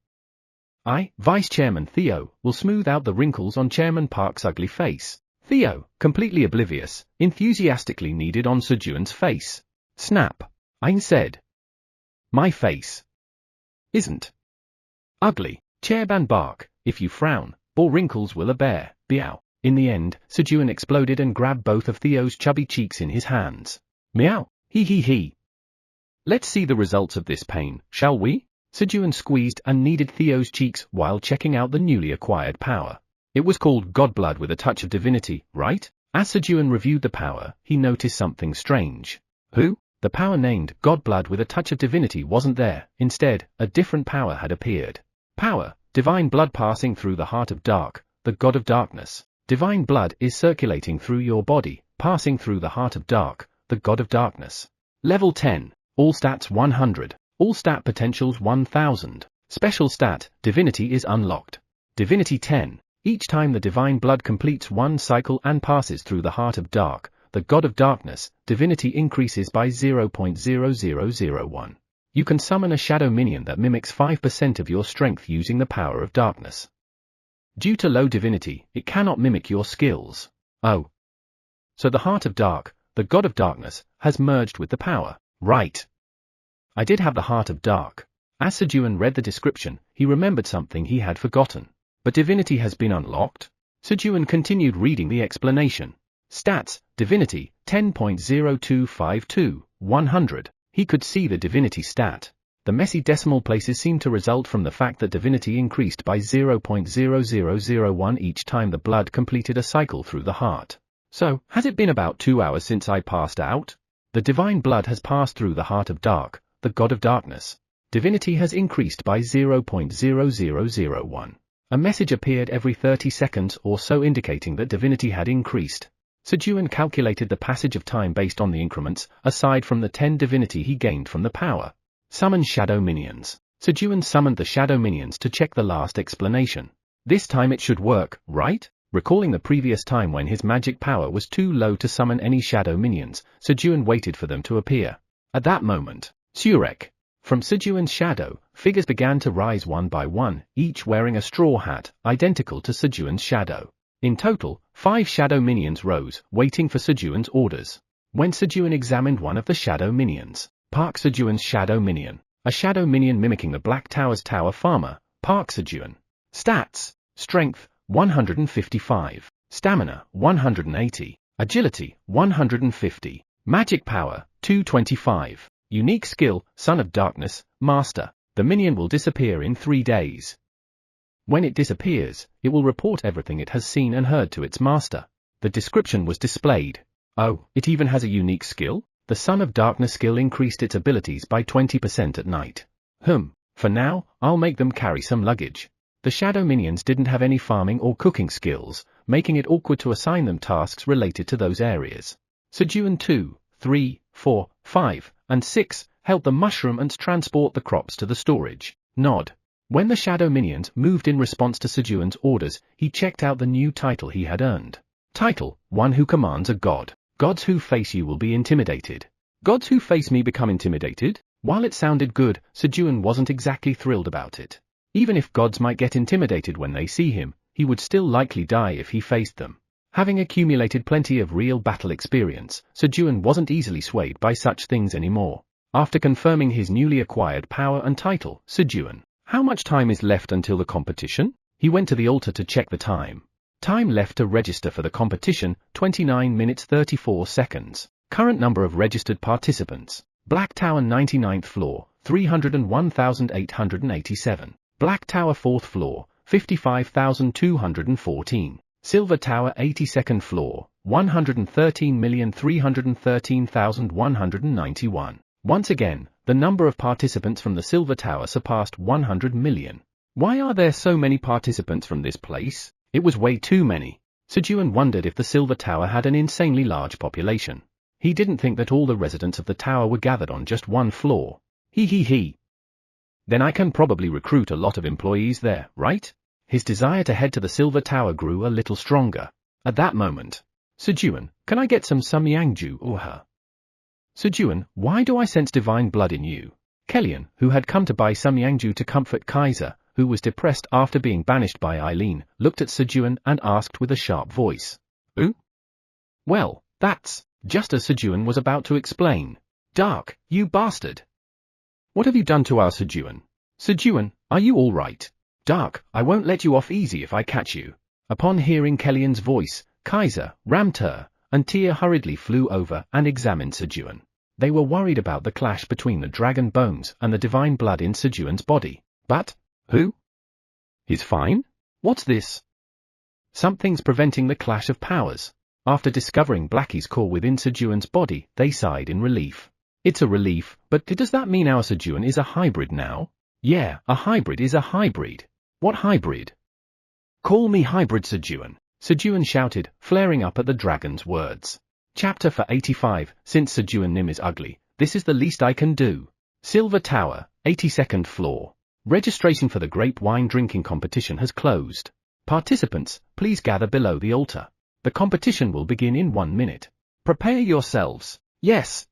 I, Vice Chairman Theo, will smooth out the wrinkles on Chairman Park's ugly face. Theo, completely oblivious, enthusiastically kneaded on Sejun's face. Snap. I said. My face isn't ugly. Chairman Bark, if you frown, more wrinkles will appear, meow. In the end, Sejun exploded and grabbed both of Theo's chubby cheeks in his hands. Meow, hee hee hee. Let's see the results of this pain, shall we? Sejun squeezed and kneaded Theo's cheeks while checking out the newly acquired power. It was called Godblood with a touch of divinity, right? As Sejun reviewed the power, he noticed something strange. Who? The power named Godblood with a touch of divinity wasn't there. Instead, a different power had appeared. Power, divine blood passing through the heart of dark, the god of darkness. Divine blood is circulating through your body, passing through the heart of dark, the god of darkness. Level 10. All stats 100. All stat potentials 1000. Special stat, divinity is unlocked. Divinity 10. Each time the divine blood completes one cycle and passes through the heart of dark, the god of darkness, divinity increases by 0.0001. You can summon a shadow minion that mimics 5% of your strength using the power of darkness. Due to low divinity, it cannot mimic your skills. Oh. So the heart of dark, the god of darkness, has merged with the power. Right. I did have the heart of dark. As Sejun read the description, he remembered something he had forgotten. But divinity has been unlocked? Sejun continued reading the explanation. Stats, divinity, 10.0252, 100. He could see the divinity stat. The messy decimal places seemed to result from the fact that divinity increased by 0.0001 each time the blood completed a cycle through the heart. So, has it been about 2 hours since I passed out? The divine blood has passed through the heart of dark, the god of darkness. Divinity has increased by 0.0001. A message appeared every 30 seconds or so indicating that divinity had increased. Sejun calculated the passage of time based on the increments, aside from the 10 divinity he gained from the power. Summon shadow minions. Sejun summoned the shadow minions to check the last explanation. This time it should work, right? Recalling the previous time when his magic power was too low to summon any shadow minions, Sejun waited for them to appear. At that moment, Surek. From Sejun's shadow, figures began to rise one by one, each wearing a straw hat, identical to Sejun's shadow. In total, 5 shadow minions rose, waiting for Sejun's orders. When Sejun examined one of the shadow minions, Park Sejun's shadow minion, a shadow minion mimicking the Black Tower's tower farmer, Park Sejun. Stats, strength, 155, stamina, 180, agility, 150, magic power, 225, unique skill, Son of Darkness, Master. The minion will disappear in 3 days. When it disappears, it will report everything it has seen and heard to its master. The description was displayed. Oh, it even has a unique skill? The Son of Darkness skill increased its abilities by 20% at night. For now, I'll make them carry some luggage. The shadow minions didn't have any farming or cooking skills, making it awkward to assign them tasks related to those areas. Sejun 2, 3, 4, 5, and 6 helped the mushroom ants transport the crops to the storage nod. When the shadow minions moved in response to Sejun's orders, he checked out the new title he had earned. Title, One Who Commands a God. Gods who face you will be intimidated. Gods who face me become intimidated? While it sounded good, Sejun wasn't exactly thrilled about it. Even if gods might get intimidated when they see him, he would still likely die if he faced them. Having accumulated plenty of real battle experience, Sejun wasn't easily swayed by such things anymore. After confirming his newly acquired power and title, Sejun, how much time is left until the competition? He went to the altar to check the time. Time left to register for the competition, 29 minutes 34 seconds. Current number of registered participants. Black Tower 99th floor, 301,887. Black Tower 4th floor, 55,214. Silver Tower 82nd floor, 113,313,191. Once again, the number of participants from the Silver Tower surpassed 100 million. Why are there so many participants from this place? It was way too many. Sejun wondered if the Silver Tower had an insanely large population. He didn't think that all the residents of the tower were gathered on just one floor. He. Then I can probably recruit a lot of employees there, right? His desire to head to the Silver Tower grew a little stronger. At that moment, Sejun, can I get some samyangju or her? Sejun, why do I sense divine blood in you? Kellyan, who had come to buy samyangju to comfort Kaiser, who was depressed after being banished by Eileen, looked at Sejun and asked with a sharp voice. Who? Well, that's, just as Sejun was about to explain. Dark, you bastard! What have you done to our Sejun? Sejun, are you all right? Dark, I won't let you off easy if I catch you. Upon hearing Kellyan's voice, Kaiser, Ramtur, and Tia hurriedly flew over and examined Sejun. They were worried about the clash between the dragon bones and the divine blood in Sejun's body. But, who? He's fine? What's this? Something's preventing the clash of powers. After discovering Blackie's core within Sejun's body, they sighed in relief. It's a relief, but does that mean our Sejun is a hybrid now? Yeah, a hybrid is a hybrid. What hybrid? Call me hybrid Sejun, Sejun shouted, flaring up at the dragon's words. Chapter for 85, since Sejun Nim is ugly, this is the least I can do. Silver Tower, 82nd floor. Registration for the grape wine drinking competition has closed. Participants, please gather below the altar. The competition will begin in 1 minute. Prepare yourselves. Yes.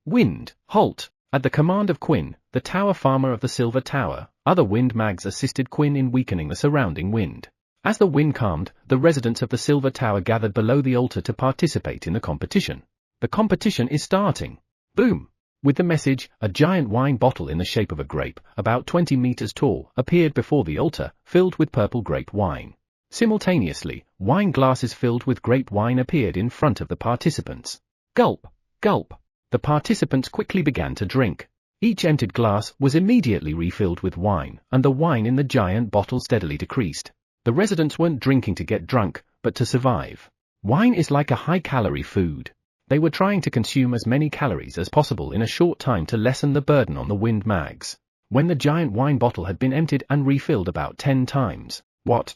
Wind, halt. At the command of Quinn, the tower farmer of the Silver Tower, other wind mags assisted Quinn in weakening the surrounding wind. As the wind calmed, the residents of the Silver Tower gathered below the altar to participate in the competition. The competition is starting. Boom! With the message, a giant wine bottle in the shape of a grape, about 20 meters tall, appeared before the altar, filled with purple grape wine. Simultaneously, wine glasses filled with grape wine appeared in front of the participants. Gulp! Gulp! The participants quickly began to drink. Each emptied glass was immediately refilled with wine, and the wine in the giant bottle steadily decreased. The residents weren't drinking to get drunk, but to survive. Wine is like a high-calorie food. They were trying to consume as many calories as possible in a short time to lessen the burden on the wind mags. When the giant wine bottle had been emptied and refilled about 10 times. What?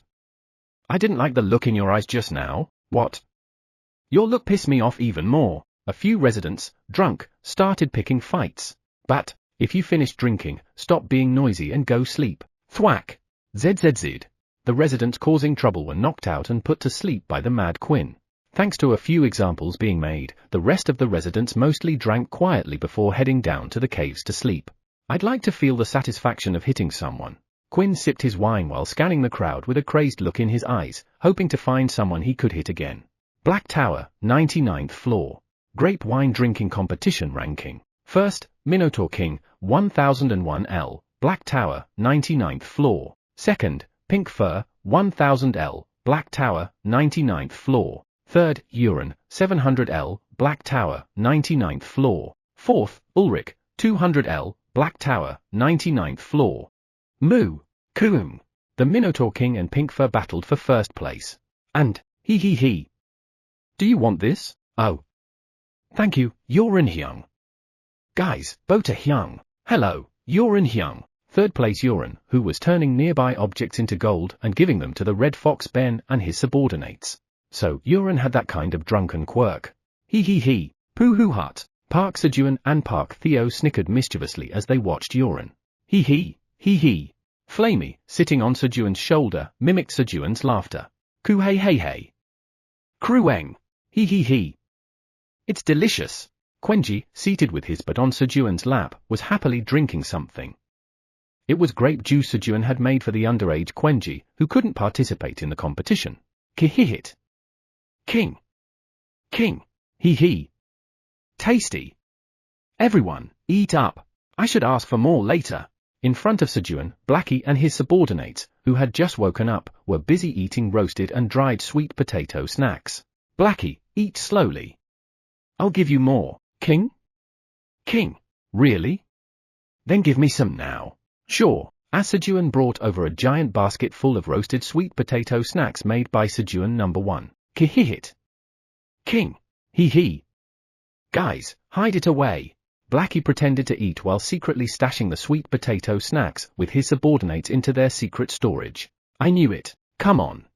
I didn't like the look in your eyes just now. What? Your look pissed me off even more. A few residents, drunk, started picking fights. But, if you finish drinking, stop being noisy and go sleep. Thwack! ZZZ. The residents causing trouble were knocked out and put to sleep by the mad Quinn. Thanks to a few examples being made, the rest of the residents mostly drank quietly before heading down to the caves to sleep. I'd like to feel the satisfaction of hitting someone. Quinn sipped his wine while scanning the crowd with a crazed look in his eyes, hoping to find someone he could hit again. Black Tower, 99th floor. Grape wine drinking competition ranking. First, Minotaur King, 1001 L, Black Tower, 99th floor. Second, Pink Fur, 1000 L, Black Tower, 99th floor. Third, Uran, 700 L, Black Tower, 99th floor. Fourth, Ulrich, 200 L, Black Tower, 99th floor. Moo! Coom! The Minotaur King and Pink Fur battled for first place. And, he. Do you want this? Oh. Thank you, Uran Hyung. Guys, Bota Hyung. Hello, Uran Hyung. Third place Uran, who was turning nearby objects into gold and giving them to the Red Fox Ben and his subordinates. So, Uran had that kind of drunken quirk. He. Pooh Hut. Park Sejun and Park Theo snickered mischievously as they watched Uran. He. Flamey, sitting on Sejun's shoulder, mimicked Sejun's laughter. Ku hey. Krueng. He. It's delicious. Quenji, seated with his butt on Sejun's lap, was happily drinking something. It was grape juice Sejun had made for the underage Quenji, who couldn't participate in the competition. Kihihit. King. King. Hee. Tasty. Everyone, eat up. I should ask for more later. In front of Sejun, Blackie and his subordinates, who had just woken up, were busy eating roasted and dried sweet potato snacks. Blackie, eat slowly. I'll give you more. King? King. Really? Then give me some now. Sure. As Sejun brought over a giant basket full of roasted sweet potato snacks made by Sejun number 1. Kihihit. King. Hee. Guys, hide it away. Blackie pretended to eat while secretly stashing the sweet potato snacks with his subordinates into their secret storage. I knew it. Come on.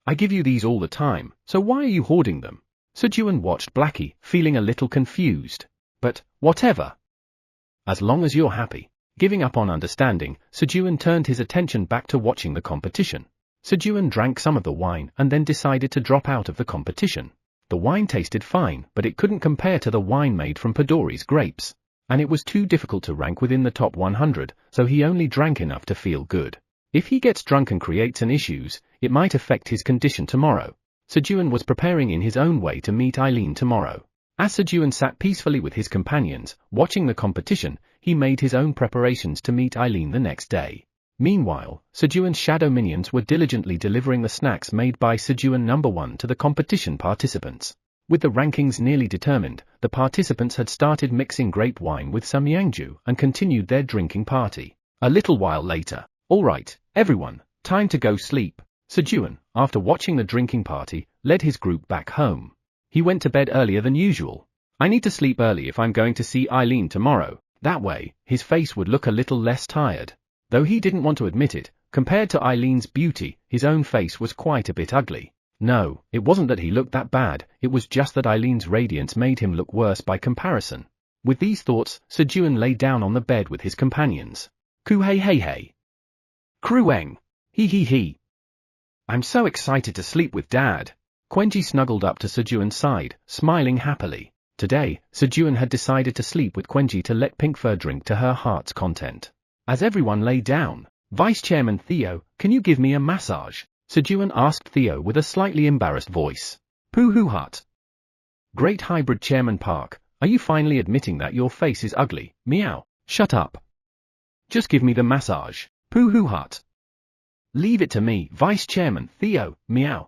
I give you these all the time, so why are you hoarding them? Sejun watched Blackie, feeling a little confused. But, whatever. As long as you're happy. Giving up on understanding, Sejun turned his attention back to watching the competition. Sejun drank some of the wine and then decided to drop out of the competition. The wine tasted fine, but it couldn't compare to the wine made from Padori's grapes. And it was too difficult to rank within the top 100, so he only drank enough to feel good. If he gets drunk and creates an issues, it might affect his condition tomorrow. Sejun was preparing in his own way to meet Eileen tomorrow. As Sejun sat peacefully with his companions, watching the competition, he made his own preparations to meet Eileen the next day. Meanwhile, Sejun's shadow minions were diligently delivering the snacks made by Sejun number 1 to the competition participants. With the rankings nearly determined, the participants had started mixing grape wine with some yangju and continued their drinking party. A little while later, all right, everyone, time to go sleep. Sejun, after watching the drinking party, led his group back home. He went to bed earlier than usual. I need to sleep early if I'm going to see Eileen tomorrow. That way, his face would look a little less tired. Though he didn't want to admit it, compared to Eileen's beauty, his own face was quite a bit ugly. No, it wasn't that he looked that bad, it was just that Eileen's radiance made him look worse by comparison. With these thoughts, Sejun lay down on the bed with his companions. Hey. Krueng. Hee. I'm so excited to sleep with Dad. Quenji snuggled up to Sejun's side, smiling happily. Today, Sejun had decided to sleep with Quenji to let Pinkfur drink to her heart's content. As everyone lay down, Vice Chairman Theo, can you give me a massage? Sejun asked Theo with a slightly embarrassed voice. Pooh hut. Great Hybrid Chairman Park, are you finally admitting that your face is ugly? Meow. Shut up. Just give me the massage. Pooh hut. Leave it to me, Vice Chairman Theo. Meow.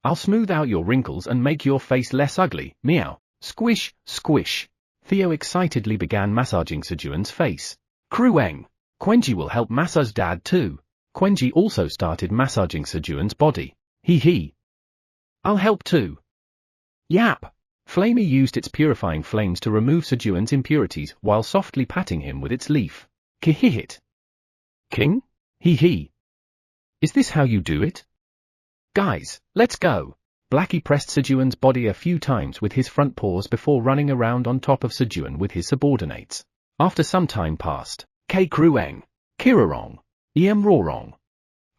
I'll smooth out your wrinkles and make your face less ugly. Meow. Squish. Theo excitedly began massaging Sejun's face. Krueng. Quenji will help massage Dad too. Quenji also started massaging Sejun's body. Hee. I'll help too. Yap. Flamey used its purifying flames to remove Sejun's impurities while softly patting him with its leaf. Kihihit. King? Hee. Is this how you do it? Guys, let's go. Blackie pressed Sejun's body a few times with his front paws before running around on top of Sejun with his subordinates. After some time passed, K. Krueng, Kirarong, Em Rorong,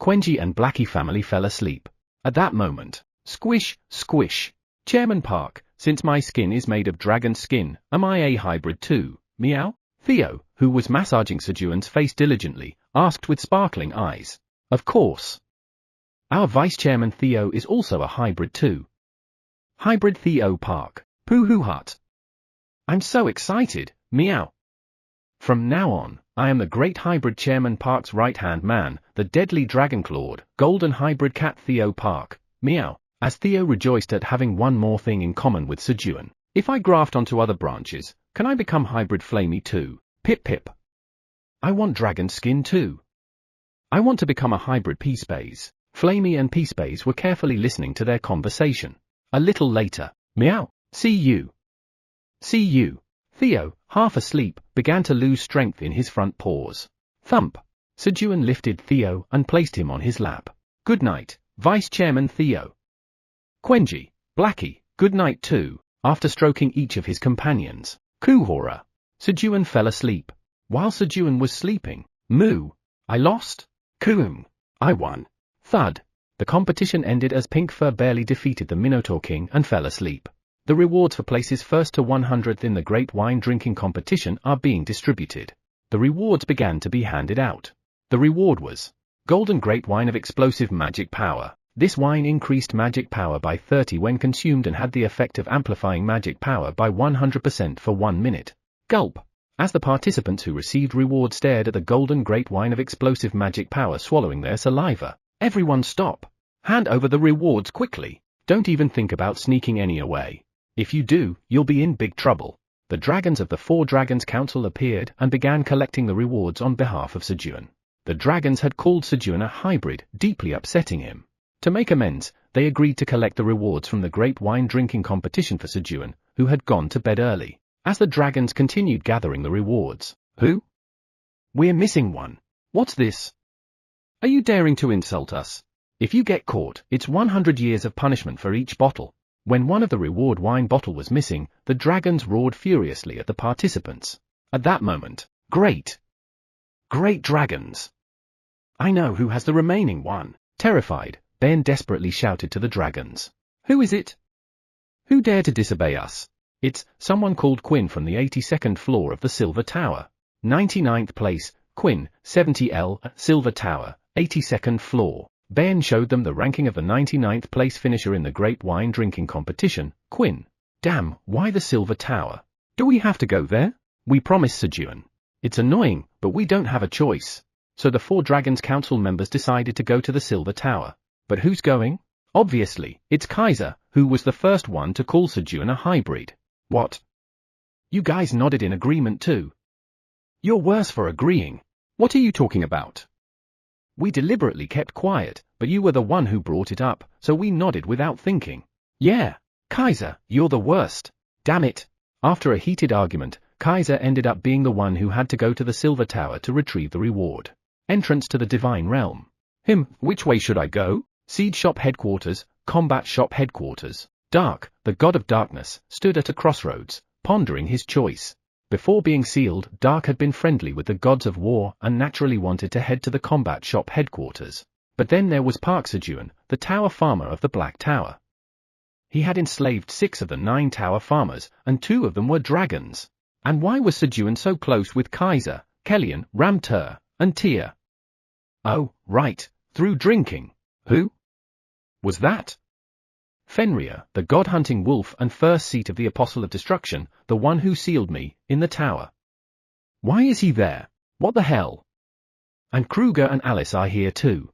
Quenji and Blackie family fell asleep. At that moment, squish. Chairman Park, since my skin is made of dragon skin, am I a hybrid too? Meow? Theo, who was massaging Sejun's face diligently, asked with sparkling eyes. Of course. Our Vice Chairman Theo is also a hybrid too. Hybrid Theo Park, Pooh hut. I'm so excited, meow. From now on, I am the great hybrid Chairman Park's right-hand man, the deadly dragon-clawed, golden hybrid cat Theo Park, meow, as Theo rejoiced at having one more thing in common with Sejun. If I graft onto other branches, can I become hybrid Flamey too? Pip. I want dragon skin too. I want to become a hybrid Peaspace. Flamey and Peaspace were carefully listening to their conversation. A little later, meow, see you. Theo, half asleep, began to lose strength in his front paws. Thump. Sejun lifted Theo and placed him on his lap. Good night, Vice Chairman Theo. Quenji, Blackie, good night too, after stroking each of his companions. Kuhora. Sejun fell asleep. While Sejun was sleeping, moo. I lost? Koom. I won. Thud. The competition ended as Pinkfur barely defeated the Minotaur King and fell asleep. The rewards for places 1st to 100th in the Great Wine Drinking Competition are being distributed. The the rewards began to be handed out. The reward was golden grape wine of explosive magic power. This wine increased magic power by 30 when consumed and had the effect of amplifying magic power by 100% for 1 minute. Gulp. As the participants who received reward stared at the golden grape wine of explosive magic power swallowing their saliva. Everyone stop. Hand over the rewards quickly. Don't even think about sneaking any away. If you do, you'll be in big trouble. The dragons of the 4 Dragons Council appeared and began collecting the rewards on behalf of Sejun. The dragons had called Sejun a hybrid, deeply upsetting him. To make amends, they agreed to collect the rewards from the grape wine drinking competition for Sejun, who had gone to bed early. As the dragons continued gathering the rewards. Who? We're missing one. What's this? Are you daring to insult us? If you get caught, it's 100 years of punishment for each bottle. When one of the reward wine bottle was missing, the dragons roared furiously at the participants. At that moment, Great dragons! I know who has the remaining one. Terrified, Ben desperately shouted to the dragons. Who is it? Who dare to disobey us? It's someone called Quinn from the 82nd floor of the Silver Tower. 99th place, Quinn, 70L, Silver Tower, 82nd floor. Ben showed them the ranking of the 99th place finisher in the grape wine drinking competition, Quinn. Damn, why the Silver Tower? Do we have to go there? We promised Sejun. It's annoying, but we don't have a choice. So the 4 Dragons Council members decided to go to the Silver Tower. But who's going? Obviously, it's Kaiser, who was the first one to call Sejun a hybrid. What? You guys nodded in agreement too. You're worse for agreeing. What are you talking about? We deliberately kept quiet, but you were the one who brought it up, so we nodded without thinking. Yeah, Kaiser, you're the worst. Damn it. After a heated argument, Kaiser ended up being the one who had to go to the Silver Tower to retrieve the reward. Entrance to the Divine Realm. Which way should I go? Seed Shop Headquarters, Combat Shop Headquarters. Dark, the god of darkness, stood at a crossroads, pondering his choice. Before being sealed, Dark had been friendly with the gods of war and naturally wanted to head to the Combat Shop Headquarters. But then there was Park Sejun, the tower farmer of the Black Tower. He had enslaved 6 of the 9 tower farmers, and 2 of them were dragons. And why was Sejun so close with Kaiser, Kellyan, Ramtur, and Tia? Oh, right, through drinking. Who was that? Fenrir, the god-hunting wolf and first seat of the Apostle of Destruction, the one who sealed me, in the tower. Why is he there? What the hell? And Kruger and Alice are here too.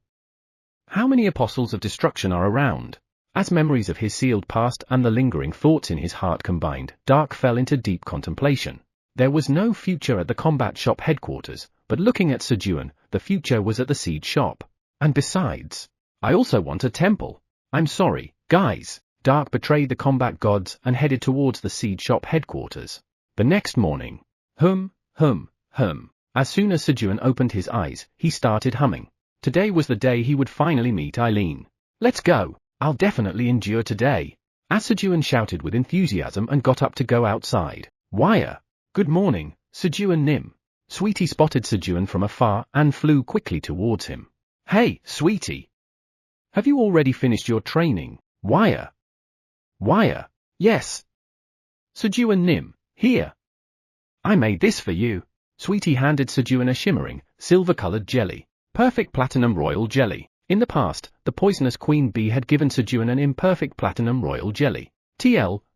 How many Apostles of Destruction are around? As memories of his sealed past and the lingering thoughts in his heart combined, Dark fell into deep contemplation. There was no future at the Combat Shop Headquarters, but looking at Sejun, the future was at the Seed Shop. And besides, I also want a temple. I'm sorry, guys. Dark betrayed the combat gods and headed towards the Seed Shop Headquarters. The next morning. As soon as Sejun opened his eyes, he started humming. Today was the day he would finally meet Eileen. Let's go. I'll definitely endure today. As Sejun shouted with enthusiasm and got up to go outside. Wire. Good morning, Sejun Nim. Sweetie spotted Sejun from afar and flew quickly towards him. Hey, Sweetie. Have you already finished your training? Wire. Yes. Sejun Nim, here. I made this for you. Sweetie handed Sejun a shimmering, silver-colored jelly. Perfect platinum royal jelly. In the past, the poisonous queen bee had given Sejun an imperfect platinum royal jelly.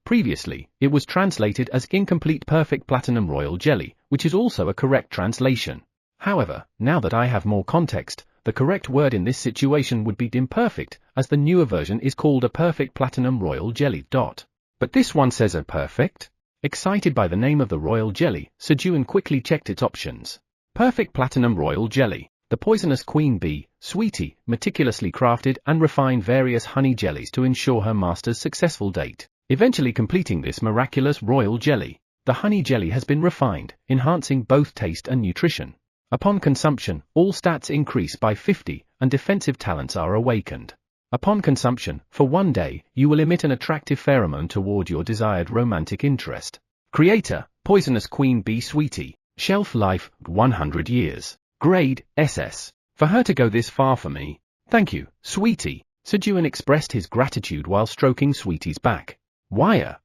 Previously, it was translated as incomplete perfect platinum royal jelly, which is also a correct translation. However, now that I have more context, the correct word in this situation would be imperfect, as the newer version is called a perfect platinum royal jelly. But this one says a perfect? Excited by the name of the royal jelly, Sejun quickly checked its options. Perfect platinum royal jelly. The poisonous queen bee, Sweetie, meticulously crafted and refined various honey jellies to ensure her master's successful date. Eventually completing this miraculous royal jelly. The honey jelly has been refined, enhancing both taste and nutrition. Upon consumption, all stats increase by 50, and defensive talents are awakened. Upon consumption, for 1 day, you will emit an attractive pheromone toward your desired romantic interest. Creator, Poisonous Queen Bee Sweetie. Shelf life, 100 years. Grade, SS. For her to go this far for me. Thank you, Sweetie. Sejun expressed his gratitude while stroking Sweetie's back. Wire.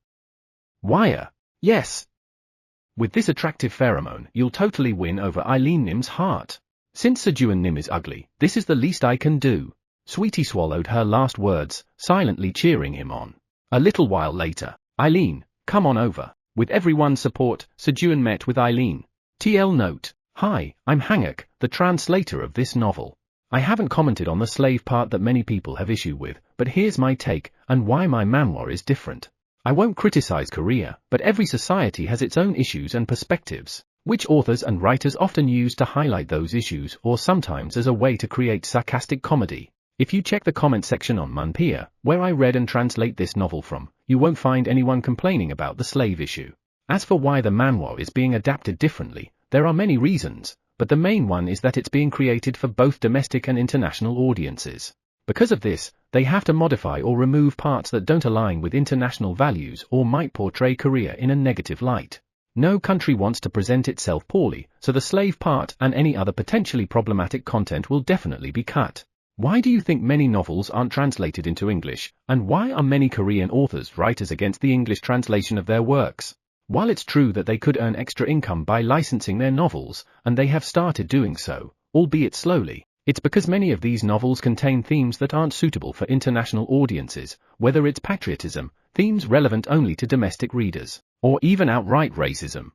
Yes. With this attractive pheromone, you'll totally win over Eileen Nim's heart. Since Sejun Nim is ugly, this is the least I can do. Sweetie swallowed her last words, silently cheering him on. A little while later, Eileen, come on over. With everyone's support, Sejun met with Eileen. TL note: Hi, I'm Hanguk, the translator of this novel. I haven't commented on the slave part that many people have issue with, but here's my take, and why my memoir is different. I won't criticize Korea, but every society has its own issues and perspectives, which authors and writers often use to highlight those issues or sometimes as a way to create sarcastic comedy. If you check the comment section on Munpia, where I read and translate this novel from, you won't find anyone complaining about the slave issue. As for why the manhwa is being adapted differently, there are many reasons, but the main one is that it's being created for both domestic and international audiences. Because of this, they have to modify or remove parts that don't align with international values or might portray Korea in a negative light. No country wants to present itself poorly, so the slave part and any other potentially problematic content will definitely be cut. Why do you think many novels aren't translated into English, and why are many Korean writers against the English translation of their works? While it's true that they could earn extra income by licensing their novels, and they have started doing so, albeit slowly, it's because many of these novels contain themes that aren't suitable for international audiences, whether it's patriotism, themes relevant only to domestic readers, or even outright racism.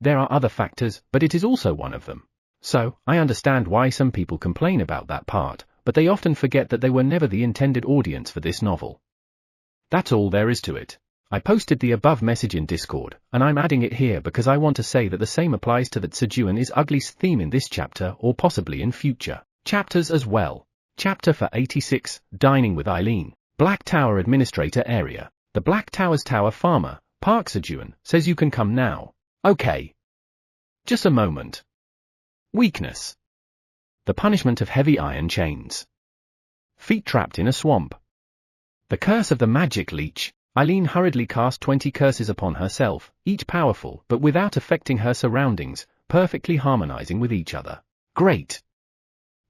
There are other factors, but it is also one of them. So, I understand why some people complain about that part, but they often forget that they were never the intended audience for this novel. That's all there is to it. I posted the above message in Discord, and I'm adding it here because I want to say that the same applies to that Sejun is ugly's theme in this chapter or possibly in future chapters as well. Chapter for 86, Dining with Eileen. Black Tower Administrator Area. The Black Tower's Tower Farmer, Park Sejun, says you can come now. Okay. Just a moment. Weakness. The punishment of heavy iron chains. Feet trapped in a swamp. The curse of the magic leech. Eileen hurriedly cast 20 curses upon herself, each powerful but without affecting her surroundings, perfectly harmonizing with each other. Great.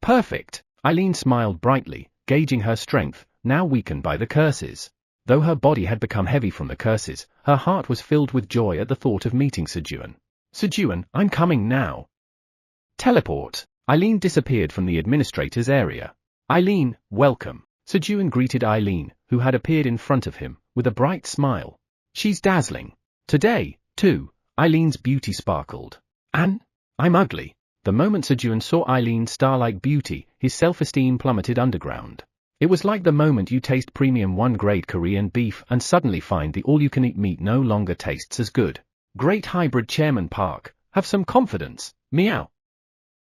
Perfect. Eileen smiled brightly, gauging her strength, now weakened by the curses. Though her body had become heavy from the curses, her heart was filled with joy at the thought of meeting Sejun. Sejun, I'm coming now. Teleport. Eileen disappeared from the administrator's area. Eileen, welcome. Sejun greeted Eileen, who had appeared in front of him, with a bright smile. She's dazzling. Today, too, Eileen's beauty sparkled. And I'm ugly. The moment Sejun saw Eileen's star-like beauty, his self-esteem plummeted underground. It was like the moment you taste premium 1-grade Korean beef and suddenly find the all-you-can-eat meat no longer tastes as good. Great hybrid Chairman Park, have some confidence, meow.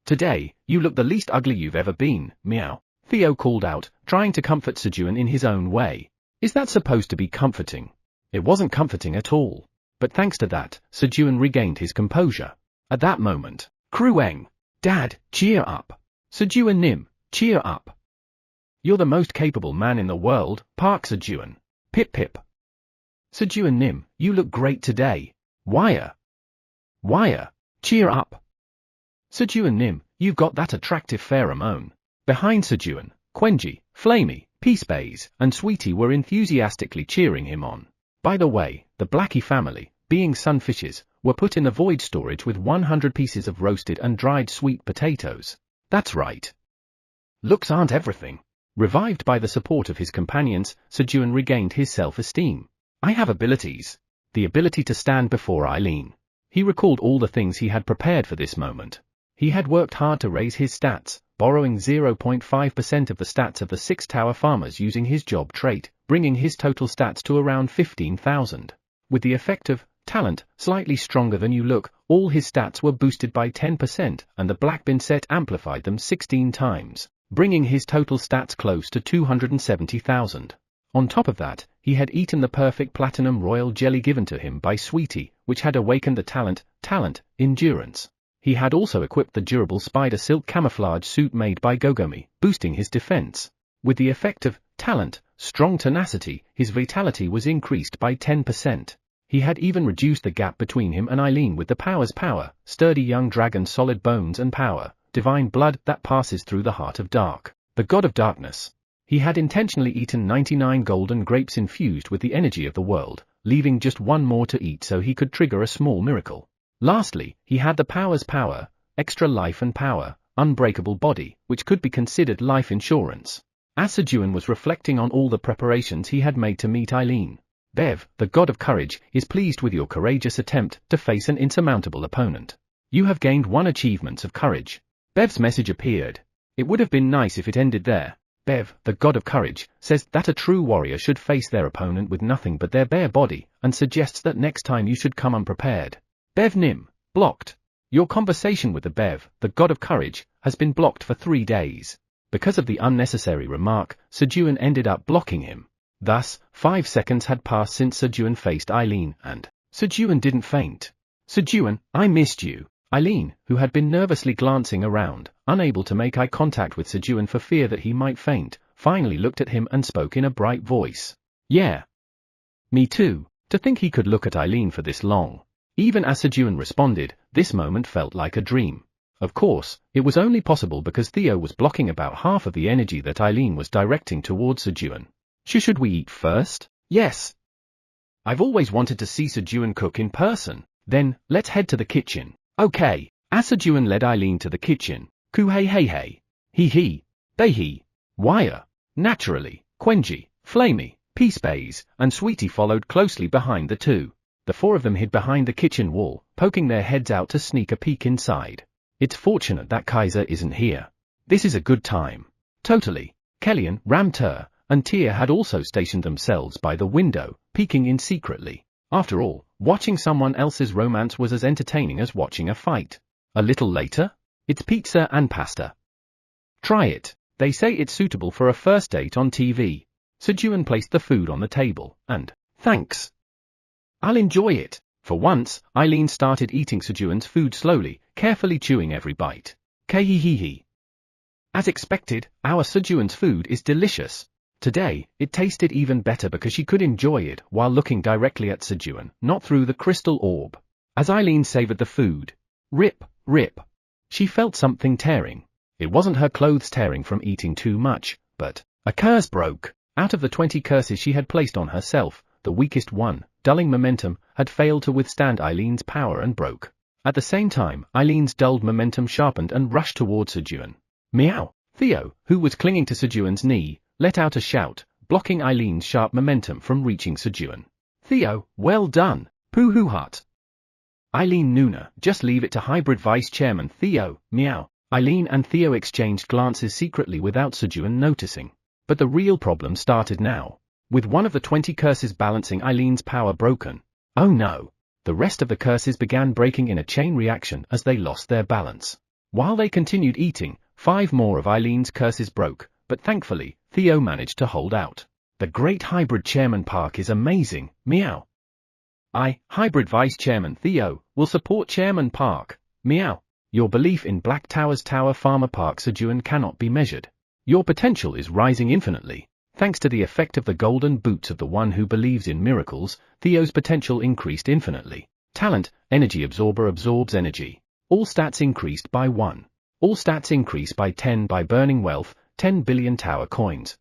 Today, you look the least ugly you've ever been, meow. Theo called out, trying to comfort Sejun in his own way. Is that supposed to be comforting? It wasn't comforting at all. But thanks to that, Sejun regained his composure. At that moment, Krueng, Dad, cheer up. Sejun Nim, cheer up. You're the most capable man in the world, Park Sejun. Pip pip. Sejun Nim, you look great today. Wire. Cheer up. Sejun Nim, you've got that attractive pheromone. Behind Sejun, Quenji, Flamey, Peacebays, and Sweetie were enthusiastically cheering him on. By the way, the Blackie family, being sunfishes, were put in the void storage with 100 pieces of roasted and dried sweet potatoes. That's right. Looks aren't everything. Revived by the support of his companions, Sejun regained his self-esteem. I have abilities. The ability to stand before Eileen. He recalled all the things he had prepared for this moment. He had worked hard to raise his stats, borrowing 0.5% of the stats of the 6 tower farmers using his job trait, bringing his total stats to around 15,000. With the effect of talent, slightly stronger than you look, all his stats were boosted by 10%, and the black bin set amplified them 16 times, bringing his total stats close to 270,000. On top of that, he had eaten the perfect platinum royal jelly given to him by Sweetie, which had awakened the talent, endurance. He had also equipped the durable spider silk camouflage suit made by Gogomi, boosting his defense. With the effect of talent, strong tenacity, his vitality was increased by 10%. He had even reduced the gap between him and Eileen with the power's power, sturdy young dragon solid bones and power, divine blood that passes through the heart of dark, the god of darkness. He had intentionally eaten 99 golden grapes infused with the energy of the world, leaving just one more to eat so he could trigger a small miracle. Lastly, he had the power's power, extra life and power, unbreakable body, which could be considered life insurance. As Sejun was reflecting on all the preparations he had made to meet Eileen, Bev, the god of courage, is pleased with your courageous attempt to face an insurmountable opponent. You have gained 1 achievement of courage. Bev's message appeared. It would have been nice if it ended there. Bev, the god of courage, says that a true warrior should face their opponent with nothing but their bare body, and suggests that next time you should come unprepared. Bev Nim, blocked. Your conversation with the Bev, the god of courage, has been blocked for 3 days. Because of the unnecessary remark, Sejun ended up blocking him. Thus, 5 seconds had passed since Sejun faced Eileen, and Sejun didn't faint. Sejun, I missed you. Eileen, who had been nervously glancing around, unable to make eye contact with Sejun for fear that he might faint, finally looked at him and spoke in a bright voice. Yeah. Me too. To think he could look at Eileen for this long. Even as Sejun responded, this moment felt like a dream. Of course, it was only possible because Theo was blocking about half of the energy that Eileen was directing towards Sejun. Should we eat first? Yes. I've always wanted to see Sejun cook in person. Then, let's head to the kitchen. Okay. As Sejun led Eileen to the kitchen, ku hey hey hey. He. They Wire. Naturally, Quenji, Flamey, Peace Bays, and Sweetie followed closely behind the two. The 4 of them hid behind the kitchen wall, poking their heads out to sneak a peek inside. It's fortunate that Kaiser isn't here. This is a good time. Totally. Kellyan, Ramtur, and Tia had also stationed themselves by the window, peeking in secretly. After all, watching someone else's romance was as entertaining as watching a fight. A little later? It's pizza and pasta. Try it. They say it's suitable for a first date on TV. Sejun placed the food on the table, and, thanks. I'll enjoy it. For once, Eileen started eating Sejun's food slowly, carefully chewing every bite. Kehehehe. As expected, our Sejun's food is delicious. Today, it tasted even better because she could enjoy it while looking directly at Sejun, not through the crystal orb. As Eileen savored the food, rip. She felt something tearing. It wasn't her clothes tearing from eating too much, but a curse broke. Out of the 20 curses she had placed on herself, the weakest one, dulling momentum, had failed to withstand Eileen's power and broke. At the same time, Eileen's dulled momentum sharpened and rushed towards Sejun. Meow. Theo, who was clinging to Sejun's knee, let out a shout, blocking Eileen's sharp momentum from reaching Sejun. Theo, well done. Pooh hut. Eileen Nuna, just leave it to hybrid vice chairman Theo, meow. Eileen and Theo exchanged glances secretly without Sejun noticing. But the real problem started now. With one of the 20 curses balancing Eileen's power broken. Oh no. The rest of the curses began breaking in a chain reaction as they lost their balance. While they continued eating, 5 more of Eileen's curses broke, but thankfully, Theo managed to hold out. The great hybrid chairman Park is amazing, meow. I, hybrid vice chairman Theo, will support Chairman Park, meow. Your belief in Black Tower's Tower Farmer Park Sejun cannot be measured. Your potential is rising infinitely. Thanks to the effect of the golden boots of the one who believes in miracles, Theo's potential increased infinitely. Talent, energy absorber absorbs energy. All stats increased by 1. All stats increase by 10 by burning wealth, 10 billion tower coins.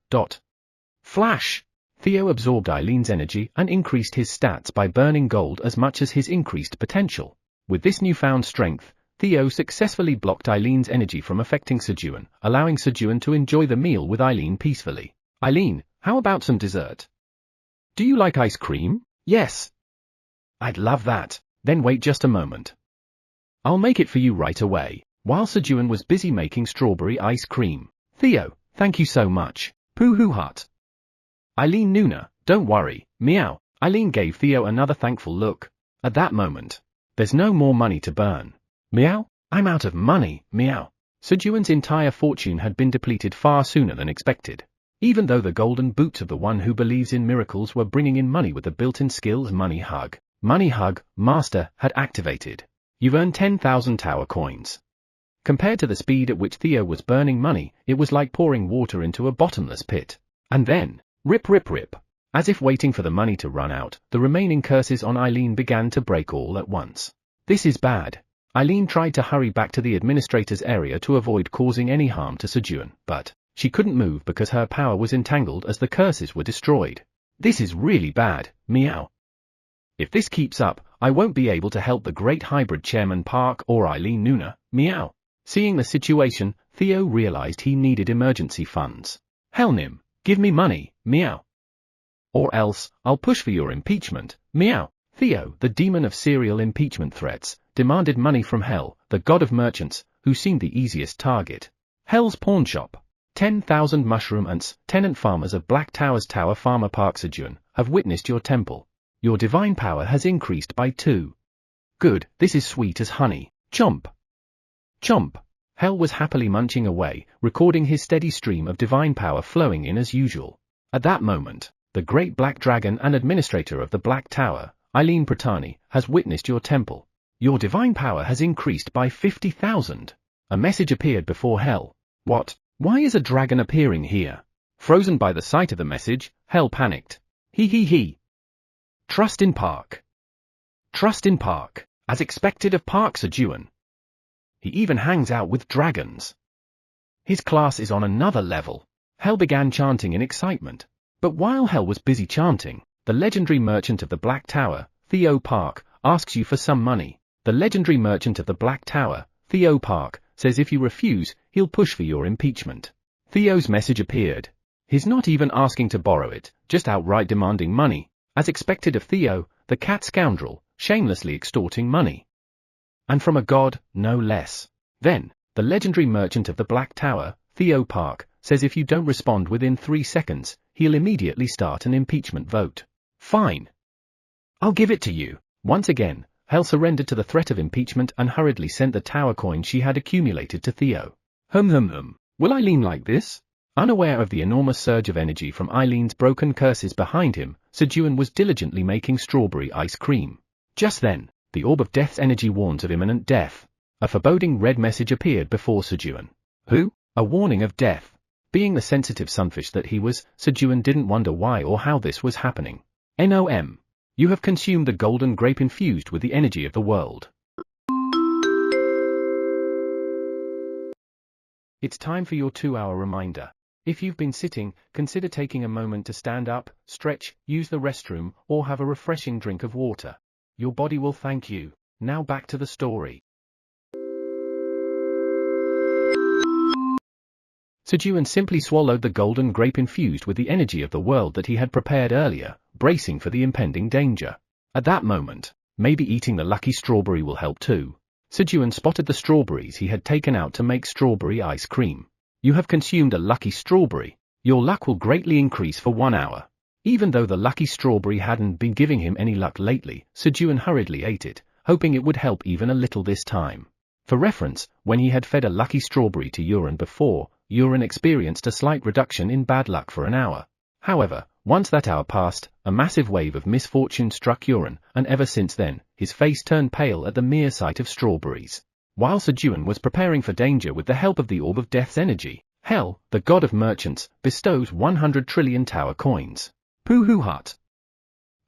Flash! Theo absorbed Eileen's energy and increased his stats by burning gold as much as his increased potential. With this newfound strength, Theo successfully blocked Eileen's energy from affecting Sejun, allowing Sejun to enjoy the meal with Eileen peacefully. Eileen, how about some dessert? Do you like ice cream? Yes. I'd love that. Then wait just a moment. I'll make it for you right away. While Sejun was busy making strawberry ice cream. Theo, thank you so much. Pooh hut. Eileen Nuna, don't worry, meow. Eileen gave Theo another thankful look. At that moment, there's no more money to burn. Meow, I'm out of money, meow. Sejun's entire fortune had been depleted far sooner than expected. Even though the golden boots of the one who believes in miracles were bringing in money with the built-in skills Money Hug Master had activated. You've earned 10,000 tower coins. Compared to the speed at which Theo was burning money, it was like pouring water into a bottomless pit. And then, rip. As if waiting for the money to run out, the remaining curses on Eileen began to break all at once. This is bad. Eileen tried to hurry back to the administrator's area to avoid causing any harm to Sejun, but she couldn't move because her power was entangled as the curses were destroyed. This is really bad, meow. If this keeps up, I won't be able to help the great hybrid Chairman Park or Eileen Nuna, meow. Seeing the situation, Theo realized he needed emergency funds. Hell Nim, give me money, meow. Or else, I'll push for your impeachment, meow. Theo, the demon of serial impeachment threats, demanded money from Hell, the god of merchants, who seemed the easiest target. Hell's pawnshop. 10,000 mushroom ants, tenant farmers of Black Tower's Tower Farmer Park Sejun, have witnessed your temple. Your divine power has increased by 2. Good, this is sweet as honey. Chomp. Chomp. Hell was happily munching away, recording his steady stream of divine power flowing in as usual. At that moment, the great black dragon and administrator of the Black Tower, Eileen Pratani, has witnessed your temple. Your divine power has increased by 50,000. A message appeared before Hell. What? Why is a dragon appearing here? Frozen by the sight of the message, Hell panicked. He. Trust in Park. Trust in Park, as expected of Park Sejun. He even hangs out with dragons. His class is on another level. Hell began chanting in excitement. But while Hell was busy chanting, the legendary merchant of the Black Tower, Theo Park, asks you for some money. The legendary merchant of the Black Tower, Theo Park, says if you refuse, he'll push for your impeachment. Theo's message appeared. He's not even asking to borrow it, just outright demanding money, as expected of Theo, the cat scoundrel, shamelessly extorting money. And from a god, no less. Then, the legendary merchant of the Black Tower, Theo Park, says if you don't respond within 3 seconds, he'll immediately start an impeachment vote. Fine. I'll give it to you. Once again, Hell surrendered to the threat of impeachment and hurriedly sent the tower coin she had accumulated to Theo. Will Eileen like this? Unaware of the enormous surge of energy from Eileen's broken curses behind him, Sejun was diligently making strawberry ice cream. Just then, the orb of death's energy warns of imminent death. A foreboding red message appeared before Sejun. Who? A warning of death. Being the sensitive sunfish that he was, Sejun didn't wonder why or how this was happening. NOM. You have consumed the golden grape infused with the energy of the world. It's time for your 2-hour reminder. If you've been sitting, consider taking a moment to stand up, stretch, use the restroom, or have a refreshing drink of water. Your body will thank you. Now back to the story. Sejun simply swallowed the golden grape infused with the energy of the world that he had prepared earlier, bracing for the impending danger. At that moment, maybe eating the lucky strawberry will help too. Sejun spotted the strawberries he had taken out to make strawberry ice cream. You have consumed a lucky strawberry. Your luck will greatly increase for 1 hour. Even though the lucky strawberry hadn't been giving him any luck lately, Sejun hurriedly ate it, hoping it would help even a little this time. For reference, when he had fed a lucky strawberry to Uran before, Uran experienced a slight reduction in bad luck for an hour. However, once that hour passed, a massive wave of misfortune struck Uran, and ever since then, his face turned pale at the mere sight of strawberries. While Sejun was preparing for danger with the help of the orb of death's energy, Hell, the god of merchants, bestows 100 trillion tower coins. Pooh hut.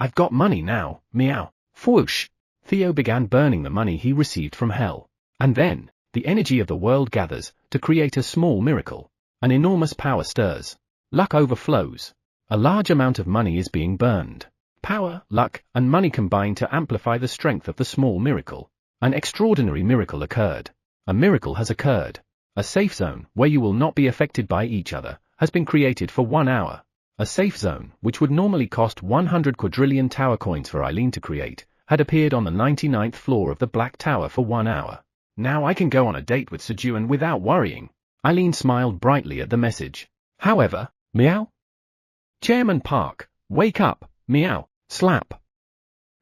I've got money now, meow. Whoosh. Theo began burning the money he received from Hell. And then, the energy of the world gathers, to create a small miracle. An enormous power stirs. Luck overflows. A large amount of money is being burned. Power, luck, and money combine to amplify the strength of the small miracle. An extraordinary miracle occurred. A miracle has occurred. A safe zone, where you will not be affected by each other, has been created for 1 hour. A safe zone, which would normally cost 100 quadrillion tower coins for Eileen to create, had appeared on the 99th floor of the Black Tower for 1 hour. Now I can go on a date with Sejun without worrying. Eileen smiled brightly at the message. However, meow. Chairman Park, wake up, meow, slap.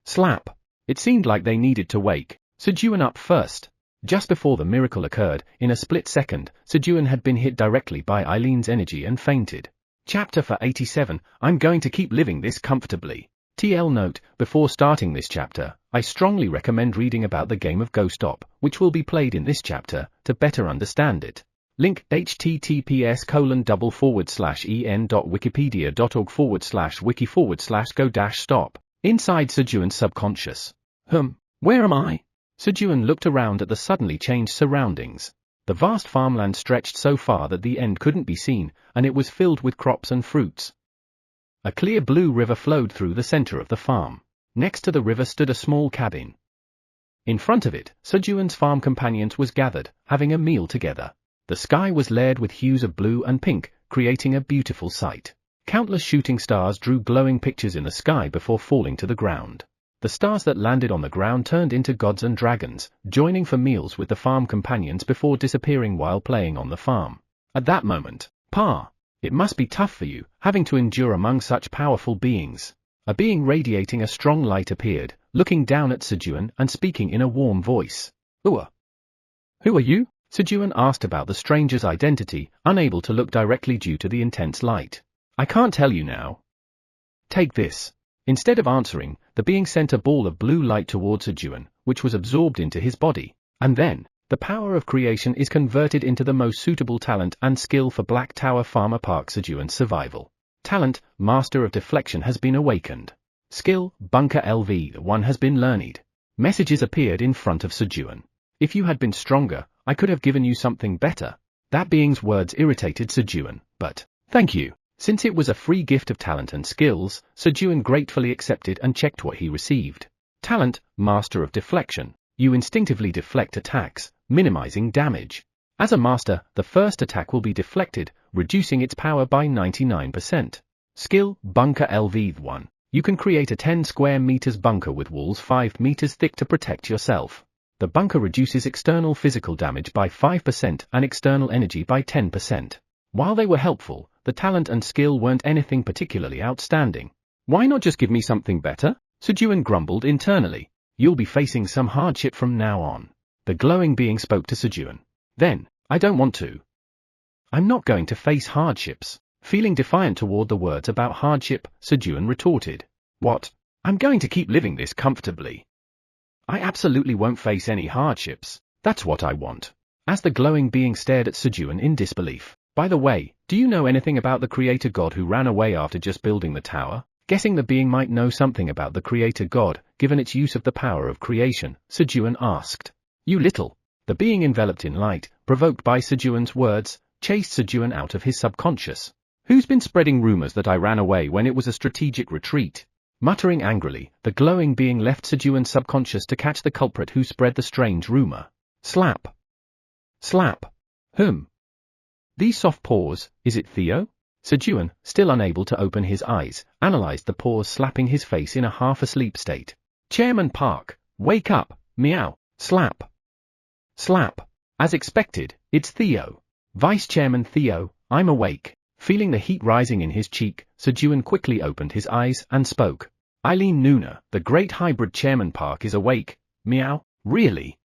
Slap. It seemed like they needed to wake Sejun up first. Just before the miracle occurred, in a split second, Sejun had been hit directly by Eileen's energy and fainted. Chapter for 87, I'm going to keep living this comfortably. TL note, before starting this chapter, I strongly recommend reading about the game of Ghost Op, which will be played in this chapter, to better understand it. Link https:/en.wikipedia.org/wiki/go-stop. Inside Sejun's subconscious. Where am I? Sejun looked around at the suddenly changed surroundings. The vast farmland stretched so far that the end couldn't be seen, and it was filled with crops and fruits. A clear blue river flowed through the center of the farm. Next to the river stood a small cabin. In front of it, Sejun's farm companions was gathered, having a meal together. The sky was layered with hues of blue and pink, creating a beautiful sight. Countless shooting stars drew glowing pictures in the sky before falling to the ground. The stars that landed on the ground turned into gods and dragons, joining for meals with the farm companions before disappearing while playing on the farm. At that moment, Pa, it must be tough for you, having to endure among such powerful beings. A being radiating a strong light appeared, looking down at Sejun and speaking in a warm voice. Who are you? Sejun asked about the stranger's identity, unable to look directly due to the intense light. I can't tell you now. Take this. Instead of answering, the being sent a ball of blue light towards Sejun, which was absorbed into his body. And then, the power of creation is converted into the most suitable talent and skill for Black Tower Farmer Park Sejun's survival. Talent, Master of Deflection has been awakened. Skill, Bunker LV1 has been learned. Messages appeared in front of Sejun. If you had been stronger, I could have given you something better. That being's words irritated Sejun, but, thank you. Since it was a free gift of talent and skills, Sejun gratefully accepted and checked what he received. Talent, Master of Deflection. You instinctively deflect attacks, minimizing damage. As a master, the first attack will be deflected, reducing its power by 99%. Skill, Bunker LV1. You can create a 10 square meters bunker with walls 5 meters thick to protect yourself. The bunker reduces external physical damage by 5% and external energy by 10%. While they were helpful, the talent and skill weren't anything particularly outstanding. Why not just give me something better? Sejun grumbled internally. You'll be facing some hardship from now on. The glowing being spoke to Sejun. Then, I don't want to. I'm not going to face hardships. Feeling defiant toward the words about hardship, Sejun retorted. What? I'm going to keep living this comfortably. I absolutely won't face any hardships. That's what I want. As the glowing being stared at Sejun in disbelief. By the way, do you know anything about the creator god who ran away after just building the tower? Guessing the being might know something about the creator god, given its use of the power of creation, Sejun asked. You little. The being enveloped in light, provoked by Sejun's words, chased Sejun out of his subconscious. Who's been spreading rumors that I ran away when it was a strategic retreat? Muttering angrily, the glowing being left Sejun's subconscious to catch the culprit who spread the strange rumor. Slap. Slap. These soft paws, is it Theo? Sejun, still unable to open his eyes, analyzed the paws slapping his face in a half-asleep state. Chairman Park, wake up, meow, slap. Slap. As expected, it's Theo. Vice Chairman Theo, I'm awake. Feeling the heat rising in his cheek, Sejun quickly opened his eyes and spoke. Eileen Nuna, the great hybrid Chairman Park is awake, meow, really?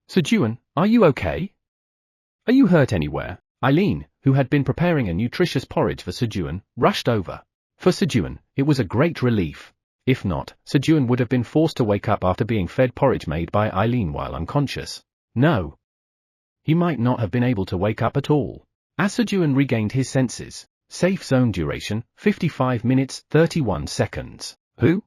Sejun, are you okay? Are you hurt anywhere? Eileen, who had been preparing a nutritious porridge for Sejun, rushed over. For Sejun, it was a great relief. If not, Sejun would have been forced to wake up after being fed porridge made by Eileen while unconscious. No. He might not have been able to wake up at all. As Sejun regained his senses, safe zone duration, 55 minutes, 31 seconds. Who?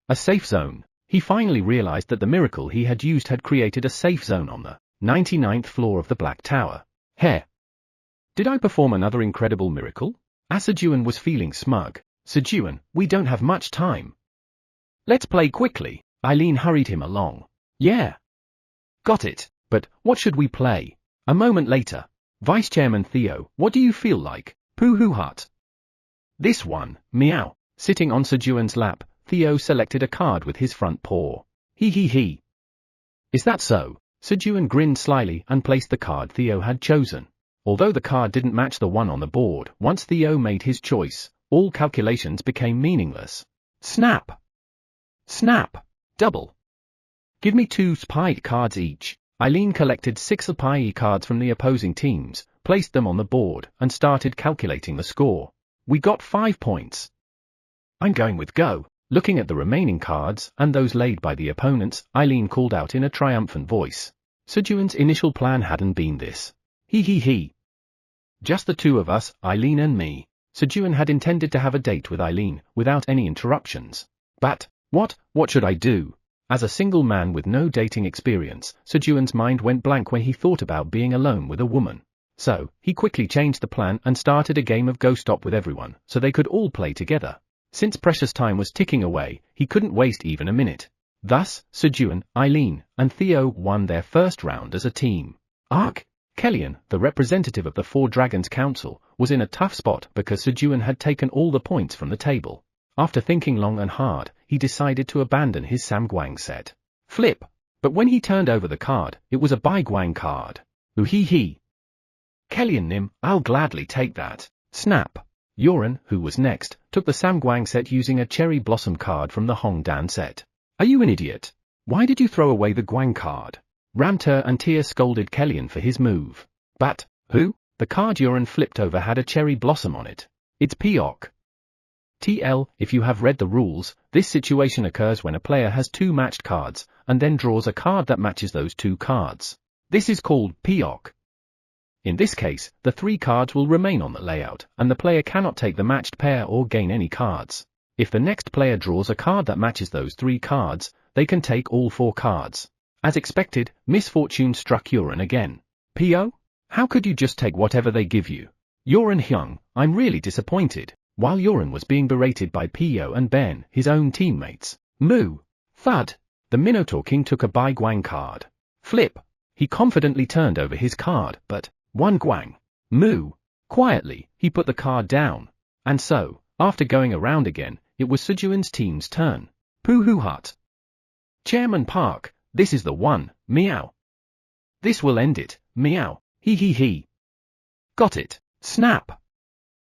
A safe zone. He finally realized that the miracle he had used had created a safe zone on the 99th floor of the Black Tower. Did I perform another incredible miracle? As Sejun was feeling smug. Sejun, we don't have much time. Let's play quickly. Eileen hurried him along. Yeah. Got it, but what should we play? A moment later. Vice Chairman Theo, what do you feel like? Pooh hut. This one, meow. Sitting on Sejun's lap, Theo selected a card with his front paw. He. Is that so? Sejun grinned slyly and placed the card Theo had chosen. Although the card didn't match the one on the board, once Theo made his choice, all calculations became meaningless. Snap. Snap. Double. Give me 2 spy cards each. Eileen collected 6 spy cards from the opposing teams, placed them on the board, and started calculating the score. We got 5 points. I'm going with go. Looking at the remaining cards, and those laid by the opponents, Eileen called out in a triumphant voice. Sejun's initial plan hadn't been this. He. Just the 2 of us, Eileen and me. Sejun had intended to have a date with Eileen, without any interruptions. But, what should I do? As a single man with no dating experience, Sejun's mind went blank when he thought about being alone with a woman. So, he quickly changed the plan and started a game of Go Stop with everyone, so they could all play together. Since precious time was ticking away, he couldn't waste even a minute. Thus, Sejun, Eileen, and Theo won their first round as a team. Kellyan, the representative of the Four Dragons Council, was in a tough spot because Sejun had taken all the points from the table. After thinking long and hard, he decided to abandon his Samguang set. Flip! But when he turned over the card, it was a Baiguang card. Ooh-hee-hee. Kellyan Nim, I'll gladly take that. Snap! Yoren, who was next, took the Samguang set using a Cherry Blossom card from the Hongdan set. Are you an idiot? Why did you throw away the Guang card? Ramter and Tia scolded Kellyan for his move. But, who? The card Yoren flipped over had a Cherry Blossom on it. It's Peok. TL, if you have read the rules, this situation occurs when a player has two matched cards, and then draws a card that matches those two cards. This is called Peok. In this case, the three cards will remain on the layout, and the player cannot take the matched pair or gain any cards. If the next player draws a card that matches those three cards, they can take all four cards. As expected, misfortune struck Yoren again. Pio? How could you just take whatever they give you? Yoren Hyung, I'm really disappointed. While Yoren was being berated by Pio and Ben, his own teammates. Moo! Thud! The Minotaur King took a Baiguang card. Flip! He confidently turned over his card, but, one Guang. Moo! Quietly, he put the card down. And so, after going around again, it was Sejun's team's turn. Pooh Hut. Chairman Park, this is the one, meow. This will end it, meow, hee. Got it, snap.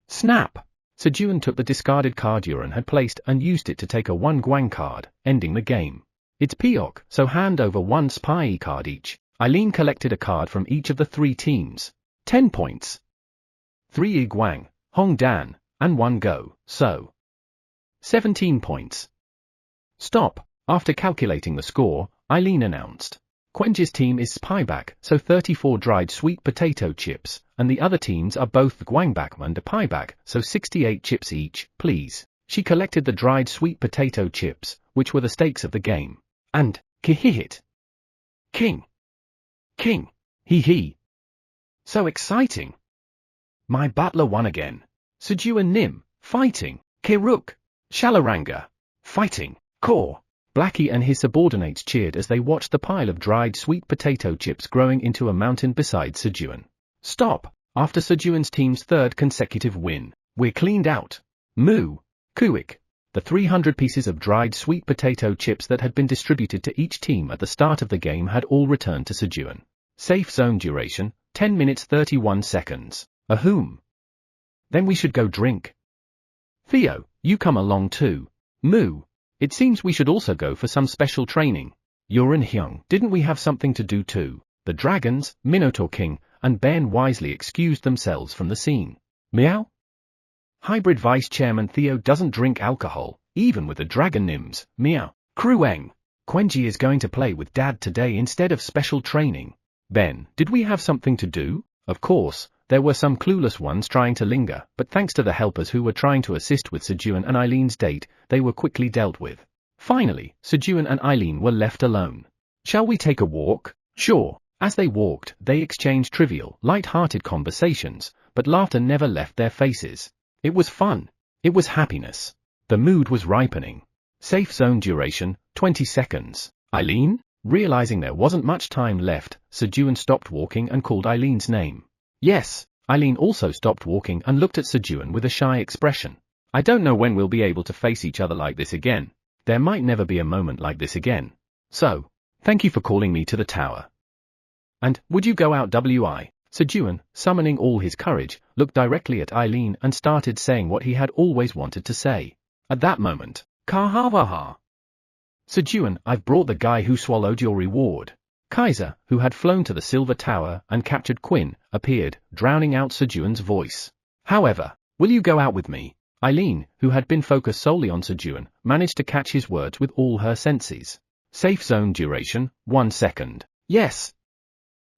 Snap. Sejun took the discarded card Yoren had placed and used it to take a one Guang card, ending the game. It's Peok, so hand over one spy card each. Eileen collected a card from each of the three teams. 10 points. 3 Guang, Hongdan, and 1 Go, so 17 points. Stop. After calculating the score, Eileen announced. Quenji's team is Spyback, so 34 dried sweet potato chips, and the other teams are both Guangback and Pieback, so 68 chips each, please. She collected the dried sweet potato chips, which were the stakes of the game. And, kihihit. King. Hee. So exciting. My butler won again. Sejun Nim, fighting. Kiruk. Shalaranga, fighting. Kor. Blackie and his subordinates cheered as they watched the pile of dried sweet potato chips growing into a mountain beside Sejun. Stop. After Sejun's team's third consecutive win, we're cleaned out. Moo. Kuik. The 300 pieces of dried sweet potato chips that had been distributed to each team at the start of the game had all returned to Sejun. Safe zone duration, 10 minutes 31 seconds. Ahoom. Then we should go drink. Theo, you come along too. Moo. It seems we should also go for some special training. Yoren Hyung, didn't we have something to do too? The dragons, Minotaur King, and Ben wisely excused themselves from the scene. Meow? Hybrid Vice Chairman Theo doesn't drink alcohol, even with the dragon Nims, meow. Krueng. Quenji is going to play with Dad today instead of special training. Ben, did we have something to do? Of course, there were some clueless ones trying to linger, but thanks to the helpers who were trying to assist with Sejun and Eileen's date, they were quickly dealt with. Finally, Sejun and Eileen were left alone. Shall we take a walk? Sure. As they walked, they exchanged trivial, light-hearted conversations, but laughter never left their faces. It was fun. It was happiness. The mood was ripening. Safe zone duration, 20 seconds. Eileen? Realizing there wasn't much time left, Sejun stopped walking and called Eileen's name. Yes, Eileen also stopped walking and looked at Sejun with a shy expression. I don't know when we'll be able to face each other like this again. There might never be a moment like this again. So, thank you for calling me to the tower. And, would you go out Wi? Sejun, summoning all his courage, looked directly at Eileen and started saying what he had always wanted to say. At that moment, Kahavaha. Sejun, I've brought the guy who swallowed your reward. Kaiser, who had flown to the Silver Tower and captured Quinn, appeared, drowning out Sejun's voice. However, will you go out with me? Eileen, who had been focused solely on Sejun, managed to catch his words with all her senses. Safe zone duration, 1 second. Yes.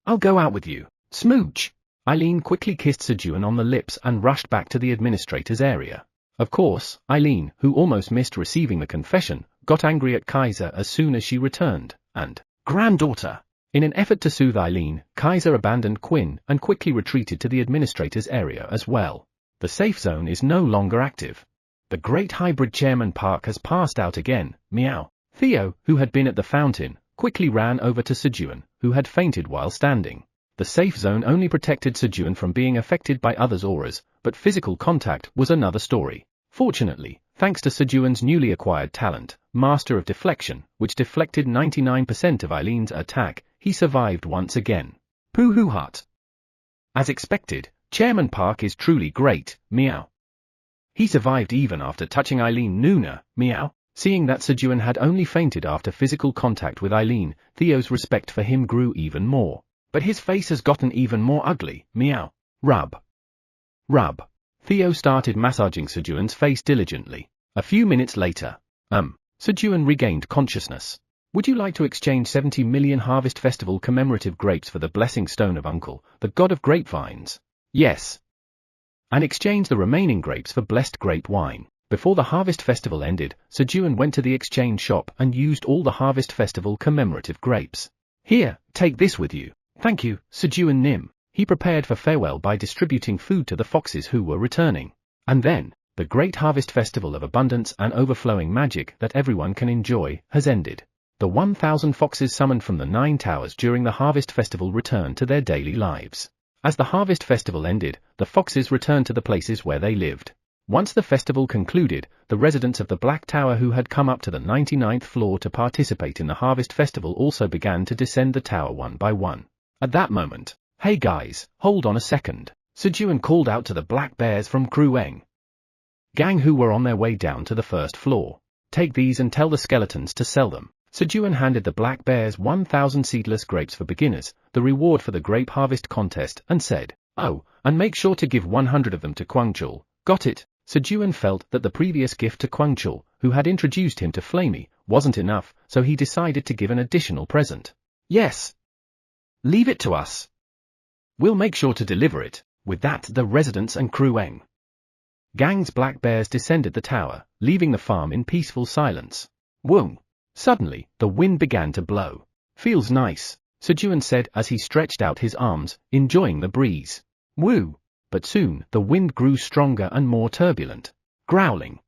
I'll go out with you. Smooch. Eileen quickly kissed Sejun on the lips and rushed back to the administrator's area. Of course, Eileen, who almost missed receiving the confession, got angry at Kaiser as soon as she returned, and, granddaughter! In an effort to soothe Eileen, Kaiser abandoned Quinn and quickly retreated to the administrator's area as well. The safe zone is no longer active. The great hybrid Chairman Park has passed out again, meow. Theo, who had been at the fountain, quickly ran over to Sejun, who had fainted while standing. The safe zone only protected Sejun from being affected by others' auras, but physical contact was another story. Fortunately, thanks to Sejun's newly acquired talent, Master of Deflection, which deflected 99% of Eileen's attack, he survived once again. Pooh hut. As expected, Chairman Park is truly great, meow. He survived even after touching Eileen Nuna, meow. Seeing that Sejun had only fainted after physical contact with Eileen, Theo's respect for him grew even more. But his face has gotten even more ugly, meow. Rub. Rub. Theo started massaging Sejun's face diligently. A few minutes later, Sejun regained consciousness. Would you like to exchange 70 million Harvest Festival commemorative grapes for the blessing stone of Uncle, the god of grapevines? Yes. And exchange the remaining grapes for blessed grape wine. Before the Harvest Festival ended, Sejun went to the exchange shop and used all the Harvest Festival commemorative grapes. Here, take this with you. Thank you, Sejun Nim. He prepared for farewell by distributing food to the foxes who were returning. And then, the great Harvest Festival of abundance and overflowing magic that everyone can enjoy has ended. The 1,000 foxes summoned from the 9 towers during the Harvest Festival returned to their daily lives. As the Harvest Festival ended, the foxes returned to the places where they lived. Once the festival concluded, the residents of the Black Tower who had come up to the 99th floor to participate in the Harvest Festival also began to descend the tower one by one. At that moment, "Hey guys, hold on a second," Sejun called out to the Black Bears from Krueng gang who were on their way down to the first floor. "Take these and tell the skeletons to sell them." Sejun handed the Black Bears 1,000 seedless grapes for beginners, the reward for the grape harvest contest, and said, "Oh, and make sure to give 100 of them to Kwangchul." Got it? Sejun felt that the previous gift to Kwangchul, who had introduced him to Flamey, wasn't enough, so he decided to give an additional present. "Yes. Leave it to us. We'll make sure to deliver it." With that, the residents and Krueng gang's Black Bears descended the tower, leaving the farm in peaceful silence. Whoom! Suddenly, the wind began to blow. "Feels nice," Sejun said as he stretched out his arms, enjoying the breeze. Woo! But soon, the wind grew stronger and more turbulent. Growling.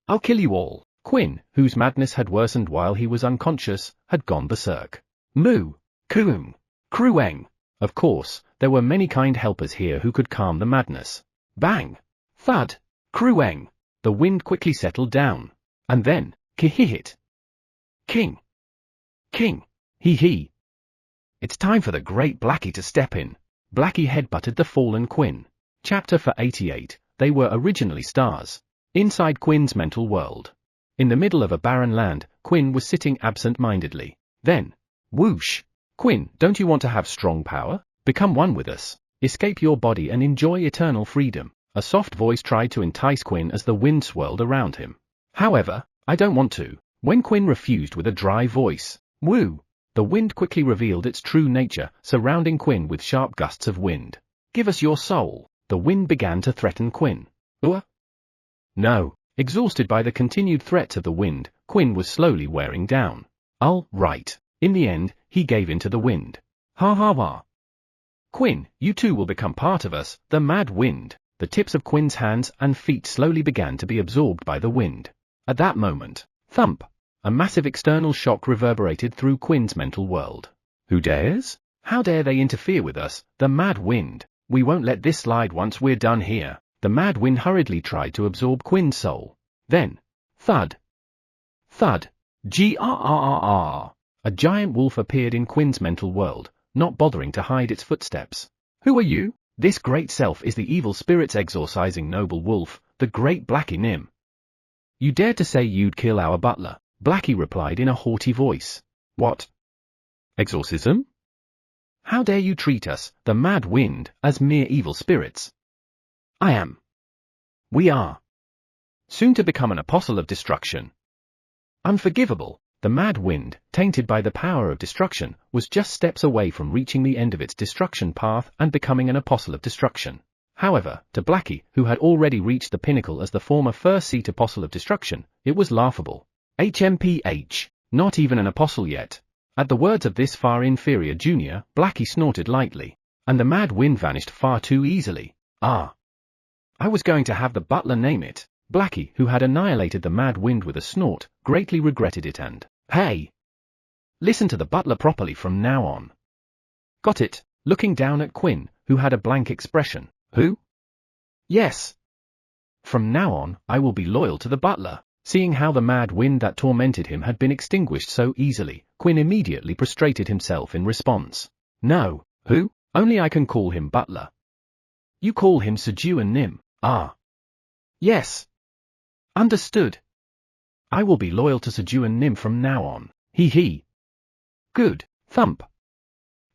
"I'll kill you all." Quinn, whose madness had worsened while he was unconscious, had gone berserk. Moo! Koom! Krueng! Of course, there were many kind helpers here who could calm the madness. Bang! Thud! Krueng! The wind quickly settled down. And then, kihihit! King! King! Hee! It's time for the great Blackie to step in. Blackie headbutted the fallen Quinn. Chapter for 88, they were originally stars. Inside Quinn's mental world. In the middle of a barren land, Quinn was sitting absent-mindedly. Then, whoosh! "Quinn, don't you want to have strong power? Become one with us. Escape your body and enjoy eternal freedom." A soft voice tried to entice Quinn as the wind swirled around him. "However, I don't want to." When Quinn refused with a dry voice, "Woo!" the wind quickly revealed its true nature, surrounding Quinn with sharp gusts of wind. "Give us your soul." The wind began to threaten Quinn. No. Exhausted by the continued threats of the wind, Quinn was slowly wearing down. All right. In the end, he gave in to the wind. Ha. "Quinn, you too will become part of us, the mad wind." The tips of Quinn's hands and feet slowly began to be absorbed by the wind. At that moment, thump! A massive external shock reverberated through Quinn's mental world. "Who dares? How dare they interfere with us, the mad wind? We won't let this slide once we're done here." The mad wind hurriedly tried to absorb Quinn's soul. Then, thud! Thud! Grrrr! A giant wolf appeared in Quinn's mental world, not bothering to hide its footsteps. "Who are you?" "This great self is the evil spirit's exorcising noble wolf, the great Blackie Nim." "You dared to say you'd kill our butler," Blackie replied in a haughty voice. "What? Exorcism? How dare you treat us, the mad wind, as mere evil spirits?" "I am. We are. Soon to become an apostle of destruction." Unforgivable. The mad wind, tainted by the power of destruction, was just steps away from reaching the end of its destruction path and becoming an apostle of destruction. However, to Blackie, who had already reached the pinnacle as the former first-seat apostle of destruction, it was laughable. HMPH, not even an apostle yet. At the words of this far inferior junior, Blackie snorted lightly. And the mad wind vanished far too easily. "Ah. I was going to have the butler name it." Blackie, who had annihilated the mad wind with a snort, greatly regretted it and, "Hey! Listen to the butler properly from now on." "Got it," looking down at Quinn, who had a blank expression. "Who?" "Yes. From now on, I will be loyal to the butler." Seeing how the mad wind that tormented him had been extinguished so easily, Quinn immediately prostrated himself in response. "No, who? Only I can call him butler." "You call him Sejun Nim." "Ah. Yes. Understood. I will be loyal to Sejun Nim from now on. He. Good. Thump.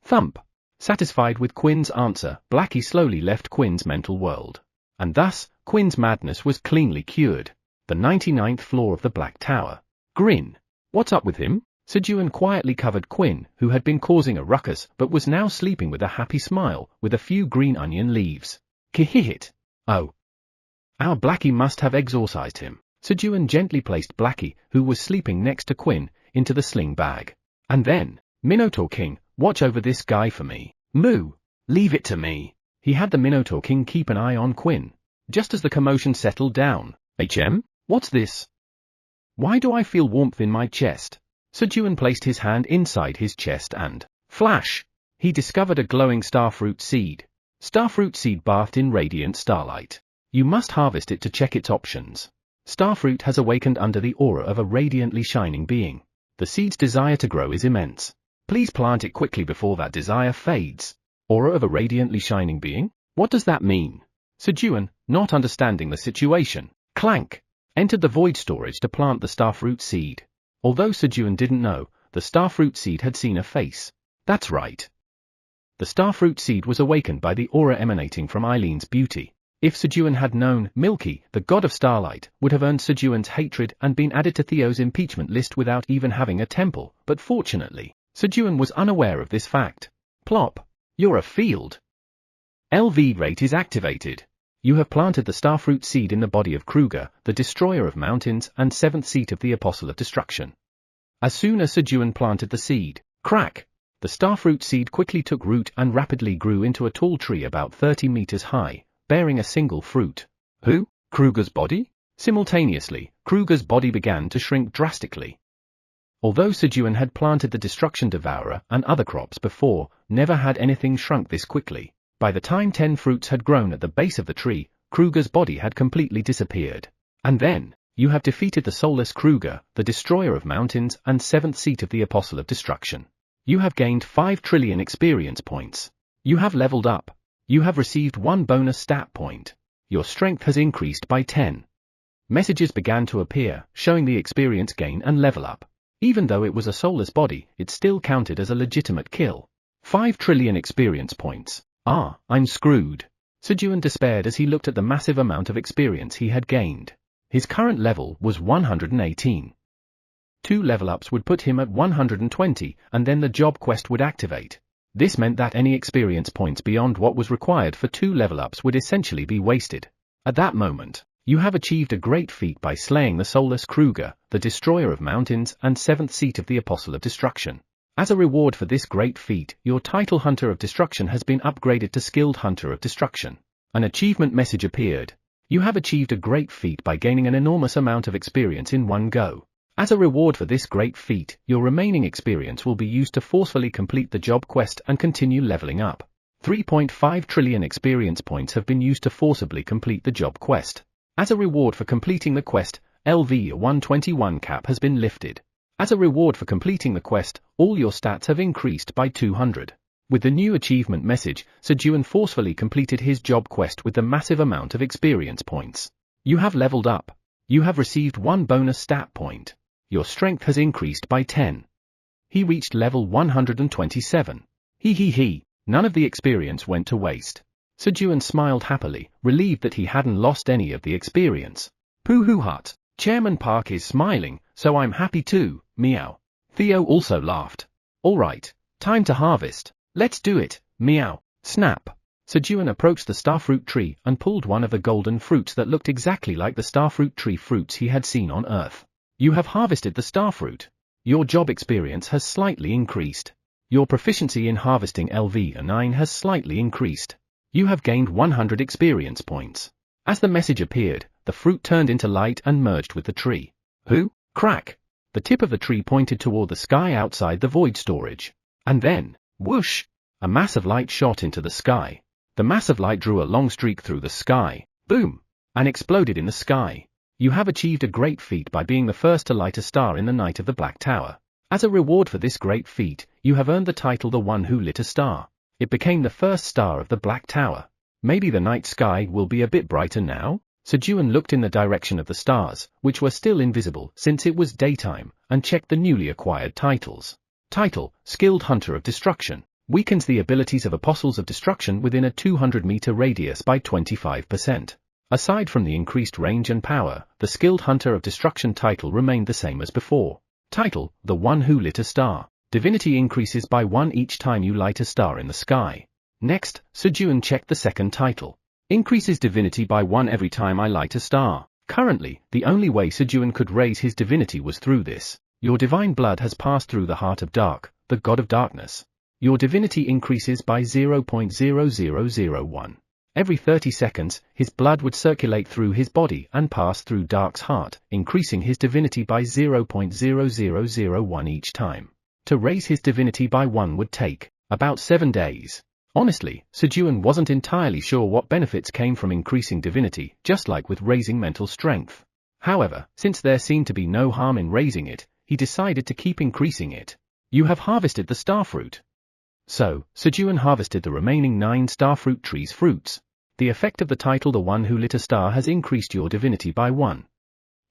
Thump." Satisfied with Quinn's answer, Blackie slowly left Quinn's mental world. And thus, Quinn's madness was cleanly cured. The 99th floor of the Black Tower. Grin. "What's up with him?" Sejun quietly covered Quinn, who had been causing a ruckus but was now sleeping with a happy smile, with a few green onion leaves. "Kihihit. Oh. Our Blackie must have exorcised him." Sejun gently placed Blackie, who was sleeping next to Quinn, into the sling bag. "And then, Minotaur King, watch over this guy for me." "Moo. Leave it to me." He had the Minotaur King keep an eye on Quinn. Just as the commotion settled down. What's this? Why do I feel warmth in my chest?" Sejun placed his hand inside his chest and, flash! He discovered a glowing starfruit seed. Starfruit seed bathed in radiant starlight. You must harvest it to check its options. Starfruit has awakened under the aura of a radiantly shining being. The seed's desire to grow is immense. Please plant it quickly before that desire fades. Aura of a radiantly shining being? What does that mean? Sejun, not understanding the situation, clank, entered the void storage to plant the starfruit seed. Although Sejun didn't know, the starfruit seed had seen a face. That's right. The starfruit seed was awakened by the aura emanating from Eileen's beauty. If Sejun had known, Milky, the god of starlight, would have earned Sejun's hatred and been added to Theo's impeachment list without even having a temple, but fortunately, Sejun was unaware of this fact. Plop. You're a field. LV rate is activated. You have planted the starfruit seed in the body of Kruger, the destroyer of mountains and seventh seat of the apostle of destruction. As soon as Sejun planted the seed, crack, the starfruit seed quickly took root and rapidly grew into a tall tree about 30 meters high, bearing a single fruit. Who? Kruger's body? Simultaneously, Kruger's body began to shrink drastically. Although Sejun had planted the destruction devourer and other crops before, never had anything shrunk this quickly. By the time 10 fruits had grown at the base of the tree, Kruger's body had completely disappeared. And then, you have defeated the soulless Kruger, the destroyer of mountains and seventh seat of the apostle of destruction. You have gained 5 trillion experience points. You have leveled up. You have received 1 bonus stat point. Your strength has increased by 10. Messages began to appear, showing the experience gain and level up. Even though it was a soulless body, it still counted as a legitimate kill. 5 trillion experience points. Ah, I'm screwed. Sejun despaired as he looked at the massive amount of experience he had gained. His current level was 118. 2 level-ups would put him at 120, and then the job quest would activate. This meant that any experience points beyond what was required for 2 level-ups would essentially be wasted. At that moment, you have achieved a great feat by slaying the soulless Kruger, the destroyer of mountains and seventh seat of the apostle of destruction. As a reward for this great feat, your title Hunter of Destruction has been upgraded to Skilled Hunter of Destruction. An achievement message appeared. You have achieved a great feat by gaining an enormous amount of experience in one go. As a reward for this great feat, your remaining experience will be used to forcefully complete the job quest and continue leveling up. 3.5 trillion experience points have been used to forcibly complete the job quest. As a reward for completing the quest, LV 121 cap has been lifted. As a reward for completing the quest, all your stats have increased by 200. With the new achievement message, Sejun forcefully completed his job quest with the massive amount of experience points. You have leveled up. You have received 1 bonus stat point. Your strength has increased by 10. He reached level 127. None of the experience went to waste. Sejun smiled happily, relieved that he hadn't lost any of the experience. Pooh hut. Chairman Park is smiling, so I'm happy too, meow. Theo also laughed. Alright, time to harvest. Let's do it, meow. Snap. Sejun approached the starfruit tree and pulled one of the golden fruits that looked exactly like the starfruit tree fruits he had seen on Earth. You have harvested the starfruit. Your job experience has slightly increased. Your proficiency in harvesting LV9 has slightly increased. You have gained 100 experience points. As the message appeared, the fruit turned into light and merged with the tree. Who? Crack! The tip of the tree pointed toward the sky outside the void storage. And then, whoosh! A mass of light shot into the sky. The mass of light drew a long streak through the sky, boom, and exploded in the sky. You have achieved a great feat by being the first to light a star in the night of the Black Tower. As a reward for this great feat, you have earned the title the one who lit a star. It became the first star of the Black Tower. Maybe the night sky will be a bit brighter now? Sejun looked in the direction of the stars, which were still invisible since it was daytime, and checked the newly acquired titles. Title, Skilled Hunter of Destruction. Weakens the abilities of Apostles of Destruction within a 200-meter radius by 25%. Aside from the increased range and power, the Skilled Hunter of Destruction title remained the same as before. Title, The One Who Lit a Star. Divinity increases by 1 each time you light a star in the sky. Next, Sejun checked the second title. Increases divinity by 1 every time I light a star. Currently, the only way Sejun could raise his divinity was through this. Your divine blood has passed through the heart of Dark, the god of darkness. Your divinity increases by 0.0001. Every 30 seconds, his blood would circulate through his body and pass through Dark's heart, increasing his divinity by 0.0001 each time. To raise his divinity by 1 would take about 7 days. Honestly, Sejun wasn't entirely sure what benefits came from increasing divinity, just like with raising mental strength. However, since there seemed to be no harm in raising it, he decided to keep increasing it. You have harvested the starfruit. So, Sejun harvested the remaining 9 starfruit trees' fruits. The effect of the title The One Who Lit a Star has increased your divinity by 1.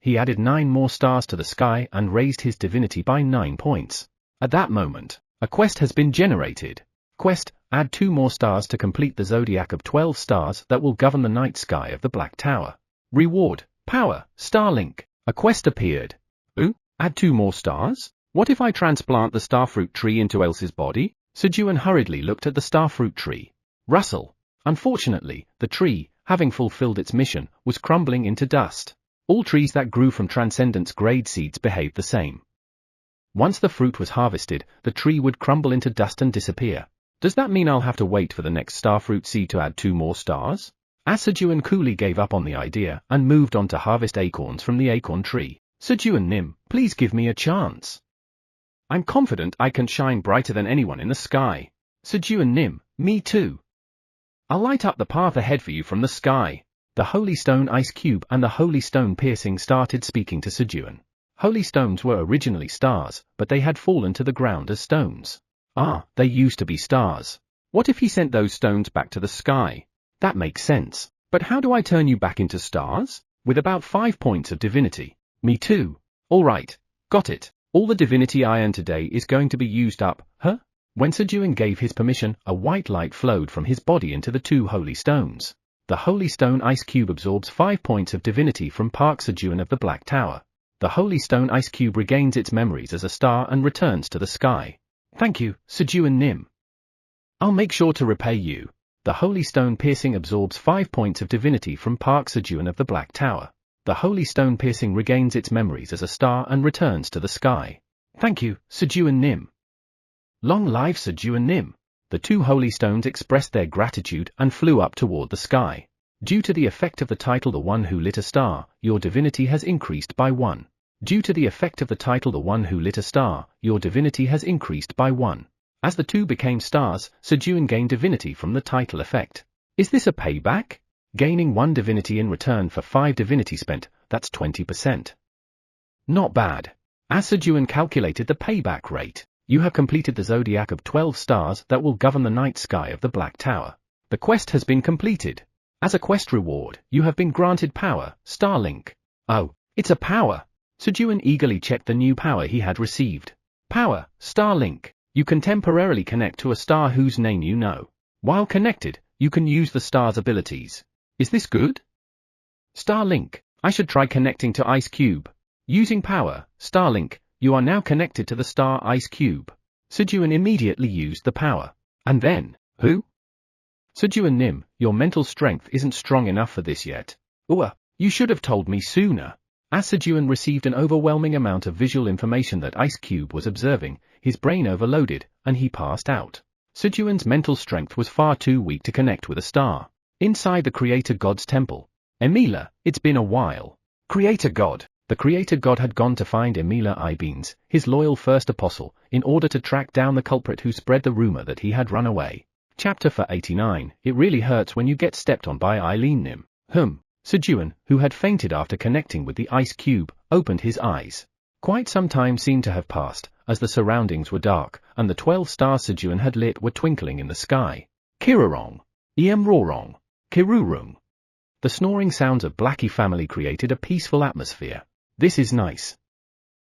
He added 9 more stars to the sky and raised his divinity by 9 points. At that moment, a quest has been generated. Quest, add 2 more stars to complete the zodiac of 12 stars that will govern the night sky of the Black Tower. Reward, Power, Starlink. A quest appeared. Ooh, add 2 more stars? What if I transplant the starfruit tree into Elsa's body? Sejun hurriedly looked at the starfruit tree. Rustle. Unfortunately, the tree, having fulfilled its mission, was crumbling into dust. All trees that grew from Transcendence grade seeds behaved the same. Once the fruit was harvested, the tree would crumble into dust and disappear. Does that mean I'll have to wait for the next starfruit seed to add 2 more stars? As Sejun coolly gave up on the idea and moved on to harvest acorns from the acorn tree. Sejun Nim, please give me a chance. I'm confident I can shine brighter than anyone in the sky. Sejun Nim, me too. I'll light up the path ahead for you from the sky. The Holy Stone Ice Cube and the Holy Stone Piercing started speaking to Sejun. Holy stones were originally stars, but they had fallen to the ground as stones. Ah, they used to be stars. What if he sent those stones back to the sky? That makes sense. But how do I turn you back into stars? With about 5 points of divinity. Me too. All right, got it. All the divinity I earned today is going to be used up, huh? When Sejun gave his permission, a white light flowed from his body into the 2 holy stones. The Holy Stone Ice Cube absorbs 5 points of divinity from Park Sejun of the Black Tower. The Holy Stone Ice Cube regains its memories as a star and returns to the sky. Thank you, Sejun Nim. I'll make sure to repay you. The Holy Stone Piercing absorbs 5 points of divinity from Park Sejun of the Black Tower. The Holy Stone Piercing regains its memories as a star and returns to the sky. Thank you, Sejun Nim. Long live Sejun Nim. The 2 holy stones expressed their gratitude and flew up toward the sky. Due to the effect of the title The One Who Lit a Star, your divinity has increased by 1. Due to the effect of the title The One Who Lit a Star, your divinity has increased by 1. As the 2 became stars, Sejun gained divinity from the title effect. Is this a payback? Gaining 1 divinity in return for 5 divinity spent, that's 20%. Not bad. As Sejun calculated the payback rate, you have completed the zodiac of 12 stars that will govern the night sky of the Black Tower. The quest has been completed. As a quest reward, you have been granted power, Starlink. Oh, it's a power. Sejun eagerly checked the new power he had received. Power, Starlink. You can temporarily connect to a star whose name you know. While connected, you can use the star's abilities. Is this good? Starlink. I should try connecting to Ice Cube. Using power, Starlink, you are now connected to the star Ice Cube. Sejun immediately used the power. And then, who? Sejun Nim, your mental strength isn't strong enough for this yet. You should have told me sooner. As Sejun received an overwhelming amount of visual information that Ice Cube was observing, his brain overloaded, and he passed out. Sejun's mental strength was far too weak to connect with a star. Inside the Creator God's temple, Emila, it's been a while. Creator God. The Creator God had gone to find Emila Ibeans, his loyal first apostle, in order to track down the culprit who spread the rumor that he had run away. Chapter 89. It really hurts when you get stepped on by Eileen Nim. Sejun, who had fainted after connecting with the ice cube, opened his eyes. Quite some time seemed to have passed, as the surroundings were dark, and the 12 stars Sejun had lit were twinkling in the sky. Kirarong. Rorong. Kirurung. The snoring sounds of Blackie family created a peaceful atmosphere. This is nice.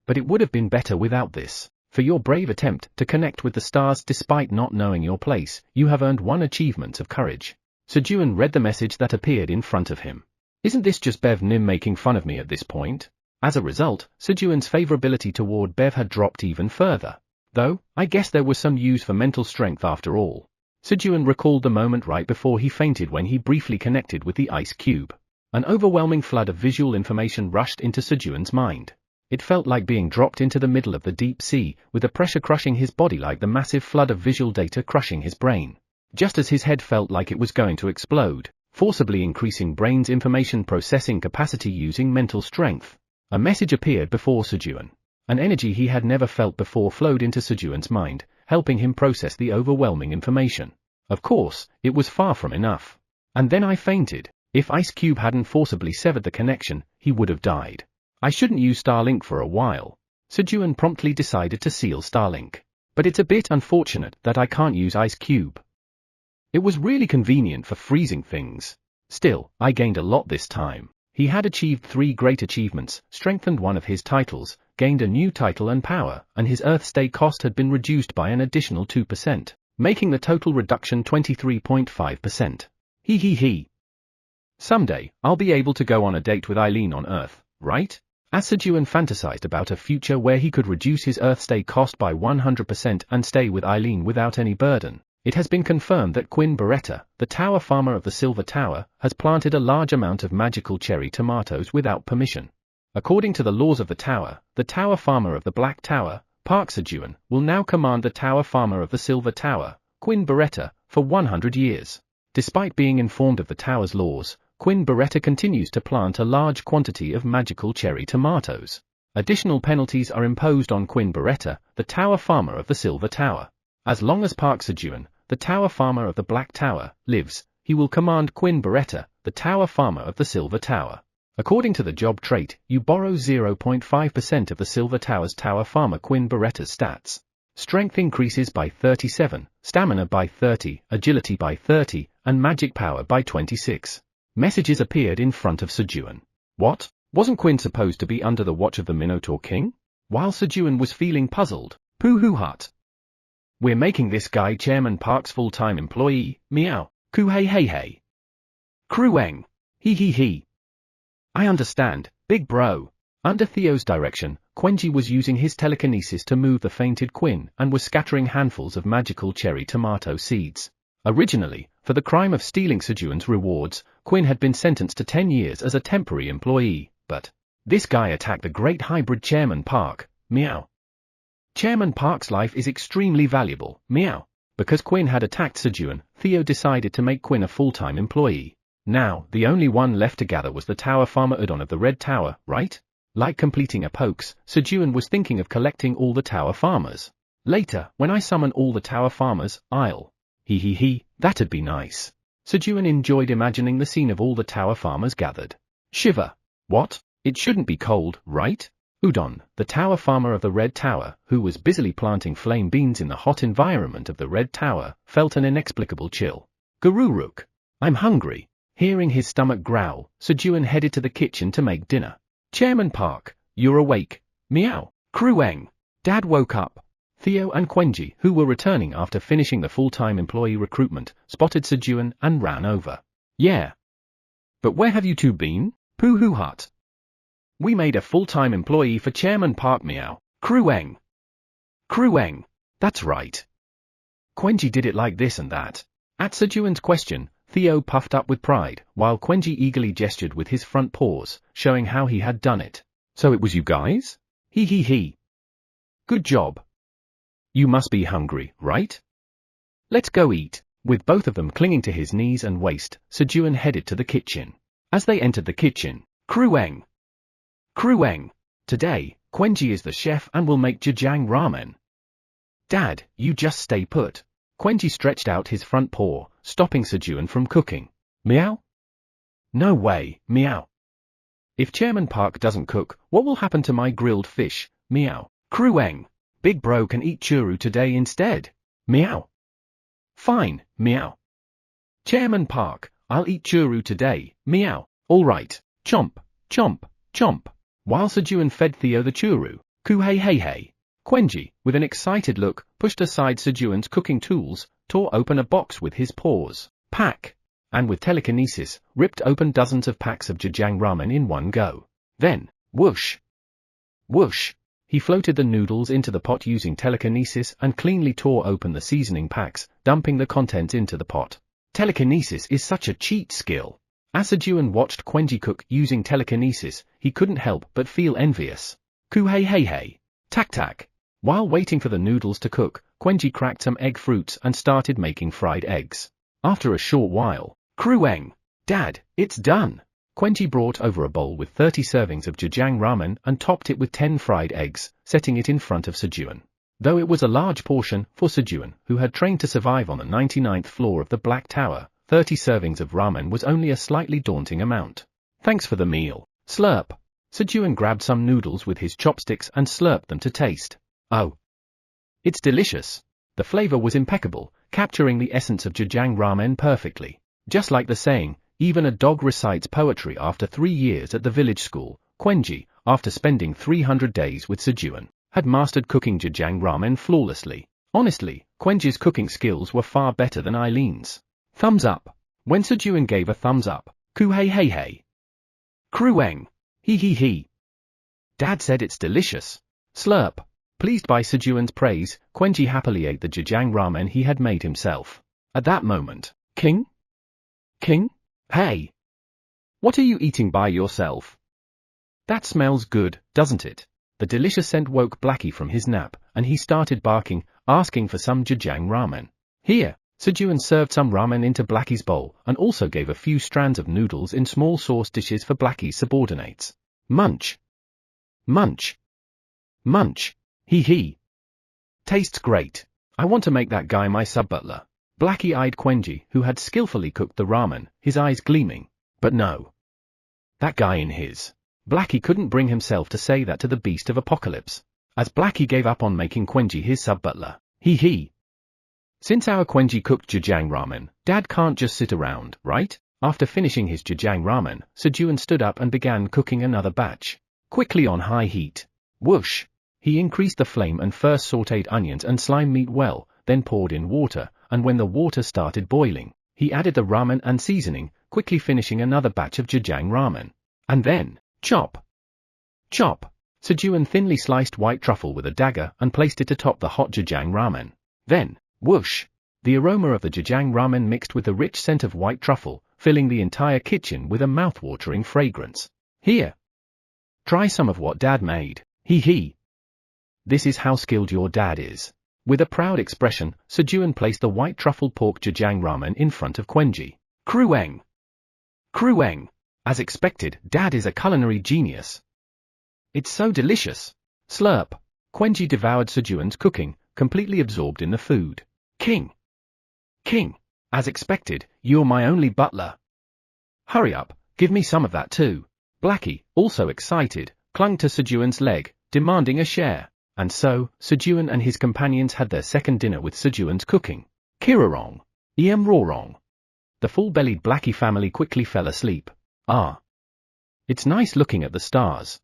But it would have been better without this. For your brave attempt to connect with the stars despite not knowing your place, you have earned 1 achievement of courage. Sejun read the message that appeared in front of him. Isn't this just Bev Nim making fun of me at this point? As a result, Sejun's favorability toward Bev had dropped even further. Though, I guess there was some use for mental strength after all. Sejun recalled the moment right before he fainted when he briefly connected with the ice cube. An overwhelming flood of visual information rushed into Sejun's mind. It felt like being dropped into the middle of the deep sea, with the pressure crushing his body like the massive flood of visual data crushing his brain. Just as his head felt like it was going to explode, forcibly increasing brain's information processing capacity using mental strength. A message appeared before Sejun. An energy he had never felt before flowed into Sejun's mind, helping him process the overwhelming information. Of course, it was far from enough. And then I fainted. If Ice Cube hadn't forcibly severed the connection, he would have died. I shouldn't use Starlink for a while. Sejun promptly decided to seal Starlink. But it's a bit unfortunate that I can't use Ice Cube. It was really convenient for freezing things. Still, I gained a lot this time. He had achieved 3 great achievements, strengthened one of his titles, gained a new title and power, and his Earth stay cost had been reduced by an additional 2%, making the total reduction 23.5%. He. Someday, I'll be able to go on a date with Eileen on Earth, right? As Sejun fantasized about a future where he could reduce his Earth stay cost by 100% and stay with Eileen without any burden, it has been confirmed that Quinn Beretta, the tower farmer of the Silver Tower, has planted a large amount of magical cherry tomatoes without permission. According to the laws of the tower farmer of the Black Tower, Park Sejun, will now command the tower farmer of the Silver Tower, Quinn Beretta, for 100 years. Despite being informed of the tower's laws, Quinn Beretta continues to plant a large quantity of magical cherry tomatoes. Additional penalties are imposed on Quinn Beretta, the tower farmer of the Silver Tower. As long as Park Sejun, the tower farmer of the Black Tower, lives, he will command Quinn Beretta, the tower farmer of the Silver Tower. According to the job trait, you borrow 0.5% of the Silver Tower's tower farmer Quinn Beretta's stats. Strength increases by 37, stamina by 30, agility by 30, and magic power by 26. Messages appeared in front of Sejun. What? Wasn't Quinn supposed to be under the watch of the Minotaur King? While Sejun was feeling puzzled, Pooh-hoo-hut. We're making this guy Chairman Park's full-time employee, meow, coo-hey-hey-hey. Krueng. He. I understand, big bro. Under Theo's direction, Quenji was using his telekinesis to move the fainted Quinn and was scattering handfuls of magical cherry tomato seeds. Originally, for the crime of stealing Sejun's rewards, Quinn had been sentenced to 10 years as a temporary employee, but this guy attacked the great hybrid Chairman Park, meow. Chairman Park's life is extremely valuable, meow. Because Quinn had attacked Sejun, Theo decided to make Quinn a full-time employee. Now, the only one left to gather was the tower farmer Udon of the Red Tower, right? Like completing a pokes, Sejun was thinking of collecting all the tower farmers. Later, when I summon all the tower farmers, I'll. That'd be nice. Sejun enjoyed imagining the scene of all the tower farmers gathered. Shiver. What? It shouldn't be cold, right? Udon, the tower farmer of the Red Tower, who was busily planting flame beans in the hot environment of the Red Tower, felt an inexplicable chill. Garuruk. I'm hungry. Hearing his stomach growl, Sejun headed to the kitchen to make dinner. Chairman Park, you're awake. Meow. Krueng. Dad woke up. Theo and Quenji, who were returning after finishing the full-time employee recruitment, spotted Sejun and ran over. Yeah. But where have you two been? Pooh-hoo-hut. We made a full-time employee for Chairman Park, meow. Krueng. That's right. Quenji did it like this and that. At Sejun's question, Theo puffed up with pride, while Quenji eagerly gestured with his front paws, showing how he had done it. So it was you guys? He. Good job. You must be hungry, right? Let's go eat. With both of them clinging to his knees and waist, Sejun headed to the kitchen. As they entered the kitchen, Krueng! Krueng! Today, Quenji is the chef and will make jajang ramen. Dad, you just stay put. Quenji stretched out his front paw, stopping Sejun from cooking. Meow? No way, meow. If Chairman Park doesn't cook, what will happen to my grilled fish? Meow. Krueng! Big bro can eat churu today instead. Meow. Fine, meow. Chairman Park, I'll eat churu today, meow. All right, chomp, chomp, chomp. While Sejun fed Theo the churu, ku hey hey hey. Quenji, with an excited look, pushed aside Sejun's cooking tools, tore open a box with his paws, pack, and with telekinesis, ripped open dozens of packs of jajang ramen in one go. Then, whoosh! Whoosh! He floated the noodles into the pot using telekinesis and cleanly tore open the seasoning packs, dumping the contents into the pot. Telekinesis is such a cheat skill. As Sejun watched Quenji cook using telekinesis, he couldn't help but feel envious. Ku hey hey hey. Tak tak. While waiting for the noodles to cook, Quenji cracked some egg fruits and started making fried eggs. After a short while, Krueng! Dad, it's done! Quenji brought over a bowl with 30 servings of jajang ramen and topped it with 10 fried eggs, setting it in front of Sejun. Though it was a large portion for Sejun, who had trained to survive on the 99th floor of the Black Tower, 30 servings of ramen was only a slightly daunting amount. Thanks for the meal. Slurp. Sejun grabbed some noodles with his chopsticks and slurped them to taste. Oh. It's delicious. The flavor was impeccable, capturing the essence of jajang ramen perfectly. Just like the saying, even a dog recites poetry after 3 years at the village school, Quenji, after spending 300 days with Sejun, had mastered cooking jajang ramen flawlessly. Honestly, Quenji's cooking skills were far better than Eileen's. Thumbs up. When Sejun gave a thumbs up, ku hey hey hey. Krueng! Hee hee hee. Dad said it's delicious. Slurp. Pleased by Sejun's praise, Quenji happily ate the jajang ramen he had made himself. At that moment, King? King? Hey! What are you eating by yourself? That smells good, doesn't it? The delicious scent woke Blackie from his nap, and he started barking, asking for some jajang ramen. Here, Sejun served some ramen into Blackie's bowl, and also gave a few strands of noodles in small sauce dishes for Blackie's subordinates. Munch. Munch. Munch. Hee hee. Tastes great. I want to make that guy my sub-butler. Blackie eyed Quenji, who had skillfully cooked the ramen, his eyes gleaming. But no. That guy in his. Blackie couldn't bring himself to say that to the beast of apocalypse. As Blackie gave up on making Quenji his sub-butler. Hee hee. Since our Quenji cooked jajang ramen, Dad can't just sit around, right? After finishing his jajang ramen, Sejun stood up and began cooking another batch. Quickly on high heat. Whoosh! He increased the flame and first sautéed onions and slime meat well, then poured in water, and when the water started boiling, he added the ramen and seasoning, quickly finishing another batch of jajang ramen. And then, chop! Chop! Sejun thinly sliced white truffle with a dagger and placed it atop the hot jajang ramen. Then, whoosh! The aroma of the jajang ramen mixed with the rich scent of white truffle, filling the entire kitchen with a mouth-watering fragrance. Here! Try some of what Dad made. Hee hee! This is how skilled your dad is. With a proud expression, Sejun placed the white truffle pork jajang ramen in front of Quenji. Krueng! Krueng! As expected, Dad is a culinary genius. It's so delicious. Slurp! Quenji devoured Sejun's cooking, completely absorbed in the food. King! King! As expected, you're my only butler. Hurry up, give me some of that too. Blackie, also excited, clung to Sejun's leg, demanding a share. And so, Sejun and his companions had their second dinner with Sejun's cooking. Kirarong. Iem Rorong. The full-bellied Blackie family quickly fell asleep. Ah. It's nice looking at the stars.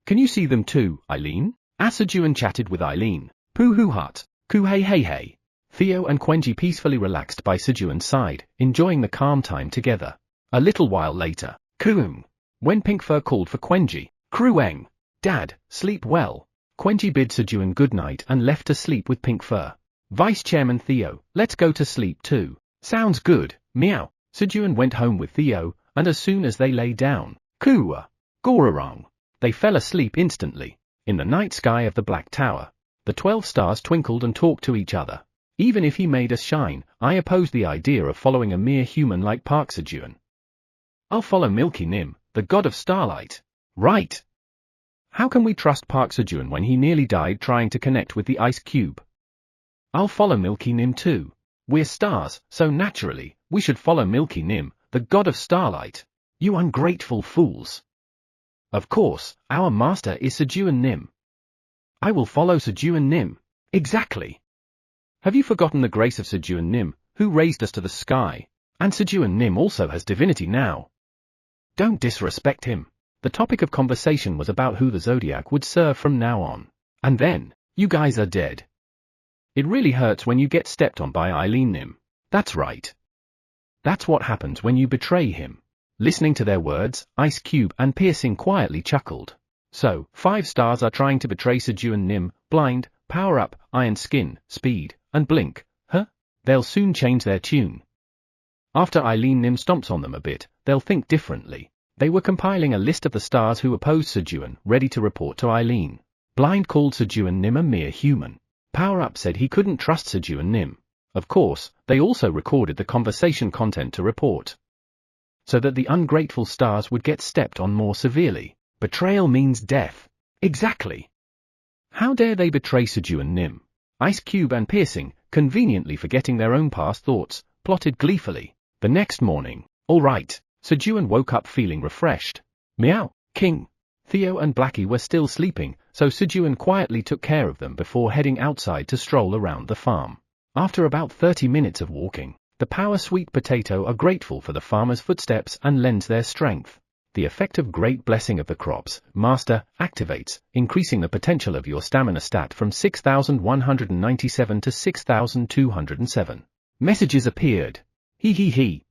Can you see them too, Eileen? As Sejun chatted with Eileen. Poo-hoo hut. Ku hey hey hey. Theo and Quenji peacefully relaxed by Sejun's side, enjoying the calm time together. A little while later, Koong. When Pinkfur called for Quenji. Krueng. Dad, sleep well. Quenji bid Sejun good night and left to sleep with Pinkfur. Vice Chairman Theo, let's go to sleep too. Sounds good, meow. Sejun went home with Theo, and as soon as they lay down, Kua, Gorarang, they fell asleep instantly. In the night sky of the Black Tower, the 12 stars twinkled and talked to each other. Even if he made us shine, I oppose the idea of following a mere human like Park Sejun. I'll follow Milky Nim, the god of starlight. Right. How can we trust Park Sejun when he nearly died trying to connect with the ice cube? I'll follow Milky Nim too. We're stars, so naturally, we should follow Milky Nim, the god of starlight. You ungrateful fools. Of course, our master is Sejun Nim. I will follow Sejun Nim. Exactly. Have you forgotten the grace of Sejun Nim, who raised us to the sky? And Sejun Nim also has divinity now. Don't disrespect him. The topic of conversation was about who the zodiac would serve from now on. And then, you guys are dead. It really hurts when you get stepped on by Eileen Nim. That's right. That's what happens when you betray him. Listening to their words, Ice Cube and Piercing quietly chuckled. So, 5 stars are trying to betray Sejun Nim, blind, power up, iron skin, speed, and blink, huh? They'll soon change their tune. After Eileen Nim stomps on them a bit, they'll think differently. They were compiling a list of the stars who opposed Sejun, ready to report to Eileen. Blind called Sejun Nim a mere human. Power Up said he couldn't trust Sejun Nim. Of course, they also recorded the conversation content to report, so that the ungrateful stars would get stepped on more severely. Betrayal means death. Exactly. How dare they betray Sejun Nim? Ice Cube and Piercing, conveniently forgetting their own past thoughts, plotted gleefully. The next morning, all right, Sejun woke up feeling refreshed. Meow, King. Theo and Blackie were still sleeping, so Sejun quietly took care of them before heading outside to stroll around the farm. After about 30 minutes of walking, the power sweet potato are grateful for the farmer's footsteps and lends their strength. The effect of great blessing of the crops, master, activates, increasing the potential of your stamina stat from 6,197 to 6,207. Messages appeared. He.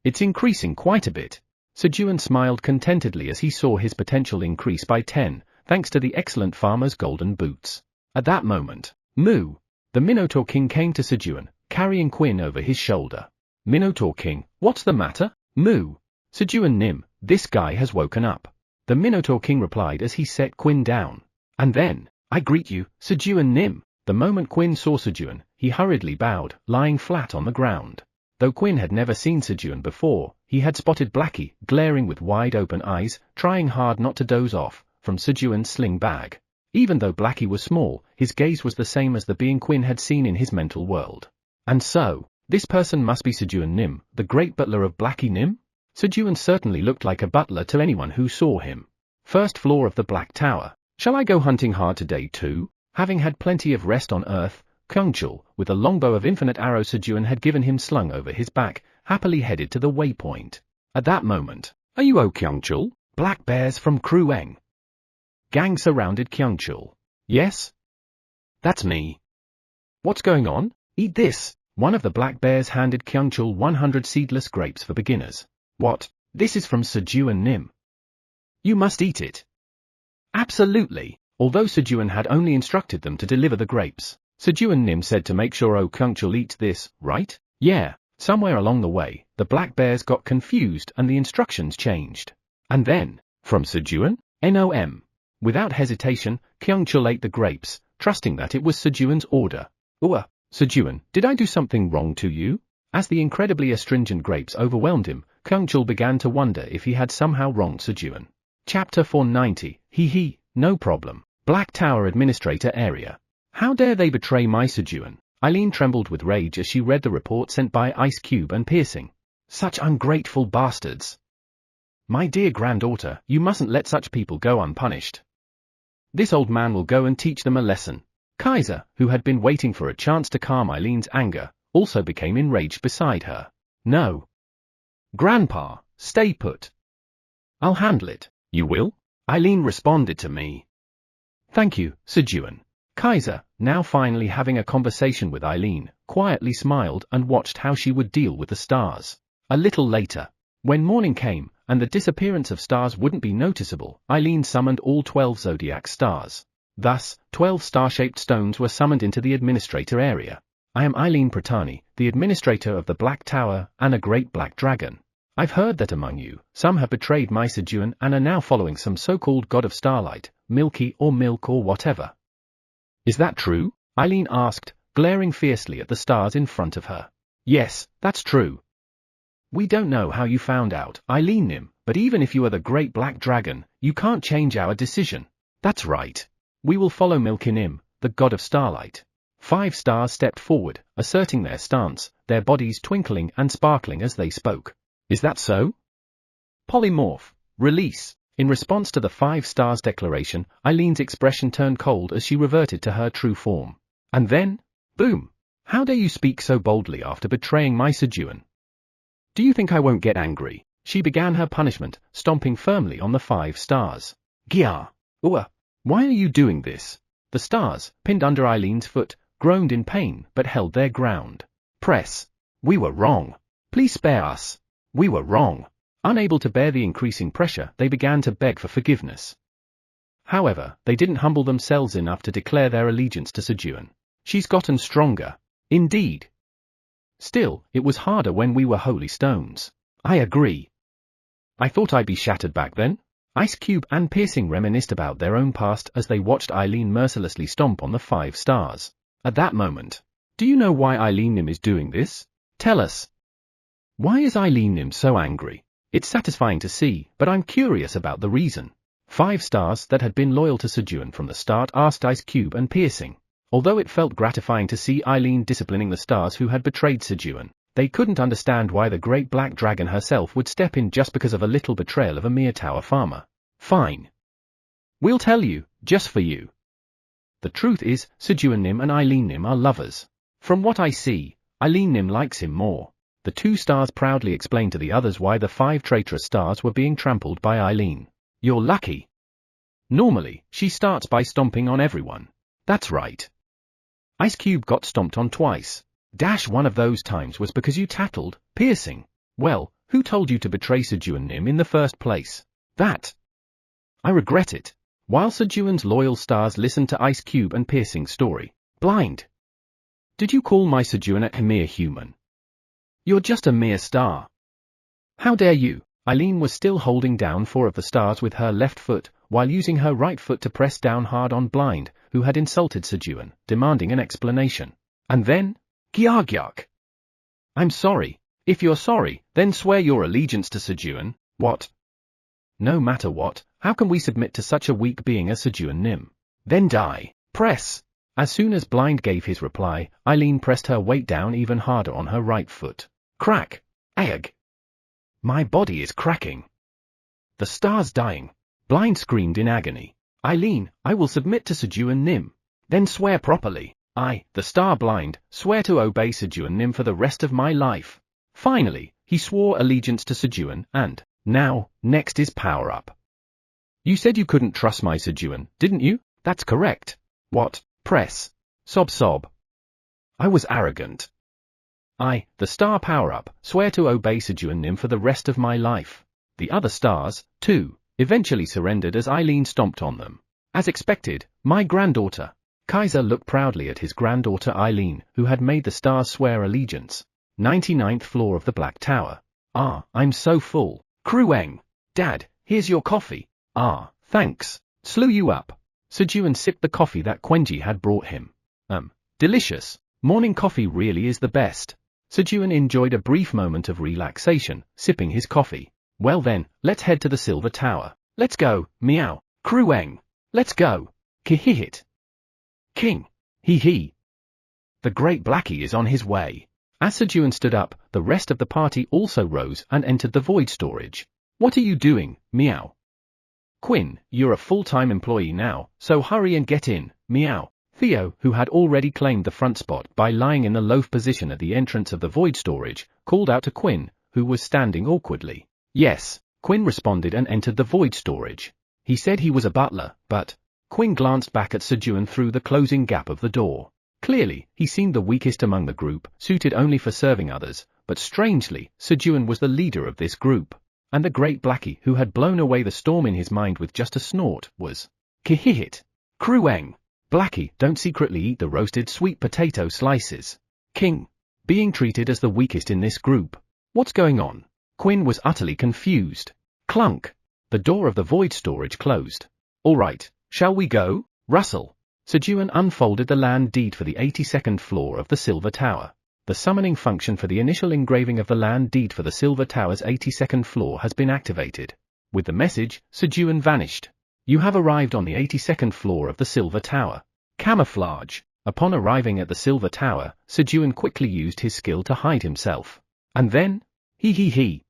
It's increasing quite a bit. Sejun smiled contentedly as he saw his potential increase by 10, thanks to the excellent farmer's golden boots. At that moment, Moo, the Minotaur King, came to Sejun, carrying Quinn over his shoulder. Minotaur King, what's the matter? Moo. Sejun Nim, this guy has woken up. The Minotaur King replied as he set Quinn down. And then, I greet you, Sejun Nim. The moment Quinn saw Sejun, he hurriedly bowed, lying flat on the ground. Though Quinn had never seen Sejun before, he had spotted Blackie, glaring with wide-open eyes, trying hard not to doze off, from Sejun's sling bag. Even though Blackie was small, his gaze was the same as the being Quinn had seen in his mental world. And so, this person must be Sejun Nim, the great butler of Blackie Nim? Sejun certainly looked like a butler to anyone who saw him. First floor of the Black Tower. Shall I go hunting hard today too? Having had plenty of rest on Earth, Kyungchul, with a longbow of infinite arrows Sejun had given him slung over his back, happily headed to the waypoint. At that moment, are you Kyungchul? Black bears from Krueng. Gang surrounded Kyungchul. Yes? That's me. What's going on? Eat this. One of the black bears handed Kyungchul 100 seedless grapes for beginners. What? This is from Sejun Nim. You must eat it. Absolutely. Although Sejun had only instructed them to deliver the grapes, Sejun Nim said to make sure Kyungchul eats this, right? Yeah. Somewhere along the way, the black bears got confused and the instructions changed. And then, from Sejun, Nom. Without hesitation, Kyungchul ate the grapes, trusting that it was Sejun's order. Sejun, did I do something wrong to you? As the incredibly astringent grapes overwhelmed him, Kyungchul began to wonder if he had somehow wronged Sejun. Chapter 490, no problem. Black Tower Administrator Area. How dare they betray my Sejun? Eileen trembled with rage as she read the report sent by Ice Cube and Piercing. Such ungrateful bastards. My dear granddaughter, you mustn't let such people go unpunished. This old man will go and teach them a lesson. Kaiser, who had been waiting for a chance to calm Eileen's anger, also became enraged beside her. No. Grandpa, stay put. I'll handle it. You will? Eileen responded to me. Thank you, Sejun. Kaiser, now finally having a conversation with Eileen, quietly smiled and watched how she would deal with the stars. A little later, when morning came, and the disappearance of stars wouldn't be noticeable, Eileen summoned all 12 zodiac stars. Thus, 12 star-shaped stones were summoned into the administrator area. I am Eileen Pratani, the administrator of the Black Tower, and a great black dragon. I've heard that among you, some have betrayed my Sejun and are now following some so-called god of starlight, Milky or Milk or whatever. Is that true? Eileen asked, glaring fiercely at the stars in front of her. Yes, that's true. We don't know how you found out, Eileen Nim, but even if you are the great black dragon, you can't change our decision. That's right. We will follow Milky Nim, the god of starlight. 5 stars stepped forward, asserting their stance, their bodies twinkling and sparkling as they spoke. Is that so? Polymorph. Release. In response to the 5 stars declaration, Eileen's expression turned cold as she reverted to her true form. And then, boom! How dare you speak so boldly after betraying my Sejun? Do you think I won't get angry? She began her punishment, stomping firmly on the 5 stars. Gia! Ua! Why are you doing this? The stars, pinned under Eileen's foot, groaned in pain but held their ground. Press. We were wrong. Please spare us. We were wrong. Unable to bear the increasing pressure, they began to beg for forgiveness. However, they didn't humble themselves enough to declare their allegiance to Sejun. She's gotten stronger. Indeed. Still, it was harder when we were holy stones. I agree. I thought I'd be shattered back then. Ice Cube and Piercing reminisced about their own past as they watched Eileen mercilessly stomp on the 5 stars. At that moment, do you know why Eileen Nim is doing this? Tell us. Why is Eileen Nim so angry? It's satisfying to see, but I'm curious about the reason. 5 stars that had been loyal to Sejun from the start asked Ice Cube and Piercing. Although it felt gratifying to see Eileen disciplining the stars who had betrayed Sejun, they couldn't understand why the great black dragon herself would step in just because of a little betrayal of a mere tower farmer. Fine. We'll tell you, just for you. The truth is, Sejun Nim and Eileen Nim are lovers. From what I see, Eileen Nim likes him more. The 2 stars proudly explained to the others why the 5 traitorous stars were being trampled by Eileen. You're lucky. Normally, she starts by stomping on everyone. That's right. Ice Cube got stomped on twice. One of those times was because you tattled, Piercing. Well, who told you to betray Sejun Nim in the first place? That. I regret it. While Sejun's loyal stars listened to Ice Cube and Piercing's story. Blind. Did you call my Sejun a mere human? You're just a mere star. How dare you? Eileen was still holding down 4 of the stars with her left foot, while using her right foot to press down hard on Blind, who had insulted Sejun, demanding an explanation. And then, Gyargyark. I'm sorry. If you're sorry, then swear your allegiance to Sejun. What? No matter what, how can we submit to such a weak being as Sejun Nim? Then die. Press. As soon as Blind gave his reply, Eileen pressed her weight down even harder on her right foot. Crack. Ag. My body is cracking. The star's dying. Blind screamed in agony. Eileen, I will submit to Sejun Nim. Then swear properly. I, the star Blind, swear to obey Sejun Nim for the rest of my life. Finally, he swore allegiance to Sejun and, now, next is power up. You said you couldn't trust my Sejun, didn't you? That's correct. What? Press. Sob. I was arrogant. I, the star power up, swear to obey Sejun Nim for the rest of my life. The other stars, too, eventually surrendered as Eileen stomped on them. As expected, my granddaughter. Kaiser looked proudly at his granddaughter Eileen, who had made the stars swear allegiance. 99th floor of the Black Tower. Ah, I'm so full. Krueng. Dad, here's your coffee. Ah, thanks. Slew you up. Sejun sipped the coffee that Quenji had brought him. Delicious. Morning coffee really is the best. Sejun enjoyed a brief moment of relaxation, sipping his coffee. Well then, let's head to the Silver Tower. Let's go, meow. Krueng. Let's go. Kihihit. King. Hee. The Great Blackie is on his way. As Sejun stood up, the rest of the party also rose and entered the void storage. What are you doing, meow? Quinn, you're a full-time employee now, so hurry and get in, meow. Theo, who had already claimed the front spot by lying in the loaf position at the entrance of the void storage, called out to Quinn, who was standing awkwardly. Yes, Quinn responded and entered the void storage. He said he was a butler, but... Quinn glanced back at Sejun through the closing gap of the door. Clearly, he seemed the weakest among the group, suited only for serving others, but strangely, Sejun was the leader of this group. And the Great Blackie, who had blown away the storm in his mind with just a snort, was... Kihihit. Krueng. Blackie, don't secretly eat the roasted sweet potato slices. King. Being treated as the weakest in this group. What's going on? Quinn was utterly confused. Clunk. The door of the void storage closed. All right, shall we go? Russell. Sejun unfolded the land deed for the 82nd floor of the Silver Tower. The summoning function for the initial engraving of the land deed for the Silver Tower's 82nd floor has been activated. With the message, Sejun vanished. You have arrived on the 82nd floor of the Silver Tower. Camouflage. Upon arriving at the Silver Tower, Sejun quickly used his skill to hide himself. And then? He.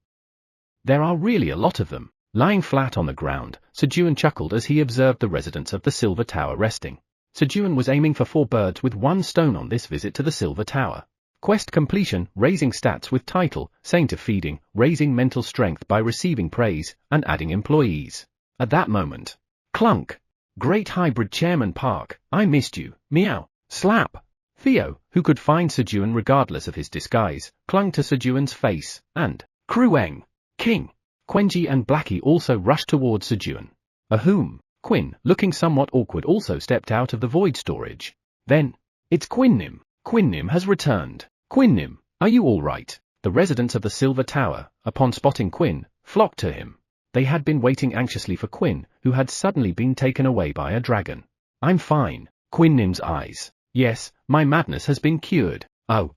There are really a lot of them. Lying flat on the ground, Sejun chuckled as he observed the residents of the Silver Tower resting. Sejun was aiming for 4 birds with 1 stone on this visit to the Silver Tower. Quest completion, raising stats with title, Saint of feeding, raising mental strength by receiving praise, and adding employees. At that moment. Clunk. Great hybrid Chairman Park, I missed you, meow, slap. Theo, who could find Sejun regardless of his disguise, clung to Sejun's face, and Krueng, King, Quenji and Blackie also rushed towards Sejun. Ahum, Quinn, looking somewhat awkward, also stepped out of the void storage. Then, it's Quinnim. Quinnim has returned. Quinnim, are you all right? The residents of the Silver Tower, upon spotting Quinn, flocked to him. They had been waiting anxiously for Quinn, who had suddenly been taken away by a dragon. I'm fine. Quinnim's eyes. Yes, my madness has been cured. Oh.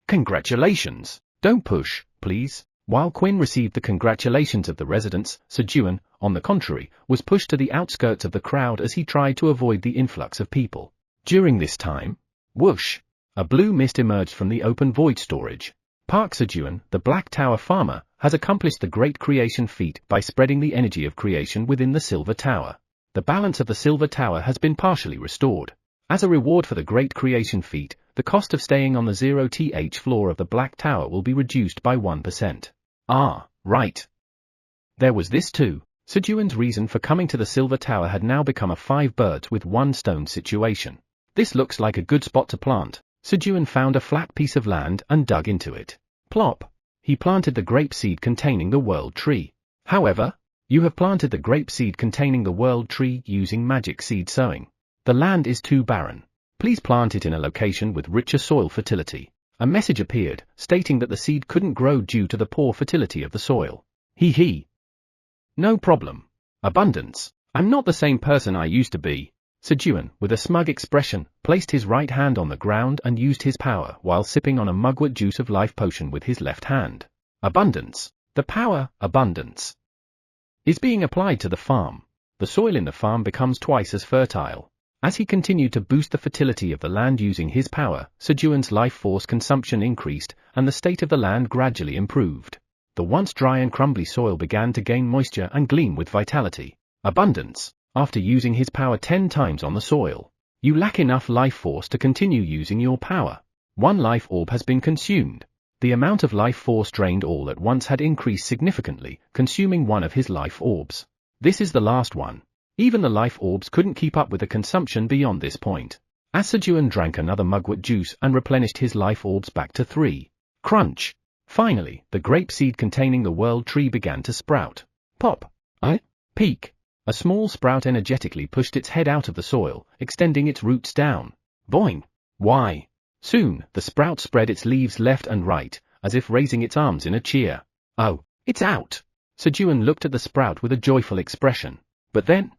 Congratulations. Don't push, please. While Quinn received the congratulations of the residents, Sejun, on the contrary, was pushed to the outskirts of the crowd as he tried to avoid the influx of people. During this time, whoosh! A blue mist emerged from the open void storage. Park Sejun, the Black Tower farmer, has accomplished the great creation feat by spreading the energy of creation within the Silver Tower. The balance of the Silver Tower has been partially restored. As a reward for the great creation feat, the cost of staying on the 0th floor of the Black Tower will be reduced by 1%. Ah, right. There was this too. Sejun's reason for coming to the Silver Tower had now become a 5 birds with 1 stone situation. This looks like a good spot to plant. Sejun found a flat piece of land and dug into it. Plop. He planted the grape seed containing the world tree. However, you have planted the grape seed containing the world tree using magic seed sowing. The land is too barren. Please plant it in a location with richer soil fertility. A message appeared, stating that the seed couldn't grow due to the poor fertility of the soil. He. No problem. Abundance. I'm not the same person I used to be. Sejun, with a smug expression, placed his right hand on the ground and used his power while sipping on a mugwort juice of life potion with his left hand. Abundance. The power, abundance, is being applied to the farm. The soil in the farm becomes twice as fertile. As he continued to boost the fertility of the land using his power, Sejun's life force consumption increased, and the state of the land gradually improved. The once dry and crumbly soil began to gain moisture and gleam with vitality. Abundance. After using his power 10 times on the soil, you lack enough life force to continue using your power. 1 life orb has been consumed. The amount of life force drained all at once had increased significantly, consuming 1 of his life orbs. This is the last one. Even the life orbs couldn't keep up with the consumption beyond this point. As Sejun drank another mugwort juice and replenished his life orbs back to 3. Crunch. Finally, the grape seed containing the world tree began to sprout. Pop. Peak. A small sprout energetically pushed its head out of the soil, extending its roots down. Boing. Why? Soon, the sprout spread its leaves left and right, as if raising its arms in a cheer. Oh, it's out! Sejun looked at the sprout with a joyful expression. But then,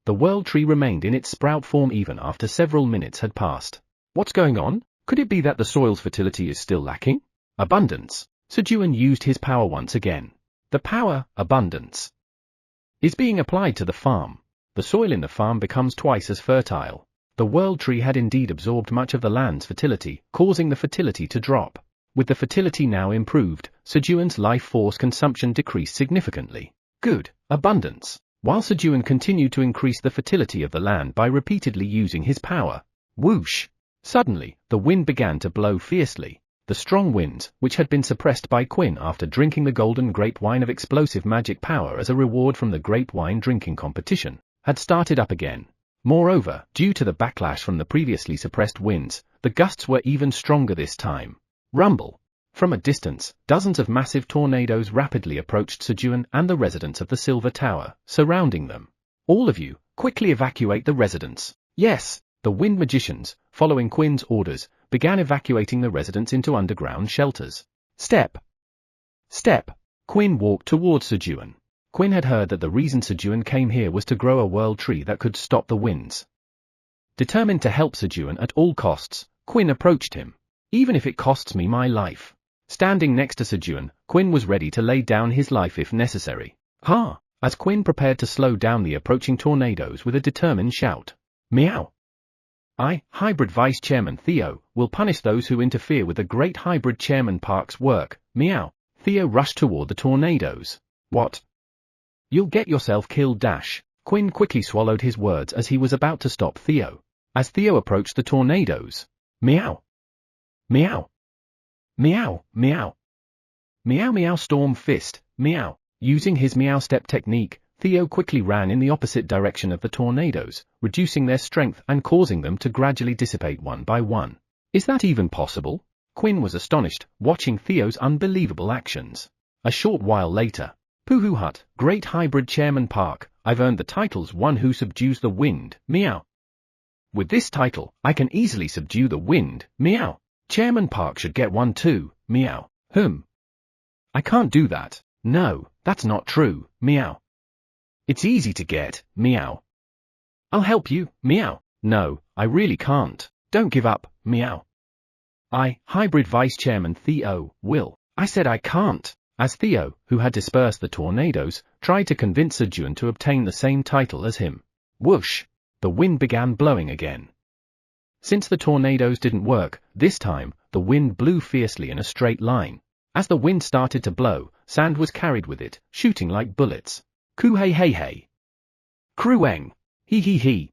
the world tree remained in its sprout form even after several minutes had passed. What's going on? Could it be that the soil's fertility is still lacking? Abundance. Sejun used his power once again. The power, abundance, is being applied to the farm. The soil in the farm becomes twice as fertile. The world tree had indeed absorbed much of the land's fertility, causing the fertility to drop. With the fertility now improved, Sejun's life force consumption decreased significantly. Good, abundance. While Sejun continued to increase the fertility of the land by repeatedly using his power. Whoosh! Suddenly, the wind began to blow fiercely. The strong winds, which had been suppressed by Quinn after drinking the golden grape wine of explosive magic power as a reward from the grape wine drinking competition, had started up again. Moreover, due to the backlash from the previously suppressed winds, the gusts were even stronger this time. Rumble. From a distance, dozens of massive tornadoes rapidly approached Sejun and the residents of the Silver Tower, surrounding them. All of you, quickly evacuate the residents. Yes, the wind magicians, following Quinn's orders, began evacuating the residents into underground shelters. Step. Quinn walked towards Sejun. Quinn had heard that the reason Sejun came here was to grow a world tree that could stop the winds. Determined to help Sejun at all costs, Quinn approached him. even if it costs me my life. Standing next to Sejun, Quinn was ready to lay down his life if necessary. Ha! As Quinn prepared to slow down the approaching tornadoes with a determined shout. Meow! I, Hybrid Vice Chairman Theo, will punish those who interfere with the great Hybrid Chairman Park's work. Meow! Theo rushed toward the tornadoes. What? You'll get yourself killed dash. Quinn quickly swallowed his words as he was about to stop Theo. As Theo approached the tornadoes. Meow! Meow! Meow! Meow! Meow meow storm fist, meow. Using his meow step technique, Theo quickly ran in the opposite direction of the tornadoes, reducing their strength and causing them to gradually dissipate one by one. Is that even possible? Quinn was astonished, watching Theo's unbelievable actions. A short while later. Poohoo Hut, Great Hybrid Chairman Park, I've earned the titles One Who Subdues the Wind, meow. With this title, I can easily subdue the wind, meow. Chairman Park should get one too, meow. I can't do that. No, that's not true, meow. It's easy to get, meow. I'll help you, meow. No, I really can't. Don't give up, meow. I, Hybrid Vice Chairman Theo, will. I said I can't. As Theo, who had dispersed the tornadoes, tried to convince Sejun to obtain the same title as him. Whoosh! The wind began blowing again. Since the tornadoes didn't work, this time, the wind blew fiercely in a straight line. As the wind started to blow, sand was carried with it, shooting like bullets. Koo hey hey hey. Krueng. Hee hee hee.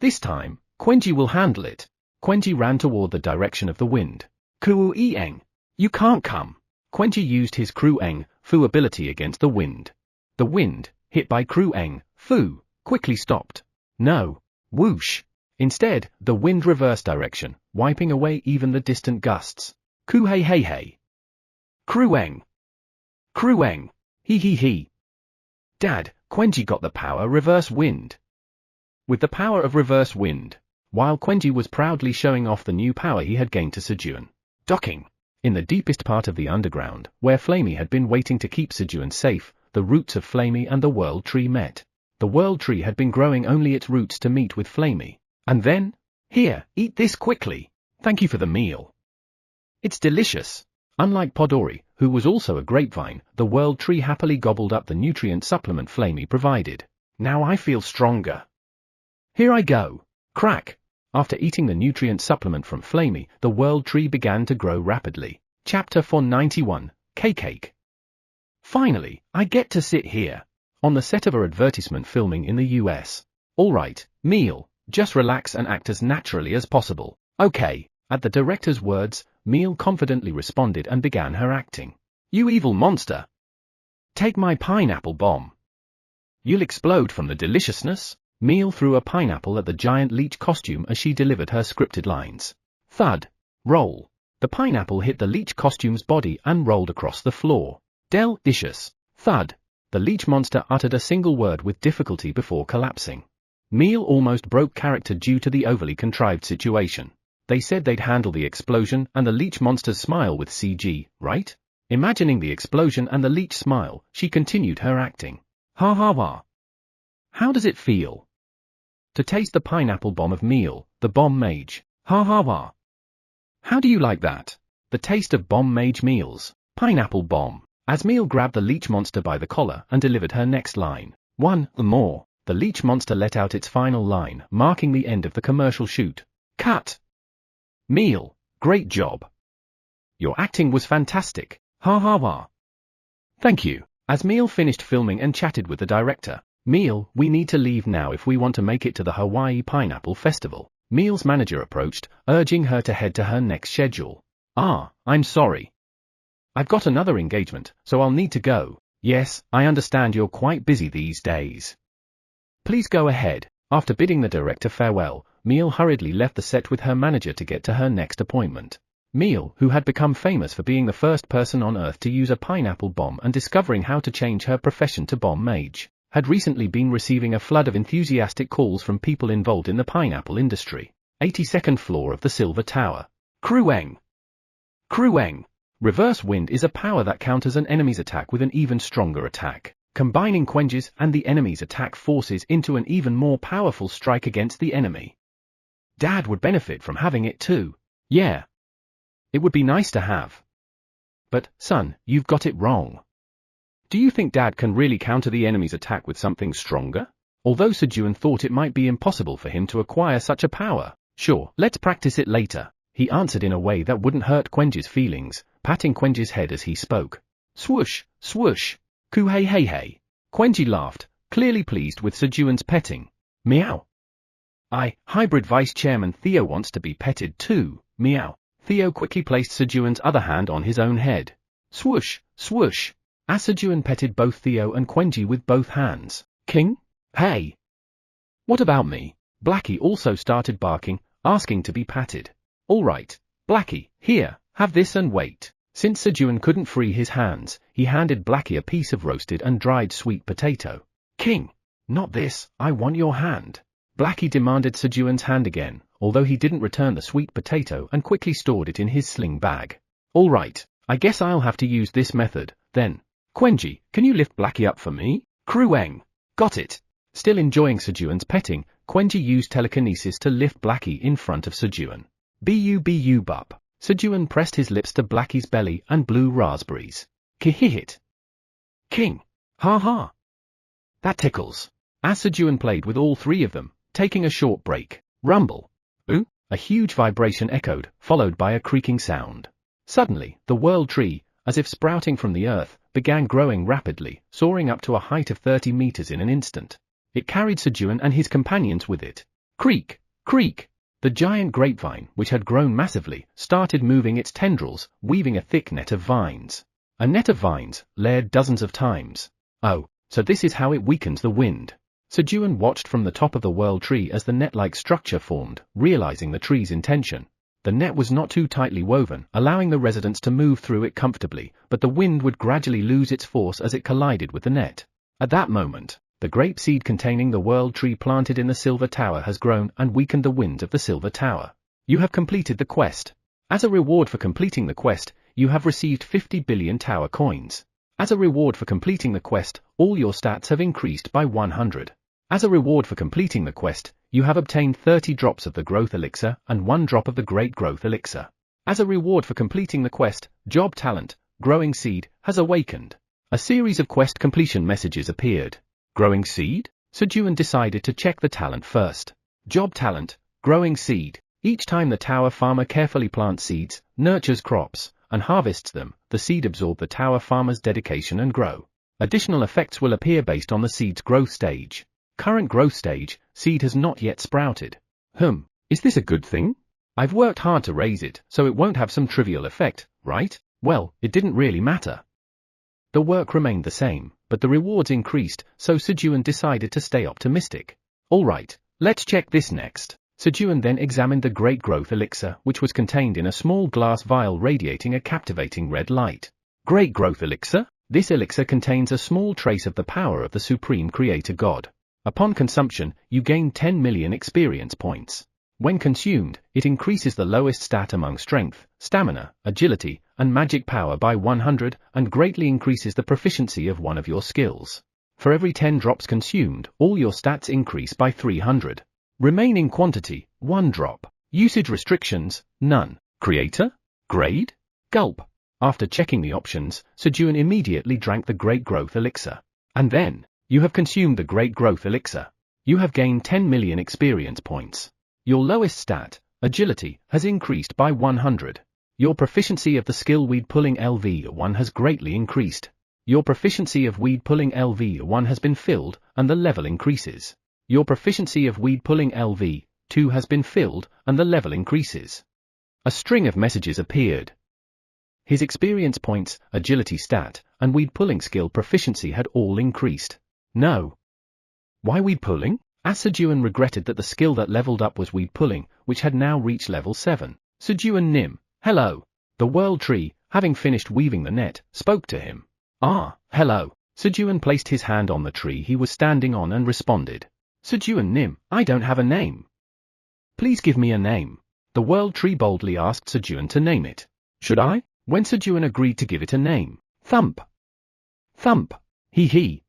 This time, Quenji will handle it. Quenji ran toward the direction of the wind. Kuu-eng. You can't come. Quenji used his Krueng Fu ability against the wind. The wind, hit by Krueng Fu, quickly stopped. No. Whoosh. Instead, the wind reversed direction, wiping away even the distant gusts. Koo hey hey hey. Krueng. Krueng. Hee hee hee. Dad, Quenji got the power reverse wind. With the power of reverse wind, while Quenji was proudly showing off the new power he had gained to Sejun. Docking. In the deepest part of the underground, where Flamey had been waiting to keep Sejun safe, the roots of Flamey and the World Tree met. The World Tree had been growing only its roots to meet with Flamey. And then? Here, eat this quickly. Thank you for the meal. It's delicious. Unlike Podori, who was also a grapevine, the World Tree happily gobbled up the nutrient supplement Flamey provided. Now I feel stronger. Here I go. Crack. After eating the nutrient supplement from Flamey, the World Tree began to grow rapidly. Chapter 491, Cake. Finally, I get to sit here. On the set of a advertisement filming in the US. Alright, Meal, just relax and act as naturally as possible. Okay. At the director's words, Meal confidently responded and began her acting. You evil monster. Take my pineapple bomb. You'll explode from the deliciousness. Meal threw a pineapple at the giant leech costume as she delivered her scripted lines. Thud. Roll. The pineapple hit the leech costume's body and rolled across the floor. Delicious. Thud. The leech monster uttered a single word with difficulty before collapsing. Meal almost broke character due to the overly contrived situation. They said they'd handle the explosion and the leech monster's smile with CG, right? Imagining the explosion and the leech smile, she continued her acting. Ha ha ha. How does it feel? To taste the pineapple bomb of Meal, the bomb mage. Ha ha ha. How do you like that? The taste of bomb mage Meal's pineapple bomb. As Meal grabbed the leech monster by the collar and delivered her next line. One more. The leech monster let out its final line, marking the end of the commercial shoot. Cut. Meal, great job. Your acting was fantastic. Ha ha ha. Thank you. As Meal finished filming and chatted with the director. Meal, we need to leave now if we want to make it to the Hawaii Pineapple Festival. Meal's manager approached, urging her to head to her next schedule. I'm sorry. I've got another engagement, so I'll need to go. Yes, I understand you're quite busy these days. Please go ahead. After bidding the director farewell, Meal hurriedly left the set with her manager to get to her next appointment. Meal, who had become famous for being the first person on Earth to use a pineapple bomb and discovering how to change her profession to bomb mage, had recently been receiving a flood of enthusiastic calls from people involved in the pineapple industry. 82nd floor of the Silver Tower. Krueng. Reverse wind is a power that counters an enemy's attack with an even stronger attack, combining Quenji's and the enemy's attack forces into an even more powerful strike against the enemy. Dad would benefit from having it too. Yeah. It would be nice to have. But, son, you've got it wrong. Do you think Dad can really counter the enemy's attack with something stronger? Although Sejun thought it might be impossible for him to acquire such a power. Sure, let's practice it later, he answered in a way that wouldn't hurt Quenji's feelings, patting Quenji's head as he spoke. Swoosh, swoosh. Ku hey hey hey. Quenji laughed, clearly pleased with Sejun's petting. Meow. Hybrid Vice Chairman Theo wants to be petted too, meow. Theo quickly placed Sejun's other hand on his own head. Swoosh, swoosh. As Sejun petted both Theo and Quenji with both hands. King? Hey! What about me? Blackie also started barking, asking to be patted. All right, Blackie, here, have this and wait. Since Sejun couldn't free his hands, he handed Blackie a piece of roasted and dried sweet potato. King! Not this, I want your hand. Blackie demanded Sejun's hand again, although he didn't return the sweet potato and quickly stored it in his sling bag. All right, I guess I'll have to use this method, then. Quenji, can you lift Blackie up for me? Krueng. Got it. Still enjoying Sejun's petting, Quenji used telekinesis to lift Blackie in front of Sejun. Bu bup. Sejun pressed his lips to Blackie's belly and blew raspberries. Kihihit. King. Ha ha. That tickles. As Sejun played with all three of them, taking a short break. Rumble. Ooh. A huge vibration echoed, followed by a creaking sound. Suddenly, the world tree, as if sprouting from the earth, began growing rapidly, soaring up to a height of 30 meters in an instant. It carried Sejun and his companions with it. Creak, creak. The giant grapevine, which had grown massively, started moving its tendrils, weaving a thick net of vines. A net of vines, layered dozens of times. Oh, so this is how it weakens the wind. Sejun watched from the top of the world tree as the net-like structure formed, realizing the tree's intention. The net was not too tightly woven, allowing the residents to move through it comfortably, but the wind would gradually lose its force as it collided with the net. At that moment, the grape seed containing the world tree planted in the Silver Tower has grown and weakened the winds of the Silver Tower. You have completed the quest. As a reward for completing the quest, you have received 50 billion tower coins. As a reward for completing the quest, all your stats have increased by 100. As a reward for completing the quest, you have obtained 30 drops of the growth elixir and 1 drop of the great growth elixir. As a reward for completing the quest, job talent, growing seed, has awakened. A series of quest completion messages appeared. Growing seed? Sejun decided to check the talent first. Job talent, growing seed. Each time the tower farmer carefully plants seeds, nurtures crops, and harvests them, the seed absorb the tower farmer's dedication and grow. Additional effects will appear based on the seed's growth stage. Current growth stage, seed has not yet sprouted. Is this a good thing? I've worked hard to raise it, so it won't have some trivial effect, right? Well, it didn't really matter. The work remained the same, but the rewards increased, so Sejun decided to stay optimistic. Alright, let's check this next. Sejun then examined the great growth elixir, which was contained in a small glass vial radiating a captivating red light. Great growth elixir? This elixir contains a small trace of the power of the Supreme Creator God. Upon consumption, you gain 10 million experience points. When consumed, it increases the lowest stat among strength, stamina, agility, and magic power by 100 and greatly increases the proficiency of one of your skills. For every 10 drops consumed, all your stats increase by 300. Remaining quantity, 1 drop. Usage restrictions, none. Creator? Grade? Gulp. After checking the options, Sejun immediately drank the Great Growth Elixir. And then, you have consumed the Great Growth Elixir. You have gained 10 million experience points. Your lowest stat, agility, has increased by 100. Your proficiency of the skill weed pulling LV1 has greatly increased. Your proficiency of weed pulling LV1 has been filled, and the level increases. Your proficiency of weed pulling LV2 has been filled, and the level increases. A string of messages appeared. His experience points, agility stat, and weed pulling skill proficiency had all increased. No. Why weed pulling? Sejun regretted that the skill that leveled up was weed pulling, which had now reached level 7. Sejun Nim, hello. The world tree, having finished weaving the net, spoke to him. Hello. Sejun placed his hand on the tree he was standing on and responded. Sejun Nim, I don't have a name. Please give me a name. The world tree boldly asked Sejun to name it. Should I? When Sejun agreed to give it a name. Thump. Thump. Hee.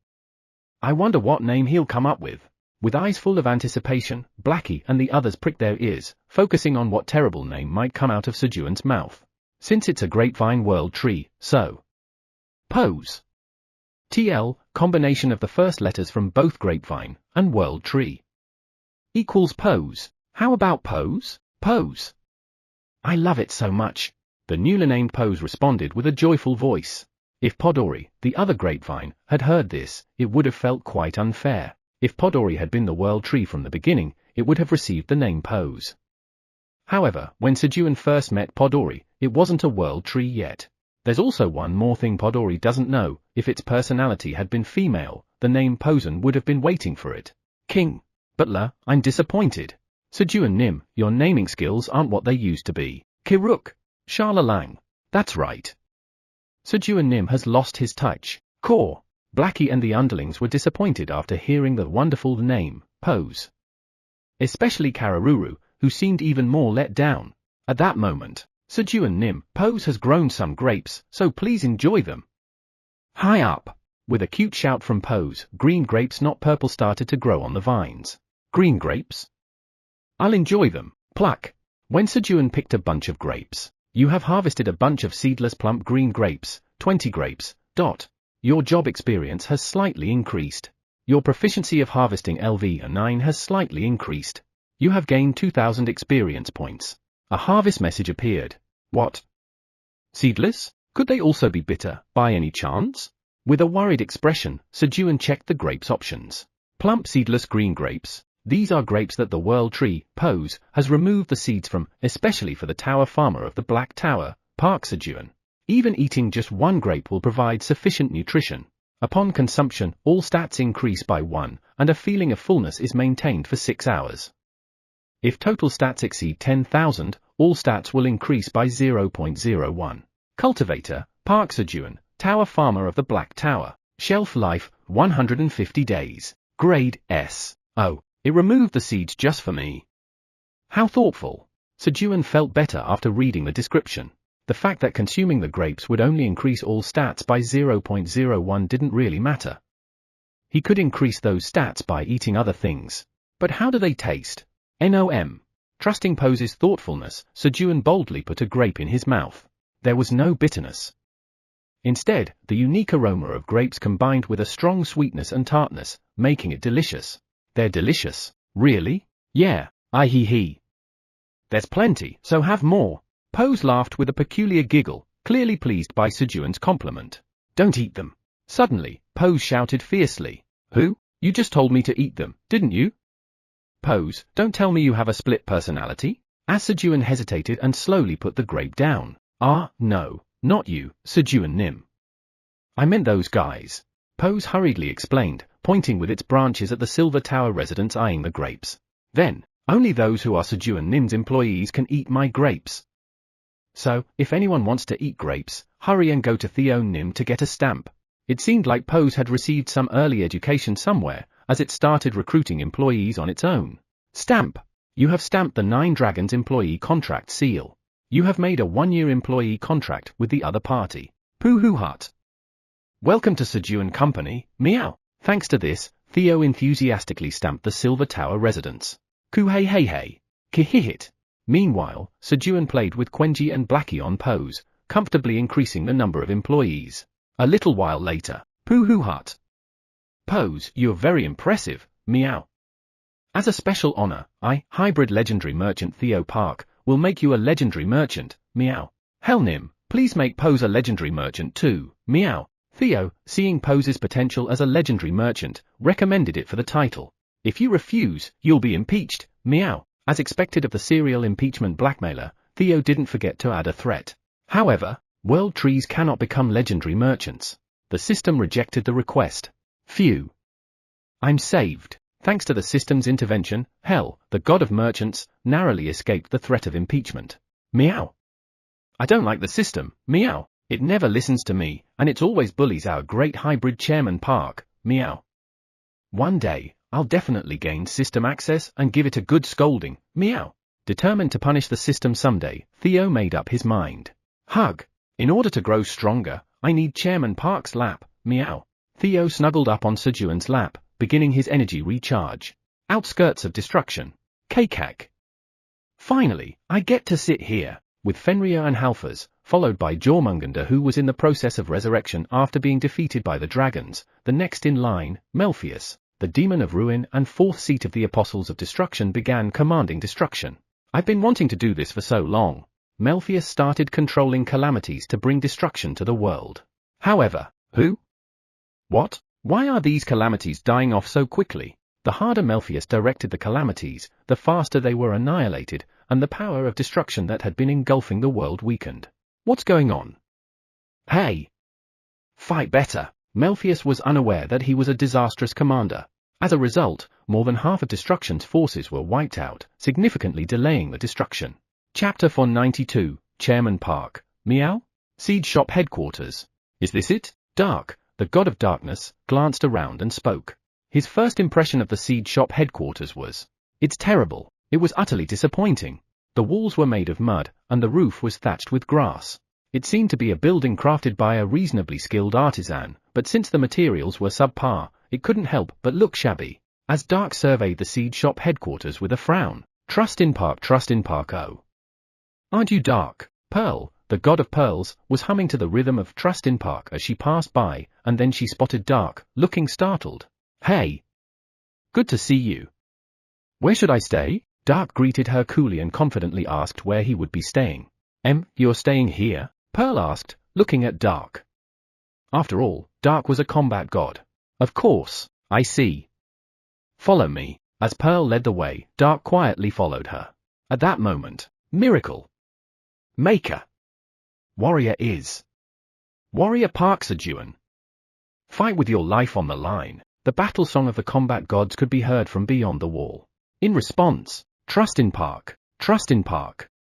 I wonder what name he'll come up with. With eyes full of anticipation, Blackie and the others pricked their ears, focusing on what terrible name might come out of Sejun's mouth. Since it's a grapevine world tree, so. Pose. TL, combination of the first letters from both grapevine and world tree. Equals pose. How about pose? Pose. I love it so much. The newly named Pose responded with a joyful voice. If Podori, the other grapevine, had heard this, it would have felt quite unfair. If Podori had been the world tree from the beginning, it would have received the name Pose. However, when Sejun first met Podori, it wasn't a world tree yet. There's also one more thing Podori doesn't know: if its personality had been female, the name Posen would have been waiting for it. King. Butler, I'm disappointed. Sejun Nim, your naming skills aren't what they used to be. Kiruk. Shalalang. That's right. Sejun Nim has lost his touch. Core. Blackie and the underlings were disappointed after hearing the wonderful name, Pose. Especially Kararuru, who seemed even more let down. At that moment, Sejun Nim, Pose has grown some grapes, so please enjoy them. High up. With a cute shout from Pose, green grapes not purple started to grow on the vines. Green grapes? I'll enjoy them. Pluck. When Sejun picked a bunch of grapes, you have harvested a bunch of seedless plump green grapes, 20 grapes. Your job experience has slightly increased. Your proficiency of harvesting LV9 has slightly increased. You have gained 2000 experience points. A harvest message appeared. What? Seedless? Could they also be bitter, by any chance? With a worried expression, Sejun checked the grapes options. Plump seedless green grapes. These are grapes that the world tree, Pose, has removed the seeds from, especially for the tower farmer of the Black Tower, Park Sejun. Even eating just one grape will provide sufficient nutrition. Upon consumption, all stats increase by 1, and a feeling of fullness is maintained for 6 hours. If total stats exceed 10,000, all stats will increase by 0.01. Cultivator, Park Sejun, Tower Farmer of the Black Tower. Shelf life, 150 days. Grade S. Oh, it removed the seeds just for me. How thoughtful. Sejun felt better after reading the description. The fact that consuming the grapes would only increase all stats by 0.01 didn't really matter. He could increase those stats by eating other things. But how do they taste? NOM. Trusting Pose's thoughtfulness, Sejun boldly put a grape in his mouth. There was no bitterness. Instead, the unique aroma of grapes combined with a strong sweetness and tartness, making it delicious. They're delicious. Really? Yeah, he. There's plenty, so have more. Pose laughed with a peculiar giggle, clearly pleased by Sejun's compliment. Don't eat them. Suddenly, Pose shouted fiercely. Who? You just told me to eat them, didn't you? Pose, don't tell me you have a split personality? As Sejun hesitated and slowly put the grape down. No, not you, Sejun Nim. I meant those guys. Pose hurriedly explained, pointing with its branches at the Silver Tower residents eyeing the grapes. Then, only those who are Sejun Nim's employees can eat my grapes. So, if anyone wants to eat grapes, hurry and go to Theo Nim to get a stamp. It seemed like Pose had received some early education somewhere, as it started recruiting employees on its own. Stamp. You have stamped the 9 Dragons employee contract seal. You have made a 1-year employee contract with the other party. Pooh hut. Welcome to Sejun Company, meow. Thanks to this, Theo enthusiastically stamped the Silver Tower residents. Hey. Kihihit. Meanwhile, Sejun played with Quenji and Blackie on Pose, comfortably increasing the number of employees. A little while later, Pooh hut. Pose, you're very impressive, meow. As a special honor, hybrid legendary merchant Theo Park, will make you a legendary merchant, meow. Hell Nim, please make Pose a legendary merchant too, meow. Theo, seeing Pose's potential as a legendary merchant, recommended it for the title. If you refuse, you'll be impeached, meow. As expected of the serial impeachment blackmailer, Theo didn't forget to add a threat. However, world trees cannot become legendary merchants. The system rejected the request. Phew. I'm saved. Thanks to the system's intervention, Hell, the god of merchants, narrowly escaped the threat of impeachment. Meow. I don't like the system, meow. It never listens to me, and it always bullies our great hybrid chairman Park, meow. One day, I'll definitely gain system access and give it a good scolding, meow. Determined to punish the system someday, Theo made up his mind. Hug. In order to grow stronger, I need Chairman Park's lap, meow. Theo snuggled up on Sejun's lap, beginning his energy recharge. Outskirts of destruction. Kekak. Finally, I get to sit here, with Fenrir and Halfers, followed by Jormungandr, who was in the process of resurrection after being defeated by the dragons. The next in line, Melpheus, the demon of ruin and fourth seat of the Apostles of Destruction, began commanding destruction. I've been wanting to do this for so long. Melpheus started controlling calamities to bring destruction to the world. However, who? What? Why are these calamities dying off so quickly? The harder Melpheus directed the calamities, the faster they were annihilated, and the power of destruction that had been engulfing the world weakened. What's going on? Hey! Fight better! Melpheus was unaware that he was a disastrous commander. As a result, more than half of destruction's forces were wiped out, significantly delaying the destruction. Chapter 492, Chairman Park, Meow? Seed Shop Headquarters. Is this it? Dark, the god of darkness, glanced around and spoke. His first impression of the Seed Shop Headquarters was, "It's terrible." It was utterly disappointing. The walls were made of mud, and the roof was thatched with grass. It seemed to be a building crafted by a reasonably skilled artisan, but since the materials were subpar, it couldn't help but look shabby. As Dark surveyed the Seed Shop Headquarters with a frown, trust in Park, oh. Aren't you Dark? Pearl, the god of pearls, was humming to the rhythm of Trust in Park as she passed by, and then she spotted Dark, looking startled. Hey! Good to see you. Where should I stay? Dark greeted her coolly and confidently asked where he would be staying. You're staying here? Pearl asked, looking at Dark. After all, Dark was a combat god. Of course, I see. Follow me. As Pearl led the way, Dark quietly followed her. At that moment, Miracle Maker. Warrior is. Warrior Park Sejun. Fight with your life on the line. The battle song of the combat gods could be heard from beyond the wall. In response, Trust in Park.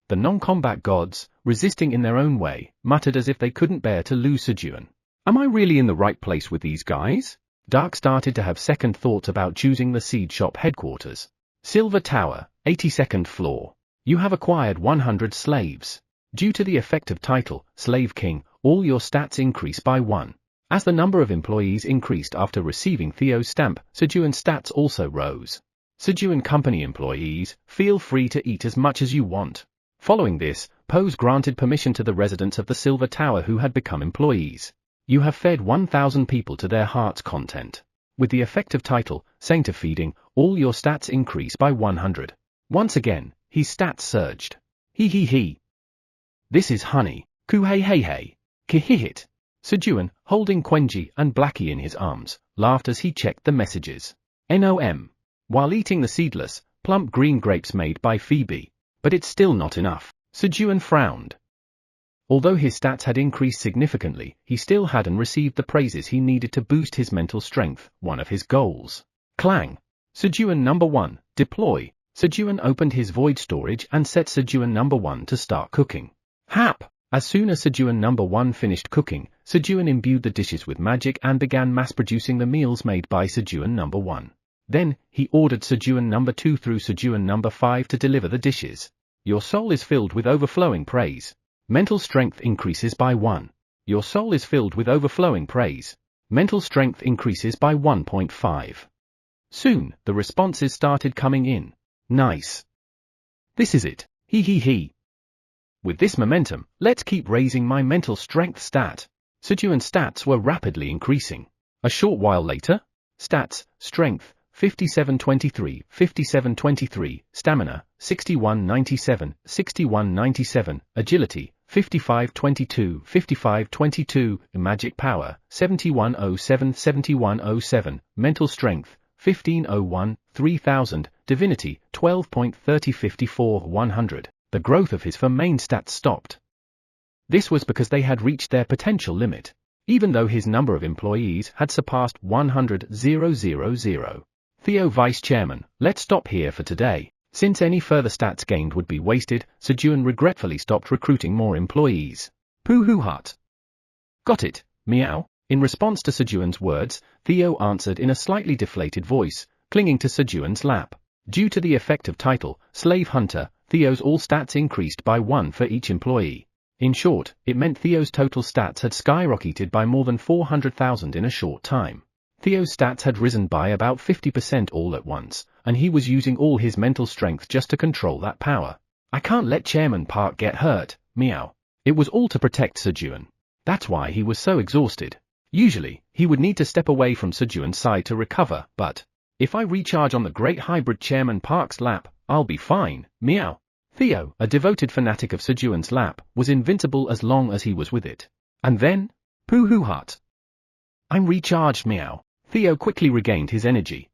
The non-combat gods, resisting in their own way, muttered as if they couldn't bear to lose Sejun. Am I really in the right place with these guys? Dark started to have second thoughts about choosing the Seed Shop Headquarters. Silver Tower, 82nd floor. You have acquired 100 slaves. Due to the effective title, Slave King, all your stats increase by 1. As the number of employees increased after receiving Theo's stamp, Sejun's stats also rose. Sejun Company employees, feel free to eat as much as you want. Following this, Pose granted permission to the residents of the Silver Tower who had become employees. You have fed 1,000 people to their heart's content. With the effective title, Saint of Feeding, all your stats increase by 100. Once again, his stats surged. He. This is honey. Ku-hey-hey-hey. Ki-hit. Sejun, holding Quenji and Blackie in his arms, laughed as he checked the messages. NOM. While eating the seedless, plump green grapes made by Phoebe. But it's still not enough. Sejun frowned. Although his stats had increased significantly, he still hadn't received the praises he needed to boost his mental strength, one of his goals. Clang. Sejun number 1, deploy. Sejun opened his void storage and set Sejun number 1 to start cooking. Hap! As soon as Sejun number 1 finished cooking, Sejun imbued the dishes with magic and began mass-producing the meals made by Sejun number 1. Then, he ordered Sejun number 2 through Sejun number 5 to deliver the dishes. Your soul is filled with overflowing praise. Mental strength increases by 1. Your soul is filled with overflowing praise. Mental strength increases by 1.5. Soon, the responses started coming in. Nice. This is it. He. With this momentum, let's keep raising my mental strength stat. Sejun's stats were rapidly increasing. A short while later, stats, strength, 5723, stamina, 6197, agility, 5522, magic power, 7107, mental strength, 1501, 3000, divinity, 12.30, 100. The growth of his main stats stopped. This was because they had reached their potential limit, even though his number of employees had surpassed 100,000. Theo Vice Chairman, let's stop here for today. Since any further stats gained would be wasted, Sejun regretfully stopped recruiting more employees. Pooh hut. Got it, meow. In response to Sejun's words, Theo answered in a slightly deflated voice, clinging to Sejun's lap. Due to the effective title, Slave Hunter, Theo's all stats increased by 1 for each employee. In short, it meant Theo's total stats had skyrocketed by more than 400,000 in a short time. Theo's stats had risen by about 50% all at once, and he was using all his mental strength just to control that power. I can't let Chairman Park get hurt, meow. It was all to protect Sejun. That's why he was so exhausted. Usually, he would need to step away from Sejun's side to recover, but if I recharge on the great hybrid Chairman Park's lap, I'll be fine, meow. Theo, a devoted fanatic of Sejun's lap, was invincible as long as he was with it. And then, poo-hoo-hut. I'm recharged, meow. Theo quickly regained his energy.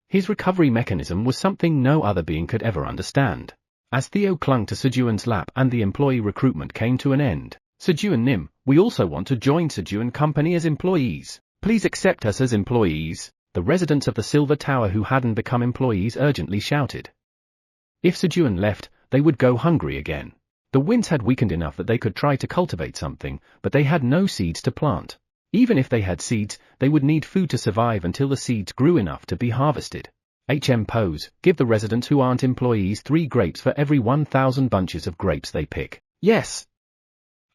His recovery mechanism was something no other being could ever understand. As Theo clung to Sejun's lap and the employee recruitment came to an end, Sejun Nim, we also want to join Sejun Company as employees. Please accept us as employees, the residents of the Silver Tower who hadn't become employees urgently shouted. If Sejun left, they would go hungry again. The winds had weakened enough that they could try to cultivate something, but they had no seeds to plant. Even if they had seeds, they would need food to survive until the seeds grew enough to be harvested. Pose, give the residents who aren't employees 3 grapes for every 1,000 bunches of grapes they pick. Yes.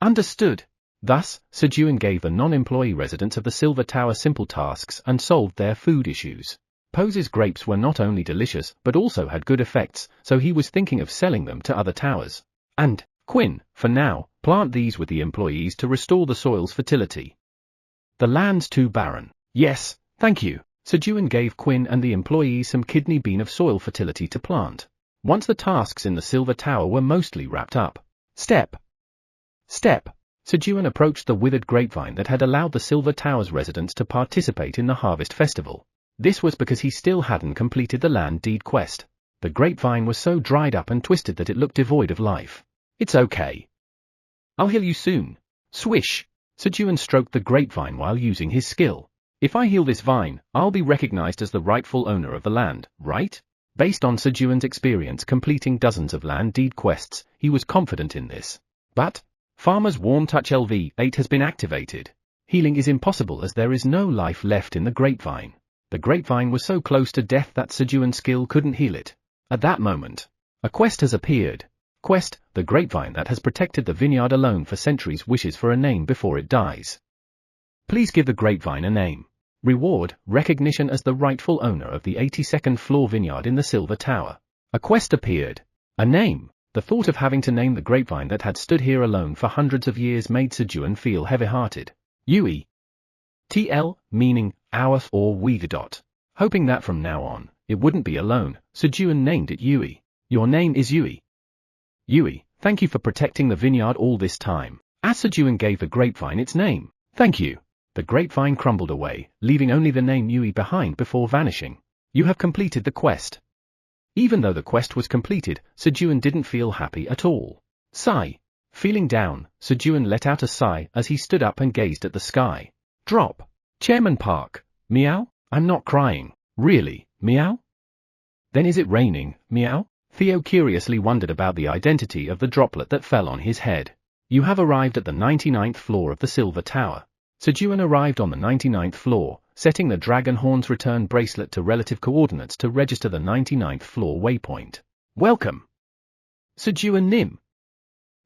Understood. Thus, Sejun gave the non-employee residents of the Silver Tower simple tasks and solved their food issues. Pose's grapes were not only delicious but also had good effects, so he was thinking of selling them to other towers. And, Quinn, for now, plant these with the employees to restore the soil's fertility. The land's too barren. Yes, thank you. Sejun gave Quinn and the employees some kidney bean of soil fertility to plant. Once the tasks in the Silver Tower were mostly wrapped up. Step. Sejun approached the withered grapevine that had allowed the Silver Tower's residents to participate in the harvest festival. This was because he still hadn't completed the land deed quest. The grapevine was so dried up and twisted that it looked devoid of life. It's okay. I'll heal you soon. Swish. Sejun stroked the grapevine while using his skill. If I heal this vine, I'll be recognized as the rightful owner of the land, right? Based on Sejun's experience completing dozens of land deed quests, he was confident in this. But Farmer's Warm Touch LV8 has been activated. Healing is impossible as there is no life left in the grapevine. The grapevine was so close to death that Sejun's skill couldn't heal it. At that moment, a quest has appeared. Quest, the grapevine that has protected the vineyard alone for centuries wishes for a name before it dies. Please give the grapevine a name. Reward, recognition as the rightful owner of the 82nd floor vineyard in the Silver Tower. A quest appeared. A name. The thought of having to name the grapevine that had stood here alone for hundreds of years made Sejun feel heavy-hearted. Yui. TL, meaning, our or we. Hoping that from now on, it wouldn't be alone, Sejun named it Yui. Your name is Yui. Yui, thank you for protecting the vineyard all this time. As Sejun gave the grapevine its name. Thank you. The grapevine crumbled away, leaving only the name Yui behind before vanishing. You have completed the quest. Even though the quest was completed, Sejun didn't feel happy at all. Sigh. Feeling down, Sejun let out a sigh as he stood up and gazed at the sky. Drop. Chairman Park. Meow? I'm not crying. Really, meow? Then is it raining, meow? Theo curiously wondered about the identity of the droplet that fell on his head. You have arrived at the 99th floor of the Silver Tower. Sejun arrived on the 99th floor, setting the Dragon Horn's return bracelet to relative coordinates to register the 99th floor waypoint. Welcome. Sejun Nim.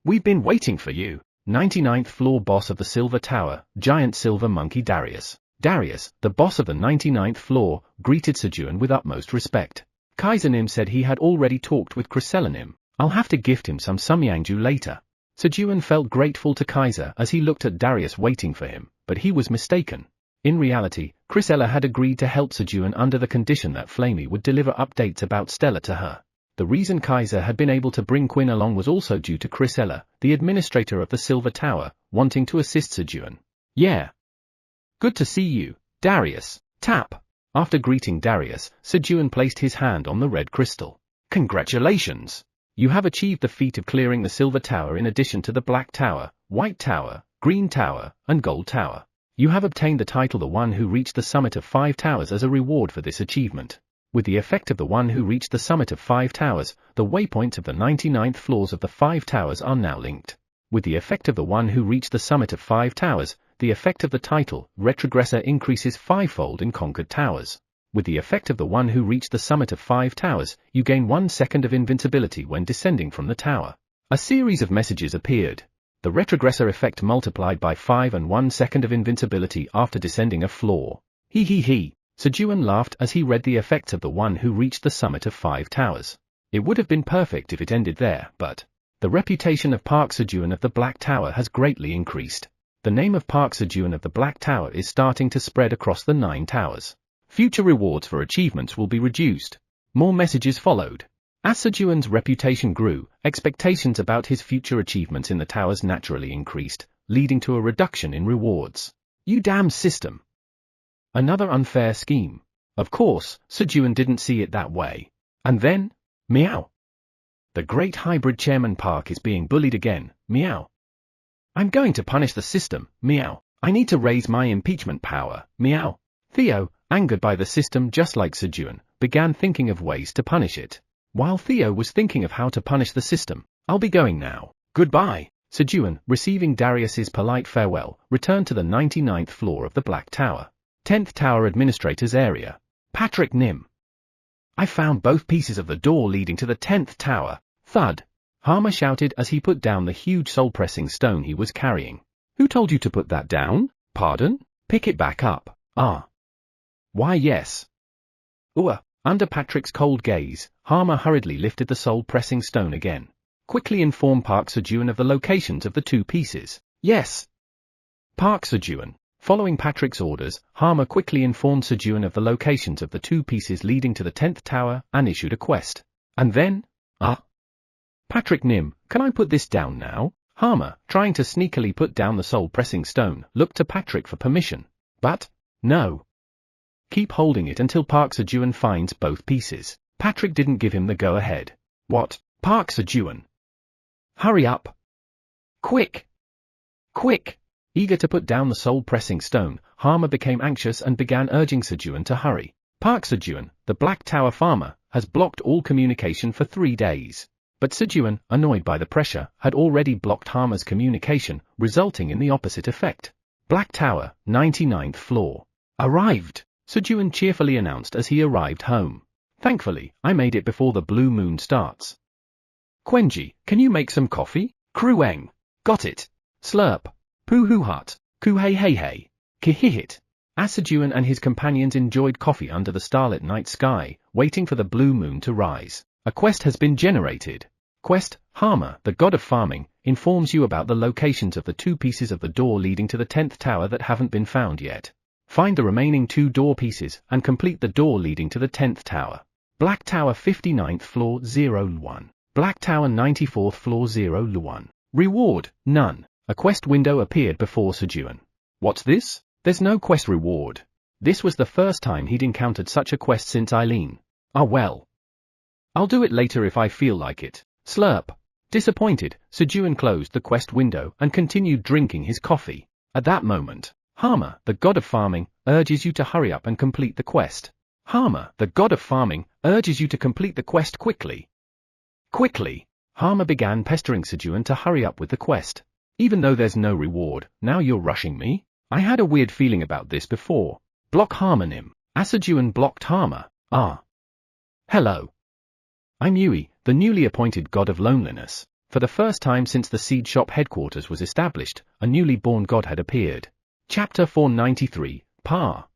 We've been waiting for you. 99th floor boss of the Silver Tower, giant silver monkey Darius. Darius, the boss of the 99th floor, greeted Sejun with utmost respect. Kaiser Nim said he had already talked with Chrysella Nim. I'll have to gift him some Sumyangju later. Sejun felt grateful to Kaiser as he looked at Darius waiting for him, but he was mistaken. In reality, Chrysella had agreed to help Sejun under the condition that Flamey would deliver updates about Stella to her. The reason Kaiser had been able to bring Quinn along was also due to Chrysella, the administrator of the Silver Tower, wanting to assist Sejun. Yeah. Good to see you, Darius. Tap. After greeting Darius, Sejun placed his hand on the red crystal. Congratulations! You have achieved the feat of clearing the Silver Tower in addition to the Black Tower, White Tower, Green Tower, and Gold Tower. You have obtained the title the one who reached the summit of 5 towers as a reward for this achievement. With the effect of the one who reached the summit of 5 towers, the waypoints of the 99th floors of the 5 towers are now linked. With the effect of the one who reached the summit of 5 towers, the effect of the title, Retrogressor, increases 5-fold in conquered towers. With the effect of the one who reached the summit of 5 towers, you gain 1 second of invincibility when descending from the tower. A series of messages appeared. The Retrogressor effect multiplied by 5 and 1 second of invincibility after descending a floor. He. Sejun laughed as he read the effects of the one who reached the summit of 5 towers. It would have been perfect if it ended there, but The reputation of Park Sejun of the Black Tower has greatly increased. The name of Park Sejun of the Black Tower is starting to spread across the 9 towers. Future rewards for achievements will be reduced. More messages followed. As Sejun's reputation grew, expectations about his future achievements in the towers naturally increased, leading to a reduction in rewards. You damn system! Another unfair scheme. Of course, Sejun didn't see it that way. And then, meow. The great hybrid Chairman Park is being bullied again, meow. I'm going to punish the system, meow. I need to raise my impeachment power, meow. Theo, angered by the system just like Sejun, began thinking of ways to punish it. While Theo was thinking of how to punish the system, I'll be going now. Goodbye. Sejun, receiving Darius's polite farewell, returned to the 99th floor of the Black Tower. 10th Tower Administrator's Area. Patrick Nim. I found both pieces of the door leading to the 10th tower. Thud. Harmer shouted as he put down the huge soul-pressing stone he was carrying. Who told you to put that down? Pardon? Pick it back up. Ah. Why yes. Under Patrick's cold gaze, Harmer hurriedly lifted the soul-pressing stone again. Quickly inform Park Sejun of the locations of the 2 pieces. Yes. Park Sejun. Following Patrick's orders, Harmer quickly informed Sejun of the locations of the 2 pieces leading to the 10th tower and issued a quest. And then? Patrick Nim, can I put this down now? Harmer, trying to sneakily put down the soul-pressing stone, looked to Patrick for permission. But, no. Keep holding it until Park Sejun finds both pieces. Patrick didn't give him the go-ahead. What? Park Sejun? Hurry up. Quick. Quick. Eager to put down the soul-pressing stone, Harmer became anxious and began urging Sejun to hurry. Park Sejun, the Black Tower farmer, has blocked all communication for 3 days. But Sejun, annoyed by the pressure, had already blocked Harmer's communication, resulting in the opposite effect. Black Tower, 99th floor. Arrived. Sejun cheerfully announced as he arrived home. Thankfully, I made it before the blue moon starts. Quenji, can you make some coffee? Krueng. Got it. Slurp. Poo-hoo hut. Ku-hey-hey-hey. Kihihit. As Sejun and his companions enjoyed coffee under the starlit night sky, waiting for the blue moon to rise, a quest has been generated. Quest, Harmer, the god of farming, informs you about the locations of the 2 pieces of the door leading to the 10th tower that haven't been found yet. Find the remaining 2 door pieces and complete the door leading to the 10th tower. Black Tower 59th floor 01. Black Tower 94th floor 01. Reward, none. A quest window appeared before Sejun. What's this? There's no quest reward. This was the first time he'd encountered such a quest since Eileen. Ah well. I'll do it later if I feel like it. Slurp. Disappointed, Sejun closed the quest window and continued drinking his coffee. At that moment, Harmer, the god of farming, urges you to hurry up and complete the quest. Harmer, the god of farming, urges you to complete the quest quickly. Quickly. Harmer began pestering Sejun to hurry up with the quest. Even though there's no reward, now you're rushing me? I had a weird feeling about this before. Block Harmer Nim. As Sejun blocked Harmer. Hello. I'm Yui, the newly appointed god of loneliness. For the first time since the seed shop headquarters was established, a newly born god had appeared. Chapter 493, Park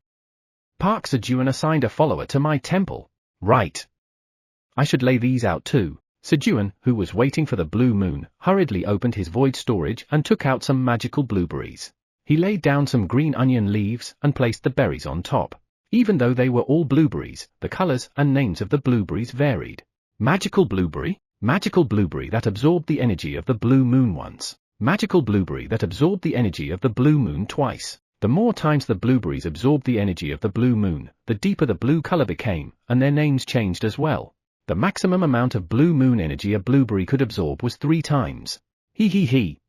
Sejun assigned a follower to my temple. Right. I should lay these out too. Sejun, who was waiting for the blue moon, hurriedly opened his void storage and took out some magical blueberries. He laid down some green onion leaves and placed the berries on top. Even though they were all blueberries, the colors and names of the blueberries varied. Magical blueberry that absorbed the energy of the blue moon once. Magical blueberry that absorbed the energy of the blue moon twice. The more times the blueberries absorbed the energy of the blue moon, the deeper the blue color became, and their names changed as well. The maximum amount of blue moon energy a blueberry could absorb was 3 times. He.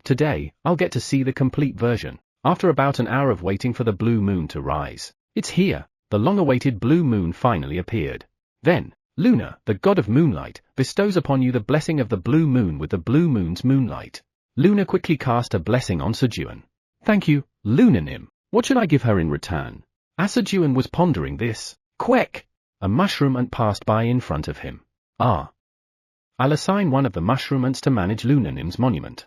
Today, I'll get to see the complete version. After about an hour of waiting for the blue moon to rise. It's here. The long-awaited blue moon finally appeared. Then, Luna, the god of moonlight, bestows upon you the blessing of the blue moon with the blue moon's moonlight. Luna quickly cast a blessing on Sejun. Thank you, Luna Nim. What should I give her in return? As Sejun was pondering this, quack! A mushroom ant passed by in front of him. I'll assign one of the mushroom ants to manage Luna Nim's monument.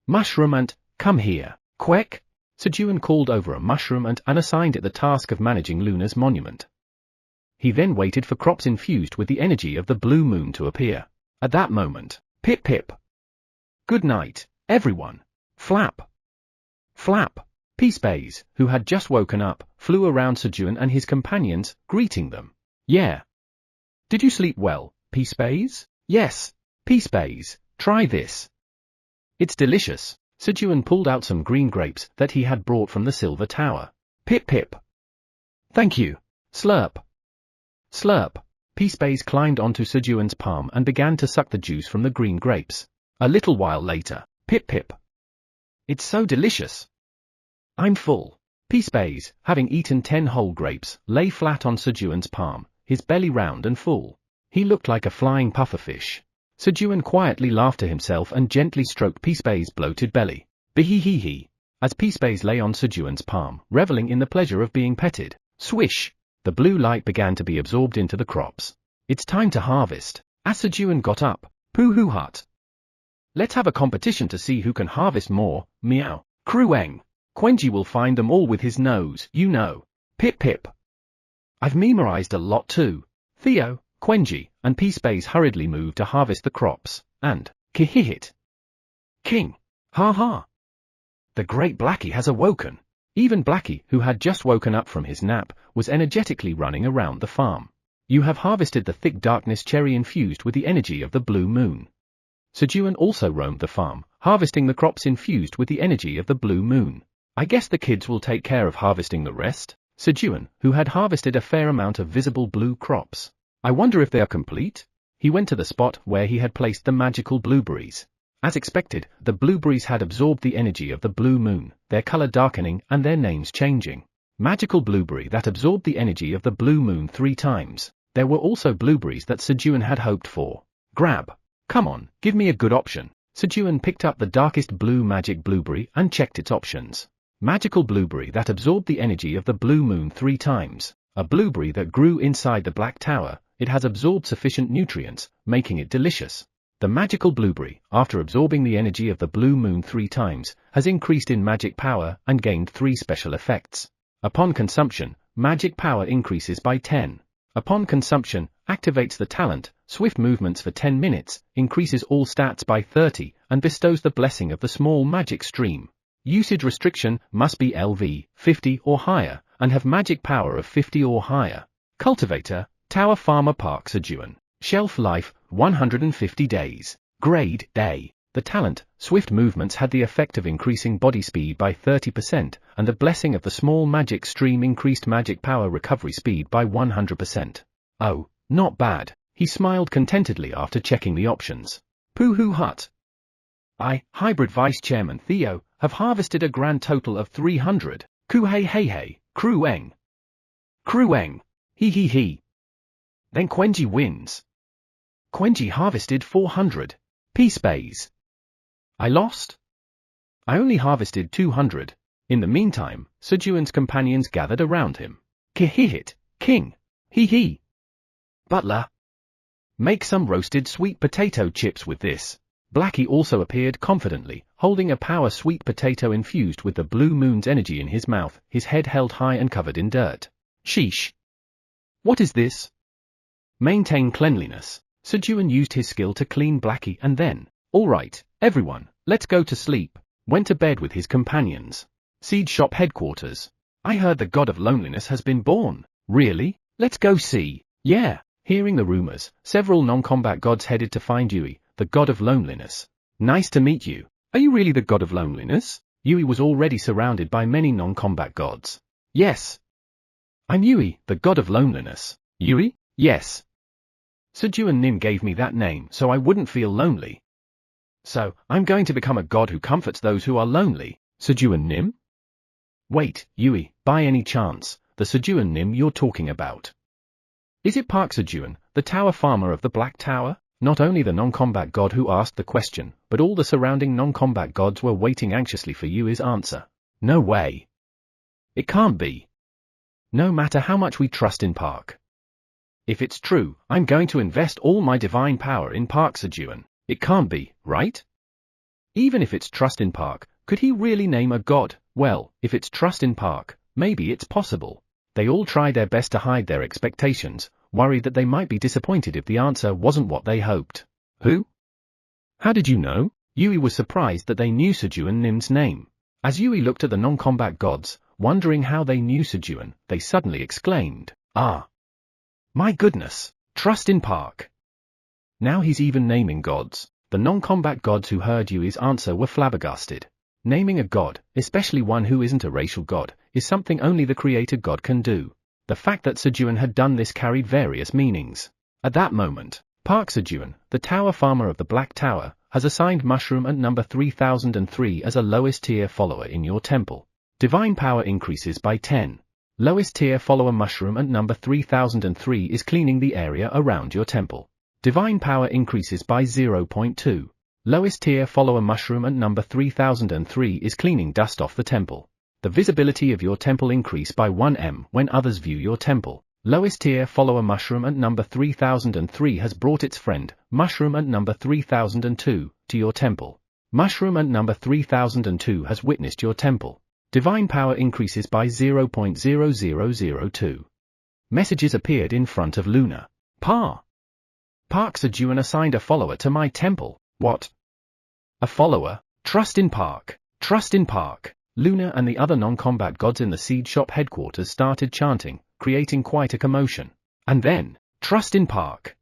Mushroom ant, come here. Quack! Sejun called over a mushroom ant and assigned it the task of managing Luna's monument. He then waited for crops infused with the energy of the blue moon to appear. At that moment, Pip pip. Good night, everyone. Flap. Flap. Peacebays, who had just woken up, flew around Sejun and his companions, greeting them. Yeah. Did you sleep well, Peacebays? Yes. Peacebays, try this. It's delicious. Sejun pulled out some green grapes that he had brought from the silver tower. Pip pip. Thank you. Slurp. Slurp. Peacebays climbed onto Sejun's palm and began to suck the juice from the green grapes. A little while later, pip pip. It's so delicious. I'm full. Peacebays, having eaten 10 whole grapes, lay flat on Sejun's palm, his belly round and full. He looked like a flying pufferfish. Sejun quietly laughed to himself and gently stroked Peacebay's bloated belly. Bee-hee-hee-hee. As Peacebays lay on Sejun's palm, reveling in the pleasure of being petted. Swish! The blue light began to be absorbed into the crops. It's time to harvest. As Sejun got up, Poo-hoo-hut. Let's have a competition to see who can harvest more, meow. Krueng. Quenji will find them all with his nose, you know. Pip pip. I've memorized a lot too. Theo, Quenji, and Peacebays hurriedly moved to harvest the crops, and, kihihit. King. Ha ha. The great Blackie has awoken. Even Blackie, who had just woken up from his nap, was energetically running around the farm. You have harvested the thick darkness cherry infused with the energy of the blue moon. Sejun also roamed the farm, harvesting the crops infused with the energy of the blue moon. I guess the kids will take care of harvesting the rest. Sejun, who had harvested a fair amount of visible blue crops. I wonder if they are complete? He went to the spot where he had placed the magical blueberries. As expected, the blueberries had absorbed the energy of the blue moon, their color darkening and their names changing. Magical blueberry that absorbed the energy of the blue moon 3 times. There were also blueberries that Sejun had hoped for. Grab. Come on, give me a good option. Sejun picked up the darkest blue magic blueberry and checked its options. Magical blueberry that absorbed the energy of the blue moon 3 times. A blueberry that grew inside the black tower. It has absorbed sufficient nutrients, making it delicious. The magical blueberry, after absorbing the energy of the blue moon 3 times, has increased in magic power and gained 3 special effects. Upon consumption, magic power increases by 10. Upon consumption, activates the talent, swift movements for 10 minutes, increases all stats by 30, and bestows the blessing of the small magic stream. Usage restriction must be LV 50 or higher, and have magic power of 50 or higher. Cultivator, Tower Farmer Park Sejun. Shelf life, 150 days. Grade, day. The talent, swift movements had the effect of increasing body speed by 30%, and the blessing of the small magic stream increased magic power recovery speed by 100%. Oh, not bad. He smiled contentedly after checking the options. Poo-hoo-hut. I, Hybrid Vice Chairman Theo, have harvested a grand total of 300. Ku-hey-hey-hey, Krueng. Krueng. Hee-hee-hee. Then Quenji wins. Quenji harvested 400. Peacebays. I lost? I only harvested 200. In the meantime, Sejun's companions gathered around him. Kihihit, king. Hee-hee. Butler. Make some roasted sweet potato chips with this. Blackie also appeared confidently, holding a power sweet potato infused with the blue moon's energy in his mouth, his head held high and covered in dirt. Sheesh. What is this? Maintain cleanliness. Sejun used his skill to clean Blackie and then, all right, everyone, let's go to sleep. Went to bed with his companions. Seed Shop headquarters. I heard the god of loneliness has been born. Really? Let's go see. Yeah. Hearing the rumors, several non-combat gods headed to find Yui, the god of loneliness. Nice to meet you. Are you really the god of loneliness? Yui was already surrounded by many non-combat gods. Yes. I'm Yui, the god of loneliness. Yui? Yes. Sejun Nim gave me that name so I wouldn't feel lonely. So, I'm going to become a god who comforts those who are lonely. Sejun Nim? Wait, Yui, by any chance, the Sejun Nim you're talking about? Is it Park Sejun, the tower farmer of the Black Tower? Not only the non-combat god who asked the question, but all the surrounding non-combat gods were waiting anxiously for Yui's answer. No way. It can't be. No matter how much we trust in Park. If it's true, I'm going to invest all my divine power in Park Sejun. It can't be, right? Even if it's trust in Park, could he really name a god? Well, if it's trust in Park, maybe it's possible. They all tried their best to hide their expectations, worried that they might be disappointed if the answer wasn't what they hoped. Who? How did you know? Yui was surprised that they knew Sejun Nim's name. As Yui looked at the non-combat gods, wondering how they knew Sejun, they suddenly exclaimed, "Ah! My goodness! Trust in Park!" Now he's even naming gods. The non-combat gods who heard Yui's answer were flabbergasted. Naming a god, especially one who isn't a racial god, is something only the creator god can do. The fact that Sejun had done this carried various meanings. At that moment, Park Sejun, the tower farmer of the Black Tower, has assigned mushroom at number 3003 as a lowest tier follower in your temple. Divine power increases by 10. Lowest tier follower mushroom at number 3003 is cleaning the area around your temple. Divine power increases by 0.2. Lowest tier follower mushroom at number 3003 is cleaning dust off the temple. The visibility of your temple increase by 1m when others view your temple. Lowest tier follower mushroom at number 3003 has brought its friend, mushroom at number 3002, to your temple. Mushroom at number 3002 has witnessed your temple. Divine power increases by 0.0002. Messages appeared in front of Luna. Park Sejun assigned a follower to my temple. What? A follower? Trust in Park. Trust in Park. Luna and the other non-combat gods in the seed shop headquarters started chanting, creating quite a commotion. And then, trust in Park.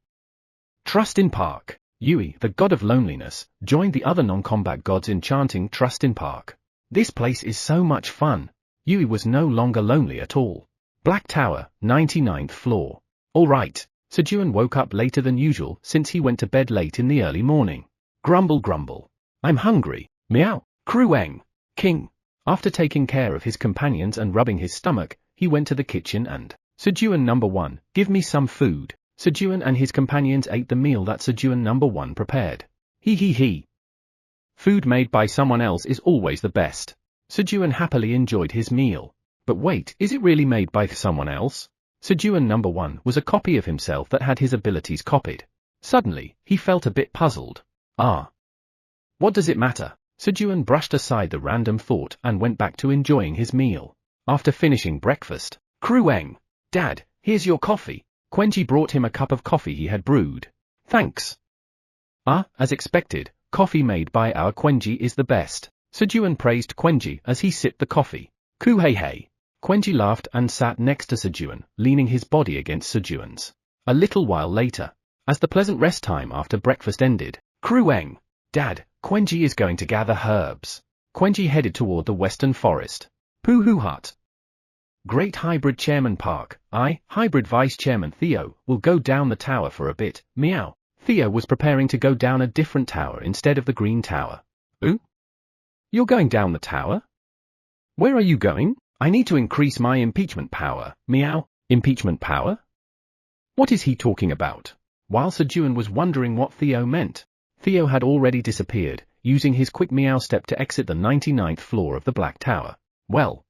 Trust in Park. Yui, the god of loneliness, joined the other non-combat gods in chanting trust in Park. This place is so much fun. Yui was no longer lonely at all. Black Tower, 99th floor. All right. Sejun woke up later than usual since he went to bed late in the early morning. Grumble grumble. I'm hungry. Meow. Krueng. King. After taking care of his companions and rubbing his stomach, he went to the kitchen and, Sejun number 1, give me some food. Sejun and his companions ate the meal that Sejun number 1 prepared. He. Food made by someone else is always the best. Sejun happily enjoyed his meal. But wait, is it really made by someone else? Sejun number 1 was a copy of himself that had his abilities copied. Suddenly, he felt a bit puzzled. What does it matter? Sejun brushed aside the random thought and went back to enjoying his meal. After finishing breakfast, Krueng, Dad, here's your coffee. Quenji brought him a cup of coffee he had brewed. Thanks. As expected, coffee made by our Quenji is the best. Sejun praised Quenji as he sipped the coffee. Hey. Quenji laughed and sat next to Sejun, leaning his body against Sejun's. A little while later, as the pleasant rest time after breakfast ended, Krueng, Dad, Quenji is going to gather herbs. Quenji headed toward the western forest. Poohoo hut. Great Hybrid Chairman Park, Hybrid Vice Chairman Theo, will go down the tower for a bit. Meow. Theo was preparing to go down a different tower instead of the green tower. Ooh? You're going down the tower? Where are you going? I need to increase my impeachment power. Meow. Impeachment power? What is he talking about? While Sejun was wondering what Theo meant, Theo had already disappeared, using his quick meow step to exit the 99th floor of the Black Tower. Well,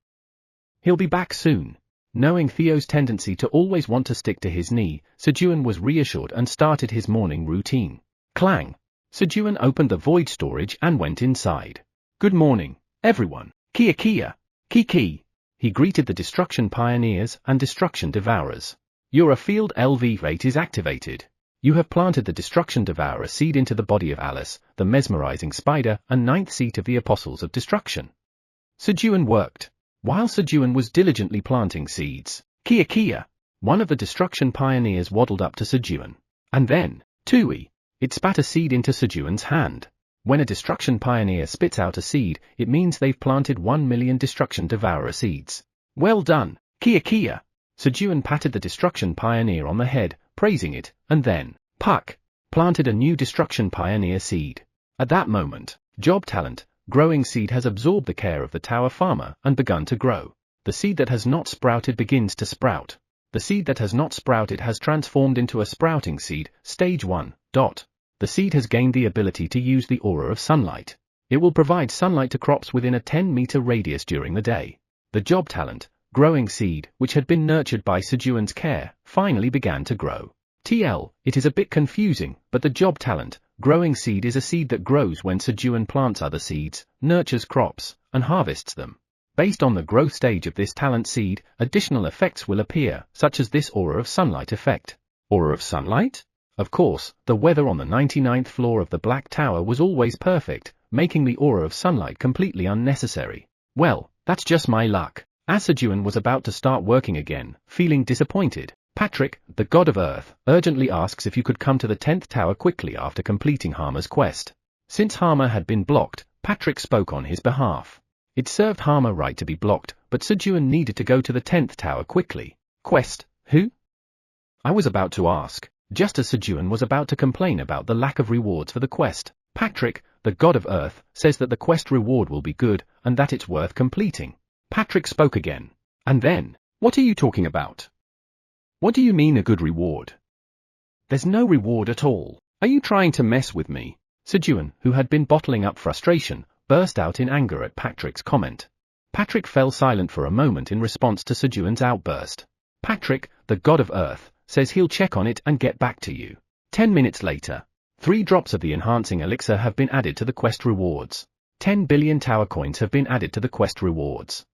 he'll be back soon. Knowing Theo's tendency to always want to stick to his knee, Sejun was reassured and started his morning routine. Clang! Sejun opened the void storage and went inside. Good morning, everyone. Kia. Kiki. He greeted the Destruction Pioneers and Destruction Devourers. Your field LV rate is activated. You have planted the Destruction Devourer seed into the body of Alice, the mesmerizing spider and 9th seat of the Apostles of Destruction. Sejun worked. While Sejun was diligently planting seeds, Kia, one of the Destruction Pioneers waddled up to Sejun. And then, Tui, it spat a seed into Sejun's hand. When a Destruction Pioneer spits out a seed, it means they've planted 1 million Destruction Devourer seeds. Well done, Kia. Sejun patted the Destruction Pioneer on the head, praising it, and then, Puck, planted a new Destruction Pioneer seed. At that moment, Job Talent, growing seed has absorbed the care of the tower farmer and begun to grow. The seed that has not sprouted begins to sprout. The seed that has not sprouted has transformed into a sprouting seed, stage 1. The seed has gained the ability to use the aura of sunlight. It will provide sunlight to crops within a 10-meter radius during the day. The Job Talent, growing seed, which had been nurtured by Sejun's care, finally began to grow. It is a bit confusing, but the Job Talent, growing seed is a seed that grows when Sejun plants other seeds, nurtures crops, and harvests them. Based on the growth stage of this talent seed, additional effects will appear, such as this aura of sunlight effect. Aura of sunlight? Of course, the weather on the 99th floor of the Black Tower was always perfect, making the aura of sunlight completely unnecessary. Well, that's just my luck. As Sejun was about to start working again, feeling disappointed, Patrick, the god of Earth, urgently asks if you could come to the 10th tower quickly after completing Harmer's quest. Since Harmer had been blocked, Patrick spoke on his behalf. It served Harmer right to be blocked, but Sejun needed to go to the 10th tower quickly. Quest? Who? I was about to ask, just as Sejun was about to complain about the lack of rewards for the quest. Patrick, the god of Earth, says that the quest reward will be good, and that it's worth completing. Patrick spoke again. And then, what are you talking about? What do you mean a good reward? There's no reward at all. Are you trying to mess with me? Sejun, who had been bottling up frustration, burst out in anger at Patrick's comment. Patrick fell silent for a moment in response to Sejun's outburst. Patrick, the god of Earth, says he'll check on it and get back to you. 10 minutes later. 3 drops of the enhancing elixir have been added to the quest rewards. 10 billion tower coins have been added to the quest rewards.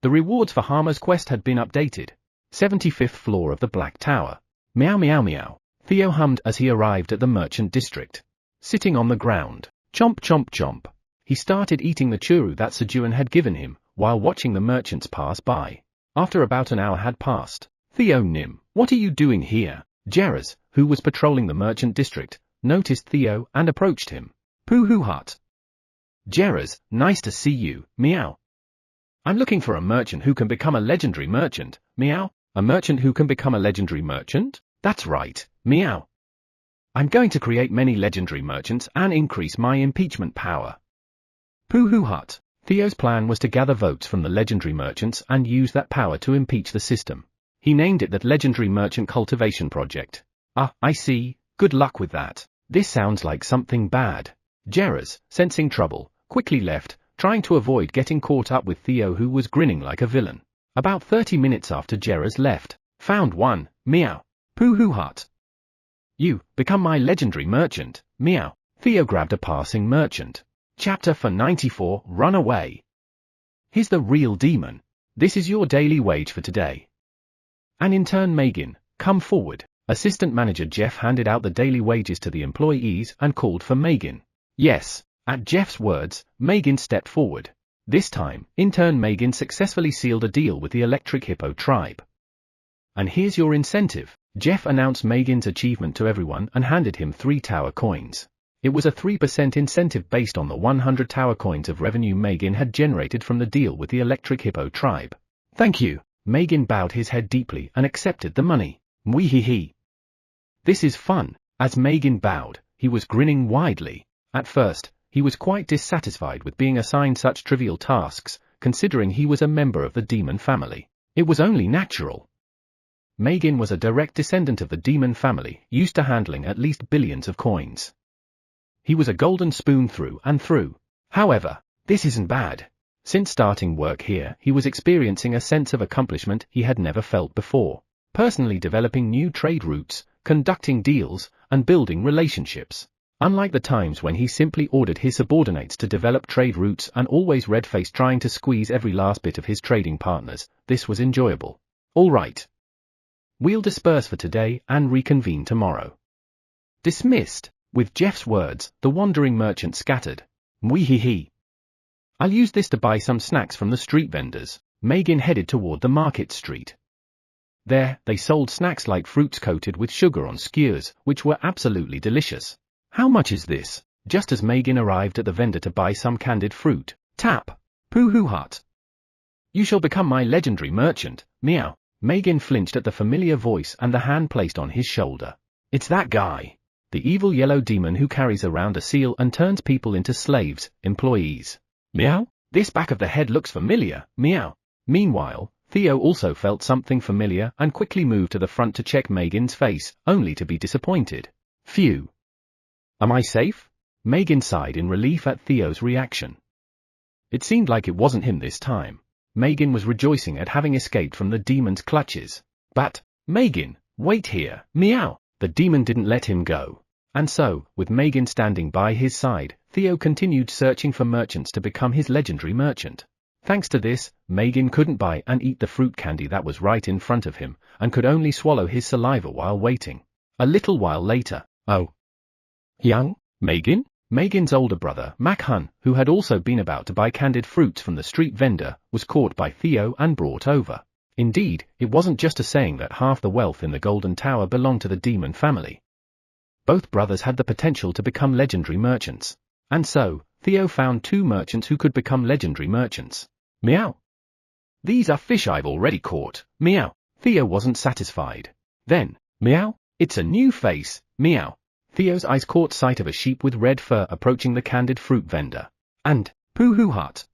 The rewards for Harmer's quest had been updated. 75th floor of the Black Tower. Meow meow meow. Theo hummed as he arrived at the merchant district. Sitting on the ground. Chomp chomp chomp. He started eating the churu that Sejun had given him, while watching the merchants pass by. After about an hour had passed. Theo Nim, what are you doing here? Jeraz, who was patrolling the merchant district, noticed Theo and approached him. Pooh hut. Jeraz, nice to see you, meow. I'm looking for a merchant who can become a legendary merchant, meow. A merchant who can become a legendary merchant? That's right, meow. I'm going to create many legendary merchants and increase my impeachment power. Pooh hut. Theo's plan was to gather votes from the legendary merchants and use that power to impeach the system. He named it the Legendary Merchant Cultivation Project. Ah, I see, good luck with that. This sounds like something bad. Jeraz, sensing trouble, quickly left, trying to avoid getting caught up with Theo, who was grinning like a villain. About 30 minutes after Jeraz left. Found one, meow. Pooh hut. You, become my legendary merchant, meow. Theo grabbed a passing merchant. Chapter 94, Run Away. Here's the real demon. This is your daily wage for today. An intern Megan, come forward. Assistant manager Jeff handed out the daily wages to the employees and called for Megan. Yes. At Jeff's words, Megan stepped forward. This time, intern Megan successfully sealed a deal with the Electric Hippo tribe. And here's your incentive. Jeff announced Megan's achievement to everyone and handed him 3 tower coins. It was a 3% incentive based on the 100 tower coins of revenue Megan had generated from the deal with the Electric Hippo tribe. Thank you. Megan bowed his head deeply and accepted the money. Mwee-hee-hee. This is fun. As Megan bowed, he was grinning widely. At first, he was quite dissatisfied with being assigned such trivial tasks, considering he was a member of the demon family. It was only natural. Megan was a direct descendant of the demon family, used to handling at least billions of coins. He was a golden spoon through and through. However, this isn't bad. Since starting work here, he was experiencing a sense of accomplishment he had never felt before. Personally developing new trade routes, conducting deals, and building relationships. Unlike the times when he simply ordered his subordinates to develop trade routes and always red-faced trying to squeeze every last bit of his trading partners, this was enjoyable. All right. We'll disperse for today and reconvene tomorrow. Dismissed. With Jeff's words, the wandering merchant scattered. Mwee-hee-hee. I'll use this to buy some snacks from the street vendors. Megan headed toward the market street. There, they sold snacks like fruits coated with sugar on skewers, which were absolutely delicious. How much is this? Just as Megan arrived at the vendor to buy some candied fruit. Tap. Pooh hut. You shall become my legendary merchant, meow. Megan flinched at the familiar voice and the hand placed on his shoulder. It's that guy. The evil yellow demon who carries around a seal and turns people into slaves, employees. Meow? This back of the head looks familiar, meow. Meanwhile, Theo also felt something familiar and quickly moved to the front to check Megan's face, only to be disappointed. Phew. Am I safe? Megan sighed in relief at Theo's reaction. It seemed like it wasn't him this time. Megan was rejoicing at having escaped from the demon's clutches. But, Megan, wait here, meow. The demon didn't let him go. And so, with Megan standing by his side, Theo continued searching for merchants to become his legendary merchant. Thanks to this, Megan couldn't buy and eat the fruit candy that was right in front of him, and could only swallow his saliva while waiting. A little while later, oh. Young, Megan? Megan's older brother, Makhun, who had also been about to buy candied fruits from the street vendor, was caught by Theo and brought over. Indeed, it wasn't just a saying that half the wealth in the Golden Tower belonged to the demon family. Both brothers had the potential to become legendary merchants. And so, Theo found 2 merchants who could become legendary merchants. Meow. These are fish I've already caught. Meow. Theo wasn't satisfied. Then, meow, it's a new face. Meow. Theo's eyes caught sight of a sheep with red fur approaching the candied fruit vendor. And, pooh-hoo-heart.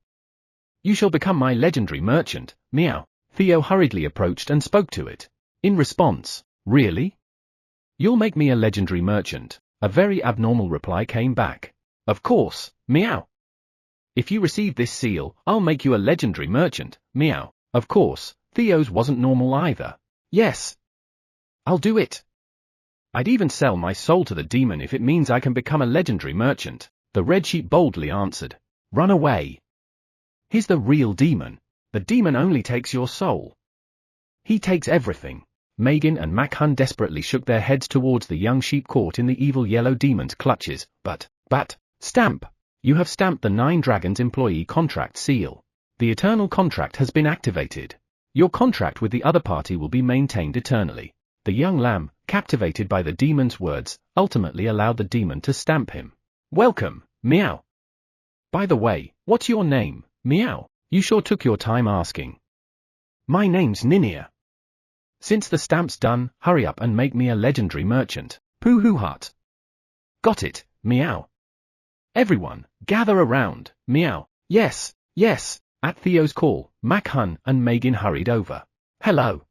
You shall become my legendary merchant. Meow. Theo hurriedly approached and spoke to it. In response, really? You'll make me a legendary merchant. A very abnormal reply came back. Of course, meow. If you receive this seal, I'll make you a legendary merchant. Meow. Of course, Theo's wasn't normal either. Yes. I'll do it. I'd even sell my soul to the demon if it means I can become a legendary merchant. The red sheep boldly answered. Run away. He's the real demon. The demon only takes your soul. He takes everything. Megan and Makhun desperately shook their heads towards the young sheep caught in the evil yellow demon's clutches. But, stamp! You have stamped the 9 Dragons employee contract seal. The eternal contract has been activated. Your contract with the other party will be maintained eternally. The young lamb, captivated by the demon's words, ultimately allowed the demon to stamp him. Welcome, meow. By the way, what's your name, meow? You sure took your time asking. My name's Ninia. Since the stamp's done, hurry up and make me a legendary merchant. Pooh-hoo-heart. Got it, meow. Everyone, gather around, meow. Yes, yes. At Theo's call, Makhun and Megan hurried over. Hello.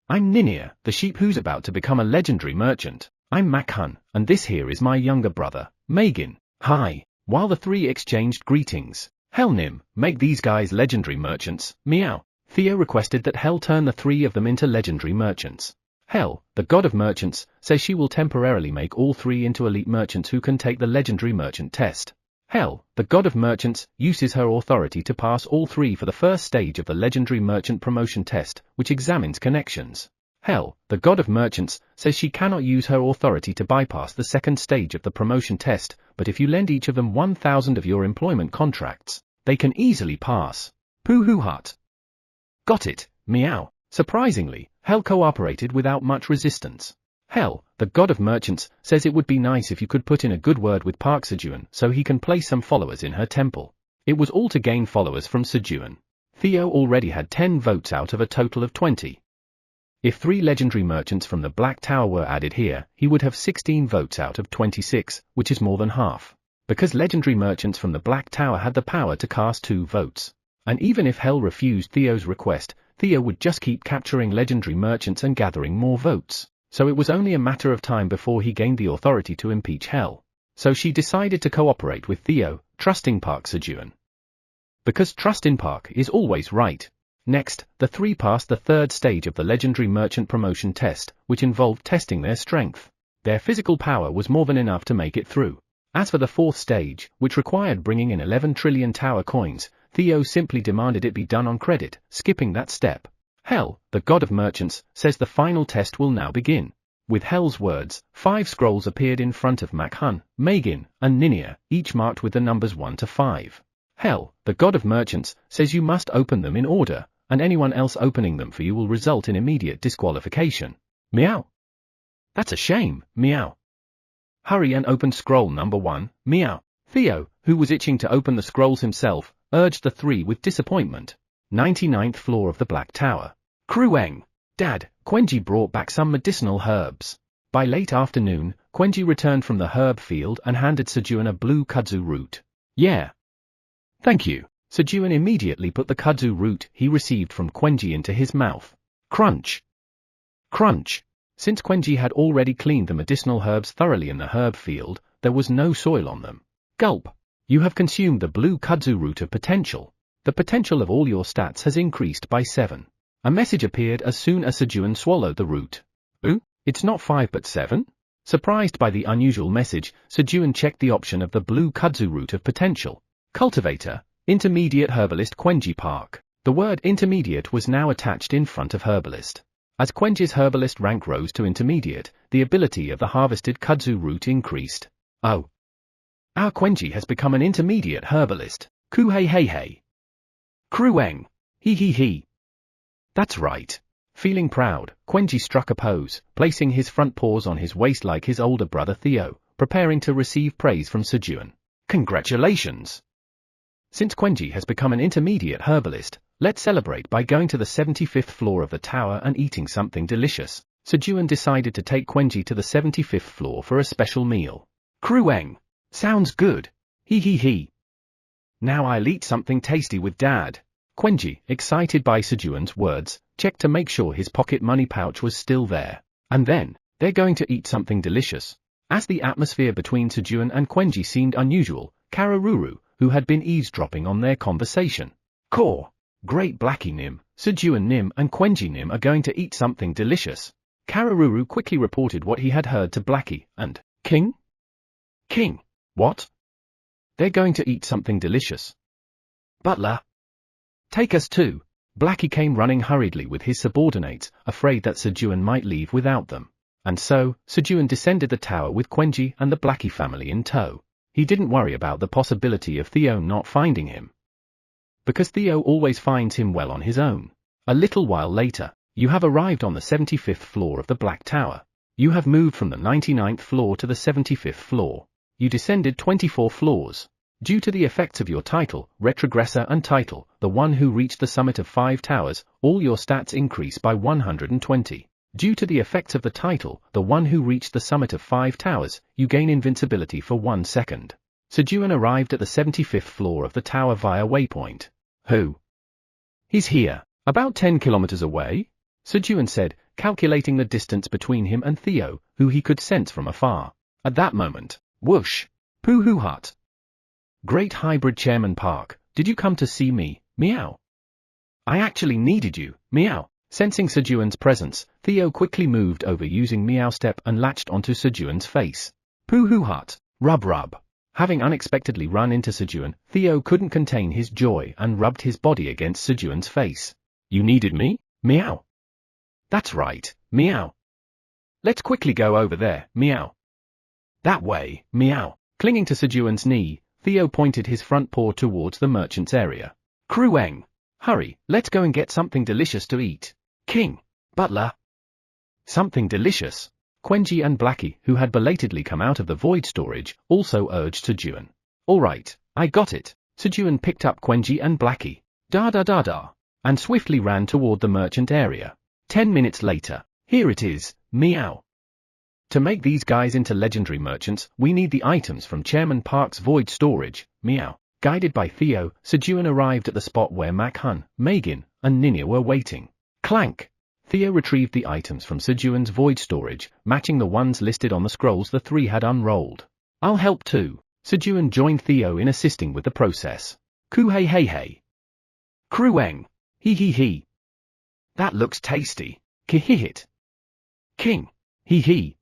I'm Ninia, the sheep who's about to become a legendary merchant. I'm Makhun, and this here is my younger brother, Megan. Hi. While the 3 exchanged greetings, Hell Nim, make these guys legendary merchants, meow. Theo requested that Hell turn the 3 of them into legendary merchants. Hell, the god of merchants, says she will temporarily make all 3 into elite merchants who can take the legendary merchant test. Hell, the god of merchants, uses her authority to pass all 3 for the first stage of the legendary merchant promotion test, which examines connections. Hell, the god of merchants, says she cannot use her authority to bypass the second stage of the promotion test, but if you lend each of them 1,000 of your employment contracts, they can easily pass. Pooh-hoo-heart. Got it, meow. Surprisingly, Hell cooperated without much resistance. Hell, the god of merchants, says it would be nice if you could put in a good word with Park Sejun so he can place some followers in her temple. It was all to gain followers from Sejun. Theo already had 10 votes out of a total of 20. If 3 legendary merchants from the Black Tower were added here, he would have 16 votes out of 26, which is more than half. Because legendary merchants from the Black Tower had the power to cast 2 votes. And even if Hell refused Theo's request, Theo would just keep capturing legendary merchants and gathering more votes. So it was only a matter of time before he gained the authority to impeach Hell. So she decided to cooperate with Theo, trusting Park Sejun. Because trust in Park is always right. Next, the 3 passed the 3rd stage of the legendary merchant promotion test, which involved testing their strength. Their physical power was more than enough to make it through. As for the 4th stage, which required bringing in 11 trillion tower coins, Theo simply demanded it be done on credit, skipping that step. Hell, the god of merchants, says the final test will now begin. With Hell's words, 5 scrolls appeared in front of Makhun, Megan, and Ninia, each marked with the numbers 1 to 5. Hell, the god of merchants, says you must open them in order, and anyone else opening them for you will result in immediate disqualification. Meow. That's a shame, meow. Hurry and open scroll number 1, meow. Theo, who was itching to open the scrolls himself, urged the 3 with disappointment. 99th floor of the Black Tower. Krueng. Dad, Quenji brought back some medicinal herbs. By late afternoon, Quenji returned from the herb field and handed Sejun a blue kudzu root. Yeah. Thank you. Sejun immediately put the kudzu root he received from Quenji into his mouth. Crunch. Crunch. Since Quenji had already cleaned the medicinal herbs thoroughly in the herb field, there was no soil on them. Gulp. You have consumed the blue kudzu root of potential. The potential of all your stats has increased by 7. A message appeared as soon as Sejun swallowed the root. Ooh, it's not 5 but 7? Surprised by the unusual message, Sejun checked the option of the blue kudzu root of potential. Cultivator, intermediate herbalist Quenji Park. The word intermediate was now attached in front of herbalist. As Quenji's herbalist rank rose to intermediate, the ability of the harvested kudzu root increased. Oh. Our Quenji has become an intermediate herbalist. Ku hey hey hey. Krueng. He he he. That's right. Feeling proud, Quenji struck a pose, placing his front paws on his waist like his older brother Theo, preparing to receive praise from Sejun. Congratulations! Since Quenji has become an intermediate herbalist, let's celebrate by going to the 75th floor of the tower and eating something delicious. Sejun decided to take Quenji to the 75th floor for a special meal. Krueng. Sounds good. He he he. Now I'll eat something tasty with Dad. Quenji, excited by Sejun's words, checked to make sure his pocket money pouch was still there. And then, they're going to eat something delicious. As the atmosphere between Sejun and Quenji seemed unusual, Kararuru, who had been eavesdropping on their conversation. Caw! Great Blackie Nim, Sejun Nim and Quenji Nim are going to eat something delicious. Kararuru quickly reported what he had heard to Blackie, and, King? King? What? They're going to eat something delicious. Butler. Take us too. Blackie came running hurriedly with his subordinates, afraid that Sejun might leave without them. And so, Sejun descended the tower with Quenji and the Blackie family in tow. He didn't worry about the possibility of Theo not finding him, because Theo always finds him well on his own. A little while later, you have arrived on the 75th floor of the Black Tower. You have moved from the 99th floor to the 75th floor. You descended 24 floors. Due to the effects of your title, retrogressor and title, the one who reached the summit of 5 towers, all your stats increase by 120. Due to the effects of the title, the one who reached the summit of 5 towers, you gain invincibility for 1 second. Sejun arrived at the 75th floor of the tower via waypoint. Who? He's here, about 10 kilometers away? Sejun said, calculating the distance between him and Theo, who he could sense from afar. At that moment, whoosh! Pooh hut! Great Hybrid Chairman Park, did you come to see me, meow? I actually needed you, meow. Sensing Sejun's presence, Theo quickly moved over using Meow Step and latched onto Sejun's face. Pooh hut, rub rub. Having unexpectedly run into Sejun, Theo couldn't contain his joy and rubbed his body against Sejun's face. You needed me, meow? That's right, meow. Let's quickly go over there, meow. That way, meow. Clinging to Sejun's knee, Theo pointed his front paw towards the merchant's area. Krueng. Hurry, let's go and get something delicious to eat. King. Butler. Something delicious. Quenji and Blackie, who had belatedly come out of the void storage, also urged Sejun. All right, I got it. Sejun picked up Quenji and Blackie. Da, and swiftly ran toward the merchant area. 10 minutes later, here it is, meow. To make these guys into legendary merchants, we need the items from Chairman Park's void storage, meow. Guided by Theo, Sejun arrived at the spot where Makhun, Megan, and Ninya were waiting. Clank! Theo retrieved the items from Sejun's void storage, matching the ones listed on the scrolls the three had unrolled. I'll help too. Sejun joined Theo in assisting with the process. Ku hey hey hey. Krueng. He he he. That looks tasty. Kihihit. King. He he.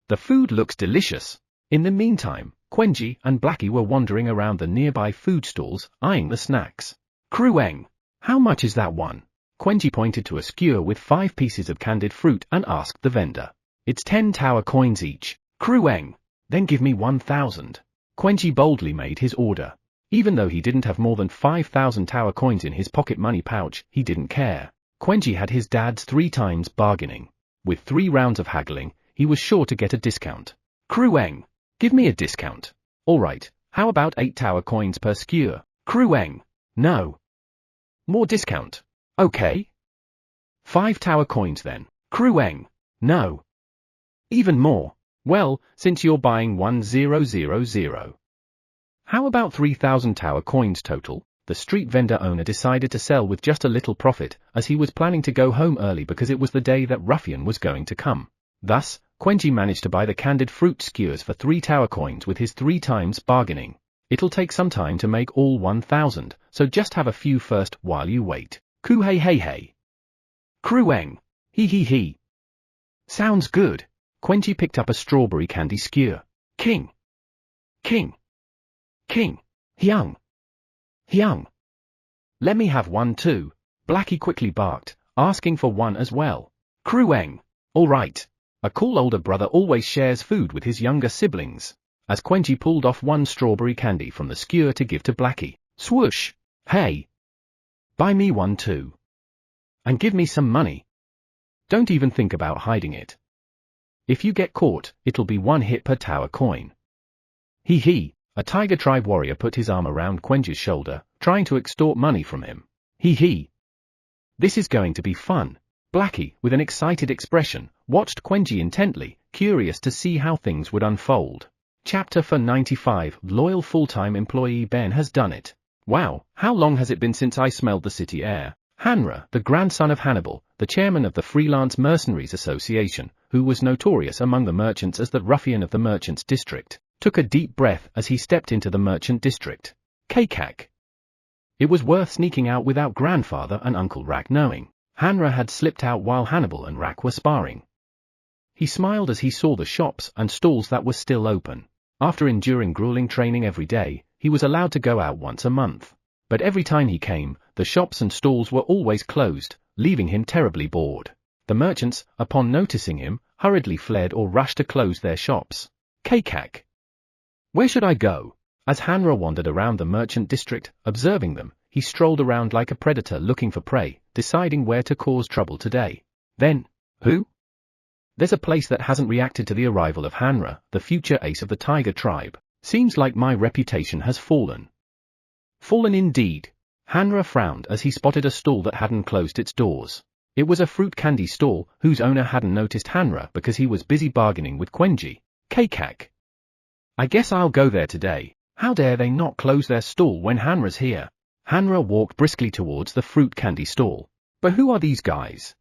The food looks delicious. In the meantime, Quenji and Blackie were wandering around the nearby food stalls, eyeing the snacks. Krueng. How much is that one? Quenji pointed to a skewer with 5 pieces of candied fruit and asked the vendor. It's 10 tower coins each. Krueng. Then give me 1,000. Quenji boldly made his order. Even though he didn't have more than 5,000 tower coins in his pocket money pouch, he didn't care. Quenji had his dad's 3 times bargaining. With 3 rounds of haggling, he was sure to get a discount. Krueng. Give me a discount. Alright, how about 8 tower coins per skewer? Krueng. No. More discount. Okay. 5 tower coins then. Krueng. No. Even more. Well, since you're buying 1000. How about 3,000 tower coins total? The street vendor owner decided to sell with just a little profit, as he was planning to go home early because it was the day that Ruffian was going to come. Thus, Quenji managed to buy the candied fruit skewers for 3 tower coins with his 3 times bargaining. It'll take some time to make all 1,000, so just have a few first while you wait. Ku hey hey hey. Krueng. He he he. Sounds good. Quenji picked up a strawberry candy skewer. King. King. King. Hyung. Hyung. Let me have one too. Blackie quickly barked, asking for one as well. Crueng. All right. A cool older brother always shares food with his younger siblings. As Quenji pulled off one strawberry candy from the skewer to give to Blackie. Swoosh. Hey. Buy me one too. And give me some money. Don't even think about hiding it. If you get caught, it'll be 1 hit per tower coin. Hee. A tiger tribe warrior put his arm around Quenji's shoulder, trying to extort money from him. Hee. This is going to be fun. Blackie, with an excited expression, watched Quenji intently, curious to see how things would unfold. Chapter 95. Loyal full-time employee Ben has done it. Wow, how long has it been since I smelled the city air? Hanra, the grandson of Hannibal, the chairman of the Freelance Mercenaries Association, who was notorious among the merchants as the ruffian of the merchants district, took a deep breath as he stepped into the merchant district. Kekak. It was worth sneaking out without grandfather and Uncle Rack knowing. Hanra had slipped out while Hannibal and Rack were sparring. He smiled as he saw the shops and stalls that were still open. After enduring grueling training every day, he was allowed to go out once a month. But every time he came, the shops and stalls were always closed, leaving him terribly bored. The merchants, upon noticing him, hurriedly fled or rushed to close their shops. Kekak. Where should I go? As Hanra wandered around the merchant district, observing them, he strolled around like a predator looking for prey, deciding where to cause trouble today. Then, who? There's a place that hasn't reacted to the arrival of Hanra, the future ace of the tiger tribe. Seems like my reputation has fallen. Fallen indeed. Hanra frowned as he spotted a stall that hadn't closed its doors. It was a fruit candy stall, whose owner hadn't noticed Hanra because he was busy bargaining with Quenji. Kekak. I guess I'll go there today. How dare they not close their stall when Hanra's here? Hanra walked briskly towards the fruit candy stall. But who are these guys?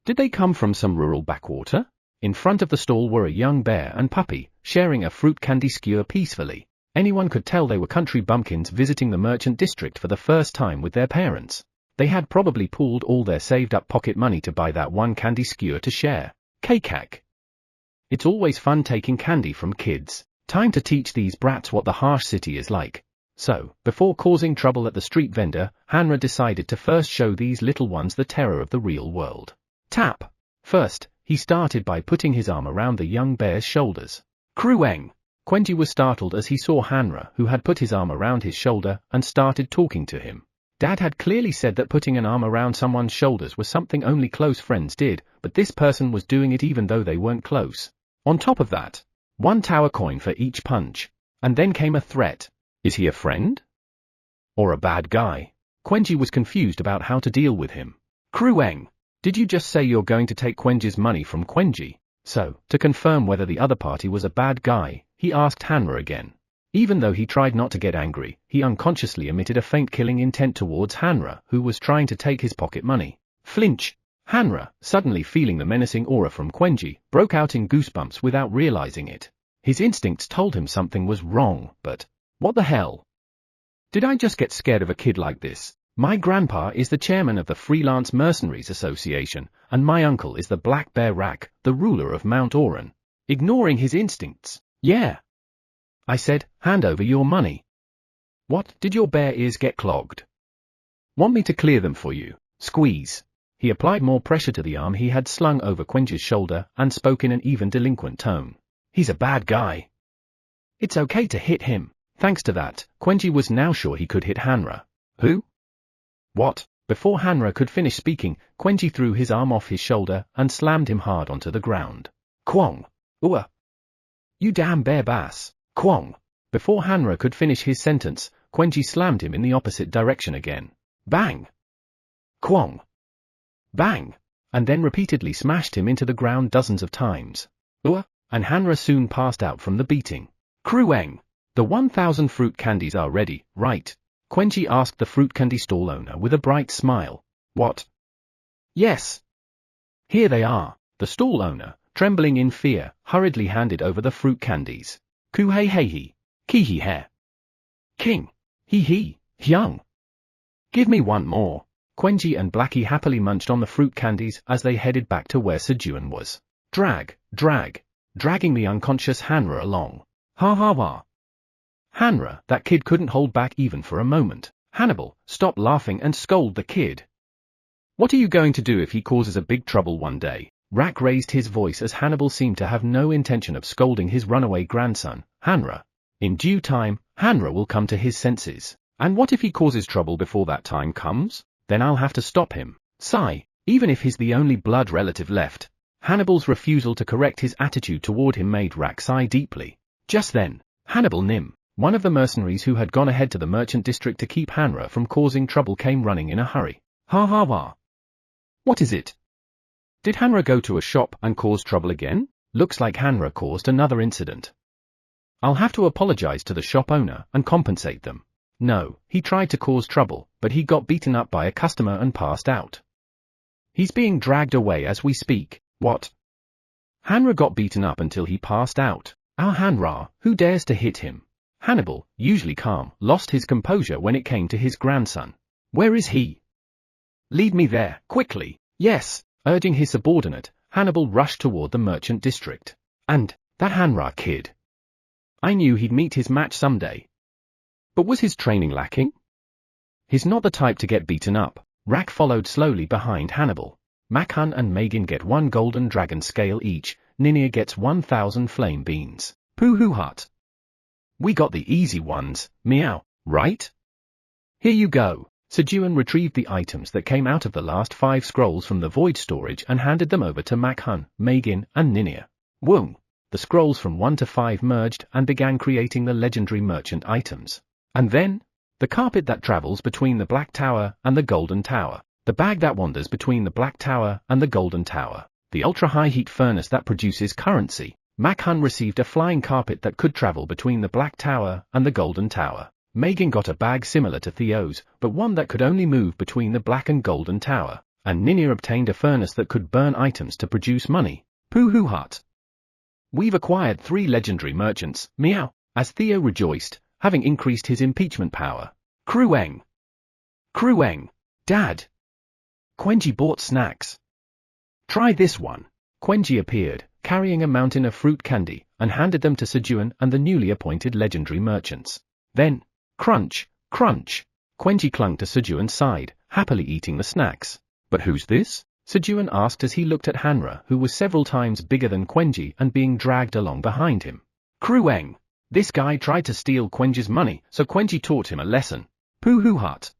Did they come from some rural backwater? In front of the stall were a young bear and puppy, sharing a fruit candy skewer peacefully. Anyone could tell they were country bumpkins visiting the merchant district for the first time with their parents. They had probably pooled all their saved-up pocket money to buy that one candy skewer to share. Kekak. It's always fun taking candy from kids. Time to teach these brats what the harsh city is like. So, before causing trouble at the street vendor, Hanra decided to first show these little ones the terror of the real world. Tap. First, he started by putting his arm around the young bear's shoulders. Crueng. Quenji was startled as he saw Hanra, who had put his arm around his shoulder and started talking to him. Dad had clearly said that putting an arm around someone's shoulders was something only close friends did, but this person was doing it even though they weren't close. On top of that, 1 tower coin for each punch. And then came a threat. Is he a friend? Or a bad guy? Quenji was confused about how to deal with him. Crueng. Did you just say you're going to take Quenji's money from Quenji? So, to confirm whether the other party was a bad guy, he asked Hanra again. Even though he tried not to get angry, he unconsciously emitted a faint killing intent towards Hanra, who was trying to take his pocket money. Flinch. Hanra, suddenly feeling the menacing aura from Quenji, broke out in goosebumps without realizing it. His instincts told him something was wrong, but what the hell? Did I just get scared of a kid like this? My grandpa is the chairman of the Freelance Mercenaries Association, and my uncle is the Black Bear Rack, the ruler of Mount Oran. Ignoring his instincts. Yeah. I said, hand over your money. What, did your bear ears get clogged? Want me to clear them for you? Squeeze. He applied more pressure to the arm he had slung over Quenji's shoulder and spoke in an even delinquent tone. He's a bad guy. It's okay to hit him. Thanks to that, Quenji was now sure he could hit Hanra. Who? What? Before Hanra could finish speaking, Quenji threw his arm off his shoulder and slammed him hard onto the ground. Quong. Ooh. You damn bear bass. Quong. Before Hanra could finish his sentence, Quenji slammed him in the opposite direction again. Bang. Quong. Bang. And then repeatedly smashed him into the ground dozens of times. Ooh. And Hanra soon passed out from the beating. Crueng. The 1,000 fruit candies are ready, right? Quenji asked the fruit candy stall owner with a bright smile. What? Yes. Here they are. The stall owner, trembling in fear, hurriedly handed over the fruit candies. Ku-hei-hei-hei. Ki-hei-hei. King. Hee-hee. Hyung. Give me one more. Quenji and Blackie happily munched on the fruit candies as they headed back to where Sejun was. Dragging the unconscious Hanra along. Ha ha ha. Hanra, that kid couldn't hold back even for a moment. Hannibal, stop laughing and scold the kid. What are you going to do if he causes a big trouble one day? Rack raised his voice as Hannibal seemed to have no intention of scolding his runaway grandson, Hanra. In due time, Hanra will come to his senses. And what if he causes trouble before that time comes? Then I'll have to stop him. Sigh, even if he's the only blood relative left. Hannibal's refusal to correct his attitude toward him made Rack sigh deeply. Just then, Hannibal Nim, one of the mercenaries who had gone ahead to the merchant district to keep Hanra from causing trouble, came running in a hurry. Ha ha ha. What is it? Did Hanra go to a shop and cause trouble again? Looks like Hanra caused another incident. I'll have to apologize to the shop owner and compensate them. No, he tried to cause trouble, but he got beaten up by a customer and passed out. He's being dragged away as we speak. What? Hanra got beaten up until he passed out. Our Hanra, who dares to hit him? Hannibal, usually calm, lost his composure when it came to his grandson. Where is he? Lead me there, quickly. Yes. Urging his subordinate, Hannibal rushed toward the merchant district. And, that Hanra kid. I knew he'd meet his match someday. But was his training lacking? He's not the type to get beaten up. Rack followed slowly behind Hannibal. Makhun and Megan get 1 golden dragon scale each, Ninia gets 1,000 flame beans. Pooh hut. We got the easy ones, meow, right? Here you go. Sejun retrieved the items that came out of the last 5 scrolls from the void storage and handed them over to Makhun, Megan, and Ninia. Whoa! The scrolls from 1 to 5 merged and began creating the legendary merchant items. And then, the carpet that travels between the Black Tower and the Golden Tower, the bag that wanders between the Black Tower and the Golden Tower, the ultra-high heat furnace that produces currency. Makhun received a flying carpet that could travel between the Black Tower and the Golden Tower. Megan got a bag similar to Theo's, but one that could only move between the Black and Golden Tower, and Ninia obtained a furnace that could burn items to produce money. Pooh hut. We've acquired 3 legendary merchants, meow, as Theo rejoiced, having increased his impeachment power. Krueng. Dad. Quenji bought snacks. Try this one. Quenji appeared, carrying a mountain of fruit candy, and handed them to Sejun and the newly appointed legendary merchants. Then, crunch. Quenji clung to Sejun's side, happily eating the snacks. But who's this? Sejun asked as he looked at Hanra, who was several times bigger than Quenji and being dragged along behind him. Krueng. This guy tried to steal Quenji's money, so Quenji taught him a lesson. Pooh hut.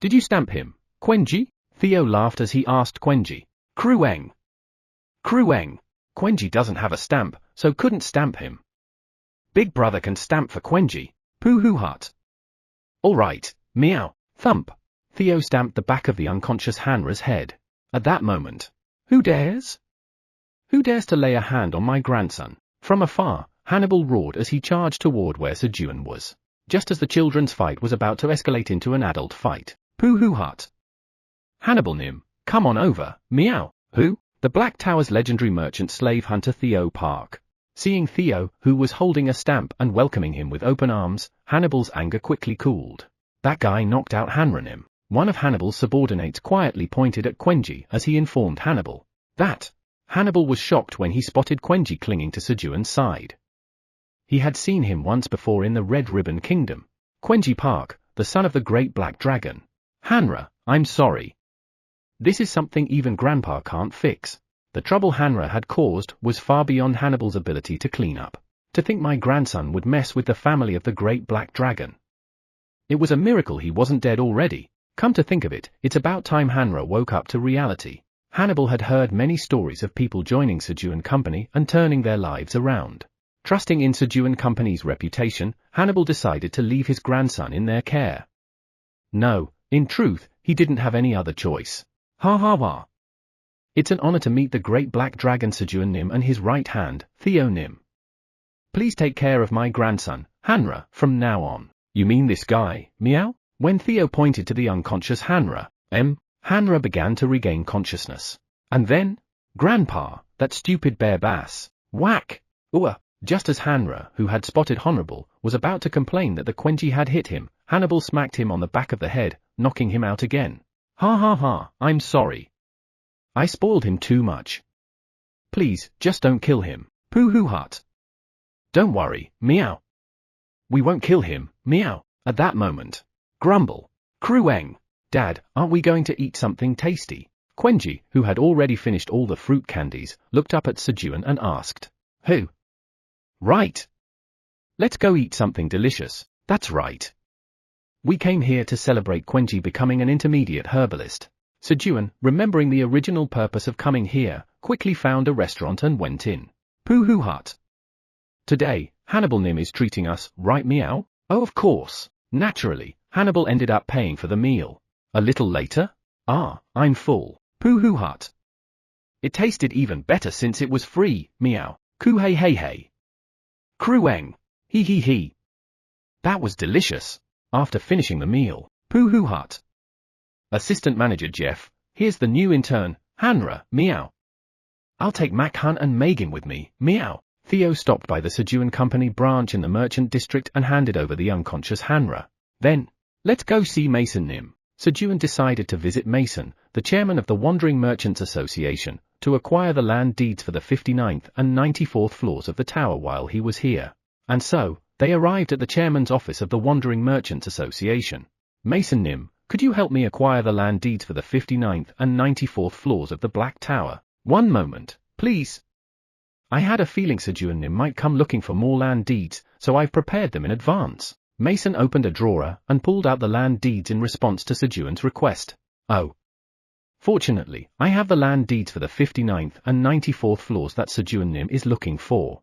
Did you stamp him, Quenji? Theo laughed as he asked Quenji. Krueng. Quenji doesn't have a stamp, so couldn't stamp him. Big brother can stamp for Quenji. Pooh hut. All right, meow, thump. Theo stamped the back of the unconscious Hanra's head. At that moment, who dares? Who dares to lay a hand on my grandson? From afar, Hannibal roared as he charged toward where Sejun was. Just as the children's fight was about to escalate into an adult fight. Pooh hut. Hannibal Nim, come on over, meow. Who? The Black Tower's legendary merchant slave hunter Theo Park. Seeing Theo, who was holding a stamp and welcoming him with open arms, Hannibal's anger quickly cooled. That guy knocked out Hanranim. One of Hannibal's subordinates quietly pointed at Quenji as he informed Hannibal. That. Hannibal was shocked when he spotted Quenji clinging to Sejun's side. He had seen him once before in the Red Ribbon Kingdom. Quenji Park, the son of the Great Black Dragon. Hanra, I'm sorry. This is something even Grandpa can't fix. The trouble Hanra had caused was far beyond Hannibal's ability to clean up. To think my grandson would mess with the family of the Great Black Dragon. It was a miracle he wasn't dead already. Come to think of it, it's about time Hanra woke up to reality. Hannibal had heard many stories of people joining Sejun Company and turning their lives around. Trusting in Sejun Company's reputation, Hannibal decided to leave his grandson in their care. No, in truth, he didn't have any other choice. Ha. It's an honor to meet the Great Black Dragon Sejun Nim and his right hand, Theo Nim. Please take care of my grandson, Hanra, from now on. You mean this guy, meow? When Theo pointed to the unconscious Hanra, Hanra began to regain consciousness. And then, Grandpa, that stupid bear bass. Whack! Just as Hanra, who had spotted Honorable, was about to complain that the Quenji had hit him, Hannibal smacked him on the back of the head, knocking him out again. Ha, I'm sorry. I spoiled him too much. Please, just don't kill him. Pooh hut. Don't worry, meow. We won't kill him, meow. At that moment, grumble, Krueng. Dad, aren't we going to eat something tasty? Quenji, who had already finished all the fruit candies, looked up at Sejun and asked. Who? Right. Let's go eat something delicious. That's right. We came here to celebrate Quenji becoming an intermediate herbalist. Sejun, remembering the original purpose of coming here, quickly found a restaurant and went in. Poohoo Hut. Today, Hannibal Nim is treating us, right meow? Oh, of course. Naturally, Hannibal ended up paying for the meal. A little later? Ah, I'm full. Poohoo Hut. It tasted even better since it was free, meow. Coo hey hey hey. Crueng. Hee hee hee. That was delicious. After finishing the meal, Poohoo Hut. Assistant Manager Jeff, here's the new intern, Hanra, meow. I'll take Mac Hunt and Megan with me, meow. Theo stopped by the Sejun Company branch in the Merchant District and handed over the unconscious Hanra. Then, let's go see Mason Nim. Sejun decided to visit Mason, the chairman of the Wandering Merchants Association, to acquire the land deeds for the 59th and 94th floors of the tower while he was here. And so, they arrived at the chairman's office of the Wandering Merchants Association. Mason Nim, could you help me acquire the land deeds for the 59th and 94th floors of the Black Tower? One moment, please. I had a feeling Sejun Nim might come looking for more land deeds, so I've prepared them in advance. Mason opened a drawer and pulled out the land deeds in response to Sejun's request. Oh. Fortunately, I have the land deeds for the 59th and 94th floors that Sejun Nim is looking for.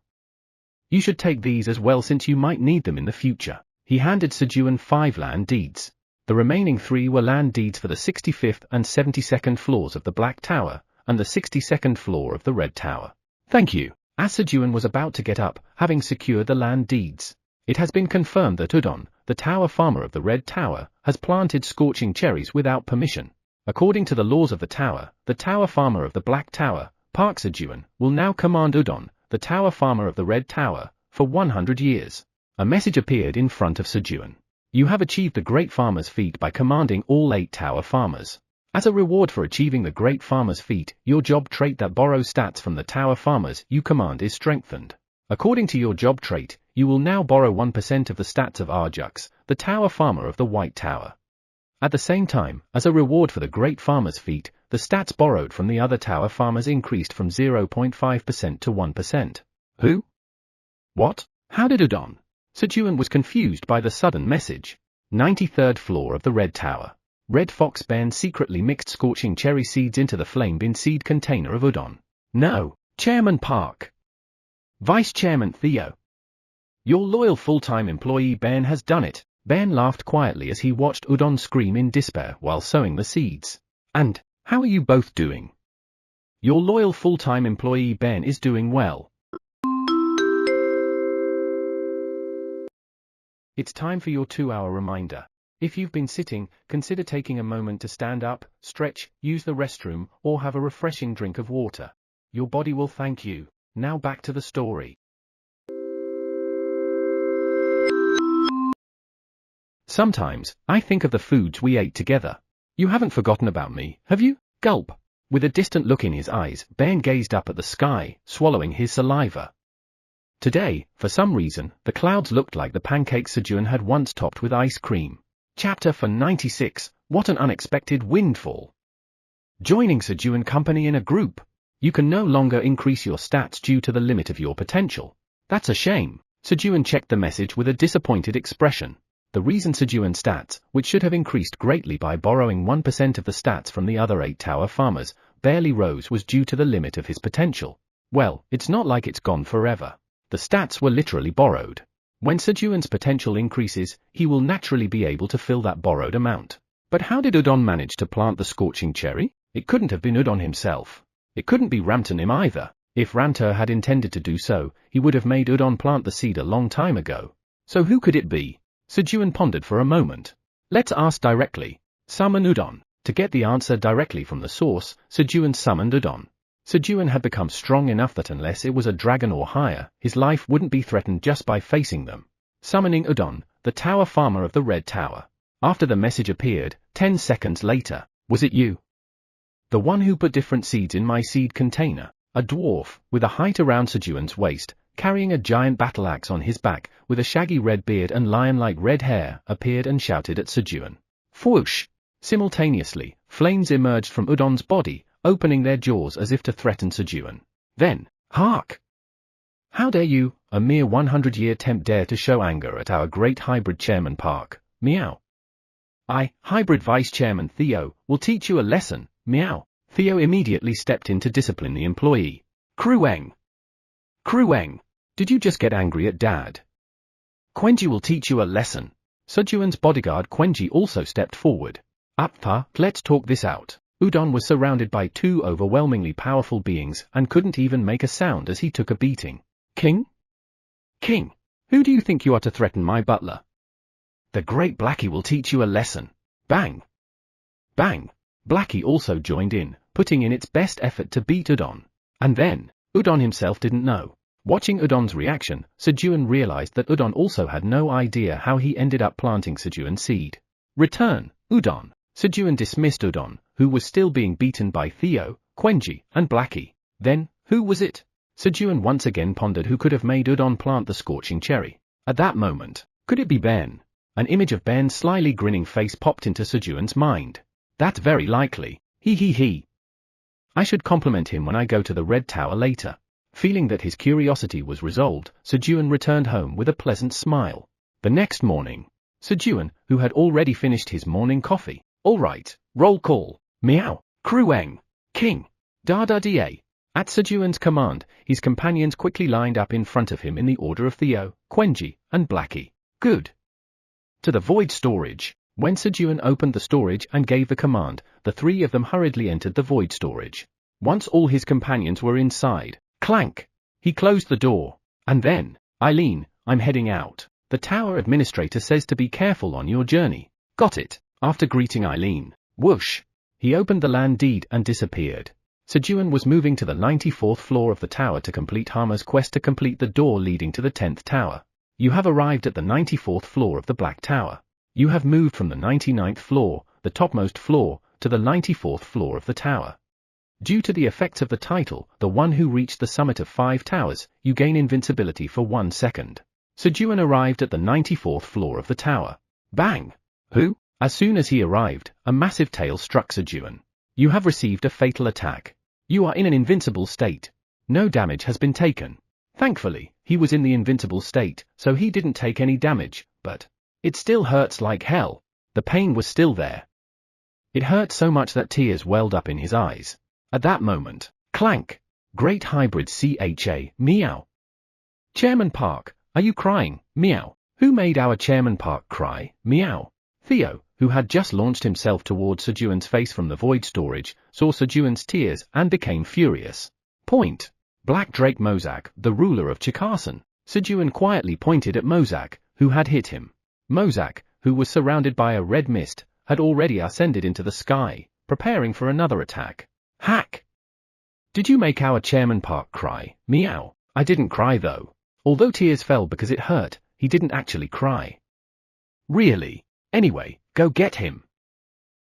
You should take these as well since you might need them in the future. He handed Sejun 5 land deeds. The remaining 3 were land deeds for the 65th and 72nd floors of the Black Tower, and the 62nd floor of the Red Tower. Thank you. As Sejun was about to get up, having secured the land deeds, it has been confirmed that Udon, the tower farmer of the Red Tower, has planted scorching cherries without permission. According to the laws of the tower farmer of the Black Tower, Park Sejun, will now command Udon, the tower farmer of the Red Tower, for 100 years. A message appeared in front of Sejun. You have achieved the Great Farmer's feat by commanding all 8 tower farmers. As a reward for achieving the Great Farmer's feat, your job trait that borrows stats from the tower farmers you command is strengthened. According to your job trait, you will now borrow 1% of the stats of Arjux, the tower farmer of the White Tower. At the same time, as a reward for the Great Farmer's feat, the stats borrowed from the other tower farmers increased from 0.5% to 1%. Who? What? How did Udon? Sejun was confused by the sudden message. 93rd floor of the Red Tower. Red Fox Ben secretly mixed scorching cherry seeds into the flame bin seed container of Udon. No, Chairman Park. Vice Chairman Theo. Your loyal full-time employee Ben has done it. Ben laughed quietly as he watched Udon scream in despair while sowing the seeds. And, how are you both doing? Your loyal full-time employee Ben is doing well. It's time for your 2-hour reminder. If you've been sitting, consider taking a moment to stand up, stretch, use the restroom, or have a refreshing drink of water. Your body will thank you. Now back to the story. Sometimes, I think of the foods we ate together. You haven't forgotten about me, have you? Gulp. With a distant look in his eyes, Ben gazed up at the sky, swallowing his saliva. Today, for some reason, the clouds looked like the pancakes Sejun had once topped with ice cream. Chapter 96, What an Unexpected Windfall. Joining Sejun Company in a group. You can no longer increase your stats due to the limit of your potential. That's a shame. Sejun checked the message with a disappointed expression. The reason Sejun's stats, which should have increased greatly by borrowing 1% of the stats from the other 8 tower farmers, barely rose was due to the limit of his potential. Well, it's not like it's gone forever. The stats were literally borrowed. When Sejun's potential increases, he will naturally be able to fill that borrowed amount. But how did Udon manage to plant the scorching cherry? It couldn't have been Udon himself. It couldn't be Ramtanim either. If Ramter had intended to do so, he would have made Udon plant the seed a long time ago. So who could it be? Sejun pondered for a moment. Let's ask directly. Summon Udon. To get the answer directly from the source, Sejun summoned Udon. Sejun had become strong enough that unless it was a dragon or higher, his life wouldn't be threatened just by facing them. Summoning Udon, the tower farmer of the Red Tower. After the message appeared, 10 seconds later, was it you? The one who put different seeds in my seed container. A dwarf, with a height around Sejun's waist, carrying a giant battle axe on his back, with a shaggy red beard and lion-like red hair, appeared and shouted at Sejun. Whoosh! Simultaneously, flames emerged from Udon's body, opening their jaws as if to threaten Sejun. Then, hark! How dare you, a mere 100-year temp, dare to show anger at our great hybrid chairman Park, meow. I, hybrid vice chairman Theo, will teach you a lesson, meow. Theo immediately stepped in to discipline the employee. Krueng! Krueng! Did you just get angry at Dad? Quenji will teach you a lesson. Sejun's bodyguard Quenji also stepped forward. Appa, let's talk this out. Udon was surrounded by two overwhelmingly powerful beings and couldn't even make a sound as he took a beating. King? King, who do you think you are to threaten my butler? The great Blackie will teach you a lesson. Bang! Bang! Blackie also joined in, putting in its best effort to beat Udon. And then, Udon himself didn't know. Watching Udon's reaction, Sejun realized that Udon also had no idea how he ended up planting Sejun's seed. Return, Udon. Sejun dismissed Udon, who was still being beaten by Theo, Quenji, and Blackie. Then, who was it? Sejun once again pondered who could have made Udon plant the scorching cherry. At that moment, could it be Ben? An image of Ben's slyly grinning face popped into Sejun's mind. That's very likely. He. I should compliment him when I go to the Red Tower later. Feeling that his curiosity was resolved, Sejun returned home with a pleasant smile. The next morning, Sejun, who had already finished his morning coffee. All right, roll call. Meow. Krueng. King. Da-da-da. At Sejun's command, his companions quickly lined up in front of him in the order of Theo, Quenji, and Blackie. Good. To the void storage. When Sejun opened the storage and gave the command, the three of them hurriedly entered the void storage. Once all his companions were inside, clank! He closed the door. And then, Eileen, I'm heading out. The tower administrator says to be careful on your journey. Got it. After greeting Eileen, whoosh! He opened the land deed and disappeared. Sejun was moving to the 94th floor of the tower to complete Hama's quest to complete the door leading to the 10th tower. You have arrived at the 94th floor of the Black Tower. You have moved from the 99th floor, the topmost floor, to the 94th floor of the tower. Due to the effects of the title, the one who reached the summit of 5 towers, you gain invincibility for 1 second. Sejun arrived at the 94th floor of the tower. Bang! Who? As soon as he arrived, a massive tail struck Sejun. You have received a fatal attack. You are in an invincible state. No damage has been taken. Thankfully, he was in the invincible state, so he didn't take any damage, but it still hurts like hell. The pain was still there. It hurt so much that tears welled up in his eyes. At that moment, clank! Great hybrid CHA, meow. Chairman Park, are you crying, meow? Who made our Chairman Park cry, meow? Theo, who had just launched himself towards Sejun's face from the void storage, saw Sejun's tears and became furious. Point. Black Drake Mozak, the ruler of Chikasan. Sejun quietly pointed at Mozak, who had hit him. Mozak, who was surrounded by a red mist, had already ascended into the sky, preparing for another attack. Hack! Did you make our Chairman Park cry, meow? I didn't cry though. Although tears fell because it hurt, he didn't actually cry. Really? Anyway, go get him.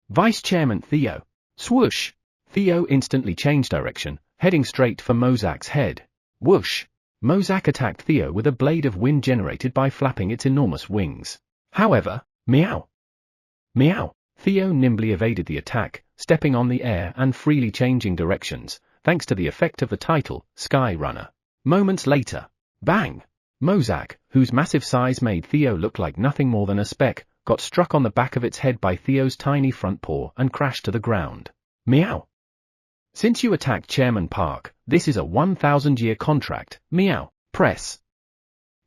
Vice Chairman Theo. Swoosh! Theo instantly changed direction, heading straight for Mozak's head. Whoosh! Mozak attacked Theo with a blade of wind generated by flapping its enormous wings. However, meow! Meow! Theo nimbly evaded the attack, stepping on the air and freely changing directions, thanks to the effect of the title, Sky Runner. Moments later, bang! Mozak, whose massive size made Theo look like nothing more than a speck, got struck on the back of its head by Theo's tiny front paw and crashed to the ground. Meow! Since you attacked Chairman Park, this is a 1,000-year contract, meow. Press.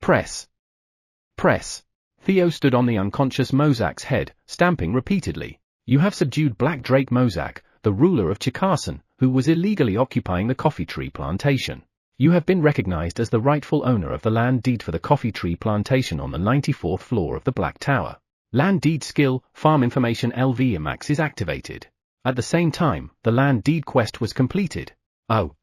Press. Press. Theo stood on the unconscious Mozak's head, stamping repeatedly. You have subdued Black Drake Mozak, the ruler of Chikasan, who was illegally occupying the coffee tree plantation. You have been recognized as the rightful owner of the land deed for the coffee tree plantation on the 94th floor of the Black Tower. Land deed skill, farm information LV Max is activated. At the same time, the land deed quest was completed. Oh.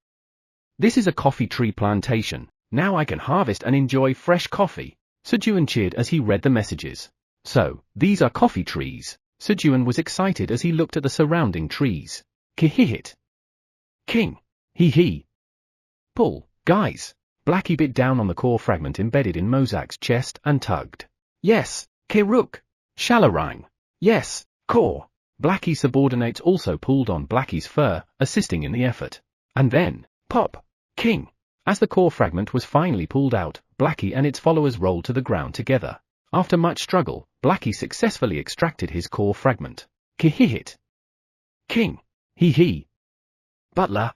This is a coffee tree plantation. Now I can harvest and enjoy fresh coffee. Sejun cheered as he read the messages. So, these are coffee trees. Sejun was excited as he looked at the surrounding trees. Kihihit. King. Hee. Pull, guys. Blackie bit down on the core fragment embedded in Mozak's chest and tugged. Yes, Kiruk. Shalarang. Yes, core. Blackie's subordinates also pulled on Blackie's fur, assisting in the effort. And then, pop! King! As the core fragment was finally pulled out, Blackie and its followers rolled to the ground together. After much struggle, Blackie successfully extracted his core fragment. Kihihit! King! Hee. Butler!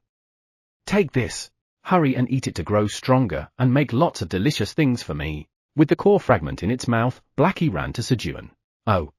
Take this! Hurry and eat it to grow stronger, and make lots of delicious things for me. With the core fragment in its mouth, Blackie ran to Sejun. Oh.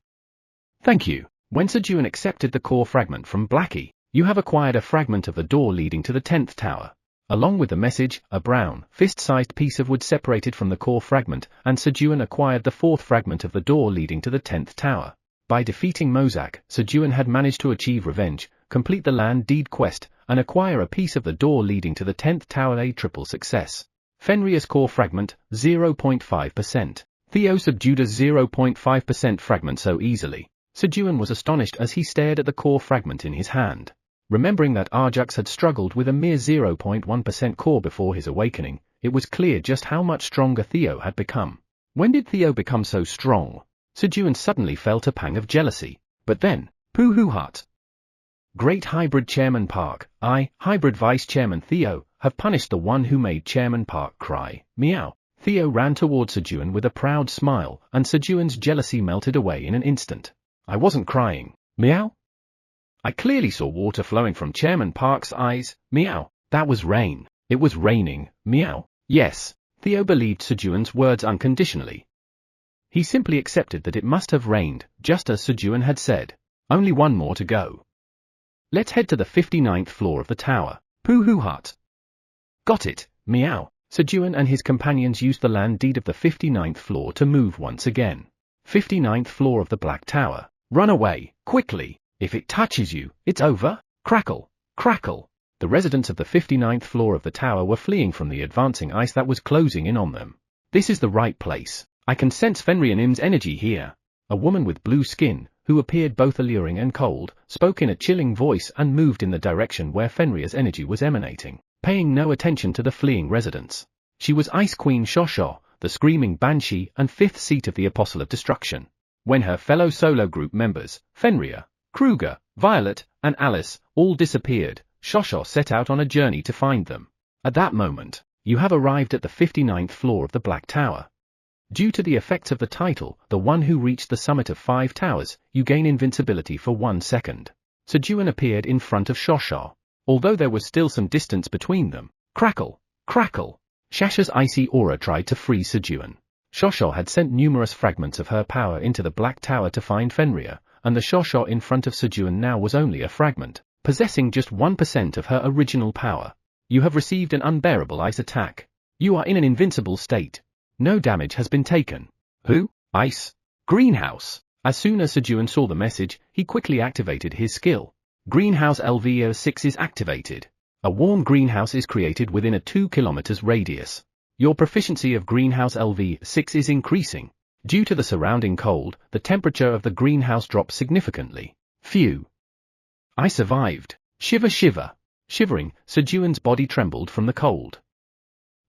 Thank you. When Sejun accepted the core fragment from Blackie, you have acquired a fragment of the door leading to the 10th tower. Along with the message, a brown, fist-sized piece of wood separated from the core fragment, and Sejun acquired the 4th fragment of the door leading to the 10th tower. By defeating Mozak, Sejun had managed to achieve revenge, complete the land deed quest, and acquire a piece of the door leading to the 10th tower, a triple success. Fenrir's core fragment, 0.5%. Theo subdued a 0.5% fragment so easily. Sejun was astonished as he stared at the core fragment in his hand. Remembering that Arjux had struggled with a mere 0.1% core before his awakening, it was clear just how much stronger Theo had become. When did Theo become so strong? Sejun suddenly felt a pang of jealousy. But then, Pooh-hoo-hut! Great Hybrid Chairman Park, Hybrid Vice Chairman Theo, have punished the one who made Chairman Park cry, meow. Theo ran toward Sejun with a proud smile, and Sejun's jealousy melted away in an instant. I wasn't crying, meow. I clearly saw water flowing from Chairman Park's eyes, meow. That was rain. It was raining, meow. Yes, Theo believed Sejun's words unconditionally. He simply accepted that it must have rained, just as Sejun had said. Only one more to go. Let's head to the 59th floor of the tower. Pooh-hoo-hut. Got it, meow. Sejun and his companions used the land deed of the 59th floor to move once again. 59th floor of the Black Tower. Run away, quickly. If it touches you, it's over. Crackle, crackle. The residents of the 59th floor of the tower were fleeing from the advancing ice that was closing in on them. This is the right place. I can sense Fenrir's energy here. A woman with blue skin, who appeared both alluring and cold, spoke in a chilling voice and moved in the direction where Fenrir's energy was emanating, paying no attention to the fleeing residents. She was Ice Queen Shosho, the screaming banshee and 5th seat of the Apostle of Destruction. When her fellow solo group members, Fenrir, Kruger, Violet, and Alice, all disappeared, Shosho set out on a journey to find them. At that moment, you have arrived at the 59th floor of the Black Tower. Due to the effects of the title, the one who reached the summit of 5 towers, you gain invincibility for 1 second. Sejun appeared in front of Shosho. Although there was still some distance between them, crackle, crackle. Shasha's icy aura tried to free Sejun. Shosho had sent numerous fragments of her power into the Black Tower to find Fenrir, and the Shosho in front of Sejun now was only a fragment, possessing just 1% of her original power. You have received an unbearable ice attack. You are in an invincible state. No damage has been taken. Who? Ice? Greenhouse. As soon as Sejun saw the message, he quickly activated his skill. Greenhouse LV06 is activated. A warm greenhouse is created within a 2 km radius. Your proficiency of Greenhouse LV6 is increasing. Due to the surrounding cold, the temperature of the greenhouse drops significantly. Phew. I survived. Shiver shiver. Shivering, Sejun's body trembled from the cold.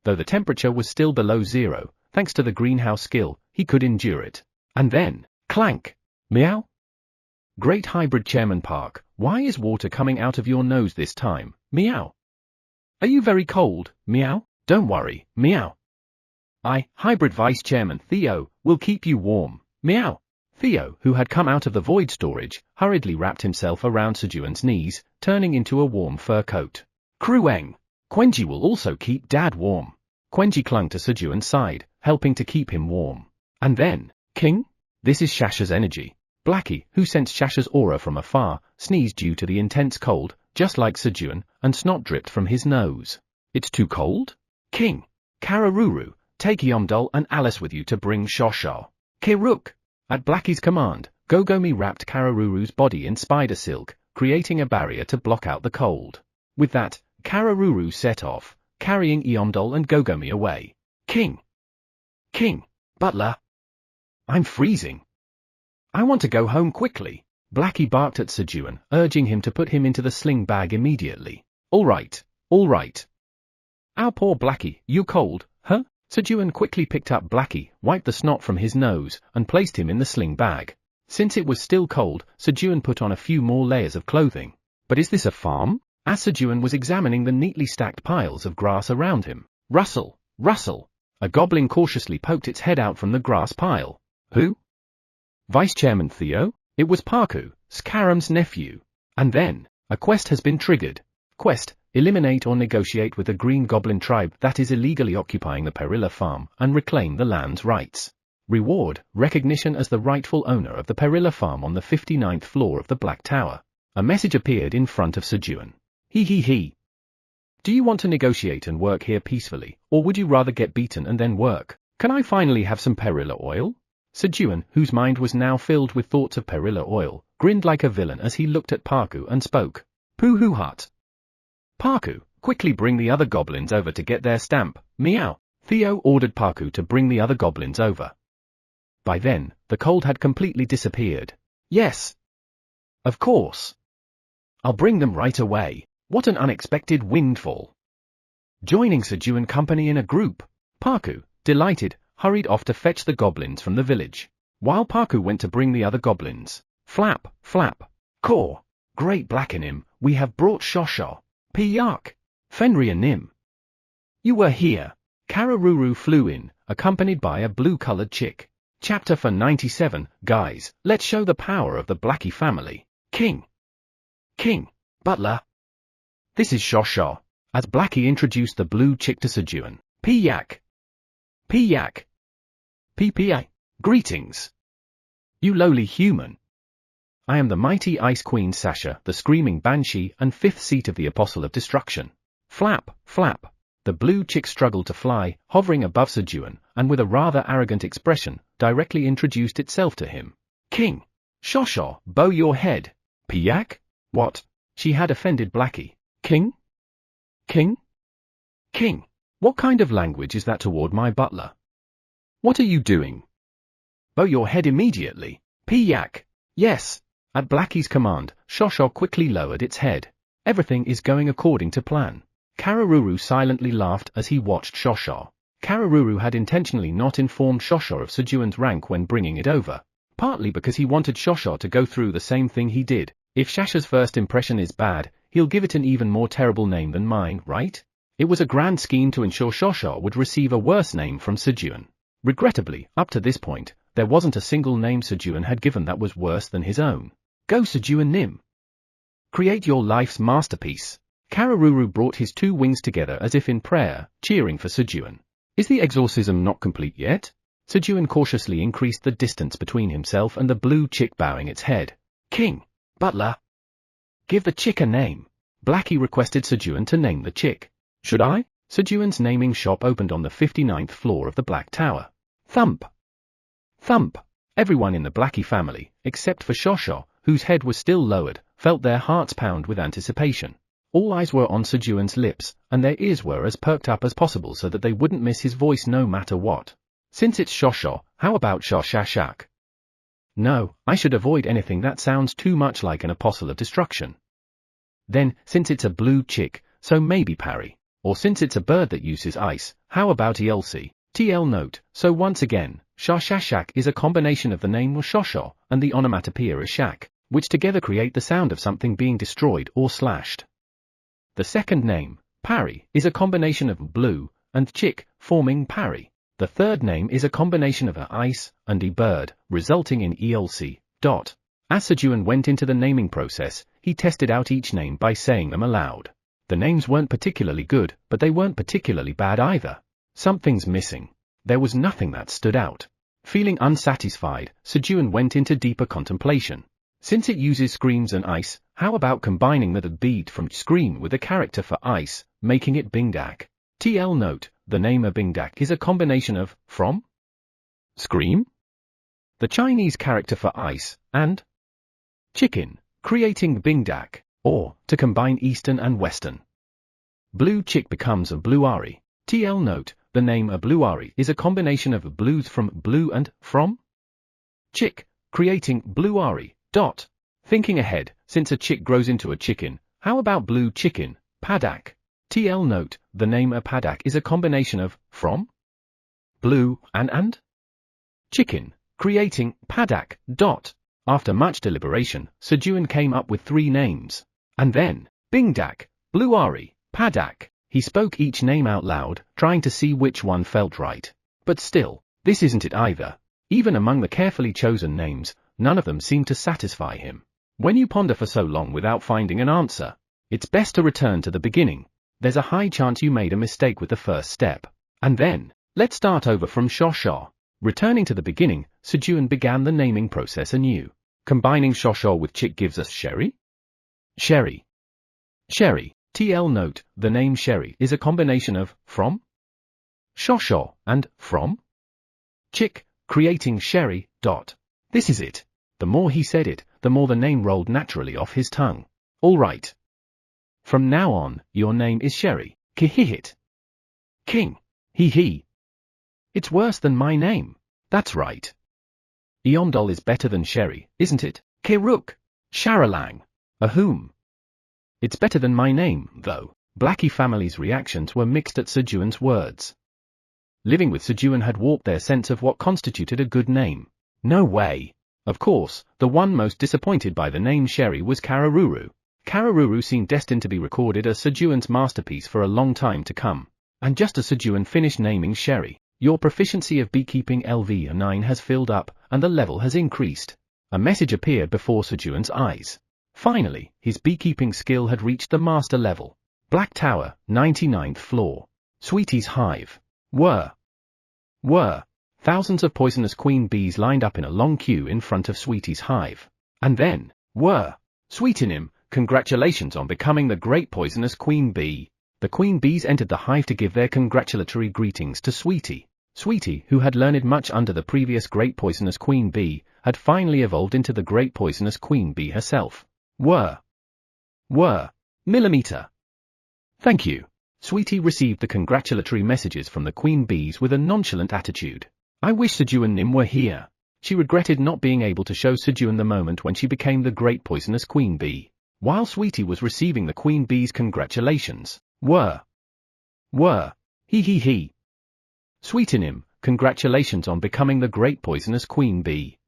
Though the temperature was still below zero, thanks to the greenhouse skill, he could endure it. And then, clank. Meow. Great Hybrid Chairman Park, why is water coming out of your nose this time? Meow. Are you very cold? Meow. Don't worry, meow. Hybrid Vice Chairman Theo, will keep you warm. Meow. Theo, who had come out of the void storage, hurriedly wrapped himself around Sejun's knees, turning into a warm fur coat. Krueng. Quenji will also keep Dad warm. Quenji clung to Sejun's side, helping to keep him warm. And then, King? This is Shasha's energy. Blackie, who sensed Shasha's aura from afar, sneezed due to the intense cold, just like Sejun, and snot dripped from his nose. It's too cold? King. Kararuru, take Yomdol and Alice with you to bring Shosho. Kiruk. At Blackie's command, Gogomi wrapped Kararuru's body in spider silk, creating a barrier to block out the cold. With that, Kararuru set off, carrying Yomdol and Gogomi away. King. Butler. I'm freezing. I want to go home quickly. Blackie barked at Sejun, urging him to put him into the sling bag immediately. All right. Our poor Blackie, you cold, huh? Sejun quickly picked up Blackie, wiped the snot from his nose, and placed him in the sling bag. Since it was still cold, Sejun put on a few more layers of clothing. But is this a farm? As Sejun was examining the neatly stacked piles of grass around him. Rustle, rustle. A goblin cautiously poked its head out from the grass pile. Who? Vice Chairman Theo? It was Parku, Scaram's nephew. And then, a quest has been triggered. Quest, eliminate or negotiate with the Green Goblin tribe that is illegally occupying the Perilous farm and reclaim the land's rights. Reward, recognition as the rightful owner of the Perilous farm on the 59th floor of the Black Tower. A message appeared in front of Sejun. He. Do you want to negotiate and work here peacefully, or would you rather get beaten and then work? Can I finally have some Perilous oil? Sejun, whose mind was now filled with thoughts of Perilous oil, grinned like a villain as he looked at Parku and spoke. Pooh hut. Parku, quickly bring the other goblins over to get their stamp. Meow. Theo ordered Parku to bring the other goblins over. By then, the cold had completely disappeared. Yes. Of course. I'll bring them right away. What an unexpected windfall. Joining Sejun company in a group, Parku, delighted, hurried off to fetch the goblins from the village. While Parku went to bring the other goblins. Flap, flap. Caw. Great blackening, we have brought Shosho. Piyak. Fenrir Nim. You were here. Kararuru flew in, accompanied by a blue-colored chick. Chapter for 97, guys, let's show the power of the Blackie family. King. Butler. This is Shosho. As Blackie introduced the blue chick to Sejun. Piyak. PPI. Greetings. You lowly human. I am the mighty Ice Queen Sasha, the screaming banshee and fifth seat of the Apostle of Destruction. Flap, flap. The blue chick struggled to fly, hovering above Sejun, and with a rather arrogant expression, directly introduced itself to him. King. Shosho, bow your head. Piyak? What? She had offended Blackie. King? What kind of language is that toward my butler? What are you doing? Bow your head immediately. Piyak. Yes. At Blackie's command, Shosho quickly lowered its head. Everything is going according to plan. Kararuru silently laughed as he watched Shosho. Kararuru had intentionally not informed Shosho of Sejun's rank when bringing it over. Partly because he wanted Shosho to go through the same thing he did. If Shasha's first impression is bad, he'll give it an even more terrible name than mine, right? It was a grand scheme to ensure Shosho would receive a worse name from Sejun. Regrettably, up to this point, there wasn't a single name Sejun had given that was worse than his own. Go Sejun Nim. Create your life's masterpiece. Kararuru brought his two wings together as if in prayer, cheering for Sejun. Is the exorcism not complete yet? Sejun cautiously increased the distance between himself and the blue chick, bowing its head. King. Butler. Give the chick a name. Blackie requested Sejun to name the chick. Should I? Sejun's naming shop opened on the 59th floor of the Black Tower. Thump. Thump. Everyone in the Blackie family, except for Shosho, whose head was still lowered, felt their hearts pound with anticipation. All eyes were on Sejun's lips, and their ears were as perked up as possible so that they wouldn't miss his voice no matter what. Since it's Shosho, how about Shoshashak? No, I should avoid anything that sounds too much like an Apostle of Destruction. Then, since it's a blue chick, so maybe Parry. Or since it's a bird that uses ice, how about ELC? TL note, so once again, Shoshashak is a combination of the name Shosho and the onomatopoeia shak, which together create the sound of something being destroyed or slashed. The second name, Parry, is a combination of blue and chick, forming Parry. The third name is a combination of a ice and a bird, resulting in ELC. As Sejun went into the naming process, he tested out each name by saying them aloud. The names weren't particularly good, but they weren't particularly bad either. Something's missing. There was nothing that stood out. Feeling unsatisfied, Sejun went into deeper contemplation. Since it uses screams and ice, how about combining the beat from scream with a character for ice, making it Bingdak? TL note, the name Bingdak is a combination of from, scream, the Chinese character for ice, and chicken, creating Bingdak, or, to combine Eastern and Western. Blue chick becomes a bluari. TL note, the name bluari is a combination of blues from blue and from chick, creating bluari. Thinking ahead, since a chick grows into a chicken, how about blue chicken, padak? TL note, the name padak is a combination of from, blue, and chicken, creating padak. After much deliberation, Sejun came up with 3 names. And then, Bingdak, Bluari, Padak. He spoke each name out loud, trying to see which one felt right. But still, this isn't it either. Even among the carefully chosen names, none of them seemed to satisfy him. When you ponder for so long without finding an answer, it's best to return to the beginning. There's a high chance you made a mistake with the first step. And then, let's start over from Shosho. Returning to the beginning, Sejun began the naming process anew. Combining Shosho with Chick gives us Sherry? Sherry. Sherry. TL note, the name Sherry is a combination of from, Shosho, and from Chick, creating Sherry. This is it. The more he said it, the more the name rolled naturally off his tongue. All right. From now on, your name is Sherry. Kihihit. King. He. It's worse than my name. That's right. Eondol is better than Sherry, isn't it? Kiruk. Sharalang. Ahum. It's better than my name, though. Blackie family's reactions were mixed at Sejun's words. Living with Sejun had warped their sense of what constituted a good name. No way. Of course, the one most disappointed by the name Sherry was Kararuru. Kararuru seemed destined to be recorded as Sejun's masterpiece for a long time to come. And just as Sejun finished naming Sherry, your proficiency of beekeeping LV9 has filled up, and the level has increased. A message appeared before Sejun's eyes. Finally, his beekeeping skill had reached the master level. Black Tower, 99th floor. Sweetie's hive. Were thousands of poisonous queen bees lined up in a long queue in front of Sweetie's hive. And then, Sweetenim, congratulations on becoming the great poisonous queen bee. The queen bees entered the hive to give their congratulatory greetings to Sweetie. Sweetie, who had learned much under the previous great poisonous queen bee, had finally evolved into the great poisonous queen bee herself. Millimeter. Thank you. Sweetie received the congratulatory messages from the queen bees with a nonchalant attitude. I wish Sejun Nim were here. She regretted not being able to show Sejun the moment when she became the great poisonous queen bee. While Sweetie was receiving the queen bee's congratulations, he. Sweetenim, congratulations on becoming the great poisonous queen bee.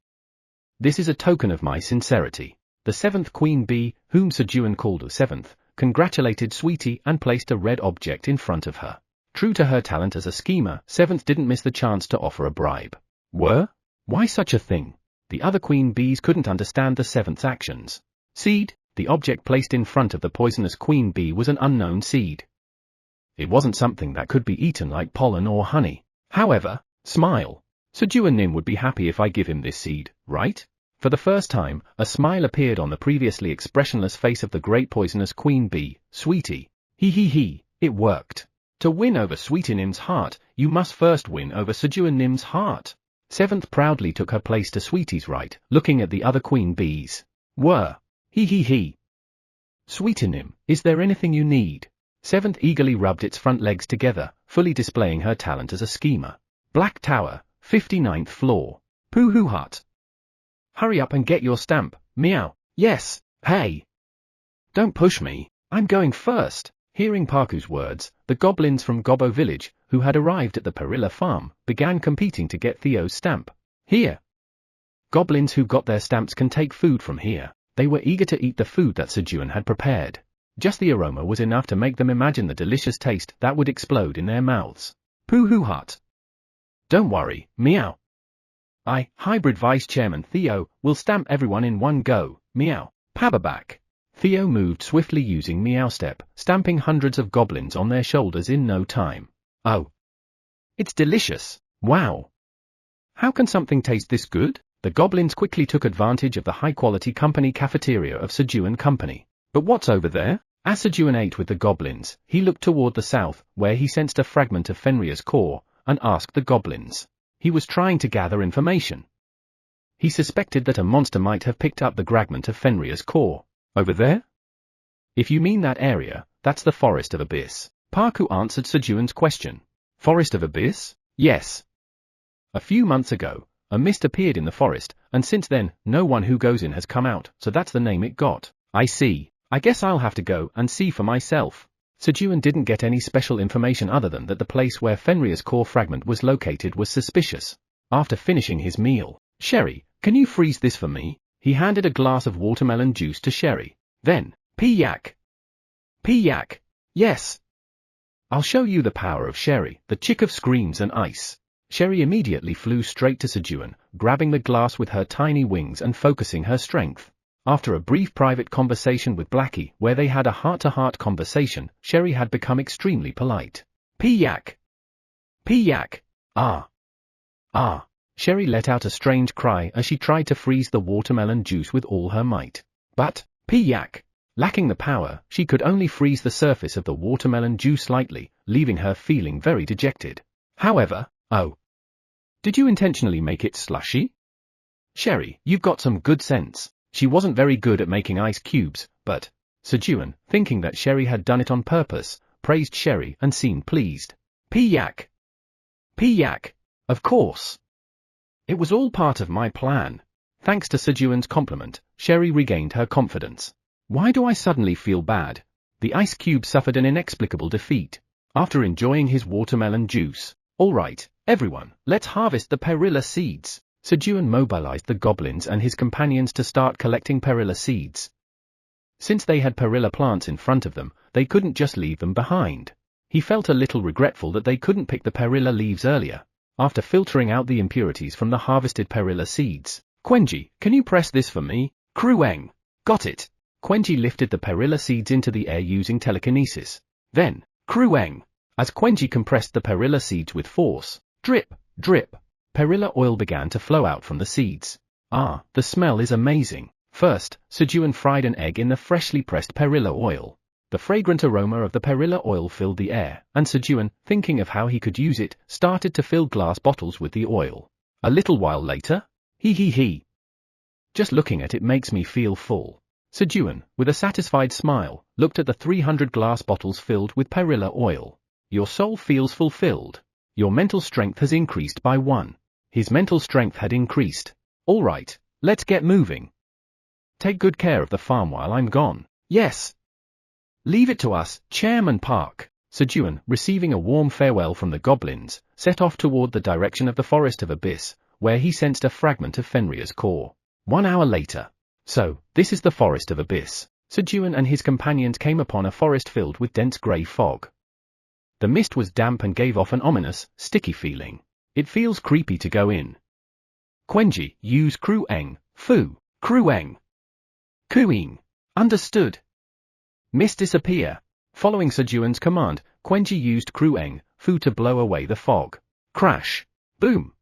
This is a token of my sincerity. The 7th queen bee, whom Sejun called a 7th, congratulated Sweetie and placed a red object in front of her. True to her talent as a schemer, 7th didn't miss the chance to offer a bribe. Why such a thing? The other queen bees couldn't understand the 7th's actions. Seed. The object placed in front of the poisonous queen bee was an unknown seed. It wasn't something that could be eaten like pollen or honey. However, smile. Sejun Nim would be happy if I give him this seed, right? For the first time, a smile appeared on the previously expressionless face of the great poisonous queen bee, Sweetie. He. It worked. To win over Sweetie Nim's heart, you must first win over Sejun Nim's heart. 7th proudly took her place to Sweetie's right, looking at the other queen bees. He. Sweetie Nim, is there anything you need? 7th eagerly rubbed its front legs together, fully displaying her talent as a schemer. Black Tower, 59th floor. Pooh Hut. Hurry up and get your stamp, meow. Yes, hey. Don't push me, I'm going first. Hearing Parku's words, the goblins from Gobbo village, who had arrived at the Perilla farm, began competing to get Theo's stamp. Here. Goblins who got their stamps can take food from here. They were eager to eat the food that Sejun had prepared. Just the aroma was enough to make them imagine the delicious taste that would explode in their mouths. Pooh Hut. Don't worry, meow. Hybrid Vice Chairman Theo, will stamp everyone in one go, meow. Paperback. Theo moved swiftly using Meow Step, stamping hundreds of goblins on their shoulders in no time. Oh. It's delicious. Wow. How can something taste this good? The goblins quickly took advantage of the high-quality company cafeteria of Sejun Company. But what's over there? As Sejun ate with the goblins, he looked toward the south, where he sensed a fragment of Fenrir's core, and asked the goblins. He was trying to gather information. He suspected that a monster might have picked up the fragment of Fenrir's core. Over there? If you mean that area, that's the Forest of Abyss. Parku answered Sejun's question. Forest of Abyss? Yes. A few months ago, a mist appeared in the forest, and since then, no one who goes in has come out, so that's the name it got. I see. I guess I'll have to go and see for myself. Sejun didn't get any special information other than that the place where Fenrir's core fragment was located was suspicious. After finishing his meal, Sherry, can you freeze this for me? He handed a glass of watermelon juice to Sherry. Then, P-yak. P-yak. Yes. I'll show you the power of Sherry, the chick of screams and ice. Sherry immediately flew straight to Sejun, grabbing the glass with her tiny wings and focusing her strength. After a brief private conversation with Blackie, where they had a heart-to-heart conversation, Sherry had become extremely polite. P-yak. P-yak. Ah. Ah. Sherry let out a strange cry as she tried to freeze the watermelon juice with all her might. But, P-yak. Lacking the power, she could only freeze the surface of the watermelon juice slightly, leaving her feeling very dejected. However, oh. Did you intentionally make it slushy? Sherry, you've got some good sense. She wasn't very good at making ice cubes, but Sejun, thinking that Sherry had done it on purpose, praised Sherry and seemed pleased. P-yak. P-yak. Of course. It was all part of my plan. Thanks to Sejun's compliment, Sherry regained her confidence. Why do I suddenly feel bad? The ice cube suffered an inexplicable defeat. After enjoying his watermelon juice. All right, everyone, let's harvest the perilous seeds. Sejun mobilized the goblins and his companions to start collecting perilous seeds. Since they had perilla plants in front of them, they couldn't just leave them behind. He felt a little regretful that they couldn't pick the perilla leaves earlier. After filtering out the impurities from the harvested perilla seeds, Quenji, can you press this for me? Krueng. Got it. Quenji lifted the perilla seeds into the air using telekinesis. Then, Krueng. As Quenji compressed the perilla seeds with force, drip, drip, perilla oil began to flow out from the seeds. Ah, the smell is amazing. First, Sejun fried an egg in the freshly pressed perilla oil. The fragrant aroma of the perilla oil filled the air, and Sejun, thinking of how he could use it, started to fill glass bottles with the oil. A little while later, he. Just looking at it makes me feel full. Sejun, with a satisfied smile, looked at the 300 glass bottles filled with perilla oil. Your soul feels fulfilled. Your mental strength has increased by 1. His mental strength had increased. All right, let's get moving. Take good care of the farm while I'm gone. Yes. Leave it to us, Chairman Park. Sejun, receiving a warm farewell from the goblins, set off toward the direction of the Forest of Abyss, where he sensed a fragment of Fenrir's core. 1 hour later. So, this is the Forest of Abyss. Sejun and his companions came upon a forest filled with dense grey fog. The mist was damp and gave off an ominous, sticky feeling. It feels creepy to go in. Quenji, use Krueng, Fu, Krueng. Kuing. Understood. Mist disappear. Following Sejun's command, Quenji used Krueng, Fu to blow away the fog. Crash. Boom.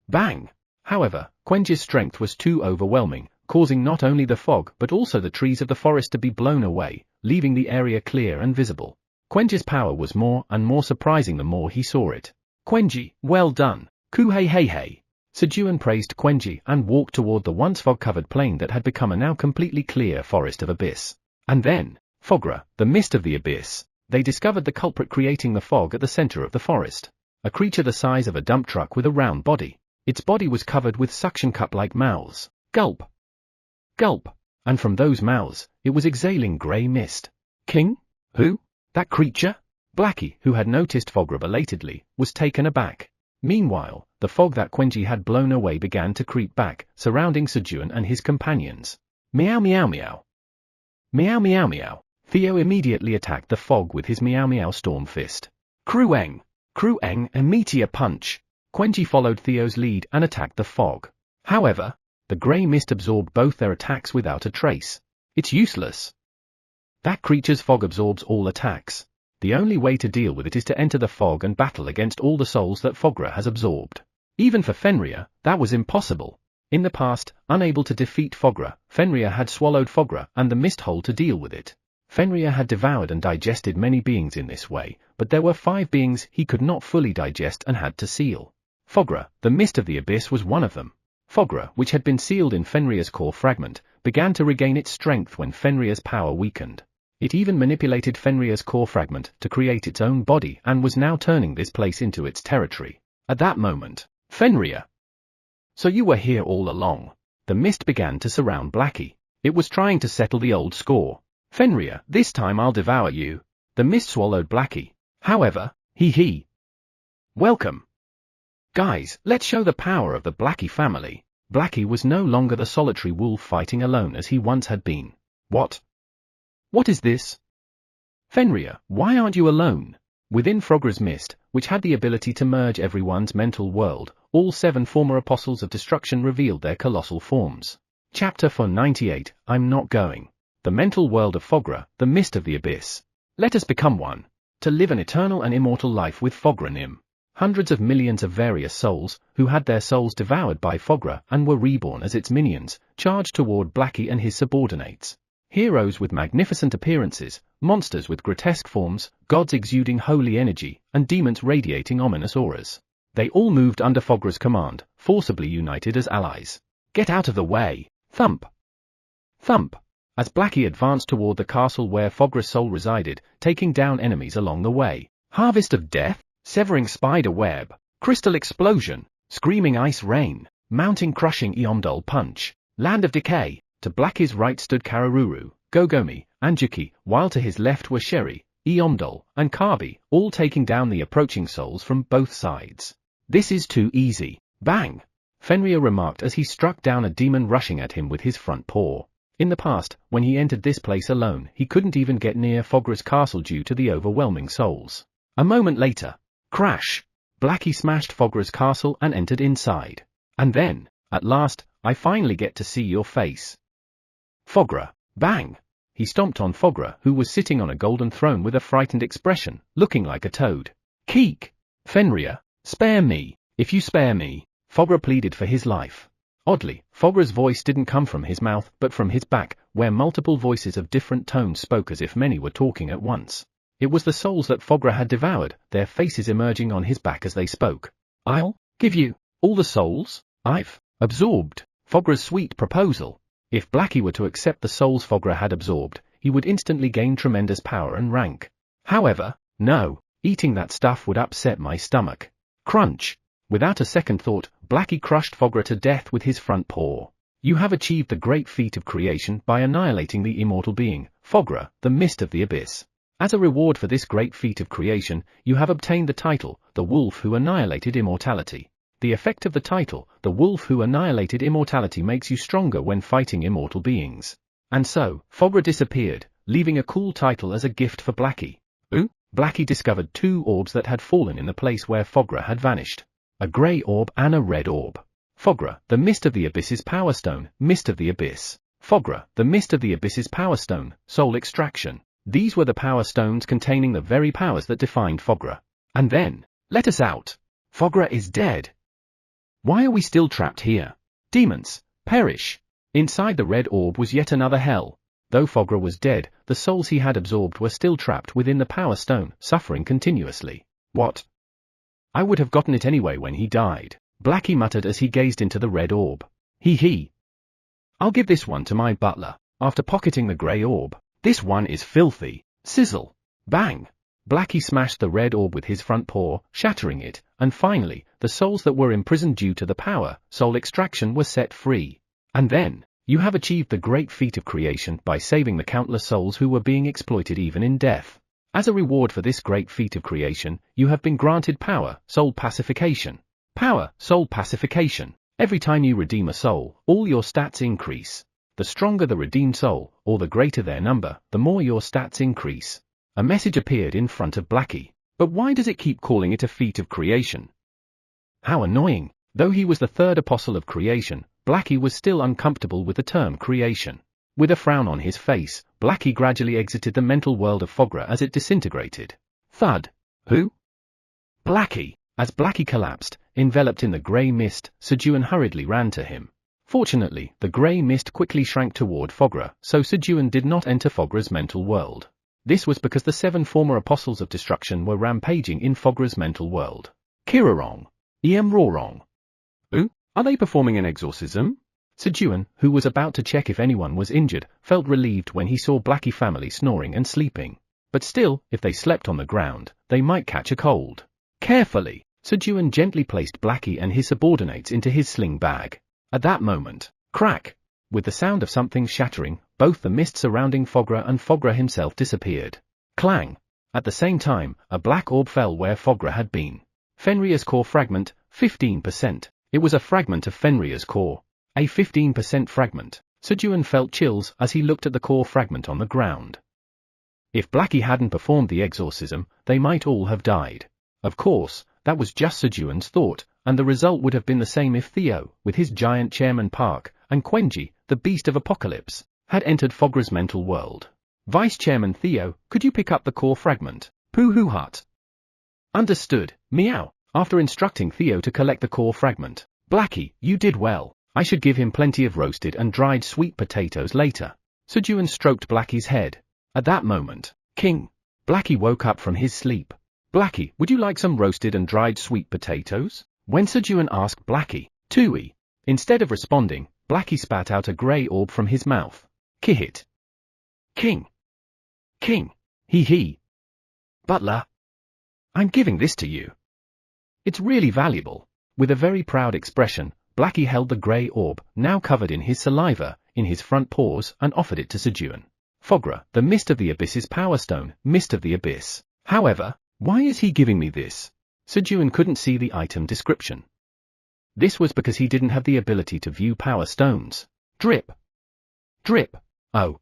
Bang. However, Quenji's strength was too overwhelming, causing not only the fog but also the trees of the forest to be blown away, leaving the area clear and visible. Quenji's power was more and more surprising the more he saw it. Quenji, well done. Ku-hey-hey-hey. Sejun praised Quenji and walked toward the once fog-covered plain that had become a now completely clear Forest of Abyss. And then, Fogra, the mist of the abyss, they discovered the culprit creating the fog at the center of the forest. A creature the size of a dump truck with a round body. Its body was covered with suction cup-like mouths. Gulp. Gulp. And from those mouths, it was exhaling grey mist. King? Who? That creature? Blackie, who had noticed Fogra belatedly, was taken aback. Meanwhile, the fog that Quenji had blown away began to creep back, surrounding Sejun and his companions. Meow meow meow. Meow meow meow. Theo immediately attacked the fog with his meow meow storm fist. Krueng. Krueng, a meteor punch. Quenji followed Theo's lead and attacked the fog. However, the grey mist absorbed both their attacks without a trace. It's useless. That creature's fog absorbs all attacks. The only way to deal with it is to enter the fog and battle against all the souls that Fogra has absorbed. Even for Fenrir, that was impossible. In the past, unable to defeat Fogra, Fenrir had swallowed Fogra and the mist hole to deal with it. Fenrir had devoured and digested many beings in this way, but there were 5 beings he could not fully digest and had to seal. Fogra, the mist of the abyss, was one of them. Fogra, which had been sealed in Fenrir's core fragment, began to regain its strength when Fenrir's power weakened. It even manipulated Fenrir's core fragment to create its own body and was now turning this place into its territory. At that moment, Fenrir. So you were here all along. The mist began to surround Blackie. It was trying to settle the old score. Fenrir, this time I'll devour you. The mist swallowed Blackie. However, he. Welcome. Guys, let's show the power of the Blackie family. Blackie was no longer the solitary wolf fighting alone as he once had been. What? What is this? Fenrir, why aren't you alone? Within Frogra's mist, which had the ability to merge everyone's mental world, all 7 former apostles of destruction revealed their colossal forms. Chapter 498, I'm not going. The mental world of Fogra, the mist of the abyss. Let us become one. To live an eternal and immortal life with Fogra Nim. Hundreds of millions of various souls, who had their souls devoured by Fogra and were reborn as its minions, charged toward Blackie and his subordinates. Heroes with magnificent appearances, monsters with grotesque forms, gods exuding holy energy, and demons radiating ominous auras. They all moved under Fogra's command, forcibly united as allies. Get out of the way! Thump! Thump! As Blackie advanced toward the castle where Fogra's soul resided, taking down enemies along the way. Harvest of death, severing spider web, crystal explosion, screaming ice rain, mounting crushing untold punch, land of decay. To Blackie's right stood Kararuru, Gogomi, and Juki, while to his left were Sherry, Eomdol, and Kabi, all taking down the approaching souls from both sides. This is too easy. Bang! Fenrir remarked as he struck down a demon rushing at him with his front paw. In the past, when he entered this place alone, he couldn't even get near Fogra's castle due to the overwhelming souls. A moment later, crash! Blackie smashed Fogra's castle and entered inside. And then, at last, I finally get to see your face. Fogra, bang! He stomped on Fogra, who was sitting on a golden throne with a frightened expression, looking like a toad. Keek! Fenrir, spare me, if you spare me. Fogra pleaded for his life. Oddly, Fogra's voice didn't come from his mouth but from his back, where multiple voices of different tones spoke as if many were talking at once. It was the souls that Fogra had devoured, their faces emerging on his back as they spoke. I'll give you all the souls I've absorbed. Fogra's sweet proposal. If Blackie were to accept the souls Fogra had absorbed, he would instantly gain tremendous power and rank. However, no, eating that stuff would upset my stomach. Crunch! Without a second thought, Blackie crushed Fogra to death with his front paw. You have achieved the great feat of creation by annihilating the immortal being, Fogra, the mist of the abyss. As a reward for this great feat of creation, you have obtained the title, the wolf who annihilated immortality. The effect of the title, the wolf who annihilated immortality, makes you stronger when fighting immortal beings. And so, Fogra disappeared, leaving a cool title as a gift for Blackie. Ooh? Blackie discovered 2 orbs that had fallen in the place where Fogra had vanished. A grey orb and a red orb. Fogra, the mist of the abyss's power stone, mist of the abyss. Fogra, the mist of the abyss's power stone, soul extraction. These were the power stones containing the very powers that defined Fogra. And then, let us out. Fogra is dead. Why are we still trapped here? Demons, perish! Inside the red orb was yet another hell. Though Fogra was dead, the souls he had absorbed were still trapped within the power stone, suffering continuously. What? I would have gotten it anyway when he died, Blackie muttered as he gazed into the red orb. Hee. I'll give this one to my butler, after pocketing the grey orb. This one is filthy. Sizzle. Bang! Blackie smashed the red orb with his front paw, shattering it, and finally, the souls that were imprisoned due to the power, soul extraction, were set free. And then, you have achieved the great feat of creation by saving the countless souls who were being exploited even in death. As a reward for this great feat of creation, you have been granted power, soul pacification. Power, soul pacification. Every time you redeem a soul, all your stats increase. The stronger the redeemed soul, or the greater their number, the more your stats increase. A message appeared in front of Blackie. But why does it keep calling it a feat of creation? How annoying! Though he was the 3rd apostle of creation, Blackie was still uncomfortable with the term creation. With a frown on his face, Blackie gradually exited the mental world of Fogra as it disintegrated. Thud. Who? Blackie! As Blackie collapsed, enveloped in the grey mist, Sejun hurriedly ran to him. Fortunately, the grey mist quickly shrank toward Fogra, so Sejun did not enter Fogra's mental world. This was because the 7 former apostles of destruction were rampaging in Fogra's mental world. Kirarong. Rorong. Ooh, are they performing an exorcism? Sejun, who was about to check if anyone was injured, felt relieved when he saw Blackie family snoring and sleeping. But still, if they slept on the ground, they might catch a cold. Carefully, Sejun gently placed Blackie and his subordinates into his sling bag. At that moment, crack! With the sound of something shattering, both the mist surrounding Fogra and Fogra himself disappeared. Clang! At the same time, a black orb fell where Fogra had been. Fenrir's core fragment, 15%. It was a fragment of Fenrir's core. A 15% fragment. Sejun felt chills as he looked at the core fragment on the ground. If Blackie hadn't performed the exorcism, they might all have died. Of course, that was just Sejun's thought, and the result would have been the same if Theo, with his giant Chairman Park, and Quenji, the beast of apocalypse, had entered Fogra's mental world. Vice Chairman Theo, could you pick up the core fragment? Pooh Hut. Understood, meow. After instructing Theo to collect the core fragment, Blackie, you did well. I should give him plenty of roasted and dried sweet potatoes later. Sejun stroked Blackie's head. At that moment, King Blackie woke up from his sleep. Blackie, would you like some roasted and dried sweet potatoes? When Sejun asked Blackie, Tui, instead of responding, Blackie spat out a grey orb from his mouth. Kihit. King. He. Butler. I'm giving this to you. It's really valuable. With a very proud expression, Blackie held the grey orb, now covered in his saliva, in his front paws and offered it to Sejun. Fogra, the Mist of the Abyss's Power Stone, Mist of the Abyss. However, why is he giving me this? Sejun couldn't see the item description. This was because he didn't have the ability to view power stones. Drip. Oh.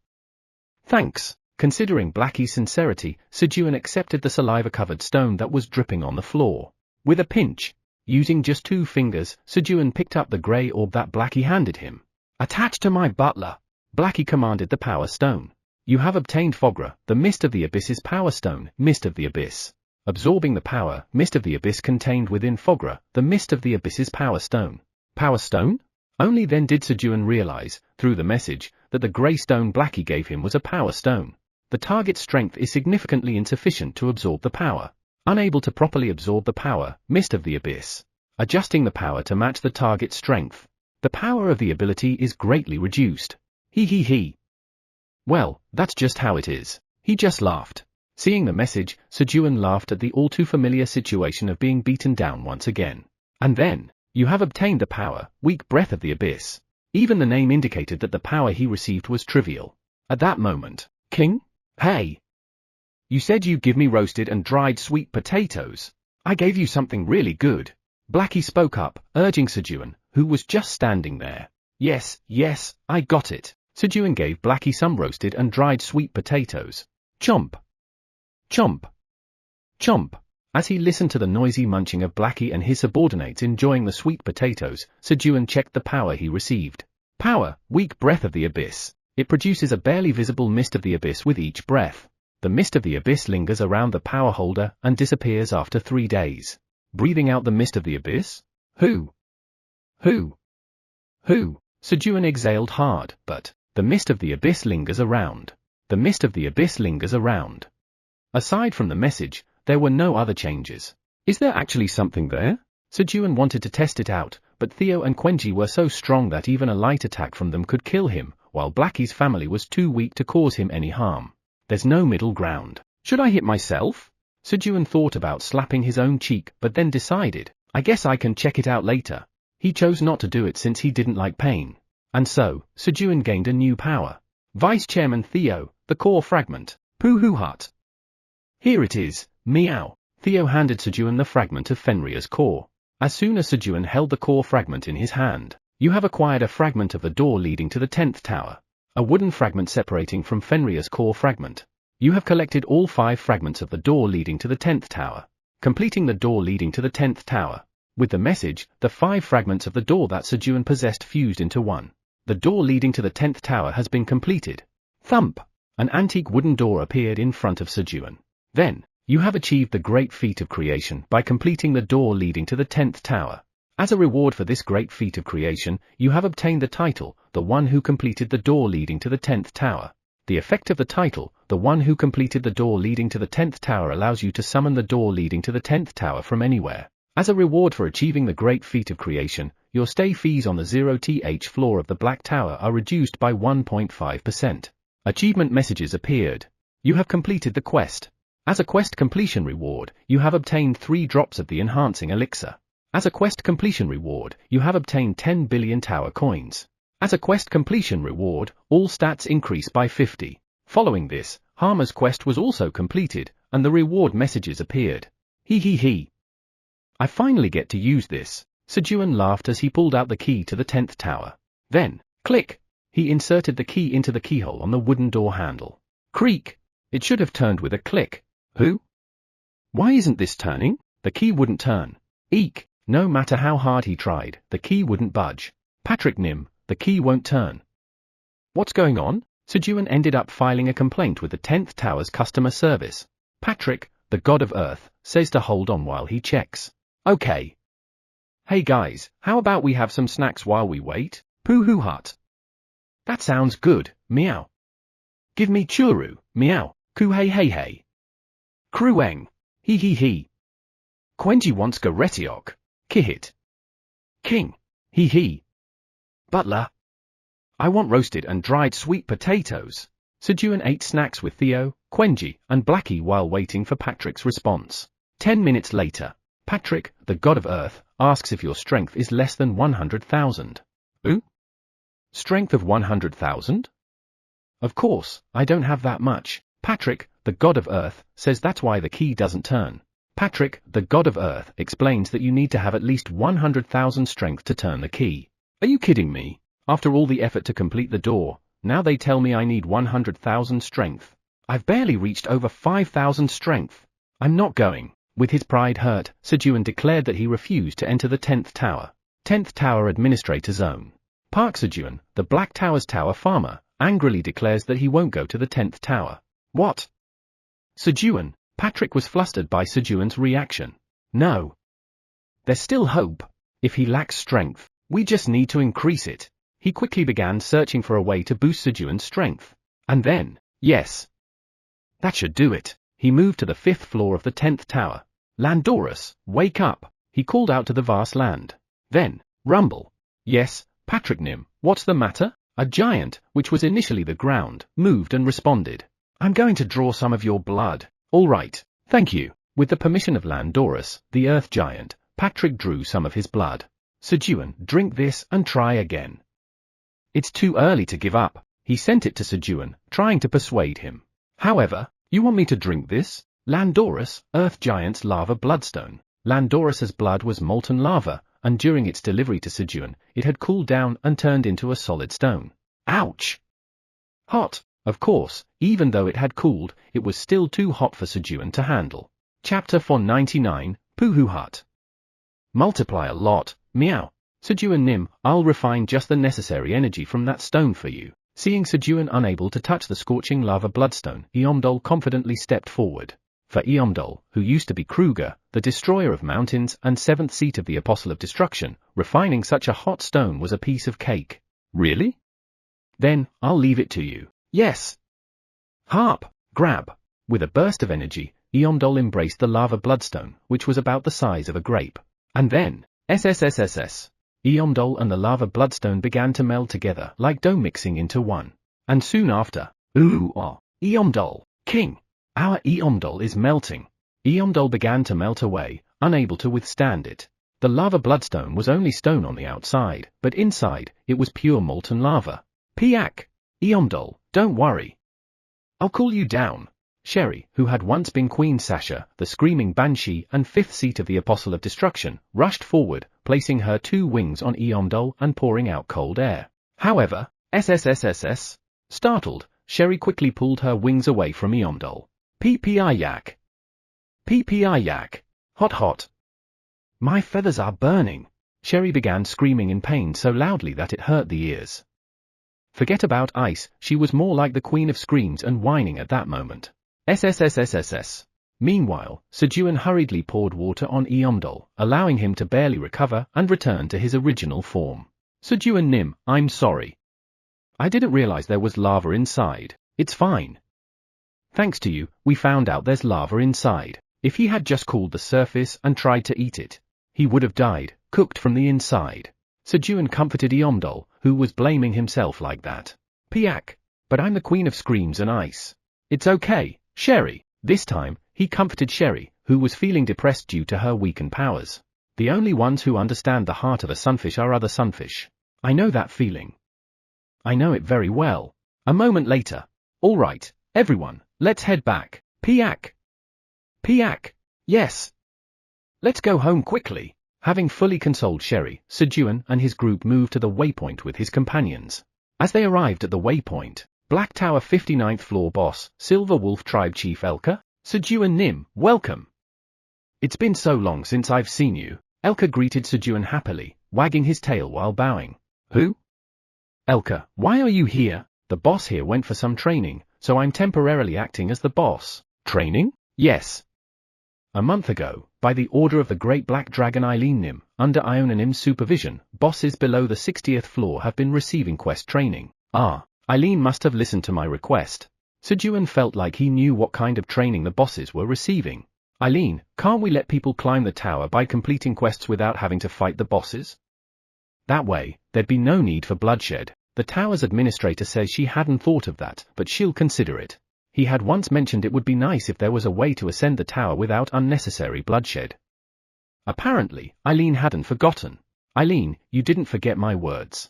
Thanks. Considering Blackie's sincerity, Sejun accepted the saliva-covered stone that was dripping on the floor. With a pinch, using just 2 fingers, Sejun picked up the grey orb that Blackie handed him. Attach to my butler. Blackie commanded the power stone. You have obtained Fogra, the Mist of the Abyss's Power Stone, Mist of the Abyss. Absorbing the power, Mist of the Abyss contained within Fogra, the Mist of the Abyss's Power Stone. Power Stone? Only then did Sejun realize, through the message, that the grey stone Blackie gave him was a power stone. The target's strength is significantly insufficient to absorb the power. Unable to properly absorb the power, Mist of the Abyss. Adjusting the power to match the target's strength. The power of the ability is greatly reduced. He. Well, that's just how it is. He just laughed. Seeing the message, Sejun laughed at the all-too-familiar situation of being beaten down once again. And then, you have obtained the power, weak breath of the abyss. Even the name indicated that the power he received was trivial. At that moment, King? Hey! You said you'd give me roasted and dried sweet potatoes. I gave you something really good. Blackie spoke up, urging Sejun, who was just standing there. Yes, I got it. Sejun gave Blackie some roasted and dried sweet potatoes. Chomp. As he listened to the noisy munching of Blackie and his subordinates enjoying the sweet potatoes, Sejun checked the power he received. Power, weak breath of the abyss. It produces a barely visible mist of the abyss with each breath. The mist of the abyss lingers around the power holder and disappears after 3 days. Breathing out the mist of the abyss? Who? Sejun exhaled hard, but the mist of the abyss lingers around. The mist of the abyss lingers around. Aside from the message, there were no other changes. Is there actually something there? Sejun wanted to test it out, but Theo and Quenji were so strong that even a light attack from them could kill him, while Blackie's family was too weak to cause him any harm. There's no middle ground. Should I hit myself? Sejun thought about slapping his own cheek but then decided, I guess I can check it out later. He chose not to do it since he didn't like pain. And so, Sejun gained a new power. Vice Chairman Theo, the core fragment. Pooh Hut. Here it is, meow. Theo handed Sejun the fragment of Fenrir's core. As soon as Sejun held the core fragment in his hand, you have acquired a fragment of the door leading to the 10th tower. A wooden fragment separating from Fenrir's core fragment. You have collected all 5 fragments of the door leading to the 10th tower, completing the door leading to the 10th tower. With the message, the 5 fragments of the door that Sejun possessed fused into one. The door leading to the 10th tower has been completed. Thump! An antique wooden door appeared in front of Sejun. Then, you have achieved the great feat of creation by completing the door leading to the 10th tower. As a reward for this great feat of creation, you have obtained the title, the one who completed the door leading to the 10th tower. The effect of the title, the one who completed the door leading to the 10th tower, allows you to summon the door leading to the 10th tower from anywhere. As a reward for achieving the great feat of creation, your stay fees on the 0th floor of the Black Tower are reduced by 1.5%. Achievement messages appeared. You have completed the quest. As a quest completion reward, you have obtained 3 drops of the enhancing elixir. As a quest completion reward, you have obtained 10 billion tower coins. As a quest completion reward, all stats increase by 50. Following this, Harmer's quest was also completed, and the reward messages appeared. He. I finally get to use this. Sejun laughed as he pulled out the key to the 10th tower. Then, click! He inserted the key into the keyhole on the wooden door handle. Creak! It should have turned with a click. Who? Why isn't this turning? The key wouldn't turn. Eek! No matter how hard he tried, the key wouldn't budge. Patrick Nim, the key won't turn. What's going on? Sejun ended up filing a complaint with the 10th Tower's customer service. Patrick, the god of Earth, says to hold on while he checks. Okay. Hey guys, how about we have some snacks while we wait? Pooh hut. That sounds good, meow. Give me churu, meow, ku hey hey hey. Krueng, he. Quenji wants garetiok, kihit. King, he. Butler. I want roasted and dried sweet potatoes. Sejun ate snacks with Theo, Quenji, and Blackie while waiting for Patrick's response. 10 minutes later, Patrick, the god of Earth, asks if your strength is less than 100,000. Ooh? Strength of 100,000? Of course, I don't have that much. Patrick, the god of Earth, says that's why the key doesn't turn. Patrick, the god of Earth, explains that you need to have at least 100,000 strength to turn the key. Are you kidding me? After all the effort to complete the door, now they tell me I need 100,000 strength. I've barely reached over 5,000 strength. I'm not going. With his pride hurt, Sejun declared that he refused to enter the 10th Tower. 10th Tower Administrator Zone. Park Sejun, the Black Tower's tower farmer, angrily declares that he won't go to the 10th Tower. What? Sejun. Patrick was flustered by Sejun's reaction. No. There's still hope. If he lacks strength, we just need to increase it. He quickly began searching for a way to boost Sejun's strength. And then, yes. That should do it. He moved to the 5th floor of the 10th Tower. Landorus, wake up, he called out to the vast land. Then, rumble. Yes, Patrick Nim, what's the matter? A giant, which was initially the ground, moved and responded. I'm going to draw some of your blood. All right, thank you. With the permission of Landorus, the earth giant, Patrick drew some of his blood. Sejun, drink this and try again. It's too early to give up. He sent it to Sejun, trying to persuade him. However, you want me to drink this? Landorus, earth giant's lava bloodstone. Landorus's blood was molten lava, and during its delivery to Sejun, it had cooled down and turned into a solid stone. Ouch! Hot. Of course, even though it had cooled, it was still too hot for Sejun to handle. Chapter 499, Pooh Hut. Multiply a lot, meow. Sejun Nim, I'll refine just the necessary energy from that stone for you. Seeing Sejun unable to touch the scorching lava bloodstone, Eomdol confidently stepped forward. For Eomdol, who used to be Kruger, the destroyer of mountains and 7th seat of the Apostle of Destruction, refining such a hot stone was a piece of cake. Really? Then, I'll leave it to you. Yes. Harp, grab. With a burst of energy, Eomdol embraced the lava bloodstone, which was about the size of a grape. And then, SSSSS. Eomdol and the lava bloodstone began to meld together like dough mixing into one. And soon after, Eomdol, king. Our Eomdol is melting. Eomdol began to melt away, unable to withstand it. The lava bloodstone was only stone on the outside, but inside, it was pure molten lava. Piak! Eomdol, don't worry. I'll cool you down. Sherry, who had once been Queen Sasha, the screaming banshee and 5th seat of the Apostle of Destruction, rushed forward, placing her 2 wings on Eomdol and pouring out cold air. However, SSSSS. Startled, Sherry quickly pulled her wings away from Eomdol. PPI yak. PPI yak. Hot hot. My feathers are burning. Sherry began screaming in pain so loudly that it hurt the ears. Forget about ice, she was more like the queen of screams and whining at that moment. SSSSSS. Meanwhile, Sejun hurriedly poured water on Eomdol, allowing him to barely recover and return to his original form. Sejun Nim, I'm sorry. I didn't realize there was lava inside. It's fine. Thanks to you, we found out there's lava inside. If he had just cooled the surface and tried to eat it, he would have died, cooked from the inside. Sejun comforted Eomdol, who was blaming himself like that. Piak. But I'm the queen of screams and ice. It's okay, Sherry. This time, he comforted Sherry, who was feeling depressed due to her weakened powers. The only ones who understand the heart of a sunfish are other sunfish. I know that feeling. I know it very well. A moment later. All right, everyone, let's head back. Piak. Piak. Yes. Let's go home quickly. Having fully consoled Sherry, Sejun and his group moved to the waypoint with his companions. As they arrived at the waypoint, Black Tower 59th floor boss, Silver Wolf Tribe Chief Elka, Sejun Nim, welcome. It's been so long since I've seen you, Elka greeted Sejun happily, wagging his tail while bowing. Who? Elka, why are you here? The boss here went for some training, so I'm temporarily acting as the boss. Training? Yes. A month ago, by the order of the Great Black Dragon Eileen Nim, under Iona Nim's supervision, bosses below the 60th floor have been receiving quest training. Eileen must have listened to my request. Sejun felt like he knew what kind of training the bosses were receiving. Eileen, can't we let people climb the tower by completing quests without having to fight the bosses? That way, there'd be no need for bloodshed. The tower's administrator says she hadn't thought of that, but she'll consider it. He had once mentioned it would be nice if there was a way to ascend the tower without unnecessary bloodshed. Apparently, Eileen hadn't forgotten. Eileen, you didn't forget my words.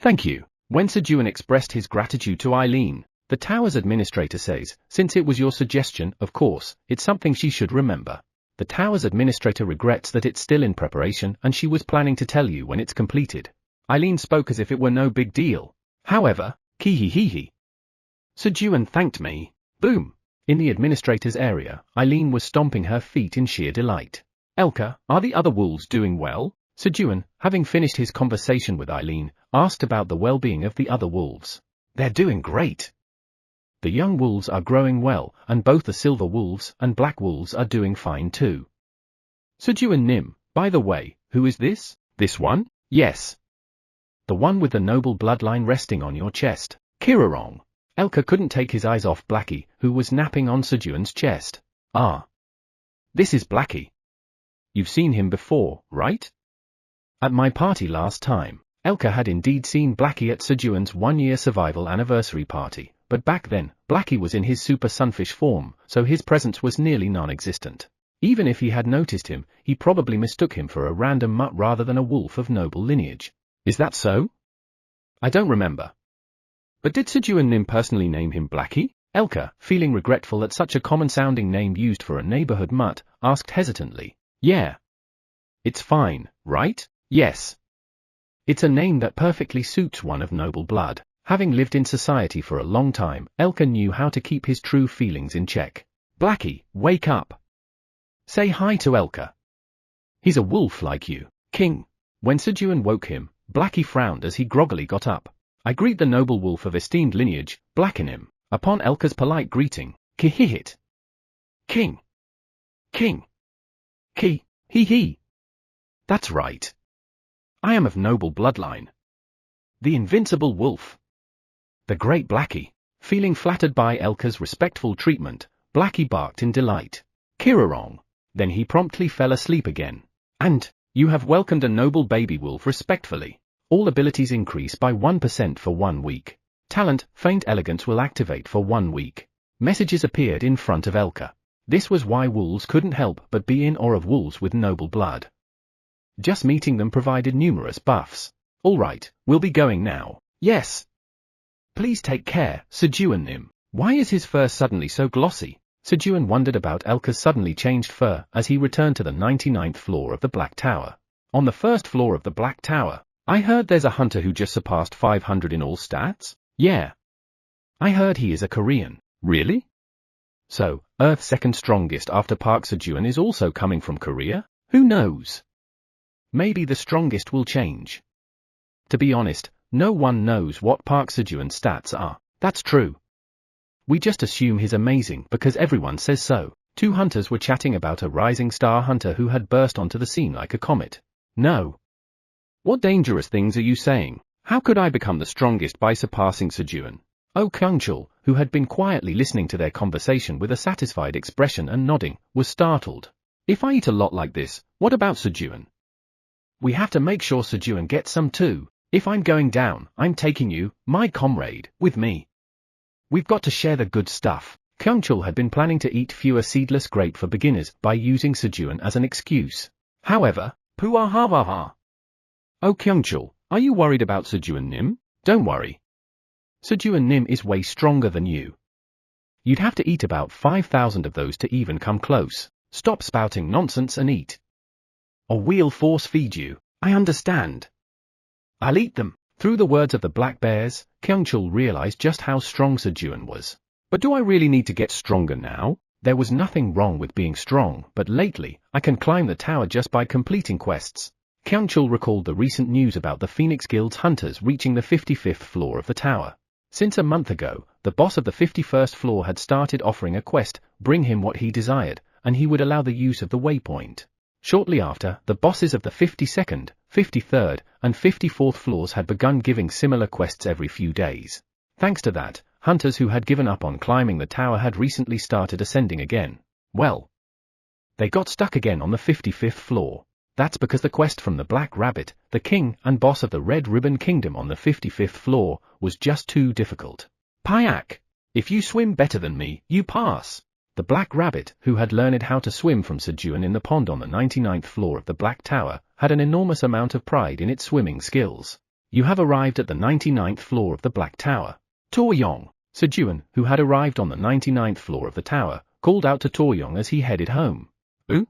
Thank you. When Sejun expressed his gratitude to Eileen, the tower's administrator says, since it was your suggestion, of course, it's something she should remember. The tower's administrator regrets that it's still in preparation and she was planning to tell you when it's completed. Eileen spoke as if it were no big deal. However, kihihihi. Sejun thanked me. Boom. In the administrator's area, Eileen was stomping her feet in sheer delight. Elka, are the other wolves doing well? Sejun, having finished his conversation with Eileen, asked about the well-being of the other wolves. They're doing great. The young wolves are growing well, and both the silver wolves and black wolves are doing fine too. Sejun Nim, by the way, who is this? This one? Yes. The one with the noble bloodline resting on your chest, Kirarong. Elka couldn't take his eyes off Blackie, who was napping on Sejun's chest. This is Blackie. You've seen him before, right? At my party last time, Elka had indeed seen Blackie at Sejun's 1-year survival anniversary party, but back then, Blackie was in his super sunfish form, so his presence was nearly non-existent. Even if he had noticed him, he probably mistook him for a random mutt rather than a wolf of noble lineage. Is that so? I don't remember. But did Sejun Nim personally name him Blackie? Elka, feeling regretful at such a common-sounding name used for a neighborhood mutt, asked hesitantly. Yeah. It's fine, right? Yes. It's a name that perfectly suits one of noble blood. Having lived in society for a long time, Elka knew how to keep his true feelings in check. Blackie, wake up. Say hi to Elka. He's a wolf like you, king. When Sejun woke him, Blackie frowned as he groggily got up. I greet the noble wolf of esteemed lineage, Blackenim. Upon Elka's polite greeting, kihihit. King. King. Ki, he. That's right. I am of noble bloodline. The invincible wolf. The great Blackie. Feeling flattered by Elka's respectful treatment, Blackie barked in delight. Kirarong. Then he promptly fell asleep again. And, you have welcomed a noble baby wolf respectfully. All abilities increase by 1% for 1 week. Talent, Faint Elegance will activate for 1 week. Messages appeared in front of Elka. This was why wolves couldn't help but be in awe of wolves with noble blood. Just meeting them provided numerous buffs. Alright, we'll be going now. Yes. Please take care, Sejun Nim. Why is his fur suddenly so glossy? Sejun wondered about Elka's suddenly changed fur as he returned to the 99th floor of the Black Tower. On the first floor of the Black Tower, I heard there's a hunter who just surpassed 500 in all stats? Yeah. I heard he is a Korean. Really? So, Earth's second strongest after Park Sejun is also coming from Korea? Who knows? Maybe the strongest will change. To be honest, no one knows what Park Sejun's stats are. That's true. We just assume he's amazing because everyone says so. 2 hunters were chatting about a rising star hunter who had burst onto the scene like a comet. No. What dangerous things are you saying? How could I become the strongest by surpassing Sejun? Oh, Kyungchul, who had been quietly listening to their conversation with a satisfied expression and nodding, was startled. If I eat a lot like this, what about Sejun? We have to make sure Sejun gets some too. If I'm going down, I'm taking you, my comrade, with me. We've got to share the good stuff. Kyungchul had been planning to eat fewer seedless grape for beginners by using Sejun as an excuse. However, puahawaha. Oh Kyungchul, are you worried about Sejun Nim? Don't worry. Sejun Nim is way stronger than you. You'd have to eat about 5,000 of those to even come close. Stop spouting nonsense and eat. or we'll force feed you. I understand. I'll eat them. Through the words of the black bears, Kyungchul realized just how strong Sejun was. But do I really need to get stronger now? There was nothing wrong with being strong, but lately, I can climb the tower just by completing quests. Kyungchul recalled the recent news about the Phoenix Guild's hunters reaching the 55th floor of the tower. Since a month ago, the boss of the 51st floor had started offering a quest, bring him what he desired, and he would allow the use of the waypoint. Shortly after, the bosses of the 52nd, 53rd, and 54th floors had begun giving similar quests every few days. Thanks to that, hunters who had given up on climbing the tower had recently started ascending again. Well, they got stuck again on the 55th floor. That's because the quest from the Black Rabbit, the king and boss of the Red Ribbon Kingdom on the 55th floor, was just too difficult. Payak! If you swim better than me, you pass. The Black Rabbit, who had learned how to swim from Sejun in the pond on the 99th floor of the Black Tower, had an enormous amount of pride in its swimming skills. You have arrived at the 99th floor of the Black Tower. Taoyong. Sejun, who had arrived on the 99th floor of the tower, called out to Taoyong as he headed home. Ooh?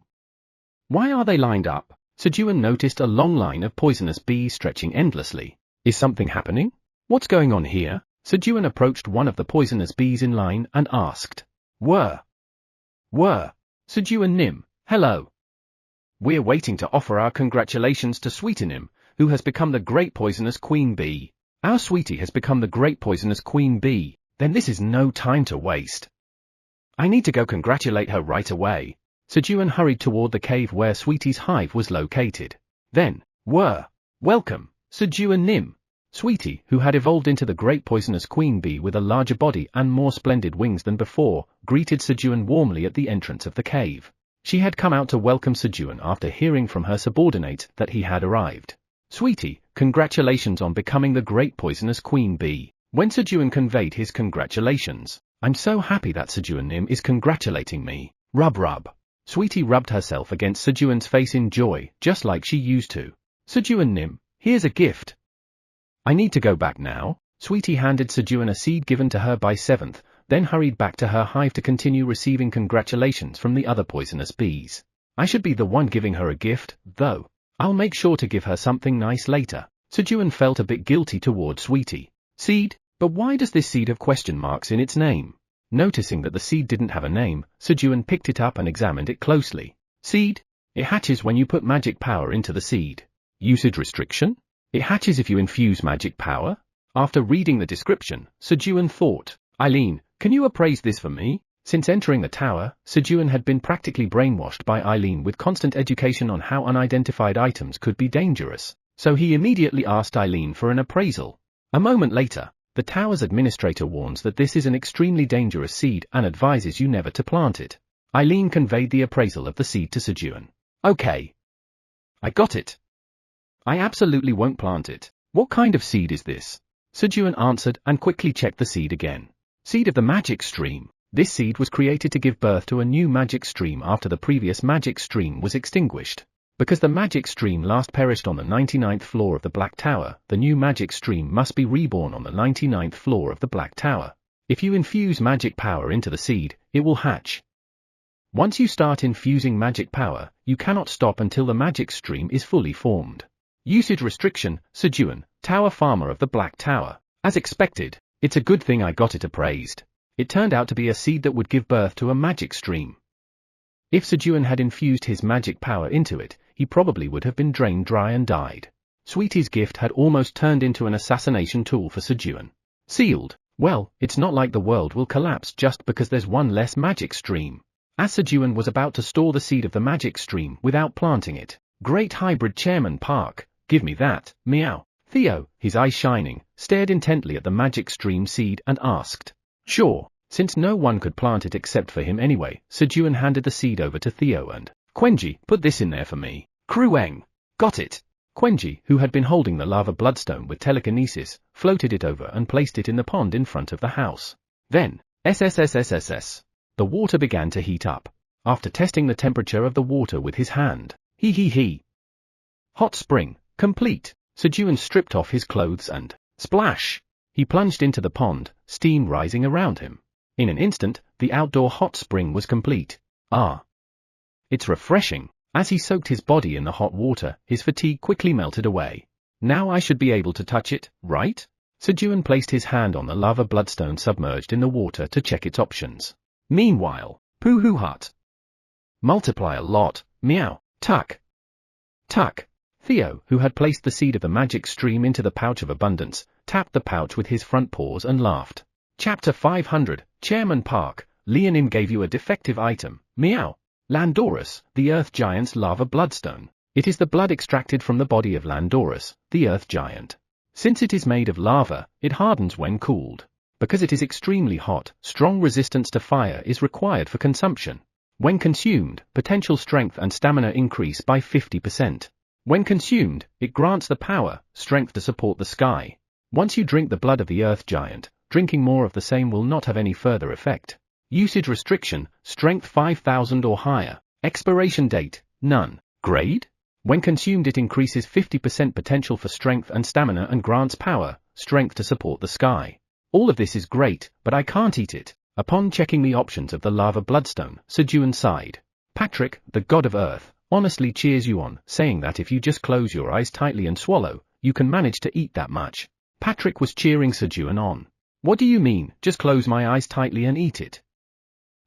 Why are they lined up? Sejun noticed a long line of poisonous bees stretching endlessly. Is something happening? What's going on here? Sejun approached one of the poisonous bees in line and asked. Were. Sejun Nim, hello. We're waiting to offer our congratulations to Sweetenim, who has become the great poisonous queen bee. Our sweetie has become the great poisonous queen bee. Then this is no time to waste. I need to go congratulate her right away. Sejun hurried toward the cave where Sweetie's hive was located. Then, welcome, Sejun Nim. Sweetie, who had evolved into the great poisonous queen bee with a larger body and more splendid wings than before, greeted Sejun warmly at the entrance of the cave. She had come out to welcome Sejun after hearing from her subordinate that he had arrived. Sweetie, congratulations on becoming the great poisonous queen bee. When Sejun conveyed his congratulations, I'm so happy that Sejun Nim is congratulating me. Rub. Sweetie rubbed herself against Sejun's face in joy, just like she used to. Sejun Nim, here's a gift. I need to go back now. Sweetie handed Sejun a seed given to her by Seventh, then hurried back to her hive to continue receiving congratulations from the other poisonous bees. I should be the one giving her a gift, though. I'll make sure to give her something nice later. Sejun felt a bit guilty toward Sweetie. Seed? But why does this seed have question marks in its name? Noticing that the seed didn't have a name, Sejun picked it up and examined it closely. Seed? It hatches when you put magic power into the seed. Usage restriction? It hatches if you infuse magic power? After reading the description, Sejun thought, Eileen, can you appraise this for me? Since entering the tower, Sejun had been practically brainwashed by Eileen with constant education on how unidentified items could be dangerous, so he immediately asked Eileen for an appraisal. A moment later, the tower's administrator warns that this is an extremely dangerous seed and advises you never to plant it. Eileen conveyed the appraisal of the seed to Sejun. Okay. I got it. I absolutely won't plant it. What kind of seed is this? Sejun answered and quickly checked the seed again. Seed of the magic stream. This seed was created to give birth to a new magic stream after the previous magic stream was extinguished. Because the magic stream last perished on the 99th floor of the Black Tower, the new magic stream must be reborn on the 99th floor of the Black Tower. If you infuse magic power into the seed, it will hatch. Once you start infusing magic power, you cannot stop until the magic stream is fully formed. Usage restriction, Sejun, Tower Farmer of the Black Tower. As expected, it's a good thing I got it appraised. It turned out to be a seed that would give birth to a magic stream. If Sejun had infused his magic power into it, he probably would have been drained dry and died. Sweetie's gift had almost turned into an assassination tool for Sejun. Sealed. Well, it's not like the world will collapse just because there's one less magic stream. As Sejun was about to store the seed of the magic stream without planting it, Great Hybrid Chairman Park, give me that, meow. Theo, his eyes shining, stared intently at the magic stream seed and asked. Sure. Since no one could plant it except for him anyway, Sejun handed the seed over to Theo and, Quenji, put this in there for me. Krueng. Got it. Quenji, who had been holding the lava bloodstone with telekinesis, floated it over and placed it in the pond in front of the house. Then, SSSSSS. The water began to heat up. After testing the temperature of the water with his hand, he. Hot spring, complete. Sejun stripped off his clothes and, splash! He plunged into the pond, steam rising around him. In an instant, the outdoor hot spring was complete. Ah! It's refreshing. As he soaked his body in the hot water, his fatigue quickly melted away. Now I should be able to touch it, right? Sejun placed his hand on the lava bloodstone submerged in the water to check its options. Meanwhile, Poohoo Hut. Multiply a lot, meow, tuck. Tuck. Theo, who had placed the seed of the magic stream into the pouch of abundance, tapped the pouch with his front paws and laughed. Chapter 500, Chairman Park, Leonim gave you a defective item, meow. Landorus, the Earth Giant's lava bloodstone. It is the blood extracted from the body of Landorus, the Earth Giant. Since it is made of lava, it hardens when cooled. Because it is extremely hot, strong resistance to fire is required for consumption. When consumed, potential strength and stamina increase by 50%. When consumed, it grants the power, strength to support the sky. Once you drink the blood of the Earth Giant, drinking more of the same will not have any further effect. Usage restriction, strength 5000 or higher. Expiration date, none. Grade? When consumed it increases 50% potential for strength and stamina and grants power, strength to support the sky. All of this is great, but I can't eat it. Upon checking the options of the lava bloodstone, Sejun sighed. Patrick, the god of earth, honestly cheers you on, saying that if you just close your eyes tightly and swallow, you can manage to eat that much. Patrick was cheering Sejun on. What do you mean, just close my eyes tightly and eat it?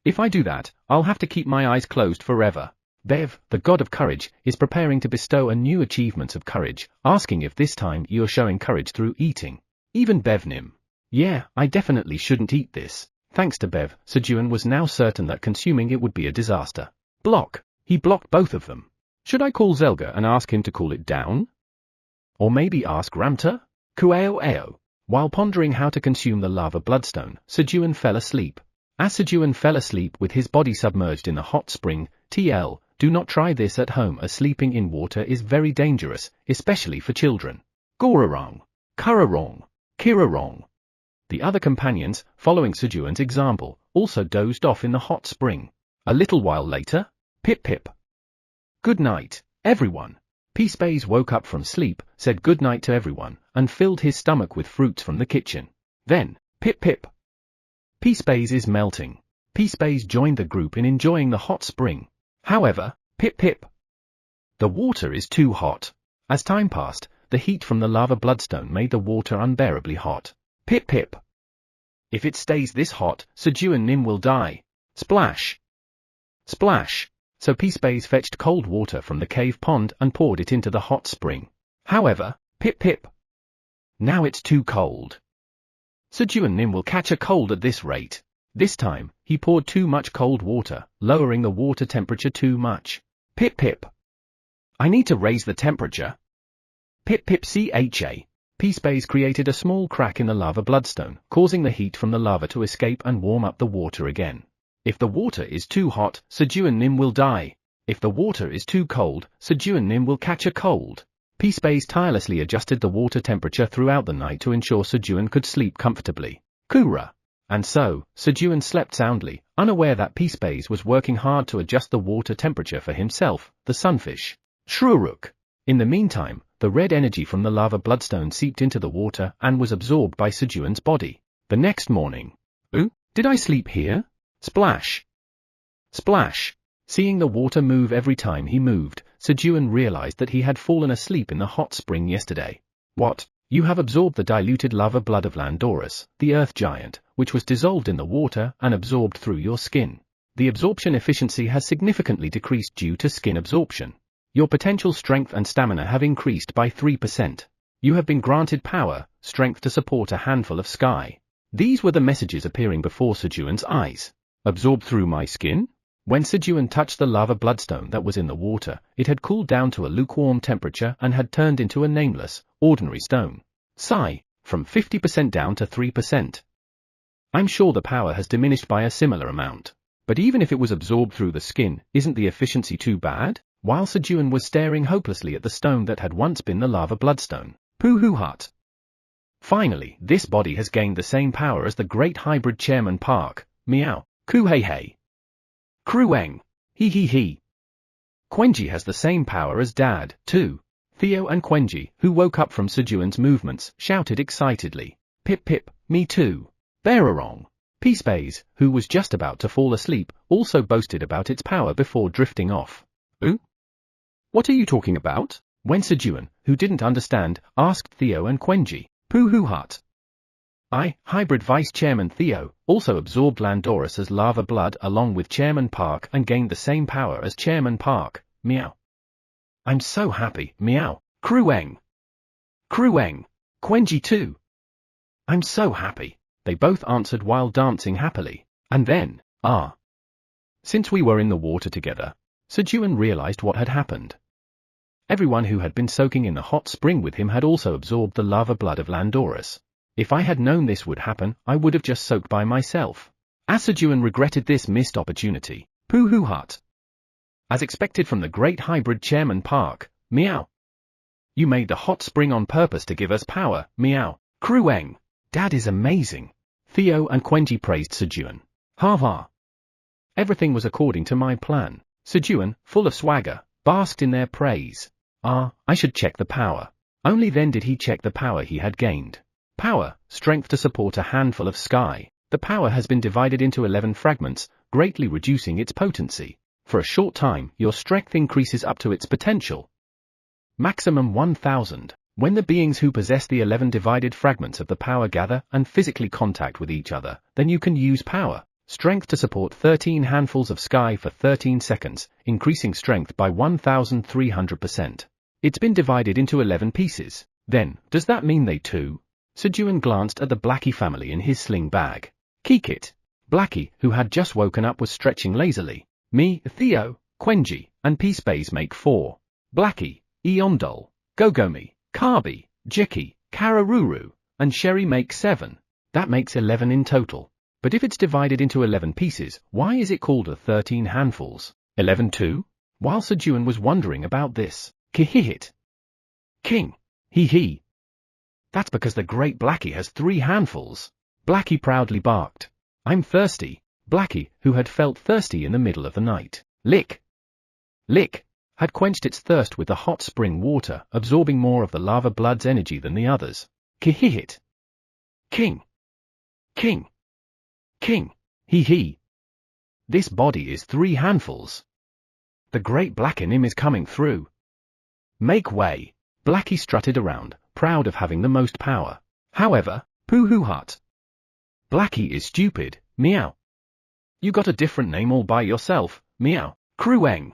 If I do that, I'll have to keep my eyes closed forever. Bev, the god of courage, is preparing to bestow a new achievements of courage, asking if this time you're showing courage through eating. Even Bevnim. Yeah, I definitely shouldn't eat this. Thanks to Bev, Sejun was now certain that consuming it would be a disaster. Block. He blocked both of them. Should I call Zelga and ask him to cool it down? Or maybe ask Ramta? Kueo. While pondering how to consume the lava bloodstone, Sejun fell asleep. As Sejun fell asleep with his body submerged in the hot spring, TL, do not try this at home as sleeping in water is very dangerous, especially for children. Gorarong. Kurarong. Kirarong. The other companions, following Sejun's example, also dozed off in the hot spring. A little while later, pip. Good night, everyone. Peacebays woke up from sleep, said good night to everyone, and filled his stomach with fruits from the kitchen. Then, pip. Peacebays is melting. Peacebays joined the group in enjoying the hot spring. However, pip. The water is too hot. As time passed, the heat from the lava bloodstone made the water unbearably hot. Pip. If it stays this hot, Sejun Nim will die. Splash. Splash. So Peacebays fetched cold water from the cave pond and poured it into the hot spring. However, pip. Now it's too cold. Sejun Nim will catch a cold at this rate. This time, he poured too much cold water, lowering the water temperature too much. Pip. I need to raise the temperature. Pip cha. Peacebays created a small crack in the lava bloodstone, causing the heat from the lava to escape and warm up the water again. If the water is too hot, Sejun Nim will die. If the water is too cold, Sejun Nim will catch a cold. Peacebays tirelessly adjusted the water temperature throughout the night to ensure Sejun could sleep comfortably. Kura. And so, Sejun slept soundly, unaware that Peacebays was working hard to adjust the water temperature for himself, the sunfish. Shruruk. In the meantime, the red energy from the lava bloodstone seeped into the water and was absorbed by Sejun's body. The next morning. Ooh, did I sleep here? Splash. Splash. Seeing the water move every time he moved, Sejun realized that he had fallen asleep in the hot spring yesterday. What? You have absorbed the diluted lava blood of Landorus, the Earth Giant, which was dissolved in the water and absorbed through your skin. The absorption efficiency has significantly decreased due to skin absorption. Your potential strength and stamina have increased by 3%. You have been granted power, strength to support a handful of sky. These were the messages appearing before Sejun's eyes. Absorbed through my skin? When Sejun touched the lava bloodstone that was in the water, it had cooled down to a lukewarm temperature and had turned into a nameless, ordinary stone. Sigh, from 50% down to 3%. I'm sure the power has diminished by a similar amount. But even if it was absorbed through the skin, isn't the efficiency too bad? While Sejun was staring hopelessly at the stone that had once been the lava bloodstone. Poohoo Hut. Finally, this body has gained the same power as the great hybrid Chairman Park. Meow. Ku-hey-hey. Krueng. He. Quenji has the same power as Dad, too. Theo and Quenji, who woke up from Sejun's movements, shouted excitedly. Pip, me too. Berarong. Peacebays, who was just about to fall asleep, also boasted about its power before drifting off. Ooh? What are you talking about? When Sejun, who didn't understand, asked Theo and Quenji. Pooh hut. Hybrid Vice Chairman Theo, also absorbed Landorus as lava blood along with Chairman Park and gained the same power as Chairman Park. Meow. I'm so happy. Meow. Krueng. Quenji too. I'm so happy. They both answered while dancing happily. And then, since we were in the water together, Sejun realized what had happened. Everyone who had been soaking in the hot spring with him had also absorbed the lava blood of Landorus. If I had known this would happen, I would have just soaked by myself. Sejun regretted this missed opportunity. Pooh hut. As expected from the great hybrid Chairman Park. Meow. You made the hot spring on purpose to give us power. Meow. Krueng. Dad is amazing. Theo and Quenji praised Sejun. Ha. Everything was according to my plan. Sejun, full of swagger, basked in their praise. I should check the power. Only then did he check the power he had gained. Power, strength to support a handful of sky. The power has been divided into 11 fragments, greatly reducing its potency. For a short time, your strength increases up to its potential. Maximum 1000. When the beings who possess the 11 divided fragments of the power gather and physically contact with each other, then you can use power. Strength to support 13 handfuls of sky for 13 seconds, increasing strength by 1300%. It's been divided into 11 pieces. Then, does that mean they too? Sejun glanced at the Blackie family in his sling bag. Kikit. Blackie, who had just woken up, was stretching lazily. Me, Theo, Quenji, and Peacebays make 4. Blackie, Eondol, Gogomi, Kabi, Jiki, Kararuru, and Sherry make 7. That makes 11 in total. But if it's divided into 11 pieces, why is it called a 13 handfuls? 11 too? While Sejun was wondering about this, Kihihit. King. Hee. That's because the great Blackie has 3 handfuls. Blackie proudly barked. I'm thirsty. Blackie, who had felt thirsty in the middle of the night. Lick, had quenched its thirst with the hot spring water, absorbing more of the lava blood's energy than the others. Kihihit. King. Hee. This body is 3 handfuls. The great Blackenim is coming through. Make way. Blackie strutted around, proud of having the most power. However, Pooh hut. Blackie is stupid. Meow. You got a different name all by yourself. Meow. Krueng.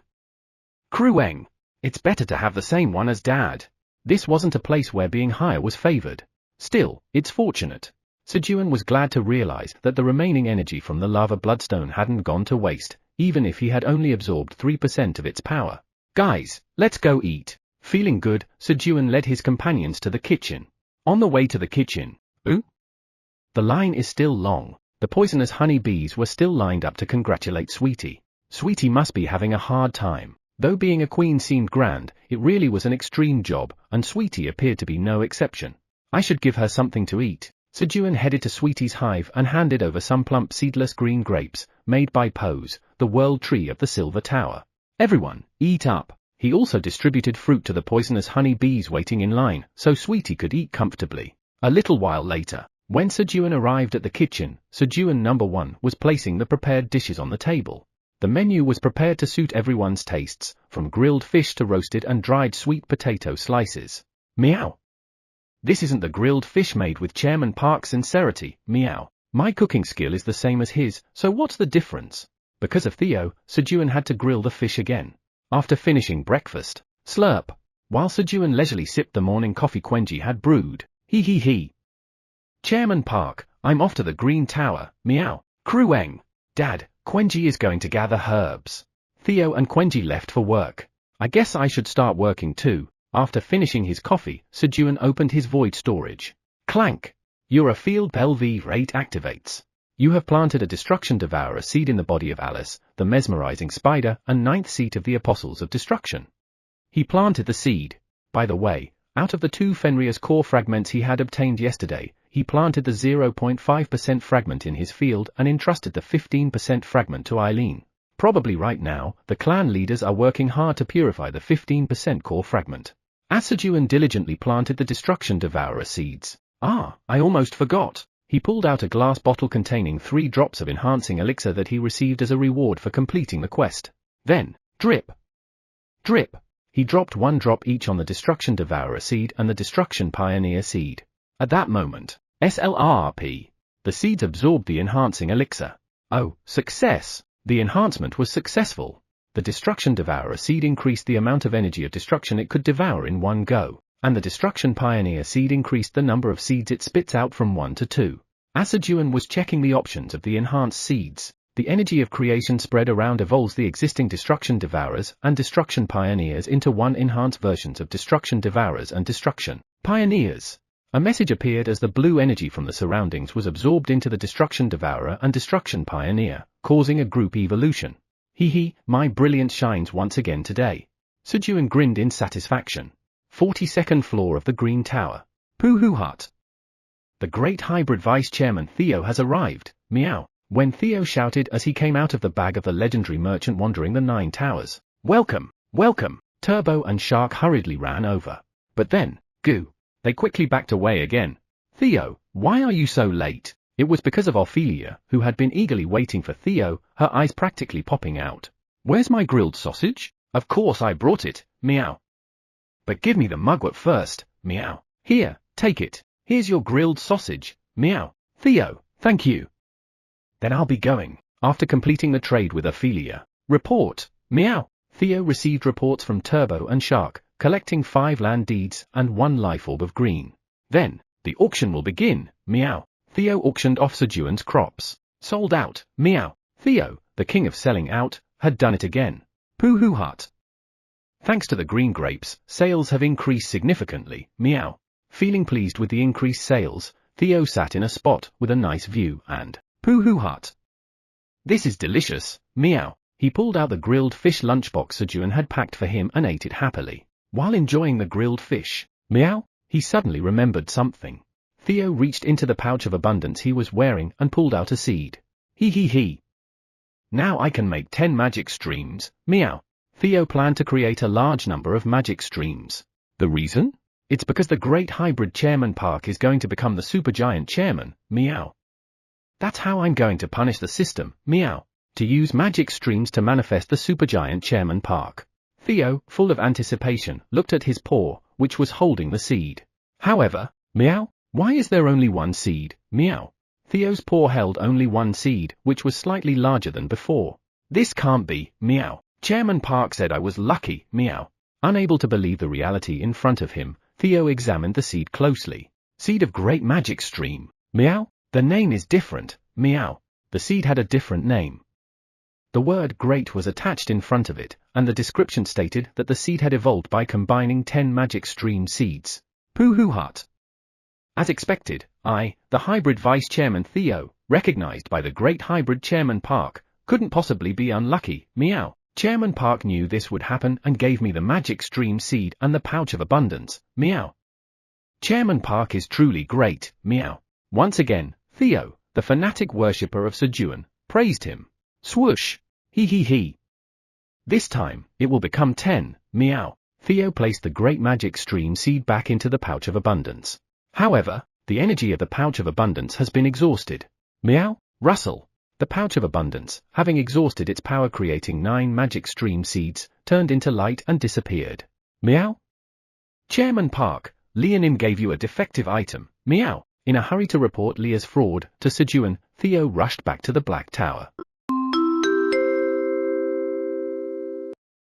It's better to have the same one as Dad. This wasn't a place where being higher was favored. Still, it's fortunate. Sejun was glad to realize that the remaining energy from the lava bloodstone hadn't gone to waste, even if he had only absorbed 3% of its power. Guys, let's go eat. Feeling good, Sejun led his companions to the kitchen. On the way to the kitchen, the line is still long. The poisonous honey bees were still lined up to congratulate Sweetie. Sweetie must be having a hard time. Though being a queen seemed grand, it really was an extreme job, and Sweetie appeared to be no exception. I should give her something to eat. Sejun headed to Sweetie's hive and handed over some plump seedless green grapes, made by Pose, the world tree of the Silver Tower. Everyone, eat up. He also distributed fruit to the poisonous honey bees waiting in line, so Sweetie could eat comfortably. A little while later, when Sejun arrived at the kitchen, Sejun number 1 was placing the prepared dishes on the table. The menu was prepared to suit everyone's tastes, from grilled fish to roasted and dried sweet potato slices. Meow. This isn't the grilled fish made with Chairman Park's sincerity. Meow. My cooking skill is the same as his, so what's the difference? Because of Theo, Sejun had to grill the fish again. After finishing breakfast, slurp. While Sejun leisurely sipped the morning coffee Quenji had brewed. Hee. Chairman Park, I'm off to the Green Tower. Meow. Krueng. Dad, Quenji is going to gather herbs. Theo and Quenji left for work. I guess I should start working too. After finishing his coffee, Sejun opened his void storage. Clank. You're a field LV rate activates. You have planted a destruction devourer seed in the body of Alice, the mesmerizing spider and 9th seat of the Apostles of Destruction. He planted the seed. By the way, out of the 2 Fenrir's core fragments he had obtained yesterday, he planted the 0.5% fragment in his field and entrusted the 15% fragment to Eileen. Probably right now, the clan leaders are working hard to purify the 15% core fragment. Sejun diligently planted the destruction devourer seeds. I almost forgot. He pulled out a glass bottle containing 3 drops of enhancing elixir that he received as a reward for completing the quest. Then, drip, He dropped 1 drop each on the Destruction Devourer seed and the Destruction Pioneer seed. At that moment, SLRP. The seeds absorbed the enhancing elixir. Oh, success! The enhancement was successful. The Destruction Devourer seed increased the amount of energy of destruction it could devour in one go, and the Destruction Pioneer seed increased the number of seeds it spits out from 1 to 2. As Sejun was checking the options of the enhanced seeds, the energy of creation spread around evolves the existing Destruction Devourers and Destruction Pioneers into 1 enhanced versions of Destruction Devourers and Destruction Pioneers. A message appeared as the blue energy from the surroundings was absorbed into the Destruction Devourer and Destruction Pioneer, causing a group evolution. Hee, my brilliance shines once again today. Sejun grinned in satisfaction. 42nd floor of the Green Tower. Pooh Hut. The great hybrid vice chairman Theo has arrived, meow, when Theo shouted as he came out of the bag of the legendary merchant wandering the 9 towers. Welcome, welcome. Turbo and Shark hurriedly ran over. But then, goo. They quickly backed away again. Theo, why are you so late? It was because of Ophelia, who had been eagerly waiting for Theo, her eyes practically popping out. Where's my grilled sausage? Of course I brought it, meow. But give me the mugwort first, meow. Here, take it. Here's your grilled sausage, meow. Theo, thank you. Then I'll be going. After completing the trade with Ophelia. Report, meow. Theo received reports from Turbo and Shark, collecting 5 land deeds and 1 life orb of green. Then, the auction will begin, meow. Theo auctioned off Sejun's crops. Sold out, meow. Theo, the king of selling out, had done it again. Pooh Hut. Thanks to the green grapes, sales have increased significantly, meow. Feeling pleased with the increased sales, Theo sat in a spot with a nice view and, Pooh Hut. This is delicious, meow. He pulled out the grilled fish lunchbox Sejun had packed for him and ate it happily. While enjoying the grilled fish, meow, he suddenly remembered something. Theo reached into the pouch of abundance he was wearing and pulled out a seed. Hee. Now I can make 10 magic streams, meow. Theo planned to create a large number of magic streams. The reason? It's because the great hybrid chairman Park is going to become the supergiant chairman, meow. That's how I'm going to punish the system, meow. To use magic streams to manifest the supergiant chairman Park. Theo, full of anticipation, looked at his paw, which was holding the seed. However, meow, why is there only 1 seed, meow? Theo's paw held only 1 seed, which was slightly larger than before. This can't be, meow. Chairman Park said I was lucky, meow. Unable to believe the reality in front of him, Theo examined the seed closely. Seed of great magic stream, meow? The name is different, meow. The seed had a different name. The word great was attached in front of it, and the description stated that the seed had evolved by combining 10 magic stream seeds. Pooh Hut. As expected, the hybrid vice chairman Theo, recognized by the great hybrid chairman Park, couldn't possibly be unlucky, meow. Chairman Park knew this would happen and gave me the magic stream seed and the pouch of abundance, meow. Chairman Park is truly great, meow. Once again, Theo, the fanatic worshipper of Sejun, praised him. Swoosh! Hee. This time, it will become 10, meow. Theo placed the great magic stream seed back into the pouch of abundance. However, the energy of the pouch of abundance has been exhausted. Meow, rustle. The pouch of abundance, having exhausted its power creating 9 magic stream seeds, turned into light and disappeared. Meow? Chairman Park, Leonim gave you a defective item, meow. In a hurry to report Leah's fraud to Sejun, Theo rushed back to the Black Tower.